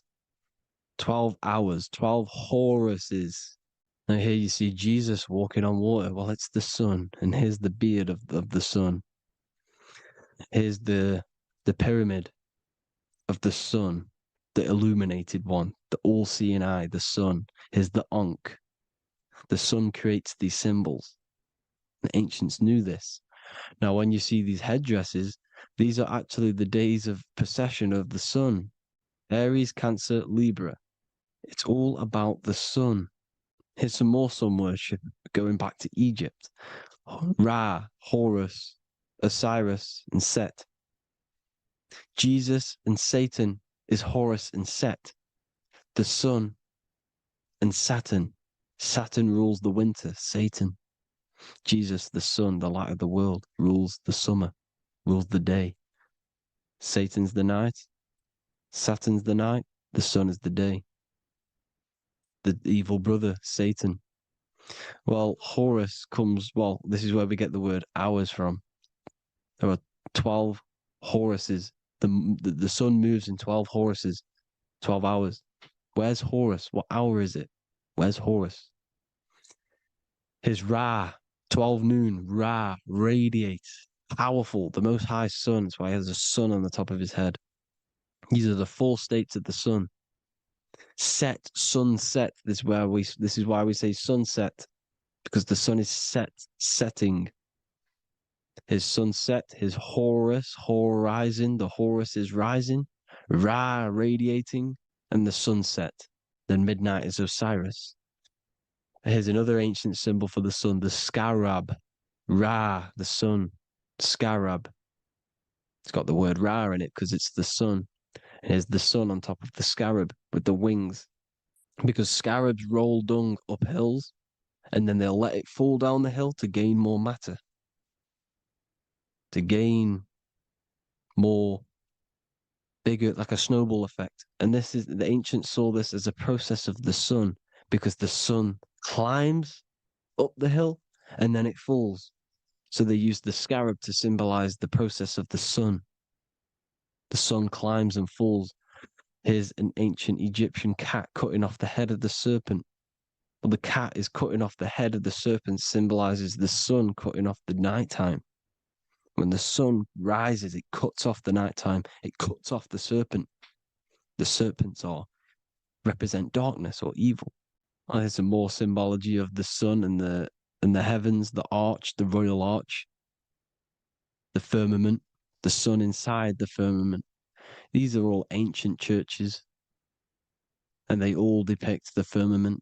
12 hours, 12 Horuses. Now here you see Jesus walking on water. Well, it's the sun, and here's the beard of the sun. Here's the pyramid of the sun, the illuminated one, the all-seeing eye, the sun. Here's the Ankh. The sun creates these symbols. The ancients knew this. Now, when you see these headdresses, these are actually the days of procession of the sun. Aries, Cancer, Libra. It's all about the sun. Here's some more sun worship going back to Egypt. Ra, Horus, Osiris, and Set. Jesus and Satan is Horus and Set. The sun and Saturn. Saturn rules the winter, Satan. Jesus, the sun, the light of the world, rules the summer, rules the day. Satan's the night, Saturn's the night, the sun is the day. The evil brother, Satan. Well, Horus comes, well, this is where we get the word hours from. There are 12 Horuses. The sun moves in 12 Horuses, 12 hours. Where's Horus? What hour is it? Where's Horus? His Ra, 12 noon, Ra, radiates, powerful, the most high sun. That's why he has a sun on the top of his head. These are the 4 states of the sun. Set, sunset. This is why we say sunset, because the sun is setting. His sunset, his Horus, horizon, the Horus is rising, Ra radiating, and the sunset. Then midnight is Osiris. Here's another ancient symbol for the sun, the scarab. Ra, the sun, scarab. It's got the word Ra in it because it's the sun. And here's the sun on top of the scarab with the wings. Because scarabs roll dung up hills, and then they'll let it fall down the hill to gain more matter. To gain more bigger, like a snowball effect. And this is, the ancients saw this as a process of the sun, because the sun climbs up the hill and then it falls. So they used the scarab to symbolize the process of the sun. The sun climbs and falls. Here's an ancient Egyptian cat cutting off the head of the serpent. Well, the cat is cutting off the head of the serpent, symbolizes the sun cutting off the nighttime. When the sun rises, it cuts off the nighttime. It cuts off the serpent. The serpents represent darkness or evil. Oh, there's some more symbology of the sun and the heavens, the arch, the royal arch, the firmament, the sun inside the firmament. These are all ancient churches, and they all depict the firmament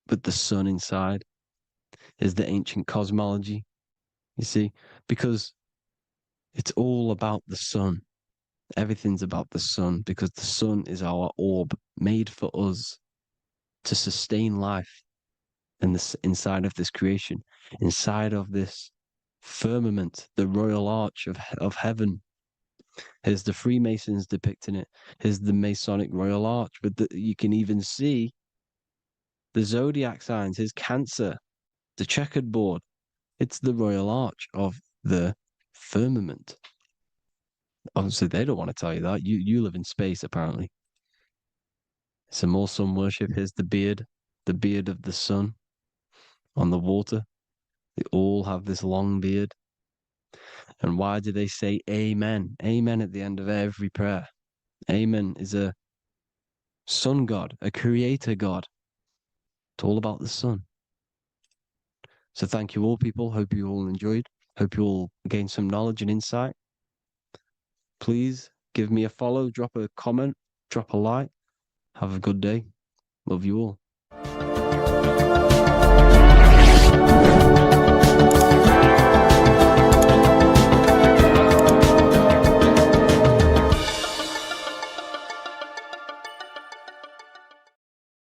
with the sun inside. Is the ancient cosmology, you see, because it's all about the sun. Everything's about the sun, because the sun is our orb made for us to sustain life in this, inside of this creation, inside of this firmament, the royal arch of heaven. Here's the Freemasons depicting it. Here's the Masonic royal arch. But you can even see the zodiac signs. Here's Cancer, the checkered board. It's the royal arch of the firmament. Obviously, they don't want to tell you that. You live in space, apparently. Some more sun worship. Here's the beard of the sun on the water. They all have this long beard. And why do they say amen? Amen at the end of every prayer. Amen is a sun god, a creator god. It's all about the sun. So thank you all, people. Hope you all enjoyed. Hope you all gained some knowledge and insight. Please give me a follow, drop a comment, drop a like. Have a good day. Love you all.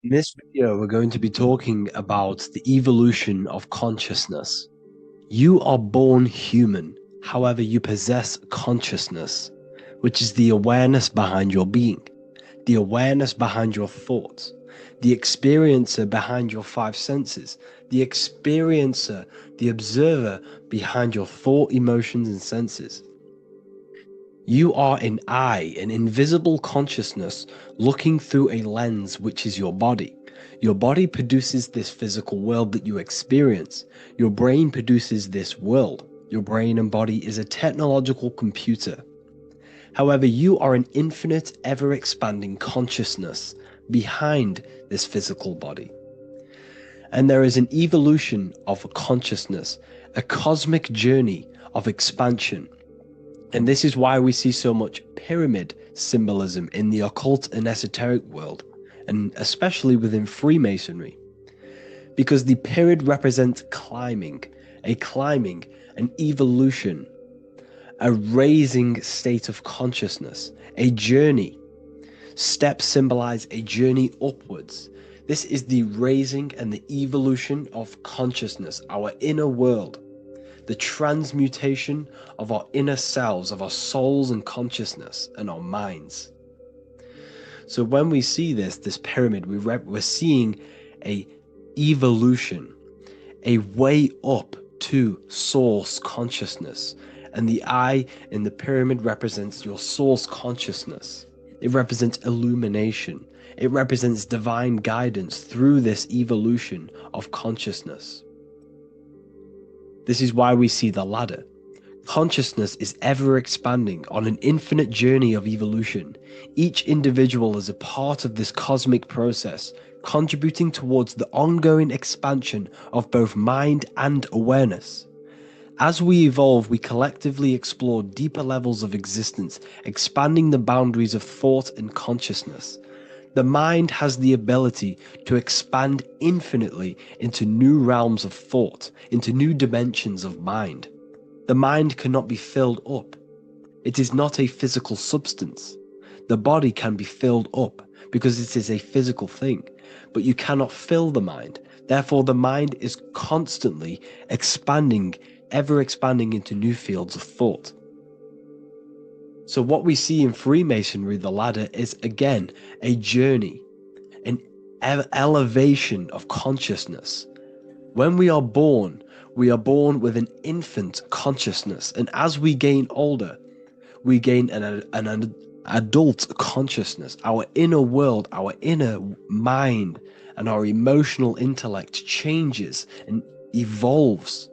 In this video, we're going to be talking about the evolution of consciousness. You are born human, however, you possess consciousness, which is the awareness behind your being, the awareness behind your thoughts, the experiencer behind your 5 senses, the experiencer, the observer behind your thought, emotions, and senses. You are an eye, an invisible consciousness looking through a lens, which is your body. Your body produces this physical world that you experience. Your brain produces this world. Your brain and body is a technological computer. However, you are an infinite, ever-expanding consciousness behind this physical body. And there is an evolution of consciousness, a cosmic journey of expansion. And this is why we see so much pyramid symbolism in the occult and esoteric world, and especially within Freemasonry. Because the pyramid represents climbing, an evolution, a raising state of consciousness, a journey. Steps symbolize a journey upwards. This is the raising and the evolution of consciousness, our inner world, the transmutation of our inner selves, of our souls and consciousness and our minds. So when we see this pyramid, we're seeing a evolution, a way up to source consciousness. And the eye in the pyramid represents your source consciousness. It represents illumination. It represents divine guidance through this evolution of consciousness. This is why we see the ladder. Consciousness is ever expanding on an infinite journey of evolution. Each individual is a part of this cosmic process, contributing towards the ongoing expansion of both mind and awareness. As we evolve, we collectively explore deeper levels of existence, expanding the boundaries of thought and consciousness. The mind has the ability to expand infinitely into new realms of thought, into new dimensions of mind. The mind cannot be filled up. It is not a physical substance. The body can be filled up because it is a physical thing, but you cannot fill the mind. Therefore, the mind is constantly expanding, ever expanding into new fields of thought. So what we see in Freemasonry, the ladder, is again a journey, an elevation of consciousness. When we are born with an infant consciousness, and as we gain older, we gain an adult consciousness. Our inner world, our inner mind, and our emotional intellect changes and evolves.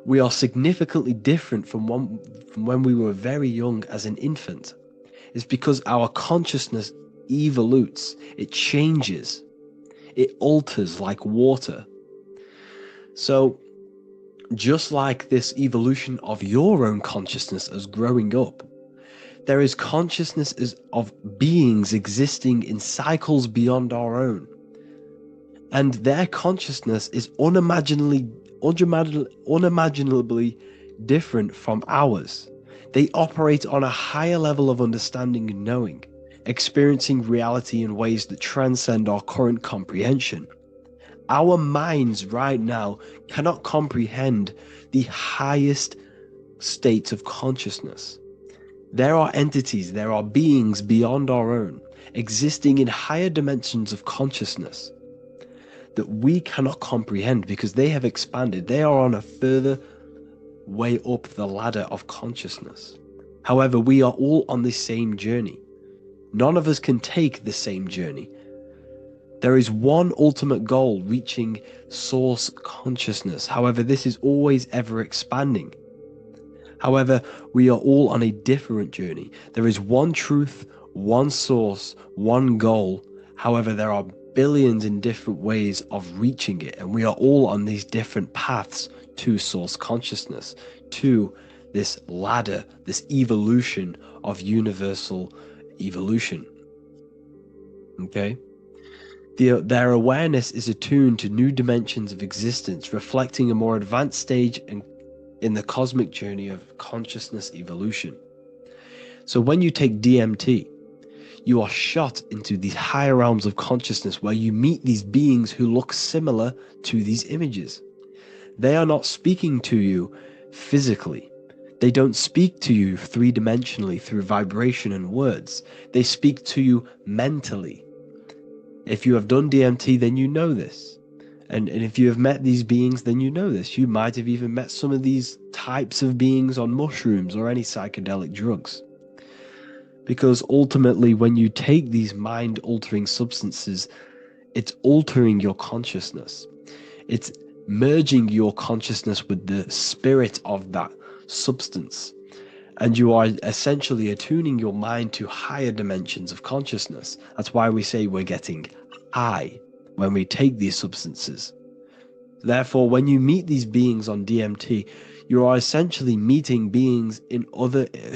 We are significantly different from when we were very young as an infant. It's because our consciousness evolutes, it changes, it alters like water. So just like this evolution of your own consciousness as growing up, there is consciousness of beings existing in cycles beyond our own. And their consciousness is unimaginably different from ours. They operate on a higher level of understanding and knowing, experiencing reality in ways that transcend our current comprehension. Our minds right now cannot comprehend the highest states of consciousness. There are entities, there are beings beyond our own, existing in higher dimensions of consciousness that we cannot comprehend because they have expanded. They are on a further way up the ladder of consciousness. However, we are all on the same journey. None of us can take the same journey. There is one ultimate goal, reaching source consciousness. However, this is always ever expanding. However, we are all on a different journey. There is one truth, one source, one goal. However, there are billions in different ways of reaching it, and we are all on these different paths to source consciousness, to this ladder, this evolution of universal evolution. Okay? Their awareness is attuned to new dimensions of existence, reflecting a more advanced stage in the cosmic journey of consciousness evolution. So when you take DMT, you are shot into these higher realms of consciousness where you meet these beings who look similar to these images. They are not speaking to you physically. They don't speak to you three-dimensionally through vibration and words. They speak to you mentally. If you have done DMT, then you know this. And if you have met these beings, then you know this. You might have even met some of these types of beings on mushrooms or any psychedelic drugs. Because ultimately, when you take these mind-altering substances, it's altering your consciousness. It's merging your consciousness with the spirit of that substance. And you are essentially attuning your mind to higher dimensions of consciousness. That's why we say we're getting high when we take these substances. Therefore, when you meet these beings on DMT, You are essentially meeting beings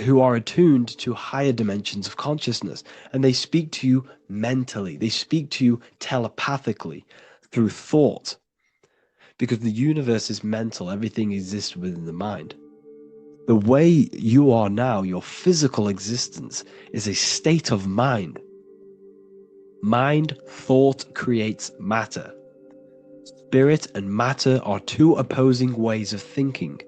who are attuned to higher dimensions of consciousness, and they speak to you mentally. They speak to you telepathically through thought, because the universe is mental. Everything exists within the mind. The way you are now, your physical existence, is a state of mind. Mind, thought creates matter. Spirit and matter are two opposing ways of thinking.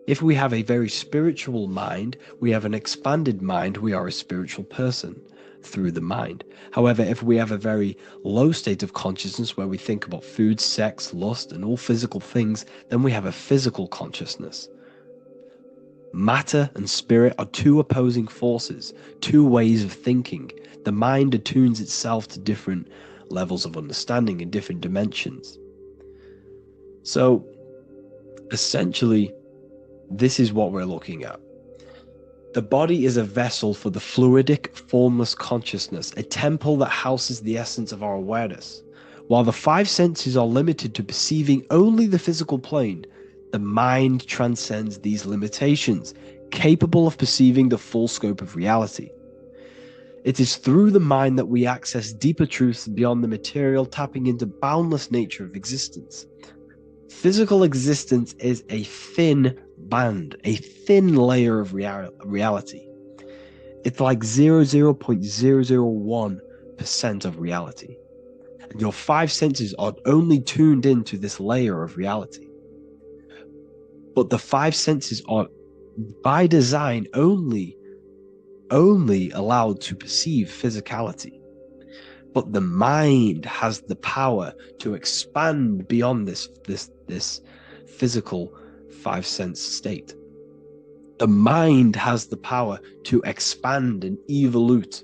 If we have a very spiritual mind, we have an expanded mind, we are a spiritual person through the mind. However, if we have a very low state of consciousness where we think about food, sex, lust, and all physical things, then we have a physical consciousness. Matter and spirit are two opposing forces, two ways of thinking. The mind attunes itself to different levels of understanding in different dimensions. So, essentially, this is what we're looking at. The body is a vessel for the fluidic, formless consciousness, a temple that houses the essence of our awareness. While the five senses are limited to perceiving only the physical plane, the mind transcends these limitations, capable of perceiving the full scope of reality. It is through the mind that we access deeper truths beyond the material, tapping into boundless nature of existence. Physical existence is a thin band, a thin layer of reality. It's like 0.001% of reality. And your five senses are only tuned into this layer of reality. But the five senses are, by design, only allowed to perceive physicality. But the mind has the power to expand beyond this physical five sense state. The mind has the power to expand and evolute.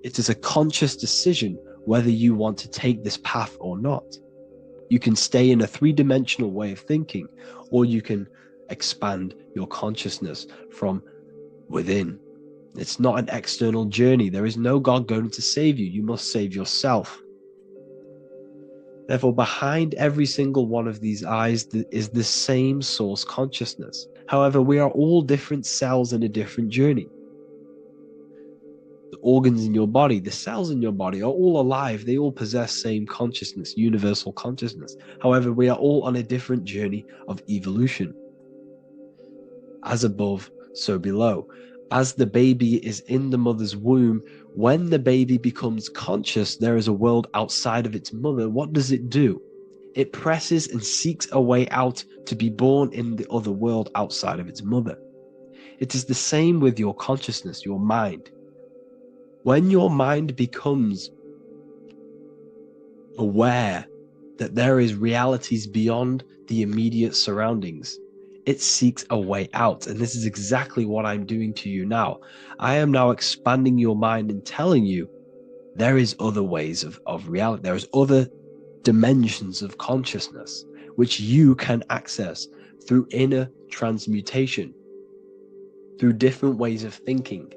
It is a conscious decision whether you want to take this path or not. You can stay in a three-dimensional way of thinking, or you can expand your consciousness from within. It's not an external journey. There is no God going to save you. You must save yourself. Therefore, behind every single one of these eyes is the same source consciousness. However, we are all different cells in a different journey. The organs in your body, the cells in your body are all alive. They all possess same consciousness, universal consciousness. However, we are all on a different journey of evolution. As above, so below. As the baby is in the mother's womb, when the baby becomes conscious, there is a world outside of its mother. What does it do? It presses and seeks a way out to be born in the other world outside of its mother. It is the same with your consciousness, your mind. When your mind becomes aware that there is realities beyond the immediate surroundings, it seeks a way out. And this is exactly what I'm doing to you now. I am now expanding your mind and telling you there is other ways of reality. There is other dimensions of consciousness which you can access through inner transmutation, through different ways of thinking,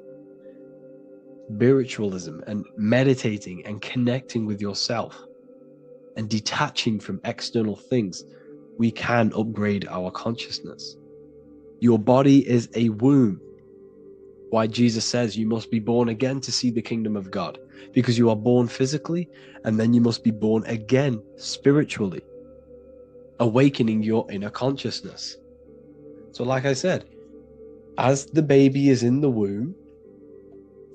spiritualism, and meditating and connecting with yourself and detaching from external things. We can upgrade our consciousness. Your body is a womb. Why Jesus says you must be born again to see the kingdom of God, because you are born physically and then you must be born again spiritually, awakening your inner consciousness. So like I said, as the baby is in the womb,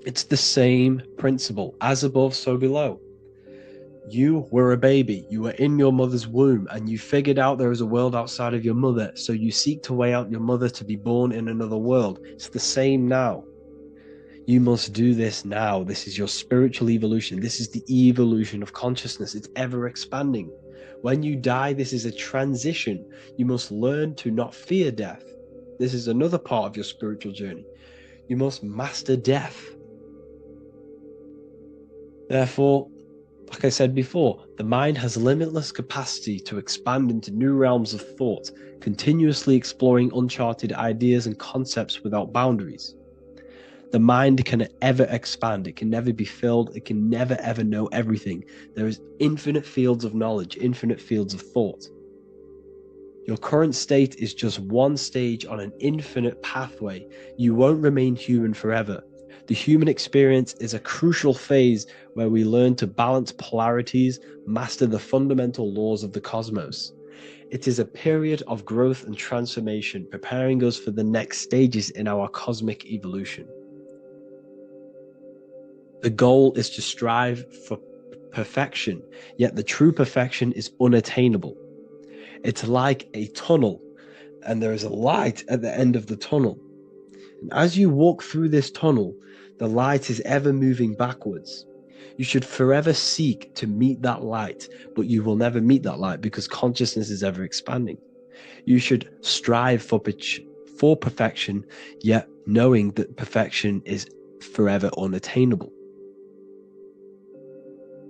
it's the same principle. As above, so below. You were a baby, you were in your mother's womb, and you figured out there is a world outside of your mother, so you seek to way out your mother to be born in another world. It's the same now. You must do this now. This is your spiritual evolution. This is the evolution of consciousness. It's ever expanding. When you die, this is a transition. You must learn to not fear death. This is another part of your spiritual journey. You must master death. Therefore, like I said before, the mind has limitless capacity to expand into new realms of thought, continuously exploring uncharted ideas and concepts without boundaries. The mind can ever expand. It can never be filled. It can never ever know everything. There is infinite fields of knowledge, infinite fields of thought. Your current state is just one stage on an infinite pathway. You won't remain human forever. The human experience is a crucial phase where we learn to balance polarities, master the fundamental laws of the cosmos. It is a period of growth and transformation, preparing us for the next stages in our cosmic evolution. The goal is to strive for perfection, yet the true perfection is unattainable. It's like a tunnel, and there is a light at the end of the tunnel. And as you walk through this tunnel, the light is ever moving backwards. You should forever seek to meet that light, but you will never meet that light because consciousness is ever expanding. You should strive for perfection, yet knowing that perfection is forever unattainable.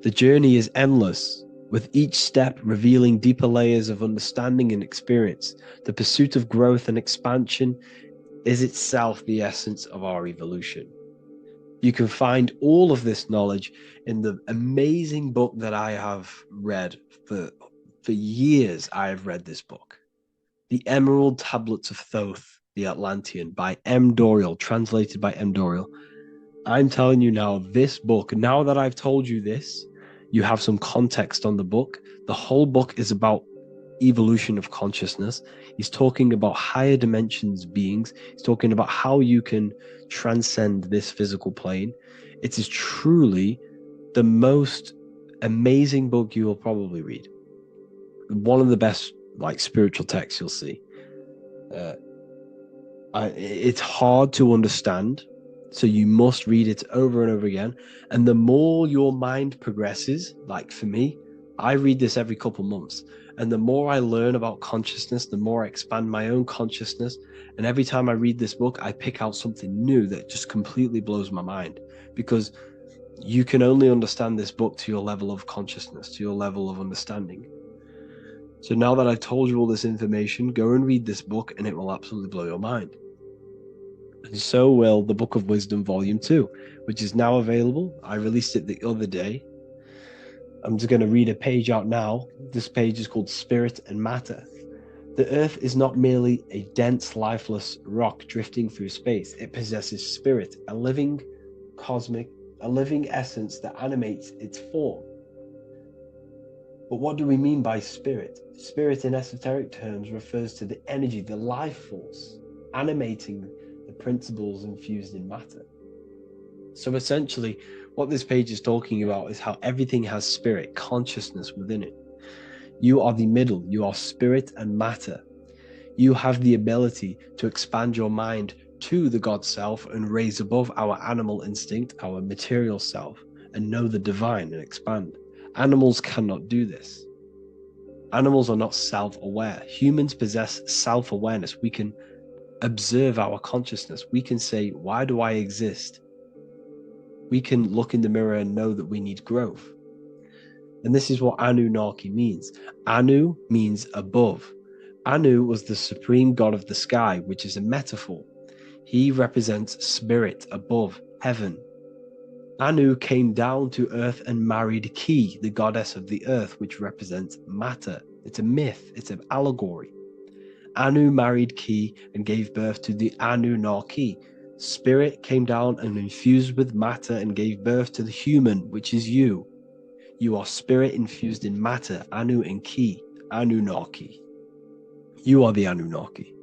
The journey is endless, with each step revealing deeper layers of understanding and experience. The pursuit of growth and expansion is itself the essence of our evolution. You can find all of this knowledge in the amazing book that I have read for years. I have read this book, The Emerald Tablets of Thoth, the Atlantean, by M. Dorial, translated by M. Dorial. I'm telling you now, this book, now that I've told you this, you have some context on the book. The whole book is about evolution of consciousness. He's talking about higher dimensions beings. He's talking about how you can transcend this physical plane. It is truly the most amazing book you will probably read. One of the best spiritual texts you'll see. It's hard to understand, so you must read it over and over again. And the more your mind progresses, like for me, I read this every couple months. And the more I learn about consciousness, the more I expand my own consciousness. And every time I read this book, I pick out something new that just completely blows my mind. Because you can only understand this book to your level of consciousness, to your level of understanding. So now that I've told you all this information, go and read this book and it will absolutely blow your mind. And so will the Book of Wisdom Volume 2, which is now available. I released it the other day. I'm just going to read a page out now. This page is called Spirit and Matter. The Earth is not merely a dense, lifeless rock drifting through space. It possesses spirit, a living essence that animates its form. But what do we mean by spirit? Spirit in esoteric terms refers to the energy, the life force, animating the principles infused in matter. So essentially, what this page is talking about is how everything has spirit, consciousness within it. You are the middle, you are spirit and matter. You have the ability to expand your mind to the God self and raise above our animal instinct, our material self, and know the divine and expand. Animals cannot do this. Animals are not self-aware. Humans possess self-awareness. We can observe our consciousness. We can say, why do I exist? We can look in the mirror and know that we need growth. And this is what Anunnaki means. Anu means above. Anu was the supreme god of the sky, which is a metaphor. He represents spirit above, heaven. Anu came down to earth and married Ki, the goddess of the earth, which represents matter. It's a myth, it's an allegory. Anu married Ki and gave birth to the Anunnaki. Spirit came down and infused with matter and gave birth to the human, which is you. You are spirit infused in matter, Anu and Ki, Anunnaki. You are the Anunnaki.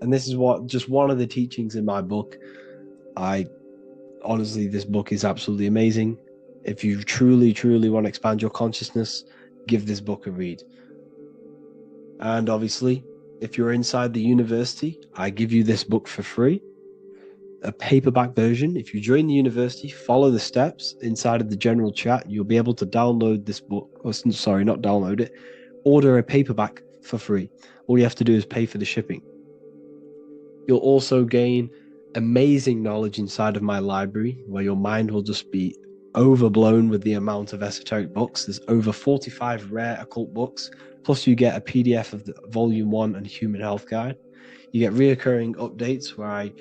And this is just one of the teachings in my book. Honestly, this book is absolutely amazing. If you truly, truly want to expand your consciousness, give this book a read. And obviously, if you're inside the university, I give you this book for free. A paperback version. If you join the university, follow the steps inside of the general chat. You'll be able to download this book. Sorry, not download it. Order a paperback for free. All you have to do is pay for the shipping. You'll also gain amazing knowledge inside of my library, where your mind will just be overblown with the amount of esoteric books. There's over 45 rare occult books. Plus you get a PDF of the Volume 1 and Human Health Guide. You get reoccurring updates where I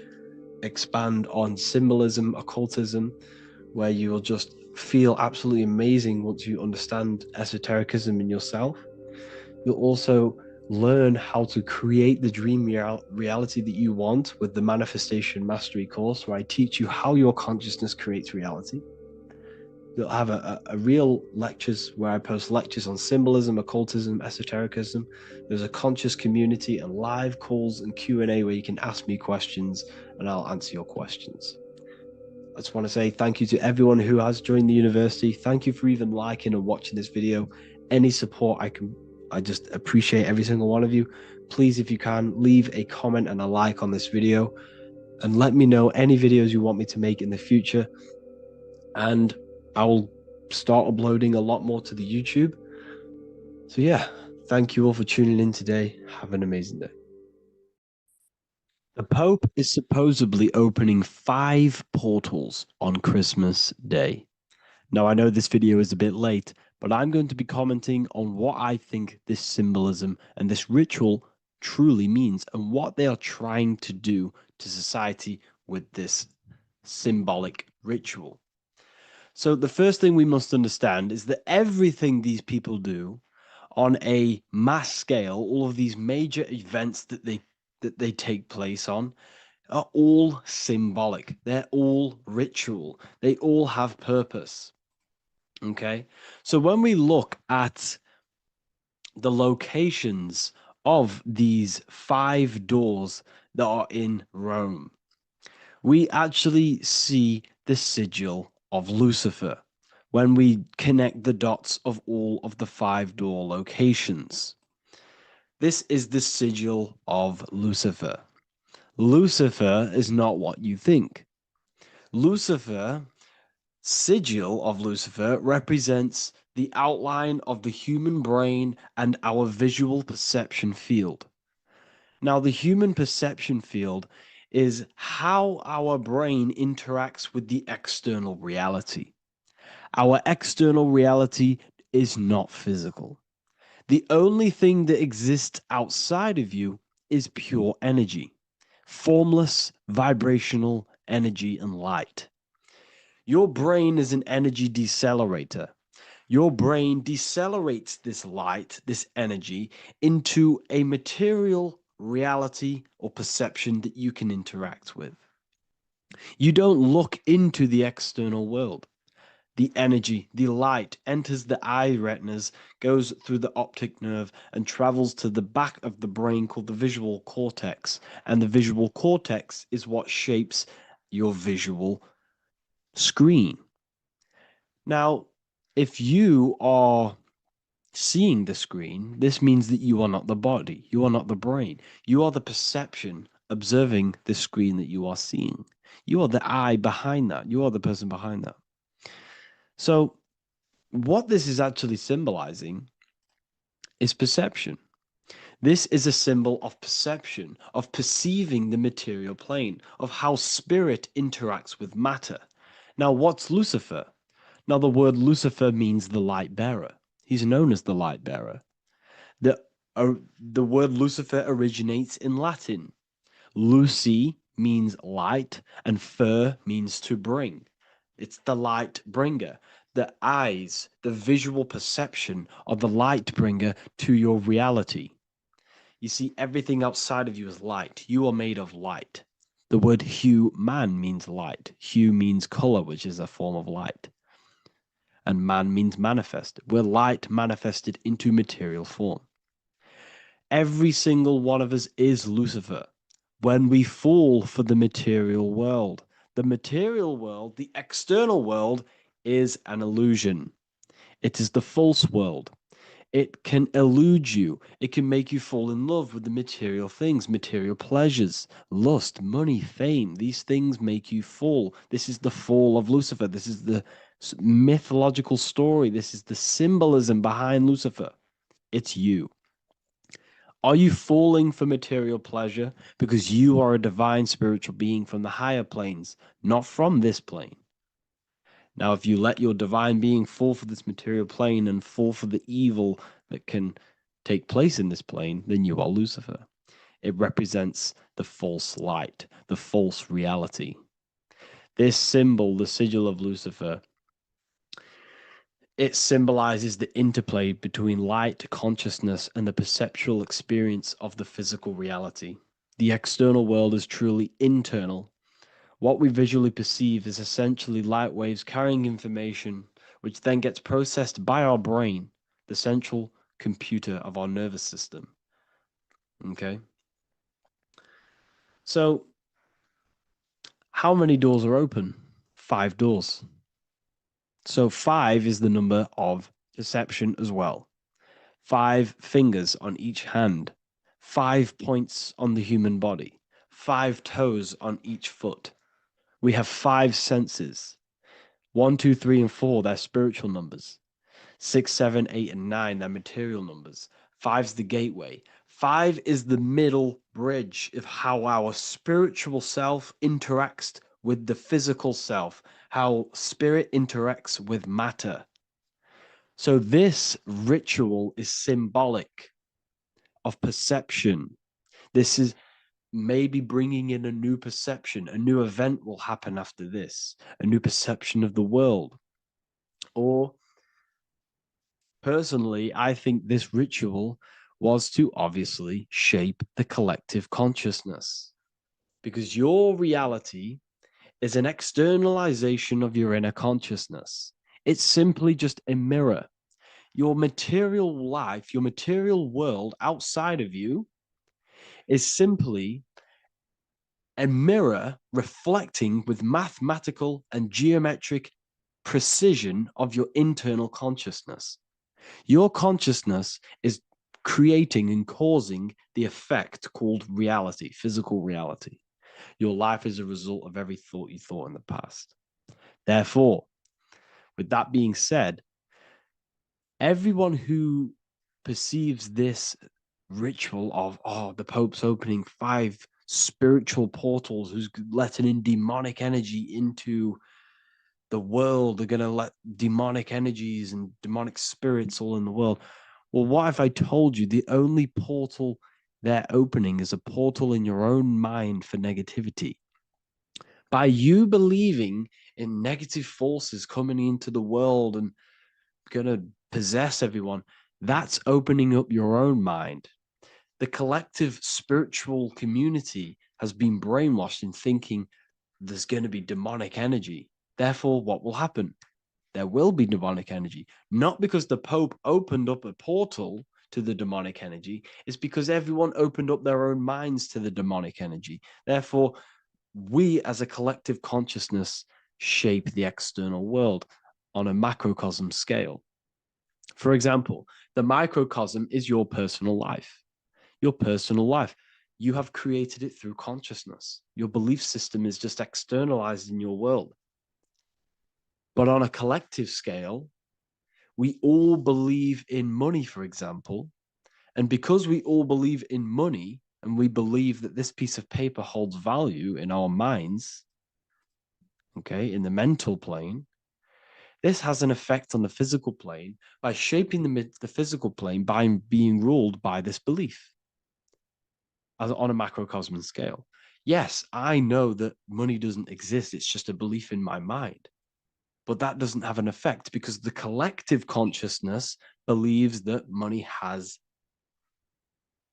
expand on symbolism, occultism, where you will just feel absolutely amazing once you understand esotericism in yourself. You'll also learn how to create the dream reality that you want with the Manifestation Mastery course, where I teach you how your consciousness creates reality. You'll have a real lectures where I post lectures on symbolism, occultism, esotericism. There's a conscious community and live calls and Q&A where you can ask me questions and I'll answer your questions. I just want to say thank you to everyone who has joined the university. Thank you for even liking and watching this video. Any support I just appreciate every single one of you. Please, if you can, leave a comment and a like on this video and let me know any videos you want me to make in the future. And I will start uploading a lot more to the YouTube. So yeah, thank you all for tuning in today. Have an amazing day. The Pope is supposedly opening 5 portals on Christmas Day. Now, I know this video is a bit late, but I'm going to be commenting on what I think this symbolism and this ritual truly means and what they are trying to do to society with this symbolic ritual. So the first thing we must understand is that everything these people do on a mass scale, all of these major events that they take place on, are all symbolic. They're all ritual. They all have purpose. Okay? So when we look at the locations of these 5 doors that are in Rome, we actually see the sigil of Lucifer when we connect the dots of all of the 5 door locations. This is the sigil of Lucifer. Lucifer is not what you think. Lucifer, sigil of Lucifer, represents the outline of the human brain and our visual perception field. Now, the human perception field is how our brain interacts with the external reality. Our external reality is not physical. The only thing that exists outside of you is pure energy, formless, vibrational energy and light. Your brain is an energy decelerator. Your brain decelerates this light, this energy, into a material reality or perception that you can interact with. You don't look into the external world. The energy, the light, enters the eye retinas, goes through the optic nerve, and travels to the back of the brain called the visual cortex. And the visual cortex is what shapes your visual screen. Now, if you are seeing the screen, this means that you are not the body, you are not the brain, you are the perception observing the screen that you are seeing. You are the eye behind that, you are the person behind that. So, what this is actually symbolizing is perception. This is a symbol of perception, of perceiving the material plane, of how spirit interacts with matter. Now, what's Lucifer? Now, the word Lucifer means the light bearer. He's known as the light bearer. The word Lucifer originates in Latin. Luci means light, and fer means to bring. It's the light bringer. The eyes, the visual perception of the light bringer to your reality. You see, everything outside of you is light. You are made of light. The word hue, man, means light. Hue means color, which is a form of light. And man means manifested. We're light manifested into material form. Every single one of us is Lucifer. When we fall for the material world, the external world, is an illusion. It is the false world. It can elude you. It can make you fall in love with the material things, material pleasures, lust, money, fame. These things make you fall. This is the fall of Lucifer. This is the mythological story. This is the symbolism behind Lucifer. It's you. Are you falling for material pleasure because you are a divine spiritual being from the higher planes, not from this plane? Now, if you let your divine being fall for this material plane and fall for the evil that can take place in this plane, then you are Lucifer. It represents the false light, the false reality. This symbol, the sigil of Lucifer, It symbolizes the interplay between light, consciousness, and the perceptual experience of the physical reality. The external world is truly internal. What we visually perceive is essentially light waves carrying information, which then gets processed by our brain, the central computer of our nervous system. Okay? So, how many doors are open? 5 doors. So 5 is the number of perception as well. 5 fingers on each hand, 5 points on the human body, 5 toes on each foot. We have 5 senses. 1, 2, 3, and 4, they're spiritual numbers. 6, 7, 8, and 9, they're material numbers. 5's the gateway. 5 is the middle bridge of how our spiritual self interacts with the physical self, how spirit interacts with matter. So this ritual is symbolic of perception. This is maybe bringing in a new perception. A new event will happen after this, a new perception of the world. Or personally, I think this ritual was to obviously shape the collective consciousness, because your reality is an externalization of your inner consciousness. It's simply just a mirror. Your material life, your material world outside of you is simply a mirror reflecting with mathematical and geometric precision of your internal consciousness. Your consciousness is creating and causing the effect called reality, physical reality. Your life is a result of every thought you thought in the past. Therefore, with that being said, everyone who perceives this ritual of, oh, the Pope's opening 5 spiritual portals, who's letting in demonic energy into the world, they're going to let demonic energies and demonic spirits all in the world. Well, what if I told you the only portal they're opening is a portal in your own mind for negativity? By you believing in negative forces coming into the world and going to possess everyone, that's opening up your own mind. The collective spiritual community has been brainwashed in thinking there's going to be demonic energy. Therefore, what will happen? There will be demonic energy. Not because the Pope opened up a portal to the demonic energy, it's because everyone opened up their own minds to the demonic energy. Therefore, we as a collective consciousness shape the external world on a macrocosm scale. For example, the microcosm is your personal life. Your personal life. You have created it through consciousness. Your belief system is just externalized in your world. But on a collective scale, we all believe in money, for example. And because we all believe in money and we believe that this piece of paper holds value in our minds, okay, in the mental plane, this has an effect on the physical plane by shaping the physical plane by being ruled by this belief on a macrocosm scale. Yes, I know that money doesn't exist. It's just a belief in my mind. But that doesn't have an effect because the collective consciousness believes that money has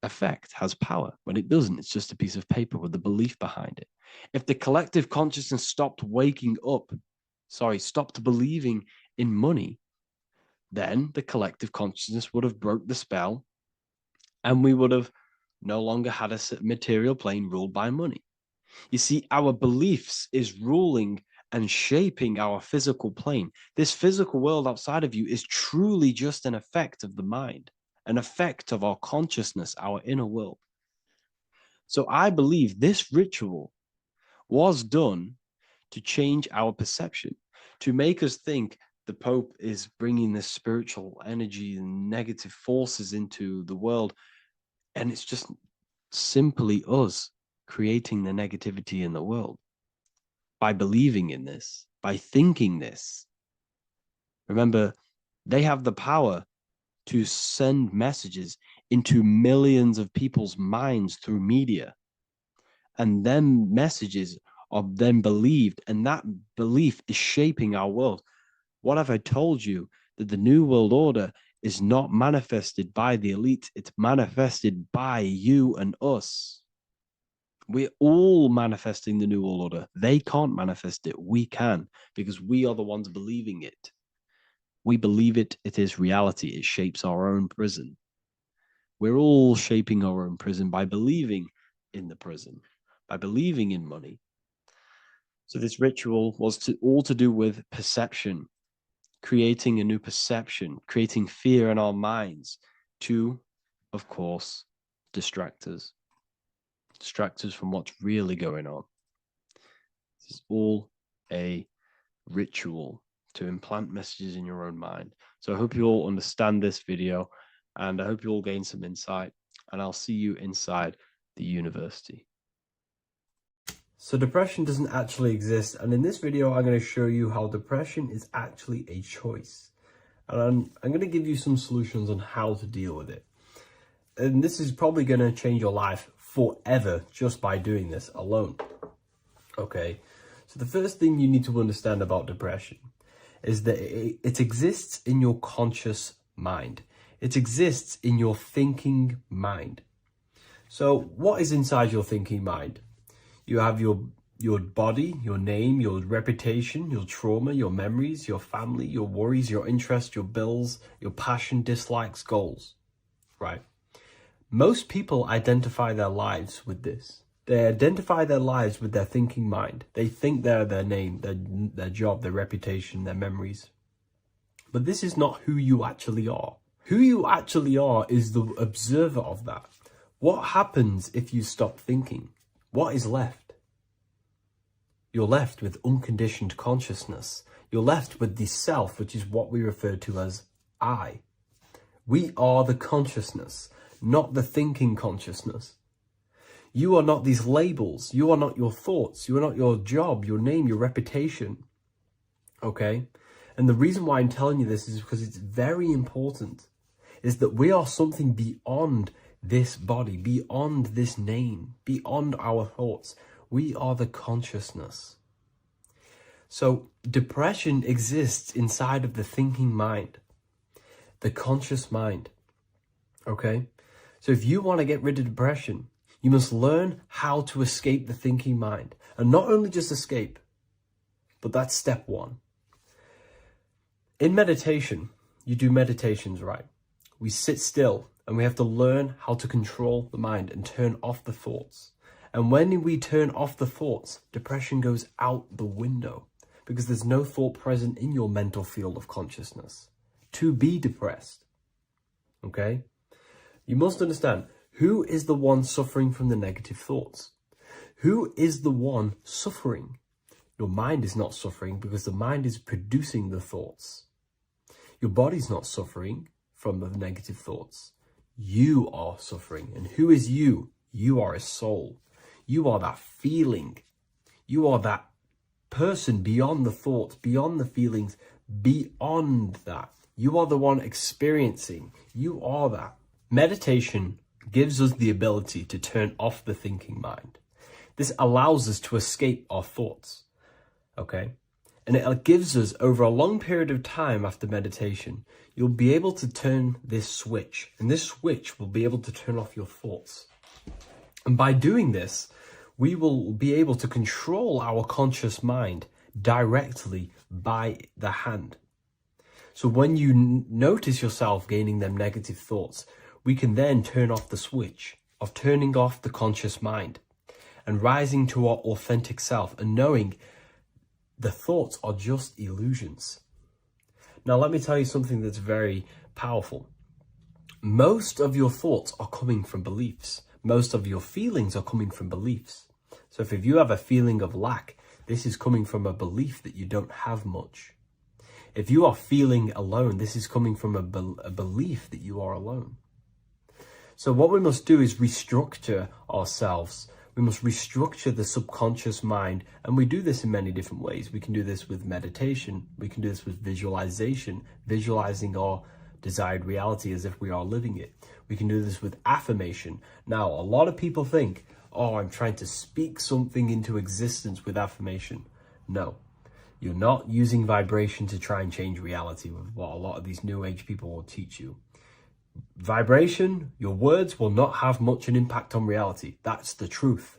effect, has power. When it doesn't, it's just a piece of paper with a belief behind it. If the collective consciousness stopped stopped believing in money, then the collective consciousness would have broke the spell and we would have no longer had a material plane ruled by money. You see, our beliefs is ruling and shaping our physical plane. This physical world outside of you is truly just an effect of the mind, an effect of our consciousness, our inner world. So I believe this ritual was done to change our perception, to make us think the Pope is bringing this spiritual energy and negative forces into the world. And it's just simply us creating the negativity in the world by believing in this, by thinking this. Remember, they have the power to send messages into millions of people's minds through media. And then messages are then believed, and that belief is shaping our world. What have I told you? that the New World Order is not manifested by the elite, it's manifested by you and us. We're all manifesting the New World Order. They can't manifest it. We can, because we are the ones believing it. We believe it. It is reality. It shapes our own prison. We're all shaping our own prison by believing in the prison, by believing in money. So this ritual was all to do with perception, creating a new perception, creating fear in our minds to, of course, distract us from what's really going on. This is all a ritual to implant messages in your own mind. So I hope you all understand this video, and I hope you all gain some insight, and I'll see you inside the university. So depression doesn't actually exist, and in this video I'm going to show you how depression is actually a choice. And I'm going to give you some solutions on how to deal with it. And this is probably going to change your life forever just by doing this alone. Okay, so the first thing you need to understand about depression is that it exists in your conscious mind. It exists in your thinking mind. So what is inside your thinking mind? You have your body, your name, your reputation, your trauma, your memories, your family, your worries, your interests, your bills, your passion, dislikes, goals, right? Most people identify their lives with this. They identify their lives with their thinking mind. They think they're their name, their job, their reputation, their memories. But this is not who you actually are. Who you actually are is the observer of that. What happens if you stop thinking? What is left? You're left with unconditioned consciousness. You're left with the self, which is what we refer to as I. We are the consciousness, not the thinking consciousness. You are not these labels. You are not your thoughts. You are not your job, your name, your reputation. Okay? And the reason why I'm telling you this is because it's very important, is that we are something beyond this body, beyond this name, beyond our thoughts. We are the consciousness. So depression exists inside of the thinking mind, the conscious mind. Okay? So if you want to get rid of depression, you must learn how to escape the thinking mind. And not only just escape, but that's step one. In meditation, you do meditations, right? We sit still and we have to learn how to control the mind and turn off the thoughts. And when we turn off the thoughts, depression goes out the window because there's no thought present in your mental field of consciousness to be depressed. Okay? You must understand, who is the one suffering from the negative thoughts? Who is the one suffering? Your mind is not suffering because the mind is producing the thoughts. Your body's not suffering from the negative thoughts. You are suffering. And who is you? You are a soul. You are that feeling. You are that person beyond the thoughts, beyond the feelings, beyond that. You are the one experiencing. You are that. Meditation gives us the ability to turn off the thinking mind. This allows us to escape our thoughts. Okay? And it gives us, over a long period of time after meditation, you'll be able to turn this switch. And this switch will be able to turn off your thoughts. And by doing this, we will be able to control our conscious mind directly by the hand. So when you notice yourself gaining them negative thoughts, we can then turn off the switch of turning off the conscious mind and rising to our authentic self and knowing the thoughts are just illusions. Now, let me tell you something that's very powerful. Most of your thoughts are coming from beliefs. Most of your feelings are coming from beliefs. So if you have a feeling of lack, this is coming from a belief that you don't have much. If you are feeling alone, this is coming from a belief that you are alone. So what we must do is restructure ourselves. We must restructure the subconscious mind. And we do this in many different ways. We can do this with meditation. We can do this with visualization, visualizing our desired reality as if we are living it. We can do this with affirmation. Now, a lot of people think, oh, I'm trying to speak something into existence with affirmation. No. You're not using vibration to try and change reality with what a lot of these new age people will teach you. Vibration, your words will not have much an impact on reality. That's the truth.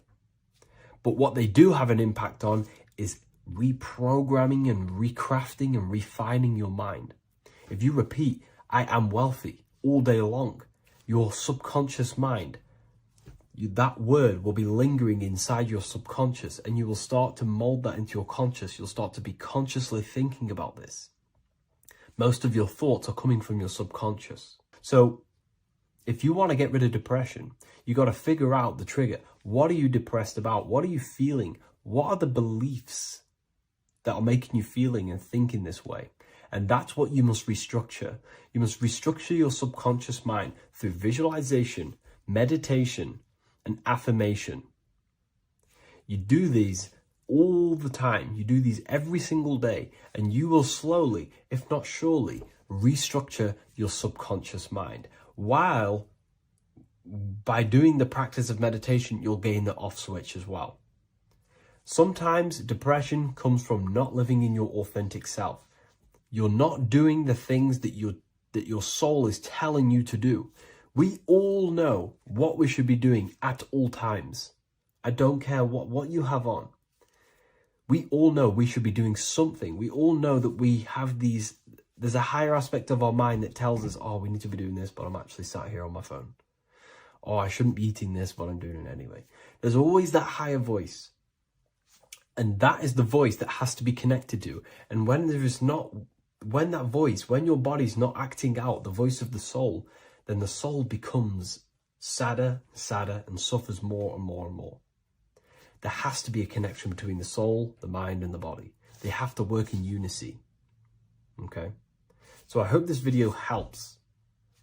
But what they do have an impact on is reprogramming and recrafting and refining your mind. If you repeat, I am wealthy all day long, your subconscious mind, that word will be lingering inside your subconscious, and you will start to mold that into your conscious. You'll start to be consciously thinking about this. Most of your thoughts are coming from your subconscious. So if you want to get rid of depression, you got to figure out the trigger. What are you depressed about? What are you feeling? What are the beliefs that are making you feeling and thinking this way? And that's what you must restructure. You must restructure your subconscious mind through visualization, meditation, and affirmation. You do these all the time. You do these every single day, and you will slowly, if not surely, restructure your subconscious mind. While by doing the practice of meditation, you'll gain the off switch as well. Sometimes depression comes from not living in your authentic self. You're not doing the things that your soul is telling you to do. We all know what we should be doing at all times. I don't care what you have on. We all know we should be doing something. We all know that we have there's a higher aspect of our mind that tells us, oh, we need to be doing this, but I'm actually sat here on my phone. Oh, I shouldn't be eating this, but I'm doing it anyway. There's always that higher voice. And that is the voice that has to be connected to. And when your body's not acting out the voice of the soul, then the soul becomes sadder, and suffers more and more and more. There has to be a connection between the soul, the mind, and the body. They have to work in unity. Okay? So I hope this video helps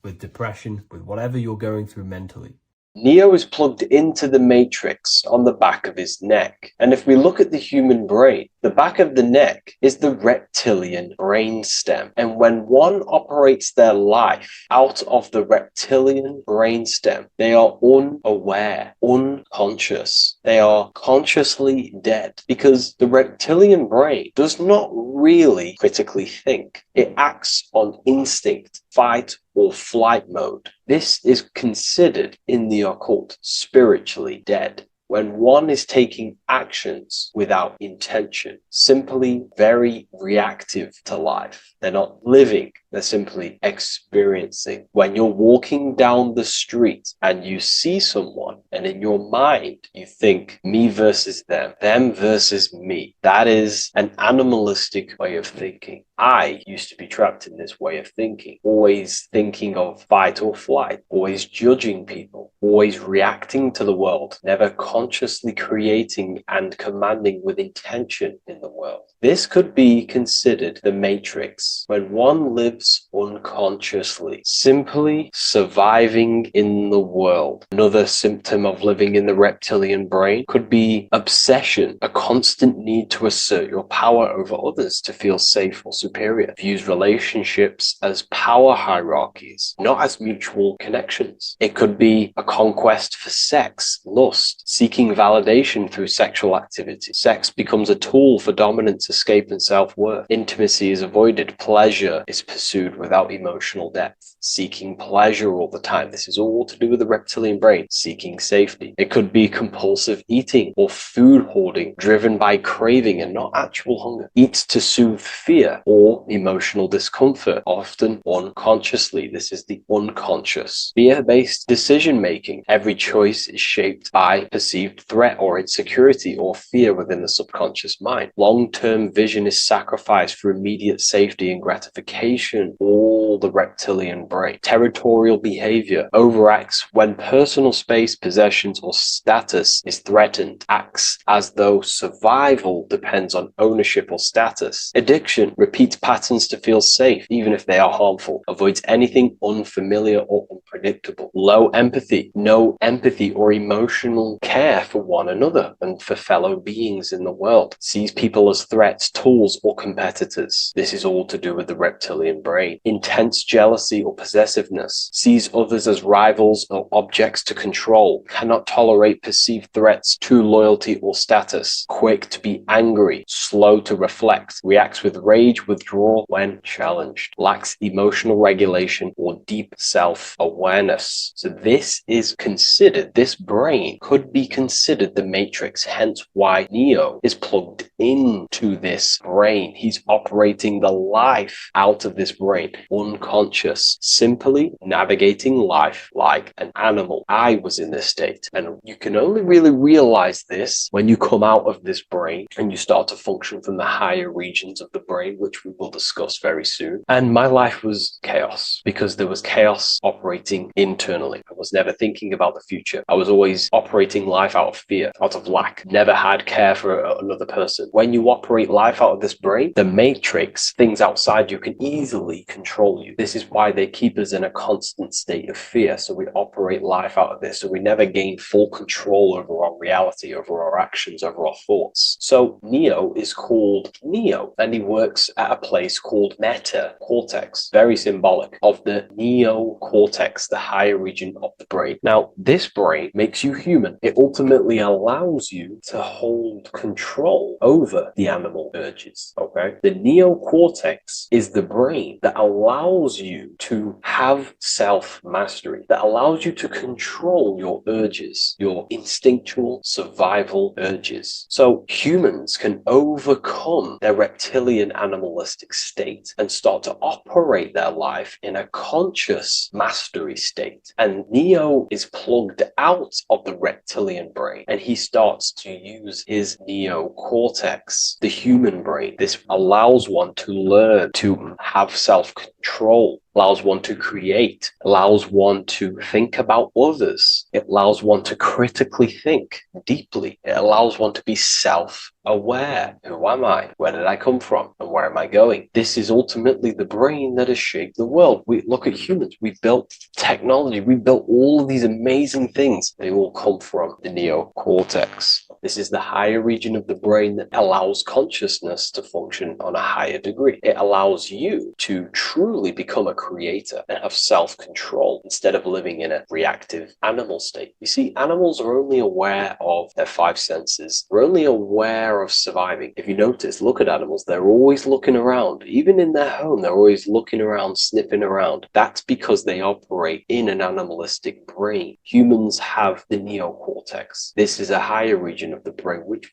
with depression, with whatever you're going through mentally. Neo is plugged into the matrix on the back of his neck. And if we look at the human brain, the back of the neck is the reptilian brain stem. And when one operates their life out of the reptilian brain stem, they are unaware, unconscious. They are consciously dead, because the reptilian brain does not really critically think. It acts on instinct, fight or flight mode. This is considered in the occult spiritually dead. When one is taking actions without intention, simply very reactive to life. They're not living, they're simply experiencing. When you're walking down the street and you see someone, and in your mind you think me versus them versus me, that is an animalistic way of thinking. I used to be trapped in this way of thinking, always thinking of fight or flight, always judging people, always reacting to the world, never consciously creating and commanding with intention in the world. This could be considered the matrix, when one lives unconsciously, simply surviving in the world. Another symptom of living in the reptilian brain could be obsession, a constant need to assert your power over others to feel safe or superior. Views relationships as power hierarchies, not as mutual connections. It could be a conquest for sex, lust, seeking validation through sexual activity. Sex becomes a tool for dominance, escape, and self-worth. Intimacy is avoided. Pleasure is pursued without emotional depth. Seeking pleasure all the time. This is all to do with the reptilian brain. Seeking safety. It could be compulsive eating or food hoarding, driven by craving and not actual hunger. Eats to soothe fear or emotional discomfort, often unconsciously. This is the unconscious. Fear-based decision making. Every choice is shaped by perceived threat or insecurity or fear within the subconscious mind. Long-term vision is sacrificed for immediate safety and gratification. All the reptilian brain. Territorial behavior overacts when personal space, possessions, or status is threatened. Acts as though survival depends on ownership or status. Addiction repeats patterns to feel safe, even if they are harmful. Avoids anything unfamiliar or unpredictable. Low empathy. No empathy or emotional care for one another and for fellow beings in the world, sees people as threats, tools, or competitors. This is all to do with the reptilian brain. Intense jealousy or possessiveness, sees others as rivals or objects to control, cannot tolerate perceived threats to loyalty or status, quick to be angry, slow to reflect, reacts with rage, withdrawal when challenged, lacks emotional regulation or deep self-awareness. So this is considered, this brain could be considered the matrix, hence why Neo is plugged into this brain. He's operating the life out of this brain, unconscious, simply navigating life like an animal. I was in this state, and you can only really realize this when you come out of this brain and you start to function from the higher regions of the brain, which we will discuss very soon. And my life was chaos because there was chaos operating internally. I was never thinking about the future. I was always operating life out of fear, out of lack, never had care for another person. When you operate life out of this brain, the matrix, things outside you, can easily control you. This is why they keep us in a constant state of fear. So we operate life out of this. So we never gain full control over our reality, over our actions, over our thoughts. So Neo is called Neo, and he works at a place called meta cortex, very symbolic of the neocortex, the higher region of the brain. Now, this brain makes you human. It ultimately allows you to hold control over the animal urges, okay? The neocortex is the brain that allows you to have self-mastery, that allows you to control your urges, your instinctual survival urges. So humans can overcome their reptilian animalistic state and start to operate their life in a conscious mastery state. And Neo is plugged out of the reptilian brain, and he starts to use his neocortex, the human brain. This allows one to learn to have self-control, allows one to create, allows one to think about others. It allows one to critically think deeply. It allows one to be self-aware. Who am I? Where did I come from? And where am I going? This is ultimately the brain that has shaped the world. We look at humans. We built technology. We built all of these amazing things. They all come from the neocortex. This is the higher region of the brain that allows consciousness to function on a higher degree. It allows you to truly become a creator and have self-control instead of living in a reactive animal state. You see, animals are only aware of their five senses. They're only aware of surviving. If you notice, look at animals, they're always looking around. Even in their home, they're always looking around, sniffing around. That's because they operate in an animalistic brain. Humans have the neocortex. This is a higher region of the brain, which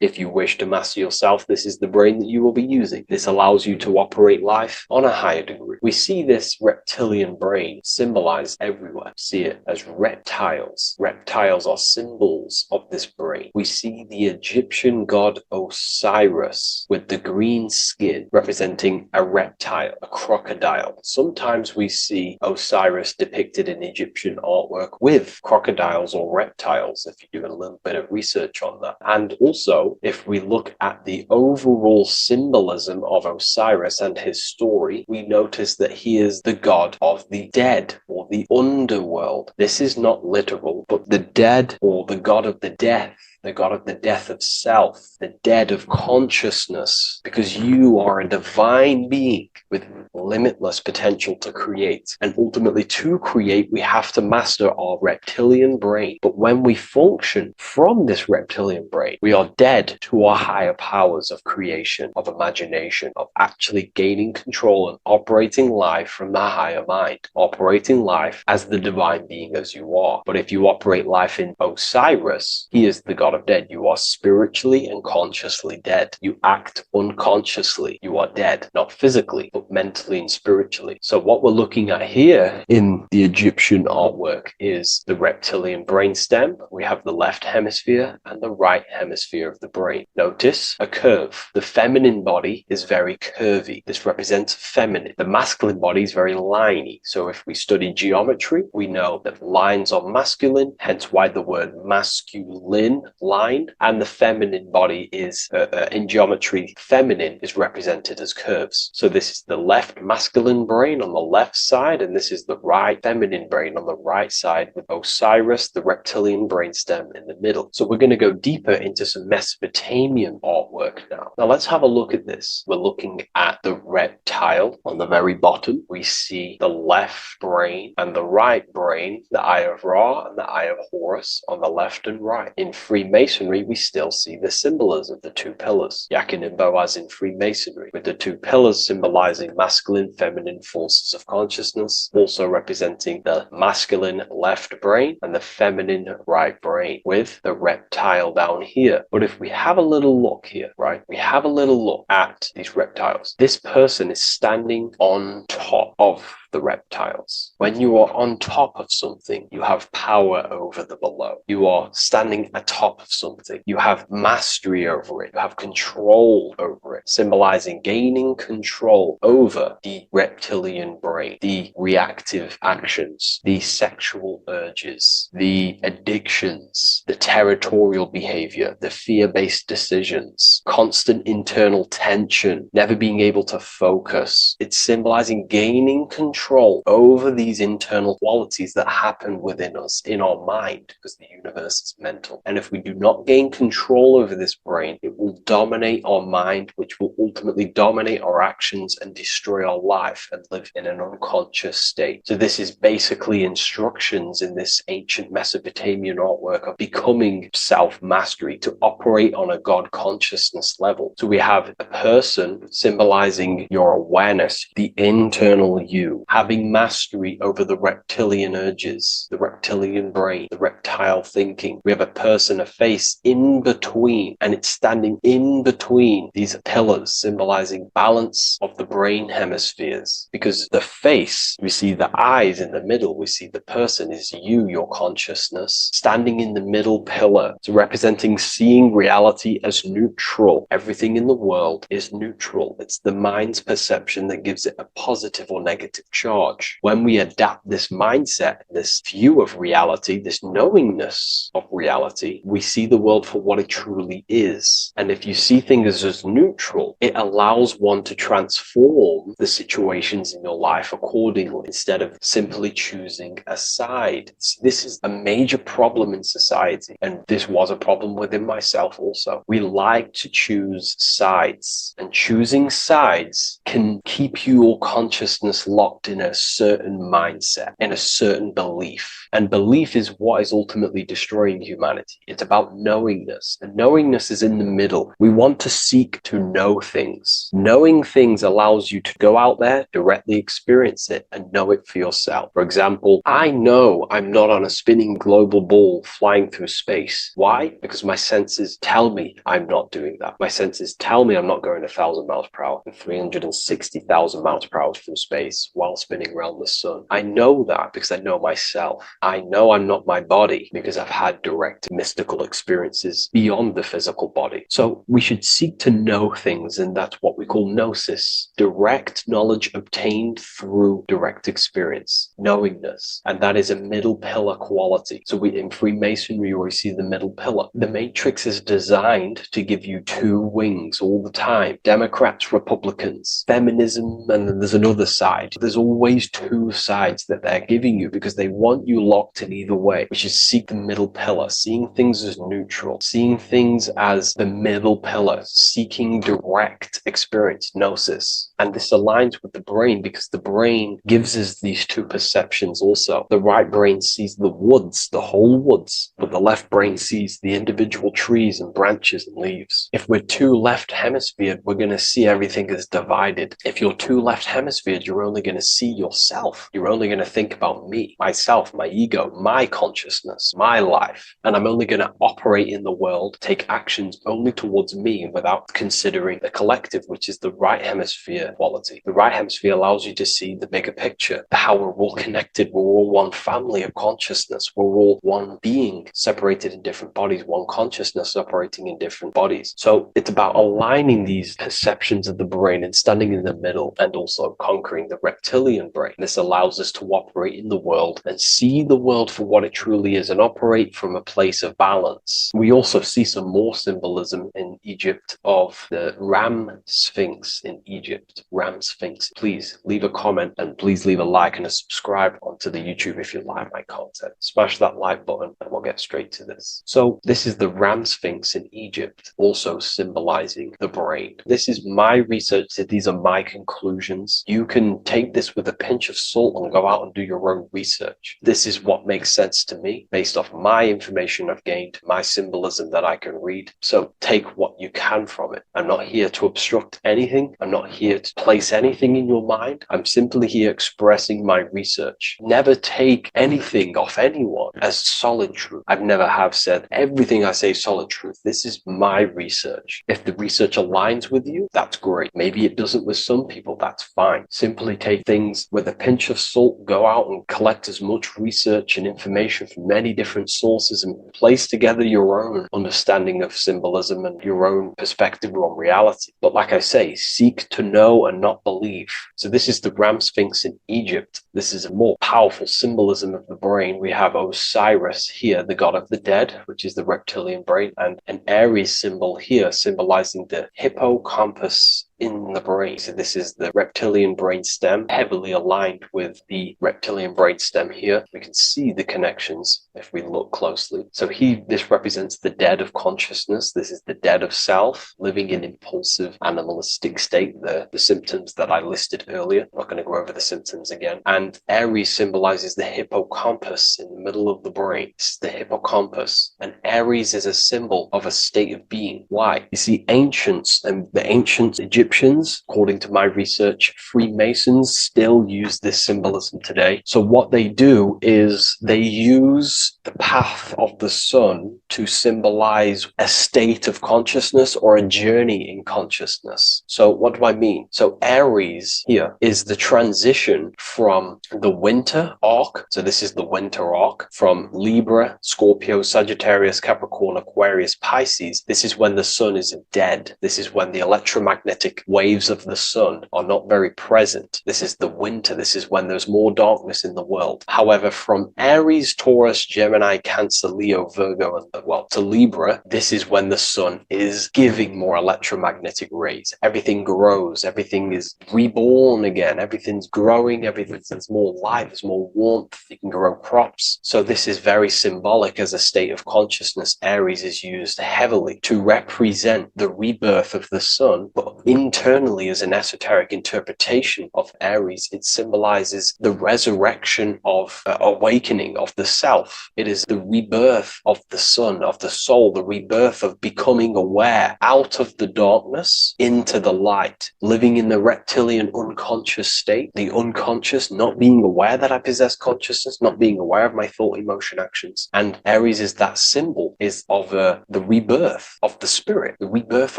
if you wish to master yourself, this is the brain that you will be using. This allows you to operate life on a higher degree. We see this reptilian brain symbolized everywhere. See it as reptiles. Reptiles are symbols of this brain. We see the Egyptian god Osiris with the green skin representing a reptile, a crocodile. Sometimes we see Osiris depicted in Egyptian artwork with crocodiles or reptiles, if you do a little bit of research on that. And also, if we look at the overall symbolism of Osiris and his story, we notice that he is the god of the dead or the underworld. This is not literal, but the dead or the god of the death, the god of the death of self, the dead of consciousness, because you are a divine being with limitless potential to create. And ultimately, to create, we have to master our reptilian brain. But when we function from this reptilian brain, we are dead to our higher powers of creation, of imagination, of actually gaining control and operating life from the higher mind, operating life as the divine being as you are. But if you operate life in Osiris, he is the god of dead. You are spiritually and consciously dead. You act unconsciously. You are dead, not physically, but mentally and spiritually. So what we're looking at here in the Egyptian artwork is the reptilian brainstem. We have the left hemisphere and the right hemisphere of the brain. Notice a curve. The feminine body is very curvy. This represents feminine. The masculine body is very liney. So if we study geometry, we know that lines are masculine, hence why the word masculine line, and the feminine body is, in geometry, feminine is represented as curves. So this is the left masculine brain on the left side, and this is the right feminine brain on the right side, with Osiris, the reptilian brainstem, in the middle. So we're going to go deeper into some Mesopotamian artwork now. Now let's have a look at this. We're looking at the reptile on the very bottom. We see the left brain and the right brain, the Eye of Ra and the Eye of Horus on the left and right. In Freemasonry, we still see the symbolism of the two pillars, Yakin and Boaz in Freemasonry, with the two pillars symbolizing masculine, feminine forces of consciousness, also representing the masculine left brain and the feminine right brain, with the reptile down here. But if we have a little look here, right, we have a little look at these reptiles. This person is standing on top of the reptiles. When you are on top of something, you have power over the below. You are standing atop of something. You have mastery over it. You have control over it, symbolizing gaining control over the reptilian brain, the reactive actions, the sexual urges, the addictions, the territorial behavior, the fear-based decisions, constant internal tension, never being able to focus. It's symbolizing gaining control over these internal qualities that happen within us, in our mind, because the universe is mental. And if we do not gain control over this brain, it will dominate our mind, which will ultimately dominate our actions and destroy our life and live in an unconscious state. So this is basically instructions in this ancient Mesopotamian artwork of becoming self-mastery, to operate on a God consciousness level. So we have a person symbolizing your awareness, the internal you, having mastery over the reptilian urges, the reptilian brain, the reptile thinking. We have a person, a face in between, and it's standing in between these pillars, symbolizing balance of the brain hemispheres. Because the face, we see the eyes in the middle, we see the person is you, your consciousness, standing in the middle pillar. So representing seeing reality as neutral. Everything in the world is neutral. It's the mind's perception that gives it a positive or negative charge. When we adapt this mindset, this view of reality, this knowingness of reality, we see the world for what it truly is. And if you see things as neutral, it allows one to transform the situations in your life accordingly, instead of simply choosing a side. This is a major problem in society, and this was a problem within myself also. We like to choose sides, and choosing sides can keep your consciousness locked in a certain mindset, in a certain belief. And belief is what is ultimately destroying humanity. It's about knowingness, and knowingness is in the middle. We want to seek to know things. Knowing things allows you to go out there, directly experience it, and know it for yourself. For example, I know I'm not on a spinning global ball flying through space. Why? Because my senses tell me I'm not doing that. My senses tell me I'm not going 1,000 miles per hour and 360,000 miles per hour through space while spinning around the sun. I know that because I know myself. I know I'm not my body because I've had direct mystical experiences beyond the physical body. So we should seek to know things, and that's what we call gnosis, direct knowledge obtained through direct experience, knowingness. And that is a middle pillar quality. So in Freemasonry, we see the middle pillar. The matrix is designed to give you two wings all the time. Democrats, Republicans, feminism, and then there's another side. There's always two sides that they're giving you because they want you locked in either way, which is seek the middle pillar, seeing things as neutral, seeing things as the middle pillar, seeking direct experience, gnosis. And this aligns with the brain because the brain gives us these two perceptions also. The right brain sees the woods, the whole woods, but the left brain sees the individual trees and branches and leaves. If we're too left hemisphered, we're going to see everything as divided. If you're too left hemisphered, you're only going to see yourself. You're only going to think about me, myself, my ego, my consciousness, my life. And I'm only going to operate in the world, take actions only towards me without considering the collective, which is the right hemisphere quality. The right hemisphere allows you to see the bigger picture, how we're all connected, we're all one family of consciousness, we're all one being separated in different bodies, one consciousness operating in different bodies. So it's about aligning these perceptions of the brain and standing in the middle, and also conquering the reptilian brain. This allows us to operate in the world and see the world for what it truly is and operate from a place of balance. We also see some more symbolism in Egypt of the ram sphinx in Egypt. Ram sphinx. Please leave a comment and please leave a like and a subscribe onto the YouTube if you like my content. Smash that like button and we'll get straight to this. So this is the ram sphinx in Egypt, also symbolizing the brain. This is my research. These are my conclusions. You can take this with a pinch of salt and go out and do your own research. This is what makes sense to me based off my information I've gained, my symbolism that I can read. So take what you can from it. I'm not here to obstruct anything. I'm not here to place anything in your mind. I'm simply here expressing my research. Never take anything off anyone as solid truth. I've never have said everything I say is solid truth. This is my research. If the research aligns with you, that's great. Maybe it doesn't with some people, that's fine. Simply take things with a pinch of salt, go out and collect as much research and information from many different sources and place together your own understanding of symbolism and your own perspective on reality. But like I say, seek to know and not believe. So this is the ram sphinx in Egypt. This is a more powerful symbolism of the brain. We have Osiris here, the god of the dead, which is the reptilian brain, and an Aries symbol here symbolizing the hippocampus in the brain. So this is the reptilian brain stem, heavily aligned with the reptilian brain stem here. We can see the connections if we look closely. So this represents the dead of consciousness. This is the dead of self, living in impulsive animalistic state, the symptoms that I listed earlier. I'm not going to go over the symptoms again. And Aries symbolizes the hippocampus in the middle of the brain. This is the hippocampus. And Aries is a symbol of a state of being. Why? You see, ancients and the ancient Egyptians, according to my research, Freemasons still use this symbolism today. So what they do is they use the path of the sun to symbolize a state of consciousness or a journey in consciousness. So what do I mean? So Aries here is the transition from the winter arc. So this is the winter arc from Libra, Scorpio, Sagittarius, Capricorn, Aquarius, Pisces. This is when the sun is dead. This is when the electromagnetic waves of the sun are not very present. This is the winter. This is when there's more darkness in the world. However, from Aries, Taurus, Gemini, Cancer, Leo, Virgo, and to Libra, this is when the sun is giving more electromagnetic rays. Everything grows. Everything is reborn again. Everything's growing. There's more light. There's more warmth. You can grow crops. So this is very symbolic as a state of consciousness. Aries is used heavily to represent the rebirth of the sun, but internally as an esoteric interpretation of Aries, it symbolizes the resurrection of awakening of the self. It is the rebirth of the sun, of the soul, the rebirth of becoming aware out of the darkness into the light, living in the reptilian unconscious state, the unconscious, not being aware that I possess consciousness, not being aware of my thought, emotion, actions. And Aries is that symbol, is of the rebirth of the spirit, the rebirth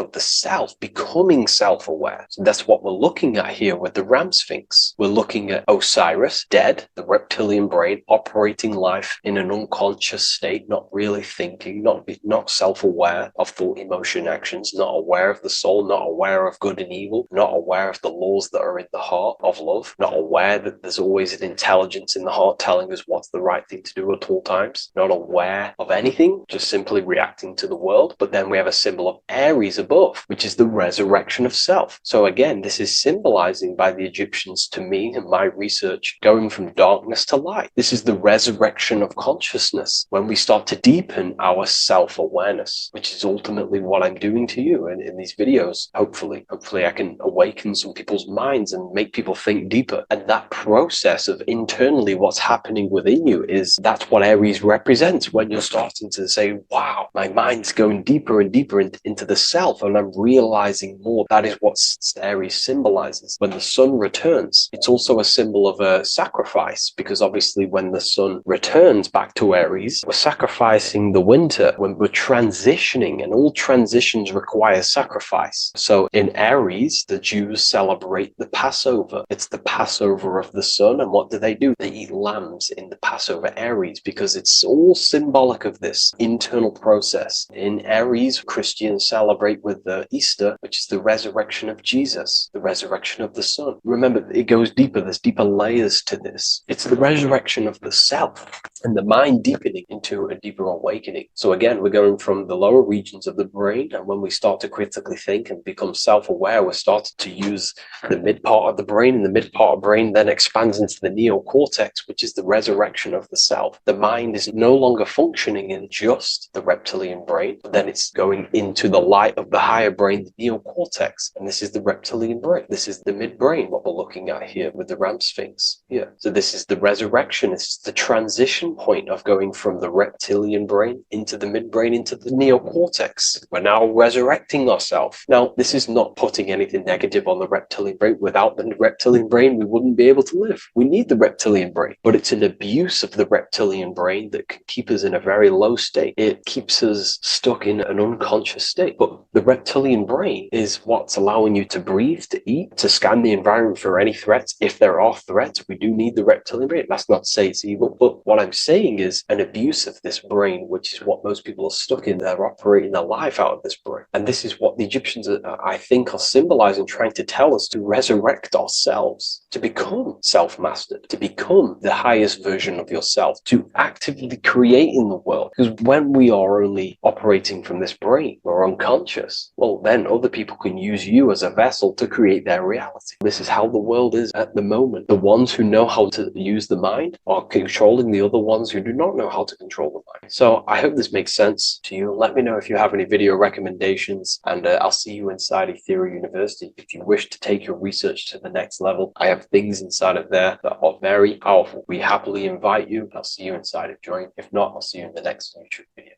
of the self, becoming self-aware. So that's what we're looking at here with the ram sphinx. We're looking at Osiris, dead, the reptilian brain, operating life in an unconscious state, not really thinking, not self-aware of thought, emotion, actions, not aware of the soul, not aware of good and evil, not aware of the laws that are in the heart of love, not aware that there's always an intelligence in the heart telling us what's the right thing to do at all times, not aware of anything, just simply reacting to the world. But then we have a symbol of Aries above, which is the resurrection of self. So again, this is symbolizing by the Egyptians to me and my research, going from darkness to light. This is the resurrection of consciousness when we start to deepen our self-awareness, which is ultimately what I'm doing to you in these videos. Hopefully I can awaken some people's minds and make people think deeper. And that process of internally what's happening within you that's what Aries represents when you're starting to say, wow, my mind's going deeper and deeper into the self, and I'm realizing more that is what Aries symbolizes. When the sun returns, it's also a symbol of a sacrifice, because obviously when the sun returns back to Aries, we're sacrificing the winter, when we're transitioning, and all transitions require sacrifice. So in Aries, the Jews celebrate the Passover. It's the Passover of the sun, and what do? They eat lambs in the Passover Aries, because it's all symbolic of this internal process. In Aries, Christians celebrate with the Easter, which is the resurrection of Jesus, the resurrection of the sun. Remember, it goes deeper. There's deeper layers to this. It's the resurrection of the self and the mind deepening into a deeper awakening. So again, we're going from the lower regions of the brain, and when we start to critically think and become self-aware, we're starting to use the mid part of the brain, and the mid part of the brain then expands into the neocortex, which is the resurrection of the self. The mind is no longer functioning in just the reptilian brain, but then it's going into the light of the higher brain, the neocortex, and this is the reptilian brain. This is the midbrain, what we're looking at here with the Ram Sphinx. Yeah. So this is the resurrection. It's the transition point of going from the reptilian brain into the midbrain, into the neocortex. We're now resurrecting ourselves. Now, this is not putting anything negative on the reptilian brain. Without the reptilian brain, we wouldn't be able to live. We need the reptilian brain, but it's an abuse of the reptilian brain that can keep us in a very low state. It keeps us stuck in an unconscious state. But the reptilian brain is what's allowing you to breathe, to eat, to scan the environment for any threats. If there are threats, we do need the reptilian brain. That's not to say it's evil, but what I'm saying is an abuse of this brain, which is what most people are stuck in. They're operating their life out of this brain. And this is what the Egyptians, I think, are symbolizing, trying to tell us to resurrect ourselves, to become self-mastered, to become the highest version of yourself, to actively create in the world. Because when we are only operating from this brain, we're unconscious, well, then other people can use you as a vessel to create their reality. This is how the world is at the moment. The ones who know how to use the mind are controlling the other ones who do not know how to control the mind. So I hope this makes sense to you. Let me know if you have any video recommendations, and I'll see you inside Ethereal University. If you wish to take your research to the next level, I have things inside of there that are very powerful. We happily invite you. I'll see you inside of Join. If not, I'll see you in the next YouTube video.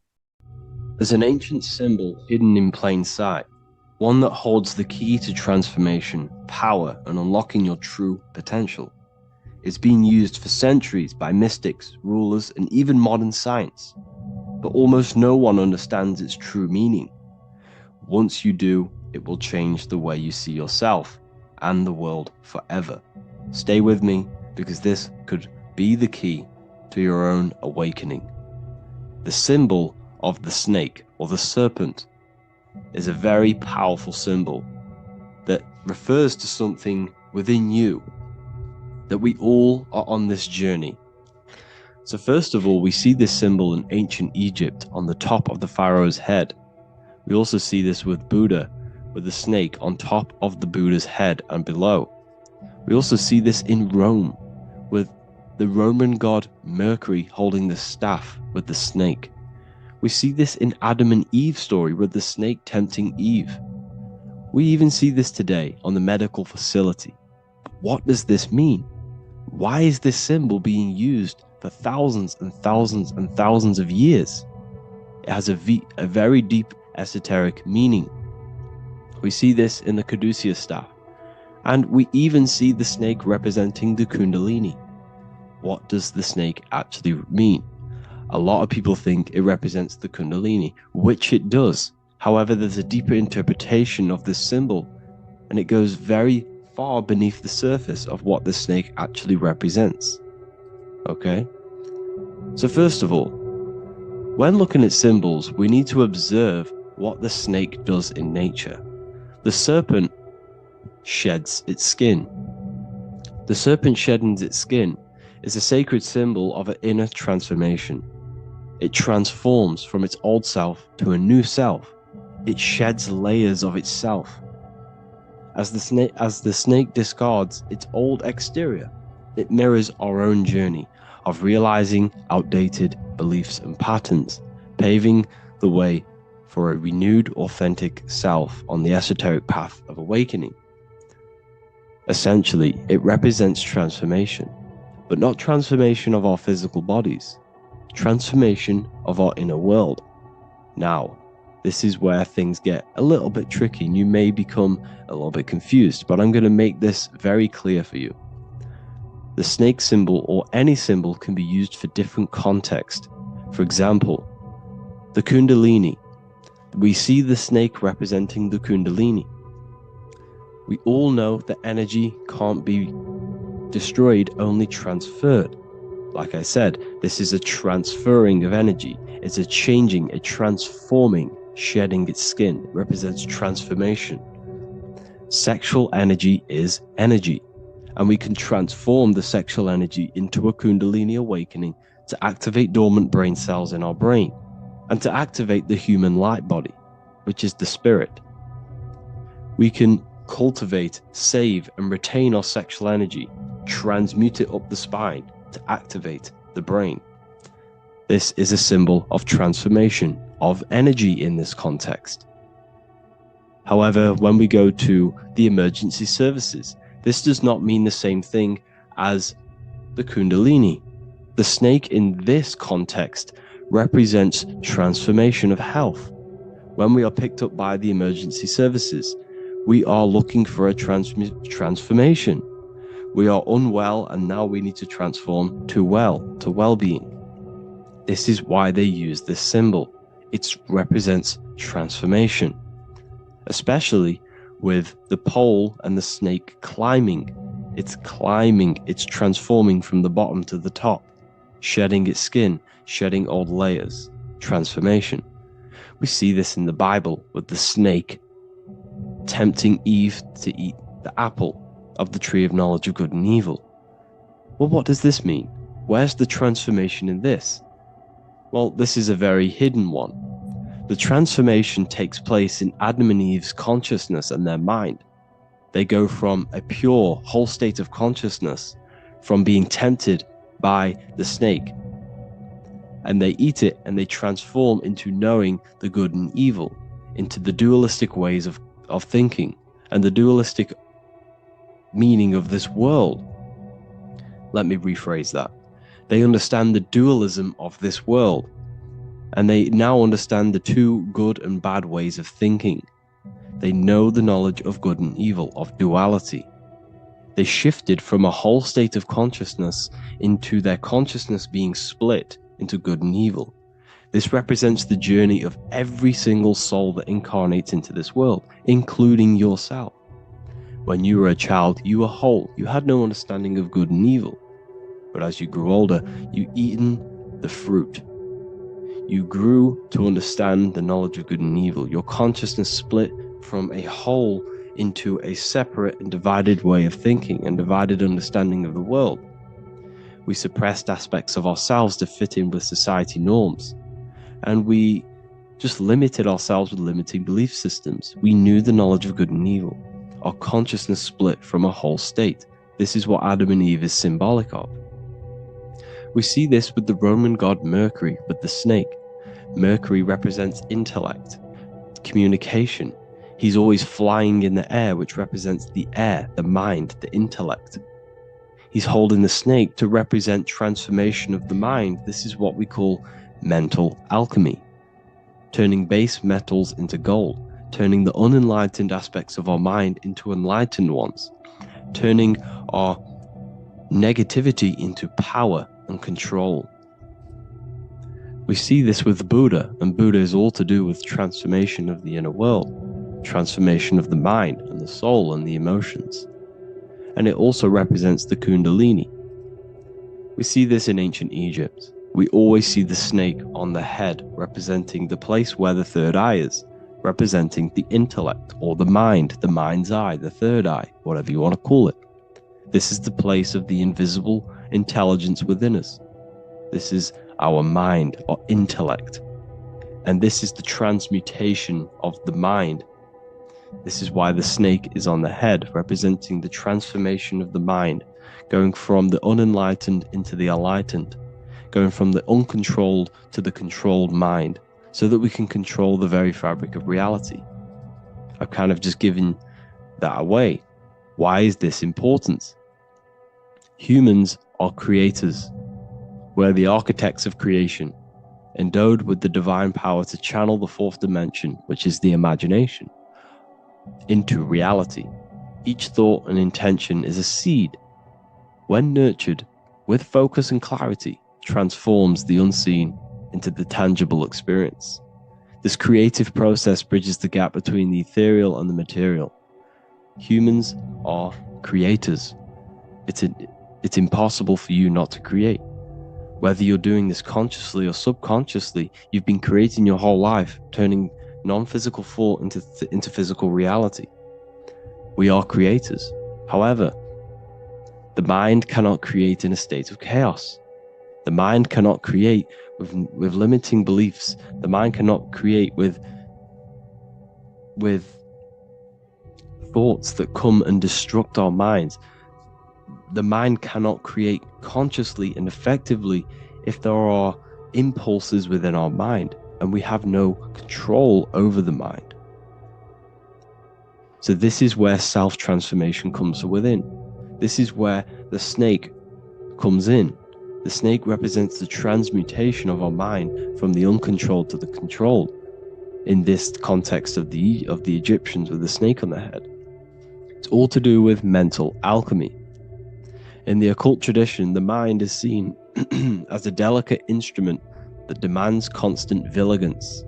There's an ancient symbol hidden in plain sight, one that holds the key to transformation, power, and unlocking your true potential. It's been used for centuries by mystics, rulers, and even modern science, but almost no one understands its true meaning. Once you do, it will change the way you see yourself and the world forever. Stay with me, because this could be the key to your own awakening. The symbol of the snake, or the serpent, is a very powerful symbol that refers to something within you, that we all are on this journey. So first of all, we see this symbol in ancient Egypt on the top of the pharaoh's head. We also see this with Buddha, with the snake on top of the Buddha's head and below. We also see this in Rome, with the Roman god Mercury holding the staff with the snake. We see this in Adam and Eve's story, with the snake tempting Eve. We even see this today on the medical facility. But what does this mean? Why is this symbol being used for thousands and thousands and thousands of years? It has a very deep esoteric meaning. We see this in the caduceus staff, and we even see the snake representing the Kundalini. What does the snake actually mean? A lot of people think it represents the Kundalini, which it does. However, there's a deeper interpretation of this symbol, and it goes very far beneath the surface of what the snake actually represents. Okay? So first of all, when looking at symbols, we need to observe what the snake does in nature. The serpent sheds its skin. The serpent shedding its skin is a sacred symbol of an inner transformation. It transforms from its old self to a new self. It sheds layers of itself. As the snake discards its old exterior, it mirrors our own journey of realizing outdated beliefs and patterns, paving the way for a renewed, authentic self on the esoteric path of awakening. Essentially, it represents transformation, but not transformation of our physical bodies, transformation of our inner world. Now, This is where things get a little bit tricky and you may become a little bit confused, but I'm going to make this very clear for you. The snake symbol or any symbol can be used for different context. For example, the Kundalini. We see the snake representing the Kundalini. We all know that energy can't be destroyed, only transferred. Like I said, this is a transferring of energy. It's a changing, a transforming, shedding its skin. It represents transformation. Sexual energy is energy, and we can transform the sexual energy into a Kundalini awakening to activate dormant brain cells in our brain and to activate the human light body, which is the spirit. We can cultivate, save, and retain our sexual energy, transmute it up the spine to activate the brain. This is a symbol of transformation, of energy in this context. However, when we go to the emergency services, this does not mean the same thing as the Kundalini. The snake in this context represents transformation of health. When we are picked up by the emergency services, we are looking for a transformation. We are unwell and now we need to transform to well-being. This is why they use this symbol. It represents transformation, especially with the pole and the snake climbing. It's climbing, it's transforming from the bottom to the top, shedding its skin, shedding old layers, transformation. We see this in the Bible with the snake tempting Eve to eat the apple of the tree of knowledge of good and evil. Well, what does this mean? Where's the transformation in this? Well, this is a very hidden one. The transformation takes place in Adam and Eve's consciousness and their mind. They go from a pure, whole state of consciousness, from being tempted by the snake, and they eat it and they transform into knowing the good and evil, into the dualistic ways of thinking and the dualistic meaning of this world. Let me rephrase that. They understand the dualism of this world, and they now understand the two good and bad ways of thinking. They know the knowledge of good and evil, of duality. They shifted from a whole state of consciousness into their consciousness being split into good and evil. This represents the journey of every single soul that incarnates into this world, including yourself. When you were a child, you were whole. You had no understanding of good and evil. But as you grew older, you eaten the fruit. You grew to understand the knowledge of good and evil. Your consciousness split from a whole into a separate and divided way of thinking and divided understanding of the world. We suppressed aspects of ourselves to fit in with society norms. And we just limited ourselves with limiting belief systems. We knew the knowledge of good and evil. Our consciousness split from a whole state. This is what Adam and Eve is symbolic of. We see this with the Roman god Mercury, with the snake. Mercury represents intellect, communication. He's always flying in the air, which represents the air, the mind, the intellect. He's holding the snake to represent transformation of the mind. This is what we call mental alchemy, turning base metals into gold, turning the unenlightened aspects of our mind into enlightened ones, turning our negativity into power and control. We see this with Buddha, and Buddha is all to do with transformation of the inner world, transformation of the mind and the soul and the emotions. And it also represents the Kundalini. We see this in ancient Egypt. We always see the snake on the head, representing the place where the third eye is, representing the intellect or the mind, the mind's eye, the third eye, whatever you want to call it. This is the place of the invisible intelligence within us. This is our mind or intellect. And this is the transmutation of the mind. This is why the snake is on the head, representing the transformation of the mind, going from the unenlightened into the enlightened, going from the uncontrolled to the controlled mind, so that we can control the very fabric of reality. I've kind of just given that away. Why is this important? Humans are creators. We're the architects of creation. endowed with the divine power to channel the fourth dimension, which is the imagination, into reality. Each thought and intention is a seed. When nurtured with focus and clarity, transforms the unseen into the tangible experience. This creative process bridges the gap between the ethereal and the material. Humans are creators. It's impossible for you not to create. Whether you're doing this consciously or subconsciously, you've been creating your whole life, turning non-physical thought into physical reality. We are creators. However, the mind cannot create in a state of chaos. The mind cannot create with limiting beliefs. The mind cannot create with thoughts that come and destruct our minds. The mind cannot create consciously and effectively if there are impulses within our mind and we have no control over the mind. So this is where self-transformation comes within. This is where the snake comes in. The snake represents the transmutation of our mind from the uncontrolled to the controlled. In this context of the Egyptians with the snake on their head. It's all to do with mental alchemy. In the occult tradition, the mind is seen as a delicate instrument that demands constant vigilance.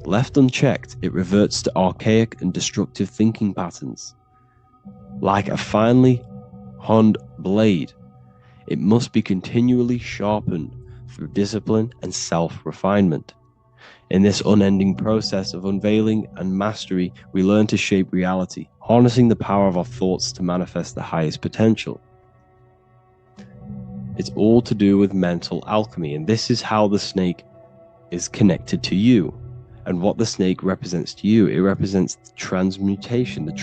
Left unchecked, it reverts to archaic and destructive thinking patterns. Like a finely honed blade, it must be continually sharpened through discipline and self-refinement. In this unending process of unveiling and mastery, we learn to shape reality, harnessing the power of our thoughts to manifest the highest potential. It's all to do with mental alchemy, and this is how the snake is connected to you. And what the snake represents to you, it represents the transmutation, the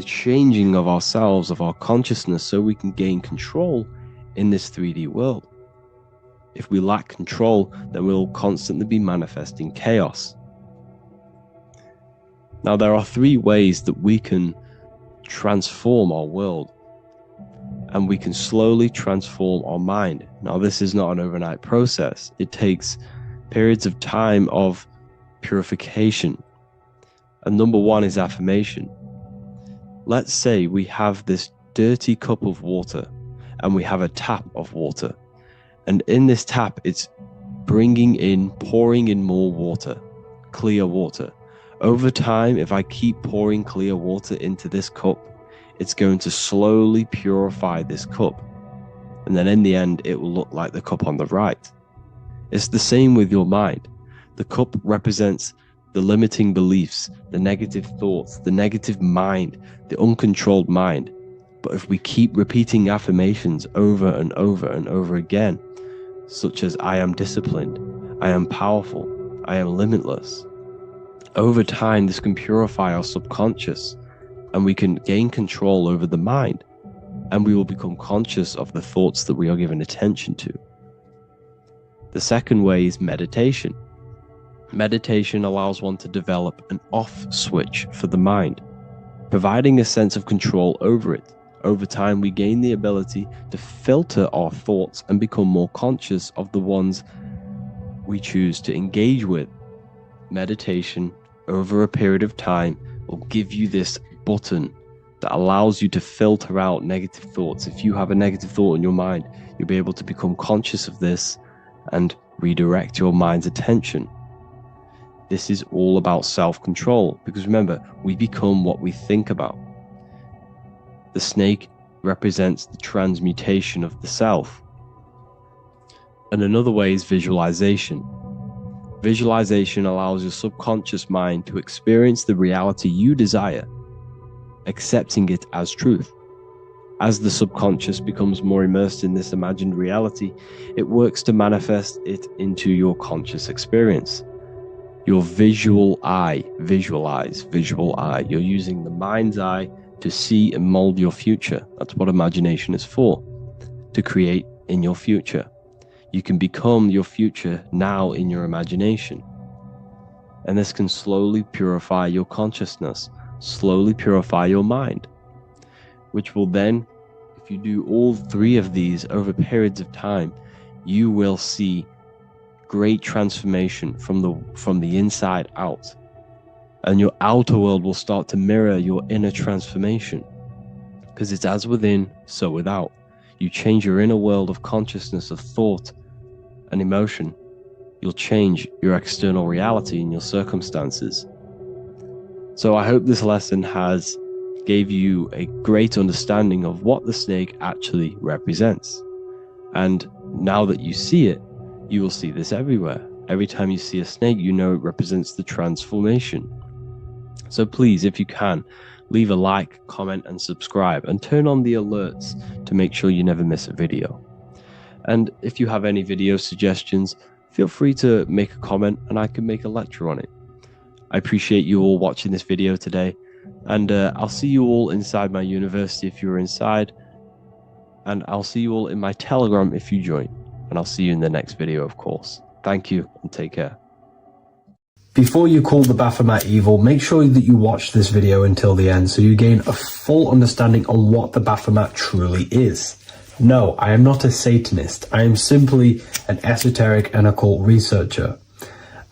changing of ourselves, of our consciousness, so we can gain control in this 3D world. If we lack control, then we'll constantly be manifesting chaos. Now, there are 3 ways that we can transform our world, and we can slowly transform our mind. Now, this is not an overnight process. It takes periods of time of purification. And number 1 is affirmation. Let's say we have this dirty cup of water and we have a tap of water. And in this tap, it's pouring in more water, clear water. Over time, if I keep pouring clear water into this cup, it's going to slowly purify this cup. And then in the end, it will look like the cup on the right. It's the same with your mind. The cup represents the limiting beliefs, the negative thoughts, the negative mind, the uncontrolled mind. But if we keep repeating affirmations over and over and over again, such as I am disciplined, I am powerful, I am limitless, over time this can purify our subconscious and we can gain control over the mind, and we will become conscious of the thoughts that we are giving attention to. The second way is meditation. Meditation allows one to develop an off switch for the mind, providing a sense of control over it. Over time, we gain the ability to filter our thoughts and become more conscious of the ones we choose to engage with. Meditation, over a period of time, will give you this button that allows you to filter out negative thoughts. If you have a negative thought in your mind, you'll be able to become conscious of this and redirect your mind's attention. This is all about self-control, because remember, we become what we think about. The snake represents the transmutation of the self. And another way is visualization. Visualization allows your subconscious mind to experience the reality you desire, accepting it as truth. As the subconscious becomes more immersed in this imagined reality, it works to manifest it into your conscious experience. Your visual eye, visual eye. You're using the mind's eye to see and mold your future. That's what imagination is for, to create in your future. You can become your future now in your imagination. And this can slowly purify your consciousness, slowly purify your mind, which will then, if you do all 3 of these over periods of time, you will see great transformation from the inside out. And your outer world will start to mirror your inner transformation. Because it's as within, so without. You change your inner world of consciousness, of thought and emotion, you'll change your external reality and your circumstances. So I hope this lesson has gave you a great understanding of what the snake actually represents. And now that you see it, you will see this everywhere. Every time you see a snake, you know it represents the transformation. So please, if you can, leave a like, comment, and subscribe, and turn on the alerts to make sure you never miss a video. And if you have any video suggestions, feel free to make a comment and I can make a lecture on it. I appreciate you all watching this video today, and I'll see you all inside my university if you're inside, and I'll see you all in my Telegram if you join, and I'll see you in the next video, of course. Thank you and take care. Before you call the Baphomet evil, make sure that you watch this video until the end so you gain a full understanding on what the Baphomet truly is. No, I am not a Satanist. I am simply an esoteric and occult researcher.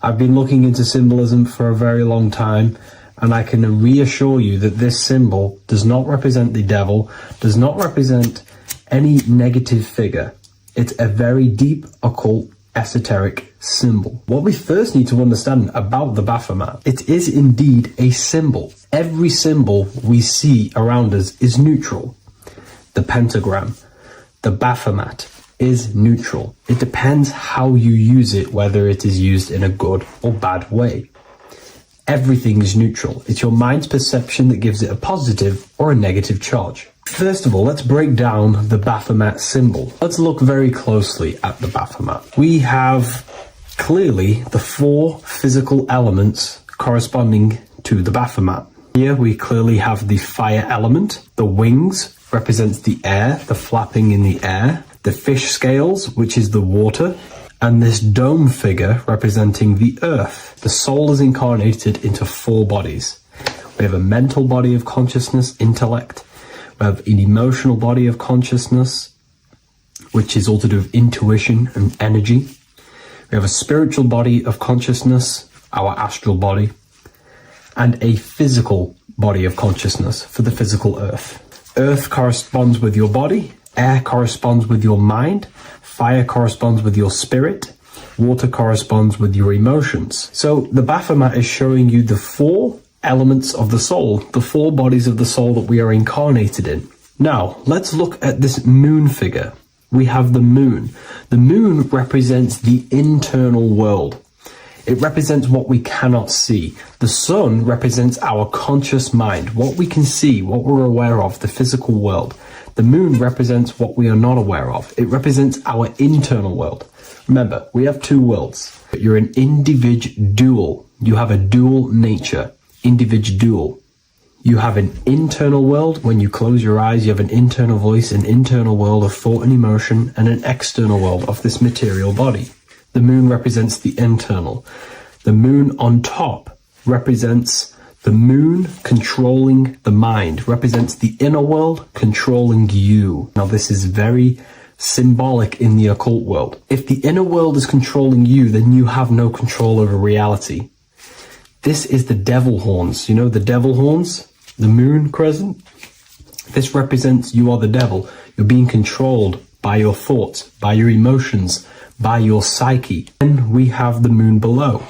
I've been looking into symbolism for a very long time, and I can reassure you that this symbol does not represent the devil, does not represent any negative figure. It's a very deep, occult, esoteric symbol. What we first need to understand about the Baphomet, it is indeed a symbol. Every symbol we see around us is neutral. The pentagram, the Baphomet is neutral. It depends how you use it, whether it is used in a good or bad way. Everything is neutral. It's your mind's perception that gives it a positive or a negative charge. First of all, let's break down the Baphomet symbol. Let's look very closely at the Baphomet. We have clearly the 4 physical elements corresponding to the Baphomet. Here we clearly have the fire element. The wings represents the air, the flapping in the air. The fish scales, which is the water. And this dome figure representing the earth. The soul is incarnated into 4 bodies. We have a mental body of consciousness, intellect. We have an emotional body of consciousness, which is all to do with intuition and energy. We have a spiritual body of consciousness, our astral body, and a physical body of consciousness for the physical earth. Earth corresponds with your body, air corresponds with your mind, fire corresponds with your spirit, water corresponds with your emotions. So the Baphomet is showing you the 4 elements of the soul, the 4 bodies of the soul that we are incarnated in. Now, let's look at this moon figure. We have the moon. The moon represents the internal world. It represents what we cannot see. The sun represents our conscious mind, what we can see, what we're aware of, the physical world. The moon represents what we are not aware of. It represents our internal world. Remember, we have 2 worlds, but you're an individual. You have a dual nature. Individual. You have an internal world. When you close your eyes, you have an internal voice, an internal world of thought and emotion, and an external world of this material body. The moon represents the internal. The moon on top represents the moon controlling the mind, represents the inner world controlling you. Now this is very symbolic in the occult world. If the inner world is controlling you, then you have no control over reality. This is the devil horns. You know the devil horns? The moon crescent? This represents you are the devil. You're being controlled by your thoughts, by your emotions, by your psyche. Then we have the moon below,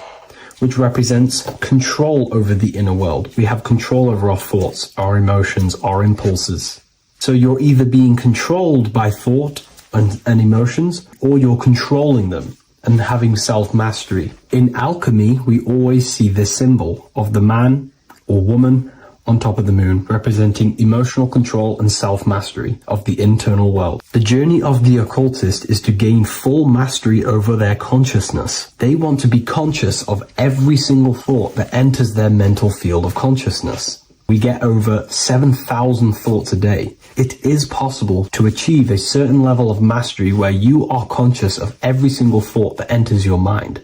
which represents control over the inner world. We have control over our thoughts, our emotions, our impulses. So you're either being controlled by thought and emotions, or you're controlling them and having self-mastery. In alchemy, we always see this symbol of the man or woman on top of the moon, representing emotional control and self-mastery of the internal world. The journey of the occultist is to gain full mastery over their consciousness. They want to be conscious of every single thought that enters their mental field of consciousness. We get over 7,000 thoughts a day. It is possible to achieve a certain level of mastery where you are conscious of every single thought that enters your mind.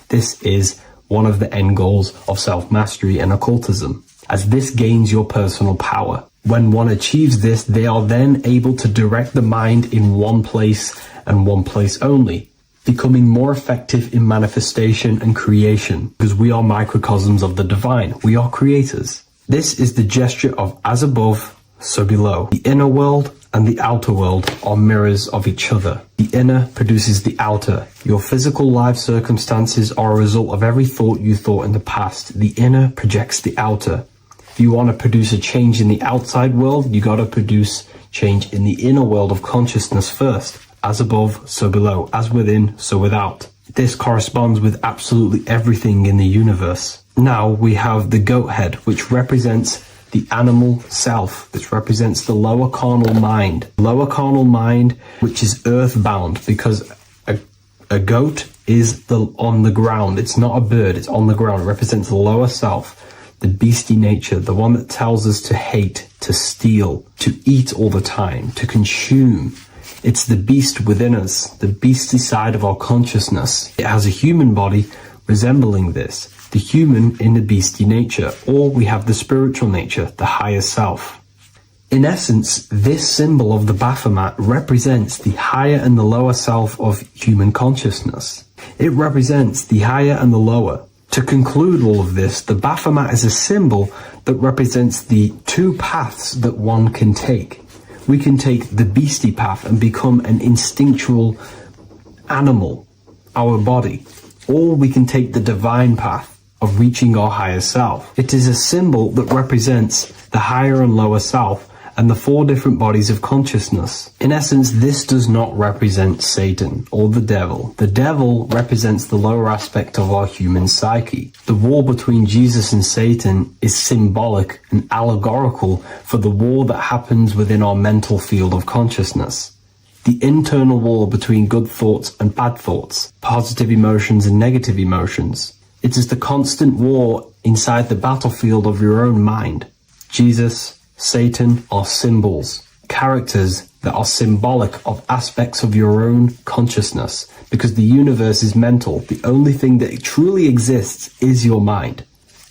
This is one of the end goals of self-mastery and occultism, as this gains your personal power. When one achieves this, they are then able to direct the mind in one place and one place only. becoming more effective in manifestation and creation, because we are microcosms of the divine. We are creators. This is the gesture of as above, so below. The inner world and the outer world are mirrors of each other. The inner produces the outer. Your physical life circumstances are a result of every thought you thought in the past. The inner projects the outer. If you want to produce a change in the outside world, you got to produce change in the inner world of consciousness first. As above, so below. As within, so without. This corresponds with absolutely everything in the universe. Now we have the goat head, which represents the animal self, which represents the lower carnal mind. Lower carnal mind, which is earthbound, because a goat is on the ground. It's not a bird, it's on the ground. It represents the lower self, the beastie nature, the one that tells us to hate, to steal, to eat all the time, to consume. It's the beast within us, the beastie side of our consciousness. It has a human body resembling this, the human in the beastie nature, or we have the spiritual nature, the higher self. In essence, this symbol of the Baphomet represents the higher and the lower self of human consciousness. It represents the higher and the lower. To conclude all of this, the Baphomet is a symbol that represents the two paths that one can take. We can take the beastie path and become an instinctual animal, our body, or we can take the divine path of reaching our higher self. It is a symbol that represents the higher and lower self and the four different bodies of consciousness. In essence, this does not represent Satan or the devil. The devil represents the lower aspect of our human psyche. The war between Jesus and Satan is symbolic and allegorical for the war that happens within our mental field of consciousness. The internal war between good thoughts and bad thoughts, positive emotions and negative emotions. It is the constant war inside the battlefield of your own mind. Jesus, Satan are symbols, characters that are symbolic of aspects of your own consciousness, because the universe is mental. The only thing that truly exists is your mind.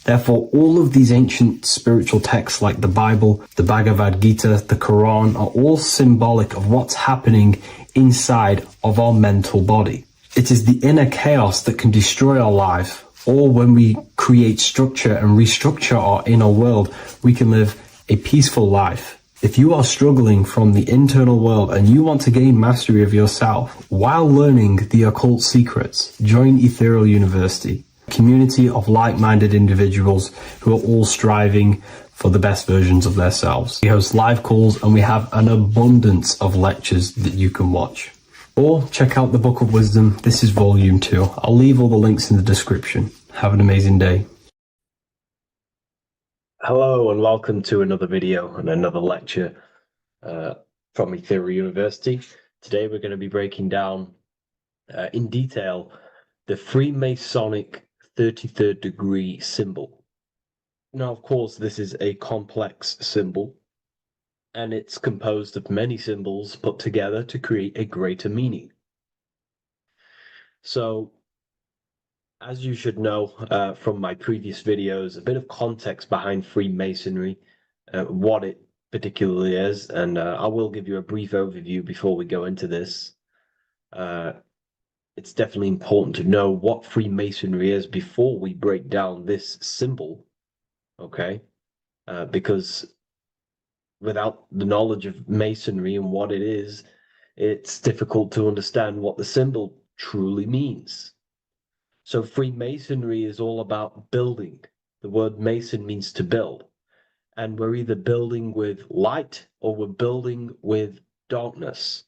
Therefore, all of these ancient spiritual texts like the Bible, the Bhagavad Gita, the Quran are all symbolic of what's happening inside of our mental body. It is the inner chaos that can destroy our life, or when we create structure and restructure our inner world, we can live a peaceful life. If you are struggling from the internal world and you want to gain mastery of yourself while learning the occult secrets, join Ethereal University, a community of like-minded individuals who are all striving for the best versions of themselves. We host live calls and we have an abundance of lectures that you can watch. Or check out the Book of Wisdom. This is volume 2. I'll leave all the links in the description. Have an amazing day. Hello and welcome to another video and another lecture from Ethereal University. Today we're going to be breaking down in detail the Freemasonic 33rd degree symbol. Now, of course, this is a complex symbol and it's composed of many symbols put together to create a greater meaning. So, as you should know from my previous videos, a bit of context behind Freemasonry, what it particularly is, and I will give you a brief overview before we go into this. It's definitely important to know what Freemasonry is before we break down this symbol, okay? Because without the knowledge of Masonry and what it is, it's difficult to understand what the symbol truly means. So Freemasonry is all about building. The word Mason means to build. And we're either building with light or we're building with darkness.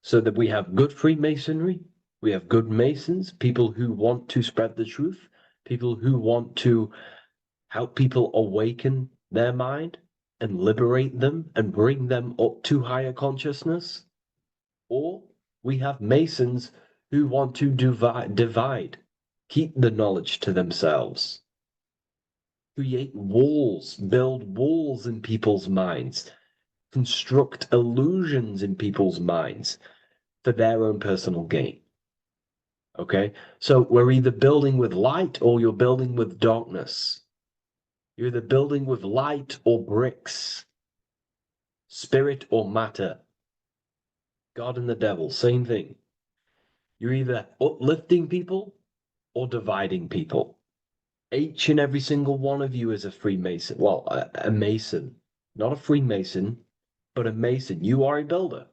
So that we have good Freemasonry, we have good Masons, people who want to spread the truth, people who want to help people awaken their mind and liberate them and bring them up to higher consciousness. Or we have Masons who want to divide, keep the knowledge to themselves, create walls, build walls in people's minds, construct illusions in people's minds for their own personal gain. Okay, so we're either building with light or you're building with darkness. You're either building with light or bricks, spirit or matter. God and the devil, same thing. You're either uplifting people or dividing people. Each and every single one of you is a Freemason. Well, a Mason. Not a Freemason, but a Mason. You are a builder.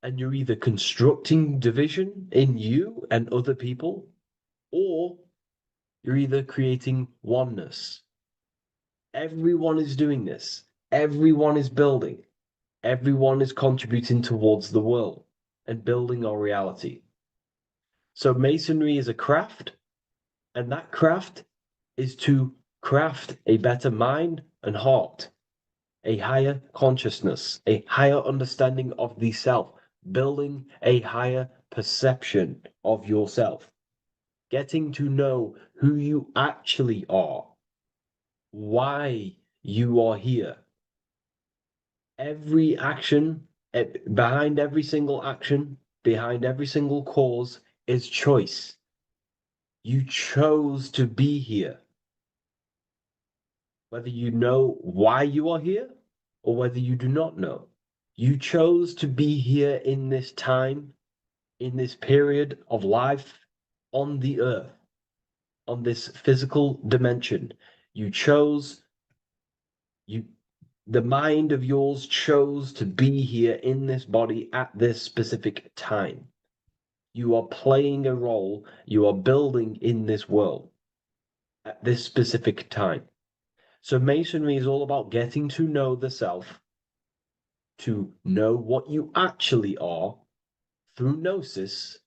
And you're either constructing division in you and other people, or you're either creating oneness. Everyone is doing this. Everyone is building. Everyone is contributing towards the world and building our reality. So Masonry is a craft, and that craft is to craft a better mind and heart, a higher consciousness, a higher understanding of the self, building a higher perception of yourself, getting to know who you actually are, why you are here. Every action, behind every single action, behind every single cause is choice. You chose to be here. Whether you know why you are here or whether you do not know, you chose to be here in this time, in this period of life on the earth, on this physical dimension. You chose, the mind of yours chose to be here in this body at this specific time. You are playing a role, you are building in this world at this specific time. So Masonry is all about getting to know the self, to know what you actually are through gnosis.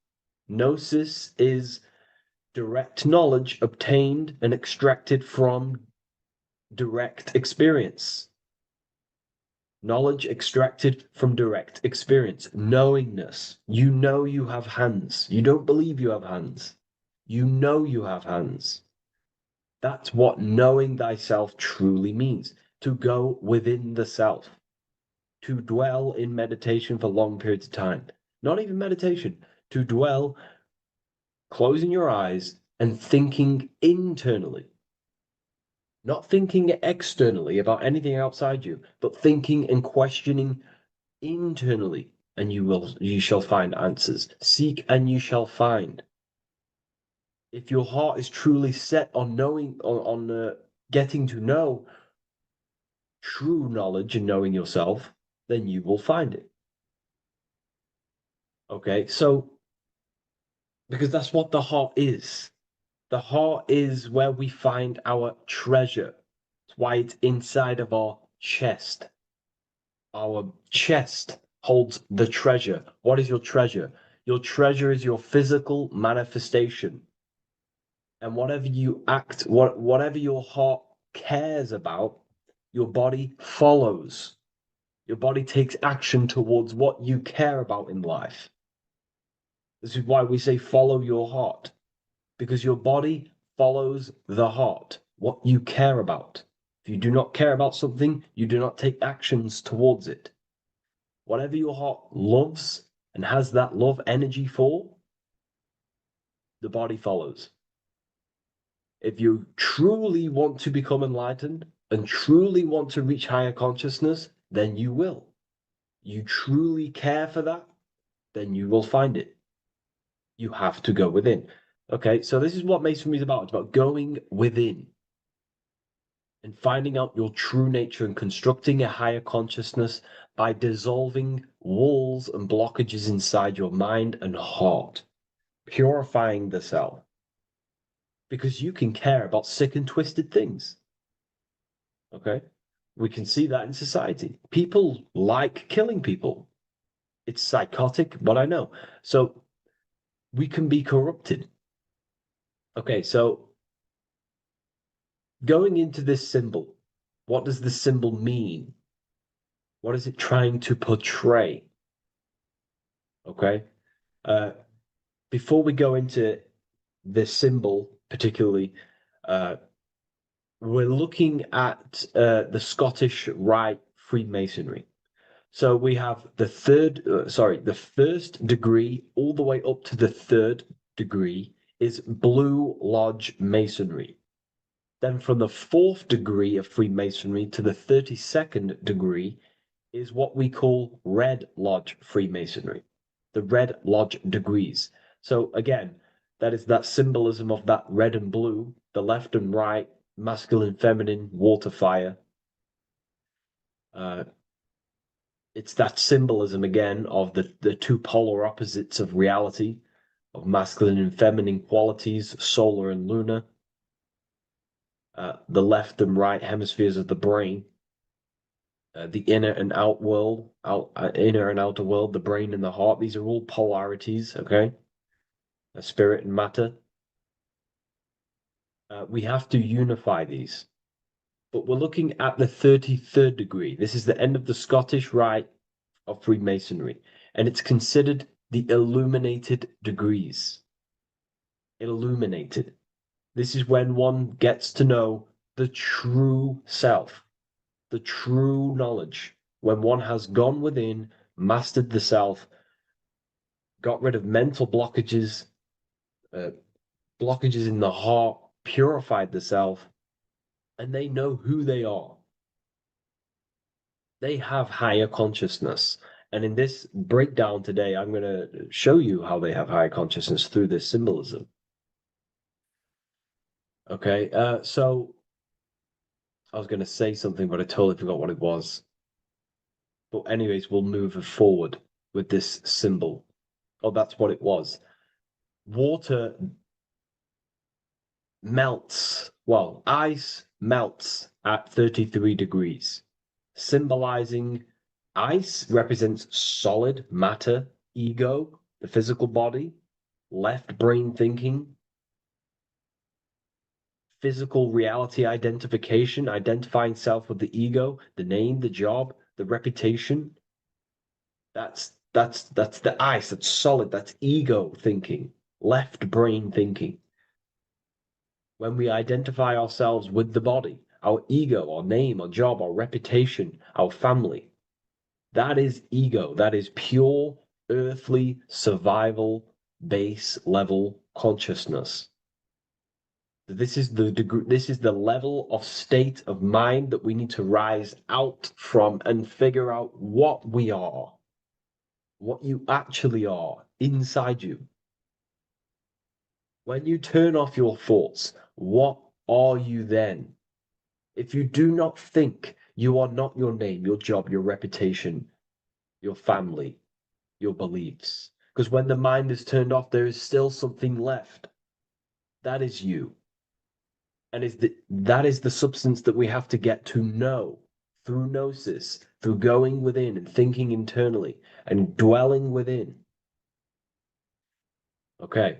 Gnosis is direct knowledge obtained and extracted from direct experience. Knowledge extracted from direct experience. Knowingness. You know you have hands. You don't believe you have hands. You know you have hands. That's what knowing thyself truly means. To go within the self. To dwell in meditation for long periods of time. Not even meditation. To dwell, closing your eyes and thinking internally. Not thinking externally about anything outside you, but thinking and questioning internally, and you shall find answers. Seek and you shall find. If your heart is truly set on knowing, on getting to know true knowledge and knowing yourself, then you will find it. Okay, so because that's what the heart is. The heart is where we find our treasure. It's why it's inside of our chest. Our chest holds the treasure. What is your treasure? Your treasure is your physical manifestation. And whatever you act, whatever your heart cares about, your body follows. Your body takes action towards what you care about in life. This is why we say follow your heart, because your body follows the heart, what you care about. If you do not care about something, you do not take actions towards it. Whatever your heart loves and has that love energy for, the body follows. If you truly want to become enlightened and truly want to reach higher consciousness, then you will. You truly care for that, then you will find it. You have to go within. Okay, so this is what Masonry is about. It's about going within and finding out your true nature and constructing a higher consciousness by dissolving walls and blockages inside your mind and heart, purifying the self. Because you can care about sick and twisted things. Okay? We can see that in society. People like killing people. It's psychotic, but I know. So we can be corrupted. Okay, so going into this symbol, what does this symbol mean? What is it trying to portray? Okay. Before we go into this symbol, particularly, we're looking at the Scottish Rite Freemasonry. So we have the first degree all the way up to the third degree is Blue Lodge Masonry. Then from the fourth degree of Freemasonry to the 32nd degree is what we call Red Lodge Freemasonry. the red lodge degrees. So again, that is that symbolism of that red and blue, the left and right, masculine, feminine, water, fire. It's that symbolism again of the two polar opposites of reality, of masculine and feminine qualities, solar and lunar. The left and right hemispheres of the brain, the inner and out world, inner and outer world, the brain and the heart. These are all polarities, okay? Spirit and matter. We have to unify these. But we're looking at the 33rd degree. This is the end of the Scottish Rite of Freemasonry, and it's considered the illuminated degrees. Illuminated. This is when one gets to know the true self, the true knowledge, when one has gone within, mastered the self, got rid of mental blockages, blockages in the heart, purified the self, and they know who they are. They have higher consciousness. And in this breakdown today, I'm going to show you how they have higher consciousness through this symbolism. Okay, so I was going to say something, but I totally forgot what it was. But anyways, we'll move forward with this symbol. Oh, that's what it was. Water melts. Well, ice melts at 33 degrees, symbolizing ice represents solid matter, ego, the physical body, left brain thinking, physical reality identification, identifying self with the ego, the name, the job, the reputation. That's the ice, that's solid, that's ego thinking, left brain thinking. When we identify ourselves with the body, our ego, our name, our job, our reputation, our family, that is ego. That is pure earthly survival base level consciousness. This is the degree, this is the level of state of mind that we need to rise out from and figure out what we are, what you actually are inside you. When you turn off your thoughts, what are you then? If you do not think, you are not your name, your job, your reputation, your family, your beliefs. Because when the mind is turned off, there is still something left. That is you. And that is the substance that we have to get to know through gnosis, through going within and thinking internally and dwelling within. Okay.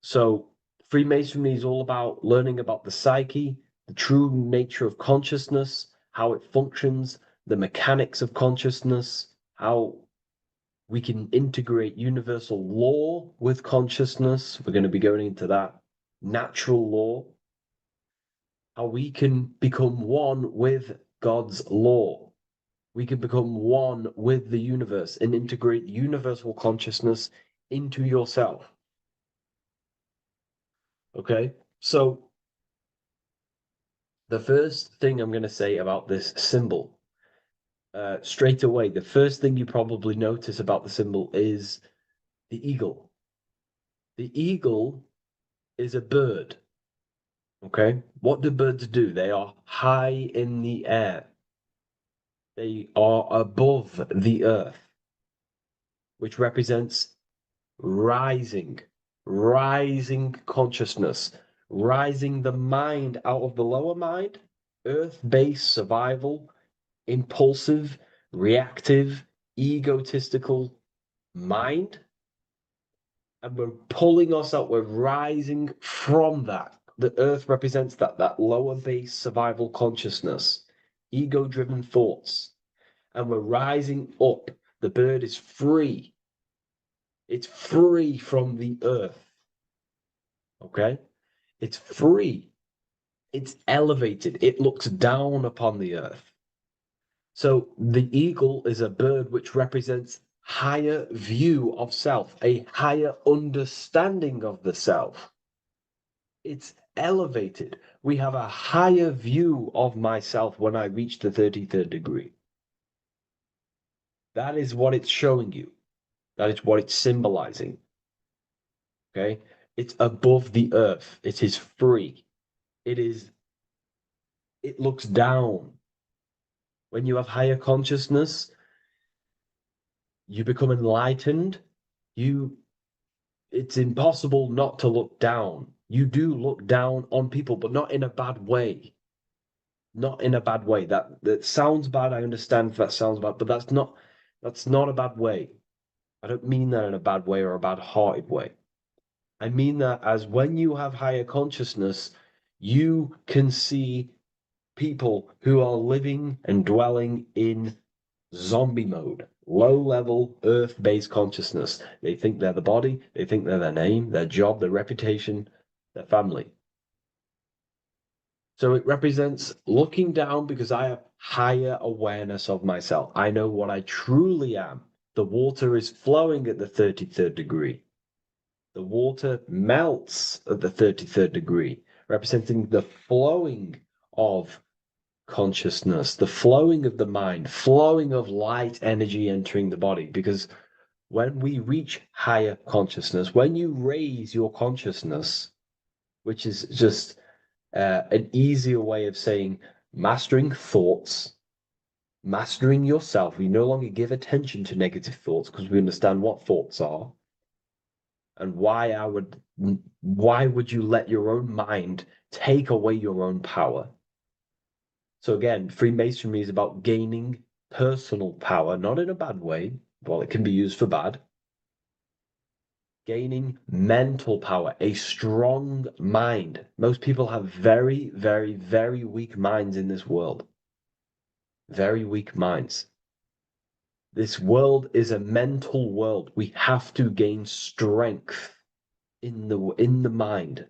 So Freemasonry is all about learning about the psyche, the true nature of consciousness, how it functions, the mechanics of consciousness, how we can integrate universal law with consciousness. We're going to be going into that. Natural law. How we can become one with God's law. We can become one with the universe and integrate universal consciousness into yourself. Okay, so the first thing I'm going to say about this symbol, straight away, the first thing you probably notice about the symbol is the eagle. The eagle is a bird. Okay, what do birds do? They are high in the air. They are above the earth, which represents rising consciousness, rising the mind out of the lower mind, earth-based survival, impulsive, reactive, egotistical mind. And we're pulling us up, we're rising from that. The earth represents that lower base survival consciousness, ego-driven thoughts. And we're rising up. The bird is free. It's free from the earth. Okay? It's free. It's elevated. It looks down upon the earth. So the eagle is a bird which represents higher view of self, a higher understanding of the self. It's elevated. We have a higher view of myself when I reach the 33rd degree. That is what it's showing you. That is what it's symbolizing. Okay? It's above the earth. It is free. It looks down. When you have higher consciousness, you become enlightened. It's impossible not to look down. You do look down on people, but not in a bad way. Not in a bad way. That sounds bad. I understand if that sounds bad, but that's not a bad way. I don't mean that in a bad way or a bad-hearted way. I mean that as when you have higher consciousness, you can see people who are living and dwelling in zombie mode, low level earth based consciousness. They think they're the body, they think they're their name, their job, their reputation, their family. So it represents looking down because I have higher awareness of myself. I know what I truly am. The water is flowing at the 33rd degree. The water melts at the 33rd degree, representing the flowing of consciousness, the flowing of the mind, flowing of light energy entering the body. Because when we reach higher consciousness, when you raise your consciousness, which is just an easier way of saying mastering thoughts, mastering yourself, we no longer give attention to negative thoughts because we understand what thoughts are and why would you let your own mind take away your own power. So again, Freemasonry is about gaining personal power, not in a bad way. Well, it can be used for bad. Gaining mental power, a strong mind. Most people have very, very, very weak minds in this world. Very weak minds. This world is a mental world. We have to gain strength in the mind.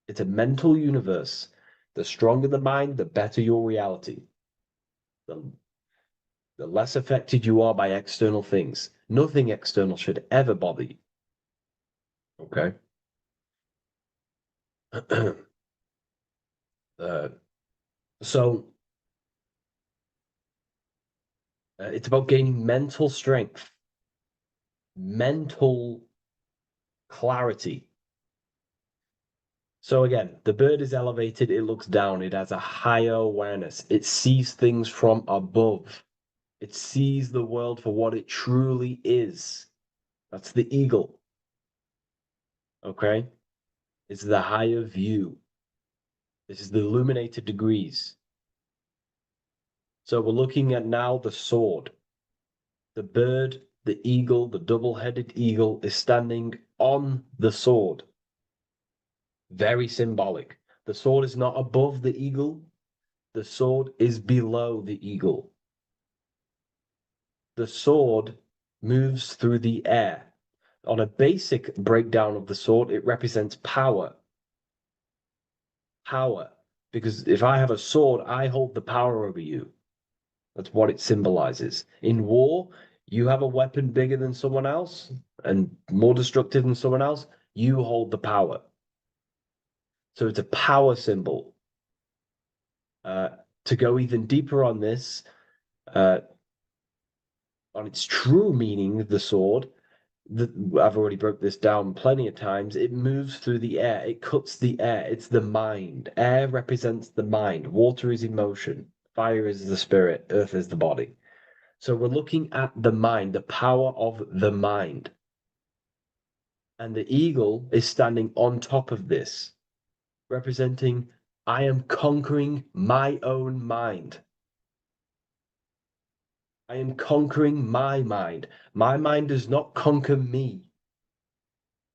It's a mental universe. The stronger the mind, the better your reality. The less affected you are by external things. Nothing external should ever bother you. Okay? So it's about gaining mental strength, mental clarity. So again, the bird is elevated, it looks down, it has a higher awareness, it sees things from above, it sees the world for what it truly is. That's the eagle. Okay? It's the higher view. This is the illuminated degrees. So we're looking at now the sword. The bird, the eagle, the double-headed eagle is standing on the sword. Very symbolic. The sword is not above the eagle. The sword is below the eagle. The sword moves through the air. On a basic breakdown of the sword, it represents power. Power. Because if I have a sword, I hold the power over you. That's what it symbolizes. In war, you have a weapon bigger than someone else and more destructive than someone else, you hold the power. So it's a power symbol. To go even deeper on this, on its true meaning, the sword, I've already broke this down plenty of times. It moves through the air. It cuts the air. It's the mind. Air represents the mind. Water is emotion. Fire is the spirit. Earth is the body. So we're looking at the mind, the power of the mind. And the eagle is standing on top of this, representing, I am conquering my own mind. I am conquering my mind. My mind does not conquer me.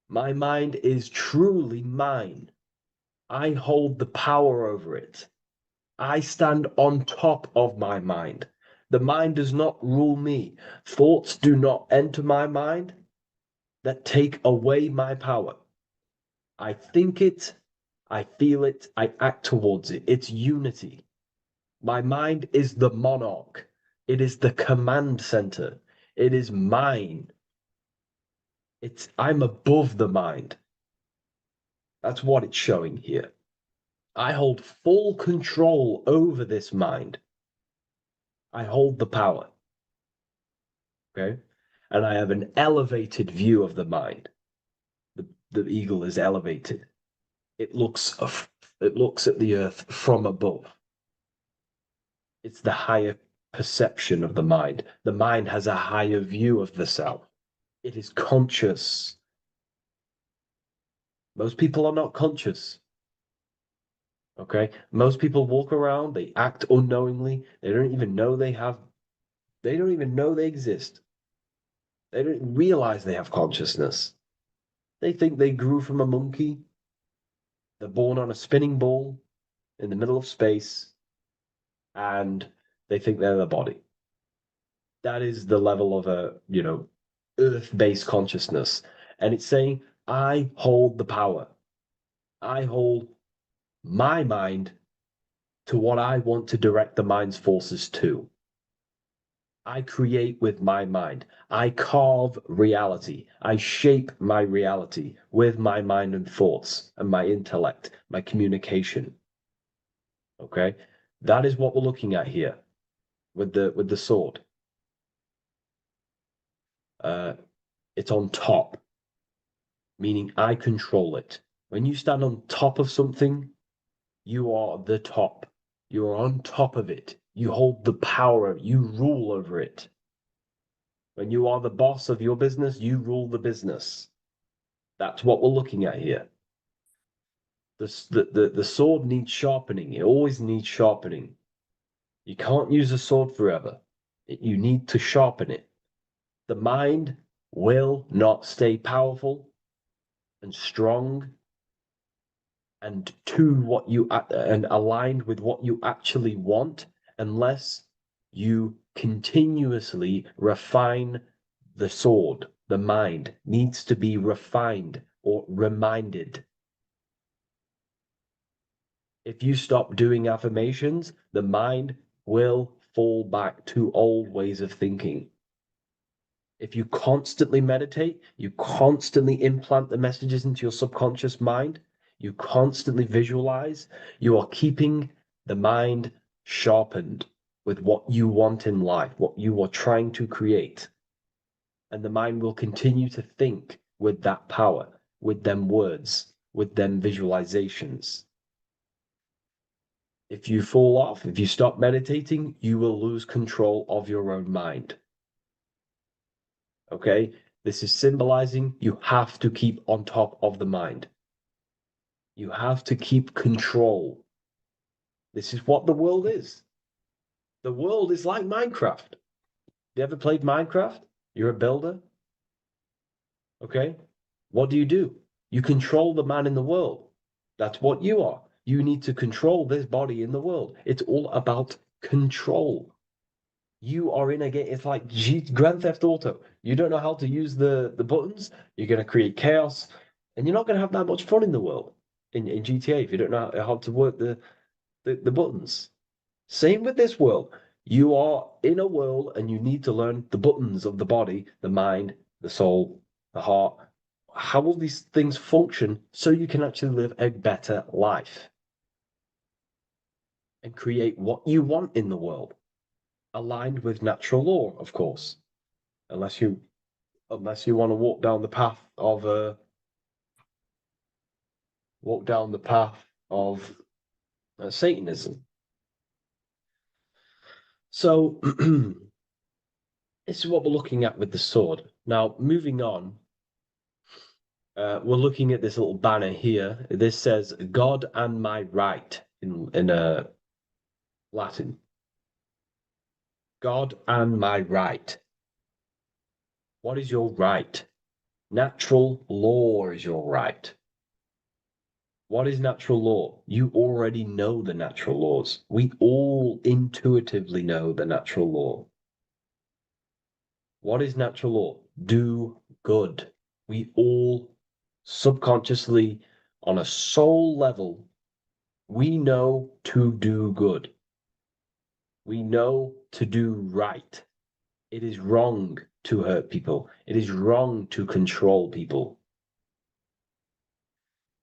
My mind is truly mine. I hold the power over it. I stand on top of my mind. The mind does not rule me. Thoughts do not enter my mind that take away my power. I think it, I feel it, I act towards it. It's unity. My mind is the monarch. It is the command center. It is mine. I'm above the mind. That's what it's showing here. I hold full control over this mind. I hold the power. Okay? and I have an elevated view of the mind. The eagle is elevated. It looks at the earth from above. It's the higher perception of the mind. The mind has a higher view of the self. It is conscious. Most people are not conscious. Okay? Most people walk around, they act unknowingly, they don't even know they exist. They don't realize they have consciousness. They think they grew from a monkey. They're born on a spinning ball in the middle of space, and they think they're the body. That is the level of a, earth-based consciousness. And it's saying, I hold the power. I hold my mind to what I want to direct the mind's forces to. I create with my mind. I carve reality. I shape my reality with my mind and thoughts and my intellect, my communication. Okay? That is what we're looking at here with the sword. It's on top, meaning I control it. When you stand on top of something, you are the top. You are on top of it. You hold the power. You rule over it. When you are the boss of your business, you rule the business. That's what we're looking at here. The sword needs sharpening. It always needs sharpening. You can't use a sword forever. You need to sharpen it. The mind will not stay powerful and strong and and aligned with what you actually want unless you continuously refine the sword. The mind needs to be refined or reminded. If you stop doing affirmations, the mind will fall back to old ways of thinking. If you constantly meditate, you constantly implant the messages into your subconscious mind, you constantly visualize, you are keeping the mind sharpened with what you want in life, what you are trying to create. And the mind will continue to think with that power, with them words, with them visualizations. If you fall off, if you stop meditating, you will lose control of your own mind. Okay? This is symbolizing you have to keep on top of the mind. You have to keep control. This is what the world is. The world is like Minecraft. You ever played Minecraft? You're a builder. Okay? What do? You control the man in the world. That's what you are. You need to control this body in the world. It's all about control. You are in a game. It's like Grand Theft Auto. You don't know how to use the buttons. You're going to create chaos, and you're not going to have that much fun in the world in GTA if you don't know how to work the buttons. Same with this world. You are in a world, and you need to learn the buttons of the body, the mind, the soul, the heart. How will these things function so you can actually live a better life and create what you want in the world? Aligned with natural law, of course, unless you want to walk down the path of Satanism. So this is what we're looking at with the sword. Now, moving on, we're looking at this little banner here. This says "God and my right" in Latin. God and my right. What is your right? Natural law is your right. What is natural law? You already know the natural laws. We all intuitively know the natural law. What is natural law? Do good. We all subconsciously, on a soul level, we know to do good. We know to do right. It is wrong to hurt people. It is wrong to control people.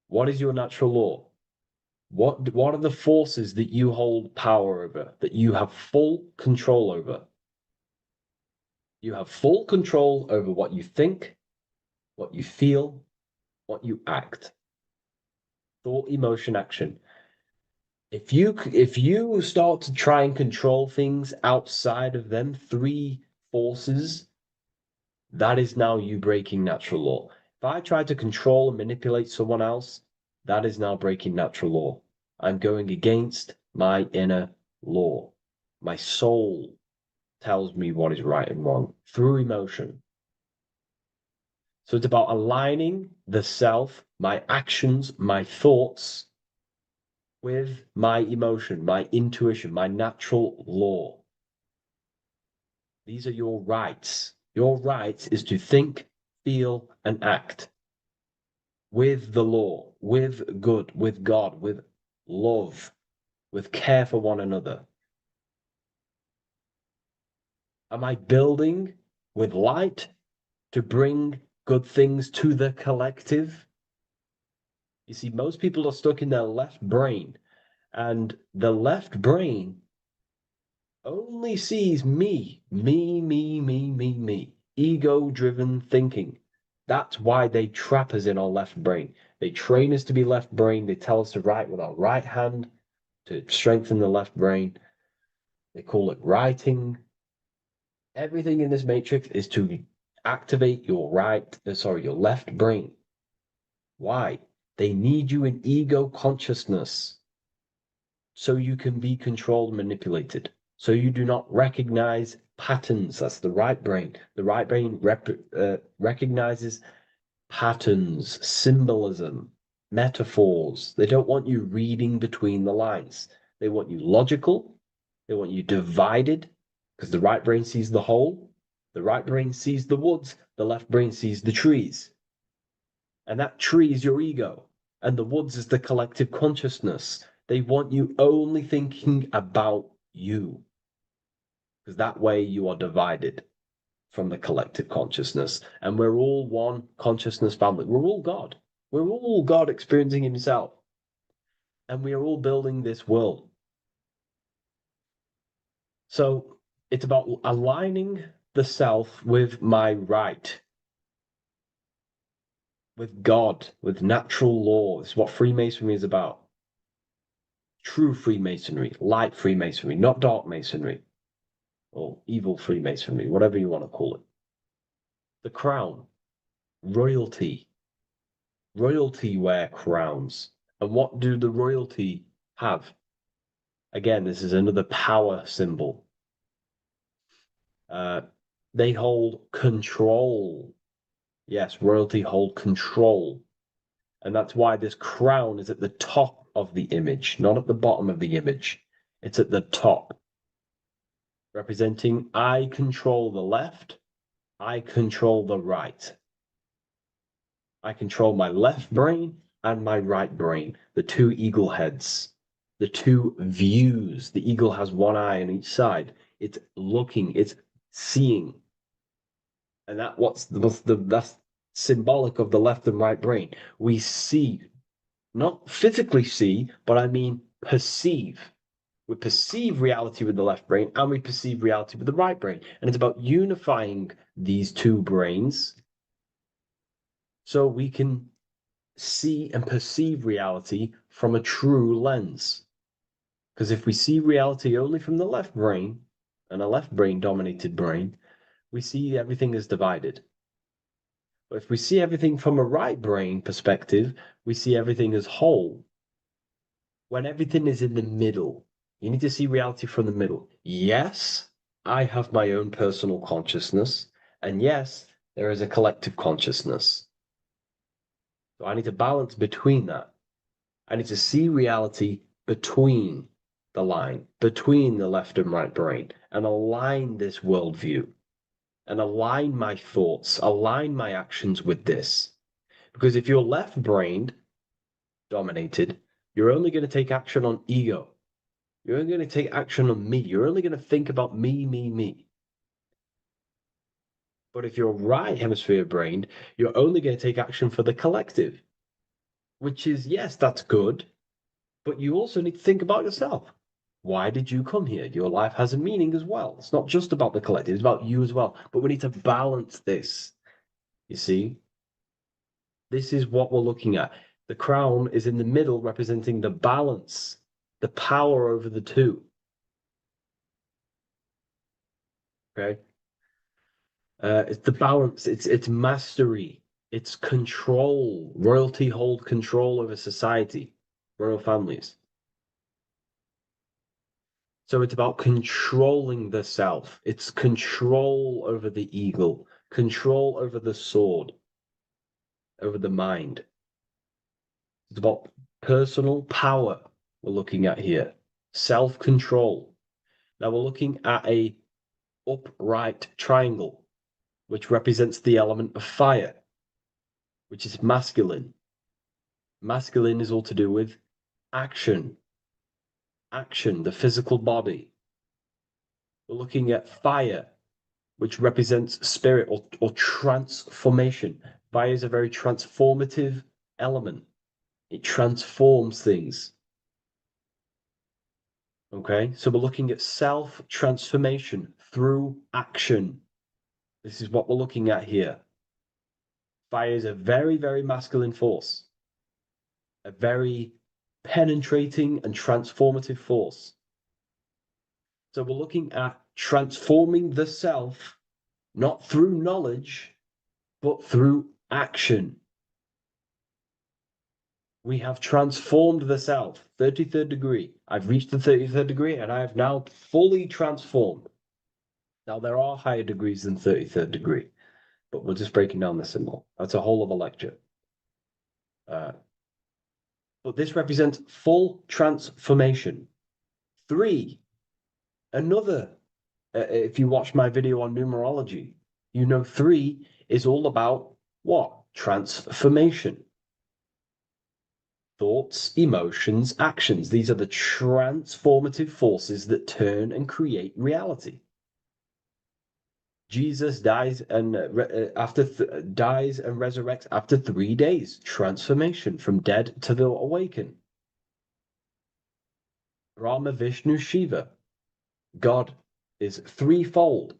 What is your natural law? What are the forces that you hold power over, that you have full control over? You have full control over what you think, what you feel, what you act. Thought, emotion, action. If you start to try and control things outside of them three forces, that is now you breaking natural law. If I try to control and manipulate someone else, that is now breaking natural law. I'm going against my inner law. My soul tells me what is right and wrong through emotion. So it's about aligning the self, my actions, my thoughts, with my emotion, my intuition, my natural law. These are your rights. Your right is to think, feel, and act with the law, with good, with God, with love, with care for one another. Am I building with light to bring good things to the collective? You see, most people are stuck in their left brain, and the left brain only sees me, ego-driven thinking. That's why they trap us in our left brain. They train us to be left brain. They tell us to write with our right hand to strengthen the left brain. They call it writing. Everything in this matrix is to activate your your left brain. Why? They need you in ego consciousness so you can be controlled and manipulated. So you do not recognize patterns. That's the right brain. The right brain recognizes patterns, symbolism, metaphors. They don't want you reading between the lines. They want you logical. They want you divided, because the right brain sees the whole. The right brain sees the woods. The left brain sees the trees. And that tree is your ego. And the woods is the collective consciousness. They want you only thinking about you, because that way you are divided from the collective consciousness. And we're all one consciousness family. We're all God. We're all God experiencing himself. And we are all building this world. So it's about aligning the self with my right, with God, with natural law. It's what Freemasonry is about. True Freemasonry, light Freemasonry, not dark Masonry, or evil Freemasonry, whatever you want to call it. The crown, royalty. Royalty wear crowns. And what do the royalty have? Again, this is another power symbol. They hold control. Yes, royalty hold control. And that's why this crown is at the top of the image, not at the bottom of the image. It's at the top, representing I control the left, I control the right. I control my left brain and my right brain, the two eagle heads, the two views. The eagle has one eye on each side. It's looking, it's seeing. And that's symbolic of the left and right brain. We see, not physically see, but I mean perceive. We perceive reality with the left brain and we perceive reality with the right brain. And it's about unifying these two brains so we can see and perceive reality from a true lens. Because if we see reality only from the left brain, and a left brain dominated brain, we see everything as divided. But if we see everything from a right brain perspective, we see everything as whole. When everything is in the middle, you need to see reality from the middle. Yes, I have my own personal consciousness, and yes, there is a collective consciousness. So I need to balance between that. I need to see reality between the line, between the left and right brain, and align this worldview, and align my thoughts, align my actions with this. Because if you're left-brained dominated, you're only going to take action on ego. You're only going to take action on me. You're only going to think about me. But if you're right hemisphere brained, you're only going to take action for the collective, which is, yes, that's good, but you also need to think about yourself. Why did you come here? Your life has a meaning as well. It's not just about the collective, it's about you as well. But we need to balance this. You see? This is what we're looking at. The crown is in the middle, representing the balance, the power over the two. Okay? It's the balance, it's mastery, it's control. Royalty hold control over society, royal families. So it's about controlling the self. It's control over the eagle, control over the sword, over the mind. It's about personal power we're looking at here. Self-control. Now we're looking at a upright triangle, which represents the element of fire, which is masculine. Masculine is all to do with action. Action, the physical body. We're looking at fire, which represents spirit or transformation. Fire is a very transformative element. It transforms things. Okay, so we're looking at self-transformation through action. This is what we're looking at here. Fire is a very, very masculine force. A very penetrating and transformative force. So we're looking at transforming the self, not through knowledge, but through action. We have transformed the self, 33rd degree. I've reached the 33rd degree and I have now fully transformed. Now, there are higher degrees than 33rd degree, but we're just breaking down the symbol. That's a whole of a lecture. But this represents full transformation. 3, another, if you watch my video on numerology, you know 3 is all about what? Transformation. Thoughts, emotions, actions. These are the transformative forces that turn and create reality. Jesus dies and dies and resurrects after 3 days. Transformation from dead to the awaken. Rama, Vishnu, Shiva. God is threefold.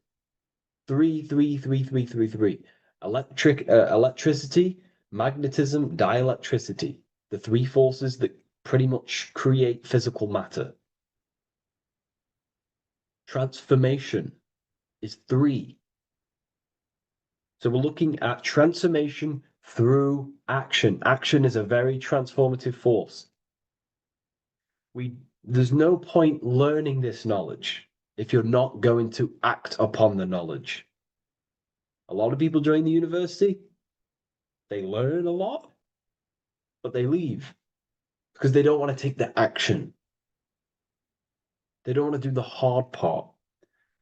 3, 3, 3, 3, 3, 3. Electricity, magnetism, dielectricity. The 3 forces that pretty much create physical matter. Transformation is 3. So we're looking at transformation through action. Action is a very transformative force. There's no point learning this knowledge if you're not going to act upon the knowledge. A lot of people join the university, they learn a lot, but they leave because they don't want to take the action. They don't want to do the hard part.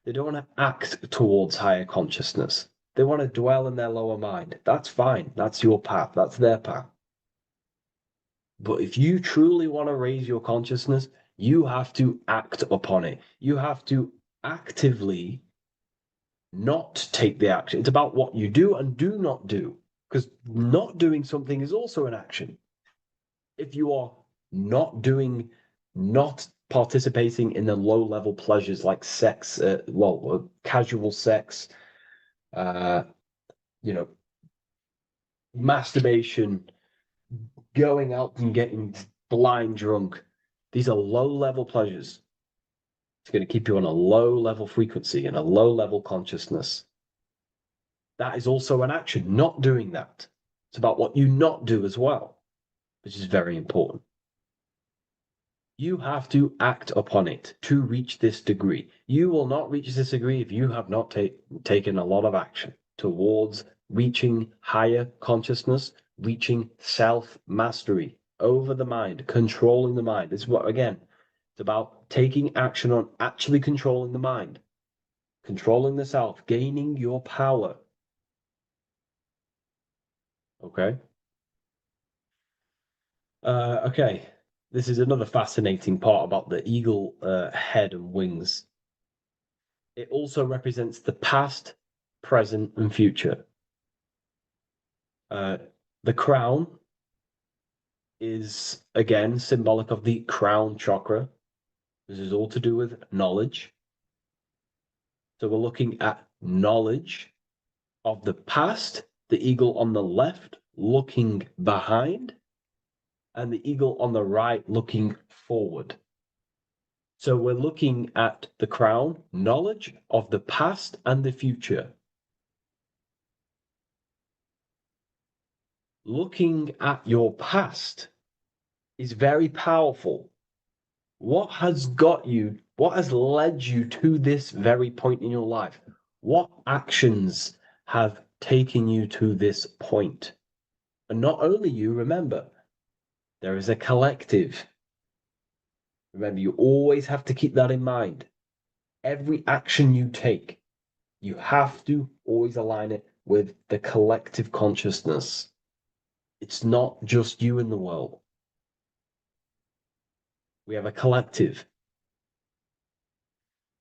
They don't want to act towards higher consciousness. They want to dwell in their lower mind. That's fine. That's your path. That's their path. But if you truly want to raise your consciousness, you have to act upon it. You have to actively not take the action. It's about what you do and do not do. Because not doing something is also an action. If you are not participating in the low-level pleasures like sex, casual sex, masturbation, going out and getting blind drunk. These are low-level pleasures. It's going to keep you on a low-level frequency and a low-level consciousness. That is also an action, not doing that. It's about what you not do as well, which is very important. You have to act upon it to reach this degree. You will not reach this degree if you have not taken a lot of action towards reaching higher consciousness, reaching self-mastery over the mind, controlling the mind. This is what, again, it's about taking action on actually controlling the mind, controlling the self, gaining your power. Okay? Okay. This is another fascinating part about the eagle head and wings. It also represents the past, present, and future. The crown is, again, symbolic of the crown chakra. This is all to do with knowledge. So we're looking at knowledge of the past, the eagle on the left looking behind, and the eagle on the right looking forward. So we're looking at the crown, knowledge of the past and the future. Looking at your past is very powerful. What has led you to this very point in your life? What actions have taken you to this point? And not only you, remember, there is a collective. Remember, you always have to keep that in mind. Every action you take, you have to always align it with the collective consciousness. It's not just you in the world. We have a collective.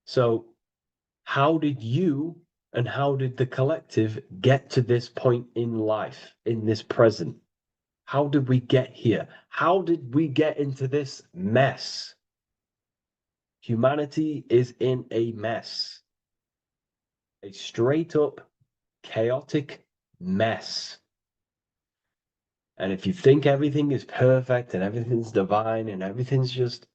So how did you and how did the collective get to this point in life, in this present? How did we get here? How did we get into this mess? Humanity is in a mess. A straight up chaotic mess. And if you think everything is perfect and everything's divine and everything's just,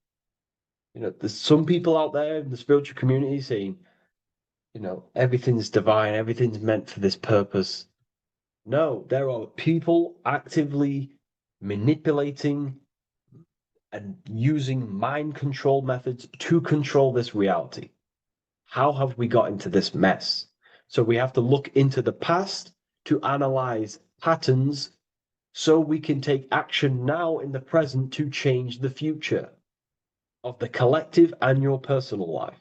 there's some people out there in the spiritual community saying, everything's divine, everything's meant for this purpose. No, there are people actively manipulating and using mind control methods to control this reality. How have we got into this mess? So we have to look into the past to analyze patterns so we can take action now in the present to change the future of the collective and your personal life.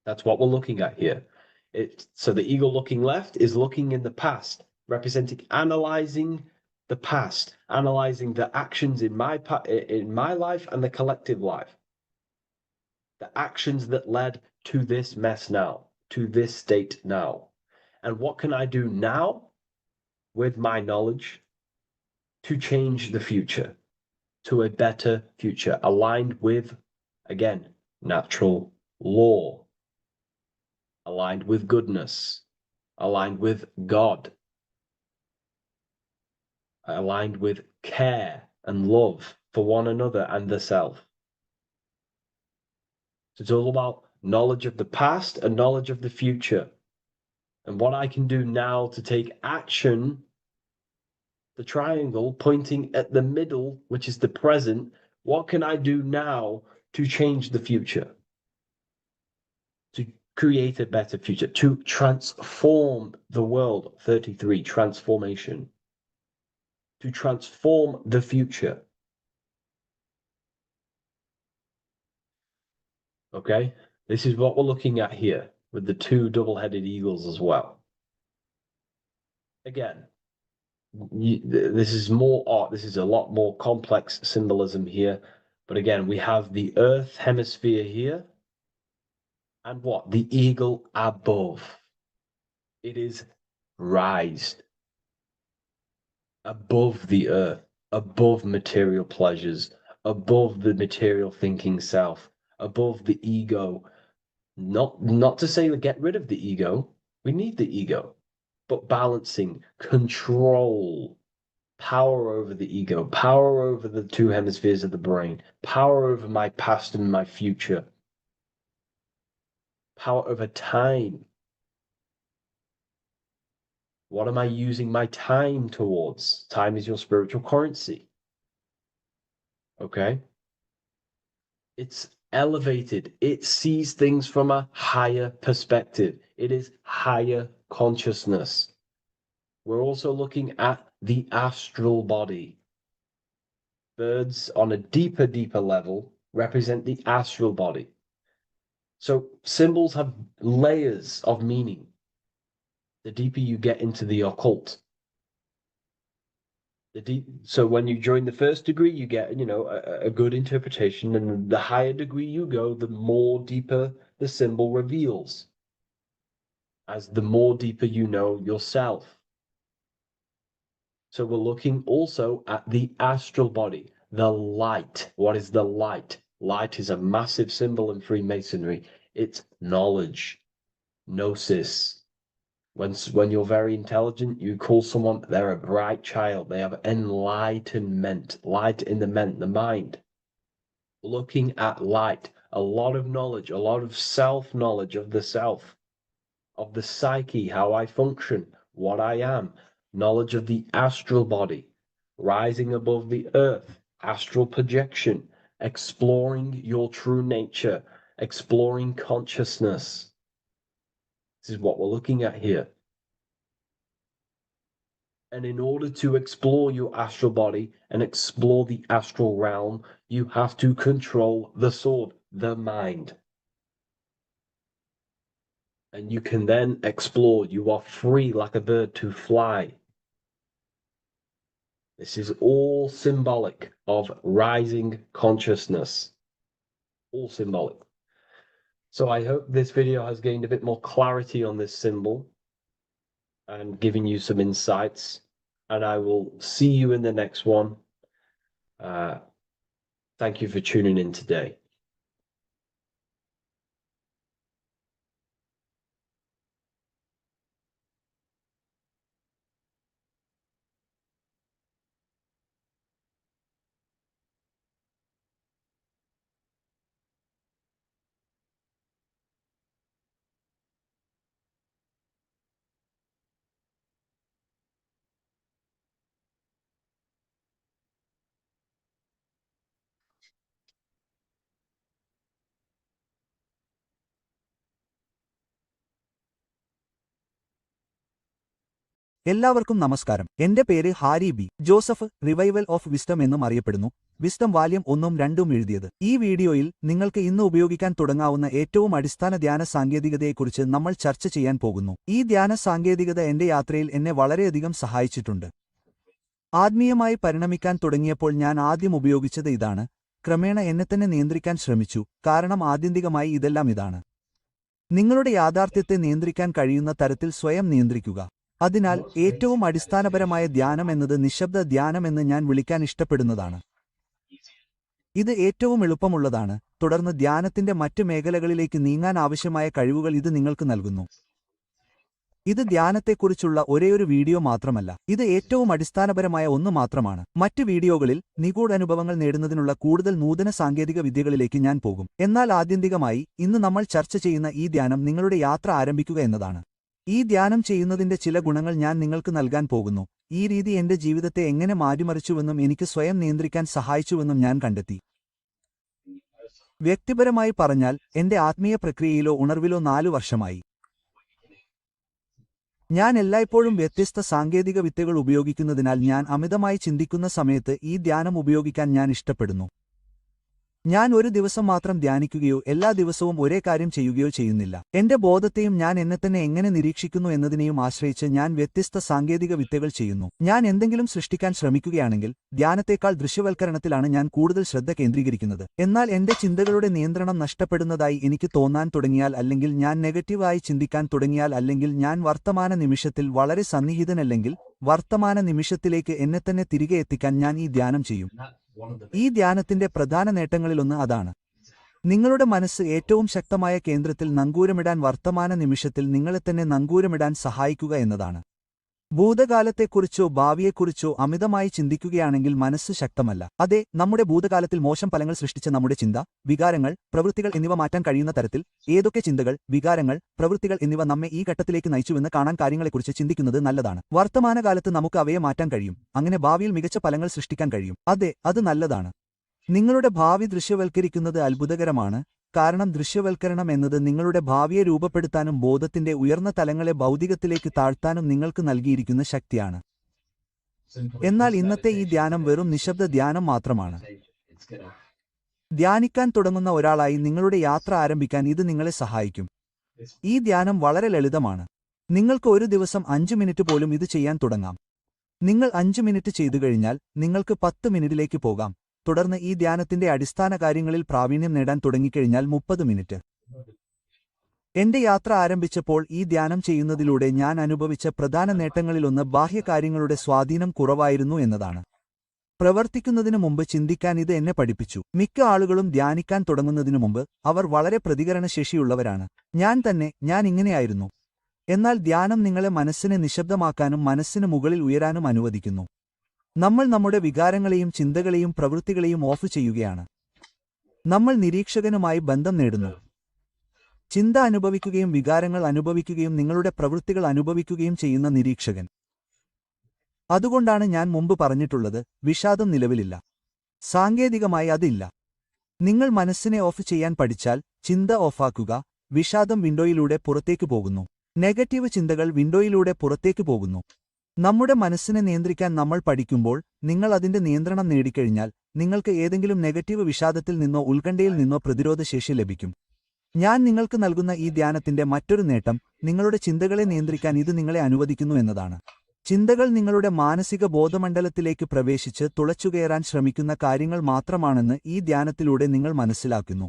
That's what we're looking at here. So the eagle looking left is looking in the past, representing analyzing the past, analyzing the actions in my life and the collective life. The actions that led to this mess now, to this state now. And what can I do now with my knowledge to change the future to a better future, aligned with, again, natural law, aligned with goodness, aligned with God, aligned with care and love for one another and the self. So it's all about knowledge of the past and knowledge of the future. And what I can do now to take action, the triangle pointing at the middle, which is the present, what can I do now to change the future? To create a better future, to transform the world. 33, transformation. To transform the future. Okay, this is what we're looking at here with the two double-headed eagles as well. Again, this is more art. This is a lot more complex symbolism here. But again, we have the Earth hemisphere here. And what? The eagle above. It is raised above the earth, above material pleasures, above the material thinking self, above the ego. Not to say get rid of the ego. We need the ego. But balancing, control, power over the ego, power over the two hemispheres of the brain, power over my past and my future, power over time. What am I using my time towards? Time is your spiritual currency. Okay? It's elevated. It sees things from a higher perspective. It is higher consciousness. We're also looking at the astral body. Birds on a deeper level represent the astral body. So symbols have layers of meaning. The deeper you get into the occult. So when you join the first degree, you get, a good interpretation, and the higher degree you go, the more deeper the symbol reveals. As the more deeper you know yourself. So we're looking also at the astral body, the light. What is the light? Light is a massive symbol in Freemasonry. It's knowledge, gnosis. When you're very intelligent, you call someone, they're a bright child. They have enlightenment, light in the mind. Looking at light, a lot of knowledge, a lot of self-knowledge of the self, of the psyche, how I function, what I am, knowledge of the astral body, rising above the earth, astral projection, exploring your true nature, exploring consciousness. This is what we're looking at here. And in order to explore your astral body and explore the astral realm, you have to control the sword, the mind. And you can then explore. You are free like a bird to fly. This is all symbolic of rising consciousness. All symbolic. So I hope this video has gained a bit more clarity on this symbol and given you some insights. And I will see you in the next one. Thank you for tuning in today. എല്ലാവർക്കും നമസ്കാരം. എന്റെ പേര് Harry B. Joseph. Revival of wisdom എന്നും അറിയപ്പെടുന്നു. Wisdom വാല്യം 1ഉം 2ഉം എഴുതിയത്. ഈ വീഡിയോയിൽ നിങ്ങൾക്ക് ഇന്ന് ഉപയോഗിക്കാൻ തുടങ്ങാവുന്ന ഏറ്റവും അടിസ്ഥാന ധ്യാന സാങ്കേതികതയെക്കുറിച്ച് നമ്മൾ ചർച്ച ചെയ്യാൻ പോകുന്നു. ഈ ധ്യാന സാങ്കേതികത എന്റെ യാത്രയിൽ എന്നെ വളരെയധികം സഹായിച്ചിട്ടുണ്ട്. ആത്മീയമായി പരിണമിക്കാൻ തുടങ്ങിയപ്പോൾ ഞാൻ ആദ്യം ഉപയോഗിച്ചത് ഇതാണ്. ക്രമേണ എന്നെത്തന്നെ നിയന്ത്രിക്കാൻ ശ്രമിച്ചു. കാരണം ആത്യന്തികമായി ഇതെല്ലാം ഇതാണ്. നിങ്ങളുടെ യാഥാർത്ഥ്യത്തെ നിയന്ത്രിക്കാൻ കഴിയുന്ന തരത്തിൽ സ്വയം നിയന്ത്രിക്കുക. അതിനാൽ ഏറ്റവും അടിസ്ഥാനപരമായ ധ്യാനം എന്നത് നിശബ്ദ ധ്യാനമെന്ന് ഞാൻ വിളിക്കാൻ ഇഷ്ടപ്പെടുന്നതാണ്. ഇത് ഏറ്റവും എളുപ്പമുള്ളതാണ്. തുടർന്ന് ധ്യാനത്തിന്റെ മറ്റ് മേഖലകളിലേക്ക് നീങ്ങാൻ ആവശ്യമായ കഴിവുകൾ ഇത് നിങ്ങൾക്ക് നൽകുന്നു. ഇത് ധ്യാനത്തെക്കുറിച്ചുള്ള ഒരേയൊരു വീഡിയോ മാത്രമല്ല. ഇത് ഏറ്റവും അടിസ്ഥാനപരമായ ഒന്ന് മാത്രമാണ്. മറ്റ് വീഡിയോകളിൽ നിഗൂഢ അനുഭവങ്ങൾ നേടുന്നതിനുള്ള കൂടുതൽ നൂതന സാങ്കേതിക വിദ്യകളിലേക്ക് ഞാൻ പോകും. എന്നാൽ ആത്യന്തികമായി ഇന്ന് നമ്മൾ ചർച്ച ചെയ്യുന്ന ഈ ധ്യാനം നിങ്ങളുടെ യാത്ര ആരംഭിക്കുക എന്നതാണ്. ഈ ധ്യാനം ചെയ്യുന്നതിന്റെ ചില ഗുണങ്ങൾ ഞാൻ നിങ്ങൾക്ക് നൽകാൻ പോകുന്നു. ഈ രീതി എന്റെ ജീവിതത്തെ എങ്ങനെ മാറ്റിമറിച്ചുവെന്നും എനിക്ക് സ്വയം നിയന്ത്രിക്കാൻ സഹായിച്ചുവെന്നും ഞാൻ കണ്ടെത്തി. വ്യക്തിപരമായി പറഞ്ഞാൽ എന്റെ ആത്മീയ പ്രക്രിയയിലോ ഉണർവിലോ 4 വർഷമായി. ഞാൻ എല്ലായ്പ്പോഴും വ്യത്യസ്ത സാങ്കേതിക വിദ്യകൾ ഉപയോഗിക്കുന്നതിനാൽ ഞാൻ അമിതമായി ചിന്തിക്കുന്ന സമയത്ത് ഈ ധ്യാനം ഉപയോഗിക്കാൻ ഞാൻ ഇഷ്ടപ്പെടുന്നു. ഞാൻ ഒരു ദിവസം മാത്രം ധ്യാനിക്കുകയോ എല്ലാ ദിവസവും ഒരേ കാര്യം ചെയ്യുകയോ ചെയ്യുന്നില്ല. എന്റെ ബോധത്തെയും ഞാൻ എന്നെത്തന്നെ എങ്ങനെ നിരീക്ഷിക്കുന്നു എന്നതിനെയും ആശ്രയിച്ച് ഞാൻ വ്യത്യസ്ത സാങ്കേതിക വിദ്യകൾ ചെയ്യുന്നു. ഞാൻ എന്തെങ്കിലും സൃഷ്ടിക്കാൻ ശ്രമിക്കുകയാണെങ്കിൽ ധ്യാനത്തേക്കാൾ ദൃശ്യവൽക്കരണത്തിലാണ് ഞാൻ കൂടുതൽ ശ്രദ്ധ കേന്ദ്രീകരിക്കുന്നത്. എന്നാൽ എന്റെ ചിന്തകളുടെ നിയന്ത്രണം നഷ്ടപ്പെടുന്നതായി എനിക്ക് തോന്നാൻ തുടങ്ങിയാൽ, അല്ലെങ്കിൽ ഞാൻ നെഗറ്റീവായി ചിന്തിക്കാൻ തുടങ്ങിയാൽ, അല്ലെങ്കിൽ ഞാൻ വർത്തമാന നിമിഷത്തിൽ വളരെ സന്നിഹിതനല്ലെങ്കിൽ വർത്തമാന നിമിഷത്തിലേക്ക് എന്നെത്തന്നെ തിരികെ എത്തിക്കാൻ ഞാൻ ഈ ധ്യാനം ചെയ്യും. ഈ ധ്യാനത്തിന്റെ പ്രധാന നേട്ടങ്ങളിലൊന്ന് അതാണ്. നിങ്ങളുടെ മനസ്സ് ഏറ്റവും ശക്തമായ കേന്ദ്രത്തിൽ നങ്കൂരമിടാൻ, വർത്തമാന നിമിഷത്തിൽ നിങ്ങളെത്തന്നെ നങ്കൂരമിടാൻ സഹായിക്കുക എന്നതാണ്. ഭൂതകാലത്തെക്കുറിച്ചോ ഭാവിയെക്കുറിച്ചോ അമിതമായി ചിന്തിക്കുകയാണെങ്കിൽ മനസ്സ് ശക്തമല്ല. അതെ, നമ്മുടെ ഭൂതകാലത്തിൽ മോശം ഫലങ്ങൾ സൃഷ്ടിച്ച നമ്മുടെ ചിന്ത, വികാരങ്ങൾ, പ്രവൃത്തികൾ എന്നിവ മാറ്റാൻ കഴിയുന്ന തരത്തിൽ ഏതൊക്കെ ചിന്തകൾ, വികാരങ്ങൾ, പ്രവൃത്തികൾ എന്നിവ നമ്മെ ഈ ഘട്ടത്തിലേക്ക് നയിച്ചുവെന്ന് കാണാൻ കാര്യങ്ങളെക്കുറിച്ച് ചിന്തിക്കുന്നത് നല്ലതാണ്. വർത്തമാനകാലത്ത് നമുക്ക് അവയെ മാറ്റാൻ കഴിയും. അങ്ങനെ ഭാവിയിൽ മികച്ച ഫലങ്ങൾ സൃഷ്ടിക്കാൻ കഴിയും. അതെ, അത് നല്ലതാണ്. നിങ്ങളുടെ ഭാവി ദൃശ്യവൽക്കരിക്കുന്നത് അത്ഭുതകരമാണ്. കാരണം ദൃശ്യവൽക്കരണം എന്നത് നിങ്ങളുടെ ഭാവിയെ രൂപപ്പെടുത്താനും ബോധത്തിന്റെ ഉയർന്ന തലങ്ങളെ ഭൗതികത്തിലേക്ക് താഴ്ത്താനും നിങ്ങൾക്ക് നൽകിയിരിക്കുന്ന ശക്തിയാണ്. എന്നാൽ ഇന്നത്തെ ഈ ധ്യാനം വെറും നിശബ്ദ ധ്യാനം മാത്രമാണ്. ധ്യാനിക്കാൻ തുടങ്ങുന്ന ഒരാളായി നിങ്ങളുടെ യാത്ര ആരംഭിക്കാൻ ഇത് നിങ്ങളെ സഹായിക്കും. ഈ ധ്യാനം വളരെ ലളിതമാണ്. നിങ്ങൾക്ക് ഒരു ദിവസം 5 മിനിറ്റ് പോലും ഇത് ചെയ്യാൻ തുടങ്ങാം. നിങ്ങൾ 5 മിനിറ്റ് ചെയ്തു കഴിഞ്ഞാൽ നിങ്ങൾക്ക് 10 മിനിറ്റിലേക്ക് പോകാം. തുടർന്ന് ഈ ധ്യാനത്തിന്റെ അടിസ്ഥാന കാര്യങ്ങളിൽ പ്രാവീണ്യം നേടാൻ തുടങ്ങിക്കഴിഞ്ഞാൽ 30 മിനിറ്റ്. എന്റെ യാത്ര ആരംഭിച്ചപ്പോൾ ഈ ധ്യാനം ചെയ്യുന്നതിലൂടെ ഞാൻ അനുഭവിച്ച പ്രധാന നേട്ടങ്ങളിലൊന്ന് ബാഹ്യകാര്യങ്ങളുടെ സ്വാധീനം കുറവായിരുന്നു എന്നതാണ്. പ്രവർത്തിക്കുന്നതിനു മുമ്പ് ചിന്തിക്കാൻ ഇത് എന്നെ പഠിപ്പിച്ചു. മിക്ക ആളുകളും ധ്യാനിക്കാൻ തുടങ്ങുന്നതിനു മുമ്പ് അവർ വളരെ പ്രതികരണശേഷിയുള്ളവരാണ്. ഞാൻ ഇങ്ങനെയായിരുന്നു. എന്നാൽ ധ്യാനം നിങ്ങളെ മനസ്സിനെ നിശബ്ദമാക്കാനും മനസ്സിന് മുകളിൽ ഉയരാനും അനുവദിക്കുന്നു. നമ്മൾ നമ്മുടെ വികാരങ്ങളെയും ചിന്തകളെയും പ്രവൃത്തികളെയും ഓഫ് ചെയ്യുകയാണ്. നമ്മൾ നിരീക്ഷകനുമായി ബന്ധം നേടുന്നു. ചിന്ത അനുഭവിക്കുകയും വികാരങ്ങൾ അനുഭവിക്കുകയും നിങ്ങളുടെ പ്രവൃത്തികൾ അനുഭവിക്കുകയും ചെയ്യുന്ന നിരീക്ഷകൻ. അതുകൊണ്ടാണ് ഞാൻ മുമ്പ് പറഞ്ഞിട്ടുള്ളത്, വിഷാദം നിലവിലില്ല. സാങ്കേതികമായി അതില്ല. നിങ്ങൾ മനസ്സിനെ ഓഫ് ചെയ്യാൻ പഠിച്ചാൽ ചിന്ത ഓഫാക്കുക, വിഷാദം വിൻഡോയിലൂടെ പുറത്തേക്ക് പോകുന്നു. നെഗറ്റീവ് ചിന്തകൾ വിൻഡോയിലൂടെ പുറത്തേക്ക് പോകുന്നു. നമ്മുടെ മനസ്സിനെ നിയന്ത്രിക്കാൻ നമ്മൾ പഠിക്കുമ്പോൾ നിങ്ങൾ അതിന്റെ നിയന്ത്രണം നേടിക്കഴിഞ്ഞാൽ നിങ്ങൾക്ക് ഏതെങ്കിലും നെഗറ്റീവ് വിഷാദത്തിൽ നിന്നോ ഉത്കണ്ഠയിൽ നിന്നോ പ്രതിരോധശേഷി ലഭിക്കും. ഞാൻ നിങ്ങൾക്ക് നൽകുന്ന ഈ ധ്യാനത്തിന്റെ മറ്റൊരു നേട്ടം നിങ്ങളുടെ ചിന്തകളെ നിയന്ത്രിക്കാൻ ഇത് നിങ്ങളെ അനുവദിക്കുന്നു എന്നതാണ്. ചിന്തകൾ നിങ്ങളുടെ മാനസിക ബോധമണ്ഡലത്തിലേക്ക് പ്രവേശിച്ച് തുളച്ചുകയറാൻ ശ്രമിക്കുന്ന കാര്യങ്ങൾ മാത്രമാണെന്ന് ഈ ധ്യാനത്തിലൂടെ നിങ്ങൾ മനസ്സിലാക്കുന്നു.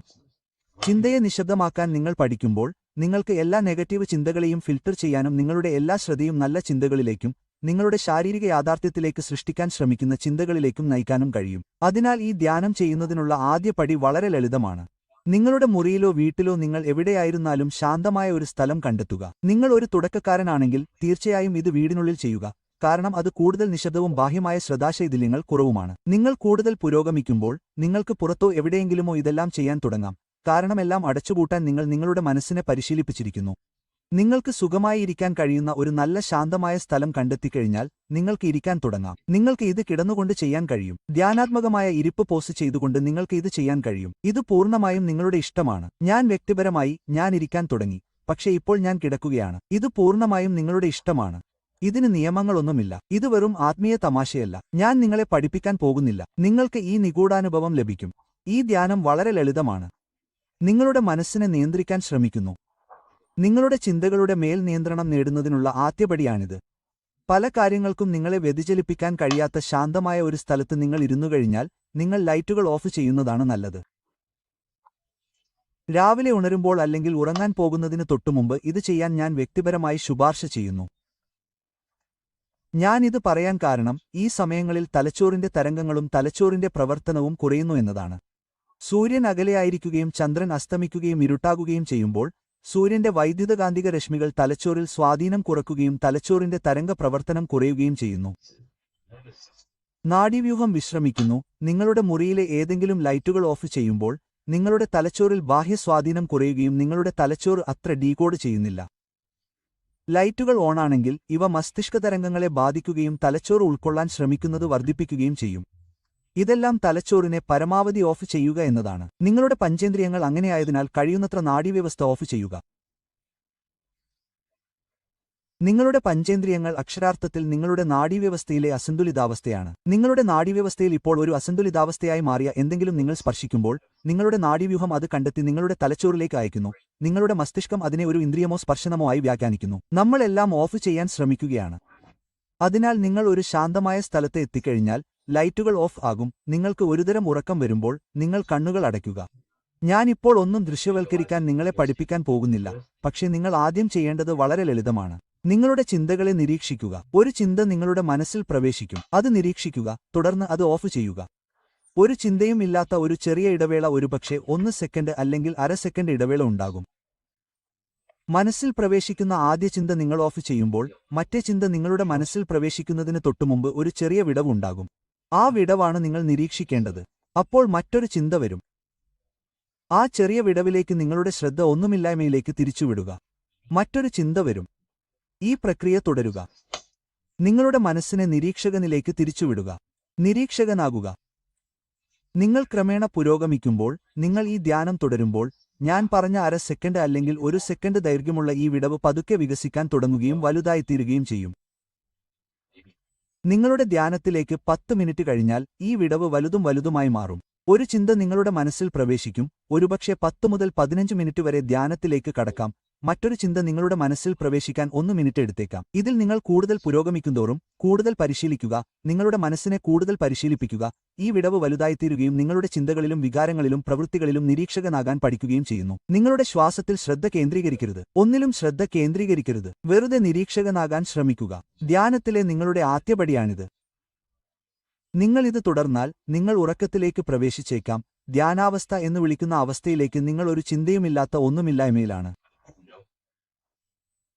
ചിന്തയെ നിശബ്ദമാക്കാൻ നിങ്ങൾ പഠിക്കുമ്പോൾ നിങ്ങൾക്ക് എല്ലാ നെഗറ്റീവ് ചിന്തകളെയും ഫിൽട്ടർ ചെയ്യാനും നിങ്ങളുടെ എല്ലാ ശ്രദ്ധയും നല്ല ചിന്തകളിലേക്കും നിങ്ങളുടെ ശാരീരിക യാഥാർത്ഥ്യത്തിലേക്ക് സൃഷ്ടിക്കാൻ ശ്രമിക്കുന്ന ചിന്തകളിലേക്കും നയിക്കാനും കഴിയും. അതിനാൽ ഈ ധ്യാനം ചെയ്യുന്നതിനുള്ള ആദ്യ പടി വളരെ ലളിതമാണ്. നിങ്ങളുടെ മുറിയിലോ വീട്ടിലോ നിങ്ങൾ എവിടെയായിരുന്നാലും ശാന്തമായ ഒരു സ്ഥലം കണ്ടെത്തുക. നിങ്ങൾ ഒരു തുടക്കക്കാരനാണെങ്കിൽ തീർച്ചയായും ഇത് വീടിനുള്ളിൽ ചെയ്യുക, കാരണം അത് കൂടുതൽ നിശബ്ദവും ബാഹ്യമായ ശ്രദ്ധാശൈഥില്യങ്ങൾ കുറവുമാണ്. നിങ്ങൾ കൂടുതൽ പുരോഗമിക്കുമ്പോൾ നിങ്ങൾക്ക് പുറത്തോ എവിടെയെങ്കിലുമോ ഇതെല്ലാം ചെയ്യാൻ തുടങ്ങാം, കാരണം എല്ലാം അടച്ചുപൂട്ടാൻ നിങ്ങൾ നിങ്ങളുടെ മനസ്സിനെ പരിശീലിപ്പിച്ചിരിക്കുന്നു. നിങ്ങൾക്ക് സുഖമായി ഇരിക്കാൻ കഴിയുന്ന ഒരു നല്ല ശാന്തമായ സ്ഥലം കണ്ടെത്തിക്കഴിഞ്ഞാൽ നിങ്ങൾക്ക് ഇരിക്കാൻ തുടങ്ങാം. നിങ്ങൾക്ക് ഇത് കിടന്നുകൊണ്ട് ചെയ്യാൻ കഴിയും. ധ്യാനാത്മകമായ ഇരിപ്പ് പോസ് ചെയ്തുകൊണ്ട് നിങ്ങൾക്ക് ഇത് ചെയ്യാൻ കഴിയും. ഇത് പൂർണ്ണമായും നിങ്ങളുടെ ഇഷ്ടമാണ്. വ്യക്തിപരമായി ഞാൻ ഇരിക്കാൻ തുടങ്ങി, പക്ഷേ ഇപ്പോൾ ഞാൻ കിടക്കുകയാണ്. ഇത് പൂർണ്ണമായും നിങ്ങളുടെ ഇഷ്ടമാണ്. ഇതിന് നിയമങ്ങളൊന്നുമില്ല. ഇത് വെറും ആത്മീയ തമാശയല്ല. ഞാൻ നിങ്ങളെ പഠിപ്പിക്കാൻ പോകുന്നില്ല. നിങ്ങൾക്ക് ഈ നിഗൂഢാനുഭവം ലഭിക്കും. ഈ ധ്യാനം വളരെ ലളിതമാണ്. നിങ്ങളുടെ മനസ്സിനെ നിയന്ത്രിക്കാൻ ശ്രമിക്കുന്നു. നിങ്ങളുടെ ചിന്തകളുടെ മേൽ നിയന്ത്രണം നേടുന്നതിനുള്ള ആദ്യപടിയാണിത്. പല കാര്യങ്ങൾക്കും നിങ്ങളെ വ്യതിചലിപ്പിക്കാൻ കഴിയാത്ത ശാന്തമായ ഒരു സ്ഥലത്ത് നിങ്ങൾ ഇരുന്നുകഴിഞ്ഞാൽ നിങ്ങൾ ലൈറ്റുകൾ ഓഫ് ചെയ്യുന്നതാണ് നല്ലത്. രാവിലെ ഉണരുമ്പോൾ അല്ലെങ്കിൽ ഉറങ്ങാൻ പോകുന്നതിന് തൊട്ടുമുമ്പ് ഇത് ചെയ്യാൻ ഞാൻ വ്യക്തിപരമായി ശുപാർശ ചെയ്യുന്നു. ഞാൻ ഇത് പറയാൻ കാരണം ഈ സമയങ്ങളിൽ തലച്ചോറിന്റെ തരംഗങ്ങളും തലച്ചോറിന്റെ പ്രവർത്തനവും കുറയുന്നു എന്നതാണ്. സൂര്യൻ അകലെയായിരിക്കുകയും ചന്ദ്രൻ അസ്തമിക്കുകയും ഇരുട്ടാകുകയും ചെയ്യുമ്പോൾ സൂര്യന്റെ വൈദ്യുതകാന്തിക രശ്മികൾ തലച്ചോറിൽ സ്വാധീനം കുറയ്ക്കുകയും തലച്ചോറിന്റെ തരംഗ പ്രവർത്തനം കുറയുകയും ചെയ്യുന്നു. നാഡീവ്യൂഹം വിശ്രമിക്കുന്നു. നിങ്ങളുടെ മുറിയിലെ ഏതെങ്കിലും ലൈറ്റുകൾ ഓഫ് ചെയ്യുമ്പോൾ നിങ്ങളുടെ തലച്ചോറിൽ ബാഹ്യ സ്വാധീനം കുറയുകയും നിങ്ങളുടെ തലച്ചോറ് അത്ര ഡീകോഡ് ചെയ്യുന്നില്ല. ലൈറ്റുകൾ ഓണാണെങ്കിൽ ഇവ മസ്തിഷ്ക തരംഗങ്ങളെ ബാധിക്കുകയും തലച്ചോറ് ഉൾക്കൊള്ളാൻ ശ്രമിക്കുന്നത് വർദ്ധിപ്പിക്കുകയും ചെയ്യും. ഇതെല്ലാം തലച്ചോറിനെ പരമാവധി ഓഫ് ചെയ്യുക എന്നതാണ്. നിങ്ങളുടെ പഞ്ചേന്ദ്രിയങ്ങൾ അങ്ങനെയായതിനാൽ കഴിയുന്നത്ര നാഡീവ്യവസ്ഥ ഓഫ് ചെയ്യുക. നിങ്ങളുടെ പഞ്ചേന്ദ്രിയങ്ങൾ അക്ഷരാർത്ഥത്തിൽ നിങ്ങളുടെ നാഡീവ്യവസ്ഥയിലെ അസന്തുലിതാവസ്ഥയാണ്. നിങ്ങളുടെ നാഡീവ്യവസ്ഥയിൽ ഇപ്പോൾ ഒരു അസന്തുലിതാവസ്ഥയായി മാറിയ എന്തെങ്കിലും നിങ്ങൾ സ്പർശിക്കുമ്പോൾ നിങ്ങളുടെ നാഡീവ്യൂഹം അത് കണ്ടെത്തി നിങ്ങളുടെ തലച്ചോറിലേക്ക് അയക്കുന്നു. നിങ്ങളുടെ മസ്തിഷ്കം അതിനെ ഒരു ഇന്ദ്രിയമോ സ്പർശനമോ ആയി വ്യാഖ്യാനിക്കുന്നു. നമ്മളെല്ലാം ഓഫ് ചെയ്യാൻ ശ്രമിക്കുകയാണ്. അതിനാൽ നിങ്ങൾ ഒരു ശാന്തമായ സ്ഥലത്ത് എത്തിക്കഴിഞ്ഞാൽ ലൈറ്റുകൾ ഓഫ് ആകും. നിങ്ങൾക്ക് ഒരുതരം ഉറക്കം വരുമ്പോൾ നിങ്ങൾ കണ്ണുകൾ അടയ്ക്കുക. ഞാനിപ്പോൾ ഒന്നും ദൃശ്യവൽക്കരിക്കാൻ നിങ്ങളെ പഠിപ്പിക്കാൻ പോകുന്നില്ല, പക്ഷേ നിങ്ങൾ ആദ്യം ചെയ്യേണ്ടത് വളരെ ലളിതമാണ്. നിങ്ങളുടെ ചിന്തകളെ നിരീക്ഷിക്കുക. ഒരു ചിന്ത നിങ്ങളുടെ മനസ്സിൽ പ്രവേശിക്കും. അത് നിരീക്ഷിക്കുക, തുടർന്ന് അത് ഓഫ് ചെയ്യുക. ഒരു ചിന്തയും ഇല്ലാത്ത ഒരു ചെറിയ ഇടവേള, ഒരുപക്ഷെ 1 സെക്കൻഡ് അല്ലെങ്കിൽ അര സെക്കൻഡ് ഇടവേള ഉണ്ടാകും. മനസ്സിൽ പ്രവേശിക്കുന്ന ആദ്യ ചിന്ത നിങ്ങൾ ഓഫ് ചെയ്യുമ്പോൾ മറ്റേ ചിന്ത നിങ്ങളുടെ മനസ്സിൽ പ്രവേശിക്കുന്നതിന് തൊട്ടുമുമ്പ് ഒരു ചെറിയ വിടവ് ഉണ്ടാകും. ആ വിടവാണ് നിങ്ങൾ നിരീക്ഷിക്കേണ്ടത്. അപ്പോൾ മറ്റൊരു ചിന്ത വരും. ആ ചെറിയ വിടവിലേക്ക് നിങ്ങളുടെ ശ്രദ്ധ ഒന്നുമില്ലായ്മയിലേക്ക് തിരിച്ചുവിടുക. മറ്റൊരു ചിന്ത വരും. ഈ പ്രക്രിയ തുടരുക. നിങ്ങളുടെ മനസ്സിനെ നിരീക്ഷകനിലേക്ക് തിരിച്ചുവിടുക. നിരീക്ഷകനാകുക. നിങ്ങൾ ക്രമേണ പുരോഗമിക്കുമ്പോൾ നിങ്ങൾ ഈ ധ്യാനം തുടരുമ്പോൾ ഞാൻ പറഞ്ഞ അര സെക്കൻഡ് അല്ലെങ്കിൽ 1 സെക്കൻഡ് ദൈർഘ്യമുള്ള ഈ വിടവ് പതുക്കെ വികസിക്കാൻ തുടങ്ങുകയും വലുതായിത്തീരുകയും ചെയ്യും. നിങ്ങളുടെ ധ്യാനത്തിലേക്ക് 10 മിനിറ്റ് കഴിഞ്ഞാൽ ഈ വിടവ് വലുതും വലുതുമായി മാറും. ഒരു ചിന്ത നിങ്ങളുടെ മനസ്സിൽ പ്രവേശിക്കും. ഒരുപക്ഷെ 10 മുതൽ 15 മിനിറ്റ് വരെ ധ്യാനത്തിലേക്ക് കടക്കാം. മറ്റൊരു ചിന്ത നിങ്ങളുടെ മനസ്സിൽ പ്രവേശിക്കാൻ 1 മിനിറ്റ് എടുത്തേക്കാം. ഇതിൽ നിങ്ങൾ കൂടുതൽ പുരോഗമിക്കുന്തോറും കൂടുതൽ പരിശീലിക്കുക. നിങ്ങളുടെ മനസ്സിനെ കൂടുതൽ പരിശീലിപ്പിക്കുക. ഈ വിടവ് വലുതായിത്തീരുകയും നിങ്ങളുടെ ചിന്തകളിലും വികാരങ്ങളിലും പ്രവൃത്തികളിലും നിരീക്ഷകനാകാൻ പഠിക്കുകയും ചെയ്യുന്നു. നിങ്ങളുടെ ശ്വാസത്തിൽ ശ്രദ്ധ കേന്ദ്രീകരിക്കരുത്. ഒന്നിലും ശ്രദ്ധ കേന്ദ്രീകരിക്കരുത്. വെറുതെ നിരീക്ഷകനാകാൻ ശ്രമിക്കുക. ധ്യാനത്തിലെ നിങ്ങളുടെ ആദ്യപടിയാണിത്. നിങ്ങൾ ഇത് തുടർന്നാൽ നിങ്ങൾ ഉറക്കത്തിലേക്ക് പ്രവേശിച്ചേക്കാം. ധ്യാനാവസ്ഥ എന്ന് വിളിക്കുന്ന അവസ്ഥയിലേക്ക് നിങ്ങൾ ഒരു ചിന്തയുമില്ലാത്ത ഒന്നുമില്ലായ്മയിലാണ്.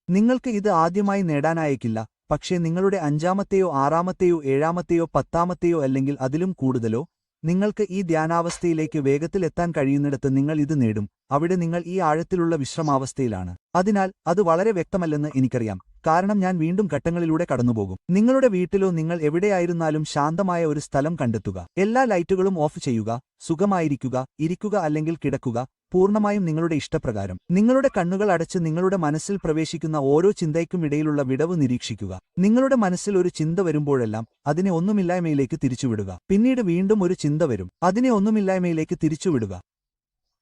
നിങ്ങൾക്ക് ഇത് ആദ്യമായി നേടാനായേക്കില്ല, പക്ഷേ നിങ്ങളുടെ 5-ാമത്തെയോ 6-ാമത്തെയോ 7-ാമത്തെയോ 10-ാമത്തെയോ അല്ലെങ്കിൽ അതിലും കൂടുതലോ നിങ്ങൾക്ക് ഈ ധ്യാനാവസ്ഥയിലേക്ക് വേഗത്തിൽ എത്താൻ കഴിയുന്നിടത്ത് നിങ്ങൾ ഇത് നേടും. അവിടെ നിങ്ങൾ ഈ ആഴത്തിലുള്ള വിശ്രമാവസ്ഥയിലാണ്. അതിനാൽ അത് വളരെ വ്യക്തമല്ലെന്ന് എനിക്കറിയാം, കാരണം ഞാൻ വീണ്ടും ഘട്ടങ്ങളിലൂടെ കടന്നുപോകും. നിങ്ങളുടെ വീട്ടിലോ നിങ്ങൾ എവിടെയായിരുന്നാലും ശാന്തമായ ഒരു സ്ഥലം കണ്ടെത്തുക. എല്ലാ ലൈറ്റുകളും ഓഫ് ചെയ്യുക. സുഖമായിരിക്കുക, ഇരിക്കുക അല്ലെങ്കിൽ കിടക്കുക, പൂർണ്ണമായും നിങ്ങളുടെ ഇഷ്ടപ്രകാരം. നിങ്ങളുടെ കണ്ണുകൾ അടച്ച് നിങ്ങളുടെ മനസ്സിൽ പ്രവേശിക്കുന്ന ഓരോ ചിന്തയ്ക്കും ഇടയിലുള്ള വിടവ് നിരീക്ഷിക്കുക. നിങ്ങളുടെ മനസ്സിൽ ഒരു ചിന്ത വരുമ്പോഴെല്ലാം അതിനെ ഒന്നുമില്ലായ്മയിലേക്ക് തിരിച്ചുവിടുക. പിന്നീട് വീണ്ടും ഒരു ചിന്ത വരും, അതിനെ ഒന്നുമില്ലായ്മയിലേക്ക് തിരിച്ചുവിടുക.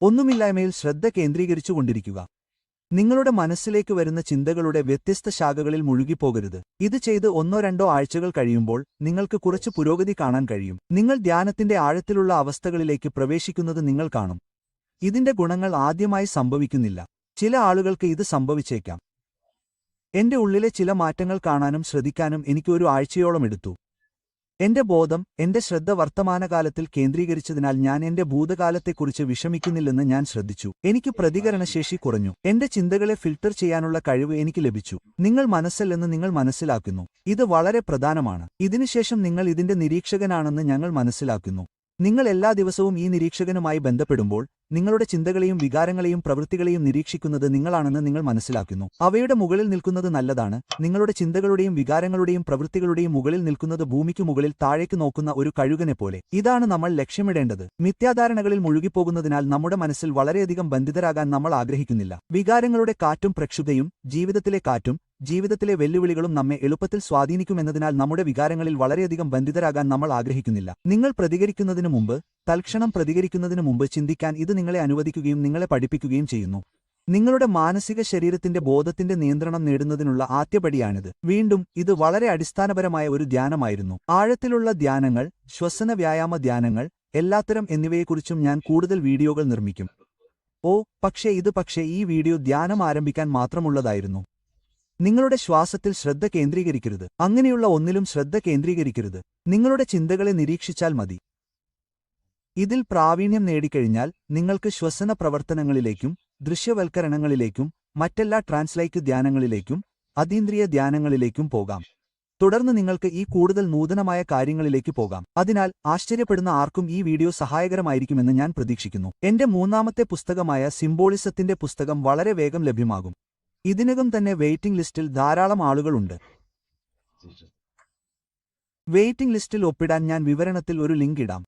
ഒന്നുമില്ലായ്മയിൽ ശ്രദ്ധ കേന്ദ്രീകരിച്ചുകൊണ്ടിരിക്കുക. നിങ്ങളുടെ മനസ്സിലേക്ക് വരുന്ന ചിന്തകളുടെ വ്യത്യസ്ത ശാഖകളിൽ മുഴുകിപ്പോകരുത്. ഇത് ചെയ്ത് 1-2 ആഴ്ചകൾ കഴിയുമ്പോൾ നിങ്ങൾക്ക് കുറച്ച് പുരോഗതി കാണാൻ കഴിയും. നിങ്ങൾ ധ്യാനത്തിന്റെ ആഴത്തിലുള്ള അവസ്ഥകളിലേക്ക് പ്രവേശിക്കുന്നത് നിങ്ങൾ കാണും. ഇതിന്റെ ഗുണങ്ങൾ ആദ്യമായി സംഭവിക്കുന്നില്ല. ചില ആളുകൾക്ക് ഇത് സംഭവിച്ചേക്കാം. എന്റെ ഉള്ളിലെ ചില മാറ്റങ്ങൾ കാണാനും ശ്രദ്ധിക്കാനും എനിക്ക് ഒരു ആഴ്ചയോളം എടുത്തു. എന്റെ ബോധം, എന്റെ ശ്രദ്ധ വർത്തമാനകാലത്തിൽ കേന്ദ്രീകരിച്ചതിനാൽ ഞാൻ എന്റെ ഭൂതകാലത്തെക്കുറിച്ച് വിഷമിക്കുന്നില്ലെന്ന് ഞാൻ ശ്രദ്ധിച്ചു. എനിക്ക് പ്രതികരണശേഷി കുറഞ്ഞു. എന്റെ ചിന്തകളെ ഫിൽട്ടർ ചെയ്യാനുള്ള കഴിവ് എനിക്ക് ലഭിച്ചു. നിങ്ങൾ മനസ്സല്ലെന്ന് നിങ്ങൾ മനസ്സിലാക്കുന്നു. ഇത് വളരെ പ്രധാനമാണ്. ഇതിനുശേഷം നിങ്ങൾ ഇതിന്റെ നിരീക്ഷകനാണെന്ന് ഞങ്ങൾ മനസ്സിലാക്കുന്നു. നിങ്ങൾ എല്ലാ ദിവസവും ഈ നിരീക്ഷകനുമായി ബന്ധപ്പെടുമ്പോൾ നിങ്ങളുടെ ചിന്തകളെയും വികാരങ്ങളെയും പ്രവൃത്തികളെയും നിരീക്ഷിക്കുന്നത് നിങ്ങളാണെന്ന് നിങ്ങൾ മനസ്സിലാക്കുന്നു. അവയുടെ മുകളിൽ നിൽക്കുന്നത് നല്ലതാണ്. നിങ്ങളുടെ ചിന്തകളുടെയും വികാരങ്ങളുടെയും പ്രവൃത്തികളുടെയും മുകളിൽ നിൽക്കുന്നത് ഭൂമിക്കു മുകളിൽ താഴേക്ക് നോക്കുന്ന ഒരു കഴുകനെപ്പോലെ. ഇതാണ് നമ്മൾ ലക്ഷ്യമിടേണ്ടത്. മിഥ്യാധാരണകളിൽ മുഴുകിപ്പോകുന്നതിനാൽ നമ്മുടെ മനസ്സിൽ വളരെയധികം ബന്ധിതരാകാൻ നമ്മൾ ആഗ്രഹിക്കുന്നില്ല. വികാരങ്ങളുടെ കാറ്റും പ്രക്ഷുബ്ധയും ജീവിതത്തിലെ കാറ്റും ജീവിതത്തിലെ വെല്ലുവിളികളും നമ്മെ എളുപ്പത്തിൽ സ്വാധീനിക്കുമെന്നതിനാൽ നമ്മുടെ വികാരങ്ങളിൽ വളരെയധികം ബന്ധിതരാകാൻ നമ്മൾ ആഗ്രഹിക്കുന്നില്ല. നിങ്ങൾ പ്രതികരിക്കുന്നതിനു മുമ്പ്, തൽക്ഷണം പ്രതികരിക്കുന്നതിനു മുമ്പ് ചിന്തിക്കാൻ ഇത് നിങ്ങളെ അനുവദിക്കുകയും നിങ്ങളെ പഠിപ്പിക്കുകയും ചെയ്യുന്നു. നിങ്ങളുടെ മാനസിക ശരീരത്തിന്റെ ബോധത്തിന്റെ നിയന്ത്രണം നേടുന്നതിനുള്ള ആദ്യപടിയാണിത്. വീണ്ടും ഇത് വളരെ അടിസ്ഥാനപരമായ ഒരു ധ്യാനമായിരുന്നു. ആഴത്തിലുള്ള ധ്യാനങ്ങൾ, ശ്വസന വ്യായാമ ധ്യാനങ്ങൾ, എല്ലാത്തരം എന്നിവയെക്കുറിച്ചും ഞാൻ കൂടുതൽ വീഡിയോകൾ നിർമ്മിക്കും. പക്ഷേ ഈ വീഡിയോ ധ്യാനം ആരംഭിക്കാൻ മാത്രമുള്ളതായിരുന്നു. നിങ്ങളുടെ ശ്വാസത്തിൽ ശ്രദ്ധ കേന്ദ്രീകരിക്കരുത്. അങ്ങനെയുള്ള ഒന്നിലും ശ്രദ്ധ കേന്ദ്രീകരിക്കരുത്. നിങ്ങളുടെ ചിന്തകളെ നിരീക്ഷിച്ചാൽ മതി. ഇതിൽ പ്രാവീണ്യം നേടിക്കഴിഞ്ഞാൽ നിങ്ങൾക്ക് ശ്വസന പ്രവർത്തനങ്ങളിലേക്കും ദൃശ്യവൽക്കരണങ്ങളിലേക്കും മറ്റെല്ലാ ട്രാൻസ്ലൈക്ക് ധ്യാനങ്ങളിലേക്കും അതീന്ദ്രിയ ധ്യാനങ്ങളിലേക്കും പോകാം. തുടർന്ന് നിങ്ങൾക്ക് ഈ കൂടുതൽ നൂതനമായ കാര്യങ്ങളിലേക്ക് പോകാം. അതിനാൽ ആശ്ചര്യപ്പെടുന്ന ആർക്കും ഈ വീഡിയോ സഹായകരമായിരിക്കുമെന്ന് ഞാൻ പ്രതീക്ഷിക്കുന്നു. എന്റെ 3-ാമത്തെ പുസ്തകമായ സിംബോളിസത്തിന്റെ പുസ്തകം വളരെ വേഗം ലഭ്യമാകും. ഇതിനകം തന്നെ വെയിറ്റിംഗ് ലിസ്റ്റിൽ ധാരാളം ആളുകളുണ്ട്. വെയിറ്റിംഗ് ലിസ്റ്റിൽ ഒപ്പിടാൻ ഞാൻ വിവരണത്തിൽ ഒരു ലിങ്ക് ഇടാം.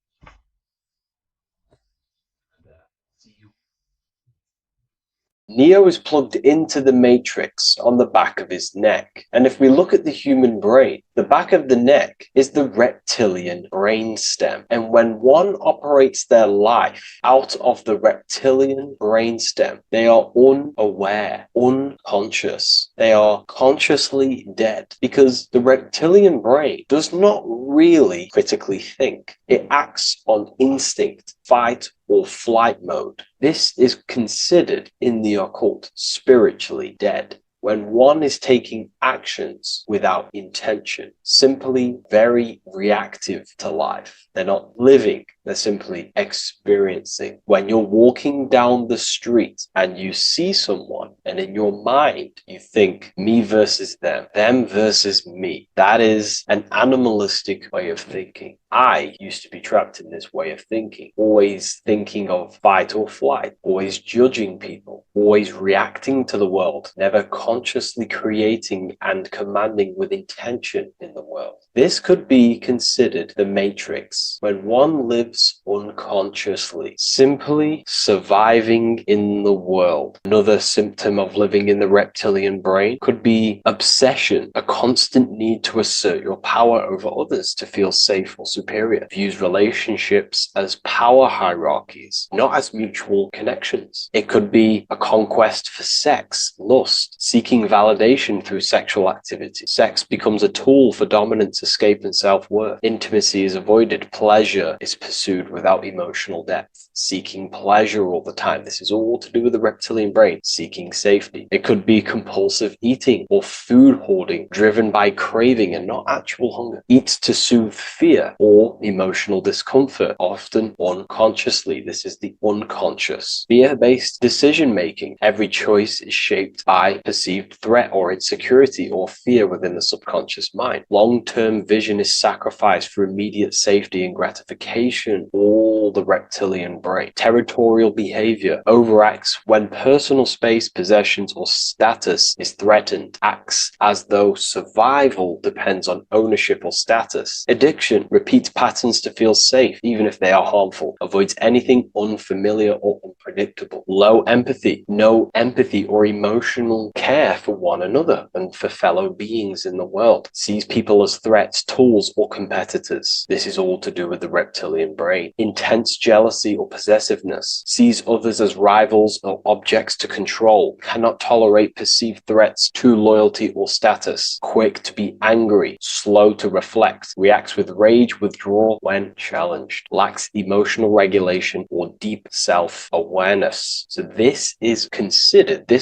Neo is plugged into the matrix on the back of his neck. And if we look at the human brain, the back of the neck is the reptilian brainstem. And when one operates their life out of the reptilian brainstem, they are unaware, unconscious. They are consciously dead because the reptilian brain does not really critically think. It acts on instinct, fight or flight mode. This is considered in the occult spiritually dead. When one is taking actions without intention, simply very reactive to life. They're not living, they're simply experiencing. When you're walking down the street and you see someone and in your mind you think me versus them versus me. That is an animalistic way of thinking. I used to be trapped in this way of thinking, always thinking of fight or flight, always judging people, always reacting to the world, never consciously creating and commanding with intention in the world. This could be considered the matrix, when one lives unconsciously, simply surviving in the world. Another symptom of living in the reptilian brain could be obsession, a constant need to assert your power over others to feel safe or superior. Views relationships as power hierarchies, not as mutual connections. It could be a conquest for sex, lust, seeking validation through sexual activity. Sex becomes a tool for dominance, escape, and self-worth. Intimacy is avoided. Pleasure is pursued without emotional depth. seeking pleasure all the time. This is all to do with the reptilian brain, seeking safety. It could be compulsive eating or food hoarding, driven by craving and not actual hunger. Eats to soothe fear or emotional discomfort, often unconsciously. This is the unconscious. Fear-based decision making. Every choice is shaped by perceived threat or insecurity or fear within the subconscious mind. Long-term vision is sacrificed for immediate safety and gratification. All the reptilian brain. Territorial behavior overacts when personal space, possessions, or status is threatened. Acts as though survival depends on ownership or status. Addiction repeats patterns to feel safe, even if they are harmful. Avoids anything unfamiliar or unpredictable. Low empathy. No empathy or emotional care for one another and for fellow beings in the world. Sees people as threats, tools, or competitors. This is all to do with the reptilian brain. Intense jealousy or possessiveness. Sees others as rivals or objects to control. Cannot tolerate perceived threats to loyalty or status. Quick to be angry. Slow to reflect. Reacts with rage, withdrawal when challenged. Lacks emotional regulation or deep self-awareness. So this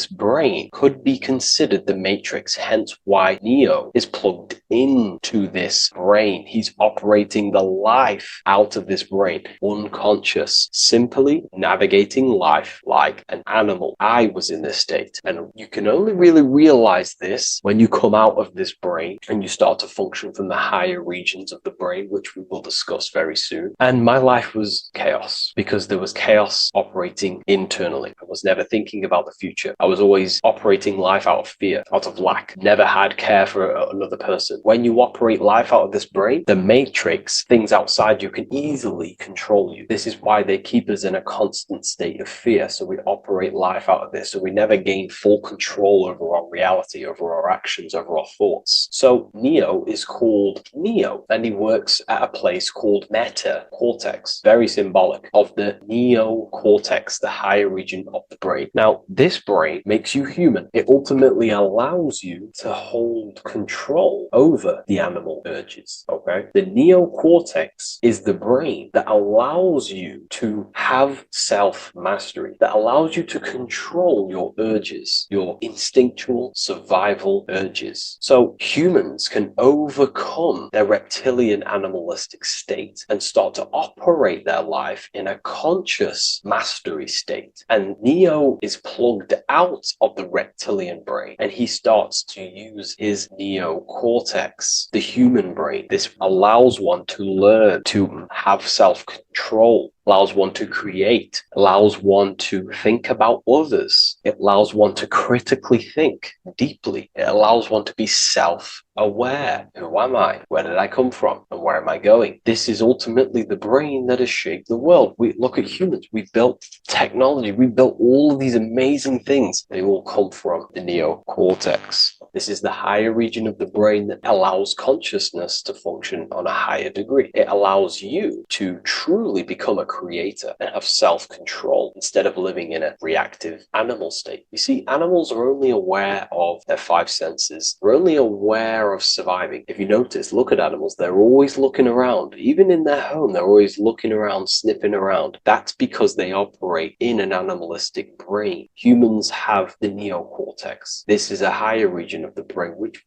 brain could be considered the matrix, hence why Neo is plugged into this brain. He's operating the life out of this brain, unconscious, simply navigating life like an animal. I was in this state, and you can only really realize this when you come out of this brain and you start to function from the higher regions of the brain, which we will discuss very soon. And my life was chaos because there was chaos operating internally. I was never thinking about the future. I was always operating life out of fear, out of lack. Never had care for another person. When you operate life out of this brain, the matrix, things outside you, can easily control you. This is why they keep us in a constant state of fear. So we operate life out of this. So we never gain full control over our reality, over our actions, over our thoughts. So Neo is called Neo, and he works at a place called meta cortex, very symbolic of the neocortex, the higher region of the brain. Now, this brain makes you human. It ultimately allows you to hold control over the animal urges, okay? The neocortex is the brain that allows you to have self-mastery, that allows you to control your urges, your instinctual survival urges. So humans can overcome their reptilian animalistic state and start to operate their life in a conscious mastery state. And Neo is plugged out of the reptilian brain, and he starts to use his neocortex, the human brain. This allows one to learn to have self-control, allows one to create, allows one to think about others. It allows one to critically think deeply. It allows one to be self-aware. Who am I? Where did I come from? And where am I going? This is ultimately the brain that has shaped the world. We look at humans. We built technology. We built all of these amazing things. They all come from the neocortex. This is the higher region of the brain that allows consciousness to function on a higher degree. It allows you to truly become a creator and have self-control instead of living in a reactive animal state. You see, animals are only aware of their five senses. They're only aware of surviving. If you notice, look at animals, they're always looking around. Even in their home, they're always looking around, sniffing around. That's because they operate in an animalistic brain. Humans have the neocortex. This is a higher region of the brain, which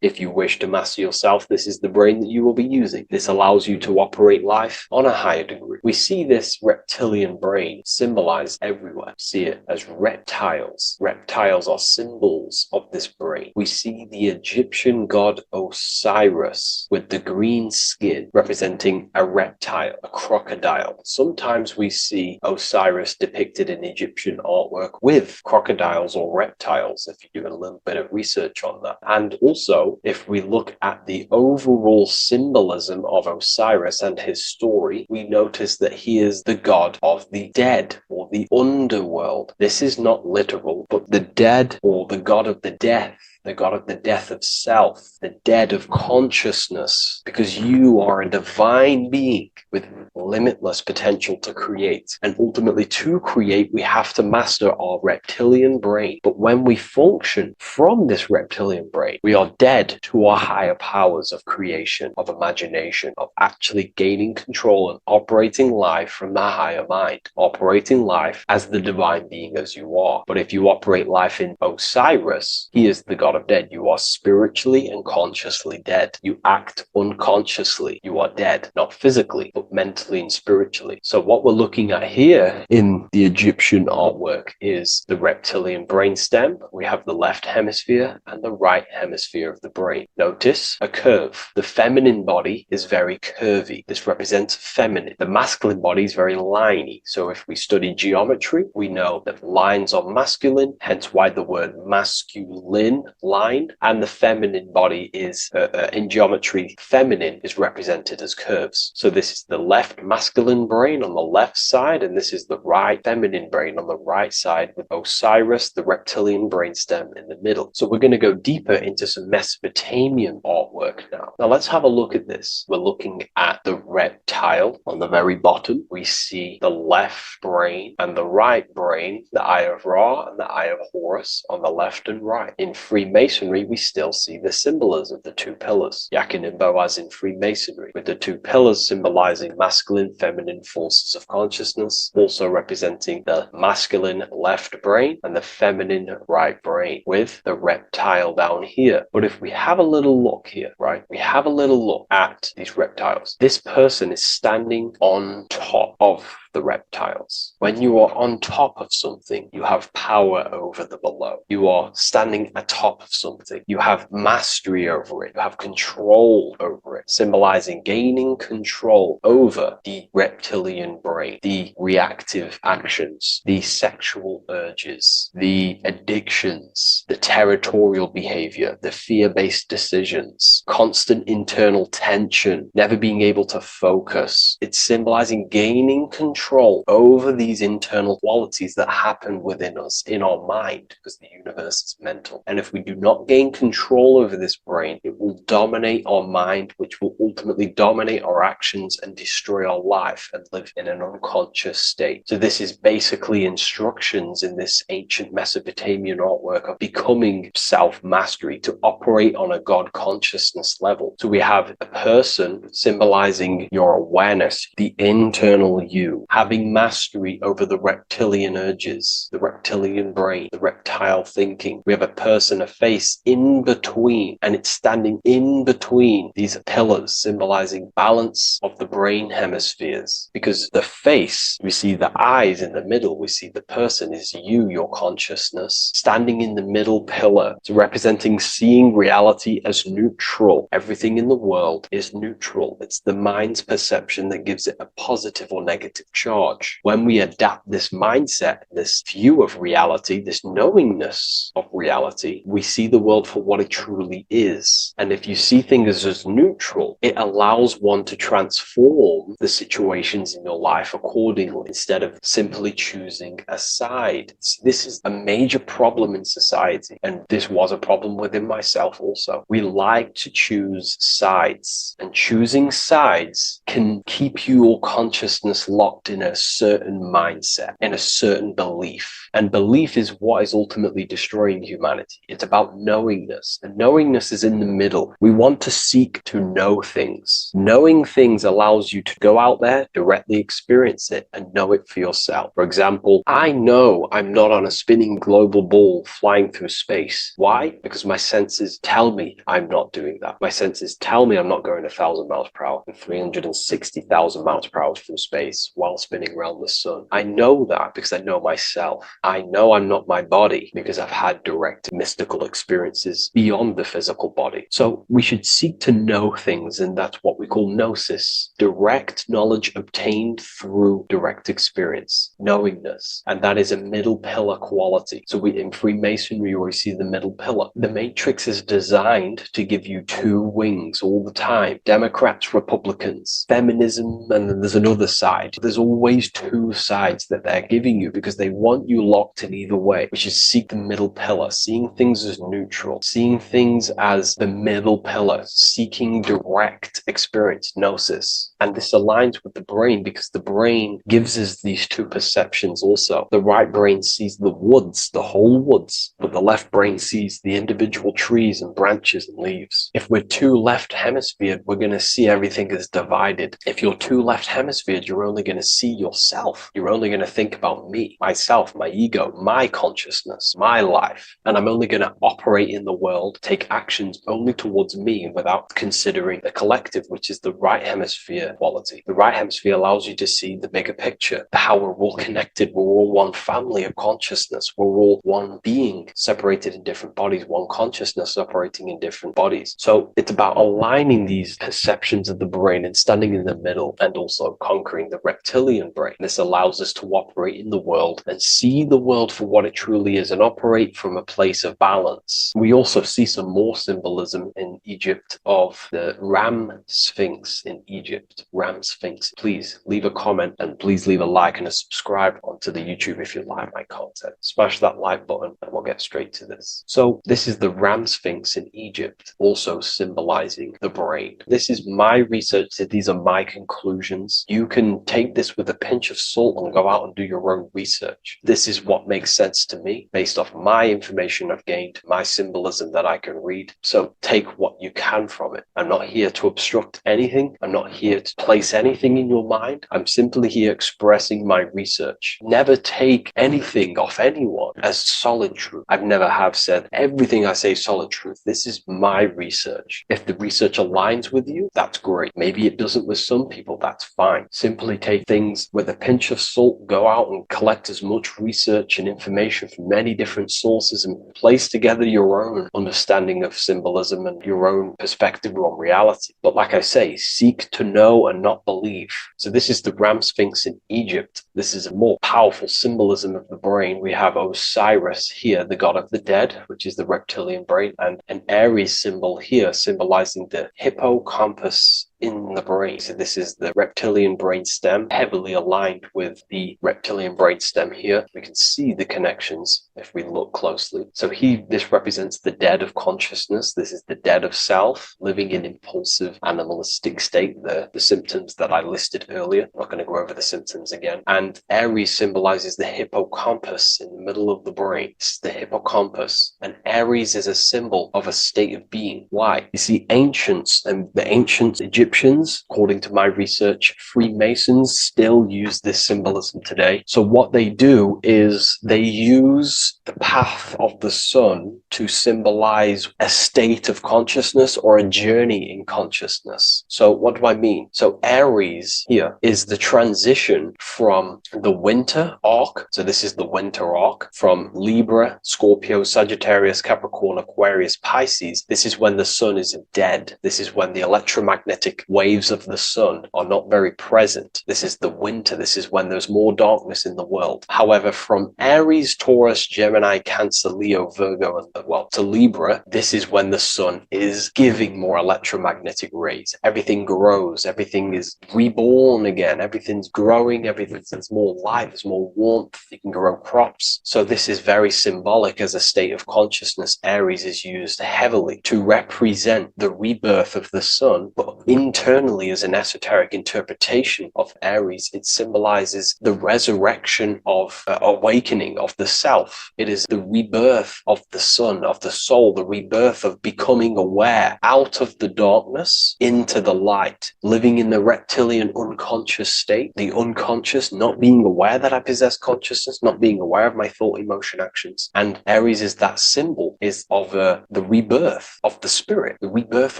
if you wish to master yourself, this is the brain that you will be using. This allows you to operate life on a higher degree. We see this reptilian brain symbolized everywhere. See it as reptiles. Reptiles are symbols of this brain. We see the Egyptian god Osiris with the green skin representing a reptile, a crocodile. Sometimes we see Osiris depicted in Egyptian artwork with crocodiles or reptiles, if you do a little bit of research on that. And also, if we look at the overall symbolism of Osiris and his story, we notice that he is the god of the dead or the underworld. This is not literal, but the dead or the god of the death the god of the death of self, the dead of consciousness, because you are a divine being with limitless potential to create. And ultimately, to create, we have to master our reptilian brain. But when we function from this reptilian brain, we are dead to our higher powers of creation, of imagination, of actually gaining control and operating life from the higher mind, operating life as the divine being as you are. But if you operate life in Osiris, he is the god of dead. You are spiritually and consciously dead. You act unconsciously. You are dead, not physically, but mentally and spiritually. So what we're looking at here in the Egyptian artwork is the reptilian brainstem. We have the left hemisphere and the right hemisphere of the brain. Notice a curve. The feminine body is very curvy. This represents feminine. The masculine body is very liney. So if we study geometry, we know that lines are masculine, hence why the word masculine, line, and the feminine body is, in geometry, feminine is represented as curves. So this is the left masculine brain on the left side, and this is the right feminine brain on the right side, with Osiris, the reptilian brainstem, in the middle. So we're going to go deeper into some Mesopotamian artwork now. Now let's have a look at this. We're looking at the reptile on the very bottom. We see the left brain and the right brain, the Eye of Ra and the Eye of Horus on the left and right. In Freemasonry, we still see the symbolism of the two pillars, Yakin and Boaz in Freemasonry, with the two pillars symbolizing masculine, feminine forces of consciousness, also representing the masculine left brain and the feminine right brain, with the reptile down here. But if we have a little look here, right, we have a little look at these reptiles. This person is standing on top of the reptiles. When you are on top of something, you have power over the below. You are standing atop of something. You have mastery over it. You have control over it, symbolizing gaining control over the reptilian brain, the reactive actions, the sexual urges, the addictions, the territorial behavior, the fear-based decisions, constant internal tension, never being able to focus. It's symbolizing gaining control over these internal qualities that happen within us, in our mind, because the universe is mental. And if we do not gain control over this brain, it will dominate our mind, which will ultimately dominate our actions and destroy our life and live in an unconscious state. So this is basically instructions in this ancient Mesopotamian artwork of becoming self-mastery, to operate on a God consciousness level. So we have a person symbolizing your awareness, the internal you, having mastery over the reptilian urges, the reptilian brain, the reptile thinking. We have a person, a face in between, and it's standing in between these pillars, symbolizing balance of the brain hemispheres. Because the face, we see the eyes in the middle, we see the person is you, your consciousness, standing in the middle pillar. So representing seeing reality as neutral. Everything in the world is neutral. It's the mind's perception that gives it a positive or negative charge. When we adapt this mindset, this view of reality, this knowingness of reality, we see the world for what it truly is. And if you see things as neutral, it allows one to transform the situations in your life accordingly, instead of simply choosing a side. This is a major problem in society, and this was a problem within myself also. We like to choose sides, and choosing sides can keep your consciousness locked in a certain mindset, in a certain belief. And belief is what is ultimately destroying humanity. It's about knowingness, and knowingness is in the middle. We want to seek to know things. Knowing things allows you to go out there, directly experience it, and know it for yourself. For example, I know I'm not on a spinning global ball flying through space. Why? Because my senses tell me I'm not doing that. My senses tell me I'm not going 1,000 miles per hour and 360,000 miles per hour through space while spinning around the sun. I know that because I know myself. I know I'm not my body because I've had direct mystical experiences beyond the physical body. So we should seek to know things, and that's what we call gnosis, direct knowledge obtained through direct experience, knowingness. And that is a middle pillar quality. So in Freemasonry, we see the middle pillar. The matrix is designed to give you two wings all the time. Democrats, Republicans, feminism, and then there's another side. There's always two sides that they're giving you because they want you locked in either way, which is seek the middle pillar, seeing things as neutral, seeing things as the middle pillar, seeking direct experience, gnosis. And this aligns with the brain because the brain gives us these two perceptions also. The right brain sees the woods, the whole woods, but the left brain sees the individual trees and branches and leaves. If we're too left hemisphered, we're going to see everything as divided. If you're too left hemisphered, you're only going to see yourself. You're only going to think about me, myself, my ego, my consciousness, my life. And I'm only going to operate in the world, take actions only towards me without considering the collective, which is the right hemisphere quality. The right hemisphere allows you to see the bigger picture, how we're all connected. We're all one family of consciousness. We're all one being separated in different bodies, one consciousness operating in different bodies. So it's about aligning these perceptions of the brain and standing in the middle and also conquering the reptilian brain. This allows us to operate in the world and see the world for what it truly is and operate from a place of balance. We also see some more symbolism in Egypt of the Ram Sphinx in Egypt. Ram Sphinx. Please leave a comment and please leave a like and a subscribe onto the YouTube if you like my content. Smash that like button and we'll get straight to this. So this is the Ram Sphinx in Egypt, also symbolizing the brain. This is my research. These are my conclusions. You can take this with a pinch of salt and go out and do your own research. This is what makes sense to me based off my information I've gained, my symbolism that I can read. So take what you can from it. I'm not here to obstruct anything. I'm not here to place anything in your mind. I'm simply here expressing my research. Never take anything off anyone as solid truth. I've never have said everything I say is solid truth. This is my research. If the research aligns with you, that's great. Maybe it doesn't with some people, that's fine. Simply take things with a pinch of salt, go out and collect as much research and information from many different sources and place together your own understanding of symbolism and your own perspective on reality. But like I say, seek to know and not believe. So this is the Ram Sphinx in Egypt. This is a more powerful symbolism of the brain. We have Osiris here, the god of the dead, which is the reptilian brain, and an Aries symbol here symbolizing the hippocampus in the brain. So this is the reptilian brain stem, heavily aligned with the reptilian brain stem here. We can see the connections if we look closely. So this represents the dead of consciousness. This is the dead of self, living in impulsive animalistic state, the symptoms that I listed earlier. I'm not going to go over the symptoms again. And Aries symbolizes the hippocampus in the middle of the brain. This is the hippocampus. And Aries is a symbol of a state of being. Why? You see, ancients and the ancient Egyptians, according to my research, Freemasons still use this symbolism today. So what they do is they use the path of the sun to symbolize a state of consciousness or a journey in consciousness. So what do I mean? So Aries here is the transition from the winter arc. So this is the winter arc from Libra, Scorpio, Sagittarius, Capricorn, Aquarius, Pisces. This is when the sun is dead. This is when the electromagnetic waves of the sun are not very present. This is the winter. This is when there's more darkness in the world. However, from Aries, Taurus, Gemini, Cancer, Leo, Virgo, and to Libra, this is when the sun is giving more electromagnetic rays. Everything grows. Everything is reborn again. Everything's growing. There's more light. There's more warmth. You can grow crops. So this is very symbolic as a state of consciousness. Aries is used heavily to represent the rebirth of the sun, but internally as an esoteric interpretation of Aries, it symbolizes the resurrection of awakening of the self. It is the rebirth of the sun, of the soul, the rebirth of becoming aware out of the darkness into the light, living in the reptilian unconscious state, the unconscious, not being aware that I possess consciousness, not being aware of my thought, emotion, actions. And Aries is that symbol, is of the rebirth of the spirit, the rebirth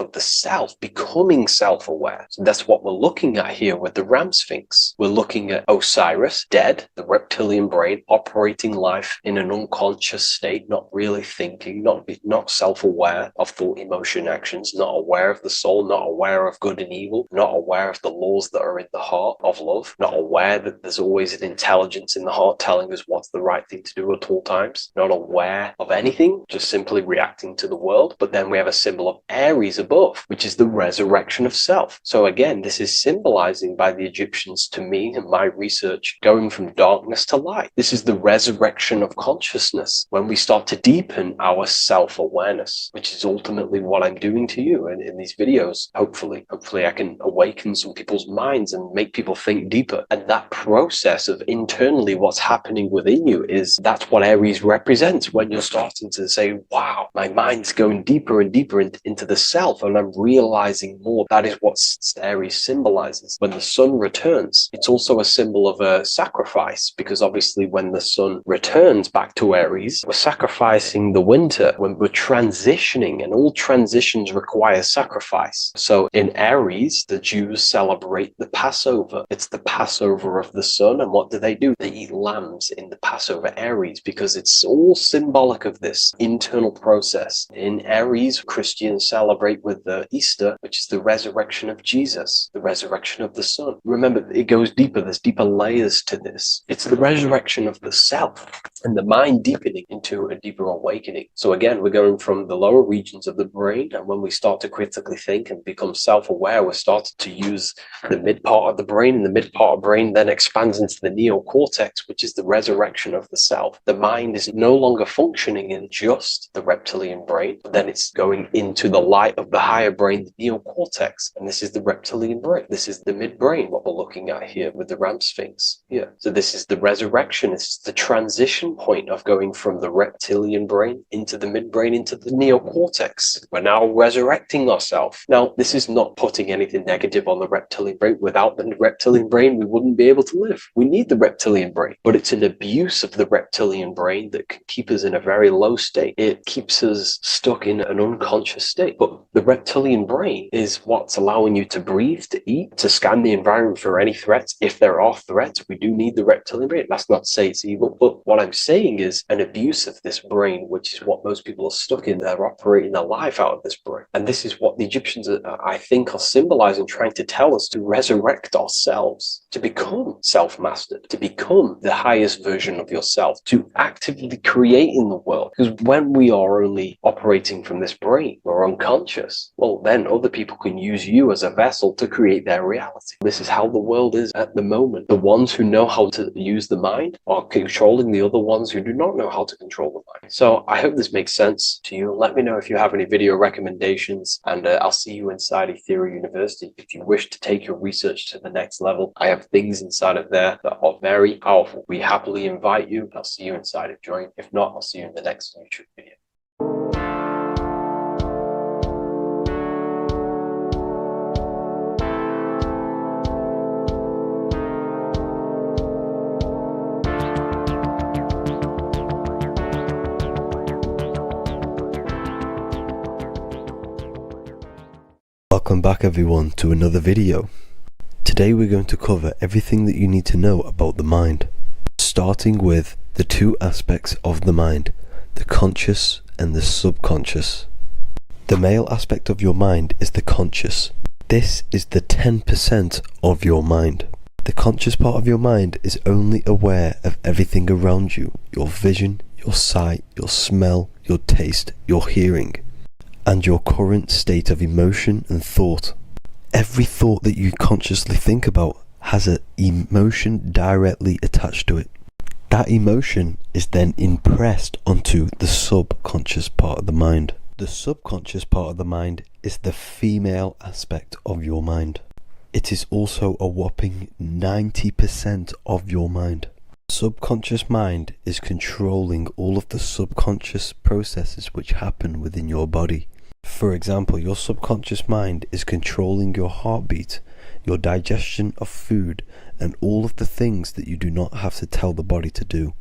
of the self, becoming self-aware. So that's what we're looking at here with the Ram Sphinx. We're looking at Osiris, dead, the reptilian brain, operating life in an unconscious state, not really thinking, not self-aware of thought, emotion, actions, not aware of the soul, not aware of good and evil, not aware of the laws that are in the heart of love, not aware that there's always an intelligence in the heart telling us what's the right thing to do at all times, not aware of anything, just simply reacting to the world. But then we have a symbol of Aries above, which is the resurrection of self. So again, this is symbolizing by the Egyptians to me and my research going from darkness to light. This is the resurrection of consciousness when we start to deepen our self-awareness, which is ultimately what I'm doing to you in these videos. Hopefully I can awaken some people's minds and make people think deeper. And that process of internally what's happening within you that's what Aries represents when you're starting to say, wow, my mind's going deeper and deeper into the self, and I'm realizing more. That is what Aries symbolizes. When the sun returns, it's also a symbol of a sacrifice, because obviously when the sun returns back to Aries, we're sacrificing the winter, when we're transitioning, and all transitions require sacrifice. So in Aries, the Jews celebrate the Passover. It's the Passover of the sun, and what do? They eat lambs in the Passover Aries, because it's all symbolic of this internal process. In Aries, Christians celebrate with the Easter, which is the resurrection of Jesus, the resurrection of the sun. Remember, it goes deeper. There's deeper layers to this. It's the resurrection of the self and the mind deepening into a deeper awakening. So again, we're going from the lower regions of the brain, and when we start to critically think and become self-aware, we're starting to use the mid part of the brain, and the mid part of the brain then expands into the neocortex, which is the resurrection of the self. The mind is no longer functioning in just the reptilian brain, but then it's going into the light of the higher brain, the neocortex, and this is the reptilian brain. This is the midbrain, what we're looking at here with the Ram Sphinx. Yeah. So this is the resurrection. It's the transition point of going from the reptilian brain into the midbrain into the neocortex. We're now resurrecting ourselves. Now, this is not putting anything negative on the reptilian brain. Without the reptilian brain, we wouldn't be able to live. We need the reptilian brain, but it's an abuse of the reptilian brain that can keep us in a very low state. It keeps us stuck in an unconscious state. But the reptilian brain is what's allowing you to breathe, to eat, to scan the environment for any threats. If there are threats, we do need the reptilian brain. That's not to say it's evil, but what I'm saying is an abuse of this brain, which is what most people are stuck in. They're operating their life out of this brain. And this is what the Egyptians, I think, are symbolizing, trying to tell us to resurrect ourselves, to become self-mastered, to become the highest version of yourself, to actively create in the world. Because when we are only operating from this brain, we're unconscious, well, then other people can use you as a vessel to create their reality. This is how the world is at the moment. The ones who know how to use the mind are controlling the other ones who do not know how to control the mind. So I hope this makes sense to you. Let me know if you have any video recommendations, and I'll see you inside Ethereal University. If you wish to take your research to the next level, I have things inside of there that are very powerful. We happily invite you. I'll see you inside of Join. If not, I'll see you in the next YouTube video. Welcome back everyone to another video. Today we're going to cover everything that you need to know about the mind, starting with the two aspects of the mind, the conscious and the subconscious. The male aspect of your mind is the conscious. This is the 10% of your mind. The conscious part of your mind is only aware of everything around you, your vision, your sight, your smell, your taste, your hearing, and your current state of emotion and thought. Every thought that you consciously think about has an emotion directly attached to it. That emotion is then impressed onto the subconscious part of the mind. The subconscious part of the mind is the female aspect of your mind. It is also a whopping 90% of your mind. Subconscious mind is controlling all of the subconscious processes which happen within your body. For example, your subconscious mind is controlling your heartbeat, your digestion of food, and all of the things that you do not have to tell the body to do.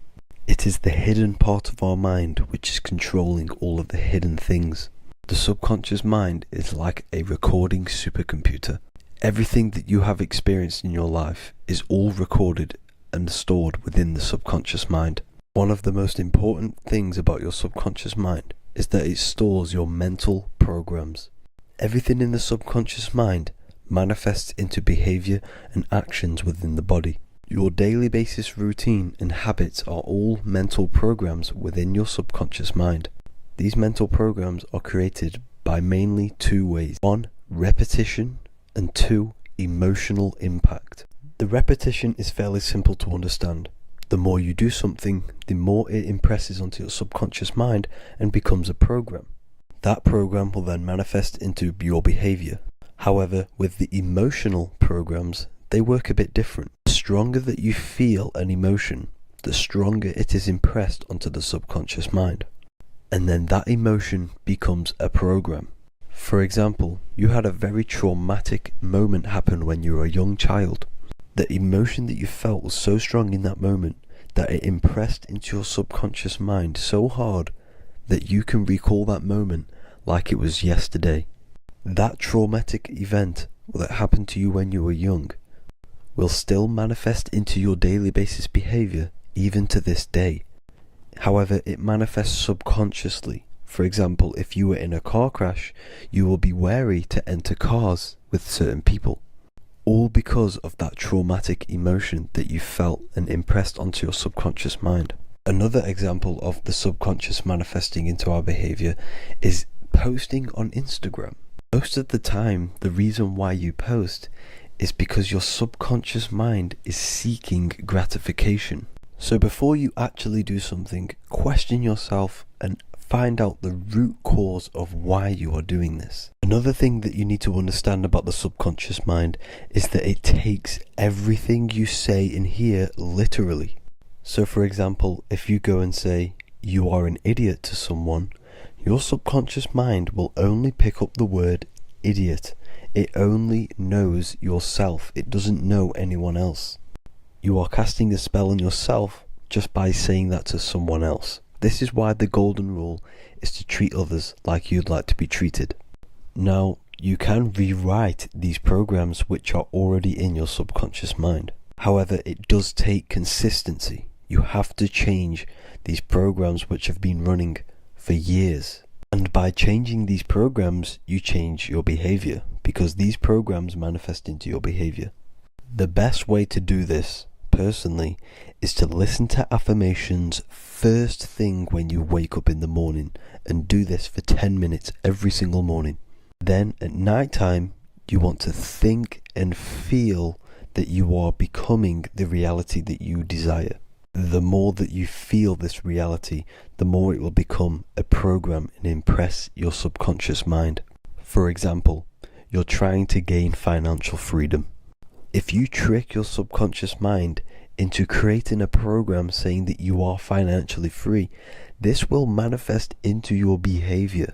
It is the hidden part of our mind which is controlling all of the hidden things. The subconscious mind is like a recording supercomputer. Everything that you have experienced in your life is all recorded and stored within the subconscious mind. One of the most important things about your subconscious mind is that it stores your mental programs. Everything in the subconscious mind manifests into behavior and actions within the body. Your daily basis routine and habits are all mental programs within your subconscious mind. These mental programs are created by mainly two ways. One, repetition, and 2, emotional impact. The repetition is fairly simple to understand. The more you do something, the more it impresses onto your subconscious mind and becomes a program. That program will then manifest into your behavior. However, with the emotional programs, they work a bit different. The stronger that you feel an emotion, the stronger it is impressed onto the subconscious mind. And then that emotion becomes a program. For example, you had a very traumatic moment happen when you were a young child. The emotion that you felt was so strong in that moment that it impressed into your subconscious mind so hard that you can recall that moment like it was yesterday. That traumatic event that happened to you when you were young will still manifest into your daily basis behavior even to this day. However, it manifests subconsciously. For example, if you were in a car crash, you will be wary to enter cars with certain people. All because of that traumatic emotion that you felt and impressed onto your subconscious mind. Another example of the subconscious manifesting into our behavior is posting on Instagram. Most of the time, the reason why you post is because your subconscious mind is seeking gratification. So before you actually do something, question yourself and find out the root cause of why you are doing this. Another thing that you need to understand about the subconscious mind is that it takes everything you say and hear literally. So for example, if you go and say, "You are an idiot" to someone, your subconscious mind will only pick up the word idiot. It only knows yourself. It doesn't know anyone else. You are casting a spell on yourself just by saying that to someone else. This is why the golden rule is to treat others like you'd like to be treated. Now, you can rewrite these programs which are already in your subconscious mind. However, it does take consistency. You have to change these programs which have been running for years. And by changing these programs, you change your behavior, because these programs manifest into your behavior. The best way to do this, personally, is to listen to affirmations first thing when you wake up in the morning, and do this for 10 minutes every single morning. Then at night time, you want to think and feel that you are becoming the reality that you desire. The more that you feel this reality, the more it will become a program and impress your subconscious mind. For example, you're trying to gain financial freedom. If you trick your subconscious mind into creating a program saying that you are financially free, this will manifest into your behavior.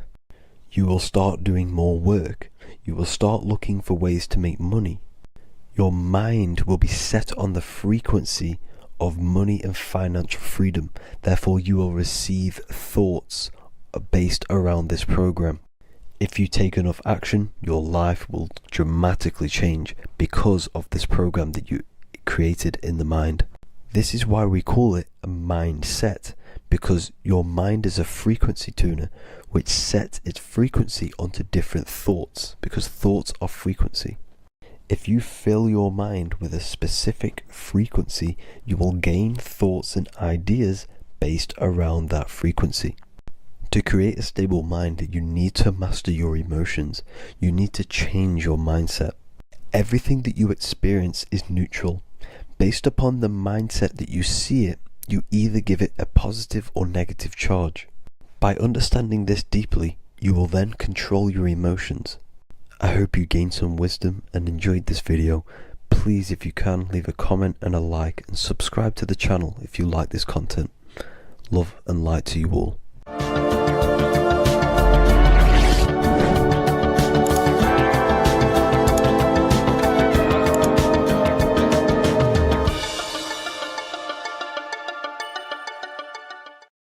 You will start doing more work. You will start looking for ways to make money. Your mind will be set on the frequency of money and financial freedom. Therefore, you will receive thoughts based around this program. If you take enough action, your life will dramatically change because of this program that you created in the mind. This is why we call it a mindset, because your mind is a frequency tuner which sets its frequency onto different thoughts, because thoughts are frequency. If you fill your mind with a specific frequency, you will gain thoughts and ideas based around that frequency. To create a stable mind, you need to master your emotions. You need to change your mindset. Everything that you experience is neutral. Based upon the mindset that you see it, you either give it a positive or negative charge. By understanding this deeply, you will then control your emotions. I hope you gained some wisdom and enjoyed this video. Please, if you can, leave a comment and a like, and subscribe to the channel if you like this content. Love and light to you all.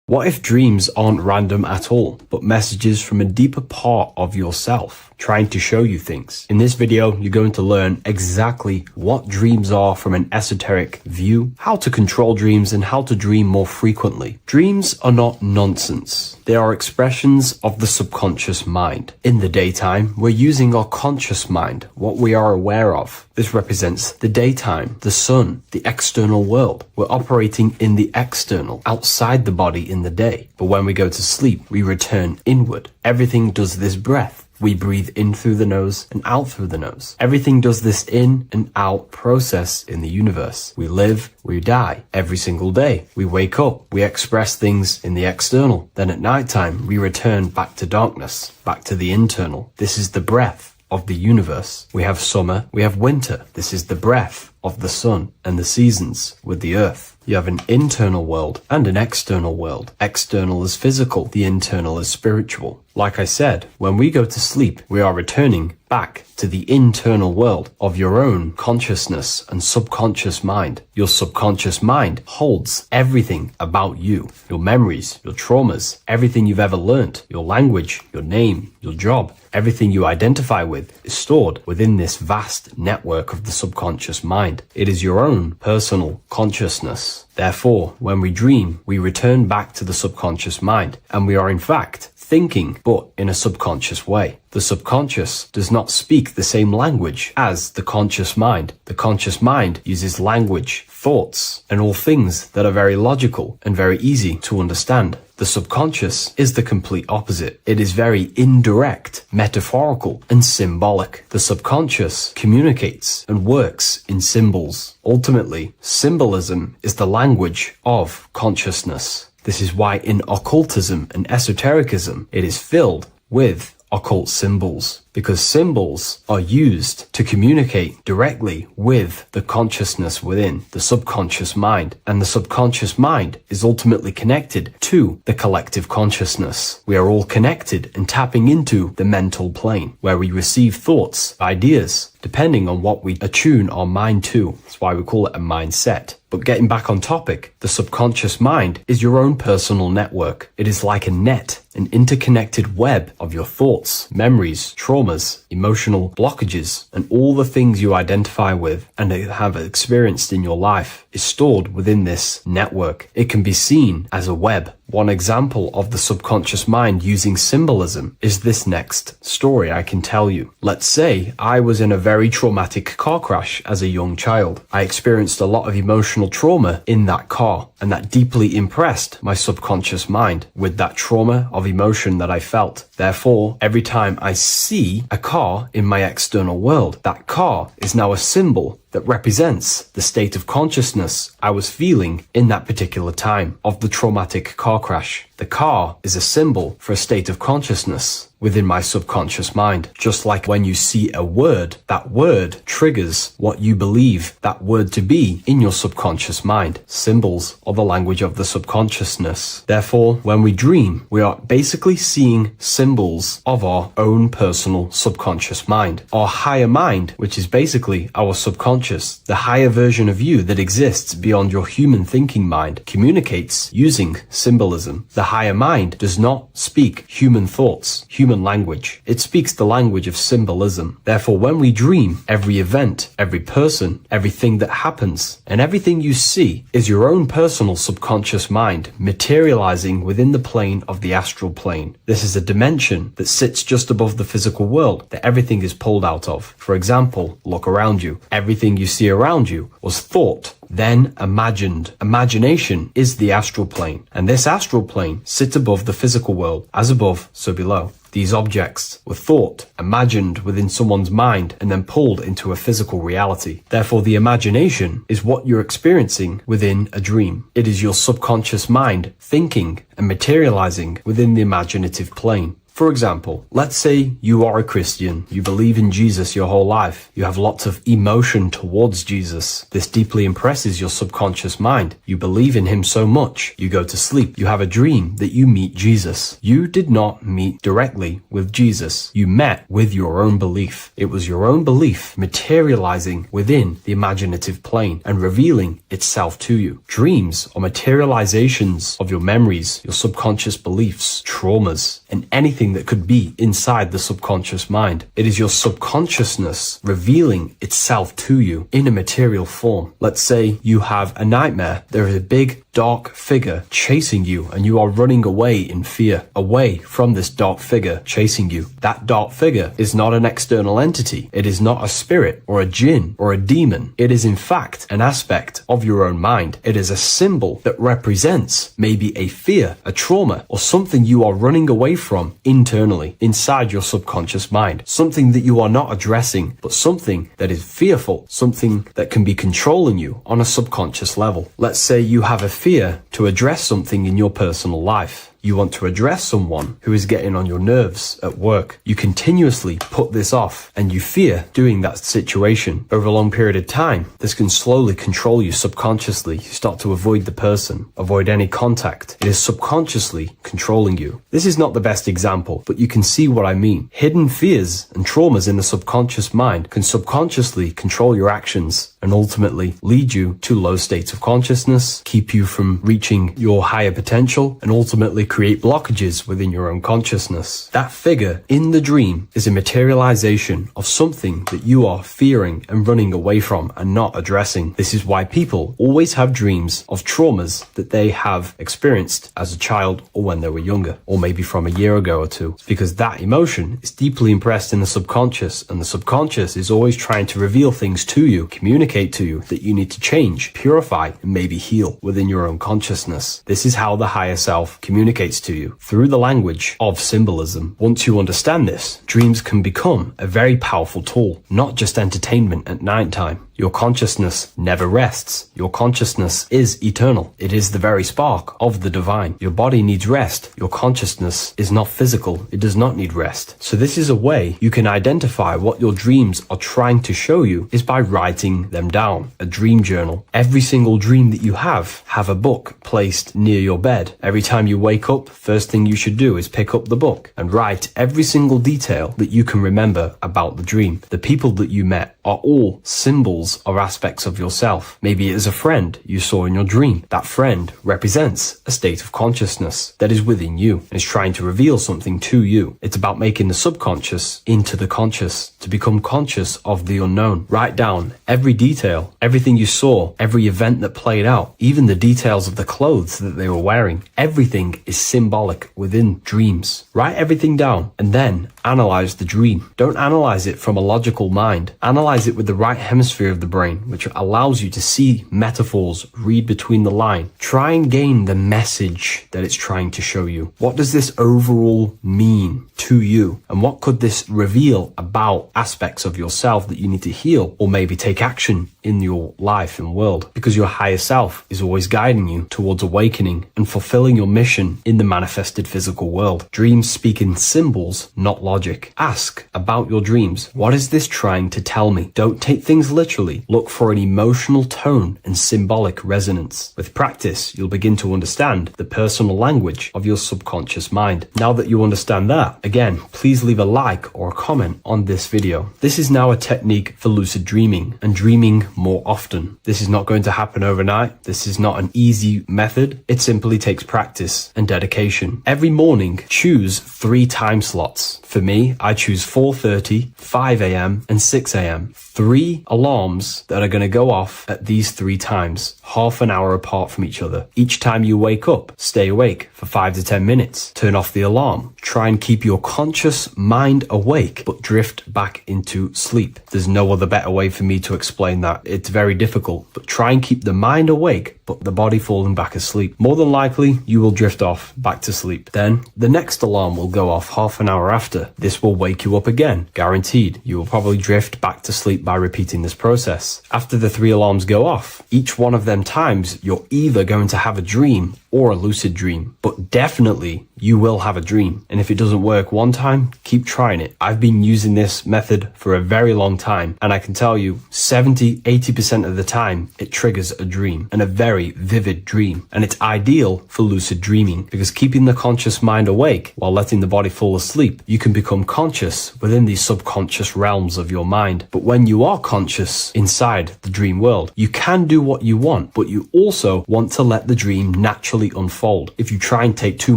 What if dreams aren't random at all, but messages from a deeper part of yourself trying to show you things? In this video, you're going to learn exactly what dreams are from an esoteric view, how to control dreams, and how to dream more frequently. Dreams are not nonsense. They are expressions of the subconscious mind. In the daytime, we're using our conscious mind, what we are aware of. This represents the daytime, the sun, the external world. We're operating in the external, outside the body in the day. But when we go to sleep, we return inward. Everything does this breath. We breathe in through the nose and out through the nose. Everything does this in and out process in the universe. We live, we die every single day. We wake up, we express things in the external. Then at nighttime, we return back to darkness, back to the internal. This is the breath of the universe. We have summer, we have winter. This is the breath of the sun and the seasons with the earth. You have an internal world and an external world. External is physical, the internal is spiritual. Like I said, when we go to sleep, we are returning back to the internal world of your own consciousness and subconscious mind. Your subconscious mind holds everything about you, your memories, your traumas, everything you've ever learnt, your language, your name, your job, everything you identify with is stored within this vast network of the subconscious mind. It is your own personal consciousness. Therefore, when we dream, we return back to the subconscious mind, and we are in fact thinking, but in a subconscious way. The subconscious does not speak the same language as the conscious mind. The conscious mind uses language, thoughts, and all things that are very logical and very easy to understand. The subconscious is the complete opposite. It is very indirect, metaphorical, and symbolic. The subconscious communicates and works in symbols. Ultimately, symbolism is the language of consciousness. This is why in occultism and esotericism, it is filled with occult symbols, because symbols are used to communicate directly with the consciousness within the subconscious mind, and the subconscious mind is ultimately connected to the collective consciousness. We are all connected and tapping into the mental plane, where we receive thoughts, ideas, depending on what we attune our mind to. That's why we call it a mindset. But getting back on topic, the subconscious mind is your own personal network. It is like a net, an interconnected web of your thoughts, memories, traumas, emotional blockages, and all the things you identify with and have experienced in your life is stored within this network. It can be seen as a web. One example of the subconscious mind using symbolism is this next story I can tell you. Let's say I was in a very traumatic car crash as a young child. I experienced a lot of emotional trauma in that car, and that deeply impressed my subconscious mind with that trauma of emotion that I felt. Therefore, every time I see a car in my external world, that car is now a symbol that represents the state of consciousness I was feeling in that particular time of the traumatic car crash. The car is a symbol for a state of consciousness within my subconscious mind. Just like when you see a word, that word triggers what you believe that word to be in your subconscious mind. Symbols are the language of the subconsciousness. Therefore, when we dream, we are basically seeing symbols of our own personal subconscious mind. Our higher mind, which is basically our subconscious, the higher version of you that exists beyond your human thinking mind, communicates using symbolism. The higher mind does not speak human thoughts, human language. It speaks the language of symbolism. Therefore, when we dream, every event, every person, everything that happens, and everything you see is your own personal subconscious mind materializing within the plane of the astral plane. This is a dimension that sits just above the physical world that everything is pulled out of. For example, look around you. Everything you see around you was thought, then imagined. Imagination is the astral plane, and this astral plane sits above the physical world. As above, so below. These objects were thought, imagined within someone's mind, and then pulled into a physical reality. Therefore, the imagination is what you're experiencing within a dream. It is your subconscious mind thinking and materializing within the imaginative plane. For example, let's say you are a Christian, you believe in Jesus your whole life, you have lots of emotion towards Jesus. This deeply impresses your subconscious mind. You believe in him so much, you go to sleep, you have a dream that you meet Jesus. You did not meet directly with Jesus, you met with your own belief. It was your own belief materializing within the imaginative plane and revealing itself to you. Dreams are materializations of your memories, your subconscious beliefs, traumas, and anything that could be inside the subconscious mind. It is your subconsciousness revealing itself to you in a material form. Let's say you have a nightmare. There is a big dark figure chasing you, and you are running away in fear, away from this dark figure chasing you. That dark figure is not an external entity. It is not a spirit or a jinn or a demon. It is in fact an aspect of your own mind. It is a symbol that represents maybe a fear, a trauma, or something you are running away from internally, inside your subconscious mind. Something that you are not addressing, but something that is fearful, something that can be controlling you on a subconscious level. Let's say you have a fear to address something in your personal life. You want to address someone who is getting on your nerves at work. You continuously put this off and you fear doing that situation. Over a long period of time, this can slowly control you subconsciously. You start to avoid the person, avoid any contact. It is subconsciously controlling you. This is not the best example, but you can see what I mean. Hidden fears and traumas in the subconscious mind can subconsciously control your actions and ultimately lead you to low states of consciousness, keep you from reaching your higher potential, and ultimately create blockages within your own consciousness. That figure in the dream is a materialization of something that you are fearing and running away from and not addressing. This is why people always have dreams of traumas that they have experienced as a child or when they were younger, or maybe from a year ago or two. It's because that emotion is deeply impressed in the subconscious, and the subconscious is always trying to reveal things to you, communicate to you that you need to change, purify, and maybe heal within your own consciousness. This is how the higher self communicates to you, through the language of symbolism. Once you understand this, dreams can become a very powerful tool, not just entertainment at night time. Your consciousness never rests. Your consciousness is eternal. It is the very spark of the divine. Your body needs rest. Your consciousness is not physical. It does not need rest. So this is a way you can identify what your dreams are trying to show you, is by writing them down. A dream journal. Every single dream that you have a book placed near your bed. Every time you wake up, first thing you should do is pick up the book and write every single detail that you can remember about the dream. The people that you met are all symbols or aspects of yourself. Maybe it is a friend you saw in your dream. That friend represents a state of consciousness that is within you and is trying to reveal something to you. It's about making the subconscious into the conscious, to become conscious of the unknown. Write down every detail, everything you saw, every event that played out, even the details of the clothes that they were wearing. Everything is symbolic within dreams. Write everything down and then analyze the dream. Don't analyze it from a logical mind. Analyze it with the right hemisphere of the brain, which allows you to see metaphors, read between the line. Try and gain the message that it's trying to show you. What does this overall mean to you? And what could this reveal about aspects of yourself that you need to heal or maybe take action in your life and world? Because your higher self is always guiding you towards awakening and fulfilling your mission in the manifested physical world. Dreams speak in symbols, not logic. Ask about your dreams. What is this trying to tell me? Don't take things literally. Look for an emotional tone and symbolic resonance. With practice, you'll begin to understand the personal language of your subconscious mind. Now that you understand that, again, please leave a like or a comment on this video. This is now a technique for lucid dreaming and dreaming more often. This is not going to happen overnight. This is not an easy method. It simply takes practice and dedication. Every morning, choose 3 time slots. For me, I choose 4:30, 5 a.m. and 6 a.m. 3 alarms that are going to go off at these 3 times, half an hour apart from each other. Each time you wake up, stay awake for 5 to 10 minutes. Turn off the alarm. Try and keep your conscious mind awake, but drift back into sleep. There's no other better way for me to explain that. It's very difficult, but try and keep the mind awake, but the body falling back asleep. More than likely, you will drift off back to sleep. Then the next alarm will go off half an hour after. This will wake you up again, guaranteed. You will probably drift back to sleep by repeating this process. After the 3 alarms go off, each one of them times, you're either going to have a dream or a lucid dream, but definitely you will have a dream. And if it doesn't work one time, keep trying it. I've been using this method for a very long time, and I can tell you 70-80% of the time it triggers a dream, and a very vivid dream. And it's ideal for lucid dreaming because keeping the conscious mind awake while letting the body fall asleep, you can become conscious within these subconscious realms of your mind. But when you are conscious inside the dream world, you can do what you want, but you also want to let the dream naturally unfold. If you try and take too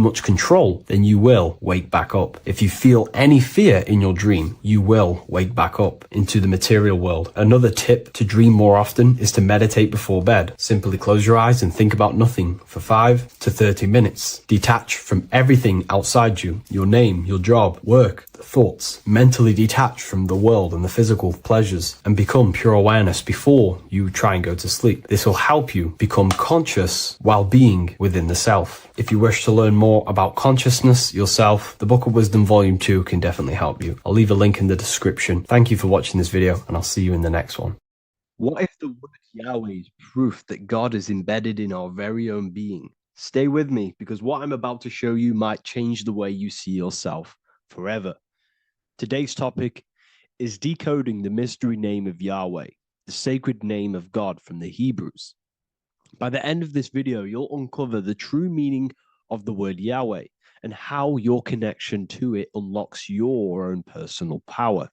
much control control, then you will wake back up. If you feel any fear in your dream, you will wake back up into the material world. Another tip to dream more often is to meditate before bed. Simply close your eyes and think about nothing for 5 to 30 minutes. Detach from everything outside you, your name, your job, work, thoughts. Mentally detach from the world and the physical pleasures and become pure awareness before you try and go to sleep. This will help you become conscious while being within the self. If you wish to learn more about consciousness, yourself, the Book of Wisdom Volume 2 can definitely help you. I'll leave a link in the description. Thank you for watching this video, and I'll see you in the next one. What if the word Yahweh is proof that God is embedded in our very own being? Stay with me, because what I'm about to show you might change the way you see yourself forever. Today's topic is decoding the mystery name of Yahweh, the sacred name of God from the Hebrews. By the end of this video, you'll uncover the true meaning of the word Yahweh and how your connection to it unlocks your own personal power.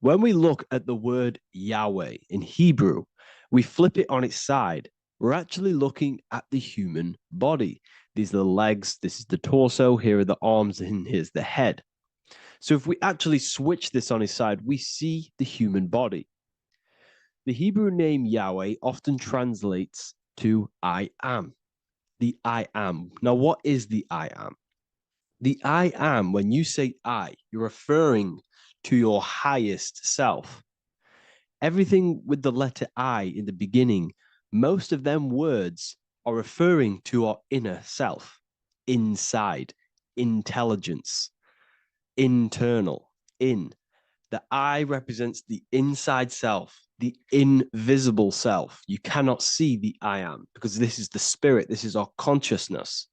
When we look at the word Yahweh in Hebrew, we flip it on its side. We're actually looking at the human body. These are the legs, this is the torso, here are the arms, and here's the head. So if we actually switch this on its side, we see the human body. The Hebrew name Yahweh often translates to I am. The I am. Now, what is the I am? The I am, when you say I, you're referring to your highest self. Everything with the letter I in the beginning, most of them words are referring to our inner self, inside, intelligence, internal, in. The I represents the inside self, the invisible self. You cannot see the I am because this is the spirit. This is our consciousness.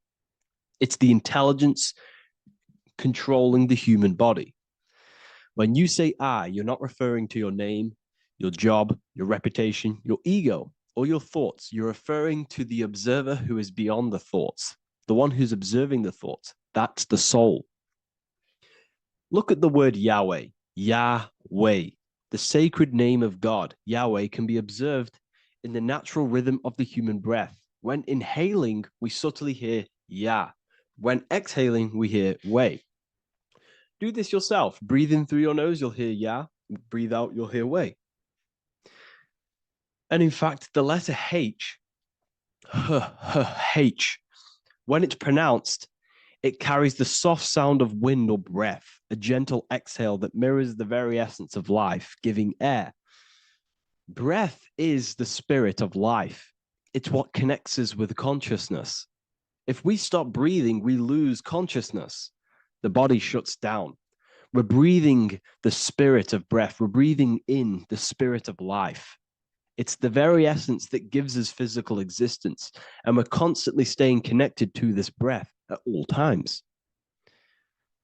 It's the intelligence controlling the human body. When you say I, you're not referring to your name, your job, your reputation, your ego, or your thoughts. You're referring to the observer who is beyond the thoughts, the one who's observing the thoughts. That's the soul. Look at the word Yahweh, Yahweh, the sacred name of God. Yahweh can be observed in the natural rhythm of the human breath. When inhaling, we subtly hear Yah. When exhaling, we hear Way. Do this yourself. Breathe in through your nose, you'll hear Yah. Breathe out, you'll hear Way. And in fact, the letter H, H, when it's pronounced, it carries the soft sound of wind or breath, a gentle exhale that mirrors the very essence of life, giving air. Breath is the spirit of life. It's what connects us with consciousness. If we stop breathing, we lose consciousness. The body shuts down. We're breathing the spirit of breath. We're breathing in the spirit of life. It's the very essence that gives us physical existence, and we're constantly staying connected to this breath at all times.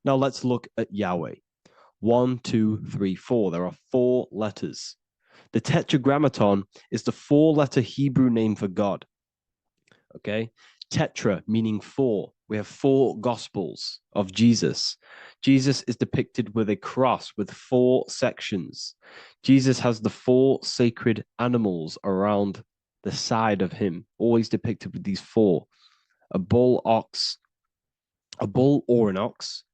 Now let's look at Yahweh. 1, 2, 3, 4. There are 4 letters. The tetragrammaton is the 4-letter Hebrew name for God. Okay? Tetra meaning 4. We have 4 gospels of Jesus. Jesus is depicted with a cross with 4 sections. Jesus has the 4 sacred animals around the side of him, always depicted with these 4. A bull or an ox,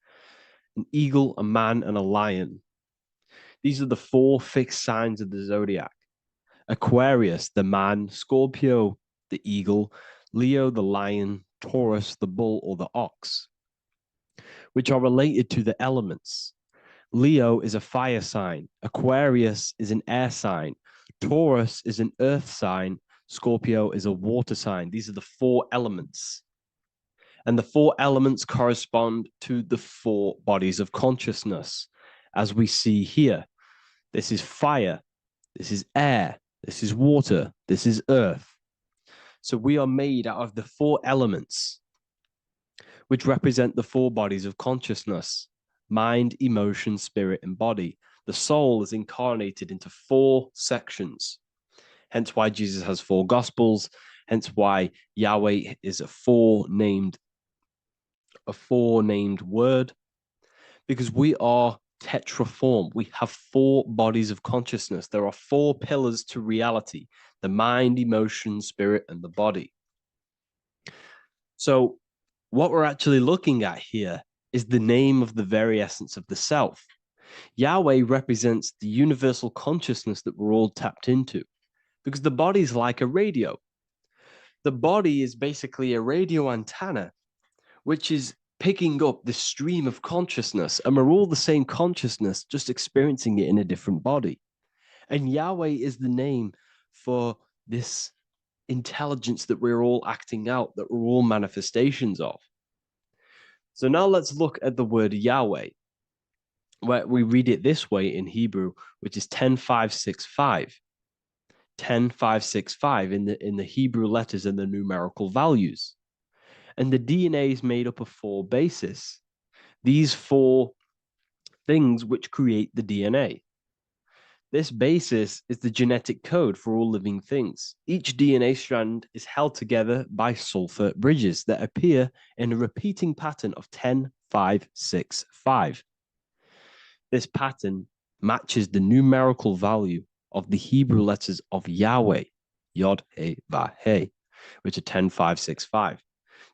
an eagle, a man, and a lion. These are the 4 fixed signs of the zodiac. Aquarius, the man, Scorpio, the eagle, Leo, the lion, Taurus, the bull or the ox, which are related to the elements. Leo is a fire sign. Aquarius is an air sign. Taurus is an earth sign. Scorpio is a water sign. These are the 4 elements. And the 4 elements correspond to the 4 bodies of consciousness, as we see here. This is fire. This is air. This is water. This is earth. So we are made out of the 4 elements, which represent the 4 bodies of consciousness: mind, emotion, spirit, and body. The soul is incarnated into 4 sections. Hence why Jesus has 4 gospels. Hence why Yahweh is a 4-named word, because we are tetraform. We have 4 bodies of consciousness. There are 4 pillars to reality: the mind, emotion, spirit, and the body. So what we're actually looking at here is the name of the very essence of the self. Yahweh represents the universal consciousness that we're all tapped into, because the body is like a radio. The body is basically a radio antenna, which is picking up the stream of consciousness, and we're all the same consciousness, just experiencing it in a different body. And Yahweh is the name for this intelligence that we're all acting out, that we're all manifestations of. So now let's look at the word Yahweh, where we read it this way in Hebrew, which is 10565. 10565 in the Hebrew letters and the numerical values. And the DNA is made up of 4 bases. These 4 things which create the DNA. This basis is the genetic code for all living things. Each DNA strand is held together by sulfur bridges that appear in a repeating pattern of 10565. This pattern matches the numerical value of the Hebrew letters of Yahweh, Yod, He, Va, He, which are 10565.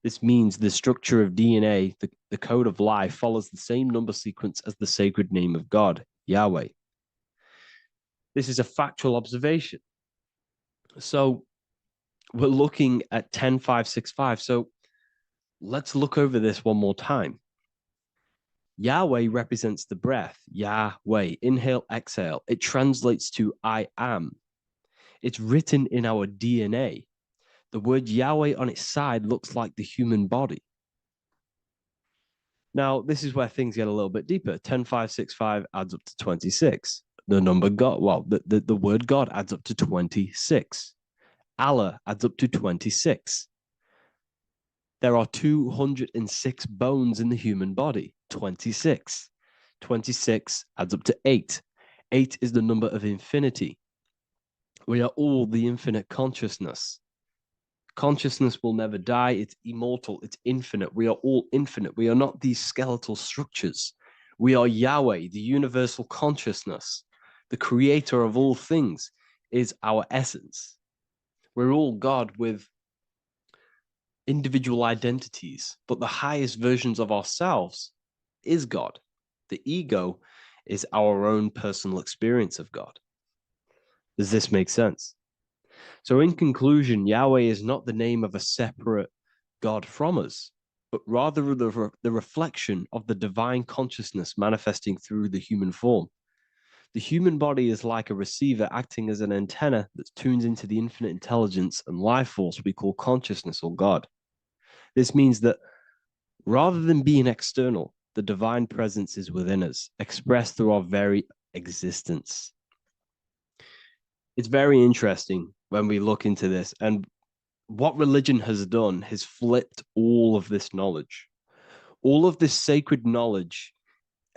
This means the structure of DNA, the code of life, follows the same number sequence as the sacred name of God, Yahweh. This is a factual observation. So we're looking at 10565. So let's look over this one more time. Yahweh represents the breath, Yahweh, inhale, exhale. It translates to I am. It's written in our DNA. The word Yahweh on its side looks like the human body. Now, this is where things get a little bit deeper. 10565 adds up to 26. The number God, well, the word God adds up to 26. Allah adds up to 26. There are 206 bones in the human body, 26. 26 adds up to 8. 8 is the number of infinity. We are all the infinite consciousness. Consciousness will never die. It's immortal. It's infinite. We are all infinite. We are not these skeletal structures. We are Yahweh, the universal consciousness. The creator of all things is our essence. We're all God with individual identities, but the highest versions of ourselves is God. The ego is our own personal experience of God. Does this make sense? So in conclusion, Yahweh is not the name of a separate God from us, but rather the reflection of the divine consciousness manifesting through the human form. The human body is like a receiver acting as an antenna that tunes into the infinite intelligence and life force we call consciousness or God. This means that rather than being external, the divine presence is within us, expressed through our very existence. It's very interesting when we look into this, and what religion has done has flipped all of this knowledge. All of this sacred knowledge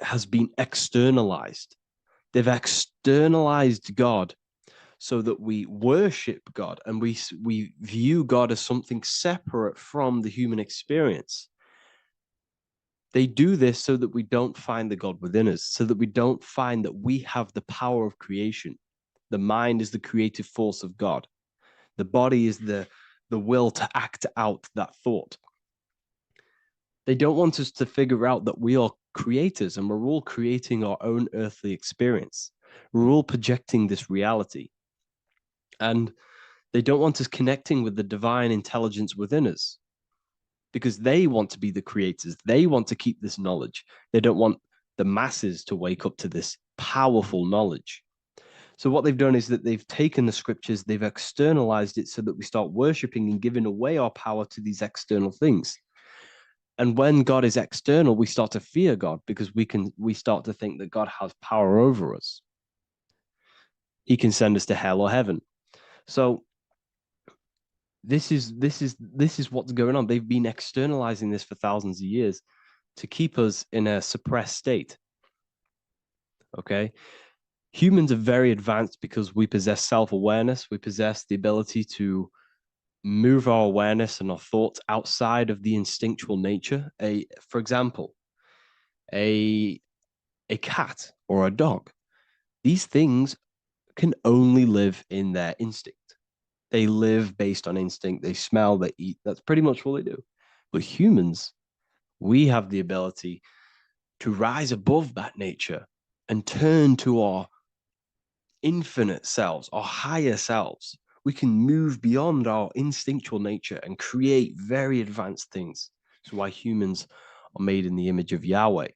has been externalized. They've externalized God so that we worship God and we view God as something separate from the human experience. They do this so that we don't find the God within us, so that we don't find that we have the power of creation. The mind is the creative force of God. The body is the will to act out that thought. They don't want us to figure out that we are creators and we're all creating our own earthly experience. We're all projecting this reality. And they don't want us connecting with the divine intelligence within us because they want to be the creators. They want to keep this knowledge. They don't want the masses to wake up to this powerful knowledge. So what they've done is that they've taken the scriptures, they've externalized it so that we start worshiping and giving away our power to these external things. And when God is external, we start to fear God because we start to think that God has power over us. He can send us to hell or heaven. So this is what's going on. They've been externalizing this for thousands of years to keep us in a suppressed state. Okay? Humans are very advanced because we possess self-awareness. We possess the ability to move our awareness and our thoughts outside of the instinctual nature. For example, a cat or a dog. These things can only live in their instinct. They live based on instinct. They smell, they eat. That's pretty much what they do. But humans, we have the ability to rise above that nature and turn to our infinite selves, our higher selves. We can move beyond our instinctual nature and create very advanced things. That's why humans are made in the image of Yahweh.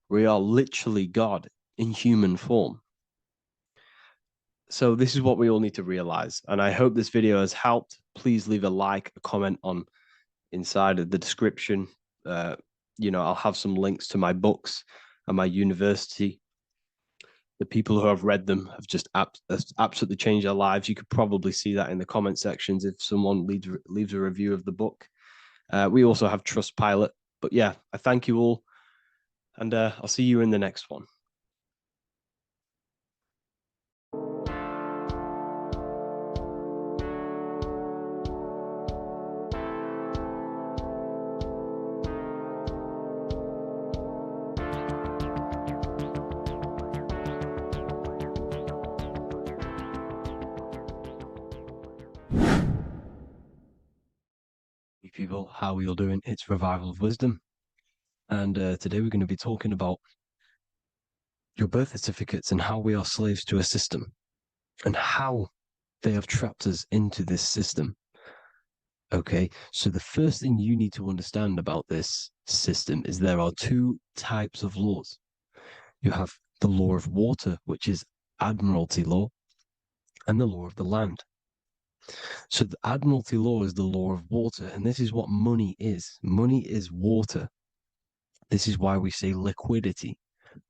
We are literally God in human form. So this is what we all need to realize. And I hope this video has helped. Please leave a like, a comment on inside of the description. I'll have some links to my books and my university. The people who have read them have just absolutely changed their lives. You could probably see that in the comment sections if someone leaves a review of the book. We also have Trustpilot. But yeah, I thank you all. And I'll see you in the next one. People, how are you all doing? It's Revival of Wisdom, and today we're going to be talking about your birth certificates and how we are slaves to a system and how they have trapped us into this system. Okay, so the first thing you need to understand about this system is there are two types of laws. You have the law of water, which is Admiralty law, and the law of the land. So the Admiralty law is the law of water, and this is what money is. Money is water. This is why we say liquidity,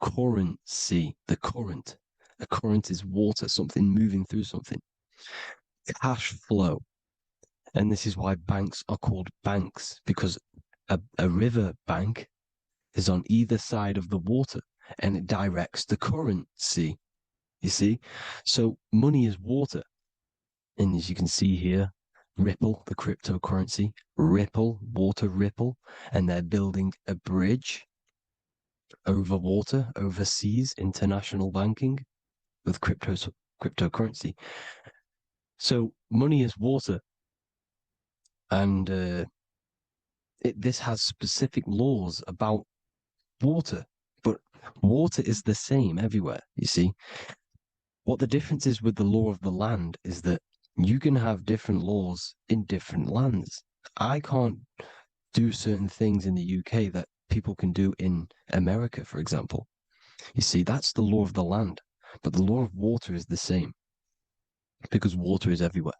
currency, the current. A current is water, something moving through something. Cash flow. And this is why banks are called banks, because a river bank is on either side of the water and it directs the currency. You see? So money is water. And as you can see here, Ripple, the cryptocurrency, Ripple, water Ripple, and they're building a bridge over water, overseas, international banking with cryptocurrency. So money is water, and this has specific laws about water, but water is the same everywhere, you see. What the difference is with the law of the land is that you can have different laws in different lands. I can't do certain things in the UK that people can do in America, for example. You see, that's the law of the land, but the law of water is the same because water is everywhere.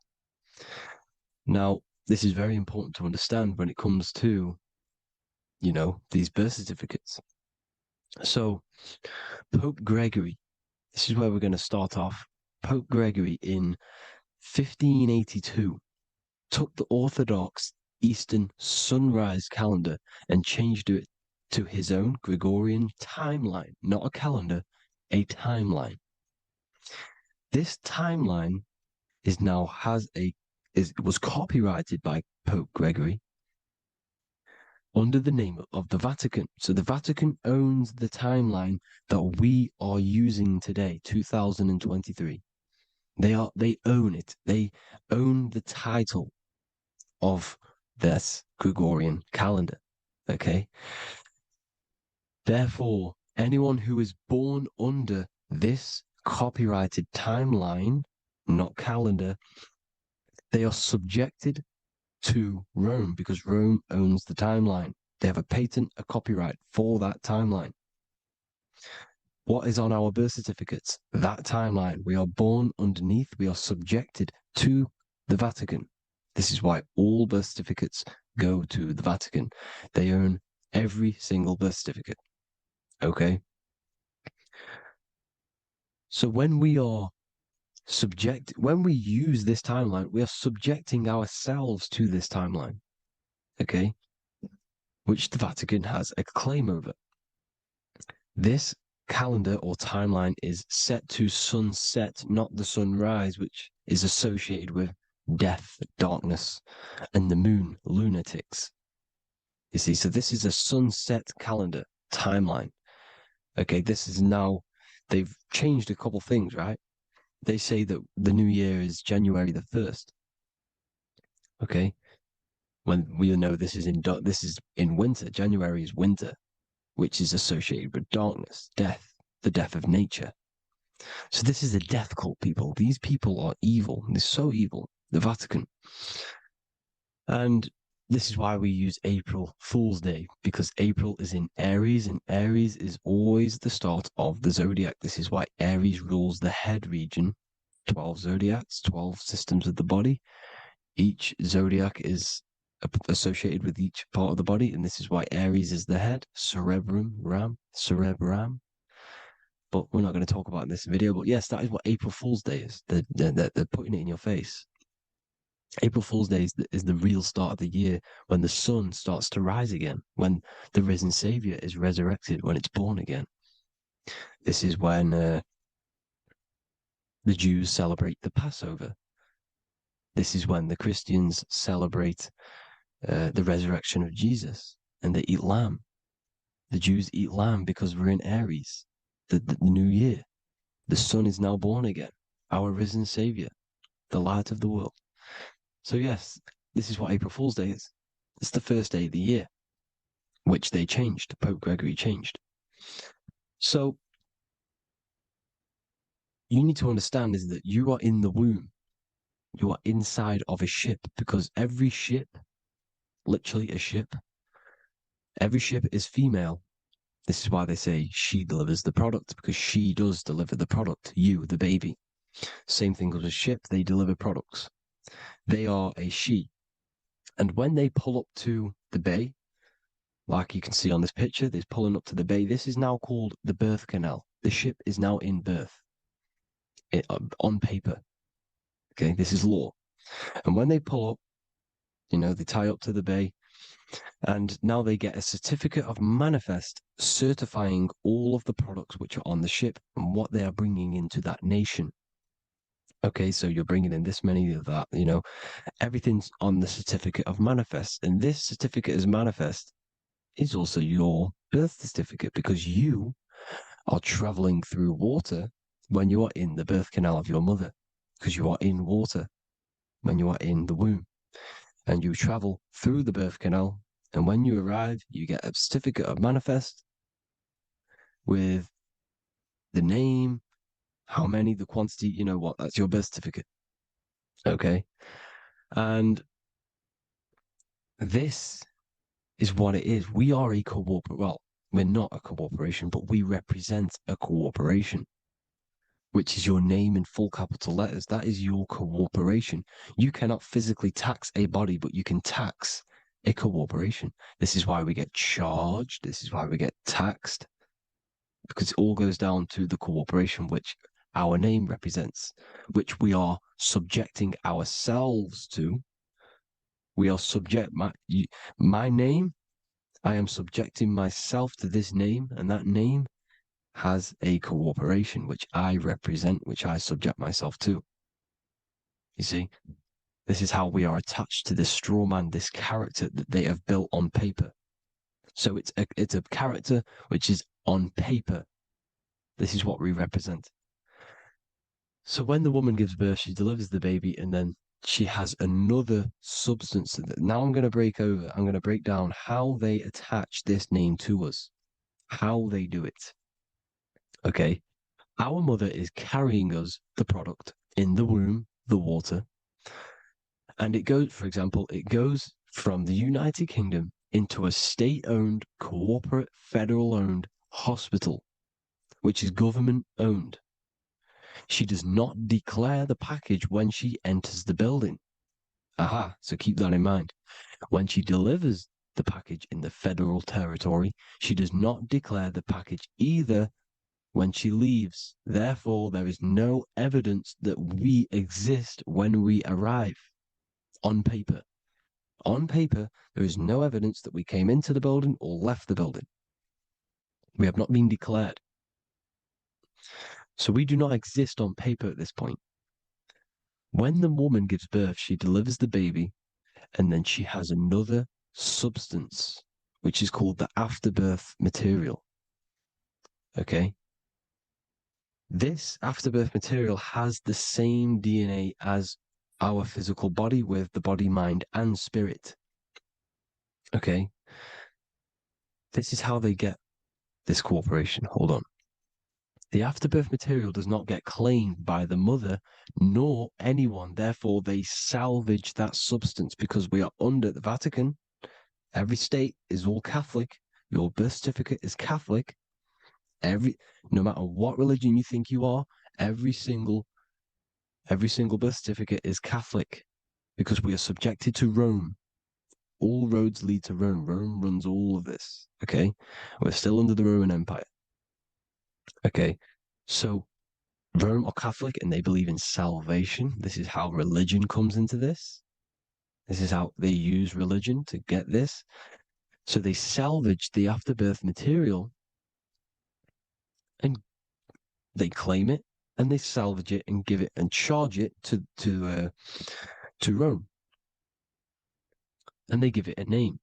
Now, this is very important to understand when it comes to, these birth certificates. So, Pope Gregory, this is where we're going to start off. Pope Gregory in 1582 took the Orthodox Eastern sunrise calendar and changed it to his own Gregorian timeline, not a calendar, a timeline. This timeline was copyrighted by Pope Gregory under the name of the Vatican. So the Vatican owns the timeline that we are using today, 2023. They own it. They own the title of this Gregorian calendar. Okay. Therefore, anyone who is born under this copyrighted timeline, not calendar, they are subjected to Rome because Rome owns the timeline. They have a patent, a copyright for that timeline. What is on our birth certificates? That timeline. We are born underneath, we are subjected to the Vatican. This is why all birth certificates go to the Vatican. They own every single birth certificate. Okay? So when we use this timeline, we are subjecting ourselves to this timeline. Okay? Which the Vatican has a claim over. This calendar or timeline is set to sunset, not the sunrise, which is associated with death, darkness, and the moon, lunatics. You see, so this is a sunset calendar timeline. Okay, this is now, they've changed a couple things, right? They say that the new year is January the 1st. Okay, when we know this is in winter. January is winter, which is associated with darkness, death, the death of nature. So this is a death cult, people. These people are evil. They're so evil. The Vatican. And this is why we use April Fool's Day, because April is in Aries, and Aries is always the start of the zodiac. This is why Aries rules the head region. 12 zodiacs, 12 systems of the body. Each zodiac is associated with each part of the body, and this is why Aries is the head. Cerebrum, cerebrum. But we're not going to talk about it in this video. But yes, that is what April Fool's Day is. They're putting it in your face. April Fool's Day is the real start of the year, when the sun starts to rise again, when the risen Savior is resurrected, when it's born again. This is when the Jews celebrate the Passover. This is when the Christians celebrate the resurrection of Jesus, and they eat lamb. The Jews eat lamb because we're in Aries, the new year. The sun is now born again, our risen Savior, the light of the world. So yes, this is what April Fool's Day is. It's the first day of the year, which they changed. Pope Gregory changed. So you need to understand is that you are in the womb. You are inside of a ship, because every ship, literally a ship, every ship is female. This is why they say she delivers the product, because she does deliver the product. You, the baby. Same thing with a ship. They deliver products. They are a she. And when they pull up to the bay, like you can see on this picture, they're pulling up to the bay. This is now called the birth canal. The ship is now in birth on paper. Okay, this is law. And when they pull up, they tie up to the bay, and now they get a certificate of manifest certifying all of the products which are on the ship and what they are bringing into that nation. Okay, so you're bringing in this many of that, everything's on the certificate of manifest. And this certificate of manifest is also your birth certificate, because you are traveling through water when you are in the birth canal of your mother, because you are in water when you are in the womb, and you travel through the birth canal. And when you arrive, you get a certificate of manifest with the name, how many, the quantity, that's your birth certificate. Okay. And this is what it is. We are a we're not a corporation, but we represent a corporation, which is your name in full capital letters. That is your corporation. You cannot physically tax a body, but you can tax a corporation. This is why we get charged. This is why we get taxed, because it all goes down to the corporation which our name represents, which we are subjecting ourselves to. We are my name. I am subjecting myself to this name, and that name has a corporation which I represent, which I subject myself to. You see, this is how we are attached to this straw man, this character that they have built on paper. So it's a character which is on paper. This is what we represent. So when the woman gives birth, she delivers the baby, and then she has another substance. Now I'm going to break down how they attach this name to us, how they do it. Okay. Our mother is carrying us the product in the womb, the water. And it goes from the United Kingdom into a state-owned, corporate, federal-owned hospital, which is government-owned. She does not declare the package when she enters the building. Aha, so keep that in mind. When she delivers the package in the federal territory, she does not declare the package either when she leaves. Therefore, there is no evidence that we exist when we arrive. On paper. On paper, there is no evidence that we came into the building or left the building. We have not been declared. So we do not exist on paper at this point. When the woman gives birth, she delivers the baby, and then she has another substance, which is called the afterbirth material. Okay? This afterbirth material has the same DNA as our physical body, with the body, mind, and spirit. Okay. This is how they get this cooperation. Hold on. The afterbirth material does not get claimed by the mother nor anyone. Therefore, they salvage that substance because we are under the Vatican. Every state is all Catholic. Your birth certificate is Catholic. No matter what religion you think you are, every single birth certificate is Catholic because we are subjected to Rome. All roads lead to Rome. Rome runs all of this. Okay. We're still under the Roman Empire. Okay. So Rome are Catholic and they believe in salvation. This is how religion comes into this. This is how they use religion to get this. So they salvage the afterbirth material and they claim it and they salvage it and give it and charge it to Rome. And they give it a name.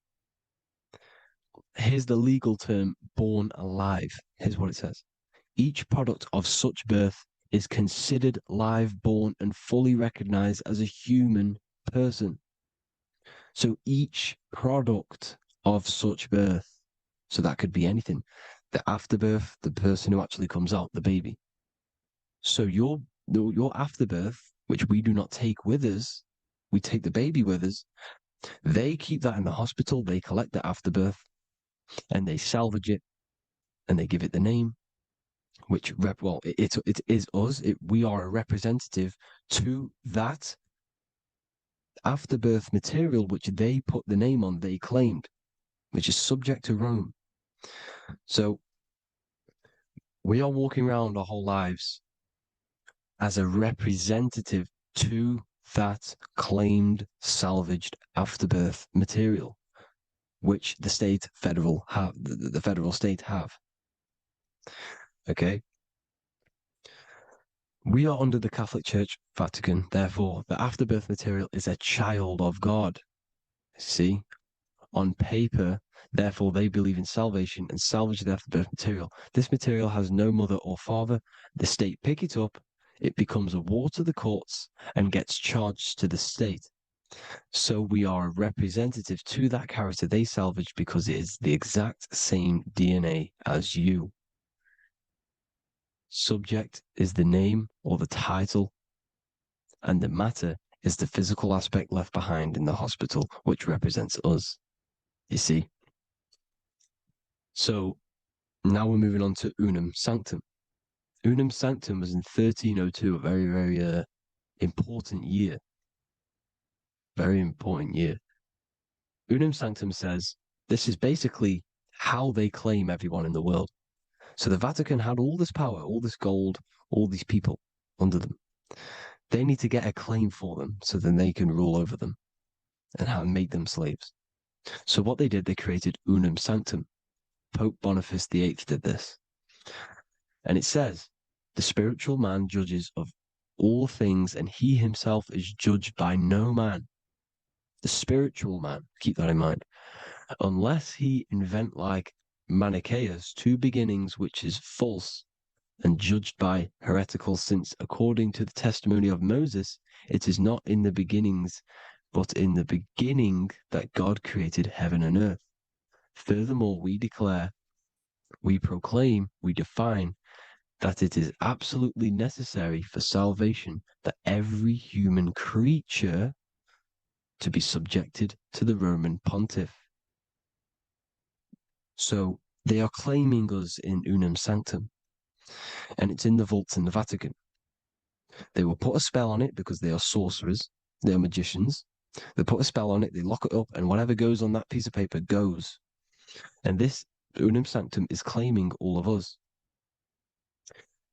Here's the legal term, born alive. Here's what it says. Each product of such birth is considered live, born, and fully recognized as a human person. So each product of such birth, so that could be anything, the afterbirth, the person who actually comes out, the baby. So your afterbirth, which we do not take with us, we take the baby with us, they keep that in the hospital, they collect the afterbirth, and they salvage it, and they give it the name, which, it is us. We are a representative to that afterbirth material, which they put the name on, they claimed, which is subject to Rome. So we are walking around our whole lives as a representative to that claimed salvaged afterbirth material, which the federal state have. Okay. We are under the Catholic Church, Vatican. Therefore, the afterbirth material is a child of God. See, on paper, therefore, they believe in salvation and salvage the afterbirth material. This material has no mother or father. The state pick it up. It becomes a war to the courts and gets charged to the state. So we are a representative to that character they salvaged because it is the exact same DNA as you. Subject is the name or the title, and the matter is the physical aspect left behind in the hospital, which represents us. You see? So now we're moving on to Unum Sanctum. Unum Sanctum was in 1302, a very, very important year. Very important year. Unum Sanctum says this is basically how they claim everyone in the world. So the Vatican had all this power, all this gold, all these people under them. They need to get a claim for them so then they can rule over them and make them slaves. So what they did, they created Unum Sanctum. Pope Boniface VIII did this. And it says, the spiritual man judges of all things and he himself is judged by no man. The spiritual man, keep that in mind, unless he invent like Manichaeus, two beginnings, which is false and judged by heretical, since according to the testimony of Moses, it is not in the beginnings, but in the beginning that God created heaven and earth. Furthermore, we declare, we proclaim, we define that it is absolutely necessary for salvation that every human creature to be subjected to the Roman pontiff. So they are claiming us in Unum Sanctum, and it's in the vaults in the Vatican. They will put a spell on it because they are sorcerers, they are magicians. They put a spell on it, they lock it up, and whatever goes on that piece of paper goes. And this Unum Sanctum is claiming all of us.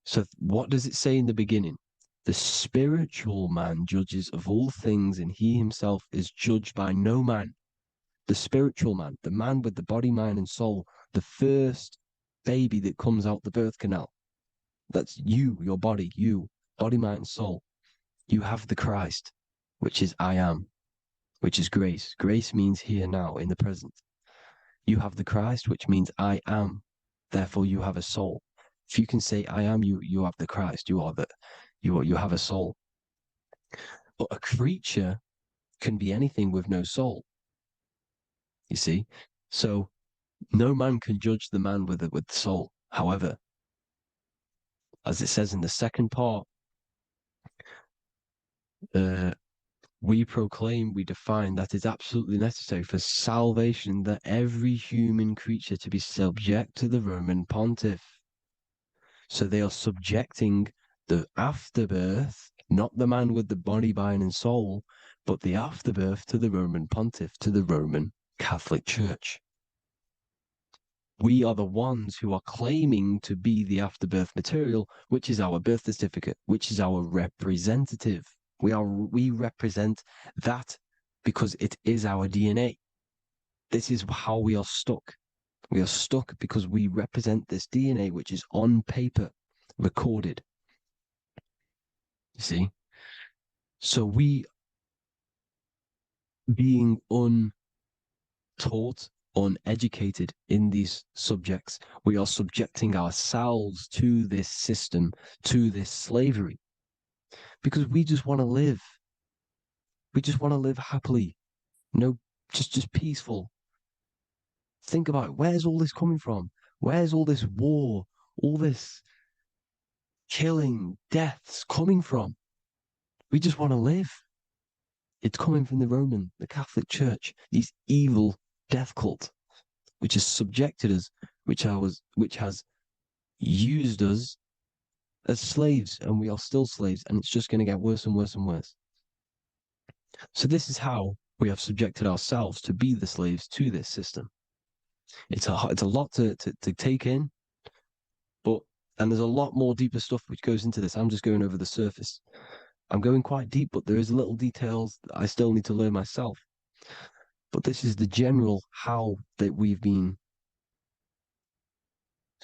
So what does it say in the beginning? The spiritual man judges of all things, and he himself is judged by no man. The spiritual man, the man with the body, mind, and soul, the first baby that comes out the birth canal. That's you, your body, body, mind, and soul. You have the Christ, which is I am, which is grace. Grace means here, now, in the present. You have the Christ, which means I am. Therefore, you have a soul. If you can say I am, you have the Christ. You have a soul. But a creature can be anything with no soul. You see? So no man can judge the man with the soul. However, as it says in the second part, we proclaim, we define that it's absolutely necessary for salvation that every human creature to be subject to the Roman pontiff. So they are subjecting the afterbirth, not the man with the body, mind, and soul, but the afterbirth to the Roman pontiff, to the Roman Catholic Church. We are the ones who are claiming to be the afterbirth material, which is our birth certificate, which is our representative. We represent that because it is our DNA. This is how we are stuck. We are stuck because we represent this DNA, which is on paper, recorded. You see? So we, being untaught, uneducated in these subjects, we are subjecting ourselves to this system, to this slavery, because we just want to live. We just want to live happily, just peaceful. Think about it. Where's all this coming from? Where's all this war, all this killing, deaths coming from? We just want to live. It's coming from the Catholic Church, these evil death cult, which has subjected us, which has used us as slaves, and we are still slaves, and it's just going to get worse and worse and worse. So this is how we have subjected ourselves to be the slaves to this system. It's a lot to take in, and there's a lot more deeper stuff which goes into this. I'm just going over the surface. I'm going quite deep, but there is little details that I still need to learn myself. But this is the general how that we've been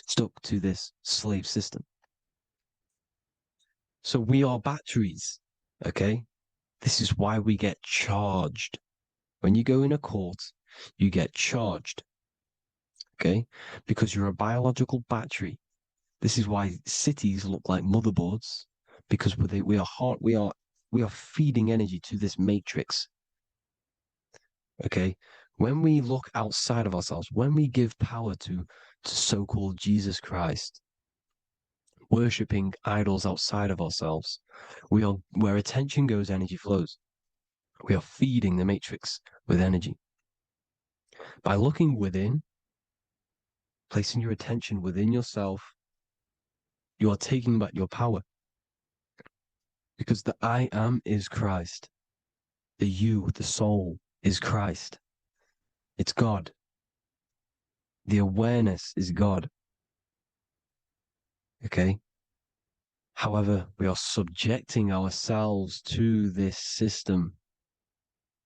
stuck to this slave system. So we are batteries, okay? This is why we get charged. When you go in a court, you get charged, okay? Because you're a biological battery. This is why cities look like motherboards, because we are feeding energy to this matrix. Okay, when we look outside of ourselves, when we give power to so-called Jesus Christ, worshipping idols outside of ourselves, where attention goes, energy flows. We are feeding the matrix with energy. By looking within, placing your attention within yourself, you are taking back your power. Because the I am is Christ. The you, the soul, is Christ. It's God. The awareness is God. Okay? However, we are subjecting ourselves to this system.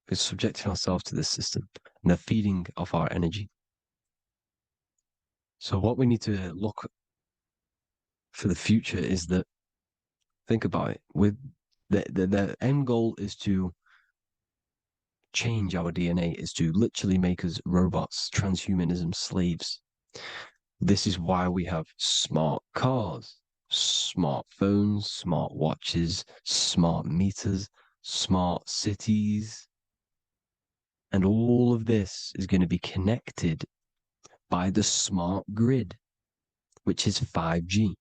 We're subjecting ourselves to this system and the feeding of our energy. So what we need to look for the future is that, think about it, with the end goal is to change our DNA, is to literally make us robots, transhumanism, slaves. This is why we have smart cars, smartphones, smart watches, smart meters, smart cities. And all of this is going to be connected by the smart grid, which is 5G.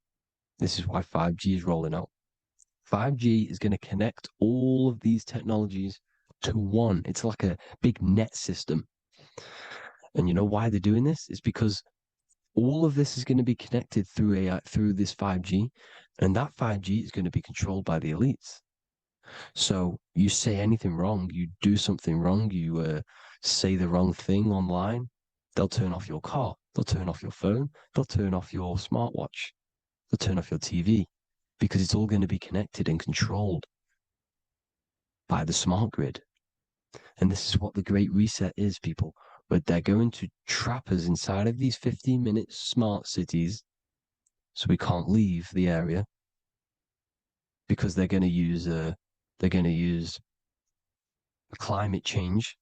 This is why 5G is rolling out. 5G is going to connect all of these technologies to one. It's like a big net system. And you know why they're doing this? It's because all of this is going to be connected through this 5G, and that 5G is going to be controlled by the elites. So you say anything wrong, you do something wrong, you say the wrong thing online, they'll turn off your car, they'll turn off your phone, they'll turn off your smartwatch, they'll turn off your TV, because it's all going to be connected and controlled by the smart grid. And this is what the Great Reset is, people. But they're going to trap us inside of these 15-minute smart cities so we can't leave the area, because they're going to use climate change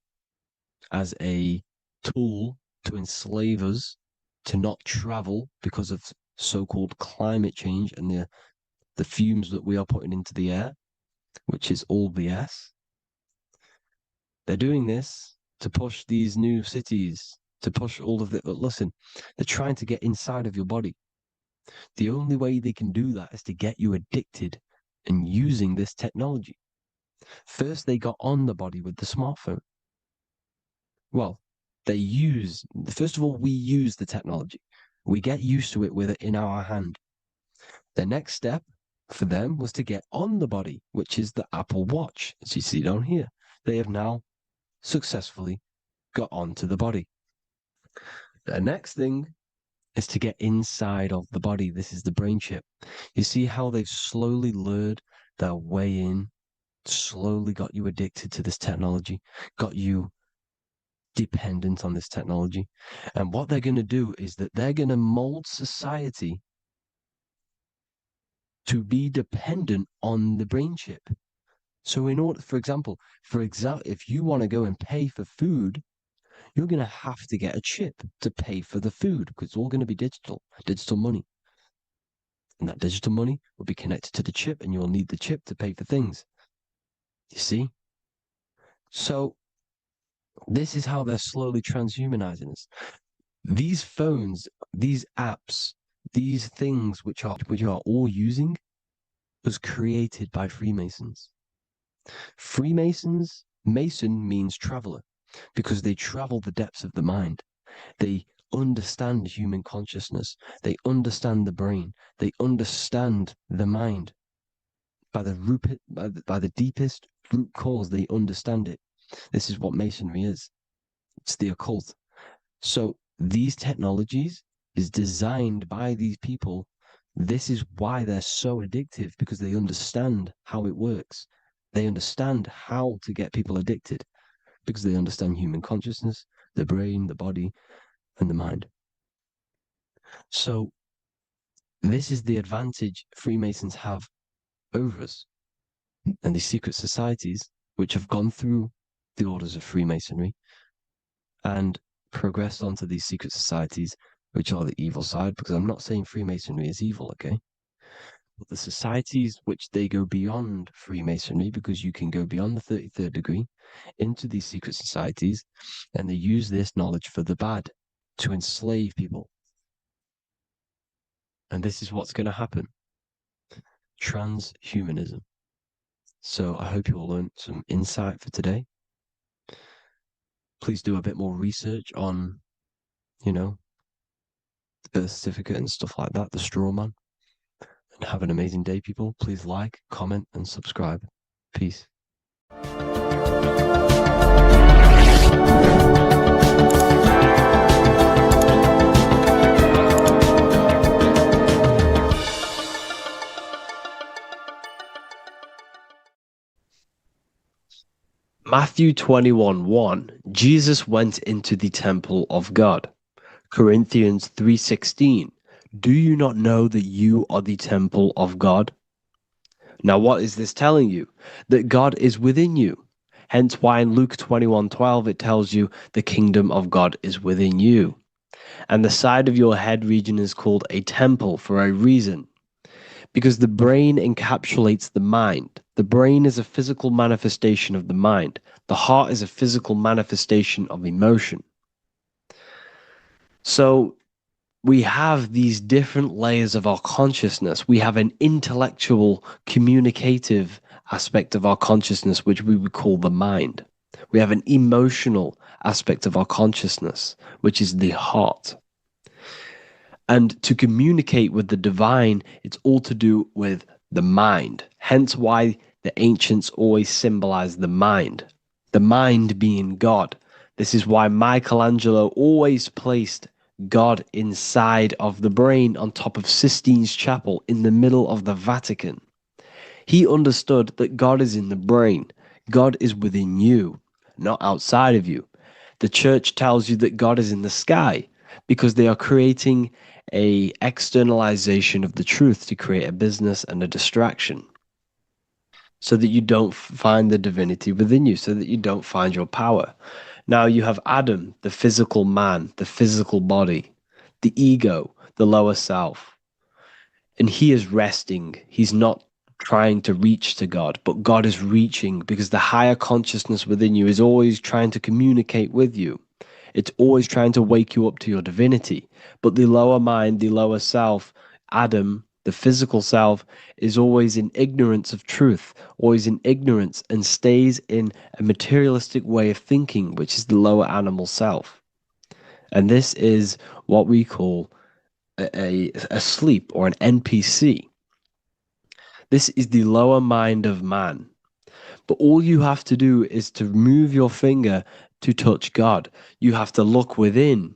as a tool to enslave us to not travel because of so-called climate change and the fumes that we are putting into the air, which is all BS. They're doing this to push these new cities, to push all of it. But listen, they're trying to get inside of your body. The only way they can do that is to get you addicted and using this technology. First, they got on the body with the smartphone. Well, first of all, we use the technology. We get used to it with it in our hand. The next step for them was to get on the body, which is the Apple Watch, as you see down here. They have now successfully got onto the body. The next thing is to get inside of the body. This is the brain chip. You see how they've slowly lured their way in, slowly got you addicted to this technology, got you dependent on this technology. And what they're going to do is that they're going to mold society to be dependent on the brain chip. So in order, for example, if you want to go and pay for food, you're going to have to get a chip to pay for the food because it's all going to be digital money. And that digital money will be connected to the chip and you'll need the chip to pay for things. You see? So this is how they're slowly transhumanizing us. These phones, these apps, these things which are all using was created by Freemasons. Mason means traveler because they travel the depths of the mind. They understand human consciousness. They understand the brain. They understand the mind. By the deepest root cause, they understand it. This is what Masonry is. It's the occult. So these technologies is designed by these people. This is why they're so addictive, because they understand how it works. They understand how to get people addicted because they understand human consciousness, the brain, the body, and the mind. So this is the advantage Freemasons have over us. And these secret societies, which have gone through the orders of Freemasonry and progressed onto these secret societies, which are the evil side, because I'm not saying Freemasonry is evil, okay? But the societies which they go beyond Freemasonry, because you can go beyond the 33rd degree into these secret societies, and they use this knowledge for the bad, to enslave people. And this is what's going to happen. Transhumanism. So I hope you all learned some insight for today. Please do a bit more research on, the birth certificate and stuff like that, the straw man. And have an amazing day, people. Please like, comment, and subscribe. Peace. Matthew 21:1, Jesus went into the temple of God. Corinthians 3:16, do you not know that you are the temple of God? Now what is this telling you? That God is within you. Hence why in Luke 21:12 it tells you the kingdom of God is within you. And the side of your head region is called a temple for a reason. Because the brain encapsulates the mind. The brain is a physical manifestation of the mind. The heart is a physical manifestation of emotion. So we have these different layers of our consciousness. We have an intellectual, communicative aspect of our consciousness, which we would call the mind. We have an emotional aspect of our consciousness, which is the heart. And to communicate with the divine, it's all to do with the mind. Hence why the ancients always symbolize the mind being God. This is why Michelangelo always placed God inside of the brain on top of Sistine Chapel in the middle of the Vatican. He understood that God is in the brain. God is within you, not outside of you. The church tells you that God is in the sky because they are creating a externalization of the truth to create a business and a distraction so that you don't find the divinity within you, so that you don't find your power. Now you have Adam, the physical man, the physical body, the ego, the lower self. And he is resting. He's not trying to reach to God, but God is reaching because the higher consciousness within you is always trying to communicate with you. It's always trying to wake you up to your divinity. But the lower mind, the lower self, Adam, the physical self, is always in ignorance of truth, always in ignorance, and stays in a materialistic way of thinking, which is the lower animal self. And this is what we call a sleep or an NPC. This is the lower mind of man. But all you have to do is to move your finger to touch God. You have to look within.